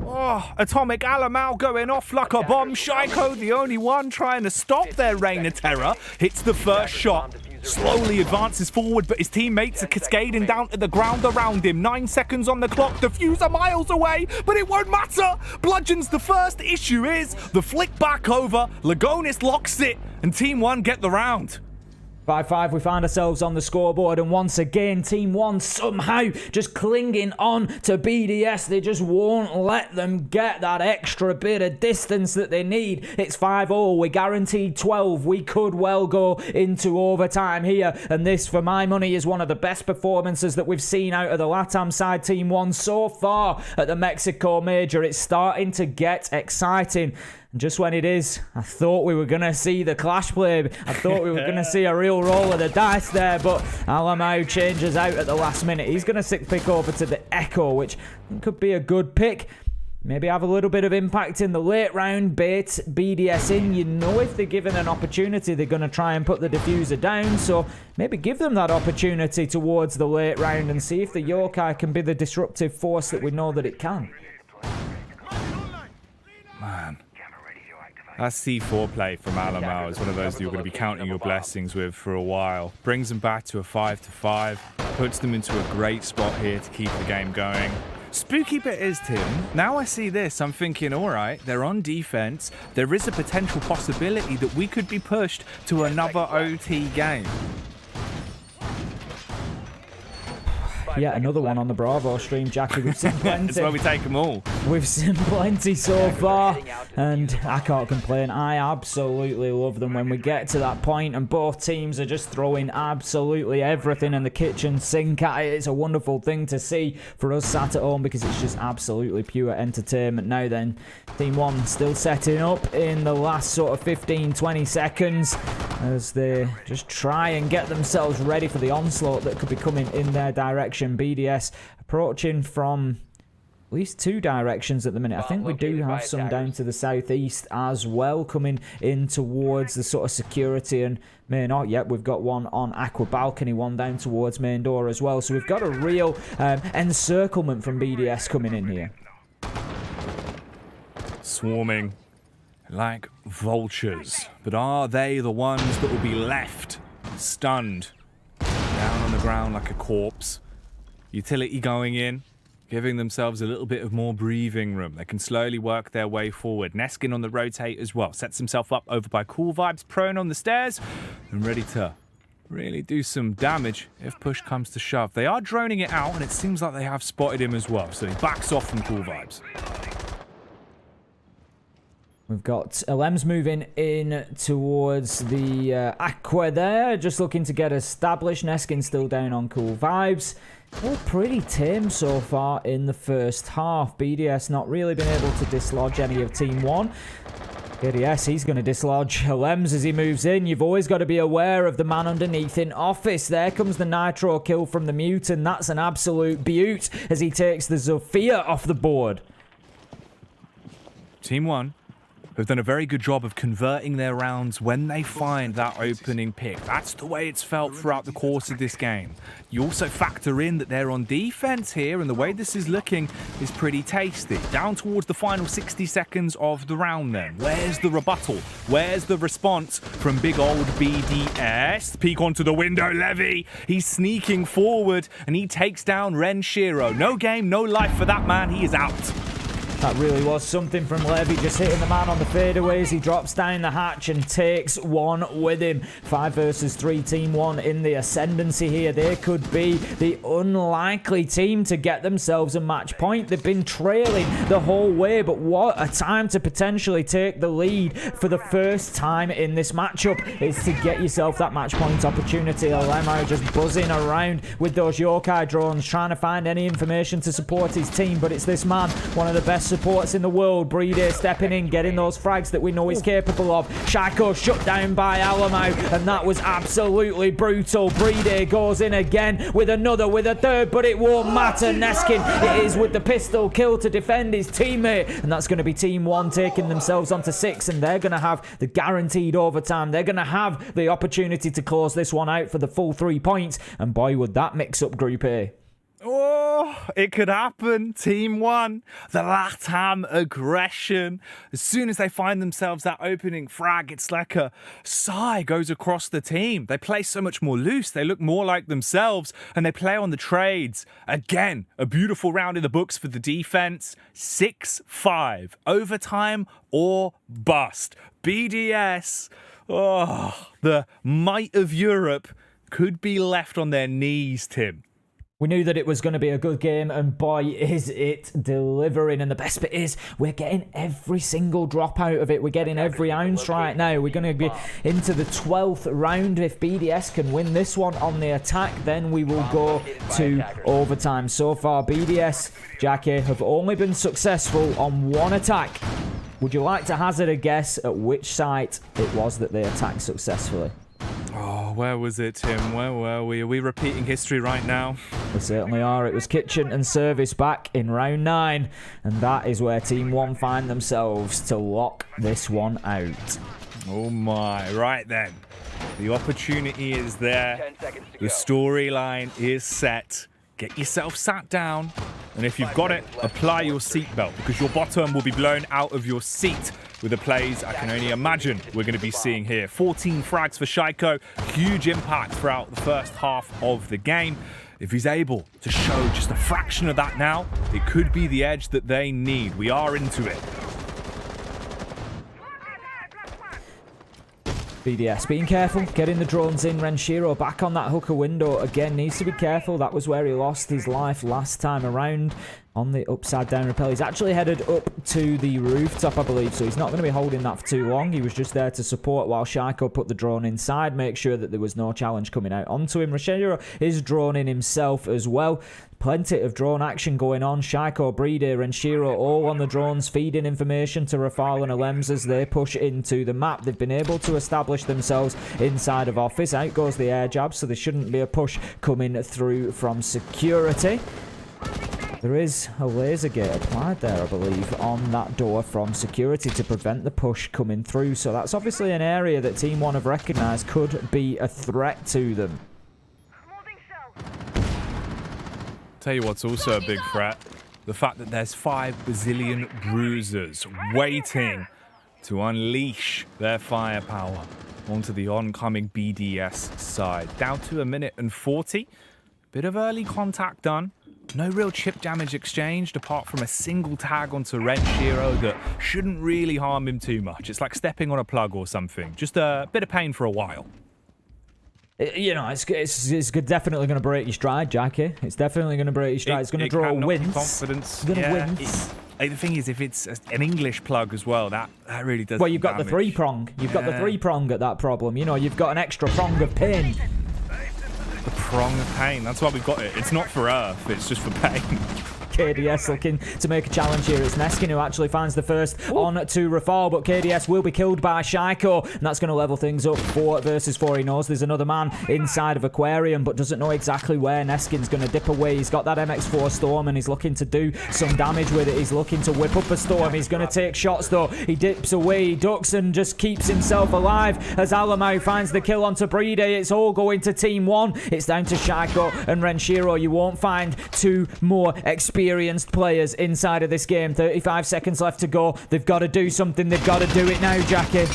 Oh, Atomic Alamau going off like a bomb. Shaiko, the only one trying to stop their reign of terror, hits the first shot. Slowly advances forward, but his teammates are cascading down to the ground around him. 9 seconds on the clock. Diffuser miles away, but it won't matter. Bludgeon's the first. Issue is the flick back over. Lagonis locks it, and Team 1 get the round. 5-5, we find ourselves on the scoreboard, and once again, Team 1 somehow just clinging on to BDS. They just won't let them get that extra bit of distance that they need. It's 5-0, we're guaranteed 12. We could well go into overtime here, and this, for my money, is one of the best performances that we've seen out of the LATAM side, Team 1, so far at the Mexico Major. It's starting to get exciting. Just when it is, I thought we were going to see the clash play. I thought we were going to see a real roll of the dice there, but Alamau changes out at the last minute. He's going to 6 pick over to the Echo, which could be a good pick. Maybe have a little bit of impact in the late round, bait BDS in. You know, if they're given an opportunity, they're going to try and put the diffuser down. So maybe give them that opportunity towards the late round and see if the Yokai can be the disruptive force that we know that it can. Man. That C4 play from Alamau is one of those that you're going to be counting your blessings with for a while. Brings them back to a 5-5, puts them into a great spot here to keep the game going. Spooky bit is, Tim, now I see this, I'm thinking, all right, they're on defense. There is a potential possibility that we could be pushed to another OT game. yet another one on the Bravo stream, Jackie. We've seen plenty. That's where we take them all. We've seen plenty so far, and I can't complain. I absolutely love them when we get to that point and both teams are just throwing absolutely everything in the kitchen sink at it. It's a wonderful thing to see for us sat at home because it's just absolutely pure entertainment. Now then, Team 1 still setting up in the last sort of 15-20 seconds as they just try and get themselves ready for the onslaught that could be coming in their direction. BDS approaching from at least 2 directions at the minute. I think we do have some down to the southeast as well, coming in towards the sort of security and main door. Yep, we've got one on Aqua Balcony, one down towards main door as well. So we've got a real encirclement from BDS coming in here. Swarming like vultures. But are they the ones that will be left stunned down on the ground like a corpse? Utility going in, giving themselves a little bit of more breathing room. They can slowly work their way forward. Neskin on the rotate as well. Sets himself up over by Cool Vibes, prone on the stairs, and ready to really do some damage if push comes to shove. They are droning it out, and it seems like they have spotted him as well. So he backs off from Cool Vibes. We've got LMs moving in towards the Aqua there, just looking to get established. Neskin still down on Cool Vibes. All pretty tame so far in the first half. BDS not really been able to dislodge any of Team 1. BDS, he's going to dislodge LMs as he moves in. You've always got to be aware of the man underneath in office. There comes the Nitro kill from the Mutant. That's an absolute beaut as he takes the Zofia off the board. Team 1 have done a very good job of converting their rounds when they find that opening pick. That's the way it's felt throughout the course of this game. You also factor in that they're on defense here, and the way this is looking is pretty tasty. Down towards the final 60 seconds of the round then. Where's the rebuttal? Where's the response from big old BDS? Peek onto the window, Levy. He's sneaking forward, and he takes down Renshiro. No game, no life for that man. He is out. That really was something from Levy, just hitting the man on the fadeaways. He drops down the hatch and takes one with him. 5 versus 3, Team 1 in the ascendancy here. They could be the unlikely team to get themselves a match point. They've been trailing the whole way, but what a time to potentially take the lead for the first time in this matchup is to get yourself that match point opportunity. Alemo just buzzing around with those yokai drones, trying to find any information to support his team, but it's this man, one of the best supports in the world. Breeder stepping in, getting those frags that we know he's capable of. Shaco shut down by Alamo, and that was absolutely brutal. Breeder goes in again with another, with a third, but it won't matter. Neskin, it is with the pistol kill to defend his teammate, and that's going to be Team 1 taking themselves onto 6, and they're going to have the guaranteed overtime. They're going to have the opportunity to close this one out for the full 3 points, and boy, would that mix up Group A. Oh, it could happen. Team 1, the Latam aggression. As soon as they find themselves that opening frag, it's like a sigh goes across the team. They play so much more loose. They look more like themselves, and they play on the trades. Again, a beautiful round in the books for the defense. 6-5. Overtime or bust. BDS, oh, the might of Europe could be left on their knees, Tim. We knew that it was going to be a good game, and boy, is it delivering. And the best bit is we're getting every single drop out of it. We're getting every ounce right now. We're going to be into the 12th round. If BDS can win this one on the attack, then we will go to overtime. So far, BDS, Jackie, have only been successful on one attack. Would you like to hazard a guess at which site it was that they attacked successfully? Oh, where was it, Tim? Where were we? Are we repeating history right now? We certainly are. It was Kitchen and Service back in round 9. And that is where Team 1 find themselves to lock this one out. Oh my. Right then. The opportunity is there. The storyline is set. Get yourself sat down. And if you've got it, apply your seatbelt, because your bottom will be blown out of your seat with the plays I can only imagine we're going to be seeing here. 14 frags for Shaiko. Huge impact throughout the first half of the game. If he's able to show just a fraction of that now, it could be the edge that they need. We are into it. BDS being careful, getting the drones in. Renshiro back on that hooker window again, needs to be careful. That was where he lost his life last time around on the upside down rappel. He's actually headed up to the rooftop, I believe, so he's not going to be holding that for too long. He was just there to support while Shaiko put the drone inside, make sure that there was no challenge coming out onto him. Renshiro is droning himself as well. Plenty of drone action going on. Shaiko, Brede, Renshiro all on the drones, feeding information to Rafal and Alems as they push into the map. They've been able to establish themselves inside of office. Out goes the air jab, so there shouldn't be a push coming through from security. There is a laser gate applied there, I believe, on that door from security to prevent the push coming through. So that's obviously an area that Team 1 have recognised could be a threat to them. Tell you what's also a big threat. The fact that there's 5 bazillion bruisers waiting to unleash their firepower onto the oncoming BDS side. Down to 1 minute and 40. Bit of early contact done. No real chip damage exchanged apart from a single tag onto Renshiro that shouldn't really harm him too much. It's like stepping on a plug or something. Just a bit of pain for a while. You know, it's definitely going to break your stride, Jackie. It's definitely going to break your stride. It's going to draw wins. Confidence. It's going to wince. The thing is, if it's an English plug as well, that really does. Well, you've got the 3-prong. You've got the 3-prong at that problem. You know, you've got an extra prong of pain. The prong of pain. That's why we've got it. It's not for Earth. It's just for pain. KDS looking to make a challenge here. It's Neskin who actually finds the first on to Rafal, but KDS will be killed by Shaiko, and that's going to level things up 4 versus 4. He knows there's another man inside of Aquarium, but doesn't know exactly where Neskin's going to dip away. He's got that MX4 Storm, and he's looking to do some damage with it. He's looking to whip up a Storm. He's going to take shots, though. He dips away, he ducks, and just keeps himself alive as Alamau finds the kill onto Brede. It's all going to Team 1. It's down to Shaiko and Renshiro. You won't find 2 more experienced players inside of this game. 35 seconds left to go. They've got to do something. They've got to do it now, Jackie.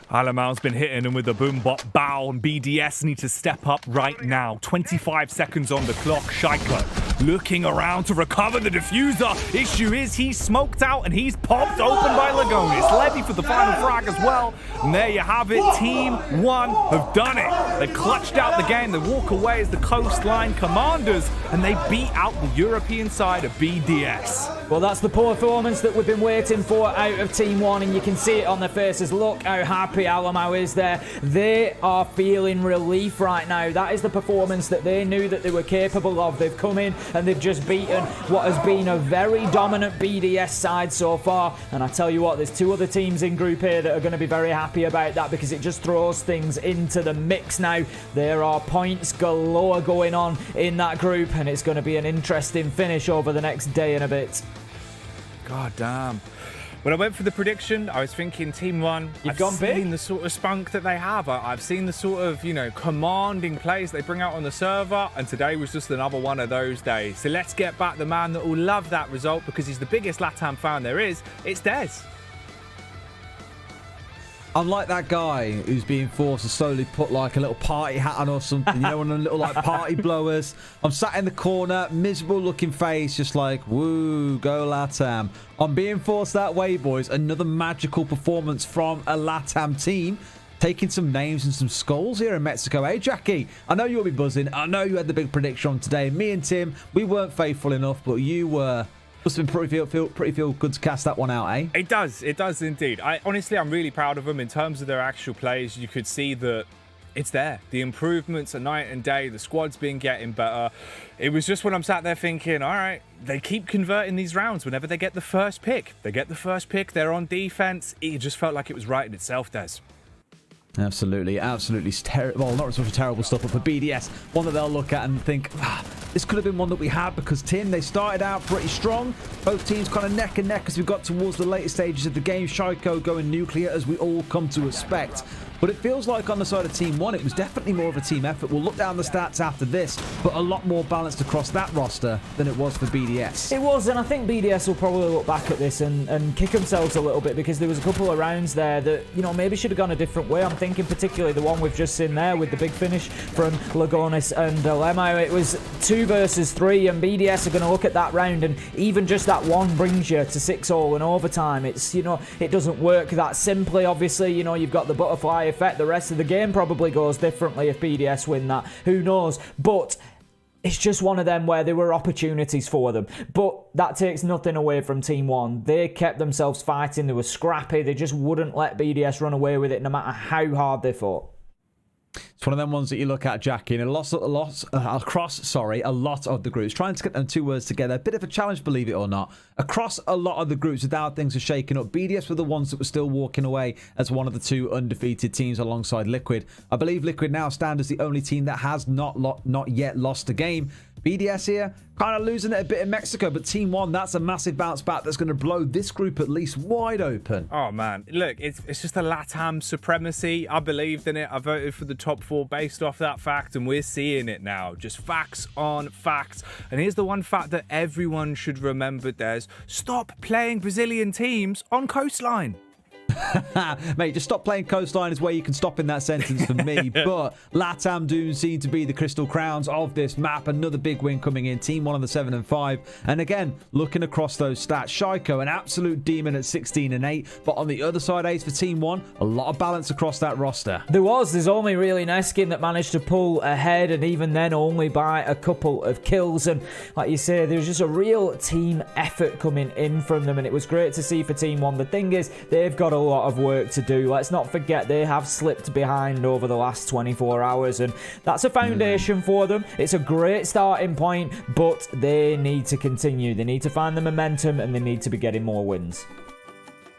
Alamau's been hitting him with a boom bot bow, and BDS need to step up right now. 25 seconds on the clock. Shaiko looking around to recover the diffuser. Issue is he's smoked out and he's popped open by Lagonis. Levy for the final frag as well. And there you have it. Team 1 have done it. They clutched out the game. They walk away as the Coastline Commanders, and they beat out the European side of BDS. Well, that's the performance that we've been waiting for out of Team 1, and you can see it on their faces. Look how happy Alamau is there. They are feeling relief right now. That is the performance that they knew that they were capable of. They've come in and they've just beaten what has been a very dominant BDS side so far. And I tell you what, there's 2 other teams in Group A that are going to be very happy about that, because it just throws things into the mix now. There are points galore going on in that group, and it's going to be an interesting finish over the next day and a bit. God damn. When I went for the prediction, I was thinking Team 1. I've seen the sort of spunk that they have. I've seen the sort of, you know, commanding plays they bring out on the server, and today was just another one of those days. So let's get back the man that will love that result, because he's the biggest LATAM fan there is. It's Des. I'm like that guy who's being forced to slowly put like a little party hat on or something, you know, one of the little like party blowers. I'm sat in the corner, miserable looking face, just like, woo, go LATAM. I'm being forced that way, boys. Another magical performance from a LATAM team, taking some names and some skulls here in Mexico. Hey, Jackie, I know you'll be buzzing. I know you had the big prediction on today. Me and Tim, we weren't faithful enough, but you were. Must have been pretty feel good to cast that one out, eh? It does indeed. Honestly, I'm really proud of them in terms of their actual plays. You could see that it's there. The improvements are night and day. The squad's been getting better. It was just when I'm sat there thinking, all right, they keep converting these rounds whenever they get the first pick. They get the first pick, they're on defense. It just felt like it was right in itself, Des. Absolutely, absolutely terrible. Well, not so much terrible stuff, but for BDS, one that they'll look at and think, this could have been one that we had, because Tim, they started out pretty strong. Both teams kind of neck and neck as we got towards the later stages of the game. Shaiko going nuclear, as we all come to expect. But it feels like on the side of Team 1, it was definitely more of a team effort. We'll look down the stats after this, but a lot more balanced across that roster than it was for BDS. It was, and I think BDS will probably look back at this and kick themselves a little bit, because there was a couple of rounds there that, you know, maybe should have gone a different way. I'm thinking particularly the one we've just seen there with the big finish from Lagonis and Lemo. It was 2 versus 3, and BDS are going to look at that round, and even just that one brings you to 6-all in overtime. It's, you know, it doesn't work that simply. Obviously, you know, you've got the butterfly effect, the rest of the game probably goes differently if BDS win that. Who knows? But it's just one of them where there were opportunities for them. But that takes nothing away from Team 1. They kept themselves fighting. They were scrappy. They just wouldn't let BDS run away with it no matter how hard they fought. It's one of them ones that you look at, Jackie, and across a lot of the groups. Trying to get them two words together, a bit of a challenge, believe it or not. Across a lot of the groups, without things are shaking up, BDS were the ones that were still walking away as one of the two undefeated teams alongside Liquid. I believe Liquid now stand as the only team that has not yet lost a game. BDS here, kind of losing it a bit in Mexico, but Team 1, that's a massive bounce back that's going to blow this group at least wide open. Oh, man. Look, it's just a LATAM supremacy. I believed in it. I voted for the top 4 based off that fact, and we're seeing it now. Just facts on facts. And here's the one fact that everyone should remember, Des. Stop playing Brazilian teams on Coastline. Mate, just stop playing Coastline is where you can stop in that sentence for me. But LATAM do seem to be the crystal crowns of this map. Another big win coming in. Team 1 on the 7 and 5. And again, looking across those stats, Shaiko, an absolute demon at 16 and 8. But on the other side, Ace, for Team 1, a lot of balance across that roster. There's only really Neskin that managed to pull ahead, and even then only by a couple of kills. And like you say, there's just a real team effort coming in from them, and it was great to see for Team 1. The thing is, they've got a lot of work to do. Let's not forget they have slipped behind over the last 24 hours, and that's a foundation for them. It's a great starting point, but they need to continue. They need to find the momentum, and they need to be getting more wins.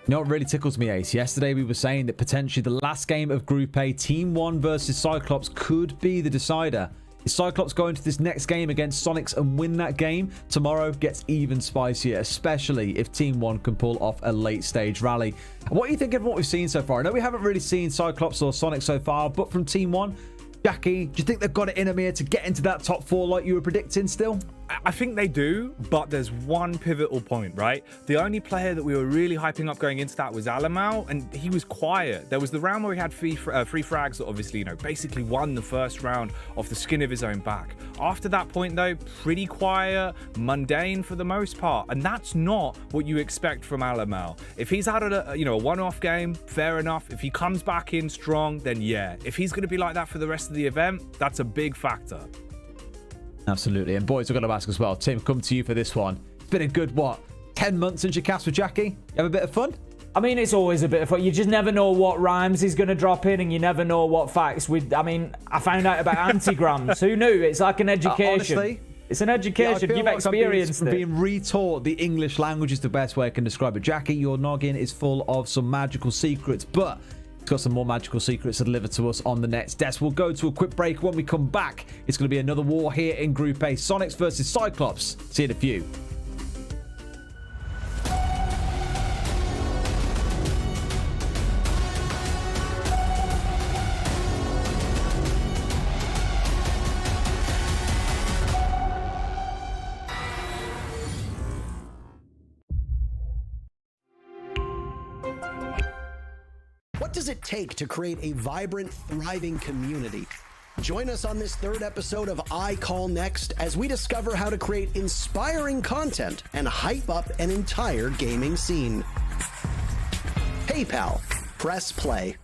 You know what really tickles me, Ace? Yesterday we were saying that potentially the last game of Group A, Team 1 versus Cyclops, could be the decider. Is Cyclops going to this next game against Soniqs and win that game? Tomorrow gets even spicier, especially if Team 1 can pull off a late stage rally. What are you thinking of what we've seen so far? I know we haven't really seen Cyclops or Soniqs so far, but from Team 1, Jackie, do you think they've got it in them here to get into that top 4 like you were predicting still? I think they do, but there's one pivotal point, right? The only player that we were really hyping up going into that was Alamau, and he was quiet. There was the round where he had three frags that obviously, basically won the first round off the skin of his own back. After that point, though, pretty quiet, mundane for the most part, and that's not what you expect from Alamau. If he's had a one-off game, fair enough. If he comes back in strong, then yeah. If he's going to be like that for the rest of the event, that's a big factor. Absolutely. And boys, we've got to ask as well. Tim, come to you for this one. It's been a good, 10 months since you cast with Jackie? You have a bit of fun? I mean, it's always a bit of fun. You just never know what rhymes he's going to drop in, and you never know what facts. I found out about antigrams. Who knew? It's like an education. Honestly, it's an education. You've experienced it. Being retaught the English language is the best way I can describe it. Jackie, your noggin is full of some magical secrets, but got some more magical secrets to deliver to us on the next desk. We'll go to a quick break. When we come back, it's going to be another war here in Group A. Soniqs versus Cyclops. See you in a few. What does it take to create a vibrant, thriving community? Join us on this 3rd episode of I Call Next as we discover how to create inspiring content and hype up an entire gaming scene. PayPal. Press play.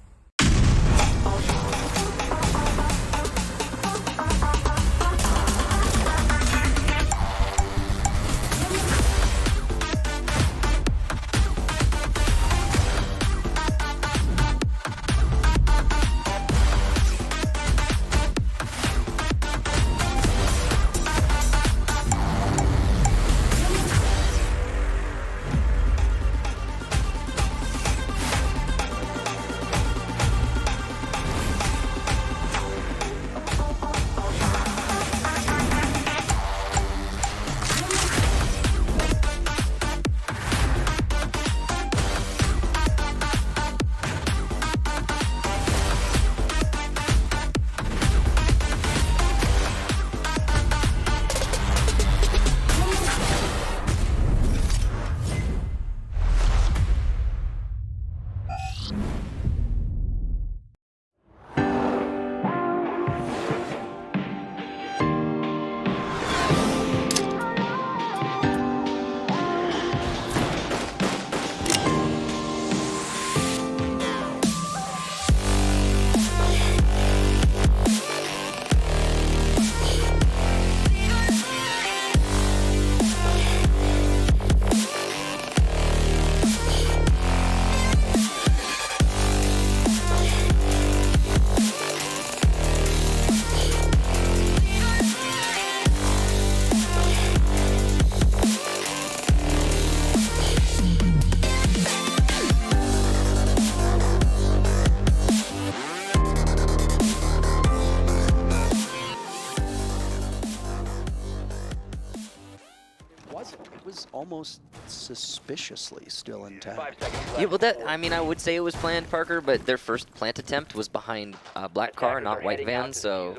almost suspiciously still intact. Yeah, well, that, I mean, I would say it was planned, Parker, but their first plant attempt was behind black car, not white van, so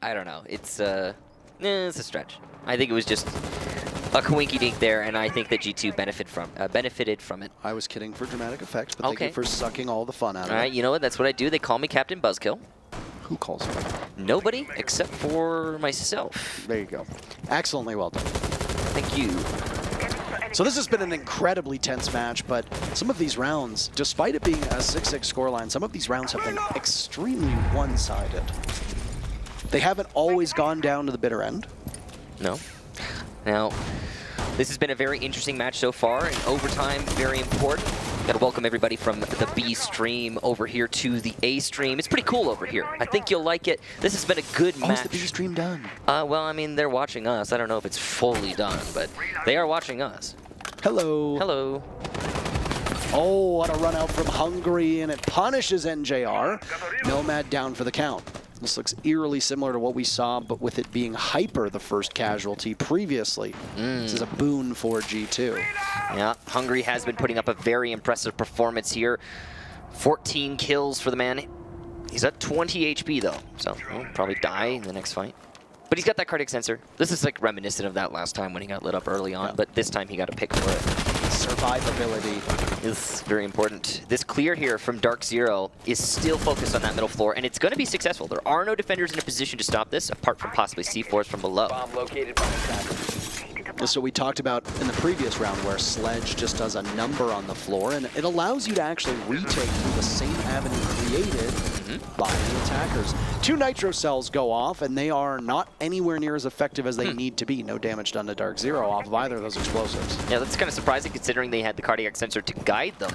I don't know. It's a stretch. I think it was just a coinky-dink there, and I think that G2 benefited from it. I was kidding for dramatic effect, but thank you for sucking all the fun out of it. All right, you know what? That's what I do. They call me Captain Buzzkill. Who calls you? Nobody except for myself. There you go. Excellently well done. Thank you. So this has been an incredibly tense match, but some of these rounds, despite it being a 6-6 scoreline, some of these rounds have been extremely one-sided. They haven't always gone down to the bitter end. No. Now, this has been a very interesting match so far, and overtime very important. Got to welcome everybody from the B stream over here to the A stream. It's pretty cool over here. I think you'll like it. This has been a good match. How's the B stream done? Well, I mean, they're watching us. I don't know if it's fully done, but they are watching us. Hello. Hello. Oh, what a run out from Hungary, and it punishes NJR. Nomad down for the count. This looks eerily similar to what we saw, but with it being Hyper the first casualty previously. This is a boon for G2. Yeah, Hungary has been putting up a very impressive performance here. 14 kills for the man. He's at 20 HP though, so he'll probably die in the next fight. But he's got that cardiac sensor. This is like reminiscent of that last time when he got lit up early on, but this time he got a pick for it. Survivability is very important. This clear here from DarkZero is still focused on that middle floor, and it's going to be successful. There are no defenders in a position to stop this, apart from possibly C4s from below. Bomb located by attacker. So we talked about in the previous round where Sledge just does a number on the floor, and it allows you to actually retake through the same avenue created by the attackers. 2 nitro cells go off, and they are not anywhere near as effective as they need to be. No damage done to DarkZero off of either of those explosives. Yeah, that's kind of surprising considering they had the cardiac sensor to guide them.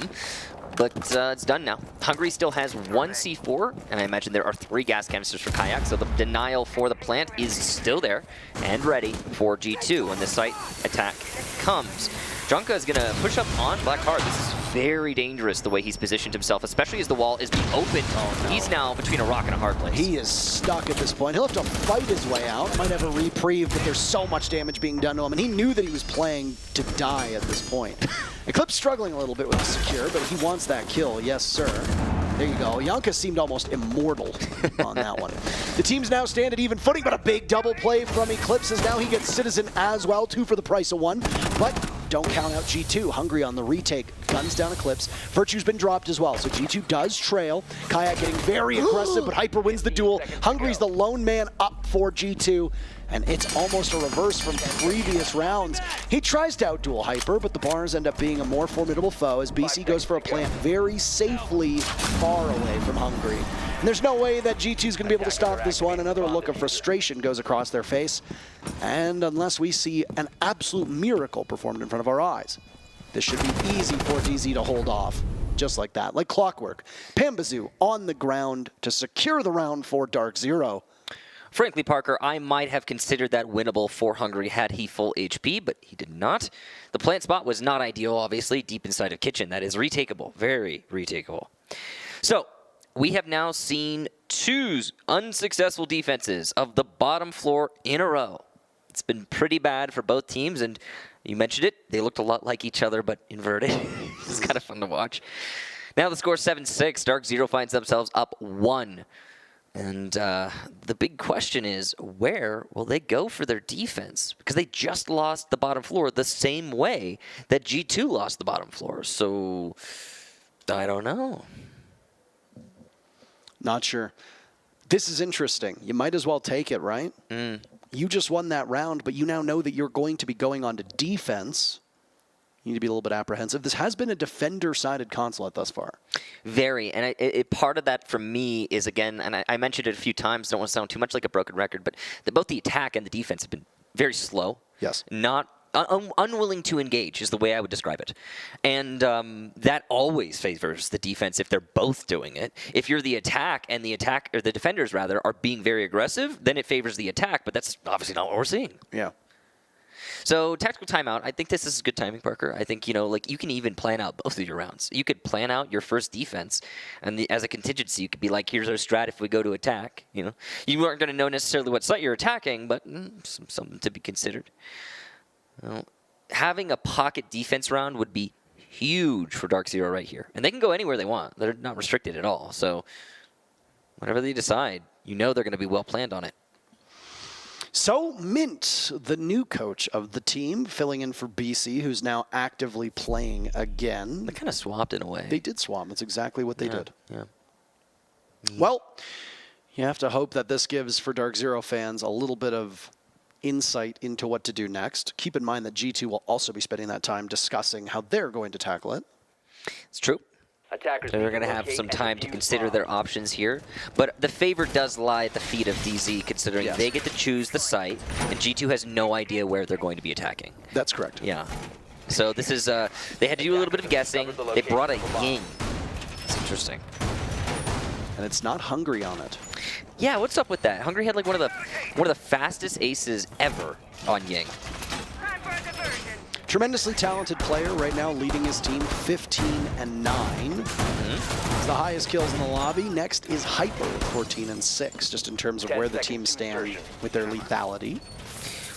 But it's done now. Hungary still has 1 C4, and I imagine there are 3 gas canisters for Kayak, so the denial for the plant is still there and ready for G2 when the site attack comes. Junka is going to push up on Black Heart. This is very dangerous the way he's positioned himself, especially as the wall is being opened. Oh, no. He's now between a rock and a hard place. He is stuck at this point. He'll have to fight his way out. Might have a reprieve, but there's so much damage being done to him, and he knew that he was playing to die at this point. Eclipse struggling a little bit with the secure, but he wants that kill. Yes, sir. There you go. Yanka seemed almost immortal on that one. The teams now stand at even footing, but a big double play from Eclipse as now he gets Citizen as well. 2 for the price of 1, but don't count out G2. Hungry on the retake. Guns down Eclipse. Virtue's been dropped as well, so G2 does trail. Kayak getting very aggressive, but Hyper wins the duel. Hungry's the lone man up for G2, and it's almost a reverse from previous rounds. He tries to outduel Hyper, but the bars end up being a more formidable foe as BC goes for a plant very safely far away from Hungry. And there's no way that G2 is going to be able to stop this one. Another look of frustration goes across their face. And unless we see an absolute miracle performed in front of our eyes, this should be easy for DZ to hold off. Just like that, like clockwork. Pambazoo on the ground to secure the round for DarkZero. Frankly, Parker, I might have considered that winnable for Hungary had he full HP, but he did not. The plant spot was not ideal, obviously, deep inside of kitchen. That is retakeable, very retakeable. So, we have now seen 2 unsuccessful defenses of the bottom floor in a row. It's been pretty bad for both teams, and you mentioned it, they looked a lot like each other, but inverted. It's kind of fun to watch. Now the score 7-6. DarkZero finds themselves up 1. And the big question is, where will they go for their defense? Because they just lost the bottom floor the same way that G2 lost the bottom floor. So, I don't know. Not sure. This is interesting. You might as well take it, right? You just won that round, but you now know that you're going to be going on to defense. You need to be a little bit apprehensive. This has been a defender-sided consulate thus far. Very, and part of that for me is, again, and I mentioned it a few times, don't want to sound too much like a broken record, but both the attack and the defense have been very slow. Yes. Not unwilling to engage is the way I would describe it. And that always favors the defense if they're both doing it. If you're the attack and the defenders rather are being very aggressive, then it favors the attack, but that's obviously not what we're seeing. Yeah. So tactical timeout, I think this is good timing, Parker. I think, like you can even plan out both of your rounds. You could plan out your first defense, and as a contingency, you could be like, here's our strat if we go to attack. You aren't going to know necessarily what site you're attacking, but something to be considered. Well, having a pocket defense round would be huge for DarkZero right here. And they can go anywhere they want. They're not restricted at all. So whatever they decide, you know they're going to be well planned on it. So Mint, the new coach of the team, filling in for BC, who's now actively playing again. They kind of swapped in a way. They did swap. That's exactly what they did. Yeah. Well, you have to hope that this gives, for DarkZero fans, a little bit of insight into what to do next. Keep in mind that G2 will also be spending that time discussing how they're going to tackle it. It's true. They're going to have some time to consider their options here. But the favor does lie at the feet of DZ, considering they get to choose the site, and G2 has no idea where they're going to be attacking. That's correct. Yeah. So this is, they had to do a little bit of guessing. They brought a Ying. It's interesting. And it's not Hungry on it. Yeah, what's up with that? Hungry had like one of the fastest aces ever on Ying. Tremendously talented player right now, leading his team 15-9. It's the highest kills in the lobby. Next is Hyper, 14-6, just in terms of where the team stand with their lethality.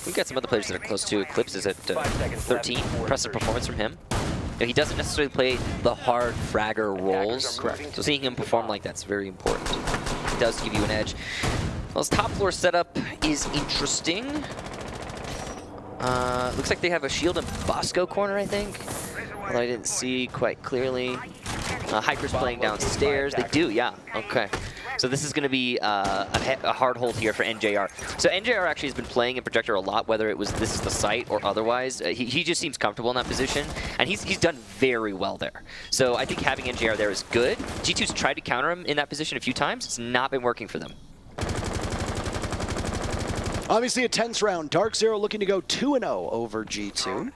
We've got some other players that are close to. Eclipse is at 13. Impressive performance from him. He doesn't necessarily play the hard fragger roles. Correct. So seeing him perform like that's very important. It does give you an edge. Well, his top floor setup is interesting. Looks like they have a shield in Bosco corner, I think. Although I didn't see quite clearly. Hyper's playing downstairs. They do, yeah. Okay. So this is going to be a hard hold here for NJR. So NJR actually has been playing in Projector a lot, whether it was this is the site or otherwise. He just seems comfortable in that position, and he's done very well there. So I think having NJR there is good. G2's tried to counter him in that position a few times. It's not been working for them. Obviously a tense round. DarkZero looking to go 2-0 over G2.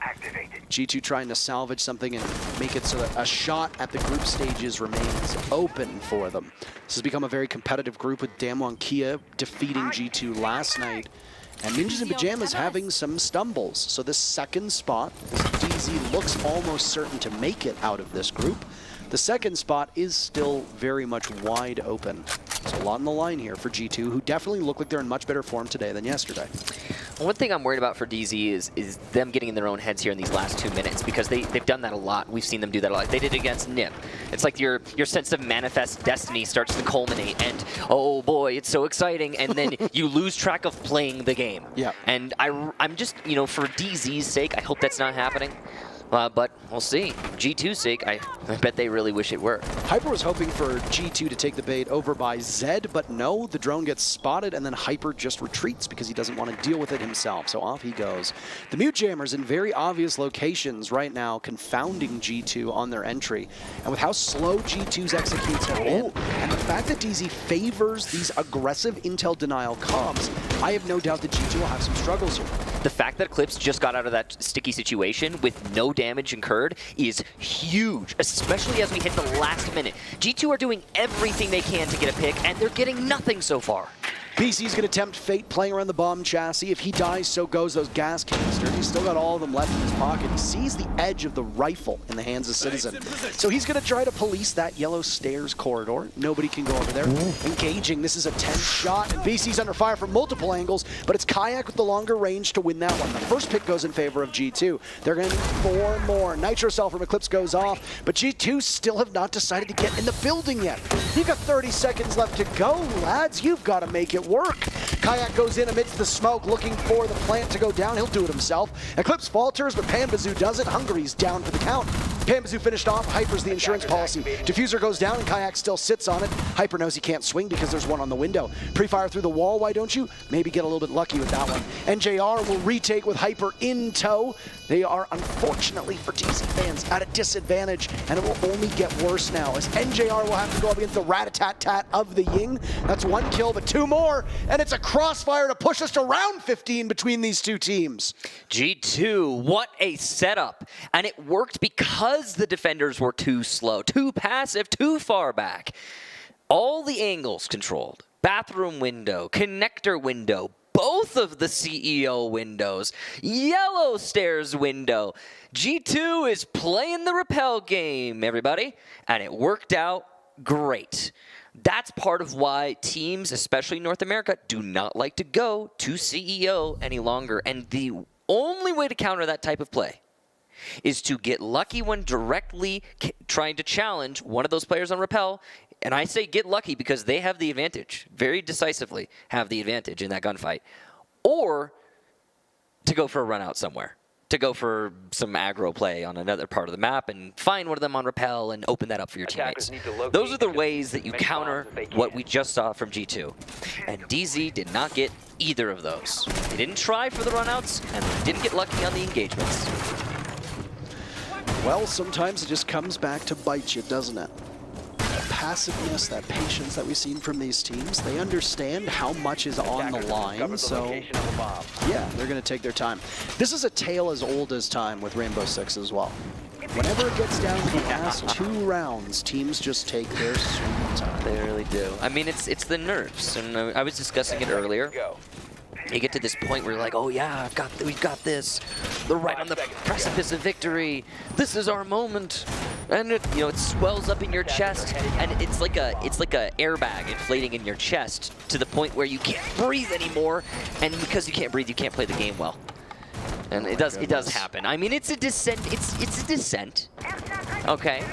G2 trying to salvage something and make it so that a shot at the group stages remains open for them. This has become a very competitive group with DWG Kia defeating G2 last night. And Ninjas in Pyjamas having some stumbles. So this second spot, this DZ looks almost certain to make it out of this group. The second spot is still very much wide open. So a lot on the line here for G2, who definitely look like they're in much better form today than yesterday. One thing I'm worried about for DZ is them getting in their own heads here in these last 2 minutes, because they've done that a lot. We've seen them do that a lot. They did it against NIP. It's like your sense of manifest destiny starts to culminate, and oh boy, it's so exciting, and then you lose track of playing the game. Yeah. And I'm just, you know, for DZ's sake, I hope that's not happening. But we'll see. G2's sake, I bet they really wish it were. Hyper was hoping for G2 to take the bait over by Zed, but no, the drone gets spotted, and then Hyper just retreats because he doesn't want to deal with it himself, so off he goes. The Mute Jammers in very obvious locations right now, confounding G2 on their entry. And with how slow G2's executes have been, and the fact that DZ favors these aggressive intel denial comms, I have no doubt that G2 will have some struggles here. The fact that Eclipse just got out of that sticky situation with no damage incurred is huge, especially as we hit the last minute. G2 are doing everything they can to get a pick, and they're getting nothing so far. BC's going to tempt fate playing around the bomb chassis. If he dies, so goes those gas canisters. He's still got all of them left in his pocket. He sees the edge of the rifle in the hands of Citizen. So he's going to try to police that yellow stairs corridor. Nobody can go over there. Engaging. This is a tense shot, and BC's under fire from multiple angles, but it's Kayak with the longer range to win that one. The first pick goes in favor of G2. They're going to need 4 more. Nitro Cell from Eclipse goes off, but G2 still have not decided to get in the building yet. You've got 30 seconds left to go, lads. You've got to make it work. Kayak goes in amidst the smoke, looking for the plant to go down. He'll do it himself. Eclipse falters, but Panbazoo does it. Hungry's down for the count. Panbazoo finished off. Hyper's the insurance policy. Diffuser goes down, and Kayak still sits on it. Hyper knows he can't swing because there's one on the window. Pre-fire through the wall, why don't you? Maybe get a little bit lucky with that one. NJR will retake with Hyper in tow. They are, unfortunately for TC fans, at a disadvantage, and it will only get worse now, as NJR will have to go up against the rat-a-tat-tat of the Ying. That's 1 kill, but 2 more, and it's a crossfire to push us to round 15 between these two teams. G2, what a setup. And it worked because the defenders were too slow, too passive, too far back. All the angles controlled. Bathroom window, connector window, both of the CEO windows, yellow stairs window. G2 is playing the rappel game, everybody, and it worked out great. That's part of why teams, especially North America, do not like to go to CEO any longer. And the only way to counter that type of play is to get lucky when directly trying to challenge one of those players on rappel. And I say get lucky because they have the advantage, very decisively have the advantage in that gunfight. Or to go for a run out somewhere, to go for some aggro play on another part of the map and find one of them on rappel and open that up for your teammates. Those are the ways that you counter what we just saw from G2. And DZ did not get either of those. They didn't try for the runouts, and they didn't get lucky on the engagements. Well, sometimes it just comes back to bite you, doesn't it? That passiveness, that patience that we've seen from these teams, they understand how much is on the line, so yeah, they're going to take their time. This is a tale as old as time with Rainbow Six as well. Whenever it gets down to the last 2 rounds, teams just take their sweet time. They really do. I mean, it's the nerves, and I was discussing it earlier. You get to this point where you're like, oh yeah, we've got this. They're right on the precipice of victory. This is our moment. And it swells up in your chest, and it's like a airbag inflating in your chest to the point where you can't breathe anymore. And because you can't breathe, you can't play the game well. And it does happen. I mean, it's a descent. It's a descent. Okay.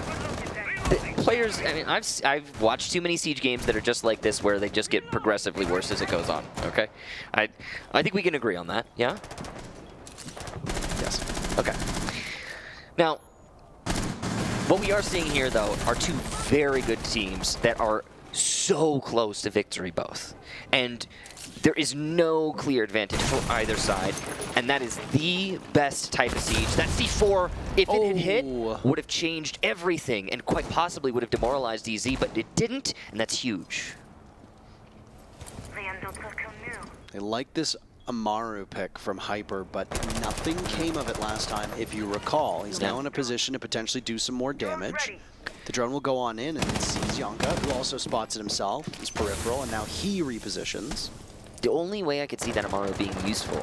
The players, I mean, I've watched too many Siege games that are just like this, where they just get progressively worse as it goes on. Okay, I think we can agree on that. Yeah. Yes. Okay. Now, what we are seeing here, though, are 2 very good teams that are so close to victory, both, and there is no clear advantage for either side, and that is the best type of Siege. That C4, if it had hit, would have changed everything and quite possibly would have demoralized DZ, but it didn't, and that's huge. They like this Amaru pick from Hyper, but nothing came of it last time, if you recall. He's now in a position to potentially do some more damage. The drone will go on in and sees Yonka, who also spots it himself. He's peripheral, and now he repositions. The only way I could see that Amaru being useful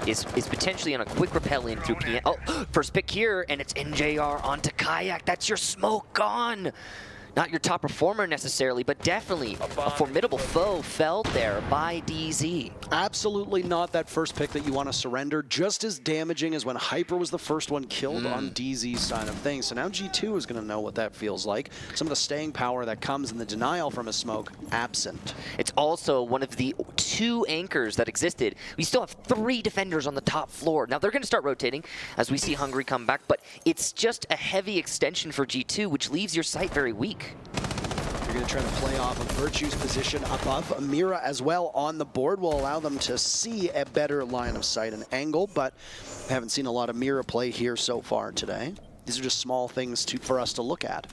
is potentially on a quick rappel in through PN. Oh, first pick here, and it's NJR onto Kayak. That's your smoke gone. Not your top performer necessarily, but definitely a formidable foe felled there by DZ. Absolutely not that first pick that you want to surrender. Just as damaging as when Hyper was the first one killed on DZ's side of things. So now G2 is going to know what that feels like. Some of the staying power that comes in the denial from a smoke, absent. It's also one of the 2 anchors that existed. We still have 3 defenders on the top floor. Now they're going to start rotating as we see Hungry come back, but it's just a heavy extension for G2, which leaves your site very weak. You're going to try to play off of Virtue's position above. Amira as well on the board will allow them to see a better line of sight and angle, but I haven't seen a lot of Mira play here so far today. These are just small things for us to look at.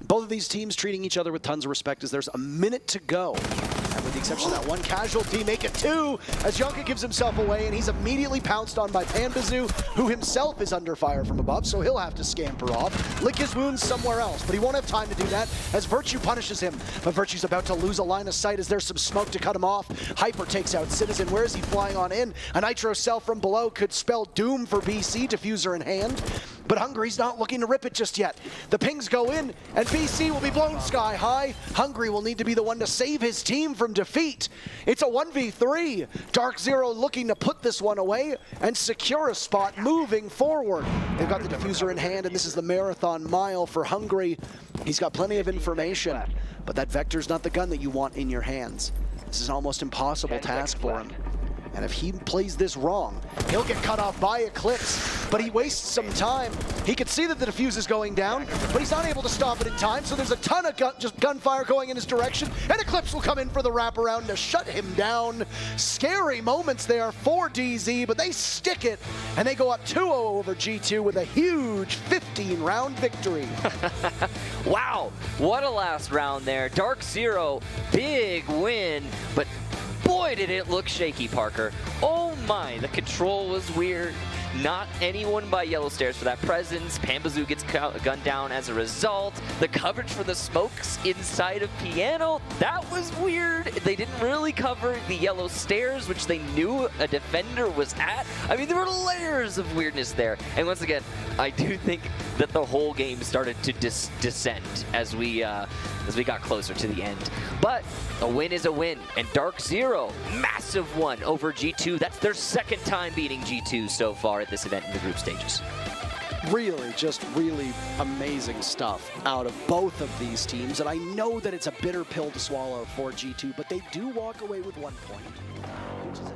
Both of these teams treating each other with tons of respect as there's a minute to go. And with the exception of that one casualty, make it 2 as Yonka gives himself away, and he's immediately pounced on by Panbazoo, who himself is under fire from above, so he'll have to scamper off, lick his wounds somewhere else, but he won't have time to do that as Virtue punishes him. But Virtue's about to lose a line of sight as there's some smoke to cut him off. Hyper takes out Citizen. Where is he flying on in? A Nitro cell from below could spell doom for BC, diffuser in hand. But Hungry's not looking to rip it just yet. The pings go in, and BC will be blown sky high. Hungry will need to be the one to save his team from defeat. It's a 1v3. DarkZero looking to put this one away and secure a spot moving forward. They've got the diffuser in hand, and this is the marathon mile for Hungry. He's got plenty of information, but that Vector's not the gun that you want in your hands. This is an almost impossible task for him. And if he plays this wrong, he'll get cut off by Eclipse, but he wastes some time. He could see that the defuse is going down, but he's not able to stop it in time, so there's a ton of gunfire going in his direction, and Eclipse will come in for the wraparound to shut him down. Scary moments there for DZ, but they stick it, and they go up 2-0 over G2 with a huge 15-round victory. Wow, what a last round there. DarkZero, big win, but boy, did it look shaky, Parker. Oh my, the control was weird. Not anyone by Yellow Stairs for that presence. Panbazoo gets gunned down as a result. The coverage for the smokes inside of Piano, that was weird. They didn't really cover the Yellow Stairs, which they knew a defender was at. I mean, there were layers of weirdness there. And once again, I do think that the whole game started to descend as we got closer to the end. But a win is a win, and DarkZero, massive one over G2. That's their 2nd time beating G2 so far at this event in the group stages. Really, just really amazing stuff out of both of these teams. And I know that it's a bitter pill to swallow for G2, but they do walk away with 1 point, which is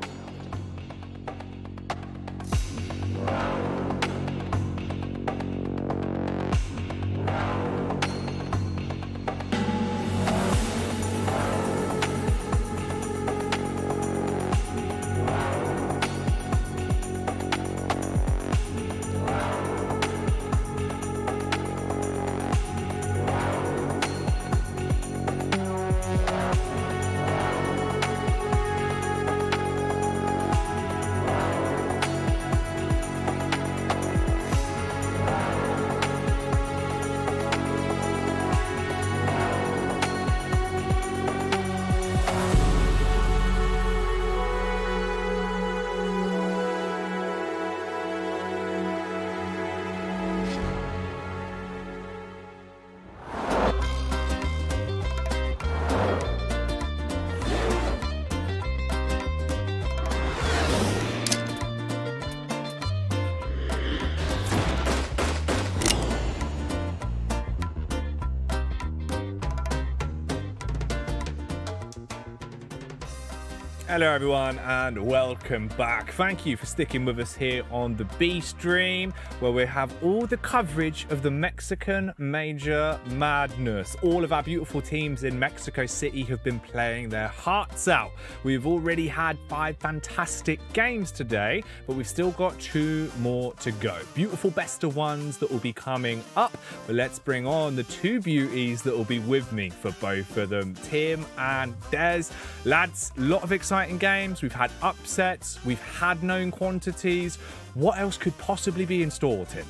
Hello everyone and welcome back. Thank you for sticking with us here on the B stream, where we have all the coverage of the Mexican Major Madness. All of our beautiful teams in Mexico City have been playing their hearts out. We've already had 5 fantastic games today, but we've still got 2 more to go. Beautiful best of ones that will be coming up, but let's bring on the 2 beauties that will be with me for both of them, Tim and Des. Lads, a lot of exciting games. We've had upsets, we've had known quantities. What else could possibly be in store, Tim?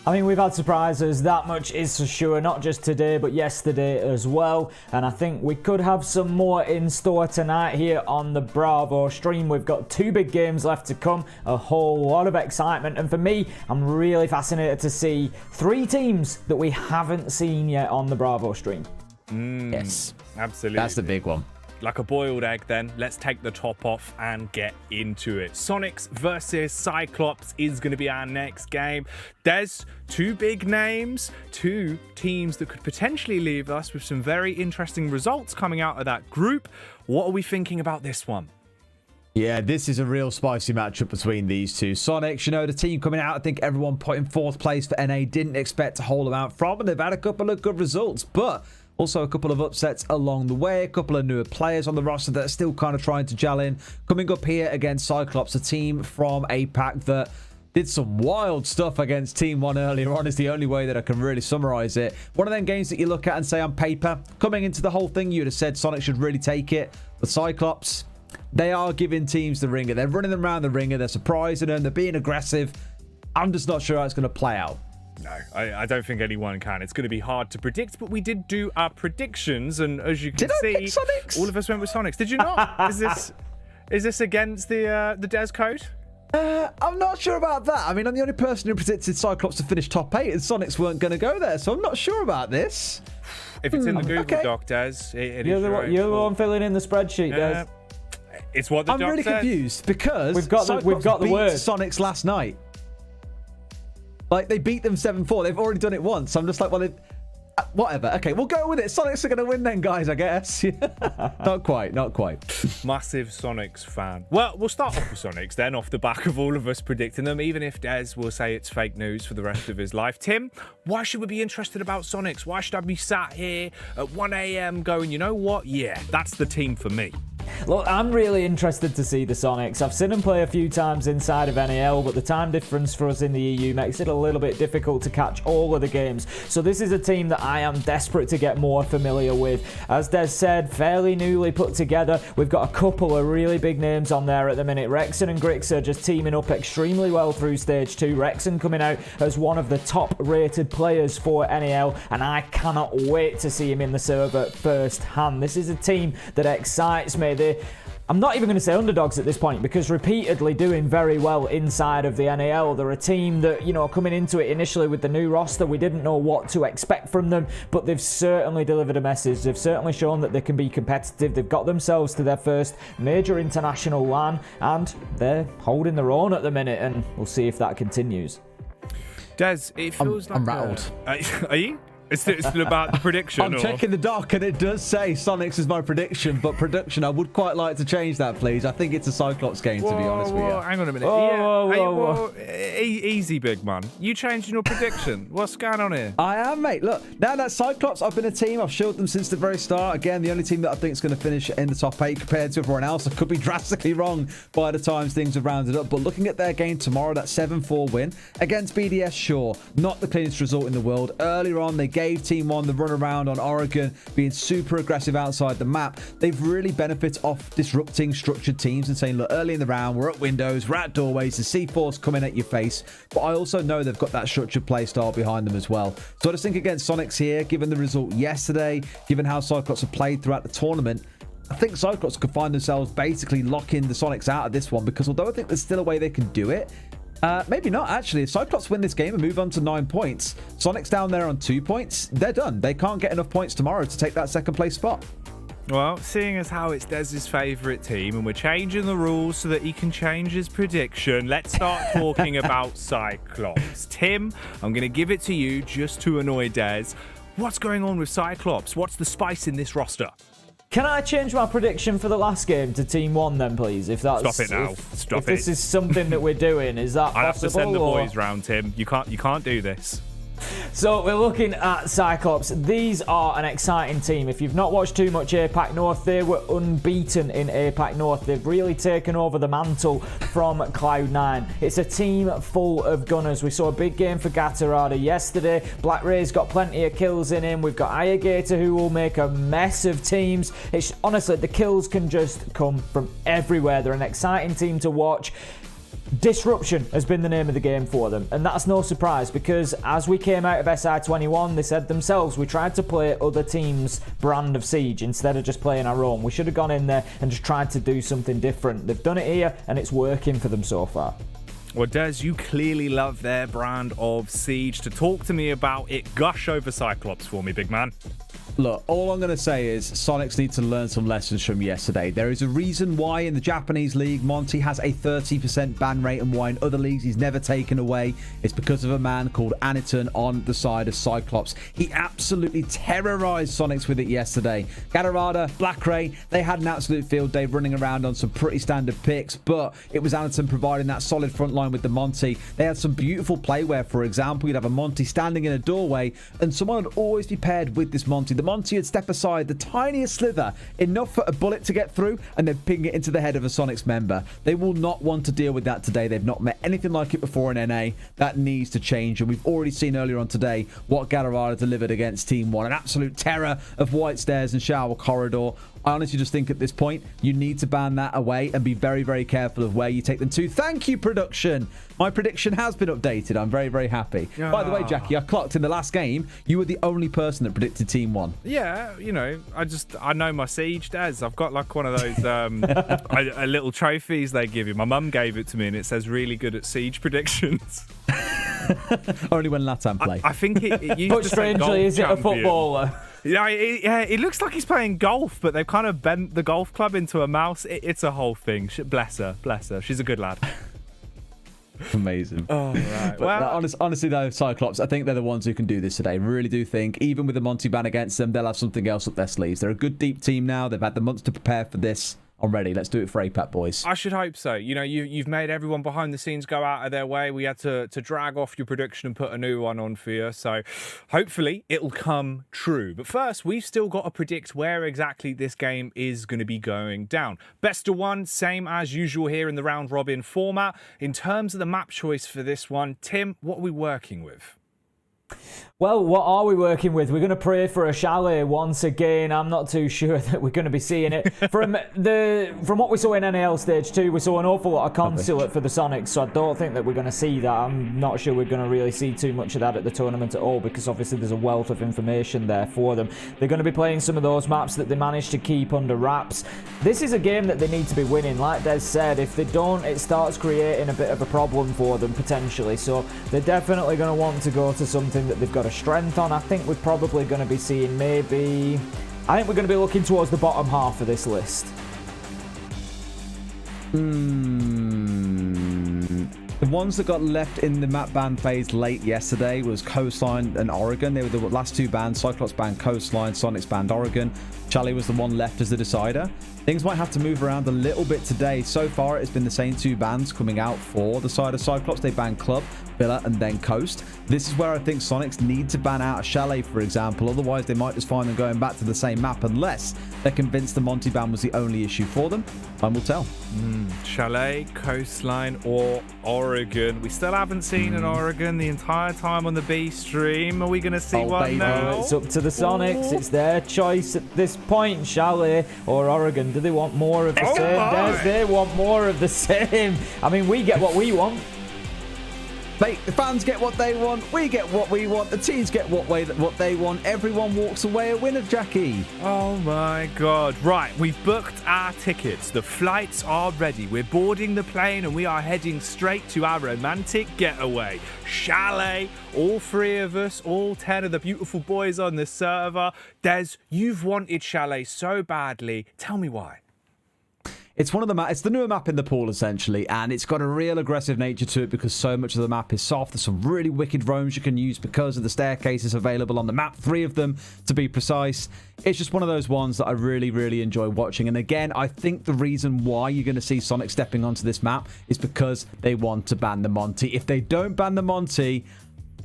I mean, we've had surprises, that much is for sure, not just today, but yesterday as well. And I think we could have some more in store tonight here on the Bravo stream. We've got 2 big games left to come, a whole lot of excitement. And for me, I'm really fascinated to see 3 teams that we haven't seen yet on the Bravo stream. Yes, absolutely. That's the big one. Like a boiled egg then, let's take the top off and get into it. Soniqs versus Cyclops is going to be our next game. There's 2 big names, 2 teams that could potentially leave us with some very interesting results coming out of that group. What are we thinking about this one? Yeah, this is a real spicy matchup between these 2. Soniqs, you know, the team coming out, I think everyone put in 4th place for NA, didn't expect to hold them out from, and they've had a couple of good results, but also a couple of upsets along the way, a couple of newer players on the roster that are still kind of trying to gel in. Coming up here against Cyclops, a team from APAC that did some wild stuff against Team 1 earlier on is the only way that I can really summarize it. One of them games that you look at and say on paper, coming into the whole thing, you'd have said Sonic should really take it. But Cyclops, they are giving teams the ringer. They're running them around the ringer. They're surprising them. They're being aggressive. I'm just not sure how it's going to play out. No, I don't think anyone can. It's going to be hard to predict, but we did do our predictions, and as you can see, all of us went with Soniqs. Did you not? Is this against the Des code? I'm not sure about that. I mean, I'm the only person who predicted Cyclops to finish top 8, and Soniqs weren't going to go there, so I'm not sure about this. If it's in the Google Doc, Des, you're the one filling in the spreadsheet, Des. It's what the I'm doc really says. confused because we've got the word Soniqs last night. Like, they beat them 7-4. They've already done it once. I'm just like, well, whatever. Okay, we'll go with it. Soniqs are going to win then, guys, I guess. Not quite. Massive Soniqs fan. Well, we'll start off with Soniqs then, off the back of all of us predicting them, even if Des will say it's fake news for the rest of his life. Tim, why should we be interested about Soniqs? Why should I be sat here at 1 a.m. going, you know what? Yeah, that's the team for me. Look, I'm really interested to see the Soniqs. I've seen them play a few times inside of NAL, but the time difference for us in the EU makes it a little bit difficult to catch all of the games. So this is a team that I am desperate to get more familiar with. As Des said, fairly newly put together. We've got a couple of really big names on there at the minute. Rexon and Grix are just teaming up extremely well through Stage 2. Rexon coming out as one of the top-rated players for NAL, and I cannot wait to see him in the server firsthand. This is a team that excites me. I'm not even going to say underdogs at this point, because repeatedly doing very well inside of the NAL. They're a team that, you know, coming into it initially with the new roster, we didn't know what to expect from them, but they've certainly delivered a message. They've certainly shown that they can be competitive. They've got themselves to their first major international LAN, and they're holding their own at the minute, and we'll see if that continues. Des, it feels I'm like rattled. Are you? It's still about the prediction. I'm checking the doc and it does say Soniqs is my prediction, but production, I would quite like to change that, please. I think it's a Cyclops game, to be honest with you. Hang on a minute. Whoa. Easy, big man. You changing your prediction? What's going on here? I am, mate. Look, now that Cyclops, I've been a team. I've showed them since the very start. Again, the only team that I think is going to finish in the top 8 compared to everyone else. I could be drastically wrong by the times things have rounded up. But looking at their game tomorrow, that 7-4 win against BDS, sure, not the cleanest result in the world. Earlier on, they gave Team 1 the run around on Oregon, being super aggressive outside the map. They've really benefited off disrupting structured teams and saying, look, early in the round, we're at windows, we're at doorways, the C4's coming at your face. But I also know they've got that structured play style behind them as well. So I just think against Soniqs here, given the result yesterday, given how Cyclops have played throughout the tournament, I think Cyclops could find themselves basically locking the Soniqs out of this one, because although I think there's still a way they can do it, maybe not, actually. If Cyclops win this game and move on to 9 points, Soniqs down there on 2 points, they're done. They can't get enough points tomorrow to take that second place spot. Well, seeing as how it's Dez's favourite team and we're changing the rules so that he can change his prediction, let's start talking about Cyclops. Tim, I'm going to give it to you just to annoy Dez. What's going on with Cyclops? What's the spice in this roster? Can I change my prediction for the last game to Team 1 then, please? If that's Stop it now. If this is something that we're doing, is that possible? I have to send the boys round, Tim. You can't do this. So we're looking at Cyclops. These are an exciting team. If you've not watched too much APAC North, they were unbeaten in APAC North. They've really taken over the mantle from Cloud9. It's a team full of gunners. We saw a big game for Gatorada yesterday. Black Ray's got plenty of kills in him. We've got Ayagator, who will make a mess of teams. It's honestly, the kills can just come from everywhere. They're an exciting team to watch. Disruption has been the name of the game for them, and that's no surprise, because as we came out of SI21, they said themselves, we tried to play other teams' brand of Siege instead of just playing our own. We should have gone in there and just tried to do something different. They've done it here, and it's working for them so far. Well, Des, you clearly love their brand of Siege. To talk to me about it, gush over Cyclops for me, big man. Look, all I'm going to say is Soniqs need to learn some lessons from yesterday. There is a reason why in the Japanese league, Monty has a 30% ban rate, and why in other leagues he's never taken away. It's because of a man called Aniton on the side of Cyclops. He absolutely terrorized Soniqs with it yesterday. Gatorada, Black Ray, they had an absolute field day running around on some pretty standard picks, but it was Aniton providing that solid front line with the Monty. They had some beautiful play where, for example, you'd have a Monty standing in a doorway and someone would always be paired with this Monty. The Monty would step aside the tiniest slither, enough for a bullet to get through, and then ping it into the head of a Soniqs member. They will not want to deal with that today. They've not met anything like it before in NA. That needs to change, and we've already seen earlier on today what Gatorada delivered against Team 1. An absolute terror of White Stairs and Shower Corridor. I honestly just think at this point, you need to ban that away and be very, very careful of where you take them to. Thank you, production. My prediction has been updated. I'm very, very happy. By the way, Jackie, I clocked in the last game, you were the only person that predicted Team 1. Yeah, you know, I know my Siege, Des. I've got like one of those a little trophies they give you. My mum gave it to me and it says really good at Siege predictions. Only when Latam play. I think it used but to strangely, say is it a footballer? Yeah, it looks like he's playing golf, but they've kind of bent the golf club into a mouse. It's a whole thing. Bless her. She's a good lad. Amazing. Oh, right. But honestly, though, Cyclops, I think they're the ones who can do this today. Really do think, even with the Monty ban against them, they'll have something else up their sleeves. They're a good deep team now. They've had the months to prepare for this. I'm ready. Let's do it for APAC, boys. I should hope so. You know, you've made everyone behind the scenes go out of their way. We had to drag off your prediction and put a new one on for you. So hopefully it'll come true. But first, we've still got to predict where exactly this game is going to be going down. Best of one, same as usual here in the round robin format. In terms of the map choice for this one, Tim, what are we working with? Well, what are we working with? We're going to pray for a chalet once again. I'm not too sure that we're going to be seeing it. From what we saw in NAL Stage 2, we saw an awful lot of consulate for the Soniqs, so I don't think that we're going to see that. I'm not sure we're going to really see too much of that at the tournament at all, because obviously there's a wealth of information there for them. They're going to be playing some of those maps that they managed to keep under wraps. This is a game that they need to be winning. Like Des said, if they don't, it starts creating a bit of a problem for them potentially. So they're definitely going to want to go to something that they've got a strength on. I think we're probably going to be seeing I think we're going to be looking towards the bottom half of this The ones that got left in the map ban phase late yesterday was Coastline and Oregon. They were the last two bans. Cyclops banned Coastline, Soniqs banned Oregon. Charlie was the one left as the decider. Things might have to move around a little bit today. So far, it's been the same two bans coming out for the side of Cyclops. They banned Club, Villa, and then Coast. This is where I think Soniqs need to ban out a Chalet, for example. Otherwise, they might just find them going back to the same map unless they're convinced the Monty ban was the only issue for them. Time will tell. Chalet, Coastline, or Oregon. We still haven't seen an Oregon the entire time on the B stream. Are we going to see one baby. now? It's up to the Soniqs. It's their choice at this point, Chalet or Oregon. Do they want more of the same? Des, they want more of the same. I mean, we get what we want. Mate, the fans get what they want. We get what we want. The teams get what they want. Everyone walks away a winner, Jackie. Oh my God. Right, we've booked our tickets. The flights are ready. We're boarding the plane and we are heading straight to our romantic getaway. Chalet, all 3 of us, all 10 of the beautiful boys on the server. Des, you've wanted Chalet so badly. Tell me why. It's it's the newer map in the pool, essentially, and it's got a real aggressive nature to it because so much of the map is soft. There's some really wicked roams you can use because of the staircases available on the map, 3 of them to be precise. It's just one of those ones that I really, really enjoy watching. And again, I think the reason why you're going to see Sonic stepping onto this map is because they want to ban the Monty. If they don't ban the Monty,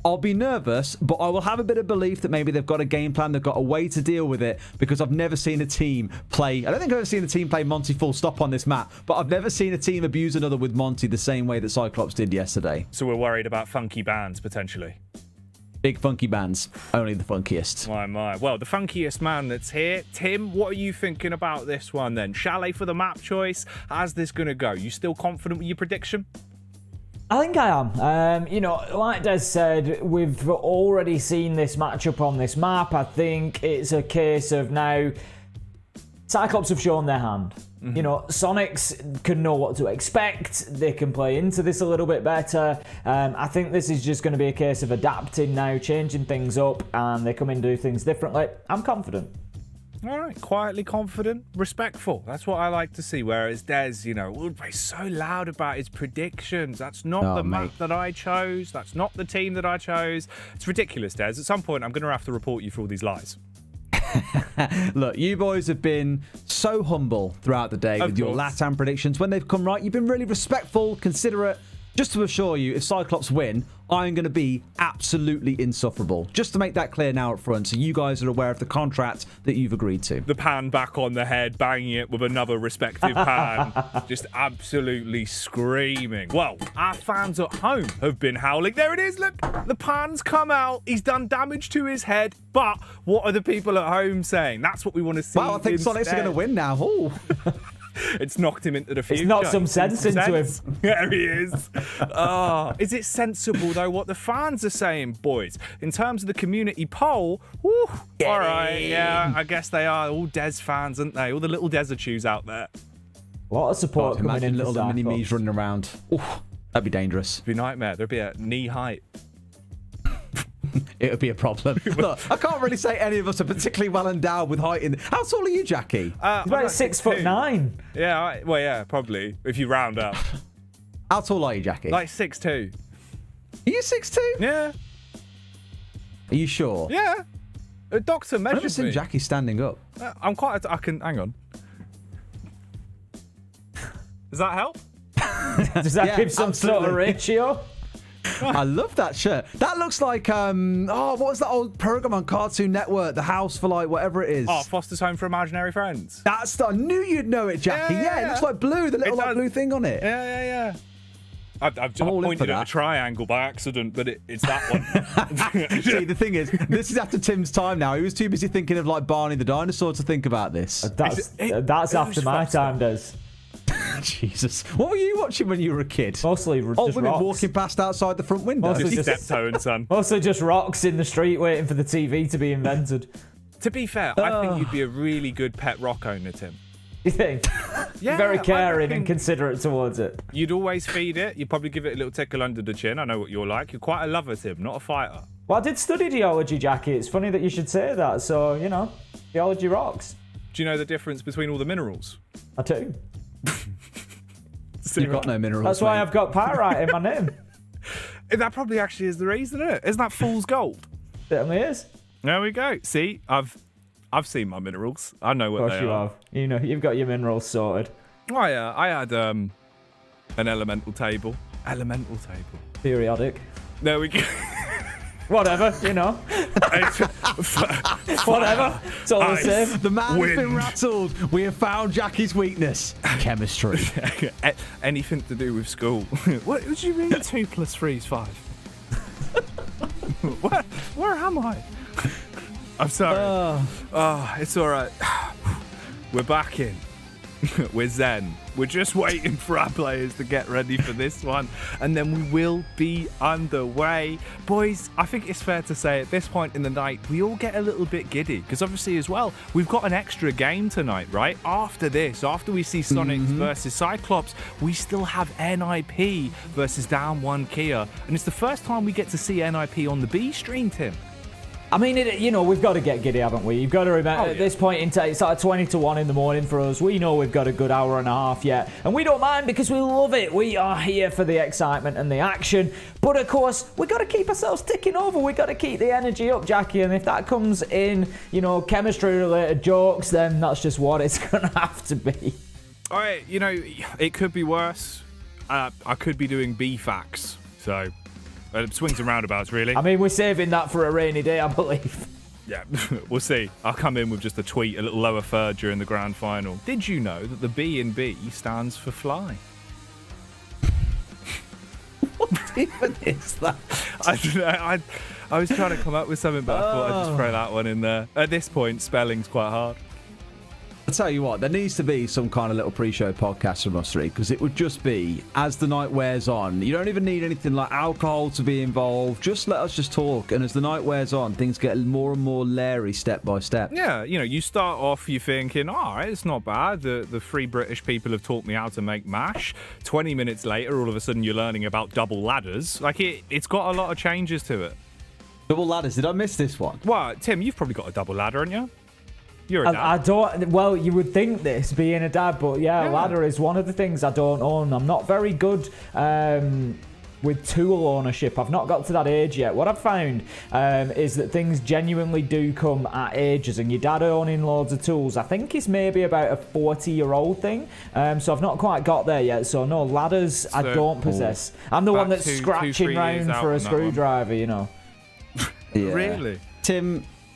I'll be nervous, but I will have a bit of belief that maybe they've got a game plan, they've got a way to deal with it, because I've never seen a team play... I don't think I've ever seen a team play Monty full stop on this map, but I've never seen a team abuse another with Monty the same way that Cyclops did yesterday. So we're worried about funky bans, potentially. Big funky bands, only the funkiest. My. Well, the funkiest man that's here. Tim, what are you thinking about this one then? Chalet for the map choice. How's this going to go? You still confident with your prediction? I think I am. You know, like Des said, we've already seen this matchup on this map. I think it's a case of now Cyclops have shown their hand. You know, Soniqs can know what to expect. They can play into this a little bit better. I think this is just going to be a case of adapting now, changing things up, and they come in and do things differently. I'm confident. All right, quietly confident, respectful. That's what I like to see. Whereas Des, you know, will be so loud about his predictions. That's not the map that I chose. That's not the team that I chose. It's ridiculous, Des. At some point, I'm going to have to report you for all these lies. Look, you boys have been so humble throughout the day with your LATAM predictions. When they've come right, you've been really respectful, considerate. Just to assure you, if Cyclops win, I'm going to be absolutely insufferable. Just to make that clear now up front, so you guys are aware of the contract that you've agreed to. The pan back on the head, banging it with another respective pan. Just absolutely screaming. Well, our fans at home have been howling. There it is, look. The pan's come out. He's done damage to his head. But what are the people at home saying? That's what we want to see. Well, I think Sonics are going to win now. Ooh. It's knocked him into the future. It's knocked some sense into him. There he is. Is it sensible, though, what the fans are saying, boys? In terms of the community poll, whew, all right, yeah, I guess they are all Des fans, aren't they? All the little Desachus out there. A lot of support coming in. Little mini-me's running around. Ooh, that'd be dangerous. It'd be a nightmare. There'd be a knee height. It would be a problem. Look, I can't really say any of us are particularly well endowed with height. How tall are you, Jackie? He's about 6'9". Yeah, well, yeah, probably, if you round up. How tall are you, Jackie? Like 6'2". Are you 6'2"? Yeah. Are you sure? Yeah. A doctor measured me. I've never seen Jackie standing up. I'm quite... I can... Hang on. Does that help? Does that give some sort of ratio? I love that shirt. That looks like what was that old program on Cartoon Network? The House for like whatever it is. Oh, Foster's Home for Imaginary Friends. I knew you'd know it, Jackie. Yeah, it looks like blue. The little like blue thing on it. Yeah. I've just pointed at a triangle by accident, but it's that one. See, the thing is, this is after Tim's time now. He was too busy thinking of like Barney the dinosaur to think about this. That's after my time, Des. Jesus. What were you watching when you were a kid? Mostly just women rocks. walking past outside the front window. Steptoe, son. Mostly just rocks in the street waiting for the TV to be invented. To be fair, I think you'd be a really good pet rock owner, Tim. You think? Yeah. Very caring and considerate towards it. You'd always feed it. You'd probably give it a little tickle under the chin. I know what you're like. You're quite a lover, Tim, not a fighter. Well, I did study geology, Jackie. It's funny that you should say that. So, you know, geology rocks. Do you know the difference between all the minerals? I do. You've got no minerals. That's why mate. I've got pyrite in my name. That probably actually is the reason, isn't it? Isn't that fool's gold? Certainly is. There we go. See, I've seen my minerals. I know what Of course they you are. have. You know, you've got your minerals sorted. I had an elemental table. Elemental table. Periodic. There we go. Whatever, you know. Whatever. It's all the same. The man's been rattled. We have found Jackie's weakness. Chemistry. Anything to do with school. What do you mean 2 + 3 is 5? Where am I? I'm sorry. It's all right. We're back in. We're zen. We're just waiting for our players to get ready for this one, and then we will be underway. Boys, I think it's fair to say at this point in the night, we all get a little bit giddy, because obviously as well, we've got an extra game tonight, right? After this, after we see Soniqs versus Cyclops, we still have NIP versus Down 1 Kia, and it's the first time we get to see NIP on the B stream, Tim. I mean, we've got to get giddy, haven't we? You've got to remember, at this point in time, it's like 20 to 1 in the morning for us. We know we've got a good hour and a half yet, and we don't mind because we love it. We are here for the excitement and the action. But, of course, we've got to keep ourselves ticking over. We've got to keep the energy up, Jackie, and if that comes in, chemistry-related jokes, then that's just what it's going to have to be. All right, it could be worse. I could be doing B-facts, so... swings and roundabouts, really. I mean, we're saving that for a rainy day, I believe. Yeah, we'll see. I'll come in with just a tweet, a little lower third during the grand final. Did you know that the B in B stands for fly? What even is that? I don't know. I was trying to come up with something, but I thought I'd just throw that one in there. At this point, spelling's quite hard. I'll tell you what, there needs to be some kind of little pre-show podcast from us three, because it would just be, as the night wears on, you don't even need anything like alcohol to be involved, just let us just talk, and as the night wears on, things get more and more leery step by step. Yeah, you start off, you're thinking, all right, it's not bad, the 3 British people have taught me how to make mash. 20 minutes later, all of a sudden you're learning about double ladders. Like, it's got a lot of changes to it. Double ladders, did I miss this one? Well, Tim, you've probably got a double ladder, haven't you? You're a dad. I don't. Well, you would think this being a dad, but yeah, ladder is one of the things I don't own. I'm not very good with tool ownership. I've not got to that age yet. What I've found is that things genuinely do come at ages, and your dad owning loads of tools, I think, is maybe about a 40-year-old thing. So I've not quite got there yet. So no, ladders I don't possess. I'm the one that's scratching round for a screwdriver, Yeah. Really?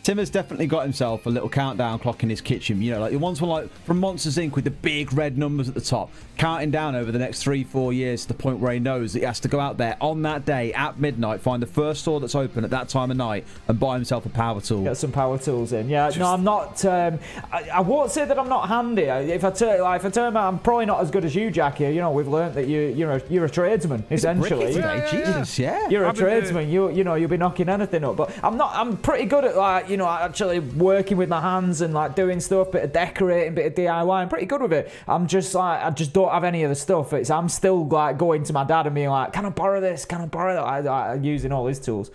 Tim has definitely got himself a little countdown clock in his kitchen. Like the ones from Monsters Inc. with the big red numbers at the top, counting down over the next 3-4 years to the point where he knows that he has to go out there on that day at midnight, find the first store that's open at that time of night, and buy himself a power tool. Get some power tools in. Yeah, no, I'm not. I won't say that I'm not handy. If I turn out, I'm probably not as good as you, Jackie. We've learnt that you're a tradesman essentially. Jesus, yeah. You're a tradesman. You'll be knocking anything up. But I'm not. I'm pretty good at actually working with my hands and like doing stuff, bit of decorating, bit of DIY. I'm pretty good with it. I'm just like, I just don't have any of the stuff. I'm still like going to my dad and being like, can I borrow this? Can I borrow that? I'm using all his tools.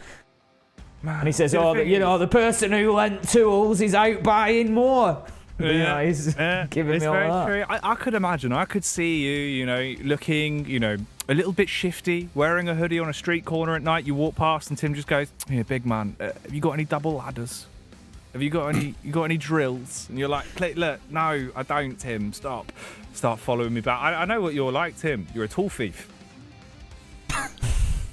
Man, and he says, the person who lent tools is out buying more. He's giving me all that. True. I could imagine. I could see you, looking, a little bit shifty, wearing a hoodie on a street corner at night. You walk past and Tim just goes, "Here, big man, have you got any double ladders? Have you got any drills?" And you're like, "Look, no, I don't, Tim. Stop. Start following me back." I know what you're like, Tim. You're a tool thief.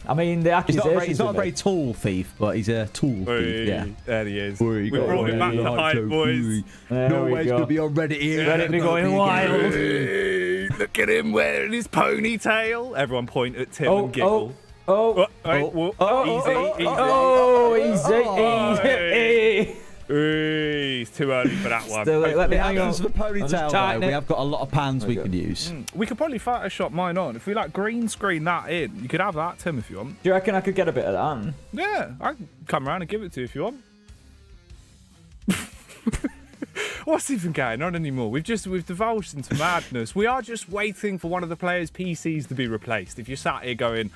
I mean, the accusations. He's not a very tall thief, but he's a tool thief. Yeah, there he is. We brought him back to height, boys. No way's gonna be on Reddit here. Reddit be going wild. Look at him wearing his ponytail. Everyone point at Tim and giggle. Easy. He's too early for that one. Let me hang on. For the ponytail, though, we have got a lot of pans we could use. We could probably Photoshop mine on. If we green screen that in, you could have that, Tim, if you want. Do you reckon I could get a bit of that? Yeah, I can come around and give it to you if you want. What's even going on anymore? We've divulged into madness. We are just waiting for one of the players' PCs to be replaced. If you're sat here going,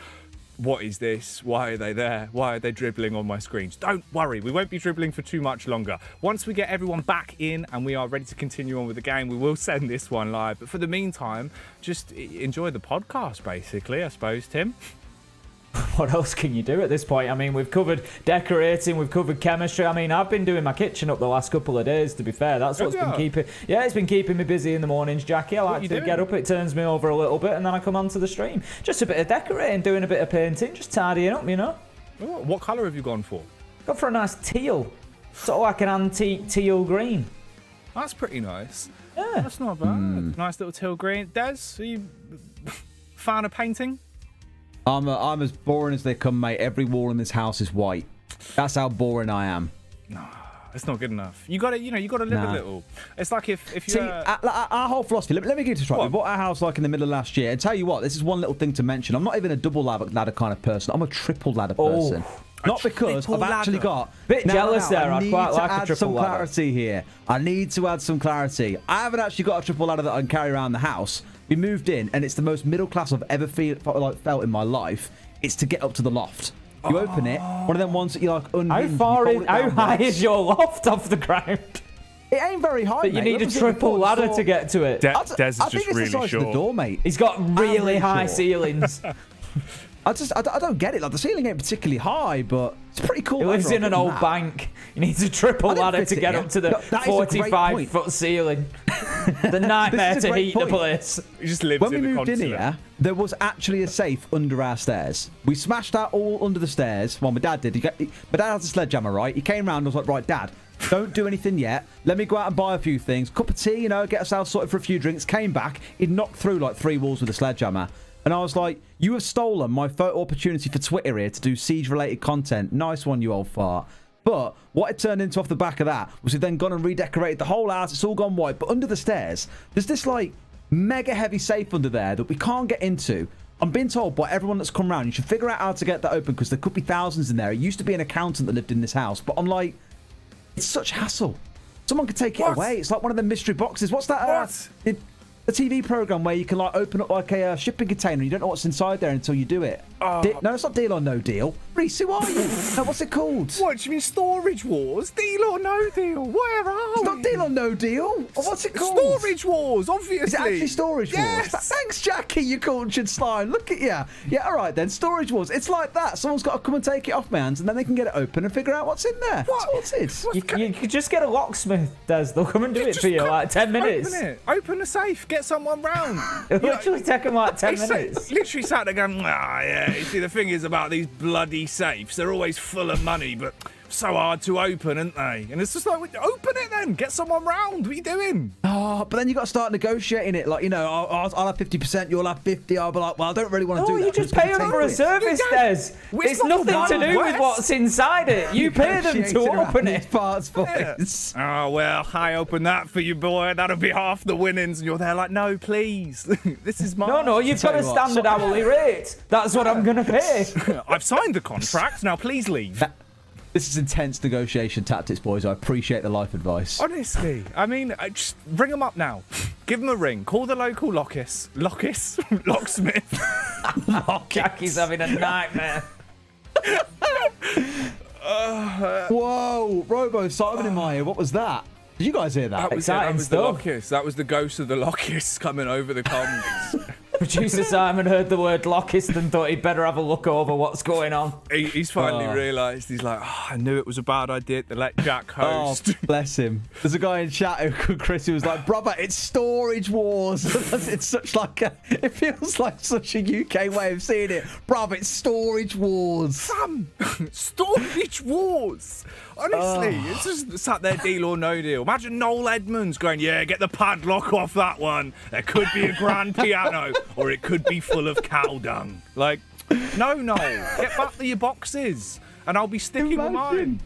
what is this? Why are they there? Why are they dribbling on my screens? Don't worry, we won't be dribbling for too much longer. Once we get everyone back in and we are ready to continue on with the game, we will send this one live. But for the meantime, just enjoy the podcast, basically, I suppose, Tim. What else can you do at this point? I mean, we've covered decorating, we've covered chemistry. I mean, I've been doing my kitchen up the last couple of days, to be fair. That's what's been keeping... Yeah, it's been keeping me busy in the mornings, Jackie. I like to get up, it turns me over a little bit, and then I come onto the stream. Just a bit of decorating, doing a bit of painting, just tidying up, you know? What colour have you gone for? Gone for a nice teal. Sort of like an antique teal green. That's pretty nice. Yeah. That's not bad. Nice little teal green. Des, are you fan of painting? I'm as boring as they come, mate. Every wall in this house is white. That's how boring I am. No, it's not good enough. You got to, you got to live a little. It's like if you see our whole philosophy. Let me get this right. We bought our house like in the middle of last year, and tell you what, this is one little thing to mention. I'm not even a double ladder kind of person. I'm a triple ladder person. Not because I've actually got... Bit jealous there. I'd quite like a triple ladder. I need to add some clarity here. I need to add some clarity. I haven't actually got a triple ladder that I can carry around the house. We moved in, and it's the most middle class I've ever felt in my life. It's to get up to the loft. You open it, one of them ones that you like unhinge. How high is your loft off the ground? It ain't very high, but you need a triple ladder to get to it. Des is just really the size short. Of the door, mate. He's got really high ceilings. I don't get it. Like, the ceiling ain't particularly high, but it's pretty cool. He lives in an old bank. He needs a triple ladder to get up to the 45-foot ceiling. The nightmare to heat the place. He just lives when we moved in here, there was actually a safe under our stairs. We smashed that all under the stairs. Well, my dad did. My dad has a sledgehammer, right? He came round and was like, right, Dad, don't do anything yet. Let me go out and buy a few things. Cup of tea, get ourselves sorted for a few drinks. Came back. He'd knocked through like 3 walls with a sledgehammer. And I was like, you have stolen my photo opportunity for Twitter here to do siege-related content. Nice one, you old fart. But what it turned into off the back of that was we've then gone and redecorated the whole house. It's all gone white. But under the stairs, there's this, like, mega heavy safe under there that we can't get into. I'm being told by everyone that's come around, you should figure out how to get that open because there could be thousands in there. It used to be an accountant that lived in this house. But I'm like, it's such hassle. Someone could take it away. It's like one of the mystery boxes. What's that? A TV program where you can like open up like a shipping container and you don't know what's inside there until you do it. No, it's not Deal or No Deal. Reese, who are you? No, what's it called? What, do you mean Storage Wars? Deal or No Deal? Where are we? It's not Deal or No Deal. What's it called? Storage Wars, obviously. Is it actually Storage Wars? Thanks, Jackie, you cultured slime. Look at you. Yeah, all right then. Storage Wars. It's like that. Someone's got to come and take it off my hands and then they can get it open and figure out what's in there. What? That's what it is. You could just get a locksmith, Des. They'll come and do it for you like 10 minutes. Open the safe. Get someone round. It'll literally take them like 10 minutes. Literally sat there going, yeah. You see, the thing is about these bloody safes, they're always full of money, but so hard to open, aren't they? And it's just like, open it then. Get someone round. What are you doing? Oh, but then you got to start negotiating it. Like, I'll have 50%, you'll have 50. I'll be like, well, I don't really want to do that. You just pay them for a service, Des. It's nothing to do with what's inside it. You pay them to open it. Parts, boys. Oh, well, I open that for you, boy. That'll be half the winnings. And you're there like, no, please. This is mine. No, you've got a standard hourly rate. That's what I'm going to pay. I've signed the contract. Now, please leave. This is intense negotiation tactics, boys. I appreciate the life advice. Honestly, I mean, just ring them up now. Give them a ring. Call the local locksmith. Jackie's having a nightmare. Whoa, Robo, Simon in my ear. What was that? Did you guys hear that? That was the Locust. That was the ghost of the Locust coming over the comms. Producer Simon heard the word Locust and thought he'd better have a look over what's going on. He's finally realised. He's like, I knew it was a bad idea to let Jack host. Oh, bless him. There's a guy in chat who Chris who was like, brother, it's Storage Wars. It's such like it feels like such a UK way of seeing it. Brother, it's Storage Wars. Sam, Storage Wars. Honestly, it's just sat there, Deal or No Deal. Imagine Noel Edmonds going, yeah, get the padlock off that one. There could be a grand piano, or it could be full of cow dung. Like, no, get back to your boxes, and I'll be sticking with mine.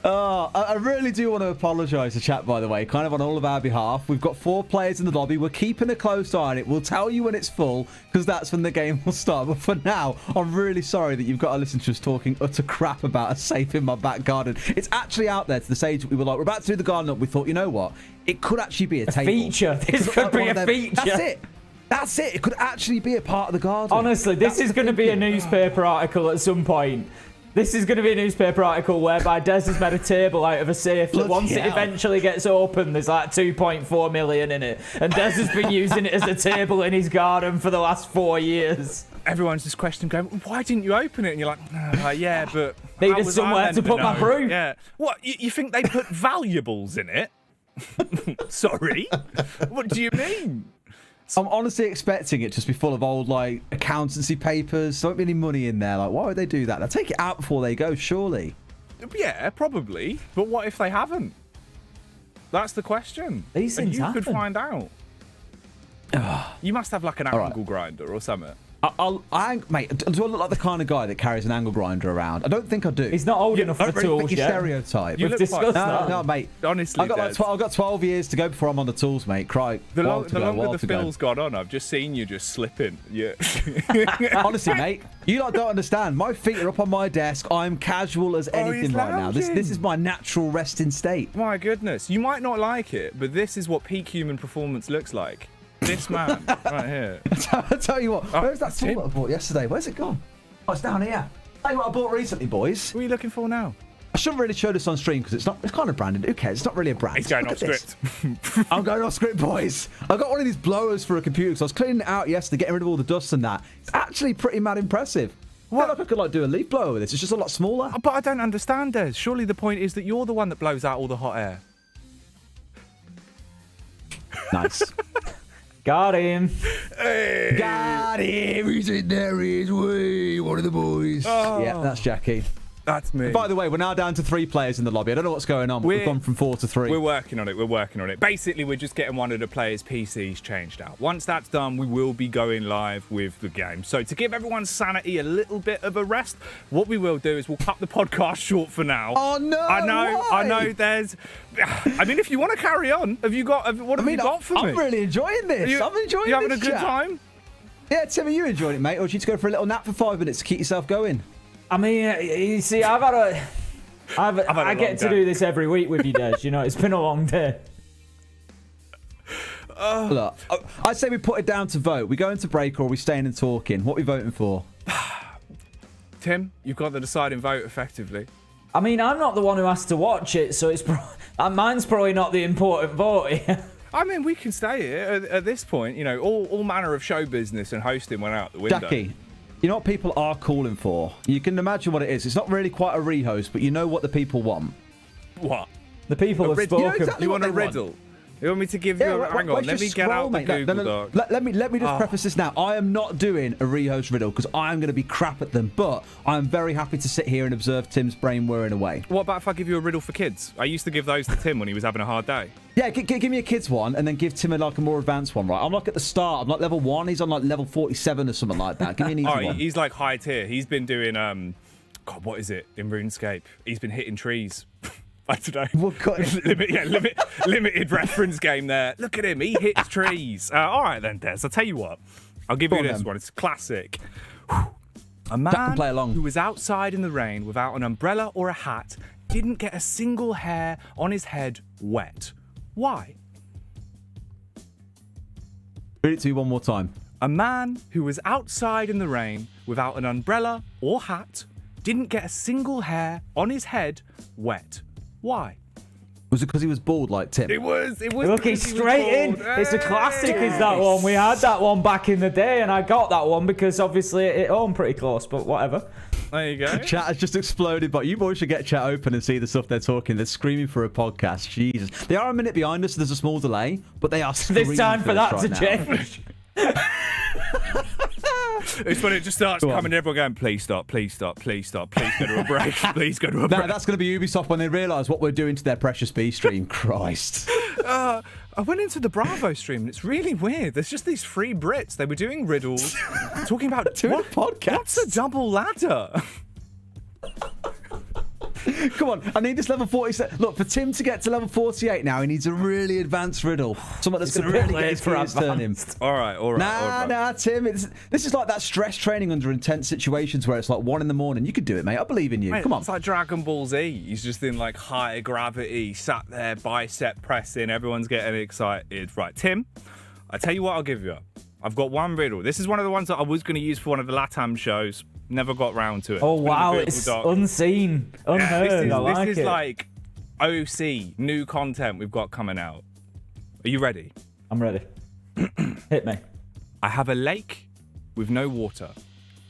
I really do want to apologise to chat, by the way, kind of on all of our behalf. We've got 4 players in the lobby. We're keeping a close eye on it. We'll tell you when it's full, because that's when the game will start. But for now, I'm really sorry that you've got to listen to us talking utter crap about a safe in my back garden. It's actually out there to the stage that we were like, we're about to do the garden up. We thought, you know what? It could actually be a table. Feature. This could be a feature. That's it. That's it. It could actually be a part of the garden. Honestly, this is going to be a newspaper article at some point. This is going to be a newspaper article whereby Des has made a table out of a safe that once it eventually gets open, there's like 2.4 million in it. And Des has been using it as a table in his garden for the last 4 years. Everyone's just questioning, going, why didn't you open it? And you're like, yeah, but... Needed somewhere to put my brew. Yeah. What, you think they put valuables in it? Sorry? What do you mean? I'm honestly expecting it to just be full of old, like, accountancy papers. There won't be any money in there. Like, why would they do that? They'll take it out before they go, surely. Yeah, probably. But what if they haven't? That's the question. These things you happen. could find out. You must have, like, an angle grinder or something. Mate, do I look like the kind of guy that carries an angle grinder around? I don't think I do. He's not old enough for tools yet. Stereotype. We've discussed that. No, mate. Honestly, I've got 12 years to go before I'm on the tools, mate. The longer the fill's gone on, I've just seen you just slipping. Yeah. Honestly, mate, you lot don't understand. My feet are up on my desk. I'm casual as anything right now. This is my natural resting state. My goodness. You might not like it, but this is what peak human performance looks like. This man, right here. I'll tell you what, where's that tool that I bought yesterday? Where's it gone? Oh, it's down here. Tell you what I bought recently, boys. What are you looking for now? I shouldn't really show this on stream because it's kind of branded. Who cares? It's not really a brand. He's going off script. I'm going off script, boys. I got one of these blowers for a computer because I was cleaning it out yesterday, getting rid of all the dust and that. It's actually pretty mad impressive. I feel like I could do a leaf blower with this. It's just a lot smaller. But I don't understand, Des. Surely the point is that you're the one that blows out all the hot air. Nice. Got him. Hey. Got him. He's in there. He's one of the boys. Oh. Yeah, that's Jackie. That's me. By the way, we're now down to 3 players in the lobby. I don't know what's going on, but we've gone from 4 to 3. We're working on it. Basically, we're just getting one of the players' PCs changed out. Once that's done, we will be going live with the game. So to give everyone's sanity a little bit of a rest, what we will do is we'll cut the podcast short for now. Oh, no. I know there's... I mean, if you want to carry on, what have you got for me? I'm really enjoying this. I'm enjoying this. You having a good time? Yeah, Tim, are you enjoying it, mate? Or do you need to go for a little nap for 5 minutes to keep yourself going? I mean, you see, I get to do this every week with you, Des. You know, it's been a long day. Look, I'd say we put it down to vote. We go into break or are we staying and talking? What are we voting for? Tim, you've got the deciding vote, effectively. I mean, I'm not the one who has to watch it, so mine's probably not the important vote here. I mean, we can stay here at this point. You know, all manner of show business and hosting went out the window. Jackie, you know what people are calling for? You can imagine what it is. It's not really quite a rehost, but you know what the people want. What? The people have spoken. You know exactly you want a riddle? You want me to give you a... Hang on, let me get out the Google Doc. Let me just preface this now. I am not doing a rehost riddle because I am going to be crap at them, but I am very happy to sit here and observe Tim's brain whirring away. What about if I give you a riddle for kids? I used to give those to Tim when he was having a hard day. Yeah, give me a kid's one and then give Tim a more advanced one, right? I'm like at the start. I'm like level 1. He's on like level 47 or something like that. Give me an easy one. He's like high tier. He's been doing, God, what is it? In RuneScape. He's been hitting trees. I don't know. Limited reference game there. Look at him. He hits trees. All right then, Des. I'll tell you what. I'll give you this one. It's classic. A man who was outside in the rain without an umbrella or a hat didn't get a single hair on his head wet. Why? Read it to me one more time. A man who was outside in the rain without an umbrella or hat didn't get a single hair on his head wet. Why? Was it because he was bald like Tim? It was. Look, he's straight in. It's a classic, is that one. We had that one back in the day, and I got that one because obviously it owned pretty close, but whatever. There you go. Chat has just exploded, but you boys should get chat open and see the stuff they're talking. They're screaming for a podcast. Jesus. They are a minute behind us, so there's a small delay, but they are screaming. There's time for that to change. It's when it just starts coming, everyone going, please stop, please stop, please stop, please go to a break, please go to a break. That's going to be Ubisoft when they realise what we're doing to their precious B stream. Christ. I went into the Bravo stream and it's really weird. There's just these 3 Brits. They were doing riddles, talking about doing a podcast. What's a double ladder? Come on, I need this level 47. Look, for Tim to get to level 48 now, he needs a really advanced riddle. Something that's going to really get his gears turning. All right. Nah, Tim. This is like that stress training under intense situations where it's like 1 in the morning. You could do it, mate. I believe in you. Mate, come on. It's like Dragon Ball Z. He's just in like higher gravity, sat there, bicep pressing. Everyone's getting excited. Right, Tim, I tell you what I'll give you. I've got one riddle. This is one of the ones that I was going to use for one of the LATAM shows. Never got round to it. Oh, wow. It's unseen. Unheard. Yeah, this is like OC, new content we've got coming out. Are you ready? I'm ready. Hit me. I have a lake with no water,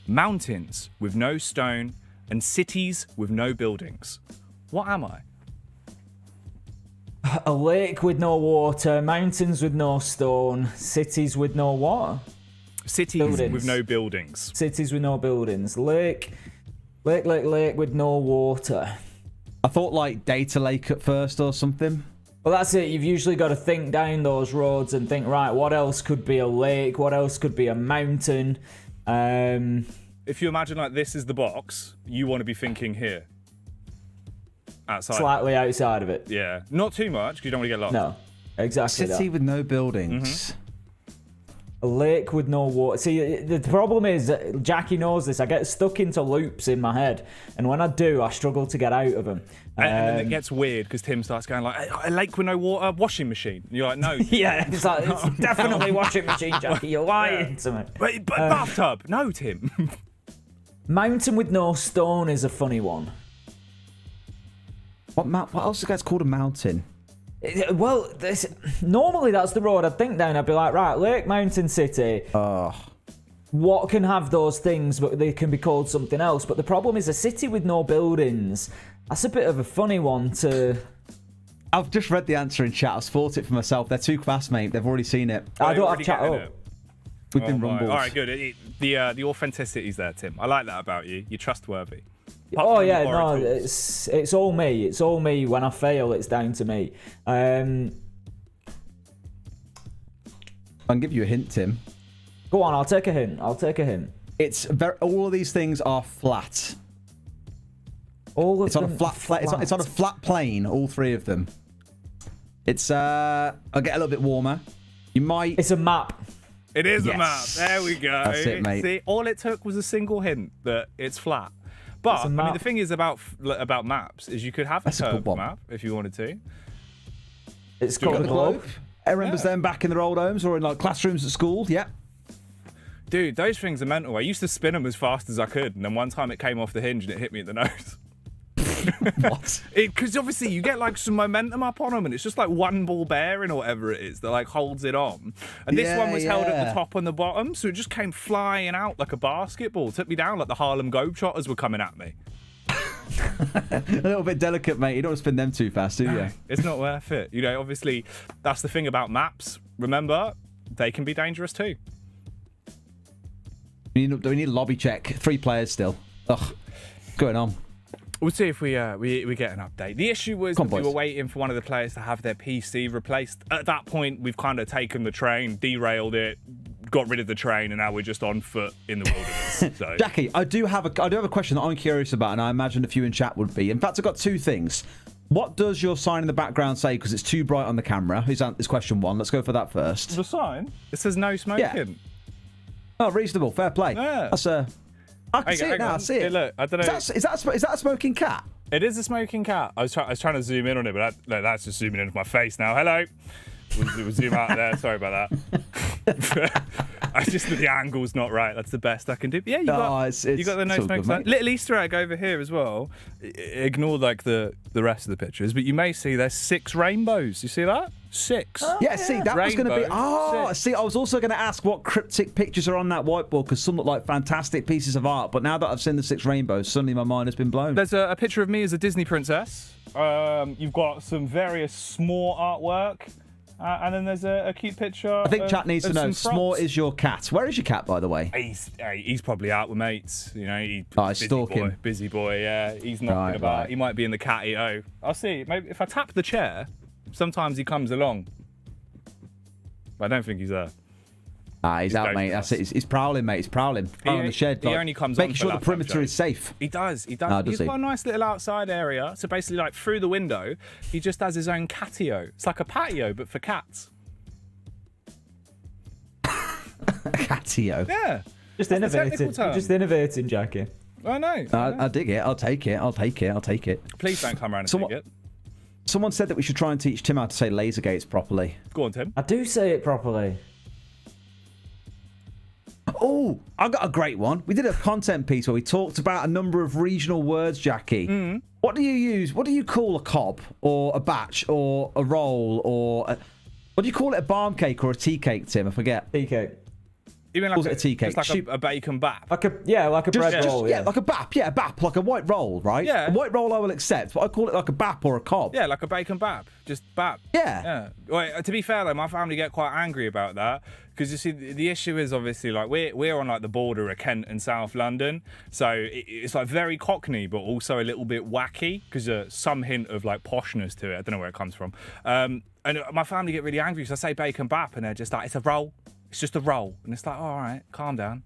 mountains with no stone, and cities with no buildings. What am I? A lake with no water, mountains with no stone, cities with no what? Cities buildings. with no buildings. Cities with no buildings. Lake with no water. I thought like data lake at first or something. Well, that's it. You've usually got to think down those roads and think, right, what else could be a lake? What else could be a mountain? If you imagine like this is the box, you want to be thinking here. Outside. Slightly outside of it. Yeah. Not too much, because you don't want to get lost. No, exactly. City with no buildings. A lake with no water. See, the problem is, Jackie knows this, I get stuck into loops in my head. And when I do, I struggle to get out of them. And then it gets weird because Tim starts going like, a lake with no water, washing machine. And you're like, no. Yeah, it's like, it's definitely washing machine, Jackie. You're lying to me. But bathtub. No, Tim. Mountain with no stone is a funny one. What else gets called a mountain? Well, normally that's the road I'd think down. I'd be like, right, lake, mountain, city. What can have those things, but they can be called something else? But the problem is a city with no buildings. That's a bit of a funny one to... I've just read the answer in chat. I've thought it for myself. They're too fast, mate. They've already seen it. I don't have chat up. We've been rumbled. All right, good. The authenticity's there, Tim. I like that about you. You're trustworthy. Oh yeah, no, it's all me. It's all me. When I fail, it's down to me. I can give you a hint, Tim. Go on, I'll take a hint. It's all of these things are flat. It's on a flat. It's on a flat plane. All three of them. It's I'll get a little bit warmer. You might. It's a map. It is a map. There we go. That's it, mate. See, all it took was a single hint that it's flat. But I mean, the thing is about maps is you could have a curved map if you wanted to. It's called a globe. I remember them back in their old homes or in like classrooms at school. Yeah. Dude, those things are mental. I used to spin them as fast as I could, and then one time it came off the hinge and it hit me in the nose. What? Because obviously you get like some momentum up on them, and it's just like one ball bearing or whatever it is that like holds it on. And this one was held at the top and the bottom, so it just came flying out like a basketball. It took me down like the Harlem Globetrotters were coming at me. A little bit delicate, mate. You don't want to spin them too fast, do you? It's not worth it. You know, obviously that's the thing about maps. Remember, they can be dangerous too. We need a lobby check. 3 players still. Ugh. What's going on? We'll see if we get an update. The issue was that we were waiting for one of the players to have their PC replaced. At that point, we've kind of taken the train, derailed it, got rid of the train, and now we're just on foot in the wilderness. So. Jackie, I do have a question that I'm curious about, and I imagine a few in chat would be. In fact, I've got 2 things. What does your sign in the background say? Because it's too bright on the camera. Is question 1. Let's go for that first. The sign? It says no smoking. Yeah. Oh, reasonable. Fair play. Yeah. That's I can see it now. I see it. Hey, look, I don't know. Is that a smoking cat? It is a smoking cat. I was trying to zoom in on it, but that's just zooming into my face now. Hello. We'll zoom out there. Sorry about that. I just the angle's not right. That's the best I can do. But yeah, you got the no smoking sign. Little Easter egg over here as well. Ignore like the rest of the pictures, but you may see there's 6 rainbows. You see that? 6. Yeah, see, that was going to be... see, I was also going to ask what cryptic pictures are on that whiteboard, because some look like fantastic pieces of art, but now that I've seen the 6 rainbows, suddenly my mind has been blown. There's a picture of me as a Disney princess. You've got some various s'more artwork, and then there's a cute picture. I think chat needs to know, s'more is your cat. Where is your cat, by the way? He's probably out with mates. You know, he's stalking. Busy boy, yeah. He's knocking about. Right. He might be in the catio. I'll see. Maybe if I tap the chair... Sometimes he comes along. But I don't think he's there. He's out, mate. That's it. He's prowling, mate. He's prowling. Prowling the shed. He only comes making sure the perimeter is safe. He does. He's got a nice little outside area. So basically, like through the window, he just has his own catio. It's like a patio, but for cats. Catio. Yeah. Just innovating. Just innovating, Jackie. I know. I dig it. I'll take it. Please don't come around and take it. Someone said that we should try and teach Tim how to say laser gates properly. Go on, Tim. I do say it properly. Oh, I got a great one. We did a content piece where we talked about a number of regional words, Jackie. What do you use? What do you call a cob or a batch or a roll or what do you call it? A barm cake or a tea cake, Tim? I forget. Tea cake. You mean like a tea cake? Just like a bacon bap? Like a bread roll. Yeah, like a bap. Yeah, a bap, like a white roll, right? Yeah. A white roll I will accept, but I call it like a bap or a cob. Yeah, like a bacon bap. Just bap. Yeah. Well, to be fair though, my family get quite angry about that because you see, the issue is obviously like we're on like the border of Kent and South London, so it's like very Cockney, but also a little bit wacky because some hint of like poshness to it. I don't know where it comes from. And my family get really angry because I say bacon bap, and they're just like, it's a roll. It's just a roll. And it's like, oh, all right, calm down.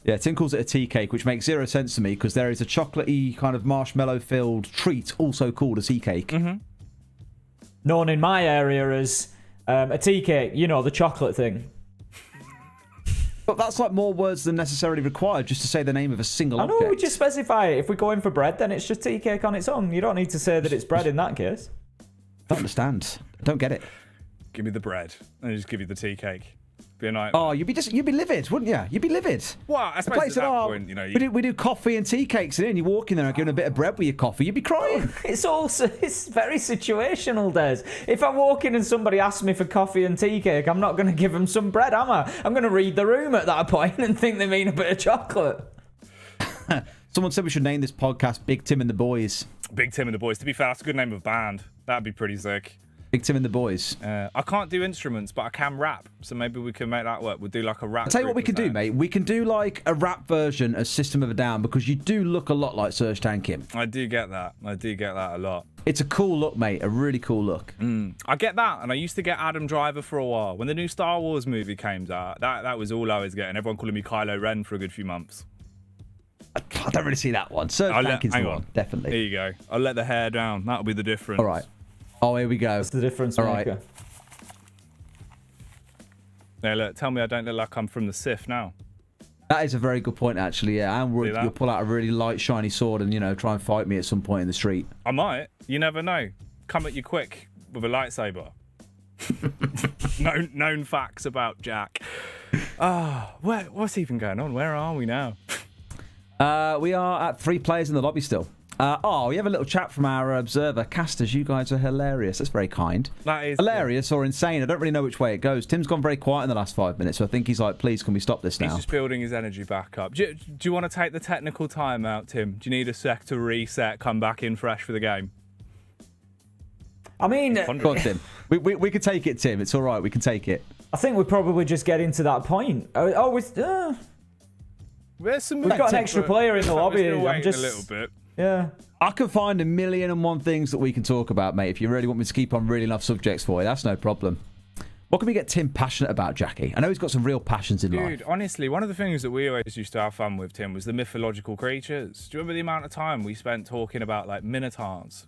Yeah, Tim calls it a tea cake, which makes zero sense to me because there is a chocolatey kind of marshmallow-filled treat also called a tea cake. Known in my area as a tea cake, you know, the chocolate thing. But that's like more words than necessarily required just to say the name of a single I know, object. we just specify it. If we go in for bread, then it's just tea cake on its own. You don't need to say that it's bread in that case. I don't understand. I don't get it. Give me the bread and I just give you the tea cake. Be a night. Oh, you'd be livid, wouldn't you? You'd be livid. Well, I suppose at that point, you know, we do coffee and tea cakes, and you walk in there and give them a bit of bread with your coffee. You'd be crying. It's very situational, Des. If I walk in and somebody asks me for coffee and tea cake, I'm not going to give them some bread, am I? I'm going to read the room at that point and think they mean a bit of chocolate. Someone said we should name this podcast Big Tim and the Boys. Big Tim and the Boys. To be fair, that's a good name of band. That'd be pretty sick. Big Tim and the Boys. I can't do instruments, but I can rap. So maybe we can make that work. We'll do like a rap. I'll tell you what we can do, mate. We can do like a rap version of System of a Down because you do look a lot like Serj Tankian. I do get that. a lot. It's a cool look, mate. A really cool look. I get that. And I used to get Adam Driver for a while. When the new Star Wars movie came out, that was all I was getting. Everyone calling me Kylo Ren for a good few months. I don't really see that one. Serj Tankian's the one, definitely. There you go. I'll let the hair down. That'll be the difference. All right. Oh, here we go. That's the difference All maker. right. Now, look, tell me I don't look like I'm from the Sith now. That is a very good point, actually. Yeah, and you'll pull out a really light, shiny sword and, try and fight me at some point in the street. I might. You never know. Come at you quick with a lightsaber. known facts about Jack. What's even going on? Where are we now? We are at 3 players in the lobby still. We have a little chat from our observer. Casters, you guys are hilarious. That's very kind. That is hilarious or insane. I don't really know which way it goes. Tim's gone very quiet in the last 5 minutes, so I think he's like, please, can we stop this now? He's just building his energy back up. Do you want to take the technical time out, Tim? Do you need a sec to reset, come back in fresh for the game? I mean... Go on, Tim. We can take it, Tim. It's all right. We can take it. I think we probably just get into that point. We've got an extra player in the lobby. I'm just a little bit. Yeah. I can find 1,000,001 things that we can talk about, mate. If you really want me to keep on reeling off subjects for you, that's no problem. What can we get Tim passionate about, Jackie? I know he's got some real passions in life. Dude, honestly, one of the things that we always used to have fun with, Tim, was the mythological creatures. Do you remember the amount of time we spent talking about, like, minotaurs?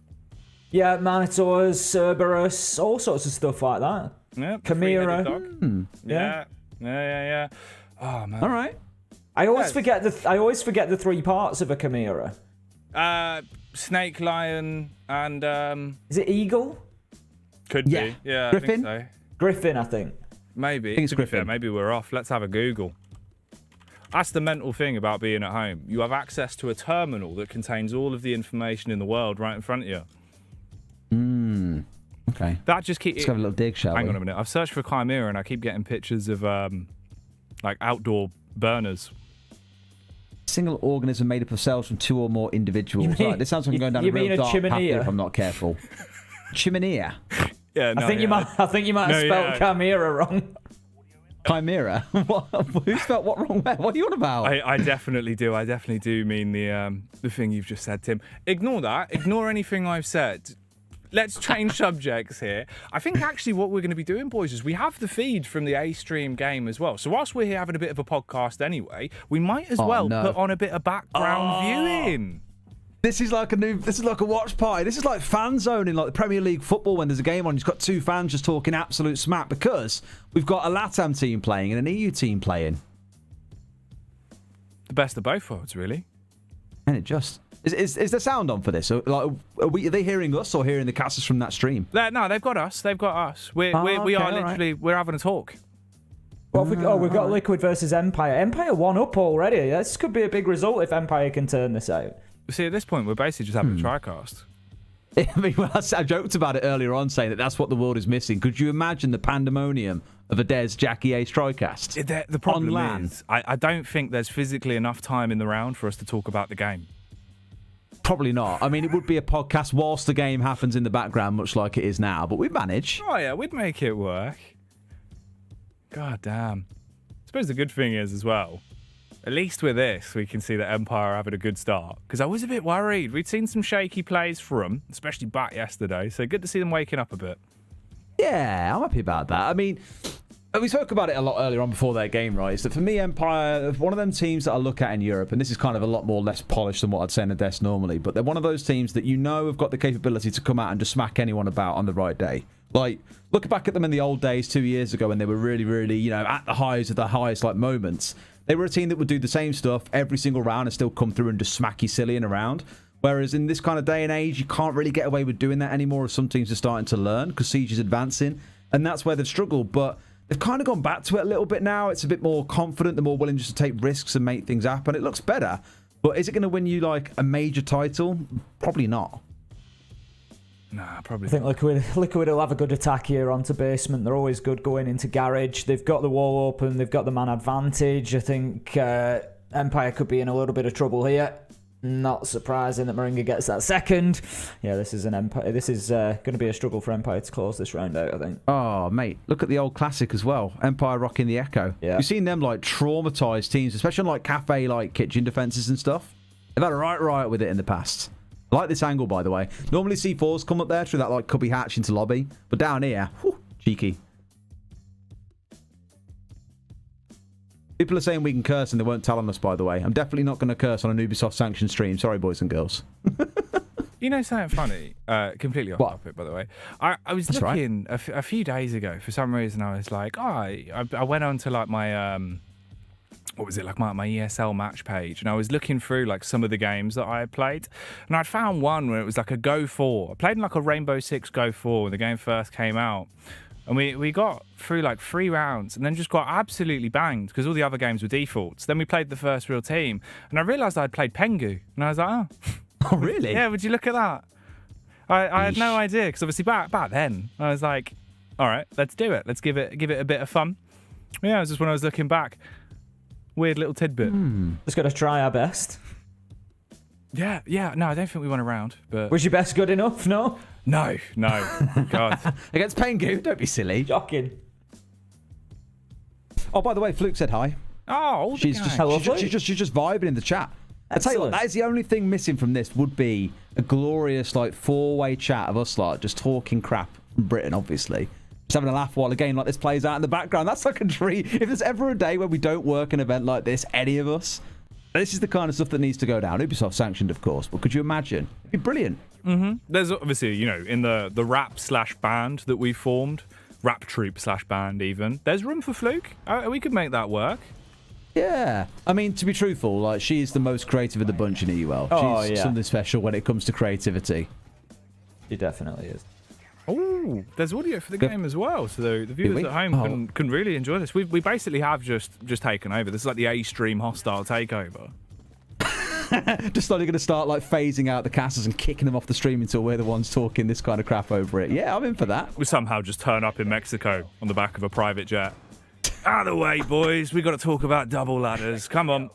Yeah, Manitors, Cerberus, all sorts of stuff like that. Yeah, Chimera. Yeah. Oh, man. All right. I always forget the 3 parts of a chimera. Snake, lion, and is it eagle? Could be. Yeah, Griffin? I think so. Griffin, I think. Maybe. I think it's to be Griffin. fair, maybe we're off. Let's have a Google. That's the mental thing about being at home. You have access to a terminal that contains all of the information in the world right in front of you. Okay. That just keeps. Let's have a little dig, shall we? Hang on a minute. I've searched for Chimera and I keep getting pictures of like outdoor burners. Single organism made up of cells from 2 or more individuals. This sounds like I'm going down a real dark path here if I'm not careful. Chimenea. Yeah, no, I think you might have spelled chimera wrong. Chimera? Who spelled what wrong there? What are you on about? I definitely do. I definitely do mean the thing you've just said, Tim. Ignore that. Ignore anything I've said. Let's change subjects here. I think actually what we're going to be doing, boys, is we have the feed from the A-Stream game as well. So whilst we're here having a bit of a podcast anyway, we might as well put on a bit of background viewing. This is like a watch party. This is like fan zone in like the Premier League football when there's a game on. You've got 2 fans just talking absolute smack because we've got a LATAM team playing and an EU team playing. The best of both worlds, really. And it just... Is the sound on for this? Like, are they hearing us or hearing the casters from that stream? No, they've got us. They've got us. We are literally we're having a talk. We've got Liquid versus Empire. Empire 1-up already. This could be a big result if Empire can turn this out. See, at this point, we're basically just having a tricast. I mean, I joked about it earlier on, saying that that's what the world is missing. Could you imagine the pandemonium of a Des Jackie Ace TriCast? The problem is, I don't think there's physically enough time in the round for us to talk about the game. Probably not. I mean, it would be a podcast whilst the game happens in the background, much like it is now, but we'd manage. Oh, yeah, we'd make it work. God damn. I suppose the good thing is, as well, at least with this, we can see that Empire are having a good start. Because I was a bit worried. We'd seen some shaky plays for them, especially back yesterday. So good to see them waking up a bit. Yeah, I'm happy about that. I mean, we spoke about it a lot earlier on before their game, right? Is that for me, Empire, one of them teams that I look at in Europe, and this is kind of a lot more less polished than what I'd say in a desk normally, but they're one of those teams that you know have got the capability to come out and just smack anyone about on the right day. Like, look back at them in the old days 2 years ago when they were really, really, you know, at the highs of the highest like moments. They were a team that would do the same stuff every single round and still come through and just smack you silly and around. Whereas in this kind of day and age, you can't really get away with doing that anymore as some teams are starting to learn because Siege is advancing. And that's where they've struggled. But they've kind of gone back to it a little bit now. It's a bit more confident. They're more willing just to take risks and make things happen. It looks better. But is it going to win you like a major title? Probably not. Nah, probably I think Liquid will have a good attack here onto basement. They're always good going into garage. They've got the wall open. They've got the man advantage. I think Empire could be in a little bit of trouble here. Not surprising that Moringa gets that second. Yeah, this is an Empire. This is going to be a struggle for Empire to close this round out, I think. Oh, mate, look at the old classic as well. Empire rocking the Echo. Yeah. You've seen them like traumatise teams, especially on like cafe like kitchen defences and stuff. They've had a right riot with it in the past. I like this angle, by the way. Normally C4s come up there through that like cubby hatch into lobby, but down here, whew, cheeky. People are saying we can curse and they won't tell on us, by the way. I'm definitely not going to curse on a Ubisoft sanctioned stream. Sorry, boys and girls. You know something funny? Completely off topic, by the way. I was looking a few days ago. For some reason, I was like, I went on to like my what was it, like my ESL match page, and I was looking through like some of the games that I had played, and I'd found one where it was like a Go 4. I played in like a Rainbow Six Go 4 when the game first came out, and we got through like 3 rounds and then just got absolutely banged because all the other games were defaults. Then we played the first real team, and I realised I'd played Pengu, and I was like, oh. Oh, really? Yeah, would you look at that? I had no idea, because obviously back then I was like, all right, let's do it. Let's give it a bit of fun. Yeah, it was just when I was looking back. Weird little tidbit. Just got to try our best. Yeah. No, I don't think we won a round. But was your best good enough? No. God. Against Pengu? Don't be silly. Shocking. Oh, by the way, Fluke said hi. Oh, she's just vibing in the chat. I tell you what, that is the only thing missing from this would be a glorious like 4-way chat of us like just talking crap from Britain, obviously. Just having a laugh while a game like this plays out in the background. That's like a dream. If there's ever a day where we don't work an event like this, any of us, this is the kind of stuff that needs to go down. Ubisoft sanctioned, of course, but could you imagine? It'd be brilliant. There's obviously, you know, in the rap/band that we formed, rap troupe/band even, there's room for Fluke. We could make that work. Yeah. I mean, to be truthful, like she's the most creative of the bunch in EUL. She's something special when it comes to creativity. She definitely is. Oh, there's audio for the game as well, so the viewers at home can really enjoy this. We basically have just taken over. This is like the A-Stream hostile takeover. Just slowly going to start like phasing out the casters and kicking them off the stream until we're the ones talking this kind of crap over it. Yeah, I'm in for that. We somehow just turn up in Mexico on the back of a private jet. Out of the way, boys. We got to talk about double ladders. Come on.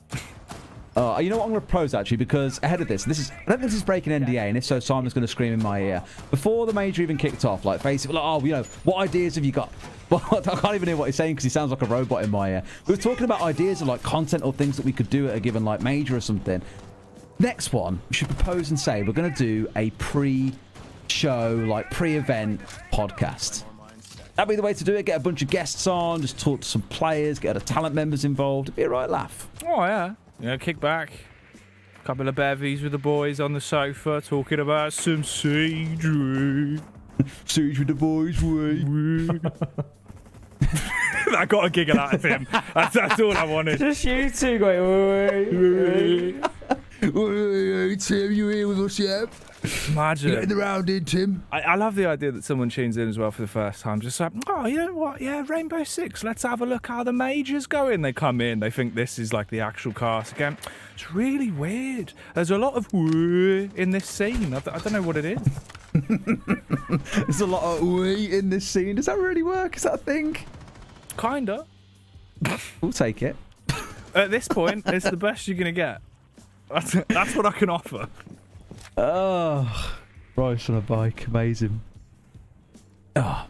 You know what I'm going to propose, actually, because ahead of this, I don't think this is breaking NDA, and if so, Simon's going to scream in my ear. Before the major even kicked off, like, basically, like, you know, what ideas have you got? Well, I can't even hear what he's saying because he sounds like a robot in my ear. We were talking about ideas of, like, content or things that we could do at a given, like, major or something. Next one, we should propose and say we're going to do a pre-show, like, pre-event podcast. That'd be the way to do it. Get a bunch of guests on, just talk to some players, get other talent members involved. It'd be a right laugh. Oh, yeah. Yeah, kick back. A couple of bevies with the boys on the sofa talking about some Siege. Siege with the boys, I got a giggle out of him. That's all I wanted. Just you two going, Tim, you here with us, yeah? Imagine. Getting the round in, Tim. I love the idea that someone tunes in as well for the first time. Just like, oh, you know what? Yeah, Rainbow Six. Let's have a look how the majors going. They come in. They think this is like the actual cast again. It's really weird. There's a lot of in this scene. I don't know what it is. There's a lot of in this scene. Does that really work? Is that a thing? Kinda. We'll take it. At this point, it's the best you're gonna get. That's what I can offer. Oh, Bryce on a bike, amazing. Oh.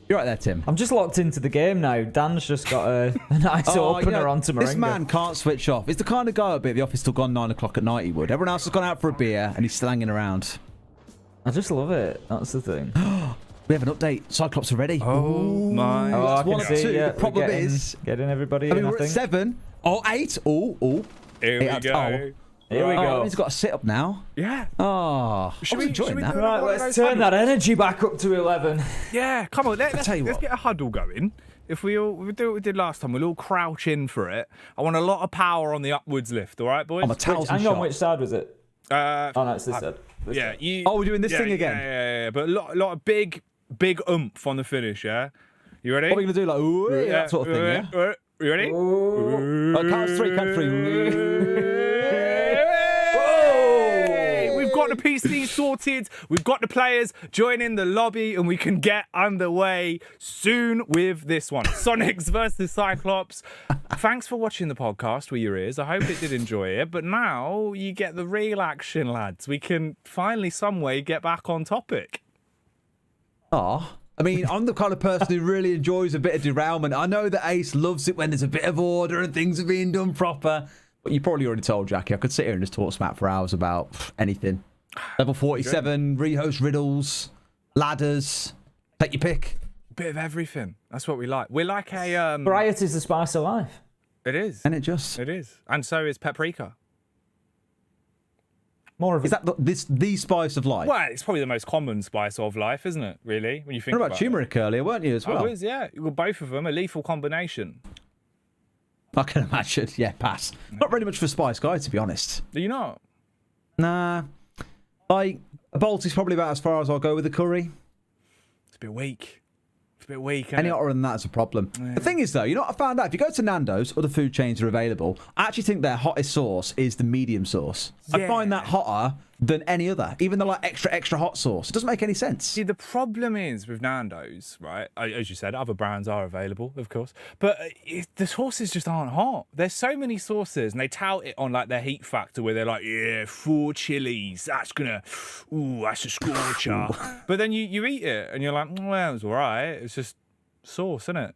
You're right there, Tim. I'm just locked into the game now. Dan's just got a nice opener onto Moringa. This man can't switch off. He's the kind of guy I'd be at the office till gone 9 o'clock at night he would. Everyone else has gone out for a beer and he's still hanging around. I just love it. That's the thing. We have an update. Cyclops are ready. Oh my. Oh, I one can or see, two. yeah, The problem is... Getting everybody I mean, in, we're at 7. Oh, 8. Oh. Here we go. Oh. Here we go. He's got to sit up now. Yeah. Oh, Should I was we enjoying that. Right, let's turn that energy back up to 11. Yeah, come on. Let's tell you what. get a huddle going. If we do what we did last time, we'll all crouch in for it. I want a lot of power on the upwards lift. All right, boys. I'm a thousand Hang shot. on, which side was it? Oh no, it's this side. Yeah. We're doing this thing again. Yeah. But a lot of big oomph on the finish. Yeah. You ready? What are we gonna do? Like, ooh, that sort of thing. Yeah. You ready? Count 3. Count 3. We've got the PC sorted, we've got the players joining the lobby, and we can get underway soon with this one. Soniqs versus Cyclops. Thanks for watching the podcast with your ears. I hope it did enjoy it. But now you get the real action, lads. We can finally, some way, get back on topic. I mean, I'm the kind of person who really enjoys a bit of derailment. I know that Ace loves it when there's a bit of order and things are being done proper. But you probably already told Jackie. I could sit here and just talk smack for hours about anything. Level 47, rehost riddles, ladders. Take your pick. Bit of everything. That's what we like. We're like a... Variety is the spice of life. It is. And it is. And so is paprika. More of Is that the spice of life? Well, it's probably the most common spice of life, isn't it, really? When you think What about turmeric earlier, weren't you, as well? I was, yeah. Well, both of them, a lethal combination. I can imagine. Yeah, pass. Not really much for a spice guy, to be honest. Do you not? Nah. Like, a bolt is probably about as far as I'll go with the curry. It's a bit weak. It's a bit weak. Any hotter than that is a problem. Yeah. The thing is, though, you know what I found out? If you go to Nando's, other food chains are available. I actually think their hottest sauce is the medium sauce. I find that hotter than any other, even the like extra hot sauce. It doesn't make any sense. See, the problem is with Nando's, right? As you said, other brands are available, of course, but the sauces just aren't hot. There's so many sauces, and they tout it on like their heat factor, where they're like, yeah, 4 chilies, that's a scorcher. But then you eat it, and you're like, well, it's all right. It's just sauce, isn't it?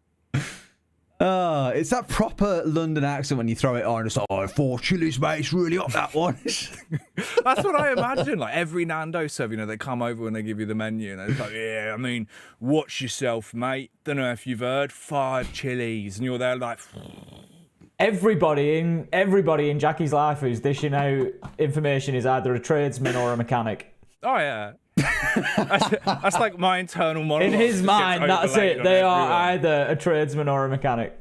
It's that proper London accent when you throw it on. It's like, 4 chilies, mate. It's really hot, that one. That's what I imagine. Like every Nando's serve, they come over and they give you the menu, and they're like, yeah, I mean, watch yourself, mate. Don't know if you've heard, 5 chilies, and you're there like. Everybody in Jackie's life who's dishing out information is either a tradesman or a mechanic. Oh yeah. That's like my internal monologue. In his mind, that's it. They are either a tradesman or a mechanic.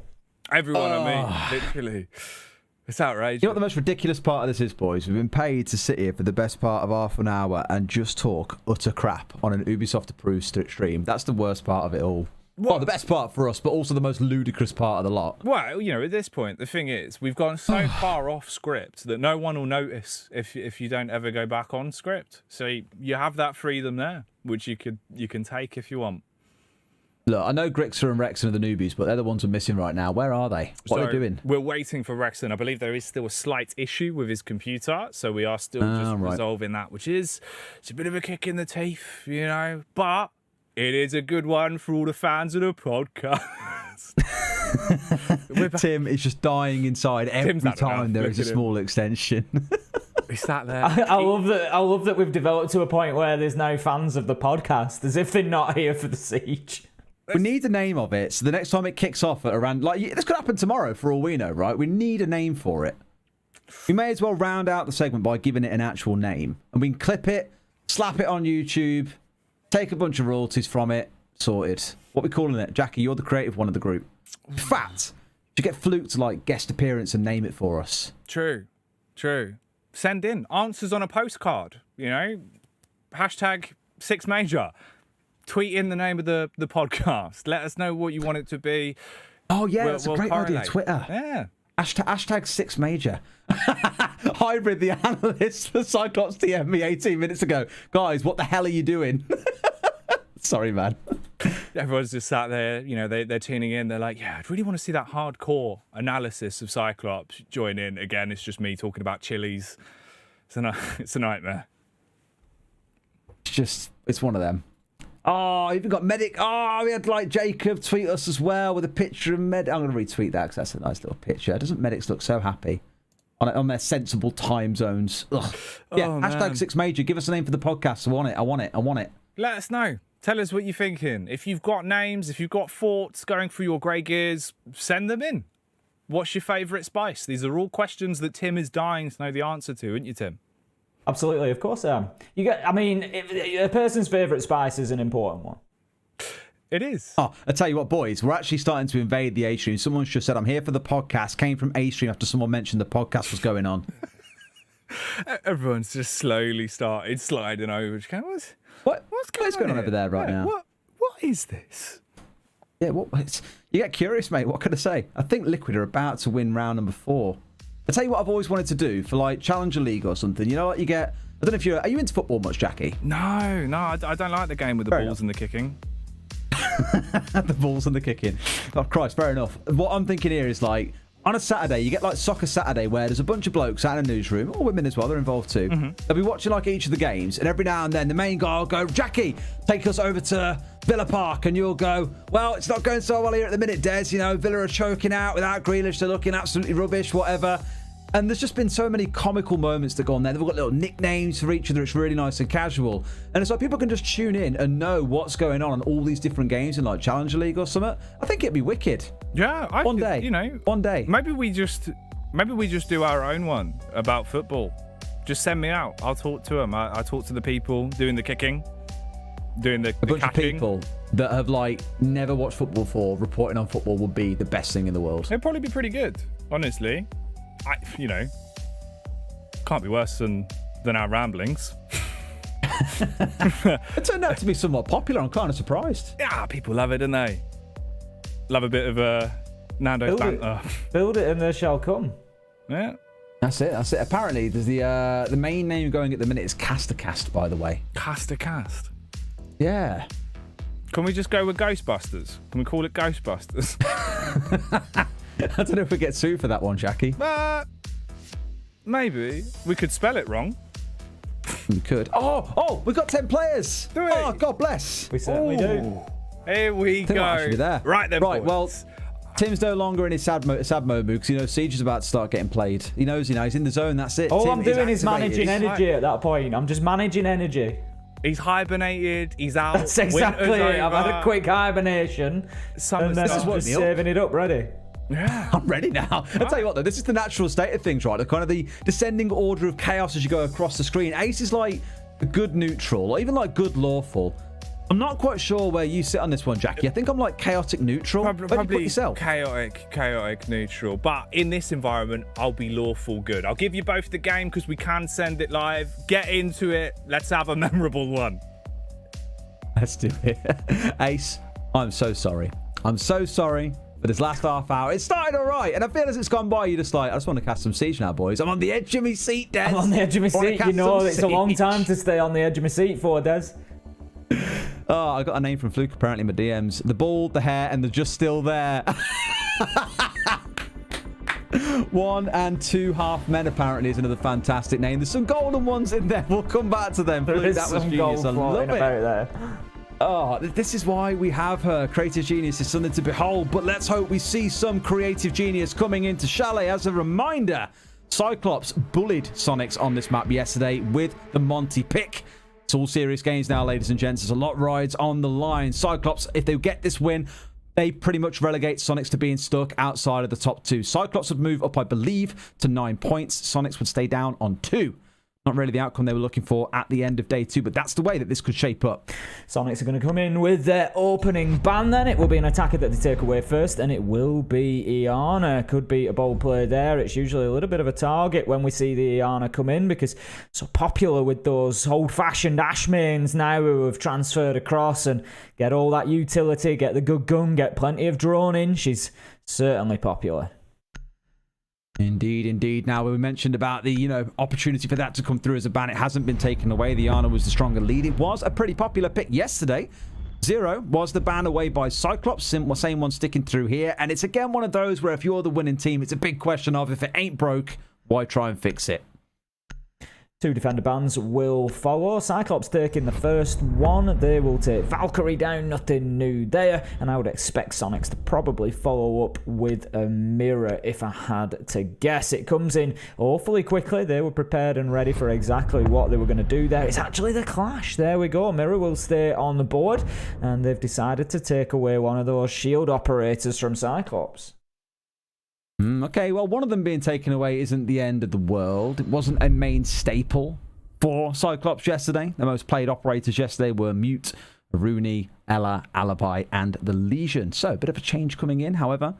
Everyone I meet, literally. It's outrageous. You know what the most ridiculous part of this is, boys? We've been paid to sit here for the best part of half an hour and just talk utter crap on an Ubisoft-approved stream. That's the worst part of it all. Well, the best part for us, but also the most ludicrous part of the lot. Well, at this point, the thing is, we've gone so far off script that no one will notice if you don't ever go back on script. So you have that freedom there, which you can take if you want. Look, I know Grixer and Rexon are the newbies, but they're the ones we're missing right now. Where are they? What are they doing? We're waiting for Rexon. I believe there is still a slight issue with his computer, so we are still resolving that, which is it's a bit of a kick in the teeth, but it is a good one for all the fans of the podcast. Tim is just dying inside every time there is a small extension. He's sat there. I love that we've developed to a point where there's now fans of the podcast, as if they're not here for the siege. We need a name of it, so the next time it kicks off at around... this could happen tomorrow, for all we know, right? We need a name for it. We may as well round out the segment by giving it an actual name. And we can clip it, slap it on YouTube, take a bunch of royalties from it, sorted. What are we calling it? Jackie, you're the creative one of the group. Fat! You get Fluke to, guest appearance and name it for us. True. Send in answers on a postcard. Hashtag 6 Major. Tweet in the name of the podcast. Let us know what you want it to be. Oh, yeah, that's a great idea. Twitter. Yeah. Hashtag 6 Major. Hybrid, the analyst for Cyclops, DM'd me 18 minutes ago. Guys, what the hell are you doing? Sorry, man. Everyone's just sat there, they're tuning in. They're like, yeah, I'd really want to see that hardcore analysis of Cyclops. Join in. Again, it's just me talking about chilies. It's a nightmare. It's one of them. Oh, even got Medic. Oh, we had like Jacob tweet us as well with a picture of Medic. I'm going to retweet that because that's a nice little picture. Doesn't Medics look so happy on their sensible time zones? Ugh. Yeah, hashtag 6 Major. Give us a name for the podcast. I want it. Let us know. Tell us what you're thinking. If you've got names, if you've got thoughts going through your grey gears, send them in. What's your favourite spice? These are all questions that Tim is dying to know the answer to, aren't you, Tim? Absolutely, of course I am. A person's favourite spice is an important one. It is. Oh, I tell you what, boys, we're actually starting to invade the A-Stream. Someone just said, I'm here for the podcast. Came from A-Stream after someone mentioned the podcast was going on. Everyone's just slowly started sliding over. What's going on over there right now? What is this? Yeah, you get curious, mate. What can I say? I think Liquid are about to win round number 4. I tell you what I've always wanted to do for like Challenger League or something. You know what you get? I don't know if are you into football much, Jackie? No, I don't like the game with the balls and the kicking. The balls and the kicking. Oh, Christ, fair enough. What I'm thinking here is like, on a Saturday, you get like Soccer Saturday where there's a bunch of blokes out in a newsroom, or women as well, they're involved too. They'll be watching like each of the games, and every now and then the main guy will go, Jackie, take us over to Villa Park, and you'll go, well, it's not going so well here at the minute, Des. Villa are choking out without Grealish, they're looking absolutely rubbish, whatever. And there's just been so many comical moments that go on there. They've all got little nicknames for each other. It's really nice and casual. And it's like people can just tune in and know what's going on all these different games in like Challenger League or something. I think it'd be wicked. Yeah, one day. One day. Maybe we just do our own one about football. Just send me out. I'll talk to them. I talk to the people doing the kicking, doing the bunch catching. Of people that have like never watched football before. Reporting on football would be the best thing in the world. It'd probably be pretty good, honestly. Can't be worse than our ramblings. It turned out to be somewhat popular. I'm kind of surprised. Yeah, people love it, don't they? Love a bit of Nando's banter. Build it and they shall come. Yeah. That's it. Apparently, there's the main name going at the minute is Castercast, by the way. Castercast? Yeah. Can we just go with Ghostbusters? Can we call it Ghostbusters? I don't know if we get sued for that one, Jackie. Maybe. We could spell it wrong. We could. Oh, we've got 10 players. Do we? Oh, God bless. We certainly do. Here we go. Actually there. Right then, Right, boys. well, Tim's no longer in his sad mode because, Siege is about to start getting played. He knows, he's in the zone, that's it. All Tim I'm doing is activated. managing energy at that point. I'm just managing energy. He's hibernated. He's out. That's exactly it. I've had a quick hibernation. And then I'm just saving it up, ready. Yeah. I'm ready now. I'll tell you what, though, this is the natural state of things, right? The kind of the descending order of chaos as you go across the screen. Ace is like a good neutral, or even like good lawful. I'm not quite sure where you sit on this one, Jackie. I think I'm like chaotic neutral. Probably yourself? chaotic neutral. But in this environment, I'll be lawful good. I'll give you both the game because we can send it live. Get into it. Let's have a memorable one. Let's do it. Ace, I'm so sorry. I'm so sorry for this last half hour. It started all right, and I feel as it's gone by, you're just like, I just want to cast some Siege now, boys. I'm on the edge of my seat, Des. I'm on the edge of my seat. You know, it's a long time to stay on the edge of my seat for, Des. Oh, I got a name from Fluke, apparently, in my DMs. The bald, the hair, and the just still there. 1 and 2 half men, apparently, is another fantastic name. There's some golden ones in there. We'll come back to them. Fluke, that was genius. I love it. There. Oh, this is why we have her. Creative genius is something to behold, but let's hope we see some creative genius coming into Chalet. As a reminder, Cyclops bullied Soniqs on this map yesterday with the Monty pick. It's all serious games now, ladies and gents. There's a lot of rides on the line. Cyclops, if they get this win, they pretty much relegate Soniqs to being stuck outside of the top 2. Cyclops would move up, I believe, to 9 points. Soniqs would stay down on 2. Not really the outcome they were looking for at the end of day 2, but that's the way that this could shape up. Soniqs are going to come in with their opening ban then. It will be an attacker that they take away first, and it will be Iana. Could be a bold play there. It's usually a little bit of a target when we see the Iana come in, because so popular with those old-fashioned Ash mains now who have transferred across and get all that utility, get the good gun, get plenty of drone in. She's certainly popular. Indeed, indeed. Now, we mentioned about the, opportunity for that to come through as a ban. It hasn't been taken away. The Iana was the stronger lead. It was a pretty popular pick yesterday. Zero was the ban away by Cyclops. Same one sticking through here. And it's again one of those where if you're the winning team, it's a big question of if it ain't broke, why try and fix it? 2 defender bans will follow. Cyclops taking the first one. They will take Valkyrie down. Nothing new there. And I would expect Soniqs to probably follow up with a mirror if I had to guess. It comes in awfully quickly. They were prepared and ready for exactly what they were going to do there. It's actually the clash. There we go. Mirror will stay on the board. And they've decided to take away one of those shield operators from Cyclops. Okay, well, one of them being taken away isn't the end of the world. It wasn't a main staple for Cyclops yesterday. The most played operators yesterday were Mute, Rooney, Ella, Alibi, and the Legion. So, a bit of a change coming in, however.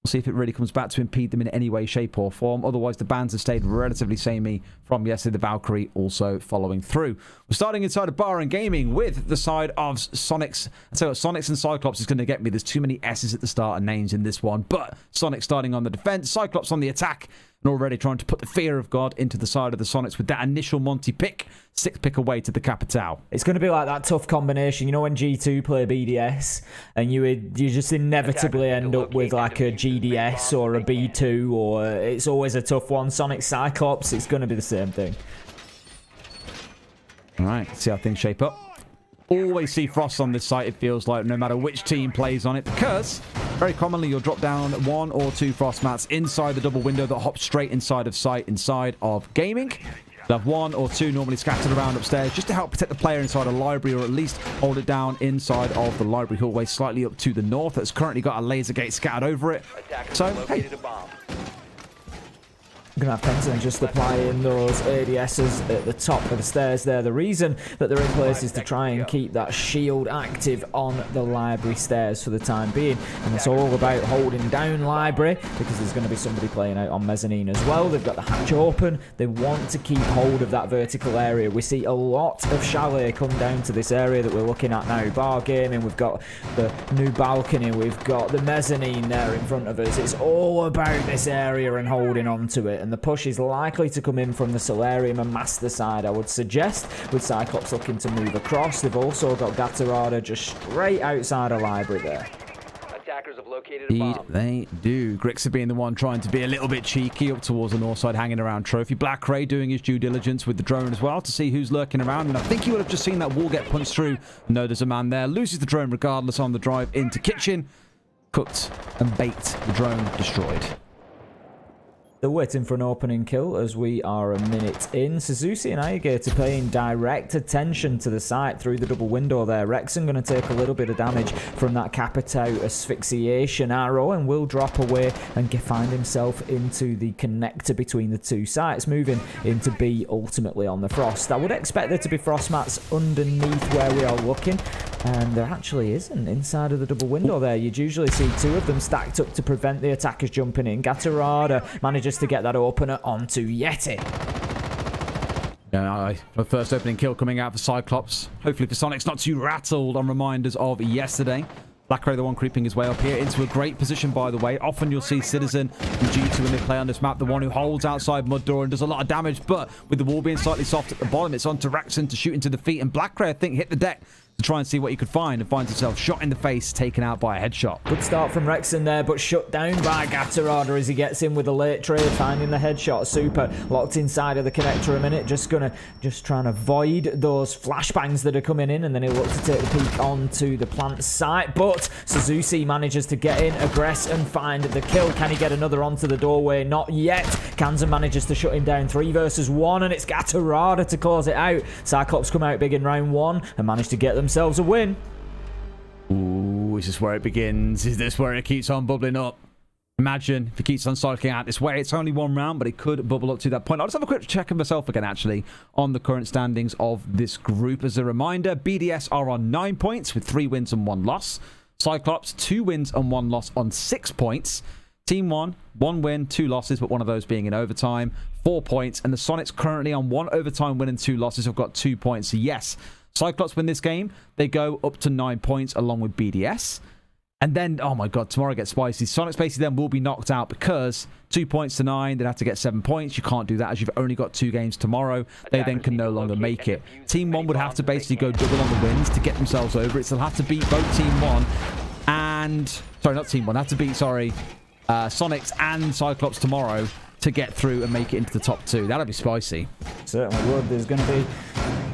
We'll see if it really comes back to impede them in any way, shape, or form. Otherwise, the bans have stayed relatively samey from yesterday. The Valkyrie also following through. We're starting inside of Bar and Gaming with the side of Soniqs. So Soniqs and Cyclops is going to get me. There's too many S's at the start of names in this one. But Soniqs starting on the defense, Cyclops on the attack, and already trying to put the fear of God into the side of the Soniqs with that initial Monty pick. 6th pick away to the Capitale. It's going to be like that tough combination. You know when G2 play BDS and you just inevitably end up with like a GDS or a B2, or it's always a tough one. Sonic Cyclops, it's going to be the same thing. All right, see how things shape up. Always see Frost on this site, it feels like, no matter which team plays on it, because very commonly you'll drop down 1 or 2 Frost mats inside the double window that hop straight inside of site, inside of gaming. They'll have 1 or 2 normally scattered around upstairs just to help protect the player inside a library, or at least hold it down inside of the library hallway slightly up to the north. That's currently got a laser gate scattered over it. So, hey. Going to have Pentagon just applying those ADSs at the top of the stairs there. The reason that they're in place is to try and keep that shield active on the library stairs for the time being. And it's all about holding down library, because there's going to be somebody playing out on mezzanine as well. They've got the hatch open. They want to keep hold of that vertical area. We see a lot of chalet come down to this area that we're looking at now. Bar Gaming, we've got the new balcony, we've got the mezzanine there in front of us. It's all about this area and holding on to it. And the push is likely to come in from the Solarium and Master side, I would suggest, with Cyclops looking to move across. They've also got Gatorada just straight outside a library there. Attackers have located a Indeed, bomb. they do. Grixer being the one trying to be a little bit cheeky up towards the north side, hanging around Trophy. Black Ray doing his due diligence with the drone as well to see who's lurking around. And I think you would have just seen that wall get punched through. No, there's a man there. Loses the drone regardless on the drive into kitchen. Cooked and baked. The drone destroyed. They're waiting for an opening kill as we are a minute in. Suzuki and Aigator paying direct attention to the site through the double window there. Rexon going to take a little bit of damage from that Capitao asphyxiation arrow and will drop away and find himself into the connector between the two sites, moving into B ultimately on the Frost. I would expect there to be Frost mats underneath where we are looking, and there actually isn't inside of the double window there. You'd usually see 2 of them stacked up to prevent the attackers jumping in. Gatorada manages to get that opener onto Yeti. Yeah, the first opening kill coming out for Cyclops. Hopefully for Soniqs not too rattled on reminders of yesterday. Black Ray, the one creeping his way up here into a great position, by the way. Often you'll see Citizen and G2 when they play on this map, the one who holds outside Mud Door and does a lot of damage, but with the wall being slightly soft at the bottom, it's on to Rexon to shoot into the feet, and Black Ray, I think, hit the deck to try and see what he could find, and finds himself shot in the face, taken out by a headshot. Good start from Rexon there, but shut down by Gatorada as he gets in with a late trade, finding the headshot. Super locked inside of the connector a minute, just trying to avoid those flashbangs that are coming in, and then he'll look to take the peek onto the plant site, but Suzuki manages to get in, aggress, and find the kill. Can he get another onto the doorway? Not yet. Kanza manages to shut him down. 3 versus 1, and it's Gatorada to close it out. Cyclops come out big in round 1 and manage to get themselves a win. Ooh, is this where it begins? Is this where it keeps on bubbling up? Imagine if he keeps on cycling out this way. It's only one round, but it could bubble up to that point. I'll just have a quick check of myself again, actually, on the current standings of this group. As a reminder, BDS are on 9 points with 3 wins and 1 loss. Cyclops, 2 wins and 1 loss on 6 points. Team 1, 1 win, 2 losses, but one of those being in overtime, 4 points. And the Soniqs currently on 1 overtime win and 2 losses have got 2 points. So yes, Cyclops win this game. They go up to 9 points along with BDS. And then, oh my god, tomorrow gets spicy. Soniqs basically then will be knocked out because 2 points to 9, they'd have to get 7 points. You can't do that as you've only got 2 games tomorrow. They then can no longer make it. Team 1 would have to basically go double on the wins to get themselves over it. So they'll have to beat both Team 1 and... Sorry, not Team 1. Have to beat, Soniqs and Cyclops tomorrow to get through and make it into the top 2. That'll be spicy. Certainly would. There's going to be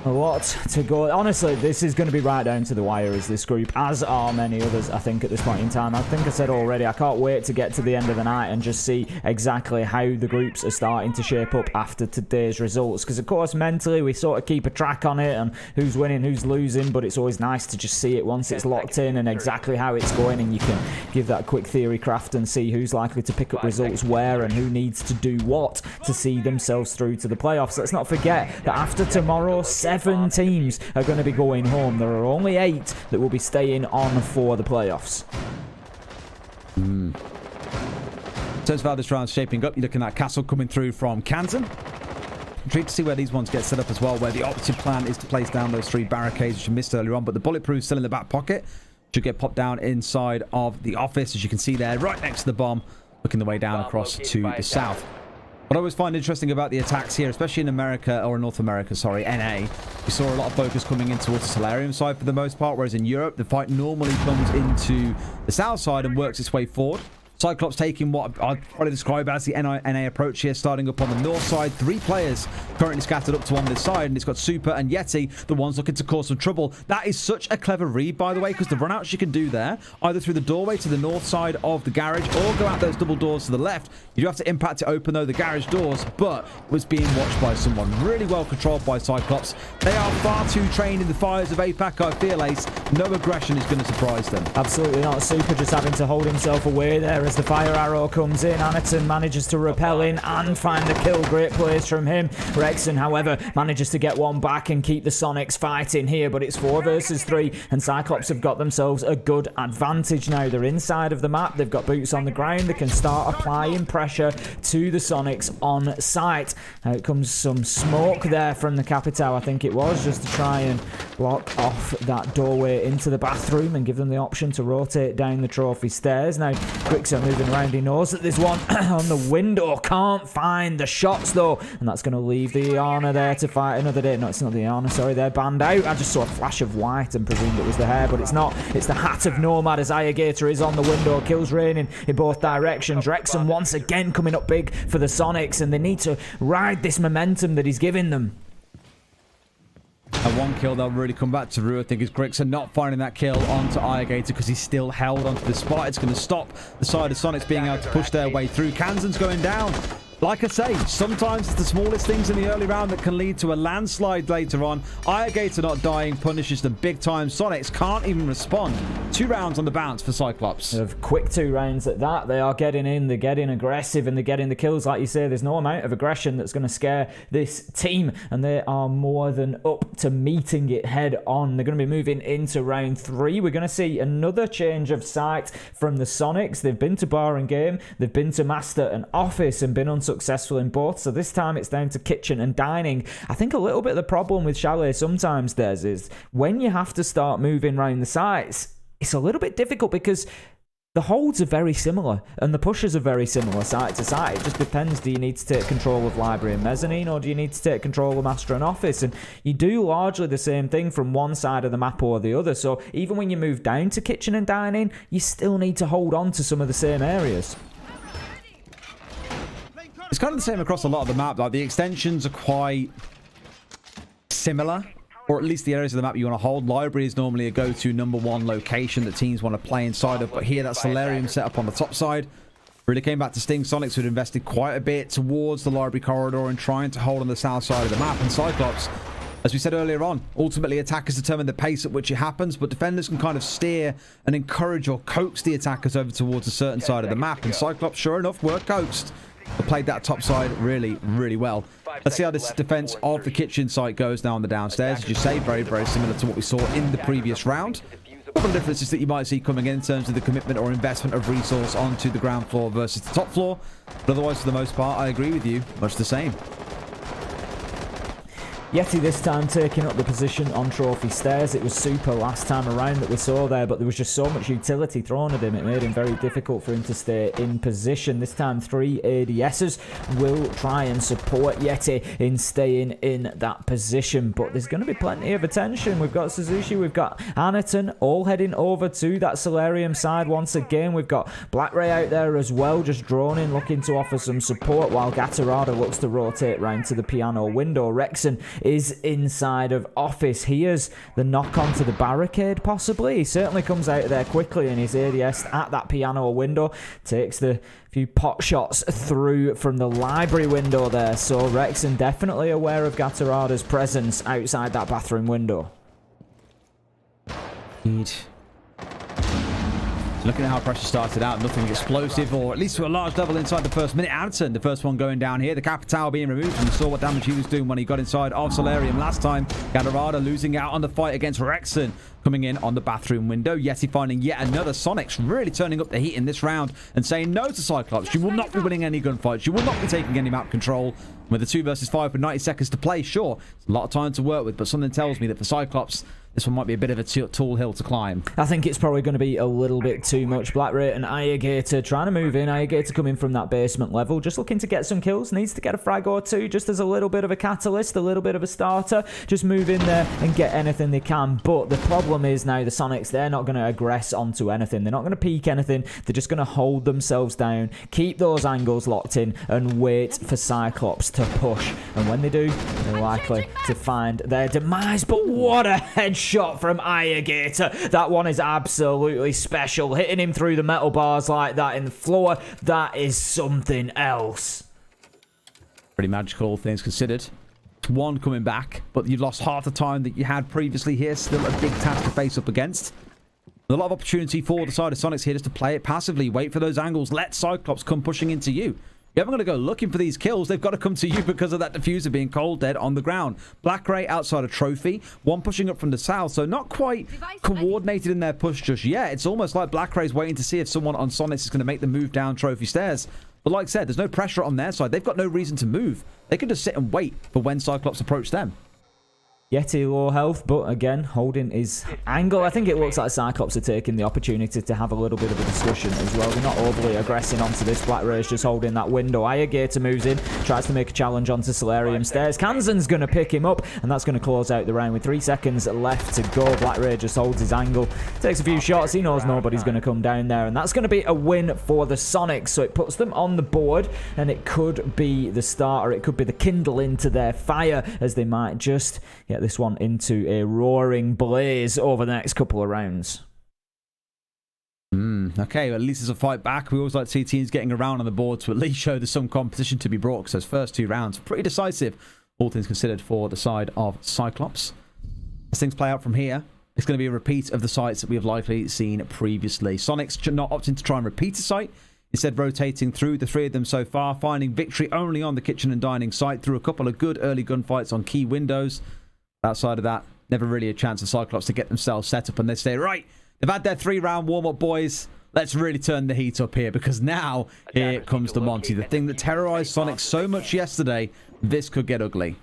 a lot to go. Honestly, this is going to be right down to the wire as this group, as are many others, I think, at this point in time. I think I said already, I can't wait to get to the end of the night and just see exactly how the groups are starting to shape up after today's results. Because, of course, mentally, we sort of keep a track on it and who's winning, who's losing, but it's always nice to just see it once it's locked in and exactly how it's going, and you can give that quick theory craft and see who's likely to pick up results where and who needs to do what to see themselves through to the playoffs. Let's not forget that after tomorrow, 7 teams are going to be going home. There are only 8 that will be staying on for the playoffs. So as far as this round's shaping up, you're looking at Castle coming through from Kansan. Intrigued to see where these ones get set up as well, where the operative plan is to place down those 3 barricades which you missed earlier on, but the bulletproof still in the back pocket. Should get popped down inside of the office, as you can see there, right next to the bomb, looking the way down across to the south. What I always find interesting about the attacks here, especially in America, or in North America, sorry, NA, we saw a lot of focus coming in towards the Solarium side for the most part, whereas in Europe, the fight normally comes into the south side and works its way forward. Cyclops taking what I'd probably describe as the NA approach here, starting up on the north side. 3 players currently scattered up to on this side, and it's got Super and Yeti, the ones looking to cause some trouble. That is such a clever read, by the way, because the runouts you can do there, either through the doorway to the north side of the garage or go out those double doors to the left. You do have to impact to open, though, the garage doors, but it was being watched by someone. Really well controlled by Cyclops. They are far too trained in the fires of APAC, I feel, Ace. No aggression is going to surprise them. Absolutely not. Super just having to hold himself away there as the fire arrow comes in. Anaton manages to repel in and find the kill. Great plays from him. Rexon, however, manages to get one back and keep the Soniqs fighting here, but it's 4 versus 3, and Cyclops have got themselves a good advantage now. They're inside of the map. They've got boots on the ground. They can start applying pressure to the Soniqs on site. Out comes some smoke there from the Capitao, I think it was, just to try and block off that doorway into the bathroom and give them the option to rotate down the trophy stairs. Now, Grixer moving around. He knows that there's one on the window. Can't find the shots, though. And that's going to leave the Iana there to fight another day. No, it's not the Iana, sorry. They're banned out. I just saw a flash of white and presumed it was the hair, but it's not. It's the hat of Nomad as Ayagator is on the window. Kills raining in both directions. Rexon once again coming up big for the Soniqs, and they need to ride this momentum that he's giving them. And 1 kill, they'll really come back to Rue. I think is Grixer not finding that kill onto Ayagator because he's still held onto the spot. It's going to stop the side of Soniqs being able to push their way through. Kansan's going down. Like I say, sometimes it's the smallest things in the early round that can lead to a landslide later on. Ayagator not dying punishes them big time. Soniqs can't even respond. 2 rounds on the bounce for Cyclops. Quick 2 rounds at that. They are getting in, they're getting aggressive, and they're getting the kills. Like you say, there's no amount of aggression that's going to scare this team, and they are more than up to meeting it head on. They're going to be moving into round 3. We're going to see another change of site from the Soniqs. They've been to Bar and Game, they've been to Master and Office and been unsuccessful in both, so this time it's down to Kitchen and Dining. I think a little bit of the problem with Chalet sometimes is when you have to start moving around the sites, it's a little bit difficult because the holds are very similar and the pushes are very similar site to site. It just depends, do you need to take control of Library and Mezzanine, or do you need to take control of Master and Office? And you do largely the same thing from one side of the map or the other, so even when you move down to Kitchen and Dining, you still need to hold on to some of the same areas. It's kind of the same across a lot of the map. Like, the extensions are quite similar, or at least the areas of the map you want to hold. Library is normally a go-to #1 location that teams want to play inside of, but here that Solarium set up on the top side really came back to sting Soniqs, who'd invested quite a bit towards the Library corridor and trying to hold on the south side of the map. And Cyclops As we said earlier on, ultimately attackers determine the pace at which it happens, but defenders can kind of steer and encourage or coax the attackers over towards a certain side of the map. And Cyclops, sure enough, were coaxed, but played that top side really, really well. Let's see how this defense of the kitchen site goes now on the downstairs. As you say, very, very similar to what we saw in the previous round. A couple of differences that you might see coming in terms of the commitment or investment of resource onto the ground floor versus the top floor. But otherwise, for the most part, I agree with you. Much the same. Yeti this time taking up the position on trophy stairs. It was Super last time around that we saw there, but there was just so much utility thrown at him. It made him very difficult for him to stay in position. This time 3 ADSs will try and support Yeti in staying in that position, but there's going to be plenty of attention. We've got Suzuki, we've got Anaton all heading over to that Solarium side once again. We've got Black Ray out there as well, just droning, looking to offer some support, while Gatorada looks to rotate round to the piano window. Rexon is inside of office. Here's the knock onto the barricade, possibly. He certainly comes out of there quickly, and his ADS at that piano window takes the few pot shots through from the library window there. So Rexon definitely aware of Gatorada's presence outside that bathroom window. Indeed. Looking at how pressure started out, nothing explosive, or at least to a large level inside the first minute. Anderson, the first one going down here. The Capital being removed, and you saw what damage he was doing when he got inside of Solarium last time. Gatorada losing out on the fight against Rexon, coming in on the bathroom window. Yeti finding yet another. Soniqs really turning up the heat in this round and saying no to Cyclops. You will not be winning any gunfights. You will not be taking any map control. With the 2 versus 5 with 90 seconds to play, sure, it's a lot of time to work with, but something tells me that for Cyclops, this one might be a bit of a tall hill to climb. I think it's probably going to be a little bit too much. Black Ray and Ayagator trying to move in. Ayagator coming from that basement level, just looking to get some kills. Needs to get a frag or two, just as a little bit of a catalyst, a little bit of a starter. Just move in there and get anything they can. But the problem is now the Soniqs, they're not going to aggress onto anything. They're not going to peek anything. They're just going to hold themselves down, keep those angles locked in, and wait for Cyclops to push. And when they do, they're likely to find their demise. But what a headshot from Ayagator. That one is absolutely special. Hitting him through the metal bars like that in the floor, that is something else. Pretty magical, all things considered. One coming back, but you've lost half the time that you had previously here. Still a big task to face up against. A lot of opportunity for the side of Soniqs here just to play it passively. Wait for those angles. Let Cyclops come pushing into you. You haven't got to go looking for these kills. They've got to come to you because of that diffuser being cold dead on the ground. Black Ray outside a trophy. One pushing up from the south, so not quite coordinated in their push just yet. It's almost like Black Ray's waiting to see if someone on Soniqs is going to make the move down trophy stairs. But like I said, there's no pressure on their side. They've got no reason to move. They can just sit and wait for when Cyclops approach them. Yeti low health, but again, holding his angle. I think it looks like Cyclops are taking the opportunity to have a little bit of a discussion as well. They're not overly aggressing onto this. Black Ray's just holding that window. Ayagator moves in, tries to make a challenge onto Solarium stairs. Kansan's going to pick him up, and that's going to close out the round with 3 seconds left to go. Black Ray just holds his angle, takes a few shots. He knows nobody's going to come down there, and that's going to be a win for the Soniqs. So it puts them on the board, and it could be the starter. It could be the kindle into their fire, as they might just get this one into a roaring blaze over the next couple of rounds. Okay, well, at least there's a fight back. We always like to see teams getting around on the board to at least show there's some competition to be brought, because those first 2 rounds pretty decisive, all things considered, for the side of Cyclops. As things play out from here, it's going to be a repeat of the sites that we have likely seen previously. Soniqs not opting to try and repeat a site, instead rotating through the 3 of them so far, finding victory only on the kitchen and dining site through a couple of good early gunfights on key windows. Outside of that, never really a chance for Cyclops to get themselves set up, and they say, right, they've had their 3-round warm-up, boys. Let's really turn the heat up here, because now here comes the Monty. The thing that terrorized Soniqs so much yesterday, this could get ugly.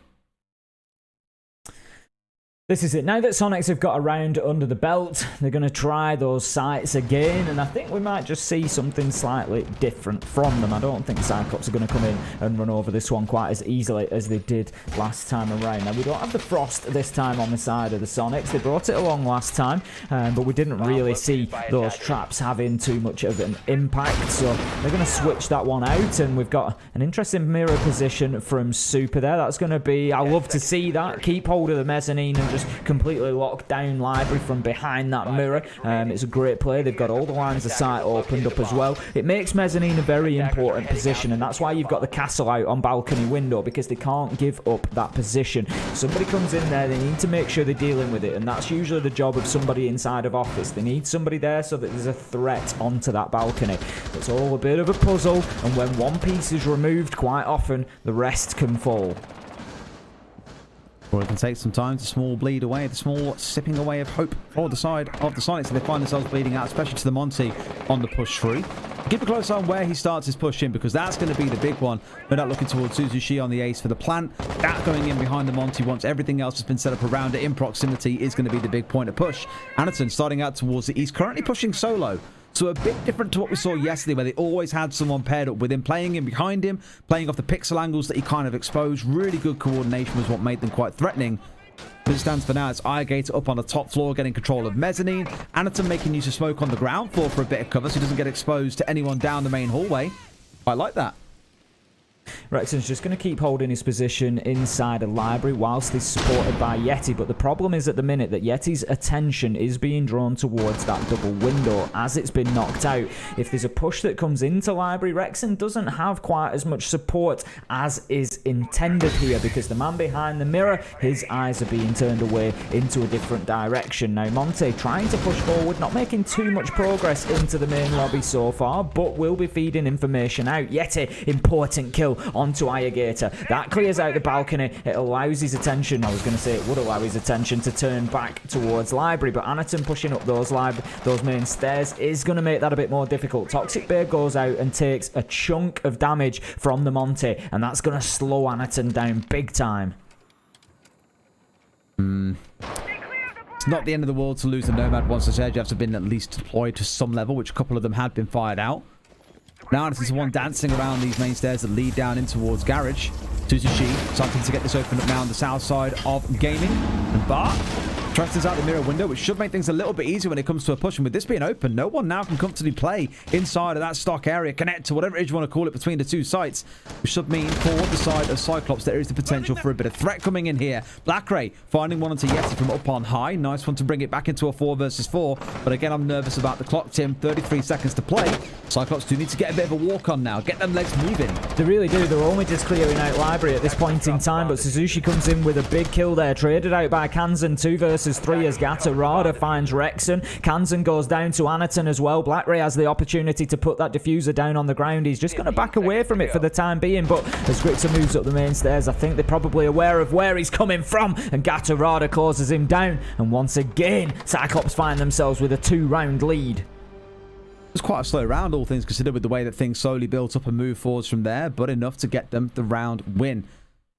This is it. Now that Soniqs have got a round under the belt, they're going to try those sites again, and I think we might just see something slightly different from them. I don't think Cyclops are going to come in and run over this one quite as easily as they did last time around. Now, we don't have the frost this time on the side of the Soniqs. They brought it along last time, but we didn't really see those traps having too much of an impact, so they're going to switch that one out, and we've got an interesting mirror position from Super there. That's going to be, I love to see that. Keep hold of the mezzanine and just completely locked down Library from behind that mirror. It's a great play. They've got all the lines of sight opened up as well. It makes Mezzanine a very important position, and that's why you've got the castle out on balcony window, because they can't give up that position. Somebody comes in there, they need to make sure they're dealing with it, and that's usually the job of somebody inside of office. They need somebody there so that there's a threat onto that balcony. It's all a bit of a puzzle, and when one piece is removed, quite often the rest can fall. Or it can take some time to small bleed away, the small sipping away of hope for the side of the Soniqs. They find themselves bleeding out, especially to the Monty on the push through. Keep a close eye on where he starts his push in, because that's going to be the big one. We're not looking towards Suzushi on the ace for the plant. That going in behind the Monty once everything else has been set up around it in proximity is going to be the big point of push. Anderton starting out towards the east, currently pushing solo. So a bit different to what we saw yesterday, where they always had someone paired up with him, playing in behind him, playing off the pixel angles that he kind of exposed. Really good coordination was what made them quite threatening. As it stands for now, it's Irgator up on the top floor, getting control of Mezzanine. Anderton making use of smoke on the ground floor for a bit of cover, so he doesn't get exposed to anyone down the main hallway. I like that. Rexon's just going to keep holding his position inside a library whilst he's supported by Yeti, but the problem is at the minute that Yeti's attention is being drawn towards that double window as it's been knocked out. If there's a push that comes into library, Rexon doesn't have quite as much support as is intended here, because the man behind the mirror, his eyes are being turned away into a different direction. Now Monte trying to push forward, not making too much progress into the main lobby so far, but will be feeding information out. Yeti, important kill onto Irgator. That clears out the balcony. It allows his attention, I was going to say it would allow his attention to turn back towards library, but Anaton pushing up those main stairs is going to make that a bit more difficult. Toxic Bear goes out and takes a chunk of damage from the Monty, and that's going to slow Anaton down big time. It's not the end of the world to lose the Nomad once the Sergeants have been at least deployed to some level, which a couple of them had been fired out. Now this is one dancing around these main stairs that lead down in towards Garage. Suzushi starting to get this open up now on the south side of gaming. And Bart tries out the mirror window, which should make things a little bit easier when it comes to a push. And with this being open, no one now can comfortably play inside of that stock area, connect to whatever it is you want to call it between the two sites, which should mean for the side of Cyclops there is the potential for a bit of threat coming in here. Black Ray finding one onto Yeti from up on high. Nice one to bring it back into a 4 versus 4. But again, I'm nervous about the clock, Tim. 33 seconds to play. Cyclops do need to get a bit of a walk on now. Get them legs moving. They really do. They're only just clearing out library at this point in time, but Suzushi comes in with a big kill there. Traded out by Kanzen, 2 versus 3 as Gatorada finds Rexon. Kanzen goes down to Anaton as well. Black Ray has the opportunity to put that diffuser down on the ground. He's just going to back away from it for the time being, but as Gritzer moves up the main stairs, I think they're probably aware of where he's coming from, and Gatorada closes him down. And once again, Cyclops find themselves with a 2-round lead. It was quite a slow round, all things considered, with the way that things slowly built up and moved forwards from there, but enough to get them the round win.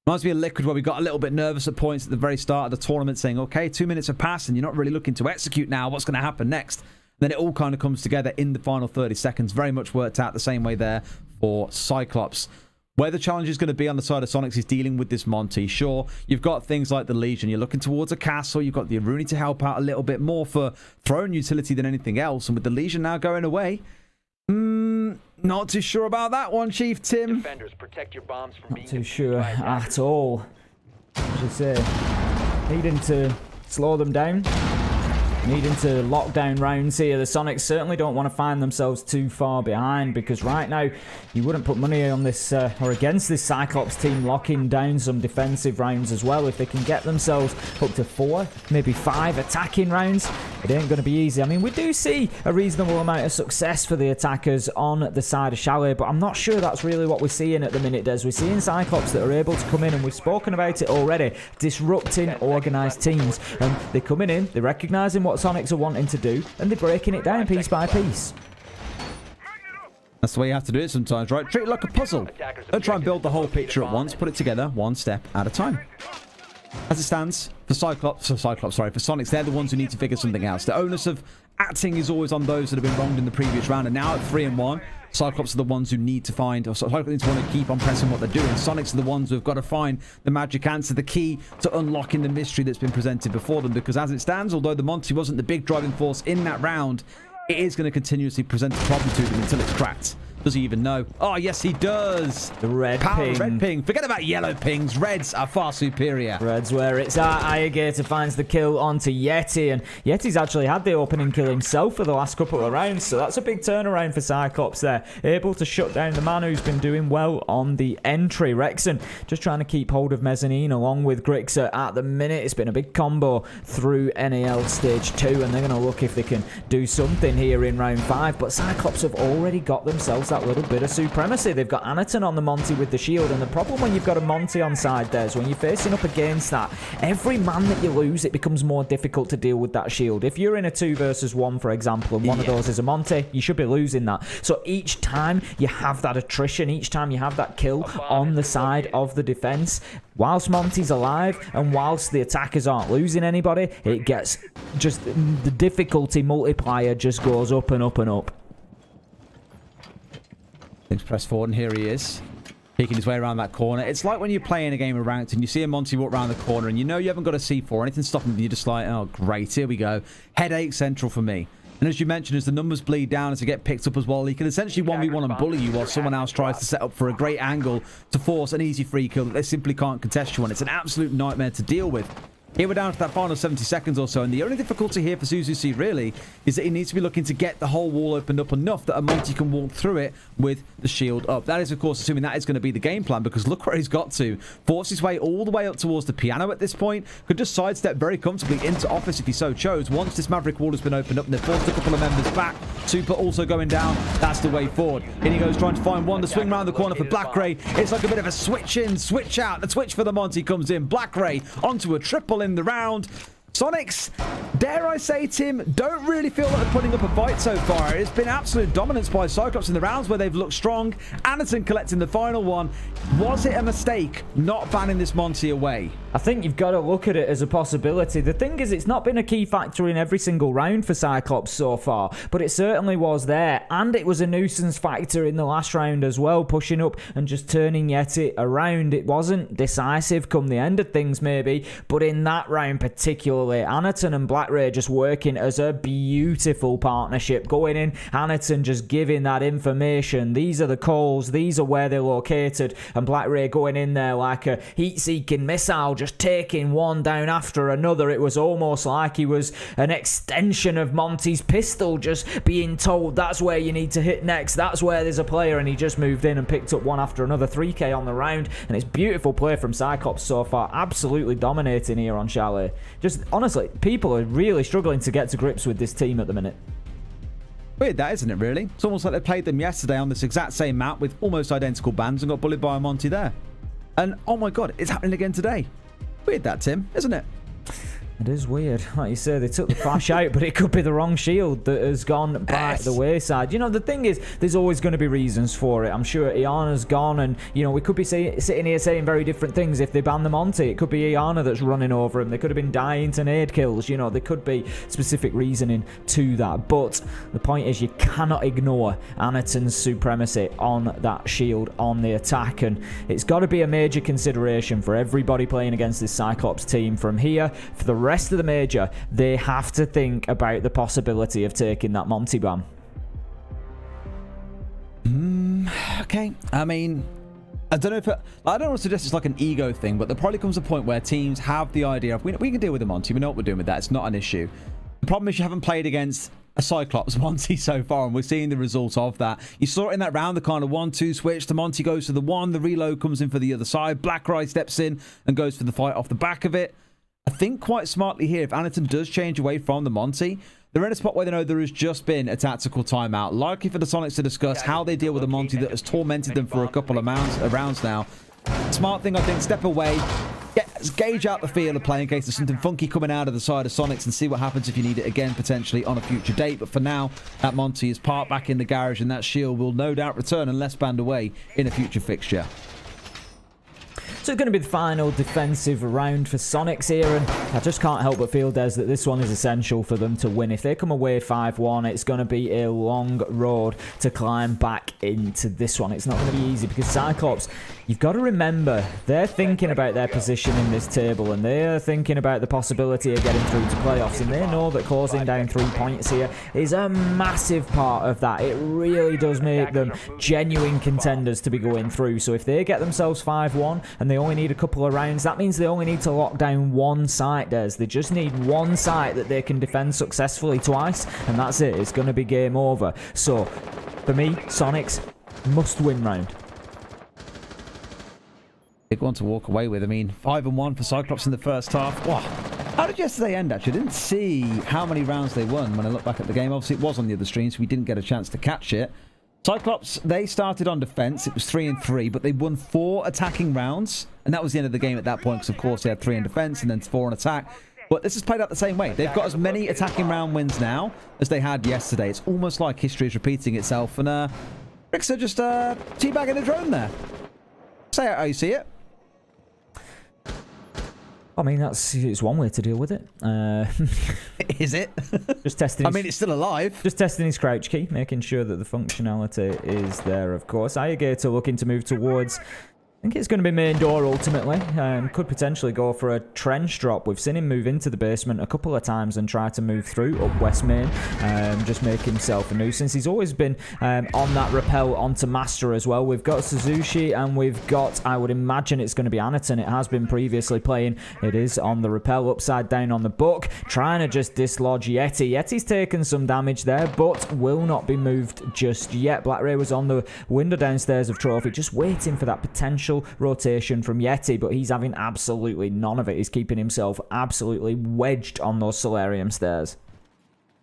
Reminds me of Liquid, where we got a little bit nervous at points at the very start of the tournament, saying, okay, 2 minutes have passed and you're not really looking to execute now. What's going to happen next? And then it all kind of comes together in the final 30 seconds. Very much worked out the same way there for Cyclops. Where the challenge is going to be on the side of Soniqs is dealing with this Monty. Sure, you've got things like the Legion. You're looking towards a castle. You've got the Aruni to help out a little bit more for throwing utility than anything else. And with the Legion now going away, not too sure about that one, Chief Tim. Defenders, protect your bombs from not too sure at all. As you say, needing to slow them down. Needing to lock down rounds here. The Soniqs certainly don't want to find themselves too far behind, because right now you wouldn't put money on this or against this Cyclops team locking down some defensive rounds as well. If they can get themselves up to 4, maybe 5 attacking rounds, it ain't going to be easy. I mean, we do see a reasonable amount of success for the attackers on the side of Chalet, but I'm not sure that's really what we're seeing at the minute, Des. We're seeing Cyclops that are able to come in, and we've spoken about it already, disrupting organised teams. And they're coming in, they're recognising what Soniqs are wanting to do, and they're breaking it down piece by piece. That's the way you have to do it sometimes, right? Treat it like a puzzle. Don't try and build the whole picture at once. Put it together one step at a time. As it stands, for Soniqs, they're the ones who need to figure something else. The onus of acting is always on those that have been wronged in the previous round, and now at 3-1, Cyclops are the ones who need to find, or Cyclops need to want to keep on pressing what they're doing. Soniqs are the ones who have got to find the magic answer, the key to unlocking the mystery that's been presented before them, because as it stands, although the Monty wasn't the big driving force in that round, it is going to continuously present a problem to them until it's cracked. Does he even know? Oh, yes, he does. The red Power ping. red ping. Forget about yellow pings. Reds are far superior. Reds where it's at. Irrigator finds the kill onto Yeti, and Yeti's actually had the opening kill himself for the last couple of rounds, so that's a big turnaround for Cyclops there. Able to shut down the man who's been doing well on the entry. Rexon just trying to keep hold of Mezzanine along with Grixer at the minute. It's been a big combo through NAL stage 2, and they're going to look if they can do something here in round 5, but Cyclops have already got themselves that little bit of supremacy. They've got Anaton on the Monty with the shield, and the problem when you've got a Monty on side there is when you're facing up against that, every man that you lose, it becomes more difficult to deal with that shield. If you're in a 2 versus 1, for example, and one of those is a Monty, you should be losing that. So each time you have that attrition, each time you have that kill on the side of the defense, whilst Monty's alive and whilst the attackers aren't losing anybody, it gets just, the difficulty multiplier just goes up and up and up. Things press forward, and here he is, peeking his way around that corner. It's like when you're playing a game of ranked and you see a Monty walk around the corner and you know you haven't got a C4, anything stopping him, you're just like, oh great, here we go. Headache central for me. And as you mentioned, as the numbers bleed down, as they get picked up as well, he can essentially 1v1 and bully you while someone else tries to set up for a great angle to force an easy free kill that they simply can't contest you on. It's an absolute nightmare to deal with. Here we're down to that final 70 seconds or so, and the only difficulty here for Suzuki really is that he needs to be looking to get the whole wall opened up enough that a Monty can walk through it with the shield up. That is, of course, assuming that is going to be the game plan, because look where he's got to. Forced his way all the way up towards the piano at this point. Could just sidestep very comfortably into office if he so chose. Once this Maverick wall has been opened up and they've forced a couple of members back, Super also going down. That's the way forward. In he goes, trying to find one to swing around the corner for Black Ray. It's like a bit of a switch in, switch out. The switch for the Monty comes in. Black Ray onto a triple in the round. Soniqs, dare I say, Tim, don't really feel like they're putting up a fight so far. It's been absolute dominance by Cyclops in the rounds where they've looked strong. Anaton collecting the final one. Was it a mistake not banning this Monty away? I think you've got to look at it as a possibility. The thing is, it's not been a key factor in every single round for Cyclops so far, but it certainly was there, and it was a nuisance factor in the last round as well, pushing up and just turning Yeti around. It wasn't decisive come the end of things maybe, but in that round particularly, Anaton and Black Ray just working as a beautiful partnership, going in, Anaton just giving that information. These are the calls, these are where they're located, and Black Ray going in there like a heat-seeking missile, just taking one down after another. It was almost like he was an extension of Monty's pistol, just being told that's where you need to hit next, that's where there's a player, and he just moved in and picked up one after another. 3k on the round, and it's beautiful play from Cyclops so far, absolutely dominating here on Chalet. Just honestly, people are really struggling to get to grips with this team at the minute. Weird that, isn't it, really? It's almost like they played them yesterday on this exact same map with almost identical bands and got bullied by a Monty there. And oh my god, it's happening again today. Weird that, Tim, isn't it? It is weird. Like you say, they took the flash out, but it could be the wrong shield that has gone by the wayside. You know, the thing is, there's always going to be reasons for it. I'm sure Iana's gone, and, you know, we could be sitting here saying very different things if they ban the Monty. It could be Iana that's running over him. They could have been dying to nade kills. You know, there could be specific reasoning to that. But the point is, you cannot ignore Anaton's supremacy on that shield on the attack, and it's got to be a major consideration for everybody playing against this Cyclops team from here. For the rest of the major, they have to think about the possibility of taking that Monty ban. Okay, I mean, I don't know if I don't want to suggest it's like an ego thing, but there probably comes a point where teams have the idea of we can deal with the Monty, we know what we're doing with that, it's not an issue. The problem is you haven't played against a Cyclops Monty so far, and we're seeing the results of that. You saw it in that round, the kind of 1-2 switch. The Monty goes to the one, the reload comes in for the other side. Black Ray steps in and goes for the fight off the back of it. I think quite smartly here, if Anaton does change away from the Monty, they're in a spot where they know there has just been a tactical timeout. Likely for the Soniqs to discuss how they deal with a Monty that has tormented them for a couple of rounds now. Smart thing, I think, step away, gauge out the feel of play in case there's something funky coming out of the side of Soniqs, and see what happens if you need it again, potentially on a future date. But for now, that Monty is parked back in the garage, and that shield will no doubt return unless banned away in a future fixture. So it's going to be the final defensive round for Soniqs here, and I just can't help but feel, Des, that this one is essential for them to win. If they come away 5-1, it's going to be a long road to climb back into this one. It's not going to be easy because Cyclops, you've got to remember, they're thinking about their position in this table, and they're thinking about the possibility of getting through to playoffs, and they know that closing down 3 points here is a massive part of that. It really does make them genuine contenders to be going through. So if they get themselves 5-1 and they only need a couple of rounds, that means they only need to lock down one site, Des. They just need one site that they can defend successfully twice, and that's it. It's going to be game over. So for me, Soniqs must win round. Big one to walk away with. I mean, 5-1 for Cyclops in the first half. Wow. How did yesterday end, actually? I didn't see how many rounds they won when I look back at the game. Obviously, it was on the other stream, so we didn't get a chance to catch it. Cyclops, they started on defense. It was 3-3, but they won 4 attacking rounds, and that was the end of the game at that point, because, of course, they had 3 in defense and then 4 on attack. But this has played out the same way. They've got as many attacking round wins now as they had yesterday. It's almost like history is repeating itself, and Ricks are just teabagging the drone there. Say how you see it. I mean, it's one way to deal with it. Is it? Just testing. I mean, it's still alive. Just testing his crouch key, making sure that the functionality is there, of course. Alligator looking to move towards, I think it's going to be main door ultimately. Could potentially go for a trench drop. We've seen him move into the basement a couple of times and try to move through up West Main. Just make himself a nuisance. He's always been on that rappel onto Master as well. We've got Suzuki and we've got, I would imagine it's going to be Anaton. It has been previously playing. It is on the rappel, upside down on the book. Trying to just dislodge Yeti. Yeti's taken some damage there, but will not be moved just yet. Black Ray was on the window downstairs of Trophy, just waiting for that potential rotation from Yeti, but he's having absolutely none of it. He's keeping himself absolutely wedged on those solarium stairs.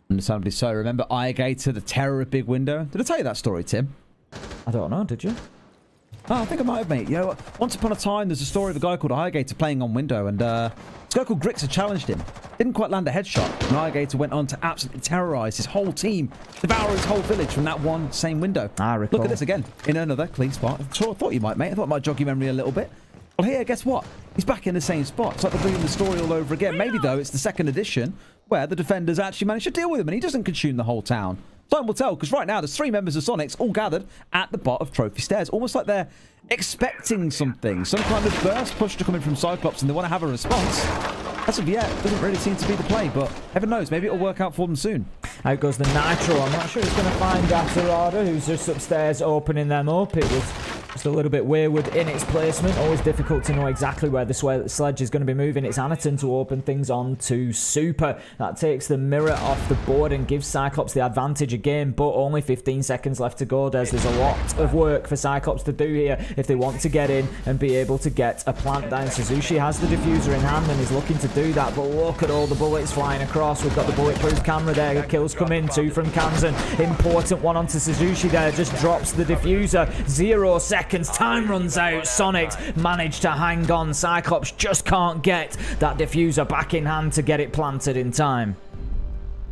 Understandably so. Remember Alligator, the terror of Big Window? Did I tell you that story, Tim? I don't know, did you? Oh, I think I might have, mate. You know, once upon a time, there's a story of a guy called Alligator playing on Window, and this guy called Grixer challenged him. Didn't quite land a headshot, and Alligator went on to absolutely terrorize his whole team, devour his whole village from that one same window. I recall. Look at this again, in another clean spot. I thought you might, mate. I thought it might jog your memory a little bit. Well, here, guess what? He's back in the same spot. It's like they're doing the story all over again. Maybe, though, it's the second edition where the defenders actually managed to deal with him, and he doesn't consume the whole town. Time will tell, because right now there's 3 members of Soniqs all gathered at the bottom of Trophy Stairs, almost like they're expecting something, some kind of burst push to come in from Cyclops, and they want to have a response. As of yet, doesn't really seem to be the play, but heaven knows, maybe it'll work out for them soon. Out goes the Nitro. I'm not sure it's going to find Gatorada, who's just upstairs opening them up. It was just a little bit wayward in its placement. Always difficult to know exactly where the sledge is going to be moving. It's Anaton to open things on to Super. That takes the mirror off the board and gives Cyclops the advantage again, but only 15 seconds left to go. There's a lot of work for Cyclops to do here if they want to get in and be able to get a plant down. Suzuki has the diffuser in hand and is looking to do that, but look at all the bullets flying across. We've got the bulletproof camera there. Kills come in, 2 from Kansan. Important one onto Suzuki there. Just drops the diffuser. 0 seconds. Time runs out. Soniqs managed to hang on. Cyclops just can't get that diffuser back in hand to get it planted in time.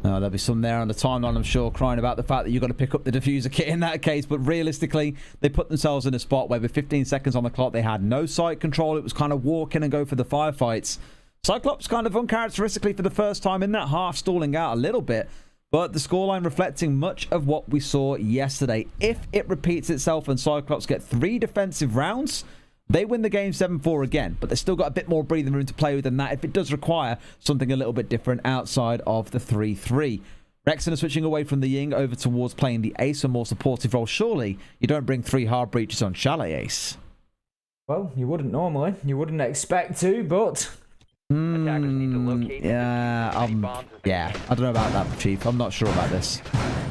Oh, there'll be some there on the timeline, I'm sure, crying about the fact that you've got to pick up the diffuser kit in that case. But realistically, they put themselves in a spot where with 15 seconds on the clock, they had no sight control. It was kind of walk in and go for the firefights. Cyclops kind of uncharacteristically for the first time in that half, stalling out a little bit. But the scoreline reflecting much of what we saw yesterday. If it repeats itself and Cyclops get 3 defensive rounds, they win the game 7-4 again. But they've still got a bit more breathing room to play with than that if it does require something a little bit different outside of the 3-3. Rexon are switching away from the Ying over towards playing the Ace, a more supportive role. Surely you don't bring 3 hard breaches on Chalet, Ace. Well, you wouldn't normally. You wouldn't expect to, but... yeah, I don't know about that, Chief. I'm not sure about this.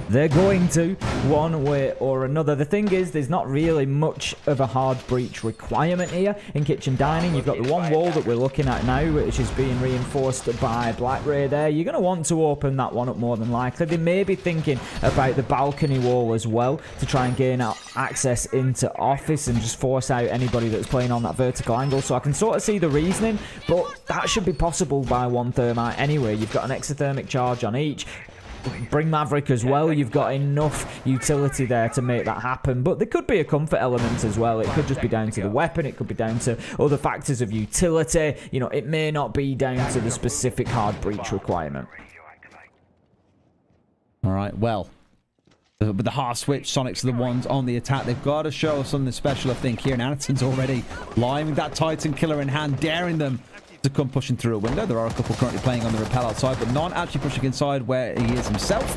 They're going to, one way or another. The thing is, there's not really much of a hard breach requirement here in kitchen dining. You've got the one wall that we're looking at now, which is being reinforced by Black Ray there. You're going to want to open that one up more than likely. They may be thinking about the balcony wall as well to try and gain out access into office and just force out anybody that's playing on that vertical angle. So I can sort of see the reasoning, but that should be possible by 1 thermite anyway. You've got an exothermic charge on each. bring Maverick as well. You've got enough utility there to make that happen. But there could be a comfort element as well. It could just be down to the weapon. It could be down to other factors of utility. You know, it may not be down to the specific hard breach requirement. All right, well, with the hard switch, Soniqs are the ones on the attack. They've got to show us something special, I think, here. And Anaton's already lying with that Titan killer in hand, daring them to come pushing through a window. There are a couple currently playing on the rappel outside, but none actually pushing inside where he is himself.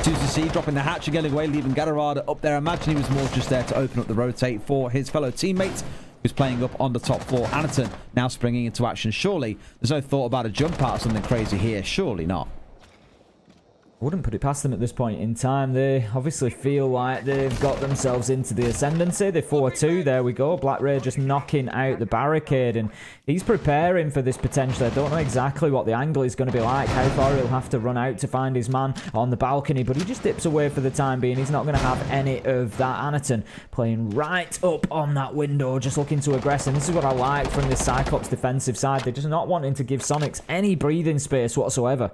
2CC dropping the hatch again away, leaving Gatorada up there. I imagine he was more just there to open up the rotate for his fellow teammates, who's playing up on the top floor. Anaton now springing into action. Surely there's no thought about a jump out or something crazy here. Surely not. I wouldn't put it past them at this point in time. They obviously feel like they've got themselves into the ascendancy. They're 4-2. There we go. Black Ray just knocking out the barricade, and he's preparing for this potentially. I don't know exactly what the angle is going to be like, how far he'll have to run out to find his man on the balcony, but he just dips away for the time being. He's not going to have any of that. Anaton playing right up on that window, just looking to aggress, and this is what I like from this Cyclops defensive side. They're just not wanting to give Soniqs any breathing space whatsoever.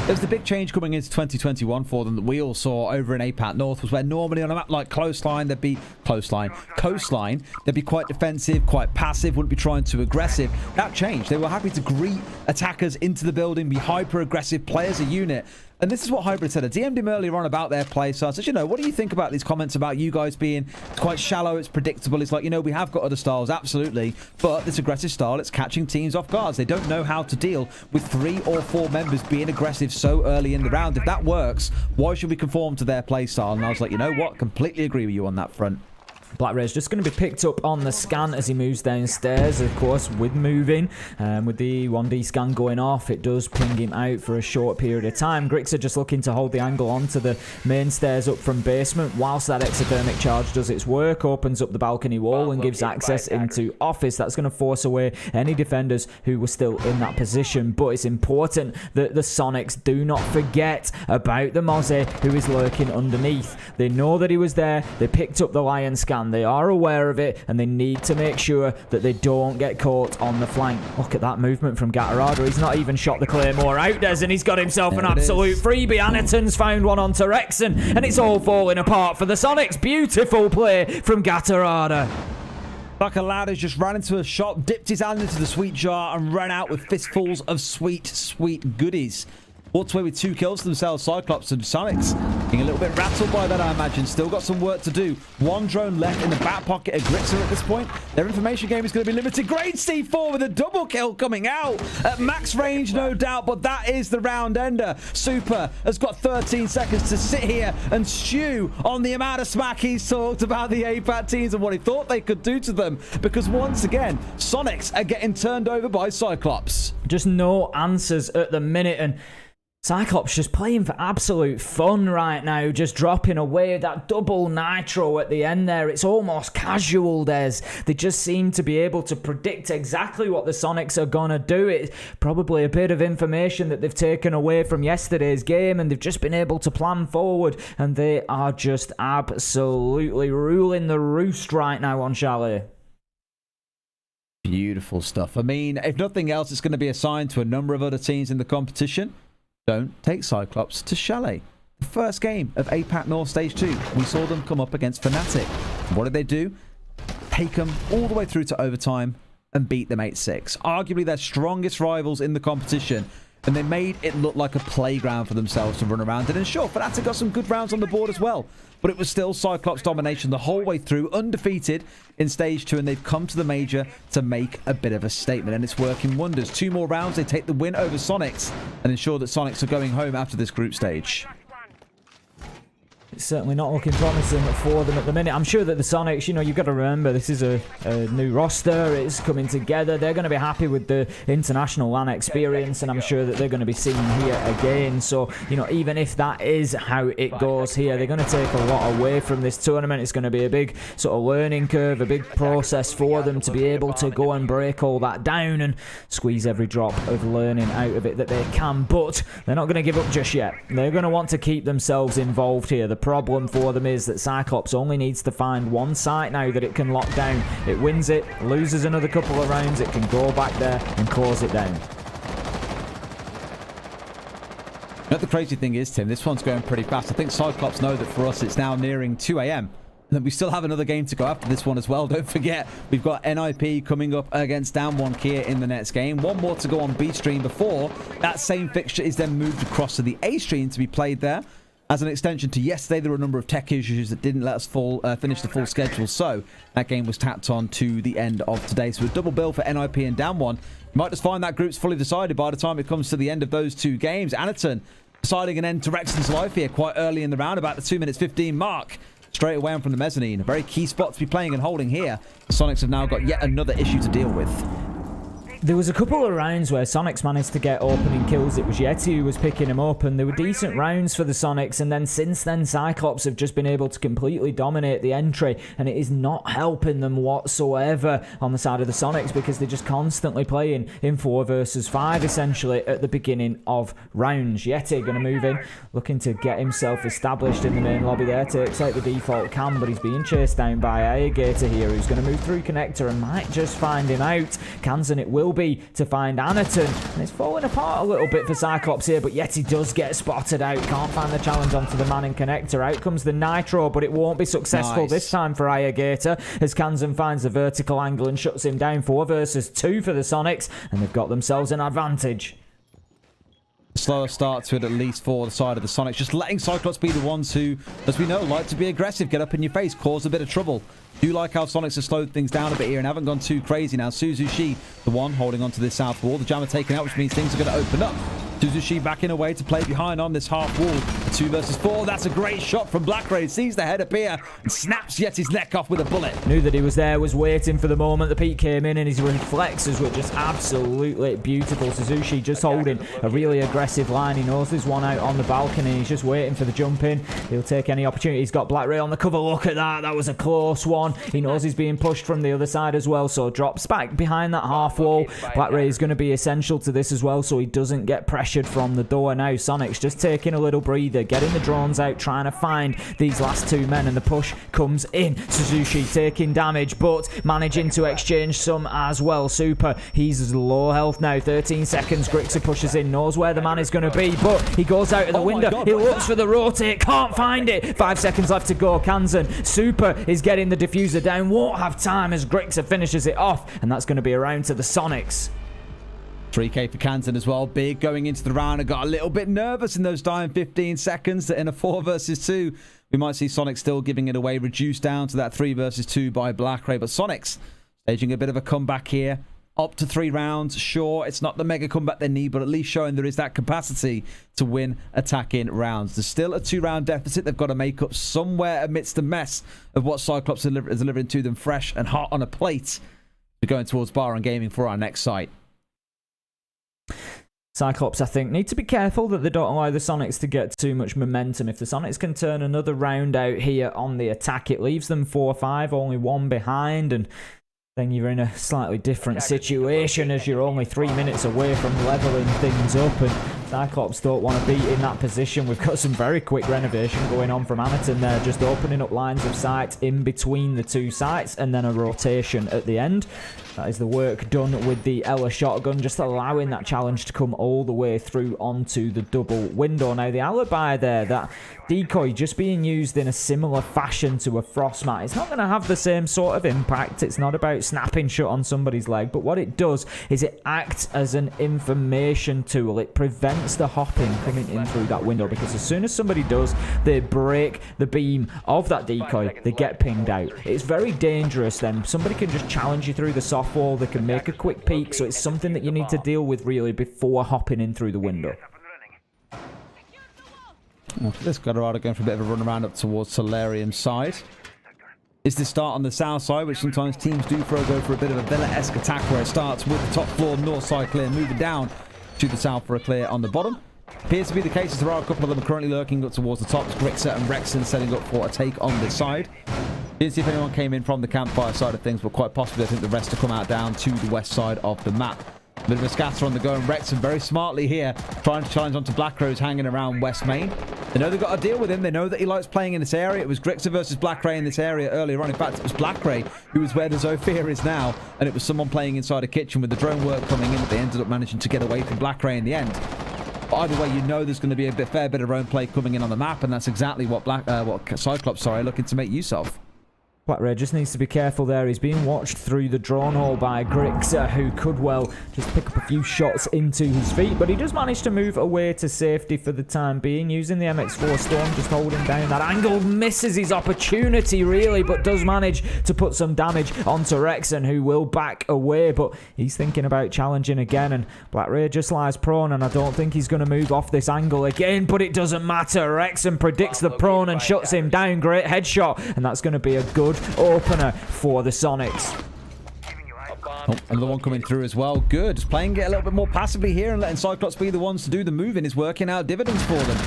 There's the big change coming into 2021 for them that we all saw over in APAC North, was where normally on a map like Coastline, they'd be quite defensive, quite passive, wouldn't be trying too aggressive. That changed. They were happy to greet attackers into the building, be hyper aggressive, play as a unit. And this is what Hybrid said. I DM'd him earlier on about their play, so I said, you know, what do you think about these comments about you guys being quite shallow, it's predictable, it's like, you know, we have got other styles, absolutely, but this aggressive style, it's catching teams off guard. They don't know how to deal with 3 or 4 members being aggressive so early in the round. If that works, why should we conform to their play style? And I was like, you know what, completely agree with you on that front. Black Ray's just going to be picked up on the scan as he moves downstairs, of course, with moving. With the 1D scan going off, it does ping him out for a short period of time. Grixer just looking to hold the angle onto the main stairs up from basement, whilst that exothermic charge does its work, opens up the balcony wall and gives access into office. That's going to force away any defenders who were still in that position. But it's important that the Soniqs do not forget about the Mozzie who is lurking underneath. They know that he was there. They picked up the Lion scan. They are aware of it, and they need to make sure that they don't get caught on the flank. Look at that movement from Gatorada. He's not even shot the Claymore out, Des, and he's got himself an absolute freebie. Anaton's found one onto Rexon, and it's all falling apart for the Soniqs. Beautiful play from Gatorada. Like a lad who's just ran into a shop, dipped his hand into the sweet jar, and ran out with fistfuls of sweet, sweet goodies. Walked away with 2 kills for themselves, Cyclops and Soniqs. Being a little bit rattled by that, I imagine. Still got some work to do. 1 drone left in the back pocket of Grixer at this point. Their information game is going to be limited. Great C4 with a double kill coming out. At max range, no doubt, but that is the round ender. Super has got 13 seconds to sit here and stew on the amount of smack he's talked about the APAC teams and what he thought they could do to them. Because once again, Soniqs are getting turned over by Cyclops. Just no answers at the minute, and Cyclops just playing for absolute fun right now, just dropping away that double nitro at the end there. It's almost casual, Des. They just seem to be able to predict exactly what the Soniqs are going to do. It's probably a bit of information that they've taken away from yesterday's game, and they've just been able to plan forward, and they are just absolutely ruling the roost right now on Chalet. Beautiful stuff. I mean, if nothing else, it's going to be a sign to a number of other teams in the competition. Don't take Cyclops to Chalet. The first game of APAC North Stage 2, we saw them come up against Fnatic. What did they do? Take them all the way through to overtime and beat them 8-6. Arguably their strongest rivals in the competition. And they made it look like a playground for themselves to run around in. And sure, Fnatic got some good rounds on the board as well. But it was still Cyclops domination the whole way through, undefeated in Stage 2. And they've come to the Major to make a bit of a statement. And it's working wonders. 2 more rounds, they take the win over Soniqs and ensure that Soniqs are going home after this group stage. It's certainly not looking promising for them at the minute. I'm sure that the Soniqs, you know, you've got to remember, this is a new roster. It's coming together. They're going to be happy with the international LAN experience, and I'm sure that they're going to be seen here again. So, you know, even if that is how it goes here, they're going to take a lot away from this tournament. It's going to be a big sort of learning curve, a big process for them to be able to go and break all that down and squeeze every drop of learning out of it that they can. But they're not going to give up just yet. They're going to want to keep themselves involved here. The problem for them is that Cyclops only needs to find one site now that it can lock down. It wins it, loses another couple of rounds, it can go back there and close it down. You know, the crazy thing is, Tim, this one's going pretty fast. I think Cyclops know that for us it's now nearing 2 a.m. And then we still have another game to go after this one as well. Don't forget, we've got NIP coming up against Down1 Kia in the next game. One more to go on B stream before that same fixture is then moved across to the A stream to be played there. As an extension to yesterday, there were a number of tech issues that didn't let us finish the full schedule. So that game was tapped on to the end of today. So a double bill for NIP and Down1. You might just find that group's fully decided by the time it comes to the end of those two games. Anaton deciding an end to Rexon's life here quite early in the round, about the 2 minutes 15 mark. Straight away on from the mezzanine. A very key spot to be playing and holding here. The Soniqs have now got yet another issue to deal with. There was a couple of rounds where Soniqs managed to get opening kills. It was Yeti who was picking them up, and they were decent rounds for the Soniqs. And then since then, Cyclops have just been able to completely dominate the entry, and it is not helping them whatsoever on the side of the Soniqs because they're just constantly playing in 4 versus 5 essentially at the beginning of rounds. Yeti going to move in, looking to get himself established in the main lobby there. Takes out the default cam, but he's being chased down by Alligator here, who's going to move through Connector and might just find him out. Kansan it will be to find Anaton, and it's falling apart a little bit for Cyclops here, but Yeti does get spotted out. Can't find the challenge onto the man in Connector. Out comes the Nitro, but it won't be successful this time for Alligator as Kansan finds the vertical angle and shuts him down. 4 versus 2 for the Soniqs, and they've got themselves an advantage. Slower start to it, at least for the side of the Soniqs. Just letting Cyclops be the ones who, as we know, like to be aggressive, get up in your face, cause a bit of trouble. Do like how Soniqs have slowed things down a bit here and haven't gone too crazy now. Suzushi, the one holding onto this south wall. The jammer taken out, which means things are going to open up. Suzushi back in a way to play behind on this half wall. 2 versus 4. That's a great shot from Blackray. Sees the head appear and snaps Yeti's neck off with a bullet. Knew that he was there, was waiting for the moment the peak came in, and his reflexes were just absolutely beautiful. Suzushi just holding a really aggressive line. He knows there's one out on the balcony. He's just waiting for the jump in. He'll take any opportunity. He's got Blackray on the cover. Look at that. That was a close one. He knows he's being pushed from the other side as well, so drops back behind that half wall. Blackray is going to be essential to this as well, so he doesn't get pressured from the door. Now Soniqs just taking a little breather, getting the drones out, trying to find these last 2 men, and the push comes in. Suzushi taking damage, but managing to exchange some as well. Super, he's low health now. 13 seconds. Grixer pushes in, knows where the man is going to be, but he goes out of the window. He looks for the rotate, can't find it. 5 seconds left to go. Kansan, Super is getting the diffuser down, won't have time as Grixer finishes it off, and that's going to be around to the Soniqs. 3k for Kansan as well. Big going into the round. I got a little bit nervous in those dying 15 seconds that in a 4 versus 2 we might see Soniqs still giving it away, reduced down to that 3 versus 2 by Blackray. But Soniqs staging a bit of a comeback here. Up to 3 rounds. Sure, it's not the mega comeback they need, but at least showing there is that capacity to win attacking rounds. There's still a 2-round deficit they've got to make up somewhere amidst the mess of what Cyclops is delivering to them fresh and hot on a plate. We're going towards Bar and Gaming for our next site. Cyclops, I think, need to be careful that they don't allow the Soniqs to get too much momentum. If the Soniqs can turn another round out here on the attack, it leaves them 4-5, only 1 behind, and then you're in a slightly different situation as you're only 3 minutes away from leveling things up, and Cyclops don't want to be in that position. We've got some very quick renovation going on from Anaton there, just opening up lines of sight in between the 2 sites, and then a rotation at the end. That is the work done with the Ella shotgun, just allowing that challenge to come all the way through onto the double window. Now, the alibi there, that decoy just being used in a similar fashion to a frostmat. It's not going to have the same sort of impact. It's not about snapping shut on somebody's leg, but what it does is it acts as an information tool. It prevents the hopping coming in through that window, because as soon as somebody does, they break the beam of that decoy, they get pinged out. It's very dangerous then. Somebody can just challenge you through the soft wall, they can make a quick peek, so it's something that you need to deal with really before hopping in through the window. This Colorado going for a bit of a run around up towards Solarium's side. Is the start on the south side, which sometimes teams do go for a bit of a Villa-esque attack, where it starts with the top floor north side clear, moving down to the south for a clear on the bottom. Appears to be the case as there are a couple of them currently lurking up towards the top. Grixer and Rexon setting up for a take on this side. Didn't see if anyone came in from the campfire side of things, but quite possibly I think the rest have come out down to the west side of the map. A bit of a scatter on the go, and Rexon very smartly here trying to challenge onto Blackrose hanging around West Main. They know they've got to deal with him. They know that he likes playing in this area. It was Grixer versus Blackray in this area earlier on. In fact, it was Blackray who was where the Zofia is now, and it was someone playing inside a kitchen with the drone work coming in, but they ended up managing to get away from Blackray in the end. But either way, you know there's going to be a fair bit of own play coming in on the map, and that's exactly what Cyclops, looking to make use of. BlackRay just needs to be careful there. He's being watched through the drone hole by Grixer, who could well just pick up a few shots into his feet, but he does manage to move away to safety for the time being, using the MX4 Storm, just holding down that angle. Misses his opportunity, really, but does manage to put some damage onto Rexon, who will back away, but he's thinking about challenging again, and BlackRay just lies prone, and I don't think he's going to move off this angle again, but it doesn't matter. Rexon predicts the prone and shuts him down. Great headshot, and that's going to be a good opener for the Soniqs. Oh, another one coming through as well. Good. Just playing it a little bit more passively here and letting Cyclops be the ones to do the moving is working out dividends for them.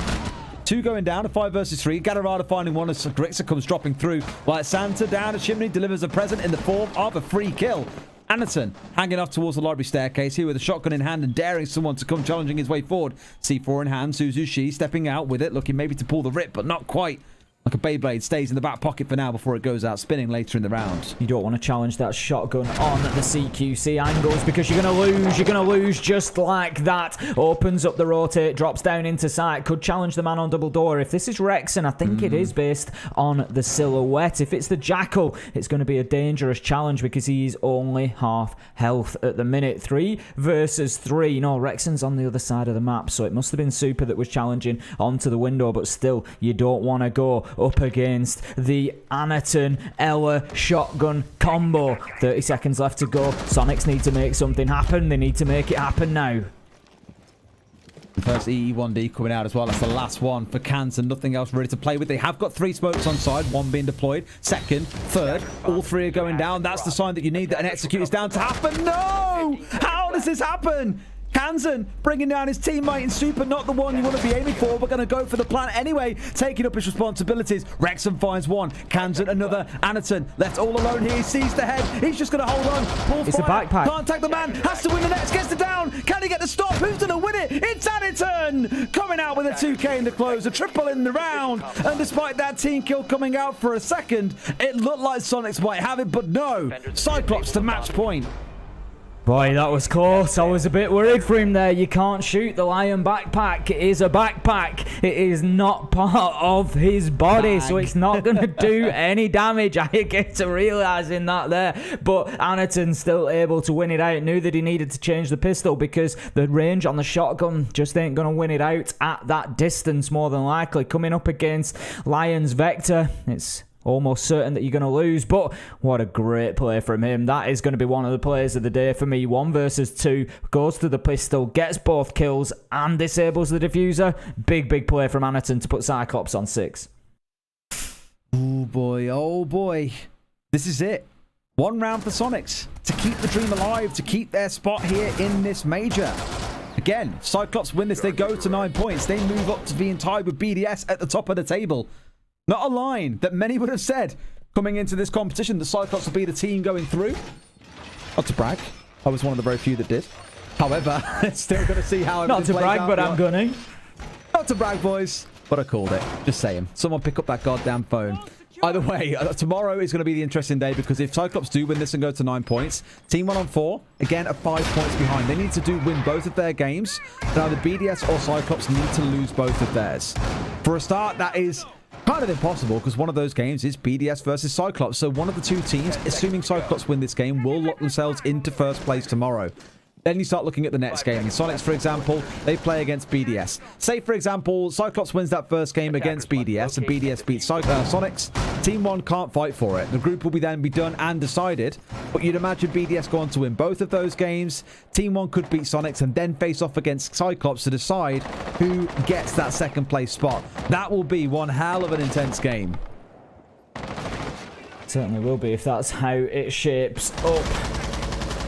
2 going down, a 5 versus 3. Gatorada finding one as Grixer comes dropping through. While Santa down a chimney delivers a present in the form of a free kill. Anderson hanging off towards the library staircase here with a shotgun in hand and daring someone to come challenging his way forward. C4 in hand. Suzushi stepping out with it, looking maybe to pull the rip, but not quite. Like a Beyblade, stays in the back pocket for now before it goes out spinning later in the round. You don't want to challenge that shotgun on the CQC angles because you're going to lose. You're going to lose just like that. Opens up the rotate, drops down into sight. Could challenge the man on double door. If this is Rexon, I think it is based on the silhouette. If it's the Jackal, it's going to be a dangerous challenge because he's only half health at the minute. 3 versus 3. No, Rexon's on the other side of the map, so it must have been Super that was challenging onto the window, but still, you don't want to go up against the Anaton Ella shotgun combo. 30 seconds left to go. Soniqs need to make something happen. They need to make it happen now. First EE1D coming out as well. That's the last one for Cans and nothing else ready to play with. They have got 3 smokes on side, 1 being deployed. Second, third, all 3 are going down. That's the sign that you need that an execute is down to happen. No! How does this happen? Kansan bringing down his teammate in Super, not the one you want to be aiming for, but going to go for the plan anyway, taking up his responsibilities. Rexon finds one, Kansan another, Anaton left all alone here, he sees the head, he's just going to hold on, pull it's fire, a backpack. Can't take the man, has to win the next, gets the down, can he get the stop, who's going to win it? It's Anaton, coming out with a 2k in the close, a triple in the round, and despite that team kill coming out for a second, it looked like Soniqs might have it, but no, Cyclops to match point. Boy, that was close. I was a bit worried for him there. You can't shoot the Lion backpack. It is a backpack. It is not part of his body, so it's not going to do any damage. I get to realising that there. But Anaton's still able to win it out. Knew that he needed to change the pistol because the range on the shotgun just ain't going to win it out at that distance, more than likely. Coming up against Lion's Vector, it's almost certain that you're going to lose, but what a great play from him. That is going to be one of the plays of the day for me. 1 versus 2, goes to the pistol, gets both kills, and disables the diffuser. Big play from Anaton to put Cyclops on 6. Oh boy. This is it. 1 round for Soniqs to keep the dream alive, to keep their spot here in this major. Again, if Cyclops win this, they go to 9 points. They move up to being tied with BDS at the top of the table. Not a line that many would have said coming into this competition. The Cyclops will be the team going through. Not to brag. I was one of the very few that did. However, still going to see how it Not to brag, but I'm gonna. Not to brag, boys. But I called it. Just saying. Someone pick up that goddamn phone. Either way, tomorrow is going to be the interesting day because if Cyclops do win this and go to 9 points, Team 1 on 4, again, are 5 points behind. They need to win both of their games. Now, the BDS or Cyclops need to lose both of theirs. For a start, that is kind of impossible because one of those games is BDS versus Cyclops. So one of the 2 teams, assuming Cyclops win this game, will lock themselves into first place tomorrow. Then you start looking at the next game. And Soniqs, for example, they play against BDS. Say, for example, Cyclops wins that first game against BDS and BDS beats Soniqs. Team 1 can't fight for it. The group will then be done and decided. But you'd imagine BDS go on to win both of those games. Team 1 could beat Soniqs and then face off against Cyclops to decide who gets that second place spot. That will be one hell of an intense game. Certainly will be if that's how it shapes up.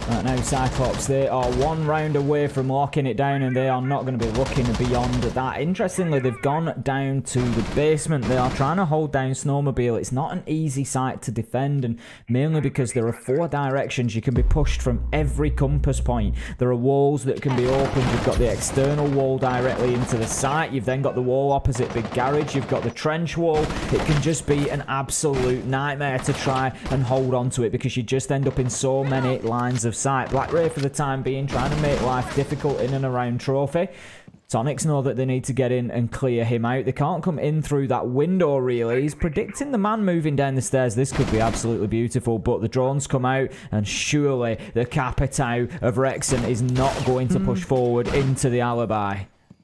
Right now, Cyclops, they are 1 round away from locking it down, and they are not going to be looking beyond that. Interestingly, they've gone down to the basement. They are trying to hold down Snowmobile. It's not an easy site to defend, and mainly because there are 4 directions you can be pushed from every compass point. There are walls that can be opened. You've got the external wall directly into the site. You've then got the wall opposite the garage. You've got the trench wall. It can just be an absolute nightmare to try and hold on to it because you just end up in so many lines of sight. BlackRay for the time being trying to make life difficult in and around Trophy. Soniqs know that they need to get in and clear him out. They can't come in through that window, really. He's predicting the man moving down the stairs. This could be absolutely beautiful, but the drones come out, and surely the Capitao of Rexon is not going to push forward into the alibi.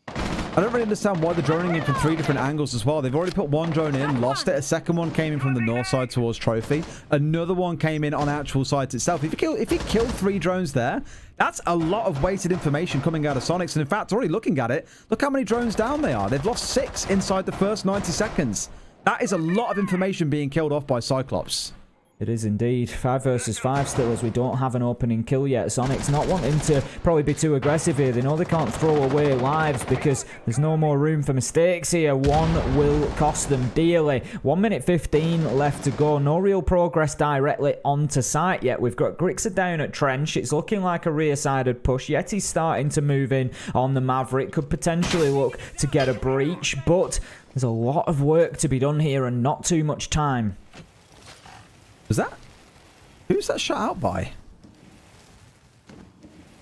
I don't really understand why they're droning in from 3 different angles as well. They've already put one drone in, lost it. A second one came in from the north side towards Trophy. Another one came in on actual site itself. If you killed 3 drones there, that's a lot of weighted information coming out of Soniqs. And in fact, already looking at it, look how many drones down they are. They've lost 6 inside the first 90 seconds. That is a lot of information being killed off by Cyclops. It is indeed. 5 versus 5 still, as we don't have an opening kill yet. Soniqs not wanting to probably be too aggressive here. They know they can't throw away lives because there's no more room for mistakes here. One will cost them dearly. 1 minute 15 left to go. No real progress directly onto site yet. We've got Grixer down at Trench. It's looking like a rear-sided push. Yeti's starting to move in on the Maverick. Could potentially look to get a breach, but there's a lot of work to be done here and not too much time. Was that? Who's that shot out by?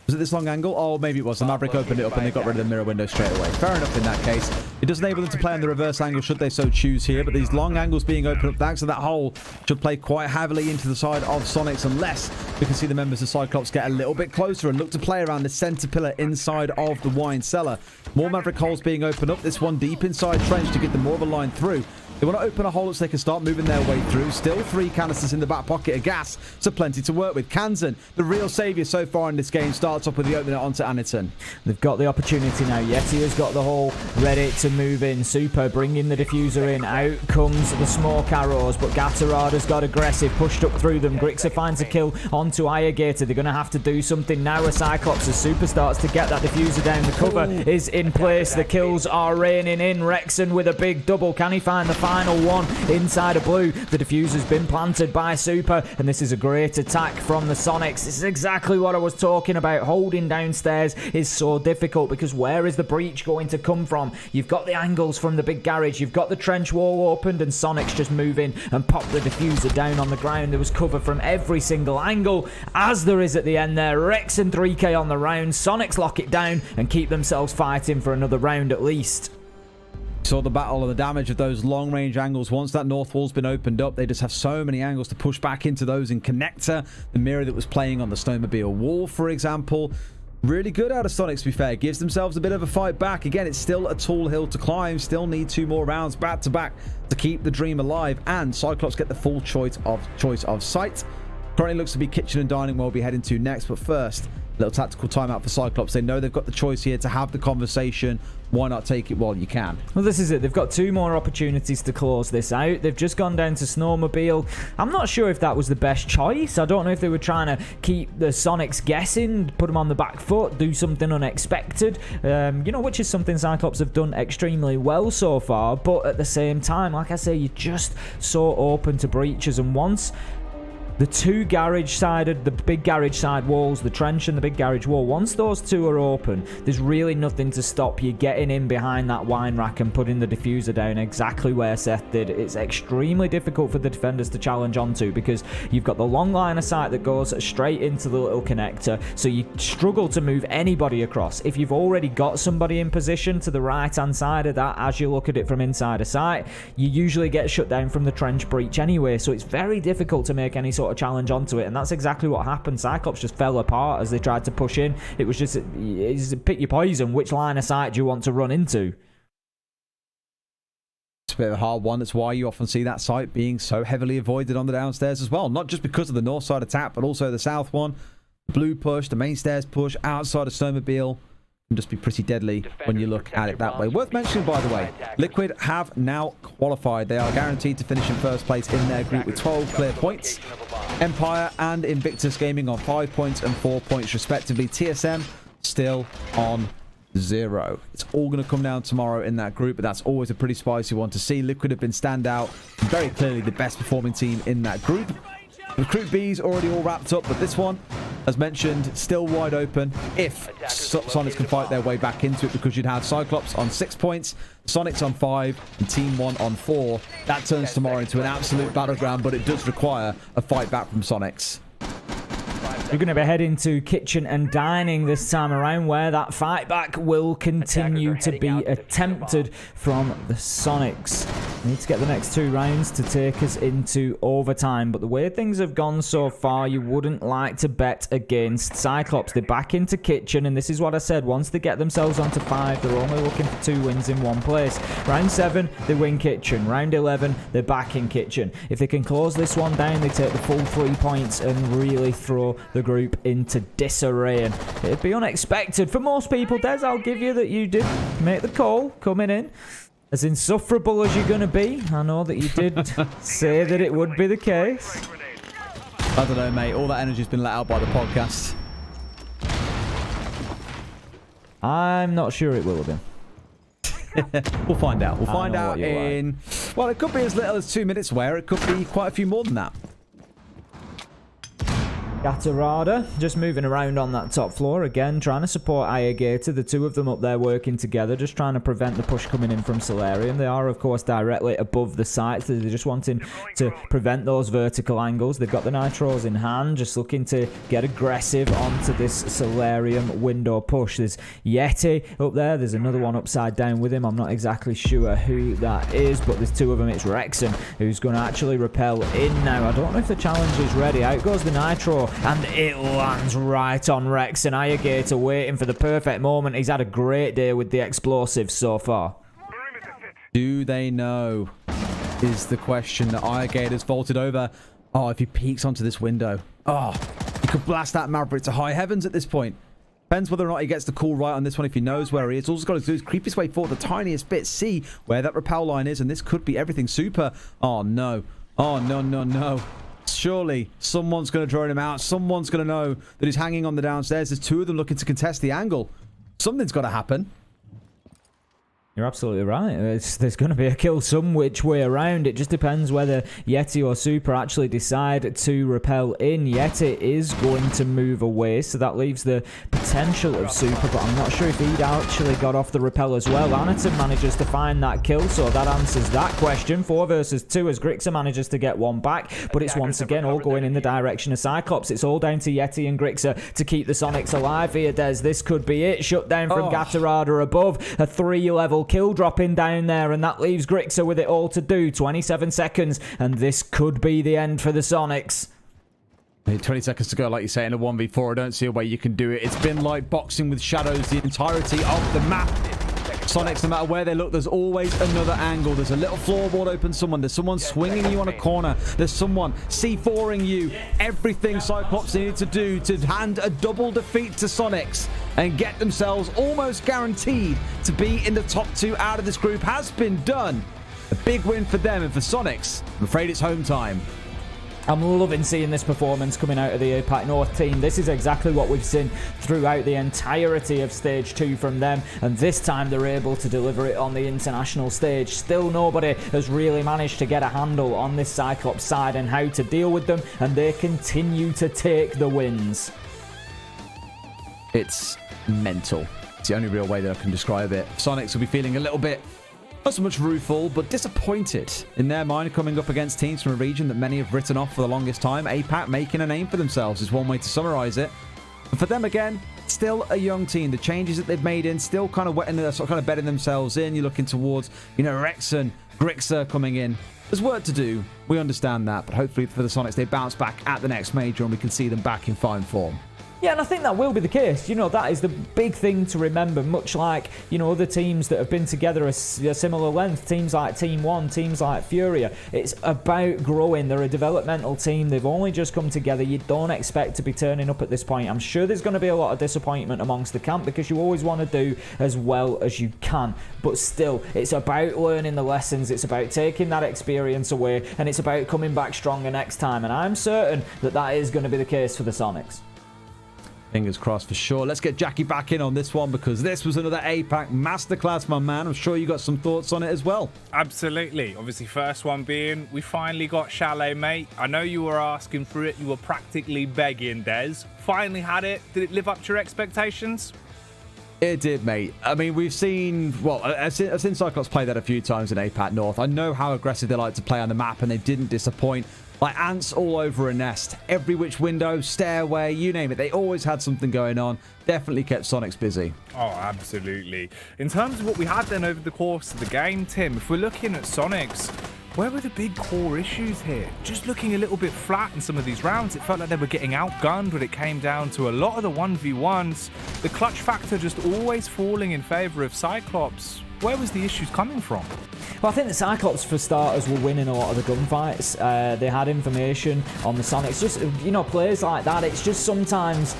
Was it this long angle? Oh, maybe it was. The Maverick opened it up and they got rid of the mirror window straight away. Fair enough in that case. It does enable them to play on the reverse angle should they so choose here, but these long angles being opened up thanks to that hole should play quite heavily into the side of Soniqs unless we can see the members of Cyclops get a little bit closer and look to play around the center pillar inside of the wine cellar. More Maverick holes being opened up. This one deep inside Trench to get them more of a line through. They want to open a hole so they can start moving their way through. Still 3 canisters in the back pocket of gas, so plenty to work with. Kansan, the real saviour so far in this game, starts off with the opener onto Aniton. They've got the opportunity now. Yeti has got the hole ready to move in. Super bringing the diffuser in. Out comes the smoke arrows, but Gatorada's got aggressive, pushed up through them. Grixer finds a kill onto Irrigator. They're going to have to do something now with Cyclops as Super starts to get that diffuser down. The cover is in place. The kills are raining in. Rexon with a big double. Can he find the final one inside of blue? The diffuser's been planted by Super, and this is a great attack from the Soniqs. This is exactly what I was talking about. Holding downstairs is so difficult because where is the breach going to come from? You've got the angles from the big garage, you've got the trench wall opened, and Soniqs just move in and pop the diffuser down on the ground. There was cover from every single angle, as there is at the end there. Rexon 3k on the round. Soniqs lock it down and keep themselves fighting for another round at least. Saw the battle and the damage of those long range angles. Once that north wall's been opened up, they just have so many angles to push back into those in connector. The mirror that was playing on the snowmobile wall, for example. Really good out of Soniqs, to be fair. Gives themselves a bit of a fight back. Again, it's still a tall hill to climb. Still need 2 more rounds back to back to keep the dream alive. And Cyclops get the full choice of site. Currently looks to be kitchen and dining where we'll be heading to next. But first, little tactical timeout for Cyclops. They know they've got the choice here to have the conversation. Why not take it while you can? Well, this is it. They've got 2 more opportunities to close this out. They've just gone down to Snowmobile. I'm not sure if that was the best choice. I don't know if they were trying to keep the Soniqs guessing, put them on the back foot, do something unexpected, which is something Cyclops have done extremely well so far. But at the same time, like I say, you're just so open to breaches. And once the 2 garage-sided, the big garage-side walls, the trench and the big garage wall, once those 2 are open, there's really nothing to stop you getting in behind that wine rack and putting the diffuser down exactly where Seth did. It's extremely difficult for the defenders to challenge onto because you've got the long line of sight that goes straight into the little connector, so you struggle to move anybody across. If you've already got somebody in position to the right-hand side of that as you look at it from inside a sight, you usually get shut down from the trench breach anyway, so it's very difficult to make any sort of challenge onto it, and that's exactly what happened. Cyclops just fell apart as they tried to push in. It was just pick your poison. Which line of sight do you want to run into? It's a bit of a hard one. That's why you often see that site being so heavily avoided on the downstairs as well. Not just because of the north side attack, but also the south one. The blue push, the main stairs push, outside of Snowmobile can just be pretty deadly when you look at it that way. Worth mentioning, by the way, Liquid have now qualified. They are guaranteed to finish in first place in their group with 12 clear points. Empire and Invictus Gaming on 5 points and 4 points respectively. TSM still on 0. It's all going to come down tomorrow in that group, but that's always a pretty spicy one to see. Liquid have been standout, very clearly the best performing team in that group. The Group B's already all wrapped up, but this one, as mentioned, still wide open if Soniqs can fight their way back into it, because you'd have Cyclops on 6 points, Soniqs on 5, and Team 1 on 4. That turns tomorrow into an absolute battleground, but it does require a fight back from Soniqs. We're going to be heading to kitchen and dining this time around, where that fight back will continue to be attempted from the Soniqs. We need to get the next 2 rounds to take us into overtime, but the way things have gone so far, you wouldn't like to bet against Cyclops. They're back into kitchen, and this is what I said. Once they get themselves onto 5, they're only looking for 2 wins in one place. Round 7, they win kitchen. Round 11, they're back in kitchen. If they can close this one down, they take the full 3 points and really throw the group into disarray. And it'd be unexpected for most people, Des, I'll give you, that you did make the call coming in. As insufferable as you're going to be, I know that you did say that it would be the case. I don't know, mate. All that energy's been let out by the podcast. I'm not sure it will have been. We'll find out. We'll find out in... Well, it could be as little as 2 minutes away, or it could be quite a few more than that. Gatorada just moving around on that top floor again, trying to support Ayagator. The 2 of them up there working together, just trying to prevent the push coming in from Solarium. They are, of course, directly above the site, so they're just wanting to prevent those vertical angles. They've got the Nitros in hand, just looking to get aggressive onto this Solarium window push. There's Yeti up there. There's another one upside down with him. I'm not exactly sure who that is, but there's 2 of them. It's Rexon who's going to actually repel in now. I don't know if the challenge is ready. Out goes the Nitro, and it lands right on Rex, and Ayagator waiting for the perfect moment. He's had a great day with the explosives so far. Do they know is the question that Ayagator's vaulted over. Oh, if he peeks onto this window. Oh, he could blast that Maverick to high heavens at this point. Depends whether or not he gets the call right on this one if he knows where he is. All he's got to do is creep his way forward the tiniest bit, see where that rappel line is, and this could be everything super. Oh, no. Oh, no, no, no. Surely someone's going to draw him out. Someone's going to know that he's hanging on the downstairs. There's 2 of them looking to contest the angle. Something's got to happen. You're absolutely right. There's going to be a kill some which way around. It just depends whether Yeti or Super actually decide to repel in. Yeti is going to move away, so that leaves the potential of Super, but I'm not sure if he'd actually got off the repel as well. Anaton manages to find that kill, so that answers that question. 4 versus 2 as Grixer manages to get one back, but it's once again all going in the direction of Cyclops. It's all down to Yeti and Grixer to keep the Soniqs alive here, Des. This could be it. Shut down from Gatorada above. A 3-level kill dropping down there, and that leaves Grixer with it all to do. 27 seconds, and this could be the end for the Soniqs. 20 seconds to go, like you say, in a 1v4. I don't see a way you can do it. It's been like boxing with shadows the entirety of the map. Soniqs, no matter where they look, there's always another angle. There's a little floorboard open someone. There's someone swinging you on a corner. There's someone C4ing you. Everything Cyclops needed to do to hand a double defeat to Soniqs and get themselves almost guaranteed to be in the top 2 out of this group has been done. A big win for them, and for Soniqs, I'm afraid it's home time. I'm loving seeing this performance coming out of the APAC North team. This is exactly what we've seen throughout the entirety of Stage 2 from them, and this time they're able to deliver it on the international stage. Still nobody has really managed to get a handle on this Cyclops side and how to deal with them, and they continue to take the wins. It's mental. It's the only real way that I can describe it. Soniqs will be feeling a little bit, not so much rueful, but disappointed in their mind, coming up against teams from a region that many have written off for the longest time. APAC making a name for themselves is one way to summarize it. But for them, again, still a young team. The changes that they've made in, still kind of wetting, sort of kind of bedding themselves in. You're looking towards, Rexon, Grixer coming in. There's work to do. We understand that. But hopefully for the Soniqs, they bounce back at the next major and we can see them back in fine form. Yeah, and I think that will be the case. That is the big thing to remember, much like, other teams that have been together a similar length, teams like Team 1, teams like FURIA. It's about growing. They're a developmental team. They've only just come together. You don't expect to be turning up at this point. I'm sure there's going to be a lot of disappointment amongst the camp because you always want to do as well as you can. But still, it's about learning the lessons. It's about taking that experience away, and it's about coming back stronger next time. And I'm certain that that is going to be the case for the Soniqs. Fingers crossed for sure. Let's get Jackie back in on this one because this was another APAC masterclass, my man. I'm sure you got some thoughts on it as well. Absolutely. Obviously, first one being, we finally got Chalet, mate. I know you were asking for it. You were practically begging, Des. Finally had it. Did it live up to your expectations? It did, mate. I mean, we've seen... Well, I've seen Cyclops play that a few times in APAC North. I know how aggressive they like to play on the map, and they didn't disappoint. like ants all over a nest. Every which window, stairway, you name it. They always had something going on. Definitely kept Soniqs busy. Oh, absolutely. In terms of what we had then over the course of the game, Tim, if we're looking at Soniqs, where were the big core issues here? Just looking a little bit flat in some of these rounds. It felt like they were getting outgunned when it came down to a lot of the 1v1s. The clutch factor just always falling in favor of Cyclops. Where was the issues coming from? Well, I think the Cyclops, for starters, were winning a lot of the gunfights. They had information on the Soniqs. Just, you know, players like that, it's just sometimes...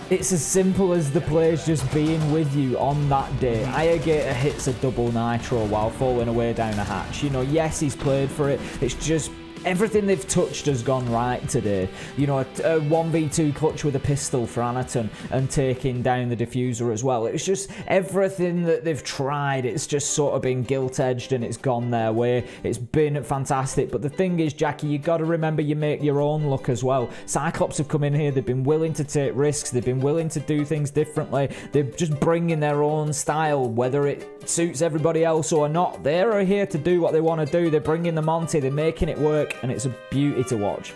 It's as simple as the players just being with you on that day. Iagator hits a double nitro while falling away down a hatch. You know, yes, he's played for it. It's just everything they've touched has gone right today. You know, a 1v2 clutch with a pistol for Anaton and taking down the diffuser as well. It's just everything that they've tried. It's just sort of been gilt-edged and it's gone their way. It's been fantastic. But the thing is, Jackie, you got to remember you make your own luck as well. Cyclops have come in here. They've been willing to take risks. They've been willing to do things differently. They're just bringing their own style, whether it suits everybody else or not. They're here to do what they want to do. They're bringing the Monty. They're making it work. And it's a beauty to watch.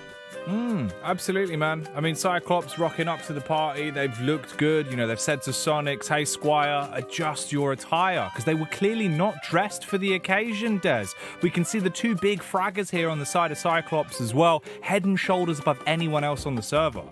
Absolutely, man. I mean, Cyclops rocking up to the party. They've looked good. You know, they've said to Soniqs, hey, Squire, adjust your attire. Because they were clearly not dressed for the occasion, Des. We can see the two big fraggers here on the side of Cyclops as well, head and shoulders above anyone else on the server.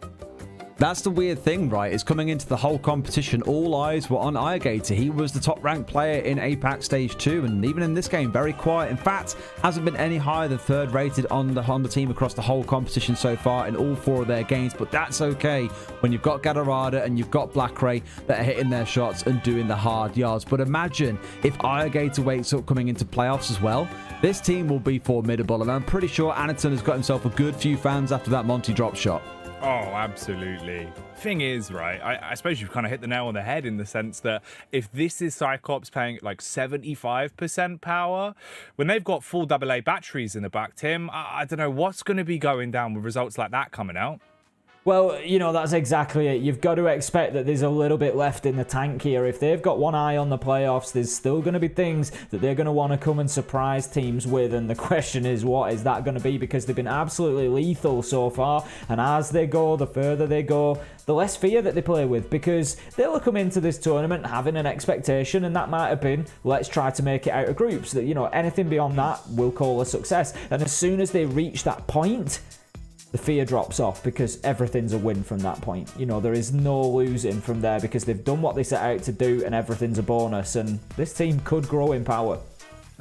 That's the weird thing, right? Is coming into the whole competition, all eyes were on Iagator. He was the top-ranked player in APAC Stage 2, and even in this game, very quiet. In fact, hasn't been any higher than third-rated on the team across the whole competition so far in all 4 of their games, but that's okay when you've got Gadarada and you've got Blackray that are hitting their shots and doing the hard yards. But imagine if Iagator wakes up coming into playoffs as well. This team will be formidable, and I'm pretty sure Anaton has got himself a good few fans after that Monty drop shot. Oh, absolutely. Thing is, right, I suppose you've kind of hit the nail on the head in the sense that if this is Cyclops playing at like 75% power, when they've got full AA batteries in the back, Tim, I don't know what's going to be going down with results like that coming out. Well, you know, that's exactly it. You've got to expect that there's a little bit left in the tank here. If they've got one eye on the playoffs, there's still going to be things that they're going to want to come and surprise teams with. And the question is, what is that going to be? Because they've been absolutely lethal so far. And as they go, the further they go, the less fear that they play with. Because they'll come into this tournament having an expectation. And that might have been, let's try to make it out of groups. That, you know, anything beyond that we'll call a success. And as soon as they reach that point, the fear drops off because everything's a win from that point. You know, there is no losing from there because they've done what they set out to do and everything's a bonus. And this team could grow in power.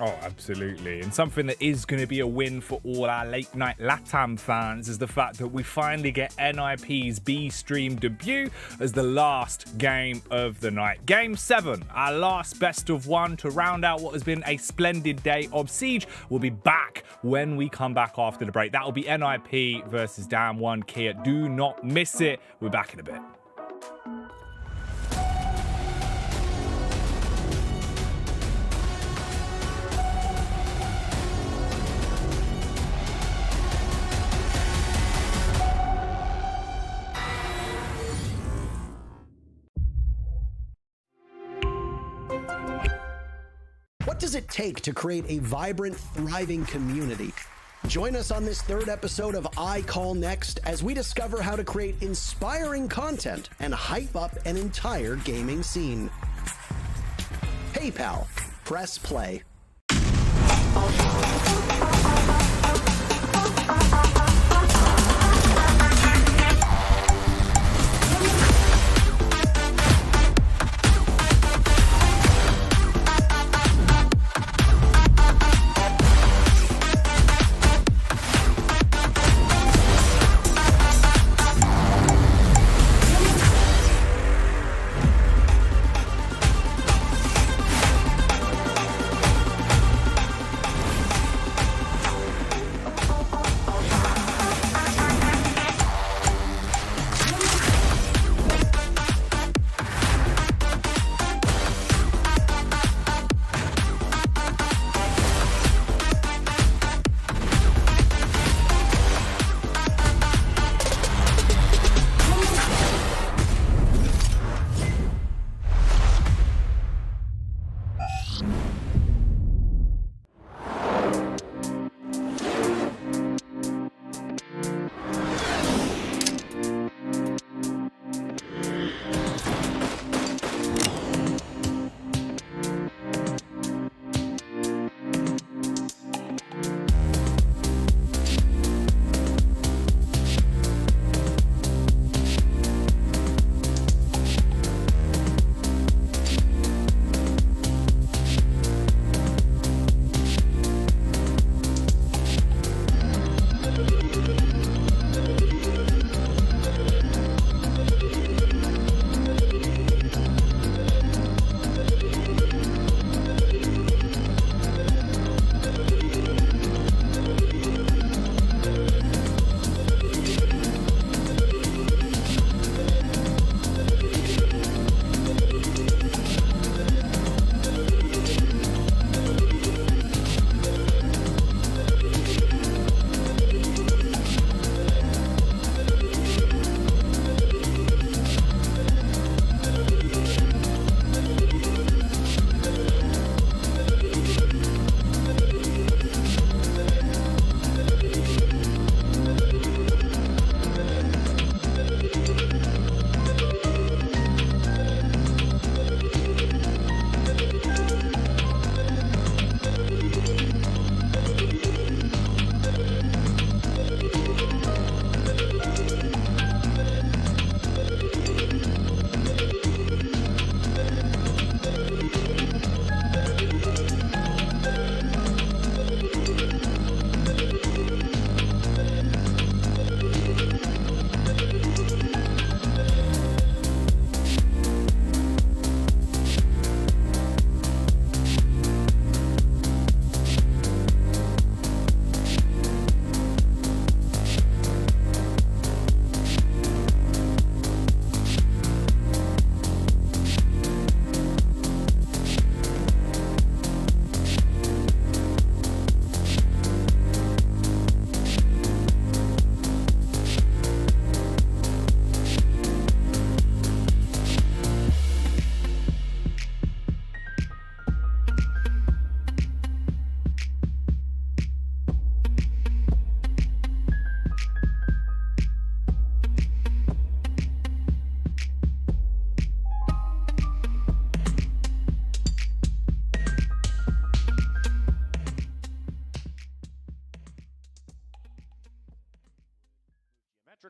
Oh, absolutely. And something that is going to be a win for all our late night LATAM fans is the fact that we finally get NIP's B stream debut as the last game of the night. Game 7, our last best of 1 to round out what has been a splendid day of Siege. We'll be back when we come back after the break. That will be NIP versus DWG Kia. Do not miss it. We're back in a bit. What does it take to create a vibrant, thriving community? Join us on this 3rd episode of I Call Next as we discover how to create inspiring content and hype up an entire gaming scene. PayPal. Press play.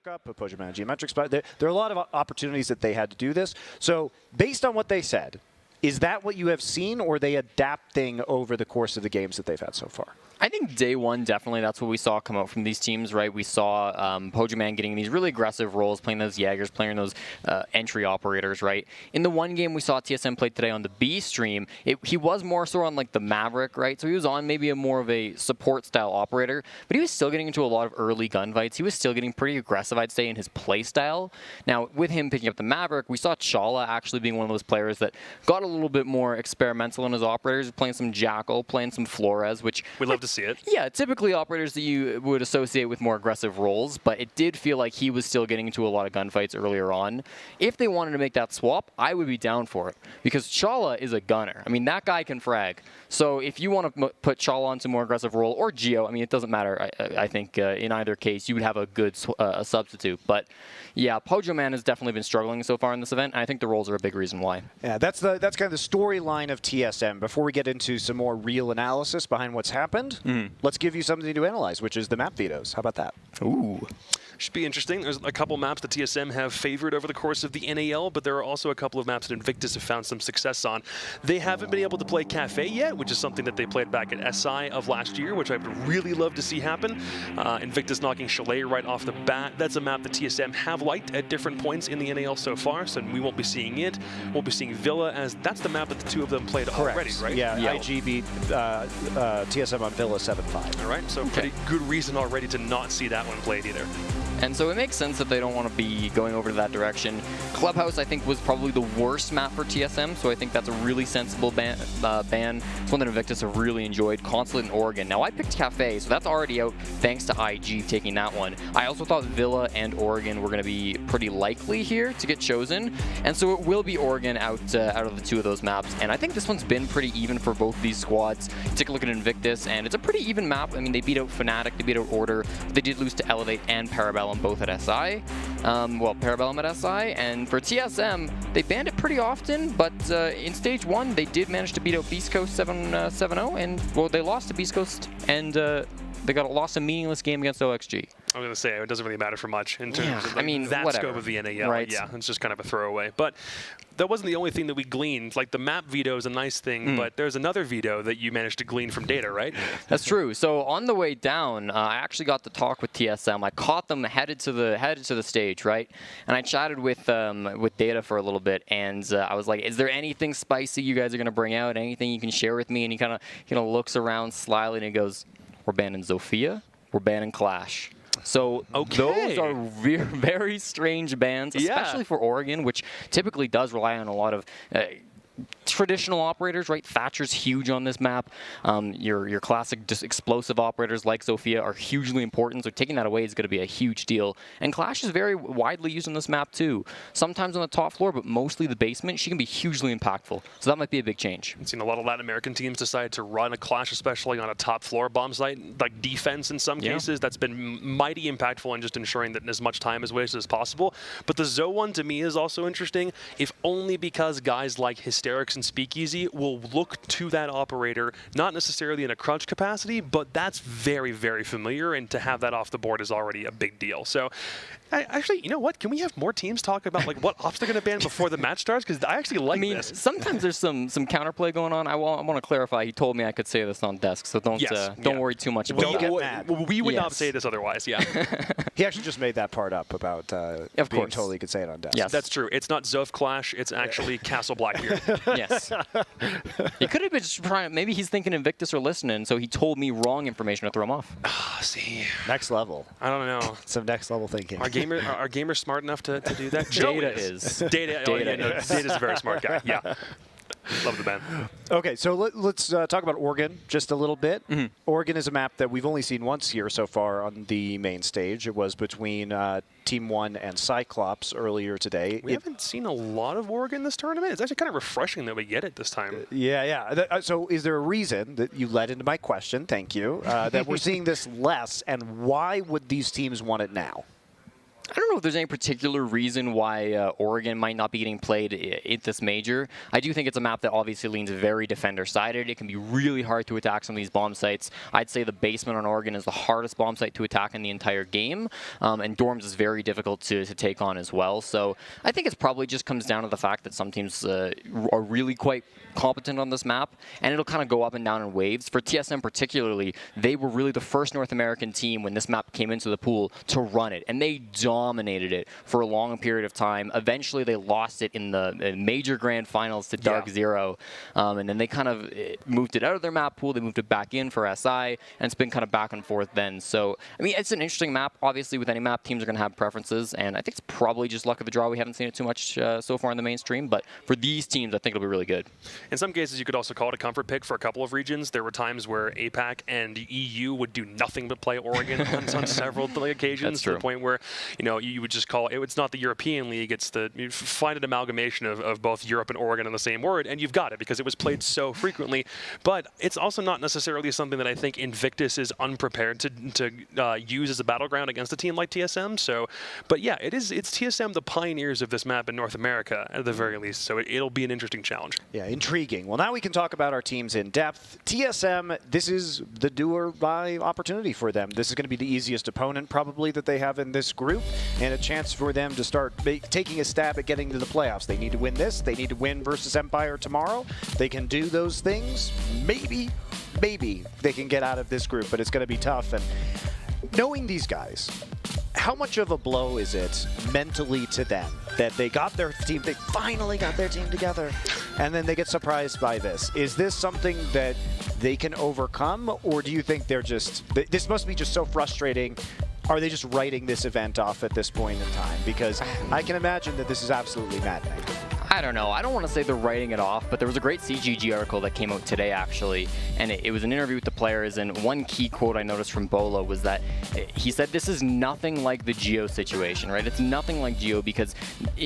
up, a Pyjamas geometric spot. There are a lot of opportunities that they had to do this. So based on what they said, is that what you have seen, or are they adapting over the course of the games that they've had so far? I think day one, definitely, that's what we saw come out from these teams, right? We saw Pyjamas getting these really aggressive roles, playing those Jaegers, playing those entry operators, right? In the one game we saw TSM play today on the B stream, he was more so on like the Maverick, right? So he was on maybe more of a support style operator, but he was still getting into a lot of early gunfights. He was still getting pretty aggressive, I'd say, in his play style. Now, with him picking up the Maverick, we saw Chala actually being one of those players that got a little bit more experimental in his operators, playing some Jackal, playing some Flores, which... We love to see it. Yeah, typically operators that you would associate with more aggressive roles, but it did feel like he was still getting into a lot of gunfights earlier on. If they wanted to make that swap, I would be down for it, because Chala is a gunner. I mean, that guy can frag. So if you want to put Chala on some more aggressive role, or Geo, I mean, it doesn't matter. I think in either case, you would have a good substitute. But yeah, Pyjamas has definitely been struggling so far in this event, and I think the roles are a big reason why. Yeah, that's kind of the storyline of TSM. Before we get into some more real analysis behind what's happened, let's give you something to analyze, which is the map vetoes. How about that? Ooh. Should be interesting. There's a couple maps that TSM have favored over the course of the NAL, but there are also a couple of maps that Invictus have found some success on. They haven't been able to play Cafe yet, which is something that they played back at SI of last year, which I would really love to see happen. Invictus knocking Chalet right off the bat. That's a map that TSM have liked at different points in the NAL so far, so we won't be seeing it. We'll be seeing Villa, as that's the map that the two of them played already, right? Yeah, IG beat TSM on Villa 7-5. All right, so pretty good reason already to not see that one played either. And so it makes sense that they don't want to be going over to that direction. Clubhouse, I think, was probably the worst map for TSM, so I think that's a really sensible ban. It's one that Invictus have really enjoyed. Consulate in Oregon. Now, I picked Cafe, so that's already out thanks to IG taking that one. I also thought Villa and Oregon were going to be pretty likely here to get chosen, and so it will be Oregon out of the two of those maps. And I think this one's been pretty even for both these squads. Take a look at Invictus, and it's a pretty even map. I mean, they beat out Fnatic, they beat out Order, but they did lose to Elevate and Parabellum both at SI. Well, Parabellum at SI, and for TSM, they banned it pretty often, but in Stage 1, they did manage to beat out Beast Coast 7-0, and, well, they lost to Beast Coast, and they lost a meaningless game against OXG. I was going to say, it doesn't really matter for much in terms of I mean, that whatever. scope of the NAL. Right. Yeah, it's just kind of a throwaway. But that wasn't the only thing that we gleaned. Like, the map veto is a nice thing, but there's another veto that you managed to glean from data, right? That's true. So on the way down, I actually got to talk with TSM. I caught them headed to the stage, right? And I chatted with Data for a little bit, and I was like, "Is there anything spicy you guys are going to bring out? Anything you can share with me?" And he kind of looks around slyly and he goes, "We're banning Zofia. We're banning Clash." So those are very strange bans, especially for Oregon, which typically does rely on a lot of traditional operators, right? Thatcher's huge on this map. Your classic just explosive operators like Zofia are hugely important, so taking that away is going to be a huge deal. And Clash is very widely used on this map too. Sometimes on the top floor, but mostly the basement. She can be hugely impactful, so that might be a big change. I've seen a lot of Latin American teams decide to run a Clash, especially on a top floor bomb site, like defense in some cases. That's been mighty impactful in just ensuring that as much time is wasted as possible. But the Zo one to me is also interesting, if only because guys like Hysterics and Speakeasy will look to that operator, not necessarily in a crunch capacity, but that's very, very familiar, and to have that off the board is already a big deal. So actually, you know what? Can we have more teams talk about like what ops they're going to ban before the match starts? Because I actually like this. Sometimes there's some counterplay going on. I want to clarify. He told me I could say this on desk, so don't worry too much about that. We would not say this otherwise. Yeah. He actually just made that part up about of being course. told he could say it on desk. Yes, that's true. It's not Zof Clash. It's actually Castle Blackbeard. Yes. He could have been just trying. Maybe he's thinking Invictus are listening, so he told me wrong information to throw him off. See. Next level. I don't know. Some next level thinking. Are gamers smart enough to do that? Data is. Data's a very smart guy. Yeah. Love the band. Okay, so let's talk about Oregon just a little bit. Oregon is a map that we've only seen once here so far on the main stage. It was between Team 1 and Cyclops earlier today. We haven't seen a lot of Oregon this tournament. It's actually kind of refreshing that we get it this time. Yeah. So is there a reason that you led into my question, thank you, that we're seeing this less, and why would these teams want it now? I don't know if there's any particular reason why Oregon might not be getting played at this major. I do think it's a map that obviously leans very defender-sided. It can be really hard to attack some of these bomb sites. I'd say the basement on Oregon is the hardest bomb site to attack in the entire game, and Dorms is very difficult to take on as well. So I think it probably just comes down to the fact that some teams are really quite competent on this map, and it'll kind of go up and down in waves. For TSM particularly, they were really the first North American team when this map came into the pool to run it, and they dominated it for a long period of time. Eventually, they lost it in the major grand finals to DarkZero, and then they kind of moved it out of their map pool. They moved it back in for SI, and it's been kind of back and forth then. So, I mean, it's an interesting map. Obviously, with any map, teams are going to have preferences, and I think it's probably just luck of the draw. We haven't seen it too much so far in the mainstream, but for these teams, I think it'll be really good. In some cases, you could also call it a comfort pick for a couple of regions. There were times where APAC and EU would do nothing but play Oregon on several occasions, to the point where, you know, you would just call it, it's not the European League, it's the, you find an amalgamation of both Europe and Oregon in the same word, and you've got it because it was played so frequently. But it's also not necessarily something that I think Invictus is unprepared to use as a battleground against a team like TSM. So, but yeah, it's TSM the pioneers of this map in North America at the very least. So it'll be an interesting challenge. Yeah, intriguing. Well, now we can talk about our teams in depth. TSM, this is the do or die opportunity for them. This is going to be the easiest opponent probably that they have in this group, and a chance for them to start taking a stab at getting to the playoffs. They need to win this. They need to win versus Empire tomorrow. They can do those things. Maybe they can get out of this group, but it's going to be tough. And knowing these guys, how much of a blow is it mentally to them that they got their team, they finally got their team together, and then they get surprised by this? Is this something that they can overcome, or do you think they're just, this must be just so frustrating? Are they just writing this event off at this point in time? Because I can imagine that this is absolutely maddening. I don't know. I don't want to say they're writing it off, but there was a great CGG article that came out today, actually, and it was an interview with the players, and one key quote I noticed from Bolo was that he said this is nothing like the Geo situation, right? It's nothing like Geo because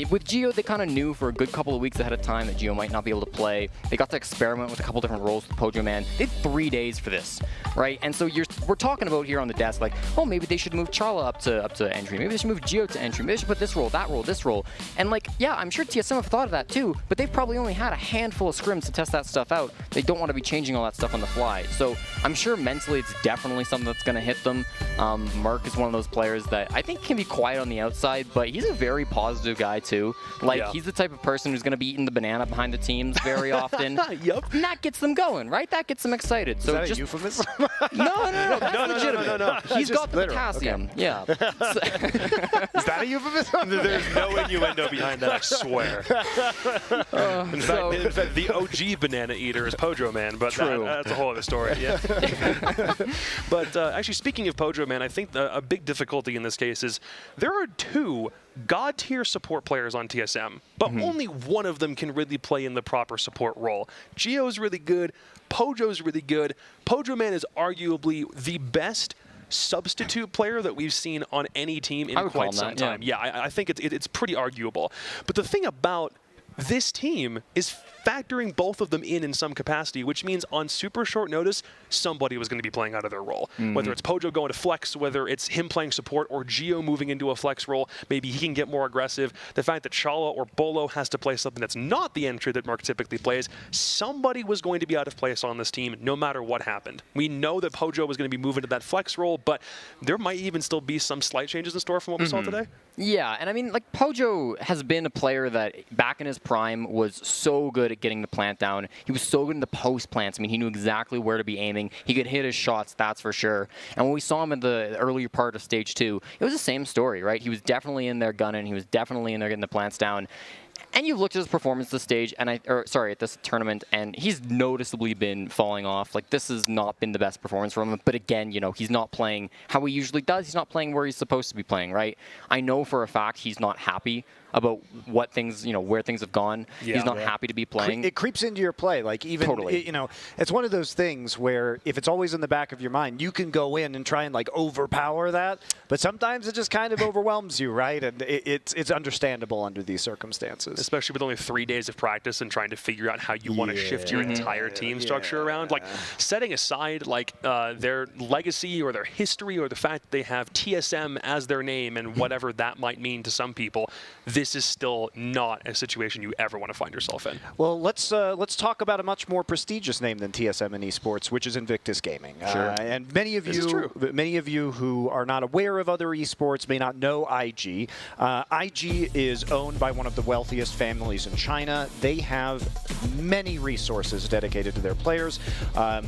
with Geo, they kind of knew for a good couple of weeks ahead of time that Geo might not be able to play. They got to experiment with a couple different roles with Pyjamas. They had 3 days for this, right? And so we're talking about here on the desk, like, oh, maybe they should move Chala up to entry. Maybe they should move Geo to entry. Maybe they should put this role, that role, this role. And like, yeah, I'm sure TSM have thought of that too, but they've probably only had a handful of scrims to test that stuff out. They don't want to be changing all that stuff on the fly. So I'm sure mentally it's definitely something that's going to hit them. Mark is one of those players that I think can be quiet on the outside, but he's a very positive guy too. Like, he's the type of person who's going to be eating the banana behind the teams very often. Yep. And that gets them going, right? That gets them excited. Is so that just a euphemism? No, that's legitimate. No. He's got the potassium. Okay. Yeah. Is that a euphemism? There's no innuendo behind that, I swear. In fact, the OG banana eater is Pojo Man, but that's a whole other story. Yeah. But actually, speaking of Pojo Man, I think a big difficulty in this case is there are 2 god-tier support players on TSM, but only one of them can really play in the proper support role. Geo's really good. Pojo's really good. Pojo Man is arguably the best substitute player that we've seen on any team in quite some time. Yeah, I think it's pretty arguable. But the thing about this team is factoring both of them in some capacity, which means on super short notice, somebody was going to be playing out of their role. Whether it's Pojo going to flex, whether it's him playing support, or Geo moving into a flex role, maybe he can get more aggressive. The fact that Chala or Bolo has to play something that's not the entry that Mark typically plays, somebody was going to be out of place on this team no matter what happened. We know that Pojo was going to be moving to that flex role, but there might even still be some slight changes in store from what we saw today. Yeah, and I mean, like, Pojo has been a player that back in his prime was so good at getting the plant down. He was so good in the post plants. I mean, he knew exactly where to be aiming. He could hit his shots, that's for sure. And when we saw him in the earlier part of stage 2, it was the same story, right? He was definitely in there gunning. He was definitely in there getting the plants down. And you looked at his performance this stage, and at this tournament, and he's noticeably been falling off. Like, this has not been the best performance from him. But again, you know, he's not playing how he usually does. He's not playing where he's supposed to be playing, right? I know for a fact he's not happy about what things, you know, where things have gone. He's not happy to be playing. It creeps into your play. Like, even, you know, it's one of those things where if it's always in the back of your mind, you can go in and try and, like, overpower that. But sometimes it just kind of overwhelms you, right? And it's understandable under these circumstances. resources. Especially with only 3 days of practice and trying to figure out how you want to shift your entire team structure around. Like, setting aside like their legacy or their history or the fact that they have TSM as their name and whatever that might mean to some people, this is still not a situation you ever want to find yourself in. Well, let's talk about a much more prestigious name than TSM in esports, which is Invictus Gaming. And many of you who are not aware of other esports may not know IG. IG is owned by one of the wealthiest families in China. They have many resources dedicated to their players.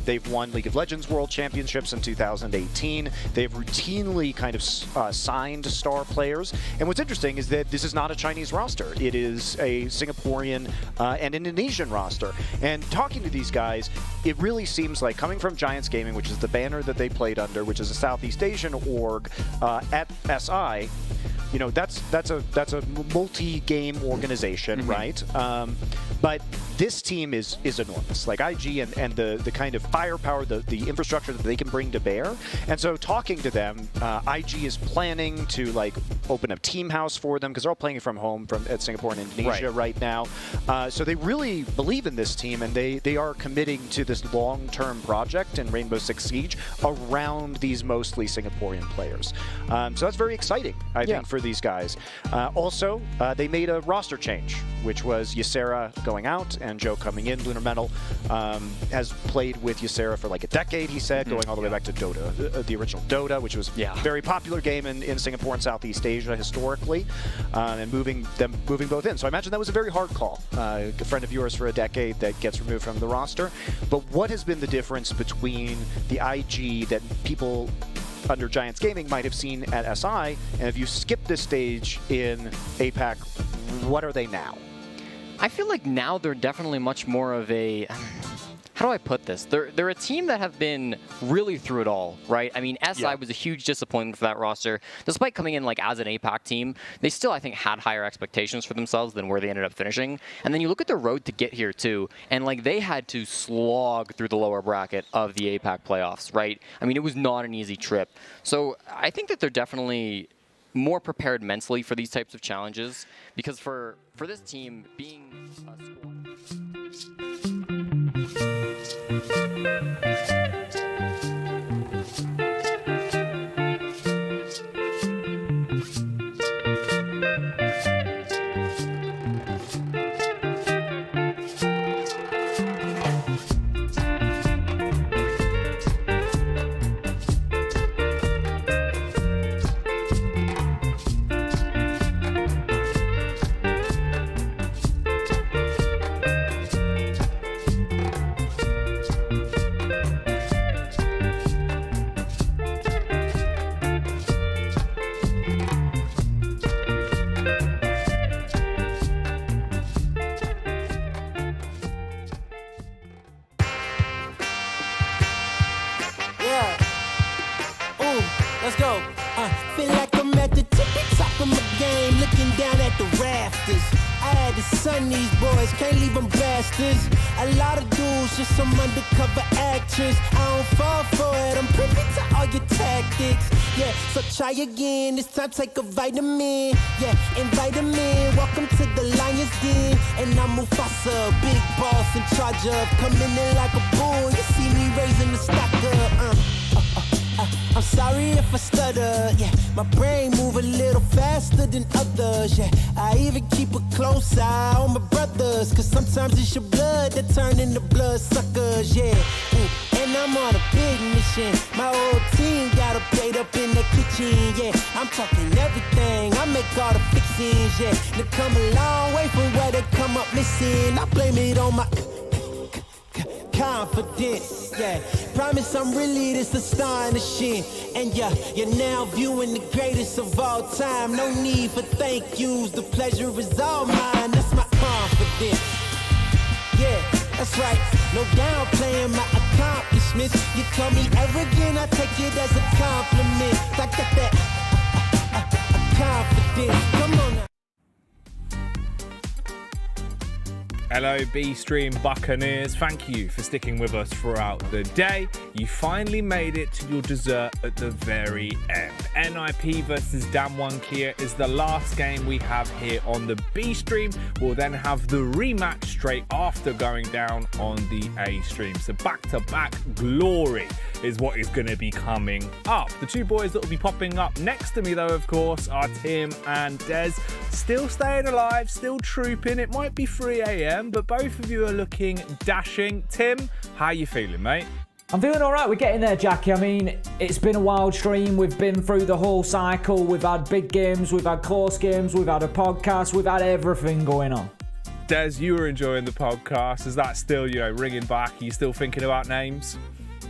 They've won League of Legends World Championships in 2018. They've routinely kind of signed star players. And what's interesting is that this is not a Chinese roster. It is a Singaporean and Indonesian roster. And talking to these guys, it really seems like coming from Giants Gaming, which is the banner that they played under, which is a Southeast Asian org at SI, you know, that's a multi-game organization, right? But this team is enormous. Like IG and the kind of firepower, the infrastructure that they can bring to bear. And so talking to them, IG is planning to like open a team house for them because they're all playing from home at Singapore and Indonesia right now. So they really believe in this team, and they are committing to this long-term project in Rainbow Six Siege around these mostly Singaporean players. So that's very exciting, I think, for these guys. Also, they made a roster change, which was Vincere going out and Joe coming in. Lunar Metal has played with Vincere for like a decade, he said, going all the way back to Dota, the original Dota, which was a very popular game in Singapore and Southeast Asia historically, and moving both in. So I imagine that was a very hard call. A friend of yours for a decade that gets removed from the roster. But what has been the difference between the IG that people under Giants Gaming might have seen at SI, and if you skip this stage in APAC, what are they now? I feel like now they're definitely much more of a... How do I put this? They're a team that have been really through it all, right? I mean, SI was a huge disappointment for that roster. Despite coming in like as an APAC team, they still, I think, had higher expectations for themselves than where they ended up finishing. And then you look at the road to get here too, and like they had to slog through the lower bracket of the APAC playoffs, right? I mean, it was not an easy trip. So I think that they're definitely more prepared mentally for these types of challenges, because for this team being a squad... Let's go. Feel like I'm at the tippy top of my game, looking down at the rafters. I had to sun these boys, can't leave them bastards. A lot of dudes, just some undercover actors. I don't fall for it, I'm privy to all your tactics. Yeah, so try again, this time take a vitamin. Yeah, invite them in, welcome to the Lion's Den. And I'm Mufasa, big boss in charge of coming in like a bull. You see me raising the stock up. I'm sorry if I stutter, yeah. My brain move a little faster than others, yeah. I even keep a close eye on my brothers, cause sometimes it's your blood that turn into blood suckers, yeah. And I'm on a big mission. My whole team got a plate up in the kitchen, yeah. I'm talking everything, I make all the fixings, yeah. They come a long way from where they come up missing. I blame it on my confidence, yeah. Promise I'm really this astonishing. And yeah, you're now viewing the greatest of all time. No need for thank yous, the pleasure is all mine. That's my confidence. Yeah, that's right. No downplaying my accomplishments. You call me arrogant, I take it as a compliment. I got that confidence. Come on now. Hello, B-Stream Buccaneers. Thank you for sticking with us throughout the day. You finally made it to your dessert at the very end. NIP versus Damwon Kia is the last game we have here on the B-Stream. We'll then have the rematch straight after going down on the A-Stream. So back-to-back glory is what is going to be coming up. The two boys that will be popping up next to me, though, of course, are Tim and Des. Still staying alive, still trooping. It might be 3 a.m., but both of you are looking dashing. Tim, how you feeling, mate? I'm feeling all right. We're getting there, Jackie. I mean, it's been a wild stream. We've been through the whole cycle. We've had big games. We've had close games. We've had a podcast. We've had everything going on. Des, you were enjoying the podcast. Is that still, ringing back? Are you still thinking about names?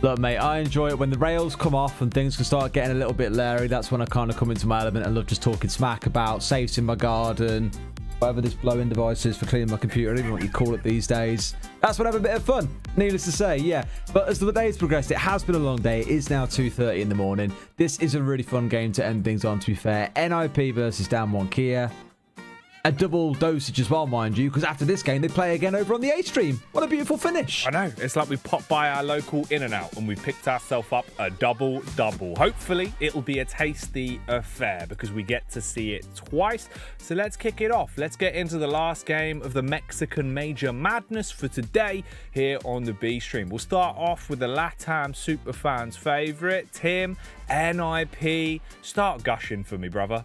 Look, mate, I enjoy it when the rails come off and things can start getting a little bit leery. That's when I kind of come into my element and love just talking smack about safes in my garden, whatever this blowing device is for cleaning my computer, I don't know what you call it these days. That's when I have a bit of fun, needless to say, yeah. But as the days progressed, it has been a long day. It is now 2:30 in the morning. This is a really fun game to end things on, to be fair. NIP versus Damwon Kia. A double dosage as well, mind you, because after this game, they play again over on the A-Stream. What a beautiful finish. I know. It's like we popped by our local In-N-Out and we picked ourselves up a double-double. Hopefully, it'll be a tasty affair because we get to see it twice. So let's kick it off. Let's get into the last game of the Mexican Major Madness for today here on the B-Stream. We'll start off with the LATAM Superfans favourite, Tim, NIP. Start gushing for me, brother.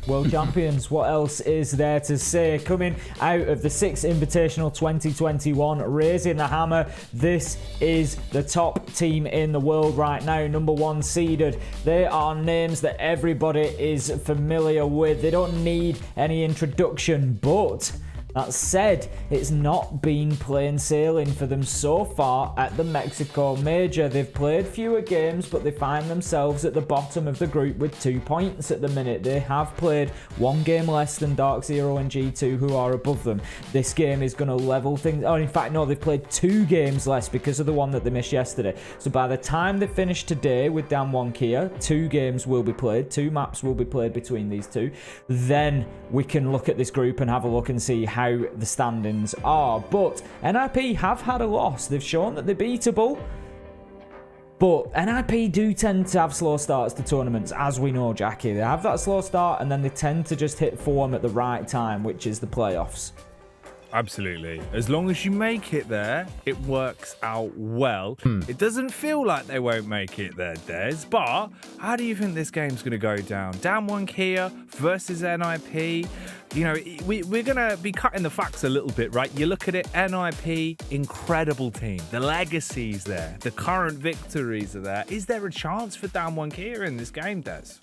World champions, what else is there to say? Coming out of the Six Invitational 2021, raising the hammer, this is the top team in the world right now, number 1 seeded. They are names that everybody is familiar with. They don't need any introduction, but that said, it's not been plain sailing for them so far at the Mexico Major. They've played fewer games, but they find themselves at the bottom of the group with 2 points at the minute. They have played 1 game less than DarkZero and G2, who are above them. This game is going to level things. Oh, in fact, no, they've played 2 games less because of the one that they missed yesterday. So by the time they finish today with Damwon Kia, 2 games will be played, 2 maps will be played between these two. Then we can look at this group and have a look and see how the standings are. But NIP have had a loss. They've shown that they're beatable, but NIP do tend to have slow starts to tournaments, as we know, Jackie. They have that slow start and then they tend to just hit form at the right time, which is the playoffs. Absolutely. As long as you make it there, it works out well. It doesn't feel like they won't make it there, Des, but how do you think this game's going to go down? Damwon Kia versus NIP. We're going to be cutting the facts a little bit, right? You look at it, NIP, incredible team. The legacy's there. The current victories are there. Is there a chance for Damwon Kia in this game, Des?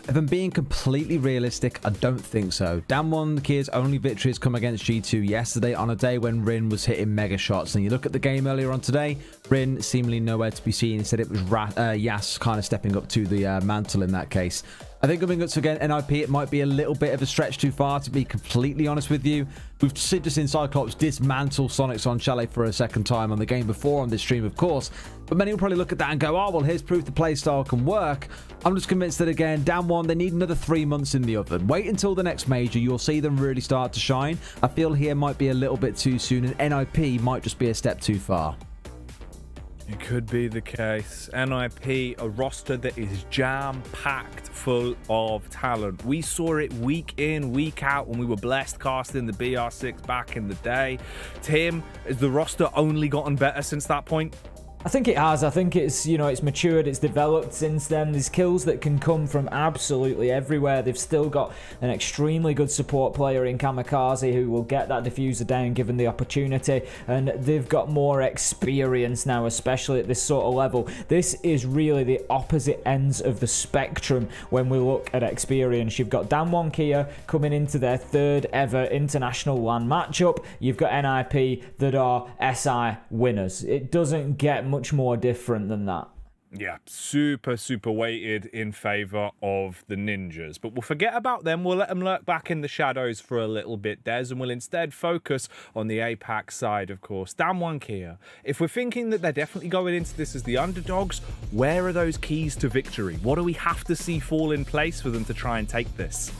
If I'm being completely realistic, I don't think so. Damwon Kia's only victory has come against G2 yesterday on a day when Rin was hitting mega shots. And you look at the game earlier on today, Rin seemingly nowhere to be seen. Instead, it was Yas kind of stepping up to the mantle in that case. I think coming up to again NIP, it might be a little bit of a stretch too far, to be completely honest with you. We've just seen Cyclops dismantle Soniqs on Chalet for a second time on the game before on this stream, of course. But many will probably look at that and go, oh, well, here's proof the playstyle can work. I'm just convinced that, again, Damwon, they need another 3 months in the oven. Wait until the next major. You'll see them really start to shine. I feel here might be a little bit too soon, and NIP might just be a step too far. It could be the case. NIP, a roster that is jam-packed full of talent. We saw it week in, week out when we were blessed casting the BR6 back in the day. Tim, has the roster only gotten better since that point? I think it has. I think it's, it's matured, it's developed since then. There's kills that can come from absolutely everywhere. They've still got an extremely good support player in Kamikaze who will get that diffuser down given the opportunity, and they've got more experience now, especially at this sort of level. This is really the opposite ends of the spectrum when we look at experience. You've got Damwon Kia coming into their 3rd ever international LAN matchup. You've got NIP that are SI winners. It doesn't get much more different than that. Yeah, super weighted in favour of the Ninjas. But we'll forget about them. We'll let them lurk back in the shadows for a little bit, Des, and we'll instead focus on the APAC side, of course. Damwon Kia, if we're thinking that they're definitely going into this as the underdogs, where are those keys to victory? What do we have to see fall in place for them to try and take this?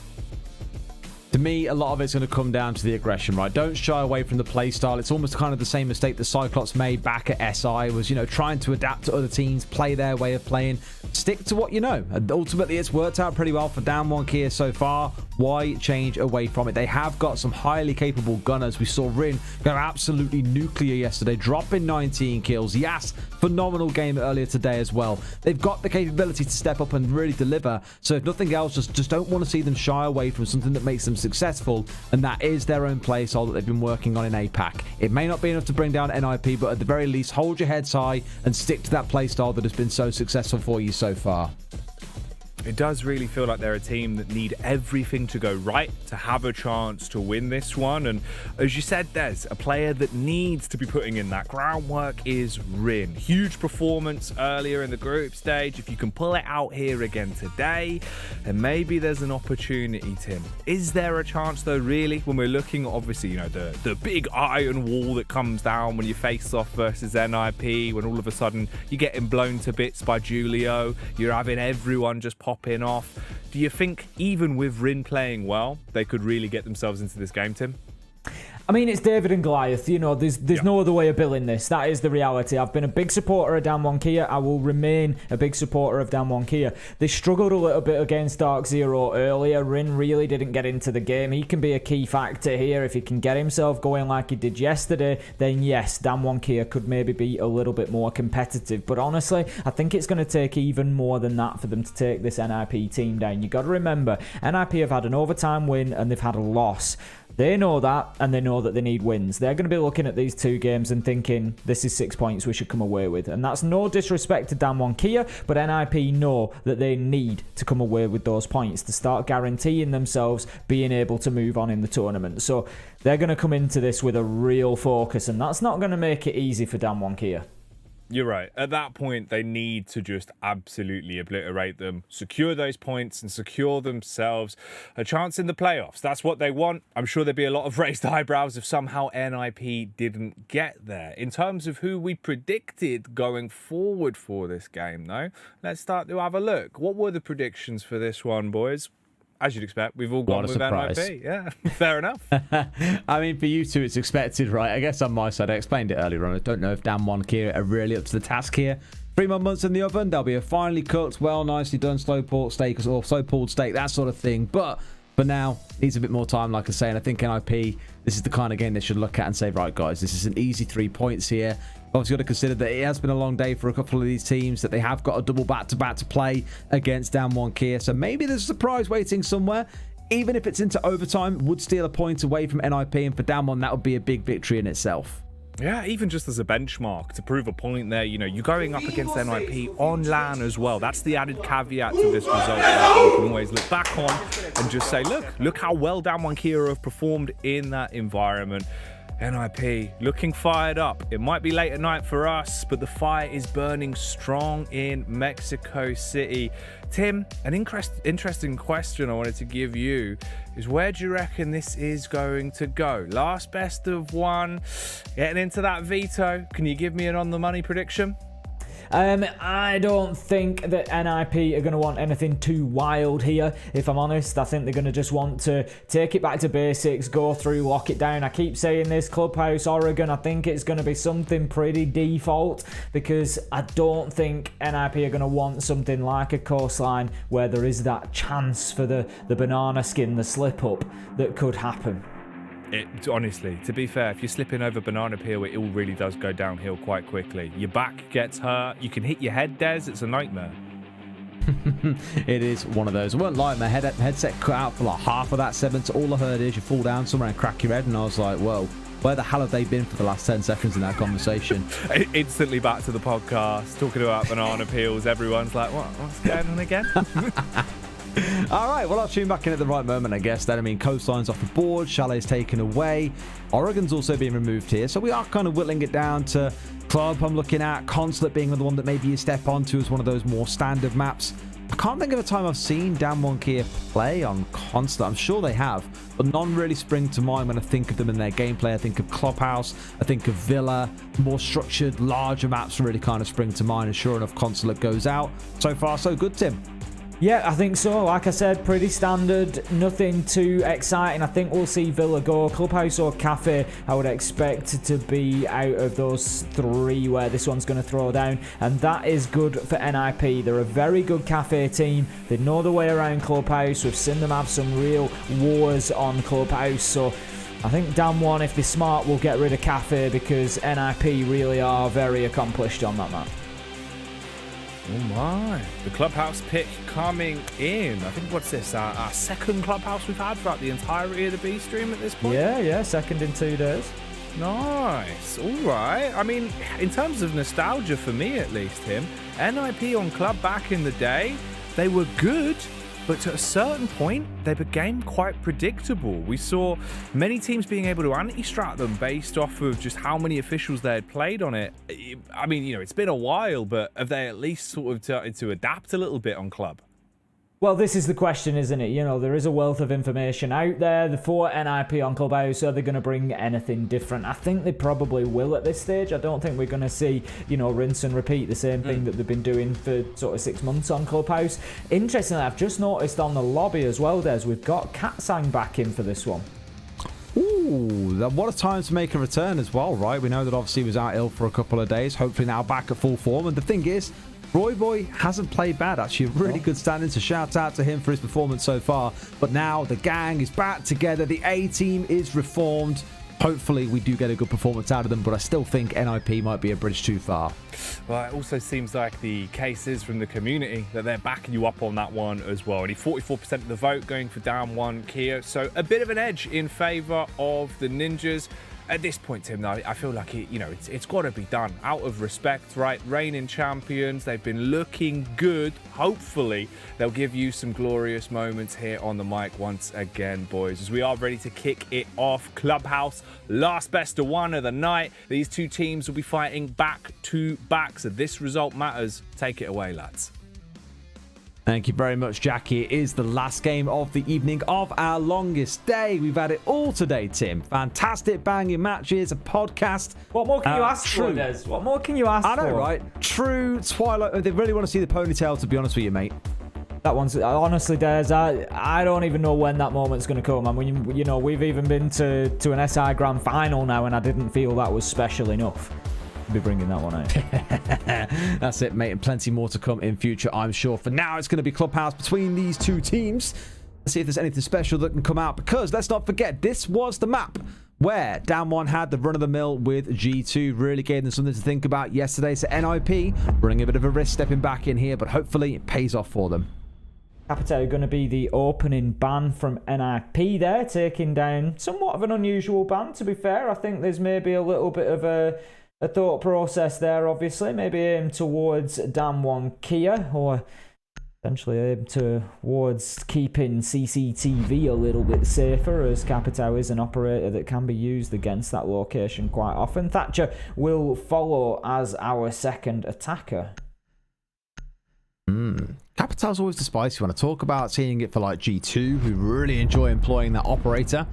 To me, a lot of it's going to come down to the aggression, right? Don't shy away from the play style. It's almost kind of the same mistake that Cyclops made back at SI, was, you know, trying to adapt to other teams, play their way of playing, stick to what you know. And ultimately, it's worked out pretty well for DWG Kia so far. Why change away from it? They have got some highly capable gunners. We saw Rin go absolutely nuclear yesterday, dropping 19 kills. Yas, phenomenal game earlier today as well. They've got the capability to step up and really deliver. So if nothing else, just don't want to see them shy away from something that makes them successful, and that is their own play style that they've been working on in APAC. It may not be enough to bring down NIP, but at the very least, hold your heads high and stick to that play style that has been so successful for you so far. It does really feel like they're a team that need everything to go right to have a chance to win this one. And as you said, there's a player that needs to be putting in that groundwork is Rin. Huge performance earlier in the group stage. If you can pull it out here again today, then maybe there's an opportunity, Tim. Is there a chance though, really, when we're looking at, obviously, you know, the big iron wall that comes down when you face off versus NIP, when all of a sudden you're getting blown to bits by Julio, you're having everyone just popping off. Do you think even with Rin playing well, they could really get themselves into this game, Tim? I mean, it's David and Goliath. You know, there's no other way of billing this. That is the reality. I've been a big supporter of DWG Kia. I will remain a big supporter of DWG Kia. They struggled a little bit against DarkZero earlier. Rin really didn't get into the game. He can be a key factor here. If he can get himself going like he did yesterday, then yes, DWG Kia could maybe be a little bit more competitive. But honestly, I think it's going to take even more than that for them to take this NIP team down. You got to remember, NIP have had an overtime win and they've had a loss. They know that, and they know that they need wins. They're going to be looking at these two games and thinking, this is 6 points we should come away with. And that's no disrespect to DWG Kia, but NIP know that they need to come away with those points to start guaranteeing themselves being able to move on in the tournament. So they're going to come into this with a real focus, and that's not going to make it easy for DWG Kia. You're right. At that point, they need to just absolutely obliterate them, secure those points and secure themselves a chance in the playoffs. That's what they want. I'm sure there'd be a lot of raised eyebrows if somehow NIP didn't get there. In terms of who we predicted going forward for this game, though, let's start to have a look. What were the predictions for this one, boys? As you'd expect, we've all gone with NIP. Yeah, fair enough. I mean, for you two, it's expected, right? I guess on my side, I explained it earlier on. I don't know if DWG Kia are really up to the task here. 3 more months in the oven, they'll be a finely cooked, well, nicely done slow pulled steak or slow pulled steak, that sort of thing. But for now, needs a bit more time, like I say. And I think NIP, this is the kind of game they should look at and say, right, guys, this is an easy 3 points here. Obviously, got to consider that it has been a long day for a couple of these teams, that they have got a double back-to-back to play against DWG Kia. So maybe there's a surprise waiting somewhere. Even if it's into overtime, would steal a point away from NIP, and for DWG, that would be a big victory in itself. Yeah, even just as a benchmark to prove a point there, you know, you're going up against NIP on LAN as well. That's the added caveat to this result that you can always look back on and just say, look how well DWG Kia have performed in that environment. NIP looking fired up. It might be late at night for us, but the fire is burning strong in Mexico City. Tim, an interesting question I wanted to give you is, where do you reckon this is going to go? Last best of one, getting into that veto. Can you give me an on the money prediction? I don't think that NIP are going to want anything too wild here, if I'm honest. I think they're going to just want to take it back to basics, go through, lock it down. I keep saying this, Clubhouse, Oregon, I think it's going to be something pretty default, because I don't think NIP are going to want something like a coastline where there is that chance for the banana skin, the slip up that could happen. Honestly, to be fair, if you're slipping over banana peel, it all really does go downhill quite quickly. Your back gets hurt. You can hit your head, Des. It's a nightmare. It is one of those. I won't lie, my headset cut out for like half of that 7, so all I heard is you fall down somewhere and crack your head, and I was like, whoa, where the hell have they been for the last 10 seconds in that conversation? Instantly back to the podcast, talking about banana peels. Everyone's like, what's going on again? All right, well, I'll tune back in at the right moment, I guess. Then, I mean, Coastline's off the board, Chalet's taken away, Oregon's also being removed here, so we are kind of whittling it down to Club. I'm looking at Consulate being the one that maybe you step onto as one of those more standard maps. I can't think of a time I've seen DWG Kia play on Consulate. I'm sure they have, but none really spring to mind when I think of them in their gameplay. I think of Clubhouse, I think of Villa, more structured, larger maps really kind of spring to mind, and sure enough, Consulate goes out. So far, so good, Tim. Yeah, I think so. Like I said, pretty standard, nothing too exciting. I think we'll see Villa go. Clubhouse or Cafe, I would expect to be out of those three where this one's going to throw down. And that is good for NIP. They're a very good Cafe team. They know the way around Clubhouse. We've seen them have some real wars on Clubhouse. So I think Damwon, if they're smart, will get rid of Cafe because NIP really are very accomplished on that map. Oh my. The Clubhouse pick coming in. I think, what's this? Our second Clubhouse we've had throughout the entirety of the B stream at this point? Yeah, second in 2 days. Nice. All right. I mean, in terms of nostalgia for me at least, NIP on Club back in the day, they were good, but to a certain point, they became quite predictable. We saw many teams being able to anti-strat them based off of just how many officials they had played on it. I mean, it's been a while, but have they at least sort of started to adapt a little bit on Club? Well, this is the question, isn't it? There is a wealth of information out there. The 4 NIP on Clubhouse, are they going to bring anything different? I think they probably will at this stage. I don't think we're going to see, rinse and repeat the same thing that they've been doing for sort of 6 months on Clubhouse. Interestingly, I've just noticed on the lobby as well, Des, we've got Katsang back in for this one. Ooh, what a time to make a return as well, right? We know that obviously he was out ill for a couple of days, hopefully now back at full form. And the thing is, Roy Boy hasn't played bad, actually. A really good standing, so shout out to him for his performance so far. But now the gang is back together. The A team is reformed. Hopefully we do get a good performance out of them, but I still think NIP might be a bridge too far. Well, it also seems like the case is from the community that they're backing you up on that one as well. Only 44% of the vote going for DWG Kia, so a bit of an edge in favour of the Ninjas. At this point, Tim, though, I feel like it's got to be done out of respect, right? Reigning champions, they've been looking good. Hopefully, they'll give you some glorious moments here on the mic once again, boys, as we are ready to kick it off. Clubhouse, last best of one of the night. These two teams will be fighting back to back, so this result matters. Take it away, lads. Thank you very much, Jackie. It is the last game of the evening of our longest day. We've had it all today, Tim. Fantastic banging matches, a podcast. What more can you ask for, Des? What more can you ask for? I know, right? True Twilight. They really want to see the ponytail, to be honest with you, mate. That one's honestly, Des. I don't even know when that moment's going to come. I mean, we've even been to an SI Grand Final now, and I didn't feel that was special enough. Be bringing that one out. That's it, mate, and plenty more to come in future, I'm sure. For now, it's going to be Clubhouse between these two teams. Let's see if there's anything special that can come out, because let's not forget, this was the map where Damwon had the run-of-the-mill with G2. Really gave them something to think about yesterday. So NIP running a bit of a risk stepping back in here, but hopefully it pays off for them. Capita going to be the opening ban from NIP there, taking down somewhat of an unusual ban, to be fair. I think there's maybe a little bit of a thought process there, obviously. Maybe aim towards DWG Kia, or essentially aim towards keeping CCTV a little bit safer, as Capito is an operator that can be used against that location quite often. Thatcher will follow as our second attacker. Capital's always the spicy one. I talk about seeing it for like G2, who really enjoy employing that operator.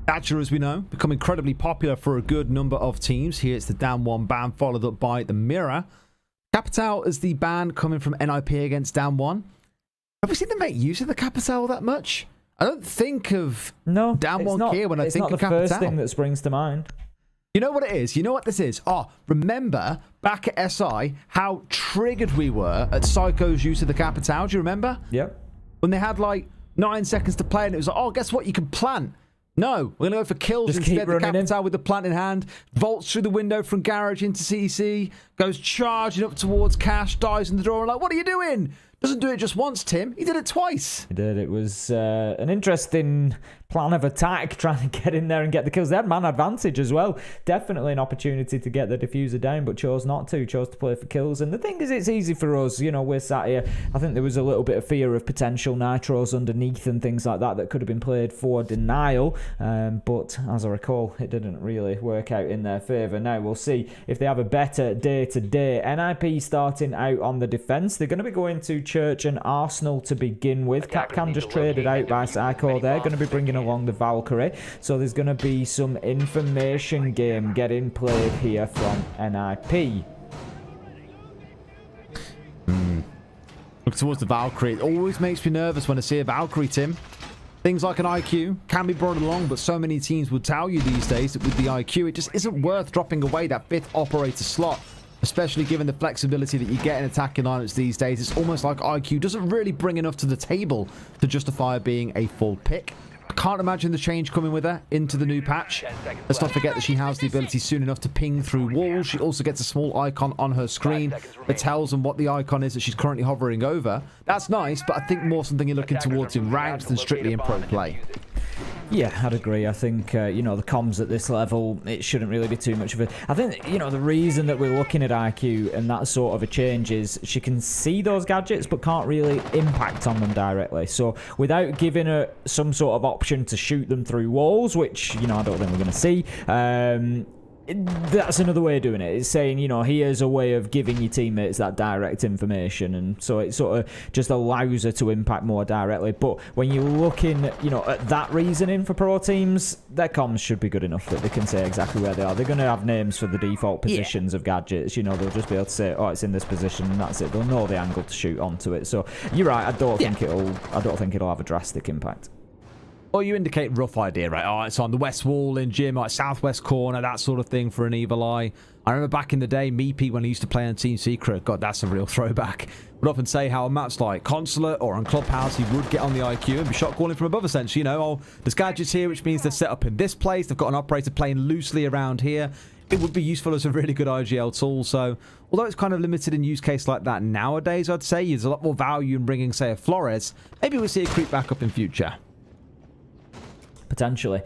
Thatcher, as we know, become incredibly popular for a good number of teams. Here it's the DWG ban, followed up by the Mirror. Capital is the ban coming from NIP against DWG. Have we seen them make use of the Capital that much? I don't think of DWG here when I think of Capital. It's not the first thing that springs to mind. You know what it is? You know what this is? Oh, remember back at SI how triggered we were at Psycho's use of the Capital? Do you remember? Yep. When they had like 9 seconds to play and it was like, oh, guess what? You can plant. No, we're going to go for kills Just instead. The Capital in. with the plant in hand, vaults through the window from Garage into CC, goes charging up towards Cash, dives in the door, and like, what are you doing? Doesn't do it just once, Tim. He did it twice. He did. It was an interesting plan of attack, trying to get in there and get the kills. They had man advantage as well. Definitely an opportunity to get the diffuser down, but chose not to. Chose to play for kills. And the thing is, it's easy for us. We're sat here. I think there was a little bit of fear of potential nitros underneath and things like that could have been played for denial. But as I recall, it didn't really work out in their favour. Now we'll see if they have a better day today. NIP starting out on the defence. They're going to be going to Church and Arsenal to begin with. Capcom just traded out by Psycho. They're going to be bringing along the Valkyrie. So there's going to be some information game getting played here from NIP. Looks Look towards the Valkyrie. It always makes me nervous when I see a Valkyrie, Tim. Things like an IQ can be brought along, but so many teams will tell you these days that with the IQ, it just isn't worth dropping away that 5th operator slot, especially given the flexibility that you get in attacking lineups these days. It's almost like IQ doesn't really bring enough to the table to justify being a full pick. I can't imagine the change coming with her into the new patch. Let's not forget that she has the ability soon enough to ping through walls. She also gets a small icon on her screen that tells them what the icon is that she's currently hovering over. That's nice, but I think more something you're looking towards in ranked than strictly in pro play. Yeah, I'd agree. I think, you know, the comms at this level, it shouldn't really be too much of a... I think, you know, the reason that we're looking at IQ and that sort of a change is she can see those gadgets but can't really impact on them directly. So without giving her some sort of option to shoot them through walls, which, you know, I don't think we're going to see, that's another way of doing it. It's saying, you know, here's a way of giving your teammates that direct information, and so it sort of just allows her to impact more directly. But when you're looking, you know, at that reasoning for pro teams, their comms should be good enough that they can say exactly where they are. They're going to have names for the default positions of gadgets. You know, they'll just be able to say, oh, it's in this position, and that's it. They'll know the angle to shoot onto it. So you're right. I don't think it'll have a drastic impact. Well, you indicate rough idea, right? Oh, it's on the west wall in gym, like southwest corner, that sort of thing for an evil eye. I remember back in the day, Meepy, when he used to play on Team Secret, God, that's a real throwback, would often say how on maps like Consulate or on Clubhouse, he would get on the IQ and be shot calling from above, essentially. You know, oh, there's gadgets here, which means they're set up in this place. They've got an operator playing loosely around here. It would be useful as a really good IGL tool. So, although it's kind of limited in use case like that nowadays, I'd say there's a lot more value in bringing, say, a Flores. Maybe we'll see it creep back up in future. Potentially.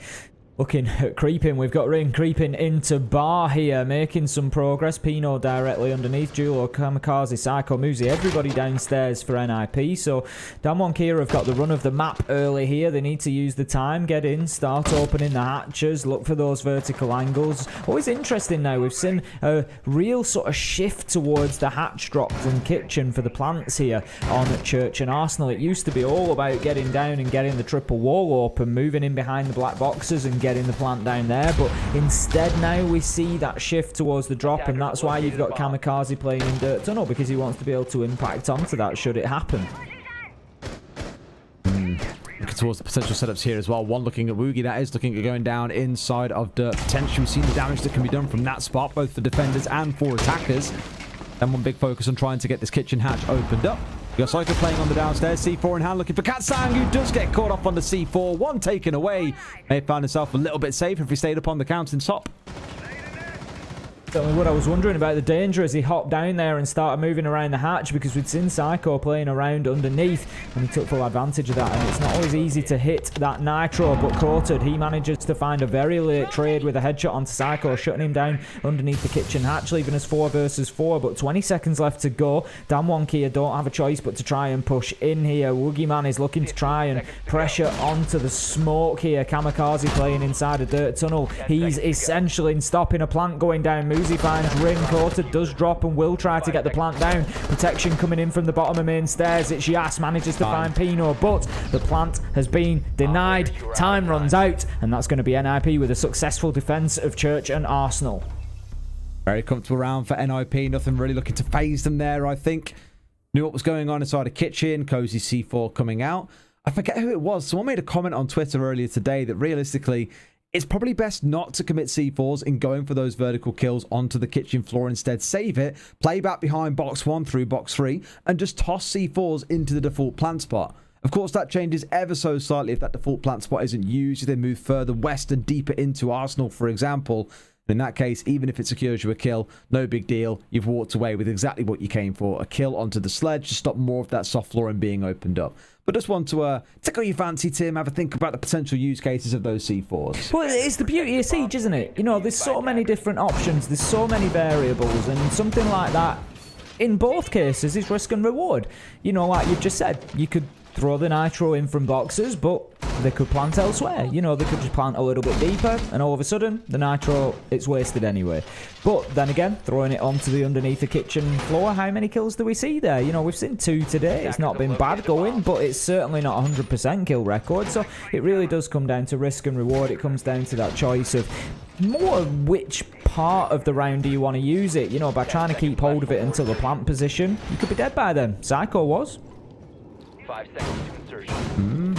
Looking at creeping, we've got Ring creeping into bar here, making some progress. Pino directly underneath, Julo, Kamikaze, Psycho, Muzi, everybody downstairs for NIP. So Damwon Kia have got the run of the map early here. They need to use the time, get in, start opening the hatches, look for those vertical angles. Always interesting now, we've seen a real sort of shift towards the hatch drops and kitchen for the plants here on Church and Arsenal. It used to be all about getting down and getting the triple wall open, moving in behind the black boxes and getting the plant down there, but instead now we see that shift towards the drop, and that's why you've got Kamikaze playing in Dirt Tunnel, because he wants to be able to impact onto that should it happen. Looking towards the potential setups here as well. One looking at Woogie, that is looking at going down inside of Dirt. Potentially we've seen the damage that can be done from that spot, both for defenders and for attackers. Then one big focus on trying to get this kitchen hatch opened up. You got Cyclops playing on the downstairs, C4 in hand, looking for Katsang, who does get caught up on the C4. One taken away. May have found himself a little bit safe if he stayed up on the counting top. What I was wondering about the danger as he hopped down there and started moving around the hatch, because we'd seen Psycho playing around underneath and he took full advantage of that, and it's not always easy to hit that nitro, but Courted, he manages to find a very late trade with a headshot onto Psycho, shutting him down underneath the kitchen hatch, leaving us 4 versus 4, but 20 seconds left to go. Damwon Kia don't have a choice but to try and push in here. Woogie Man is looking to try and pressure onto the smoke here. Kamikaze playing inside a Dirt Tunnel. He's essential in stopping a plant going down. Muzi finds Ring. Courted does drop and will try to get the plant down. Protection coming in from the bottom of main stairs. It's Yas manages to find Pino, but the plant has been denied. Time runs out, and that's going to be NIP with a successful defense of Church and Arsenal. Very comfortable round for NIP. Nothing really looking to phase them there, I think. Knew what was going on inside the kitchen. Cozy C4 coming out. I forget who it was. Someone made a comment on Twitter earlier today that realistically, it's probably best not to commit C4s in going for those vertical kills onto the kitchen floor. Instead, save it, play back behind box 1 through box 3, and just toss C4s into the default plant spot. Of course, that changes ever so slightly if that default plant spot isn't used, if they move further west and deeper into Arsenal, for example. In that case, even if it secures you a kill, no big deal. You've walked away with exactly what you came for. A kill onto the sledge to stop more of that soft flooring being opened up. But just want to tickle your fancy, Tim, have a think about the potential use cases of those C4s. Well, it's the beauty of Siege, isn't it? You know, there's so many different options, there's so many variables, and something like that, in both cases, is risk and reward. You know, like you've just said, you could throw the nitro in from boxes, but they could plant elsewhere. You know, they could just plant a little bit deeper, and all of a sudden, the nitro, it's wasted anyway. But then again, throwing it onto the underneath the kitchen floor, how many kills do we see there? You know, we've seen 2 today. It's not been bad going, but it's certainly not 100% kill record. So it really does come down to risk and reward. It comes down to that choice of more which part of the round do you want to use it. You know, by trying to keep hold of it until the plant position, you could be dead by then. Psycho was. 5 seconds to insertion.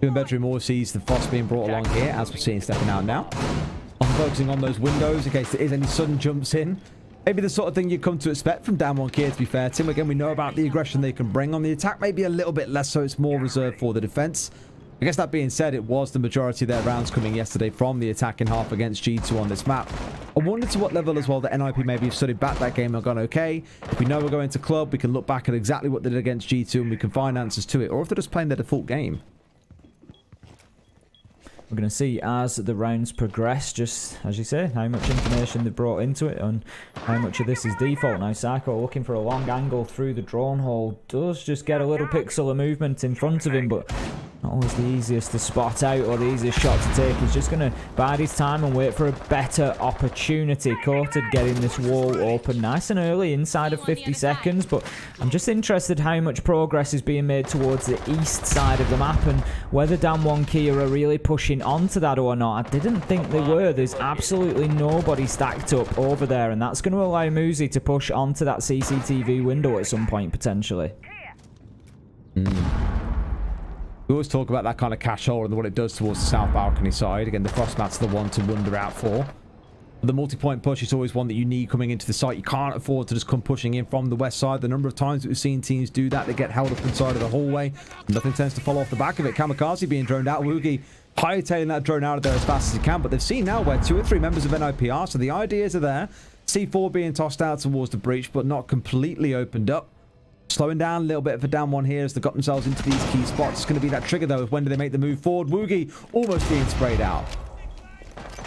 Jim Bedroom always sees the Frost being brought along here, as we're seeing stepping out now. I'm focusing on those windows in case there is any sudden jumps in. Maybe the sort of thing you'd come to expect from DWG Kia, to be fair. Tim, again, we know about the aggression they can bring on the attack, maybe a little bit less so. It's more reserved for the defense. I guess that being said, it was the majority of their rounds coming yesterday from the attacking half against G2 on this map. I wonder to what level as well the NIP maybe have studied back that game and gone, okay, if we know we're going to club, we can look back at exactly what they did against G2 and we can find answers to it. Or if they're just playing their default game. We're going to see as the rounds progress, just as you say, how much information they brought into it and how much of this is default. Now, Psycho looking for a long angle through the drone hole, does just get a little pixel of movement in front of him, but not always the easiest to spot out or the easiest shot to take. He's just going to bide his time and wait for a better opportunity. Courted getting this wall open nice and early, inside of 50 seconds, but I'm just interested how much progress is being made towards the east side of the map and whether DWG Kia are really pushing onto that or not. I didn't think they were. There's absolutely nobody stacked up over there, and that's going to allow Muzi to push onto that CCTV window at some point potentially. We always talk about that kind of cash hole and what it does towards the south balcony side. Again, the Frostmat's the one to wonder out for. The multi-point push is always one that you need coming into the site. You can't afford to just come pushing in from the west side. The number of times that we've seen teams do that, they get held up inside of the hallway. Nothing tends to fall off the back of it. Kamikaze being droned out. Woogie hightailing that drone out of there as fast as he can. But they've seen now where 2 or 3 members of NIP are. So the ideas are there. C4 being tossed out towards the breach, but not completely opened up. Slowing down a little bit for down one here as they got themselves into these key spots. It's going to be that trigger, though, of when do they make the move forward. Woogie almost being sprayed out.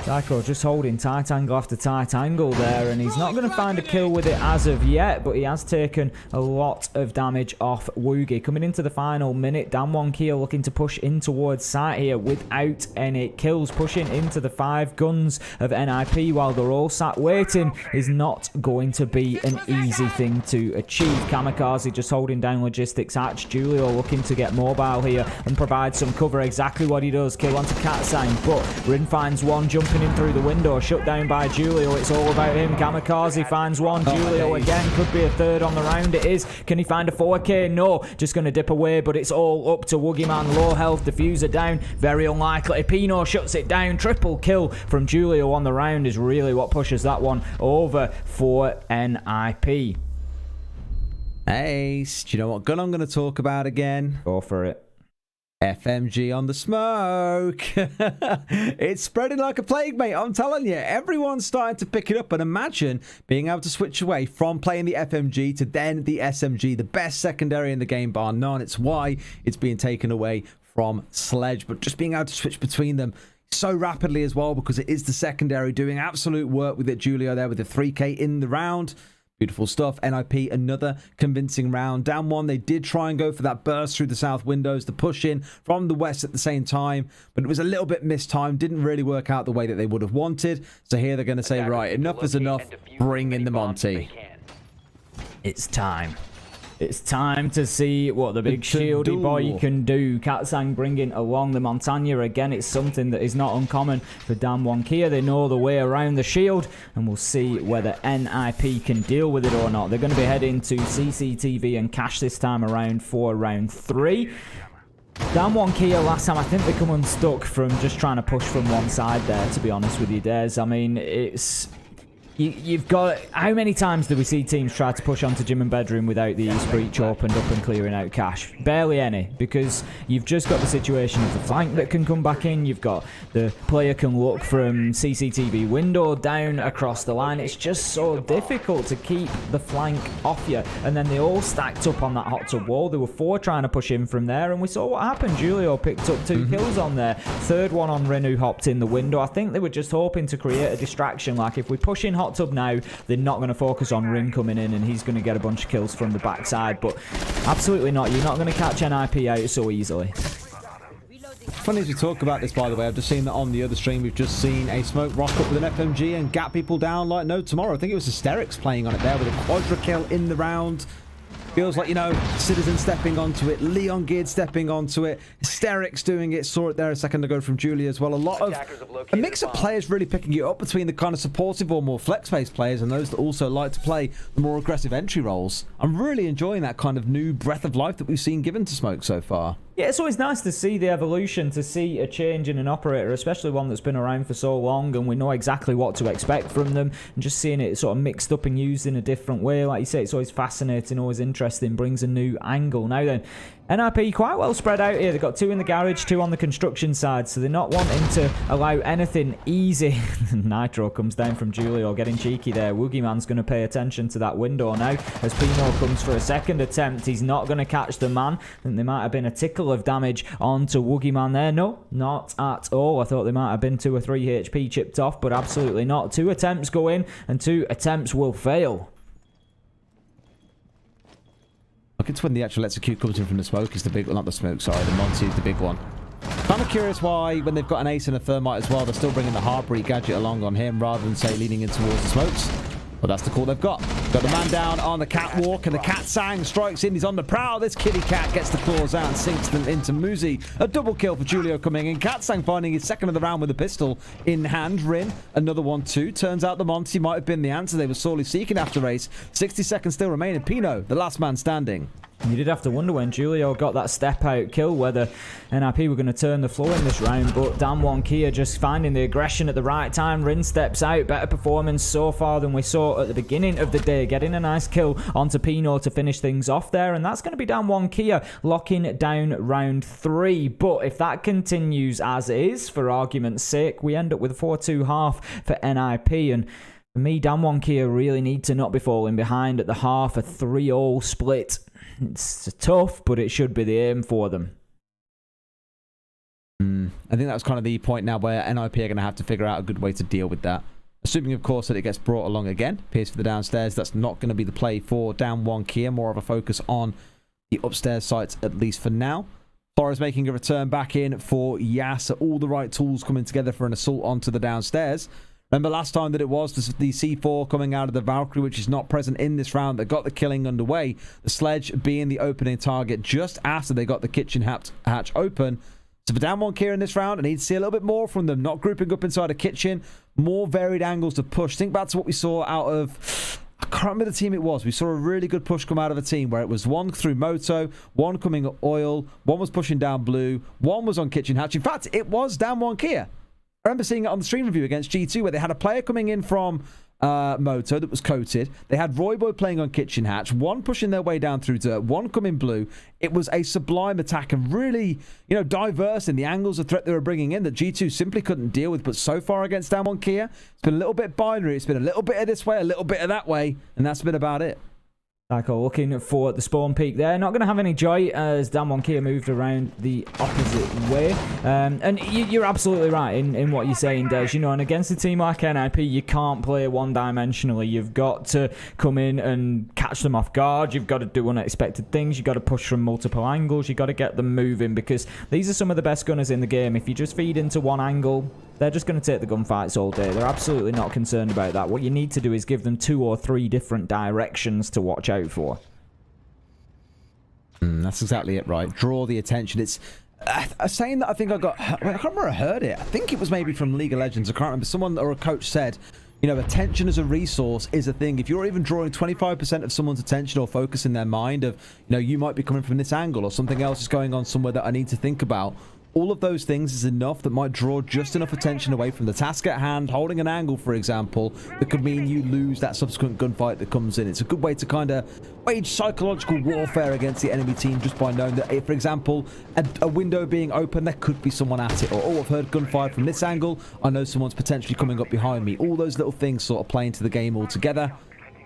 Psycho just holding tight angle after tight angle there, and he's not going to find a kill with it as of yet, but he has taken a lot of damage off Woogie. Coming into the final minute, DWG Kia looking to push in towards site here without any kills, pushing into the 5 guns of NIP while they're all sat waiting is not going to be an easy thing to achieve. Kamikaze just holding down logistics hatch. Julio looking to get mobile here and provide some cover, exactly what he does. Kill onto Catsign, but Rin finds one, jumping in through the window, shut down by Julio. It's all about him. Kamikaze finds one. Julio again, could be a third on the round. It is. Can he find a 4K? No, just going to dip away, but it's all up to Woogie Man. Low health, diffuser down, very unlikely. Pino shuts it down. Triple kill from Julio on the round is really what pushes that one over for NIP. Ace, do you know what gun I'm going to talk about again? Go for it. FMG on the smoke. It's spreading like a plague, mate. I'm telling you, everyone's starting to pick it up, and imagine being able to switch away from playing the FMG to then the SMG, the best secondary in the game bar none. It's why it's being taken away from Sledge, but just being able to switch between them so rapidly as well, because it is the secondary doing absolute work with it. Julio there with the 3K in the round. Beautiful stuff. NIP, another convincing round. Down one, they did try and go for that burst through the south windows, the push in from the west at the same time, but it was a little bit mistimed. Didn't really work out the way that they would have wanted. So here they're going to say, right, enough is enough. Bring in the Monty. It's time. It's time to see what the big shieldy boy can do. Katsang bringing along the Montagna again. It's something that is not uncommon for DWG Kia. They know the way around the shield, and we'll see whether NIP can deal with it or not. They're going to be heading to CCTV and cash this time around for round 3. DWG Kia last time, I think they come unstuck from just trying to push from one side there, to be honest with you, Des. I mean, it's... You've got... How many times do we see teams try to push onto gym and bedroom without the east breach opened up and clearing out cash? Barely any, because you've just got the situation of the flank that can come back in. You've got the player can look from CCTV window down across the line. It's just so difficult to keep the flank off you. And then they all stacked up on that hot tub wall. There were 4 trying to push in from there, and we saw what happened. Julio picked up 2 kills on there. Third one on Ren, who hopped in the window. I think they were just hoping to create a distraction. Like, if we push in hot tub now, they're not going to focus on Rin coming in and he's going to get a bunch of kills from the backside, but absolutely not. You're not going to catch NIP out so easily. Funny as we talk about this, by the way, I've just seen that on the other stream. We've just seen a smoke rock up with an FMG and gap people down like no tomorrow. I think it was Hysterics playing on it there with a quadra kill in the round. Feels like, you know, Citizen stepping onto it, Leon Geared stepping onto it, Hysterics doing it, saw it there a second ago from Julie as well. A mix of players really picking it up between the kind of supportive or more flex-based players and those that also like to play the more aggressive entry roles. I'm really enjoying that kind of new breath of life that we've seen given to Smoke so far. Yeah, it's always nice to see the evolution, to see a change in an operator, especially one that's been around for so long and we know exactly what to expect from them, and just seeing it sort of mixed up and used in a different way. Like you say, it's always fascinating, always interesting, brings a new angle. Now then, NRP quite well spread out here. They've got 2 in the garage, 2 on the construction side, so they're not wanting to allow anything easy. Nitro comes down from Julio, getting cheeky there. Woogieman's going to pay attention to that window now as Pino comes for a second attempt. He's not going to catch the man. I think there might have been a tickle of damage onto Woogieman there. No, not at all. I thought there might have been 2 or 3 HP chipped off, but absolutely not. 2 attempts go in and 2 attempts will fail. Look, it's when the actual execute comes in from the smoke is the big one, not the smoke, sorry, the Monty is the big one. Kind of curious why, when they've got an ace and a thermite as well, they're still bringing the Heartbreak gadget along on him rather than, say, leaning in towards the smokes. Well, that's the call they've got. Got the man down on the catwalk, and the cat sang strikes in. He's on the prowl. This kitty cat gets the claws out and sinks them into Muzi. A double kill for Julio coming in. Katsang finding his second of the round with a pistol in hand. Rin, another one too. Turns out the Monty might have been the answer they were sorely seeking after race. 60 seconds still remaining. Pino, the last man standing. You did have to wonder when Julio got that step-out kill whether NRP were going to turn the floor in this round, but DWG Kia just finding the aggression at the right time. Rin steps out. Better performance so far than we saw at the beginning of the day. Getting a nice kill onto Pino to finish things off there, and that's going to be DWG Kia locking down round 3. But if that continues as is, for argument's sake, we end up with a 4-2 half for NIP, and for me, DWG Kia really need to not be falling behind at the half. A 3-all split. It's tough, but it should be the aim for them. I think that's kind of the point now where NIP are going to have to figure out a good way to deal with that. Assuming, of course, that it gets brought along again. Appears for the downstairs. That's not going to be the play for DWG Kia. More of a focus on the upstairs sites, at least for now. Flores making a return back in for Yas. All the right tools coming together for an assault onto the downstairs. Remember last time that it was the C4 coming out of the Valkyrie, which is not present in this round, that got the killing underway. The Sledge being the opening target just after they got the kitchen hatch open. So for DWG Kia in this round, I need to see a little bit more from them. Not grouping up inside a kitchen. More varied angles to push. Think back to what we saw out of... I can't remember the team it was. We saw a really good push come out of a team where it was one through Moto, one coming up oil, one was pushing down blue, one was on kitchen hatch. In fact, it was DWG Kia. I remember seeing it on the stream review against G2 where they had a player coming in from Moto that was coated. They had Royboy playing on kitchen hatch, one pushing their way down through dirt, one coming blue. It was a sublime attack and really, you know, diverse in the angles of threat they were bringing in that G2 simply couldn't deal with. But so far against DWG Kia, it's been a little bit binary. It's been a little bit of this way, a little bit of that way, and that's been about it. Psycho looking for the spawn peak there. Not going to have any joy as DWG Kia moved around the opposite way. And you're absolutely right in what you're saying, Des. You know, and against a team like NIP, you can't play one-dimensionally. You've got to come in and catch them off guard. You've got to do unexpected things. You've got to push from multiple angles. You've got to get them moving because these are some of the best gunners in the game. If you just feed into one angle, they're just going to take the gunfights all day. They're absolutely not concerned about that. What you need to do is give them 2 or 3 different directions to watch out for. That's exactly it, right? Draw the attention. It's a saying that I think I can't remember I heard it. I think it was maybe from League of Legends. I can't remember. Someone or a coach said, you know, attention as a resource is a thing. If you're even drawing 25% of someone's attention or focus in their mind of, you know, you might be coming from this angle or something else is going on somewhere that I need to think about. All of those things is enough that might draw just enough attention away from the task at hand. Holding an angle, for example, that could mean you lose that subsequent gunfight that comes in. It's a good way to kind of wage psychological warfare against the enemy team just by knowing that, if, for example, a window being open, there could be someone at it. Or, oh, I've heard gunfire from this angle. I know someone's potentially coming up behind me. All those little things sort of play into the game altogether.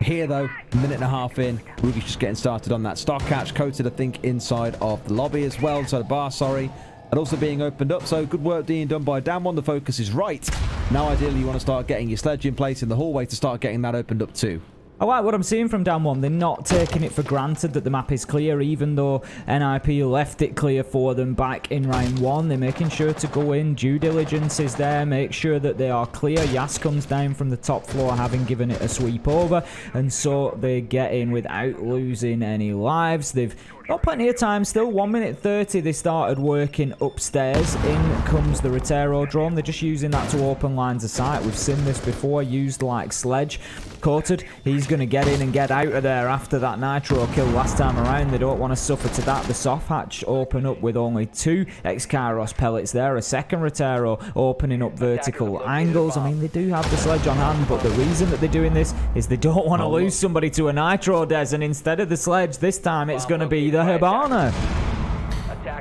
Here, though, a minute and a half in, Rugi's just getting started on that stock catch. Coated, I think, inside of the lobby as well. Inside the bar, sorry. And also being opened up, so good work being done by DWG. The focus is right. Now, ideally, you want to start getting your sledge in place in the hallway to start getting that opened up too. I like what I'm seeing from Dan 1. They're not taking it for granted that the map is clear, even though NIP left it clear for them back in round 1. They're making sure to go in. Due diligence is there. Make sure that they are clear. Yas comes down from the top floor, having given it a sweep over. And so they get in without losing any lives. They've got plenty of time still. 1 minute 30 they started working upstairs. In comes the Rotero drone. They're just using that to open lines of sight. We've seen this before, used like Sledge. Coated, he's going to get in and get out of there after that Nitro kill last time around. They don't want to suffer to that. The soft hatch open up with only 2 X-Kairos pellets there. A second Rotero opening up vertical angles. I mean, they do have the Sledge on hand, but the reason that they're doing this is they don't want to lose somebody to a Nitro Des, and instead of the Sledge, this time it's going to be the Hibana.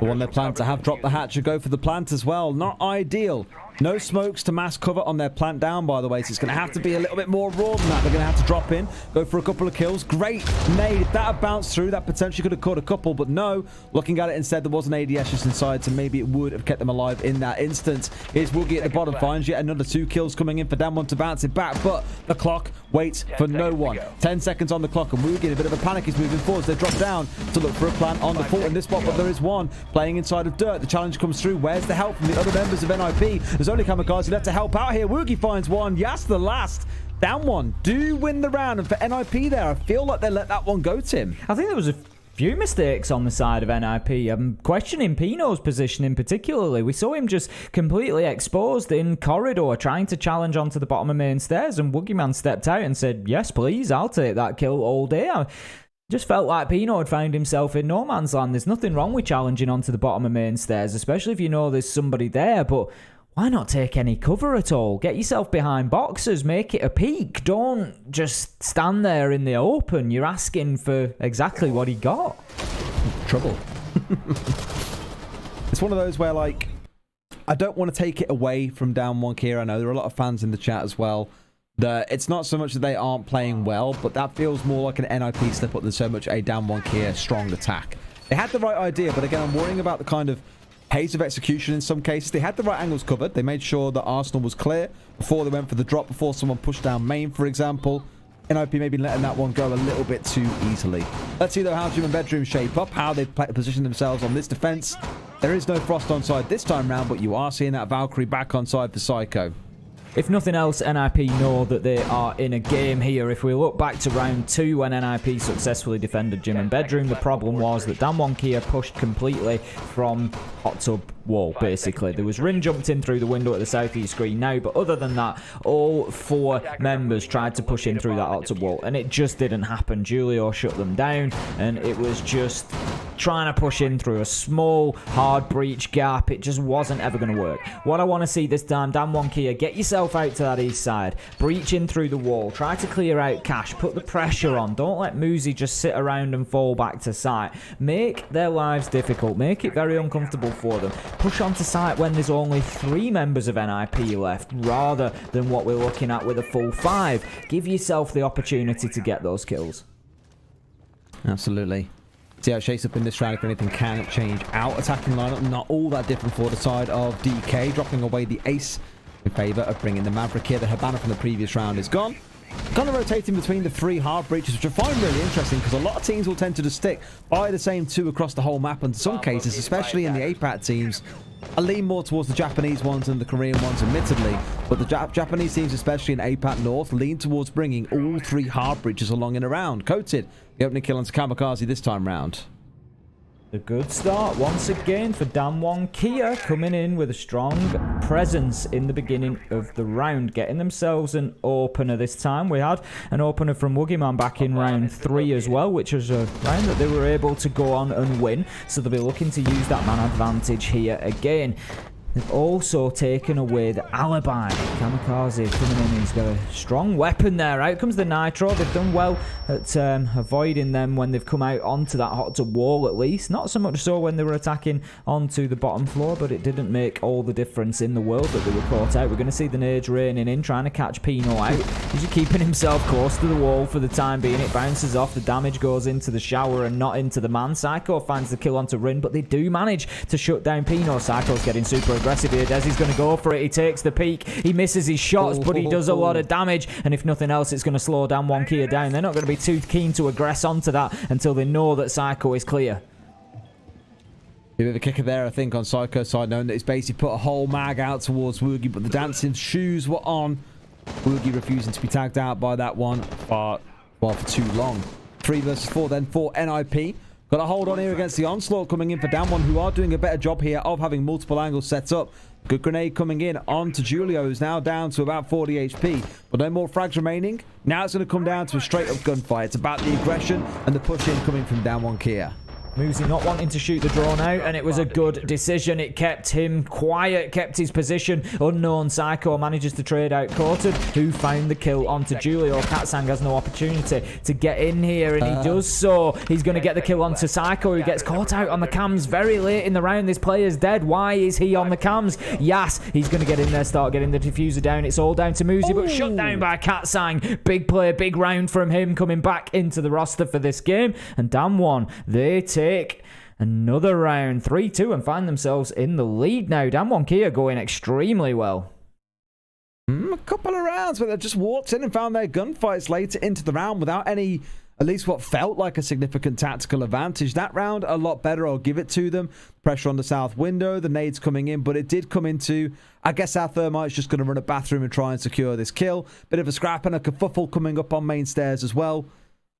The one they plan to have drop the hatch and go for the plant as well. Not ideal. No smokes to mass cover on their plant down, by the way, so it's going to have to be a little bit more raw than that. They're going to have to drop in, go for a couple of kills. Great nade. If that had bounced through, that potentially could have caught a couple, but no. Looking at it instead, there was an ADS just inside, so maybe it would have kept them alive in that instance. Here's Woogie at the bottom, finds yet another 2 kills coming in for Dan1 to bounce it back, but the clock waits for no one. 10 seconds on the clock, and Woogie in a bit of a panic is moving forwards. They drop down to look for a plant on the fort in this spot, but there is one playing inside of dirt. The challenge comes through. Where's the help from the other members of NIP? There's only Kamikaze left to help out here. Woogie finds one. Yes, the last. Dan1 do win the round, and for NIP there, I feel like they let that one go, Tim. I think there was a few mistakes on the side of NIP. I'm questioning Pino's positioning particularly. We saw him just completely exposed in corridor, trying to challenge onto the bottom of main stairs, and Woogieman stepped out and said, yes, please, I'll take that kill all day. I just felt like Pino had found himself in no man's land. There's nothing wrong with challenging onto the bottom of main stairs, especially if you know there's somebody there, but why not take any cover at all? Get yourself behind boxes, make it a peak. Don't just stand there in the open. You're asking for exactly what he got. Trouble. It's one of those where, like, I don't want to take it away from Dan1 Kia. I know there are a lot of fans in the chat as well. It's not so much that they aren't playing well, but that feels more like an NIP slip-up than so much a Dan1 Kia strong attack. They had the right idea, but again, I'm worrying about the kind of pace of execution in some cases. They had the right angles covered. They made sure that Arsenal was clear before they went for the drop, before someone pushed down main, for example. NIP maybe letting that one go a little bit too easily. Let's see, though, how Gym and Bedroom shape up, how they've positioned themselves on this defense. There is no Frost on side this time round, but you are seeing that Valkyrie back on side for Psycho. If nothing else, NIP know that they are in a game here. If we look back to round 2 when NIP successfully defended Gym and Bedroom, the problem was that Dan1 Kia pushed completely from hot tub wall, basically. There was Rin jumped in through the window at the southeast screen now, but other than that, all 4 members tried to push in through that hot tub wall, and it just didn't happen. Julio shut them down, and it was just trying to push in through a small, hard breach gap. It just wasn't ever going to work. What I want to see this time, Dan1 Kia, get yourself out to that east side, breach in through the wall, try to clear out Cash, put the pressure on. Don't let Muzi just sit around and fall back to site. Make their lives difficult, make it very uncomfortable for them. Push onto site when there's only 3 members of NIP left, rather than what we're looking at with a full 5. Give yourself the opportunity to get those kills. Absolutely. See how it shapes up in this round. If anything can change out. Attacking lineup not all that different for the side of DK, dropping away the ace in favour of bringing the Maverick here. The Hibana from the previous round is gone. Kind of rotating between the 3 hard breaches, which I find really interesting because a lot of teams will tend to just stick by the same 2 across the whole map, and in some cases, especially in the APAC teams, I lean more towards the Japanese ones than the Korean ones, admittedly, but the Japanese teams, especially in APAC North, lean towards bringing all 3 hard breaches along in a round. Coated the opening kill onto Kamikaze this time round. A good start once again for Dan1 Kia, coming in with a strong presence in the beginning of the round, getting themselves an opener this time. We had an opener from Woogieman back in round 3 as well, which was a round that they were able to go on and win, so they'll be looking to use that man advantage here again. They've also taken away the alibi. Kamikaze coming in, he's got a strong weapon there. Out comes the Nitro. They've done well at avoiding them when they've come out onto that hot tub wall, at least. Not so much so when they were attacking onto the bottom floor, but it didn't make all the difference in the world that they were caught out. We're going to see the nades raining in, trying to catch Pino out. He's just keeping himself close to the wall for the time being. It bounces off. The damage goes into the shower and not into the man. Psycho finds the kill onto Rin, but they do manage to shut down Pino. Psycho's getting super aggressive here. Desi's going to go for it. He takes the peek. He misses his shots, but he does a lot of damage. And if nothing else, it's going to slow DWG Kia down. They're not going to be too keen to aggress onto that until they know that Psycho is clear. A bit of a kicker there, I think, on Psycho's side, knowing that he's basically put a whole mag out towards Woogie, but the dancing shoes were on. Woogie refusing to be tagged out by that one for too long. 3 versus 4 then for NIP. Got a hold on here against the onslaught coming in for DWG, who are doing a better job here of having multiple angles set up. Good grenade coming in onto Julio, who's now down to about 40 HP. But no more frags remaining. Now it's going to come down to a straight-up gunfight. It's about the aggression and the push-in coming from DWG Kia. Muzi not wanting to shoot the drone out, and it was a good decision. It kept him quiet, kept his position. Unknown Psycho manages to trade out Courted, who found the kill onto Julio. Katsang has no opportunity to get in here, and he does so. He's going to get the kill onto Psycho, who gets caught out on the cams very late in the round. This player's dead. Why is he on the cams? Yes, he's going to get in there, start getting the diffuser down. It's all down to Muzi, but shut down by Katsang. Big play, big round from him, coming back into the roster for this game. And DWG, they take another round, 3-2, and find themselves in the lead now. DWG Kia going extremely well. A couple of rounds, but they just walked in and found their gunfights later into the round without any, at least what felt like a significant tactical advantage. That round, a lot better, I'll give it to them. Pressure on the south window, the nades coming in, but it did come into, I guess our Thermite's just going to run a bathroom and try and secure this kill. Bit of a scrap and a kerfuffle coming up on main stairs as well.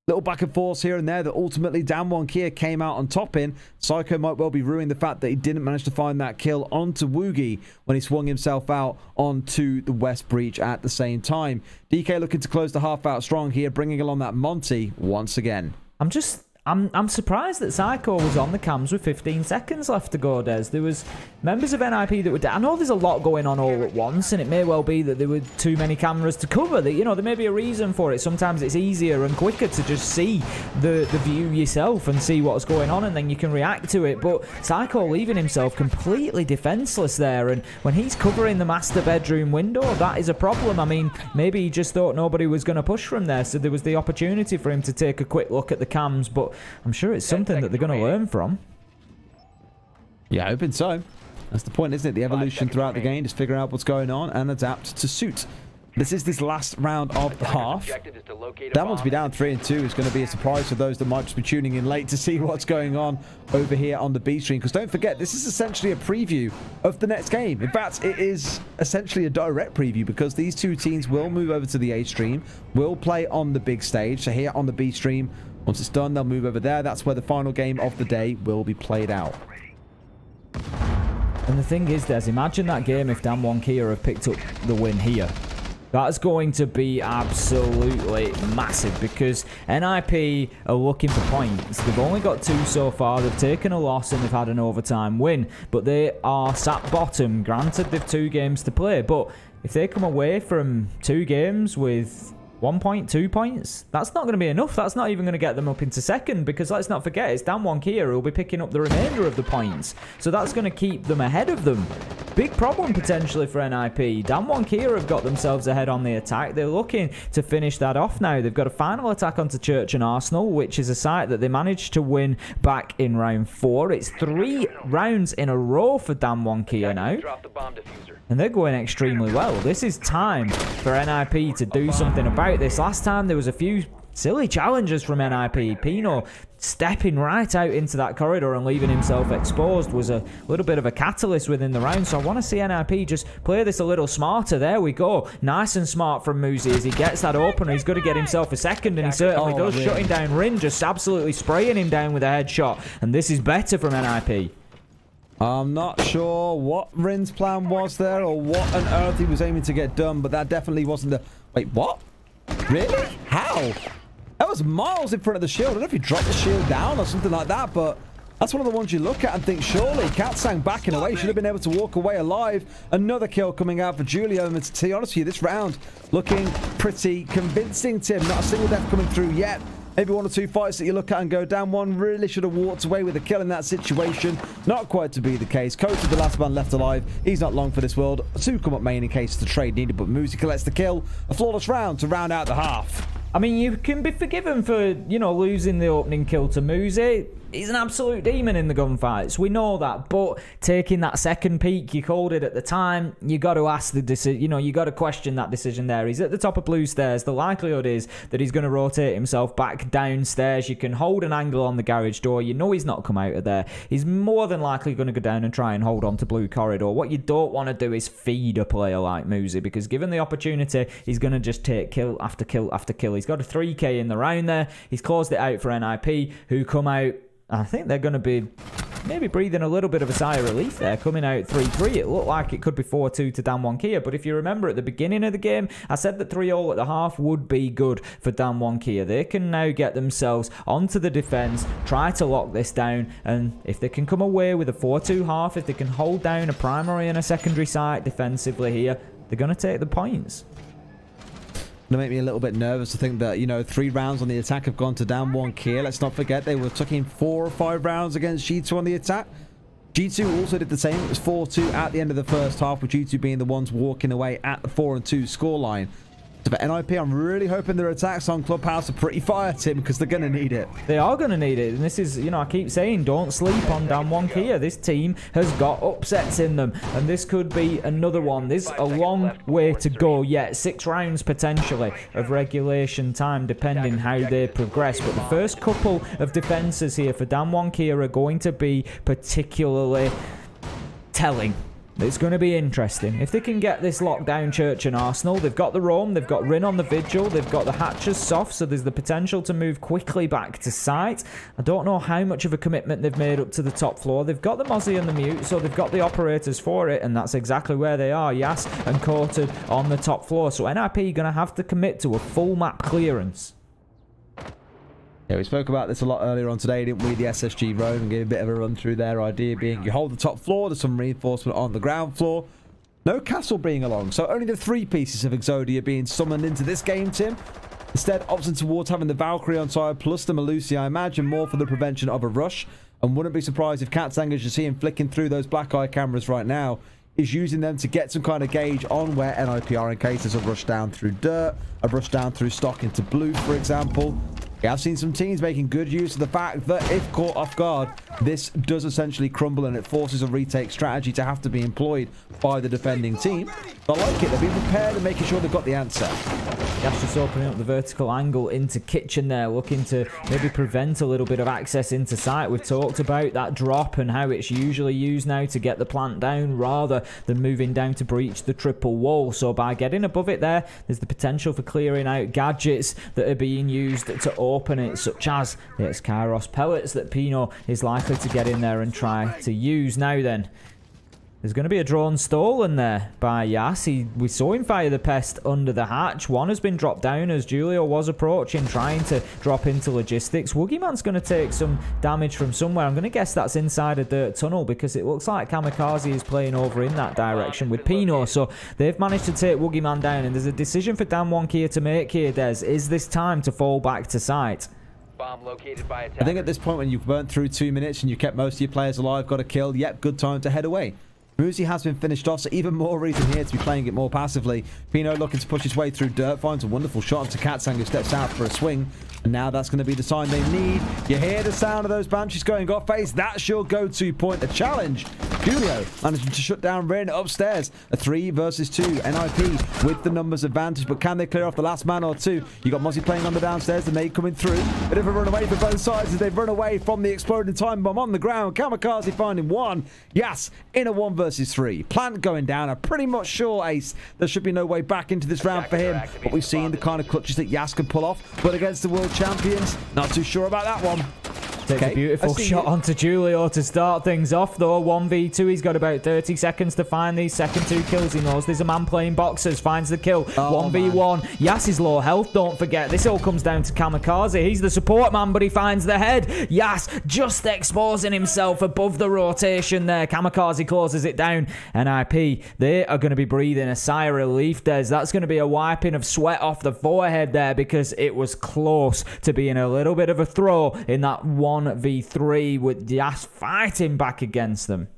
Little back and forth here and there that ultimately DWG Kia came out on top in. Psycho might well be ruining the fact that he didn't manage to find that kill onto Woogie when he swung himself out onto the west breach at the same time. DK looking to close the half out strong here, bringing along that Monty once again. I'm surprised that Psycho was on the cams with 15 seconds left to go, Des. There was members of NIP that were I know there's a lot going on all at once, and it may well be that there were too many cameras to cover. That, you know, there may be a reason for it. Sometimes it's easier and quicker to just see the view yourself and see what's going on, and then you can react to it. But Psycho leaving himself completely defenseless there, and when he's covering the master bedroom window, that is a problem. I mean, maybe he just thought nobody was going to push from there, so there was the opportunity for him to take a quick look at the cams, but I'm sure it's something that they're going to learn from. Yeah, hoping so. That's the point, isn't it? The evolution throughout the game is figure out what's going on and adapt to suit. This is this last round of the half. That one to be down 3-2 is going to be a surprise for those that might just be tuning in late to see what's going on over here on the B stream. Because don't forget, this is essentially a preview of the next game. In fact, it is essentially a direct preview because these two teams will move over to the A stream, will play on the big stage. So here on the B stream, once it's done, they'll move over there. That's where the final game of the day will be played out. And the thing is, Des, imagine that game if DWG Kia have picked up the win here. That's going to be absolutely massive because NIP are looking for points. They've only got 2 so far. They've taken a loss and they've had an overtime win. But they are sat bottom. Granted, they've 2 games to play. But if they come away from 2 games with 1 point, 2 points, that's not going to be enough. That's not even going to get them up into second because let's not forget, it's DWG Kia who will be picking up the remainder of the points. So that's going to keep them ahead of them. Big problem potentially for NIP. DWG Kia have got themselves ahead on the attack. They're looking to finish that off now. They've got a final attack onto Church and Arsenal, which is a site that they managed to win back in round 4. It's 3 rounds in a row for DWG Kia now. And they're going extremely well. This is time for NIP to do something about this. Last time there was a few silly challenges from NIP. Pino stepping right out into that corridor and leaving himself exposed was a little bit of a catalyst within the round. So I want to see NIP just play this a little smarter. There we go. Nice and smart from Muzi as he gets that opener. He's got to get himself a second, and he certainly does. Really? Shutting down Rin, just absolutely spraying him down with a headshot. And this is better from NIP. I'm not sure what Rin's plan was there or what on earth he was aiming to get done, but that definitely wasn't the... Wait, what? Really? How? That was miles in front of the shield. I don't know if he dropped the shield down or something like that, but That's one of the ones you look at and think, surely Katsang backing away, should have been able to walk away alive. Another kill coming out for Julio. And to be honest with you, this round looking pretty convincing, Tim. Not a single death coming through yet. Maybe one or two fights that you look at and go, down one, really should have walked away with a kill in that situation. Not quite to be the case. Coach is the last man left alive. He's not long for this world. Two come up main in case the trade needed, but Muzi collects the kill. A flawless round to round out the half. I mean, you can be forgiven for, you know, losing the opening kill to Muzi. He's an absolute demon in the gunfights. We know that. But taking that second peak, you called it at the time, you got to ask the decision. You know, you got to question that decision there. He's at the top of blue stairs. The likelihood is that he's going to rotate himself back downstairs. You can hold an angle on the garage door. You know he's not come out of there. He's more than likely going to go down and try and hold on to blue corridor. What you don't want to do is feed a player like Muzi, because given the opportunity, he's going to just take kill after kill after kill. He's got a 3k in the round there. He's closed it out for NIP, who come out. I think they're going to be maybe breathing a little bit of a sigh of relief there, coming out 3-3. It looked like it could be 4-2 to DWG Kia, but if you remember at the beginning of the game, I said that 3-0 at the half would be good for DWG Kia. They can now get themselves onto the defence, try to lock this down, and if they can come away with a 4-2 half, if they can hold down a primary and a secondary site defensively here, they're going to take the points. Gonna make me a little bit nervous to think that, you know, 3 rounds on the attack have gone to DWG Kia. Let's not forget they were taking 4 or 5 rounds against G2 on the attack. G2 also did the same. It was 4-2 at the end of the first half, with G2 being the ones walking away at the 4-2 scoreline. So for NIP, I'm really hoping their attacks on Clubhouse are pretty fire, Tim, because they're going to need it. They are going to need it. And this is, you know, I keep saying, don't sleep on DWG Kia. This team has got upsets in them. And this could be another one. There's a long way to go yet. 6 rounds potentially of regulation time, depending how they progress. But the first couple of defences here for DWG Kia are going to be particularly telling. It's going to be interesting. If they can get this lockdown Church and Arsenal, they've got the Roam, they've got Rin on the Vigil, they've got the Hatchers soft, so there's the potential to move quickly back to site. I don't know how much of a commitment they've made up to the top floor. They've got the Mozzie and the Mute, so they've got the operators for it, and that's exactly where they are. Yas and Courted on the top floor. So NIP are going to have to commit to a full map clearance. Yeah, we spoke about this a lot earlier on today, didn't we? The SSG Roam, and gave a bit of a run through their idea being you hold the top floor, there's some reinforcement on the ground floor. No castle being along, so only the 3 pieces of Exodia being summoned into this game, Tim. Instead, opting towards having the Valkyrie on side plus the Melusi, I imagine more for the prevention of a rush. And wouldn't be surprised if Katsang, as you see him flicking through those black eye cameras right now, is using them to get some kind of gauge on where NIP are in case there's a rush down through dirt, a rush down through stock into blue, for example. Yeah, I've seen some teams making good use of the fact that if caught off guard, this does essentially crumble and it forces a retake strategy to have to be employed by the defending team. I like it. They've been prepared and making sure they've got the answer. That's just opening up the vertical angle into kitchen there, looking to maybe prevent a little bit of access into site. We've talked about that drop and how it's usually used now to get the plant down rather than moving down to breach the triple wall. So by getting above it there, there's the potential for clearing out gadgets that are being used to open it, such as the Kairos pellets that Pino is likely to get in there and try to use. Now then, there's going to be a drone stolen there by Yas. We saw him fire the pest under the hatch. One has been dropped down as Julio was approaching, trying to drop into logistics. Woogieman's going to take some damage from somewhere. I'm going to guess that's inside a dirt tunnel because it looks like Kamikaze is playing over in that direction with Pino. So they've managed to take Woogieman down, and there's a decision for DWG Kia to make here, Des. Is this time to fall back to site? Bomb located by I think at this point when you've burnt through 2 minutes and you kept most of your players alive, got a kill, yep, good time to head away. Muzi has been finished off, so even more reason here to be playing it more passively. Pino looking to push his way through dirt, finds a wonderful shot onto Katsang, who steps out for a swing. And now that's going to be the sign they need. You hear the sound of those Banshees going off face. That's your go-to point. The challenge. Julio managing to shut down Rin upstairs. A 3 versus 2. NIP with the numbers advantage, but can they clear off the last man or two? You got Mozzie playing on the downstairs, the nade coming through. Bit of a runaway for both sides as they've run away from the exploding time bomb on the ground. Kamikaze finding one. Yes, in a 1 versus 3. Plant going down. I'm pretty much sure, Ace, there should be no way back into this round for him. But we've seen the kind of clutches that Yas can pull off. But against the world champions, not too sure about that one. Takes a beautiful shot onto Julio to start things off, though. 1v2. He's got about 30 seconds to find these second 2 kills. He knows there's a man playing boxers. Finds the kill. 1v1. Yas is low health, don't forget. This all comes down to Kamikaze. He's the support man, but he finds the head. Yas just exposing himself above the rotation there. Kamikaze closes it down. NIP, they are going to be breathing a sigh of relief, Des. That's going to be a wiping of sweat off the forehead there, because it was close to being a little bit of a throw in that 1v3 with Yas fighting back against them.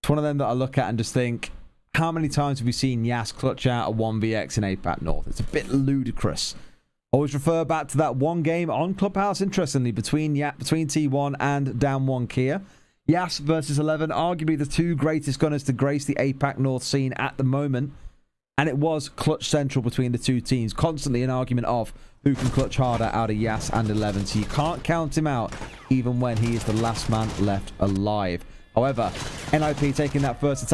It's one of them that I look at and just think, how many times have we seen Yas clutch out a 1vx in APAC North? It's a bit ludicrous. Always refer back to that one game on Clubhouse, interestingly, between T1 and Down 1 Kia. Yas versus 11, arguably the 2 greatest gunners to grace the APAC North scene at the moment. And it was clutch central between the 2 teams. Constantly an argument of who can clutch harder out of Yas and 11. So you can't count him out even when he is the last man left alive. However, NIP taking that first attack.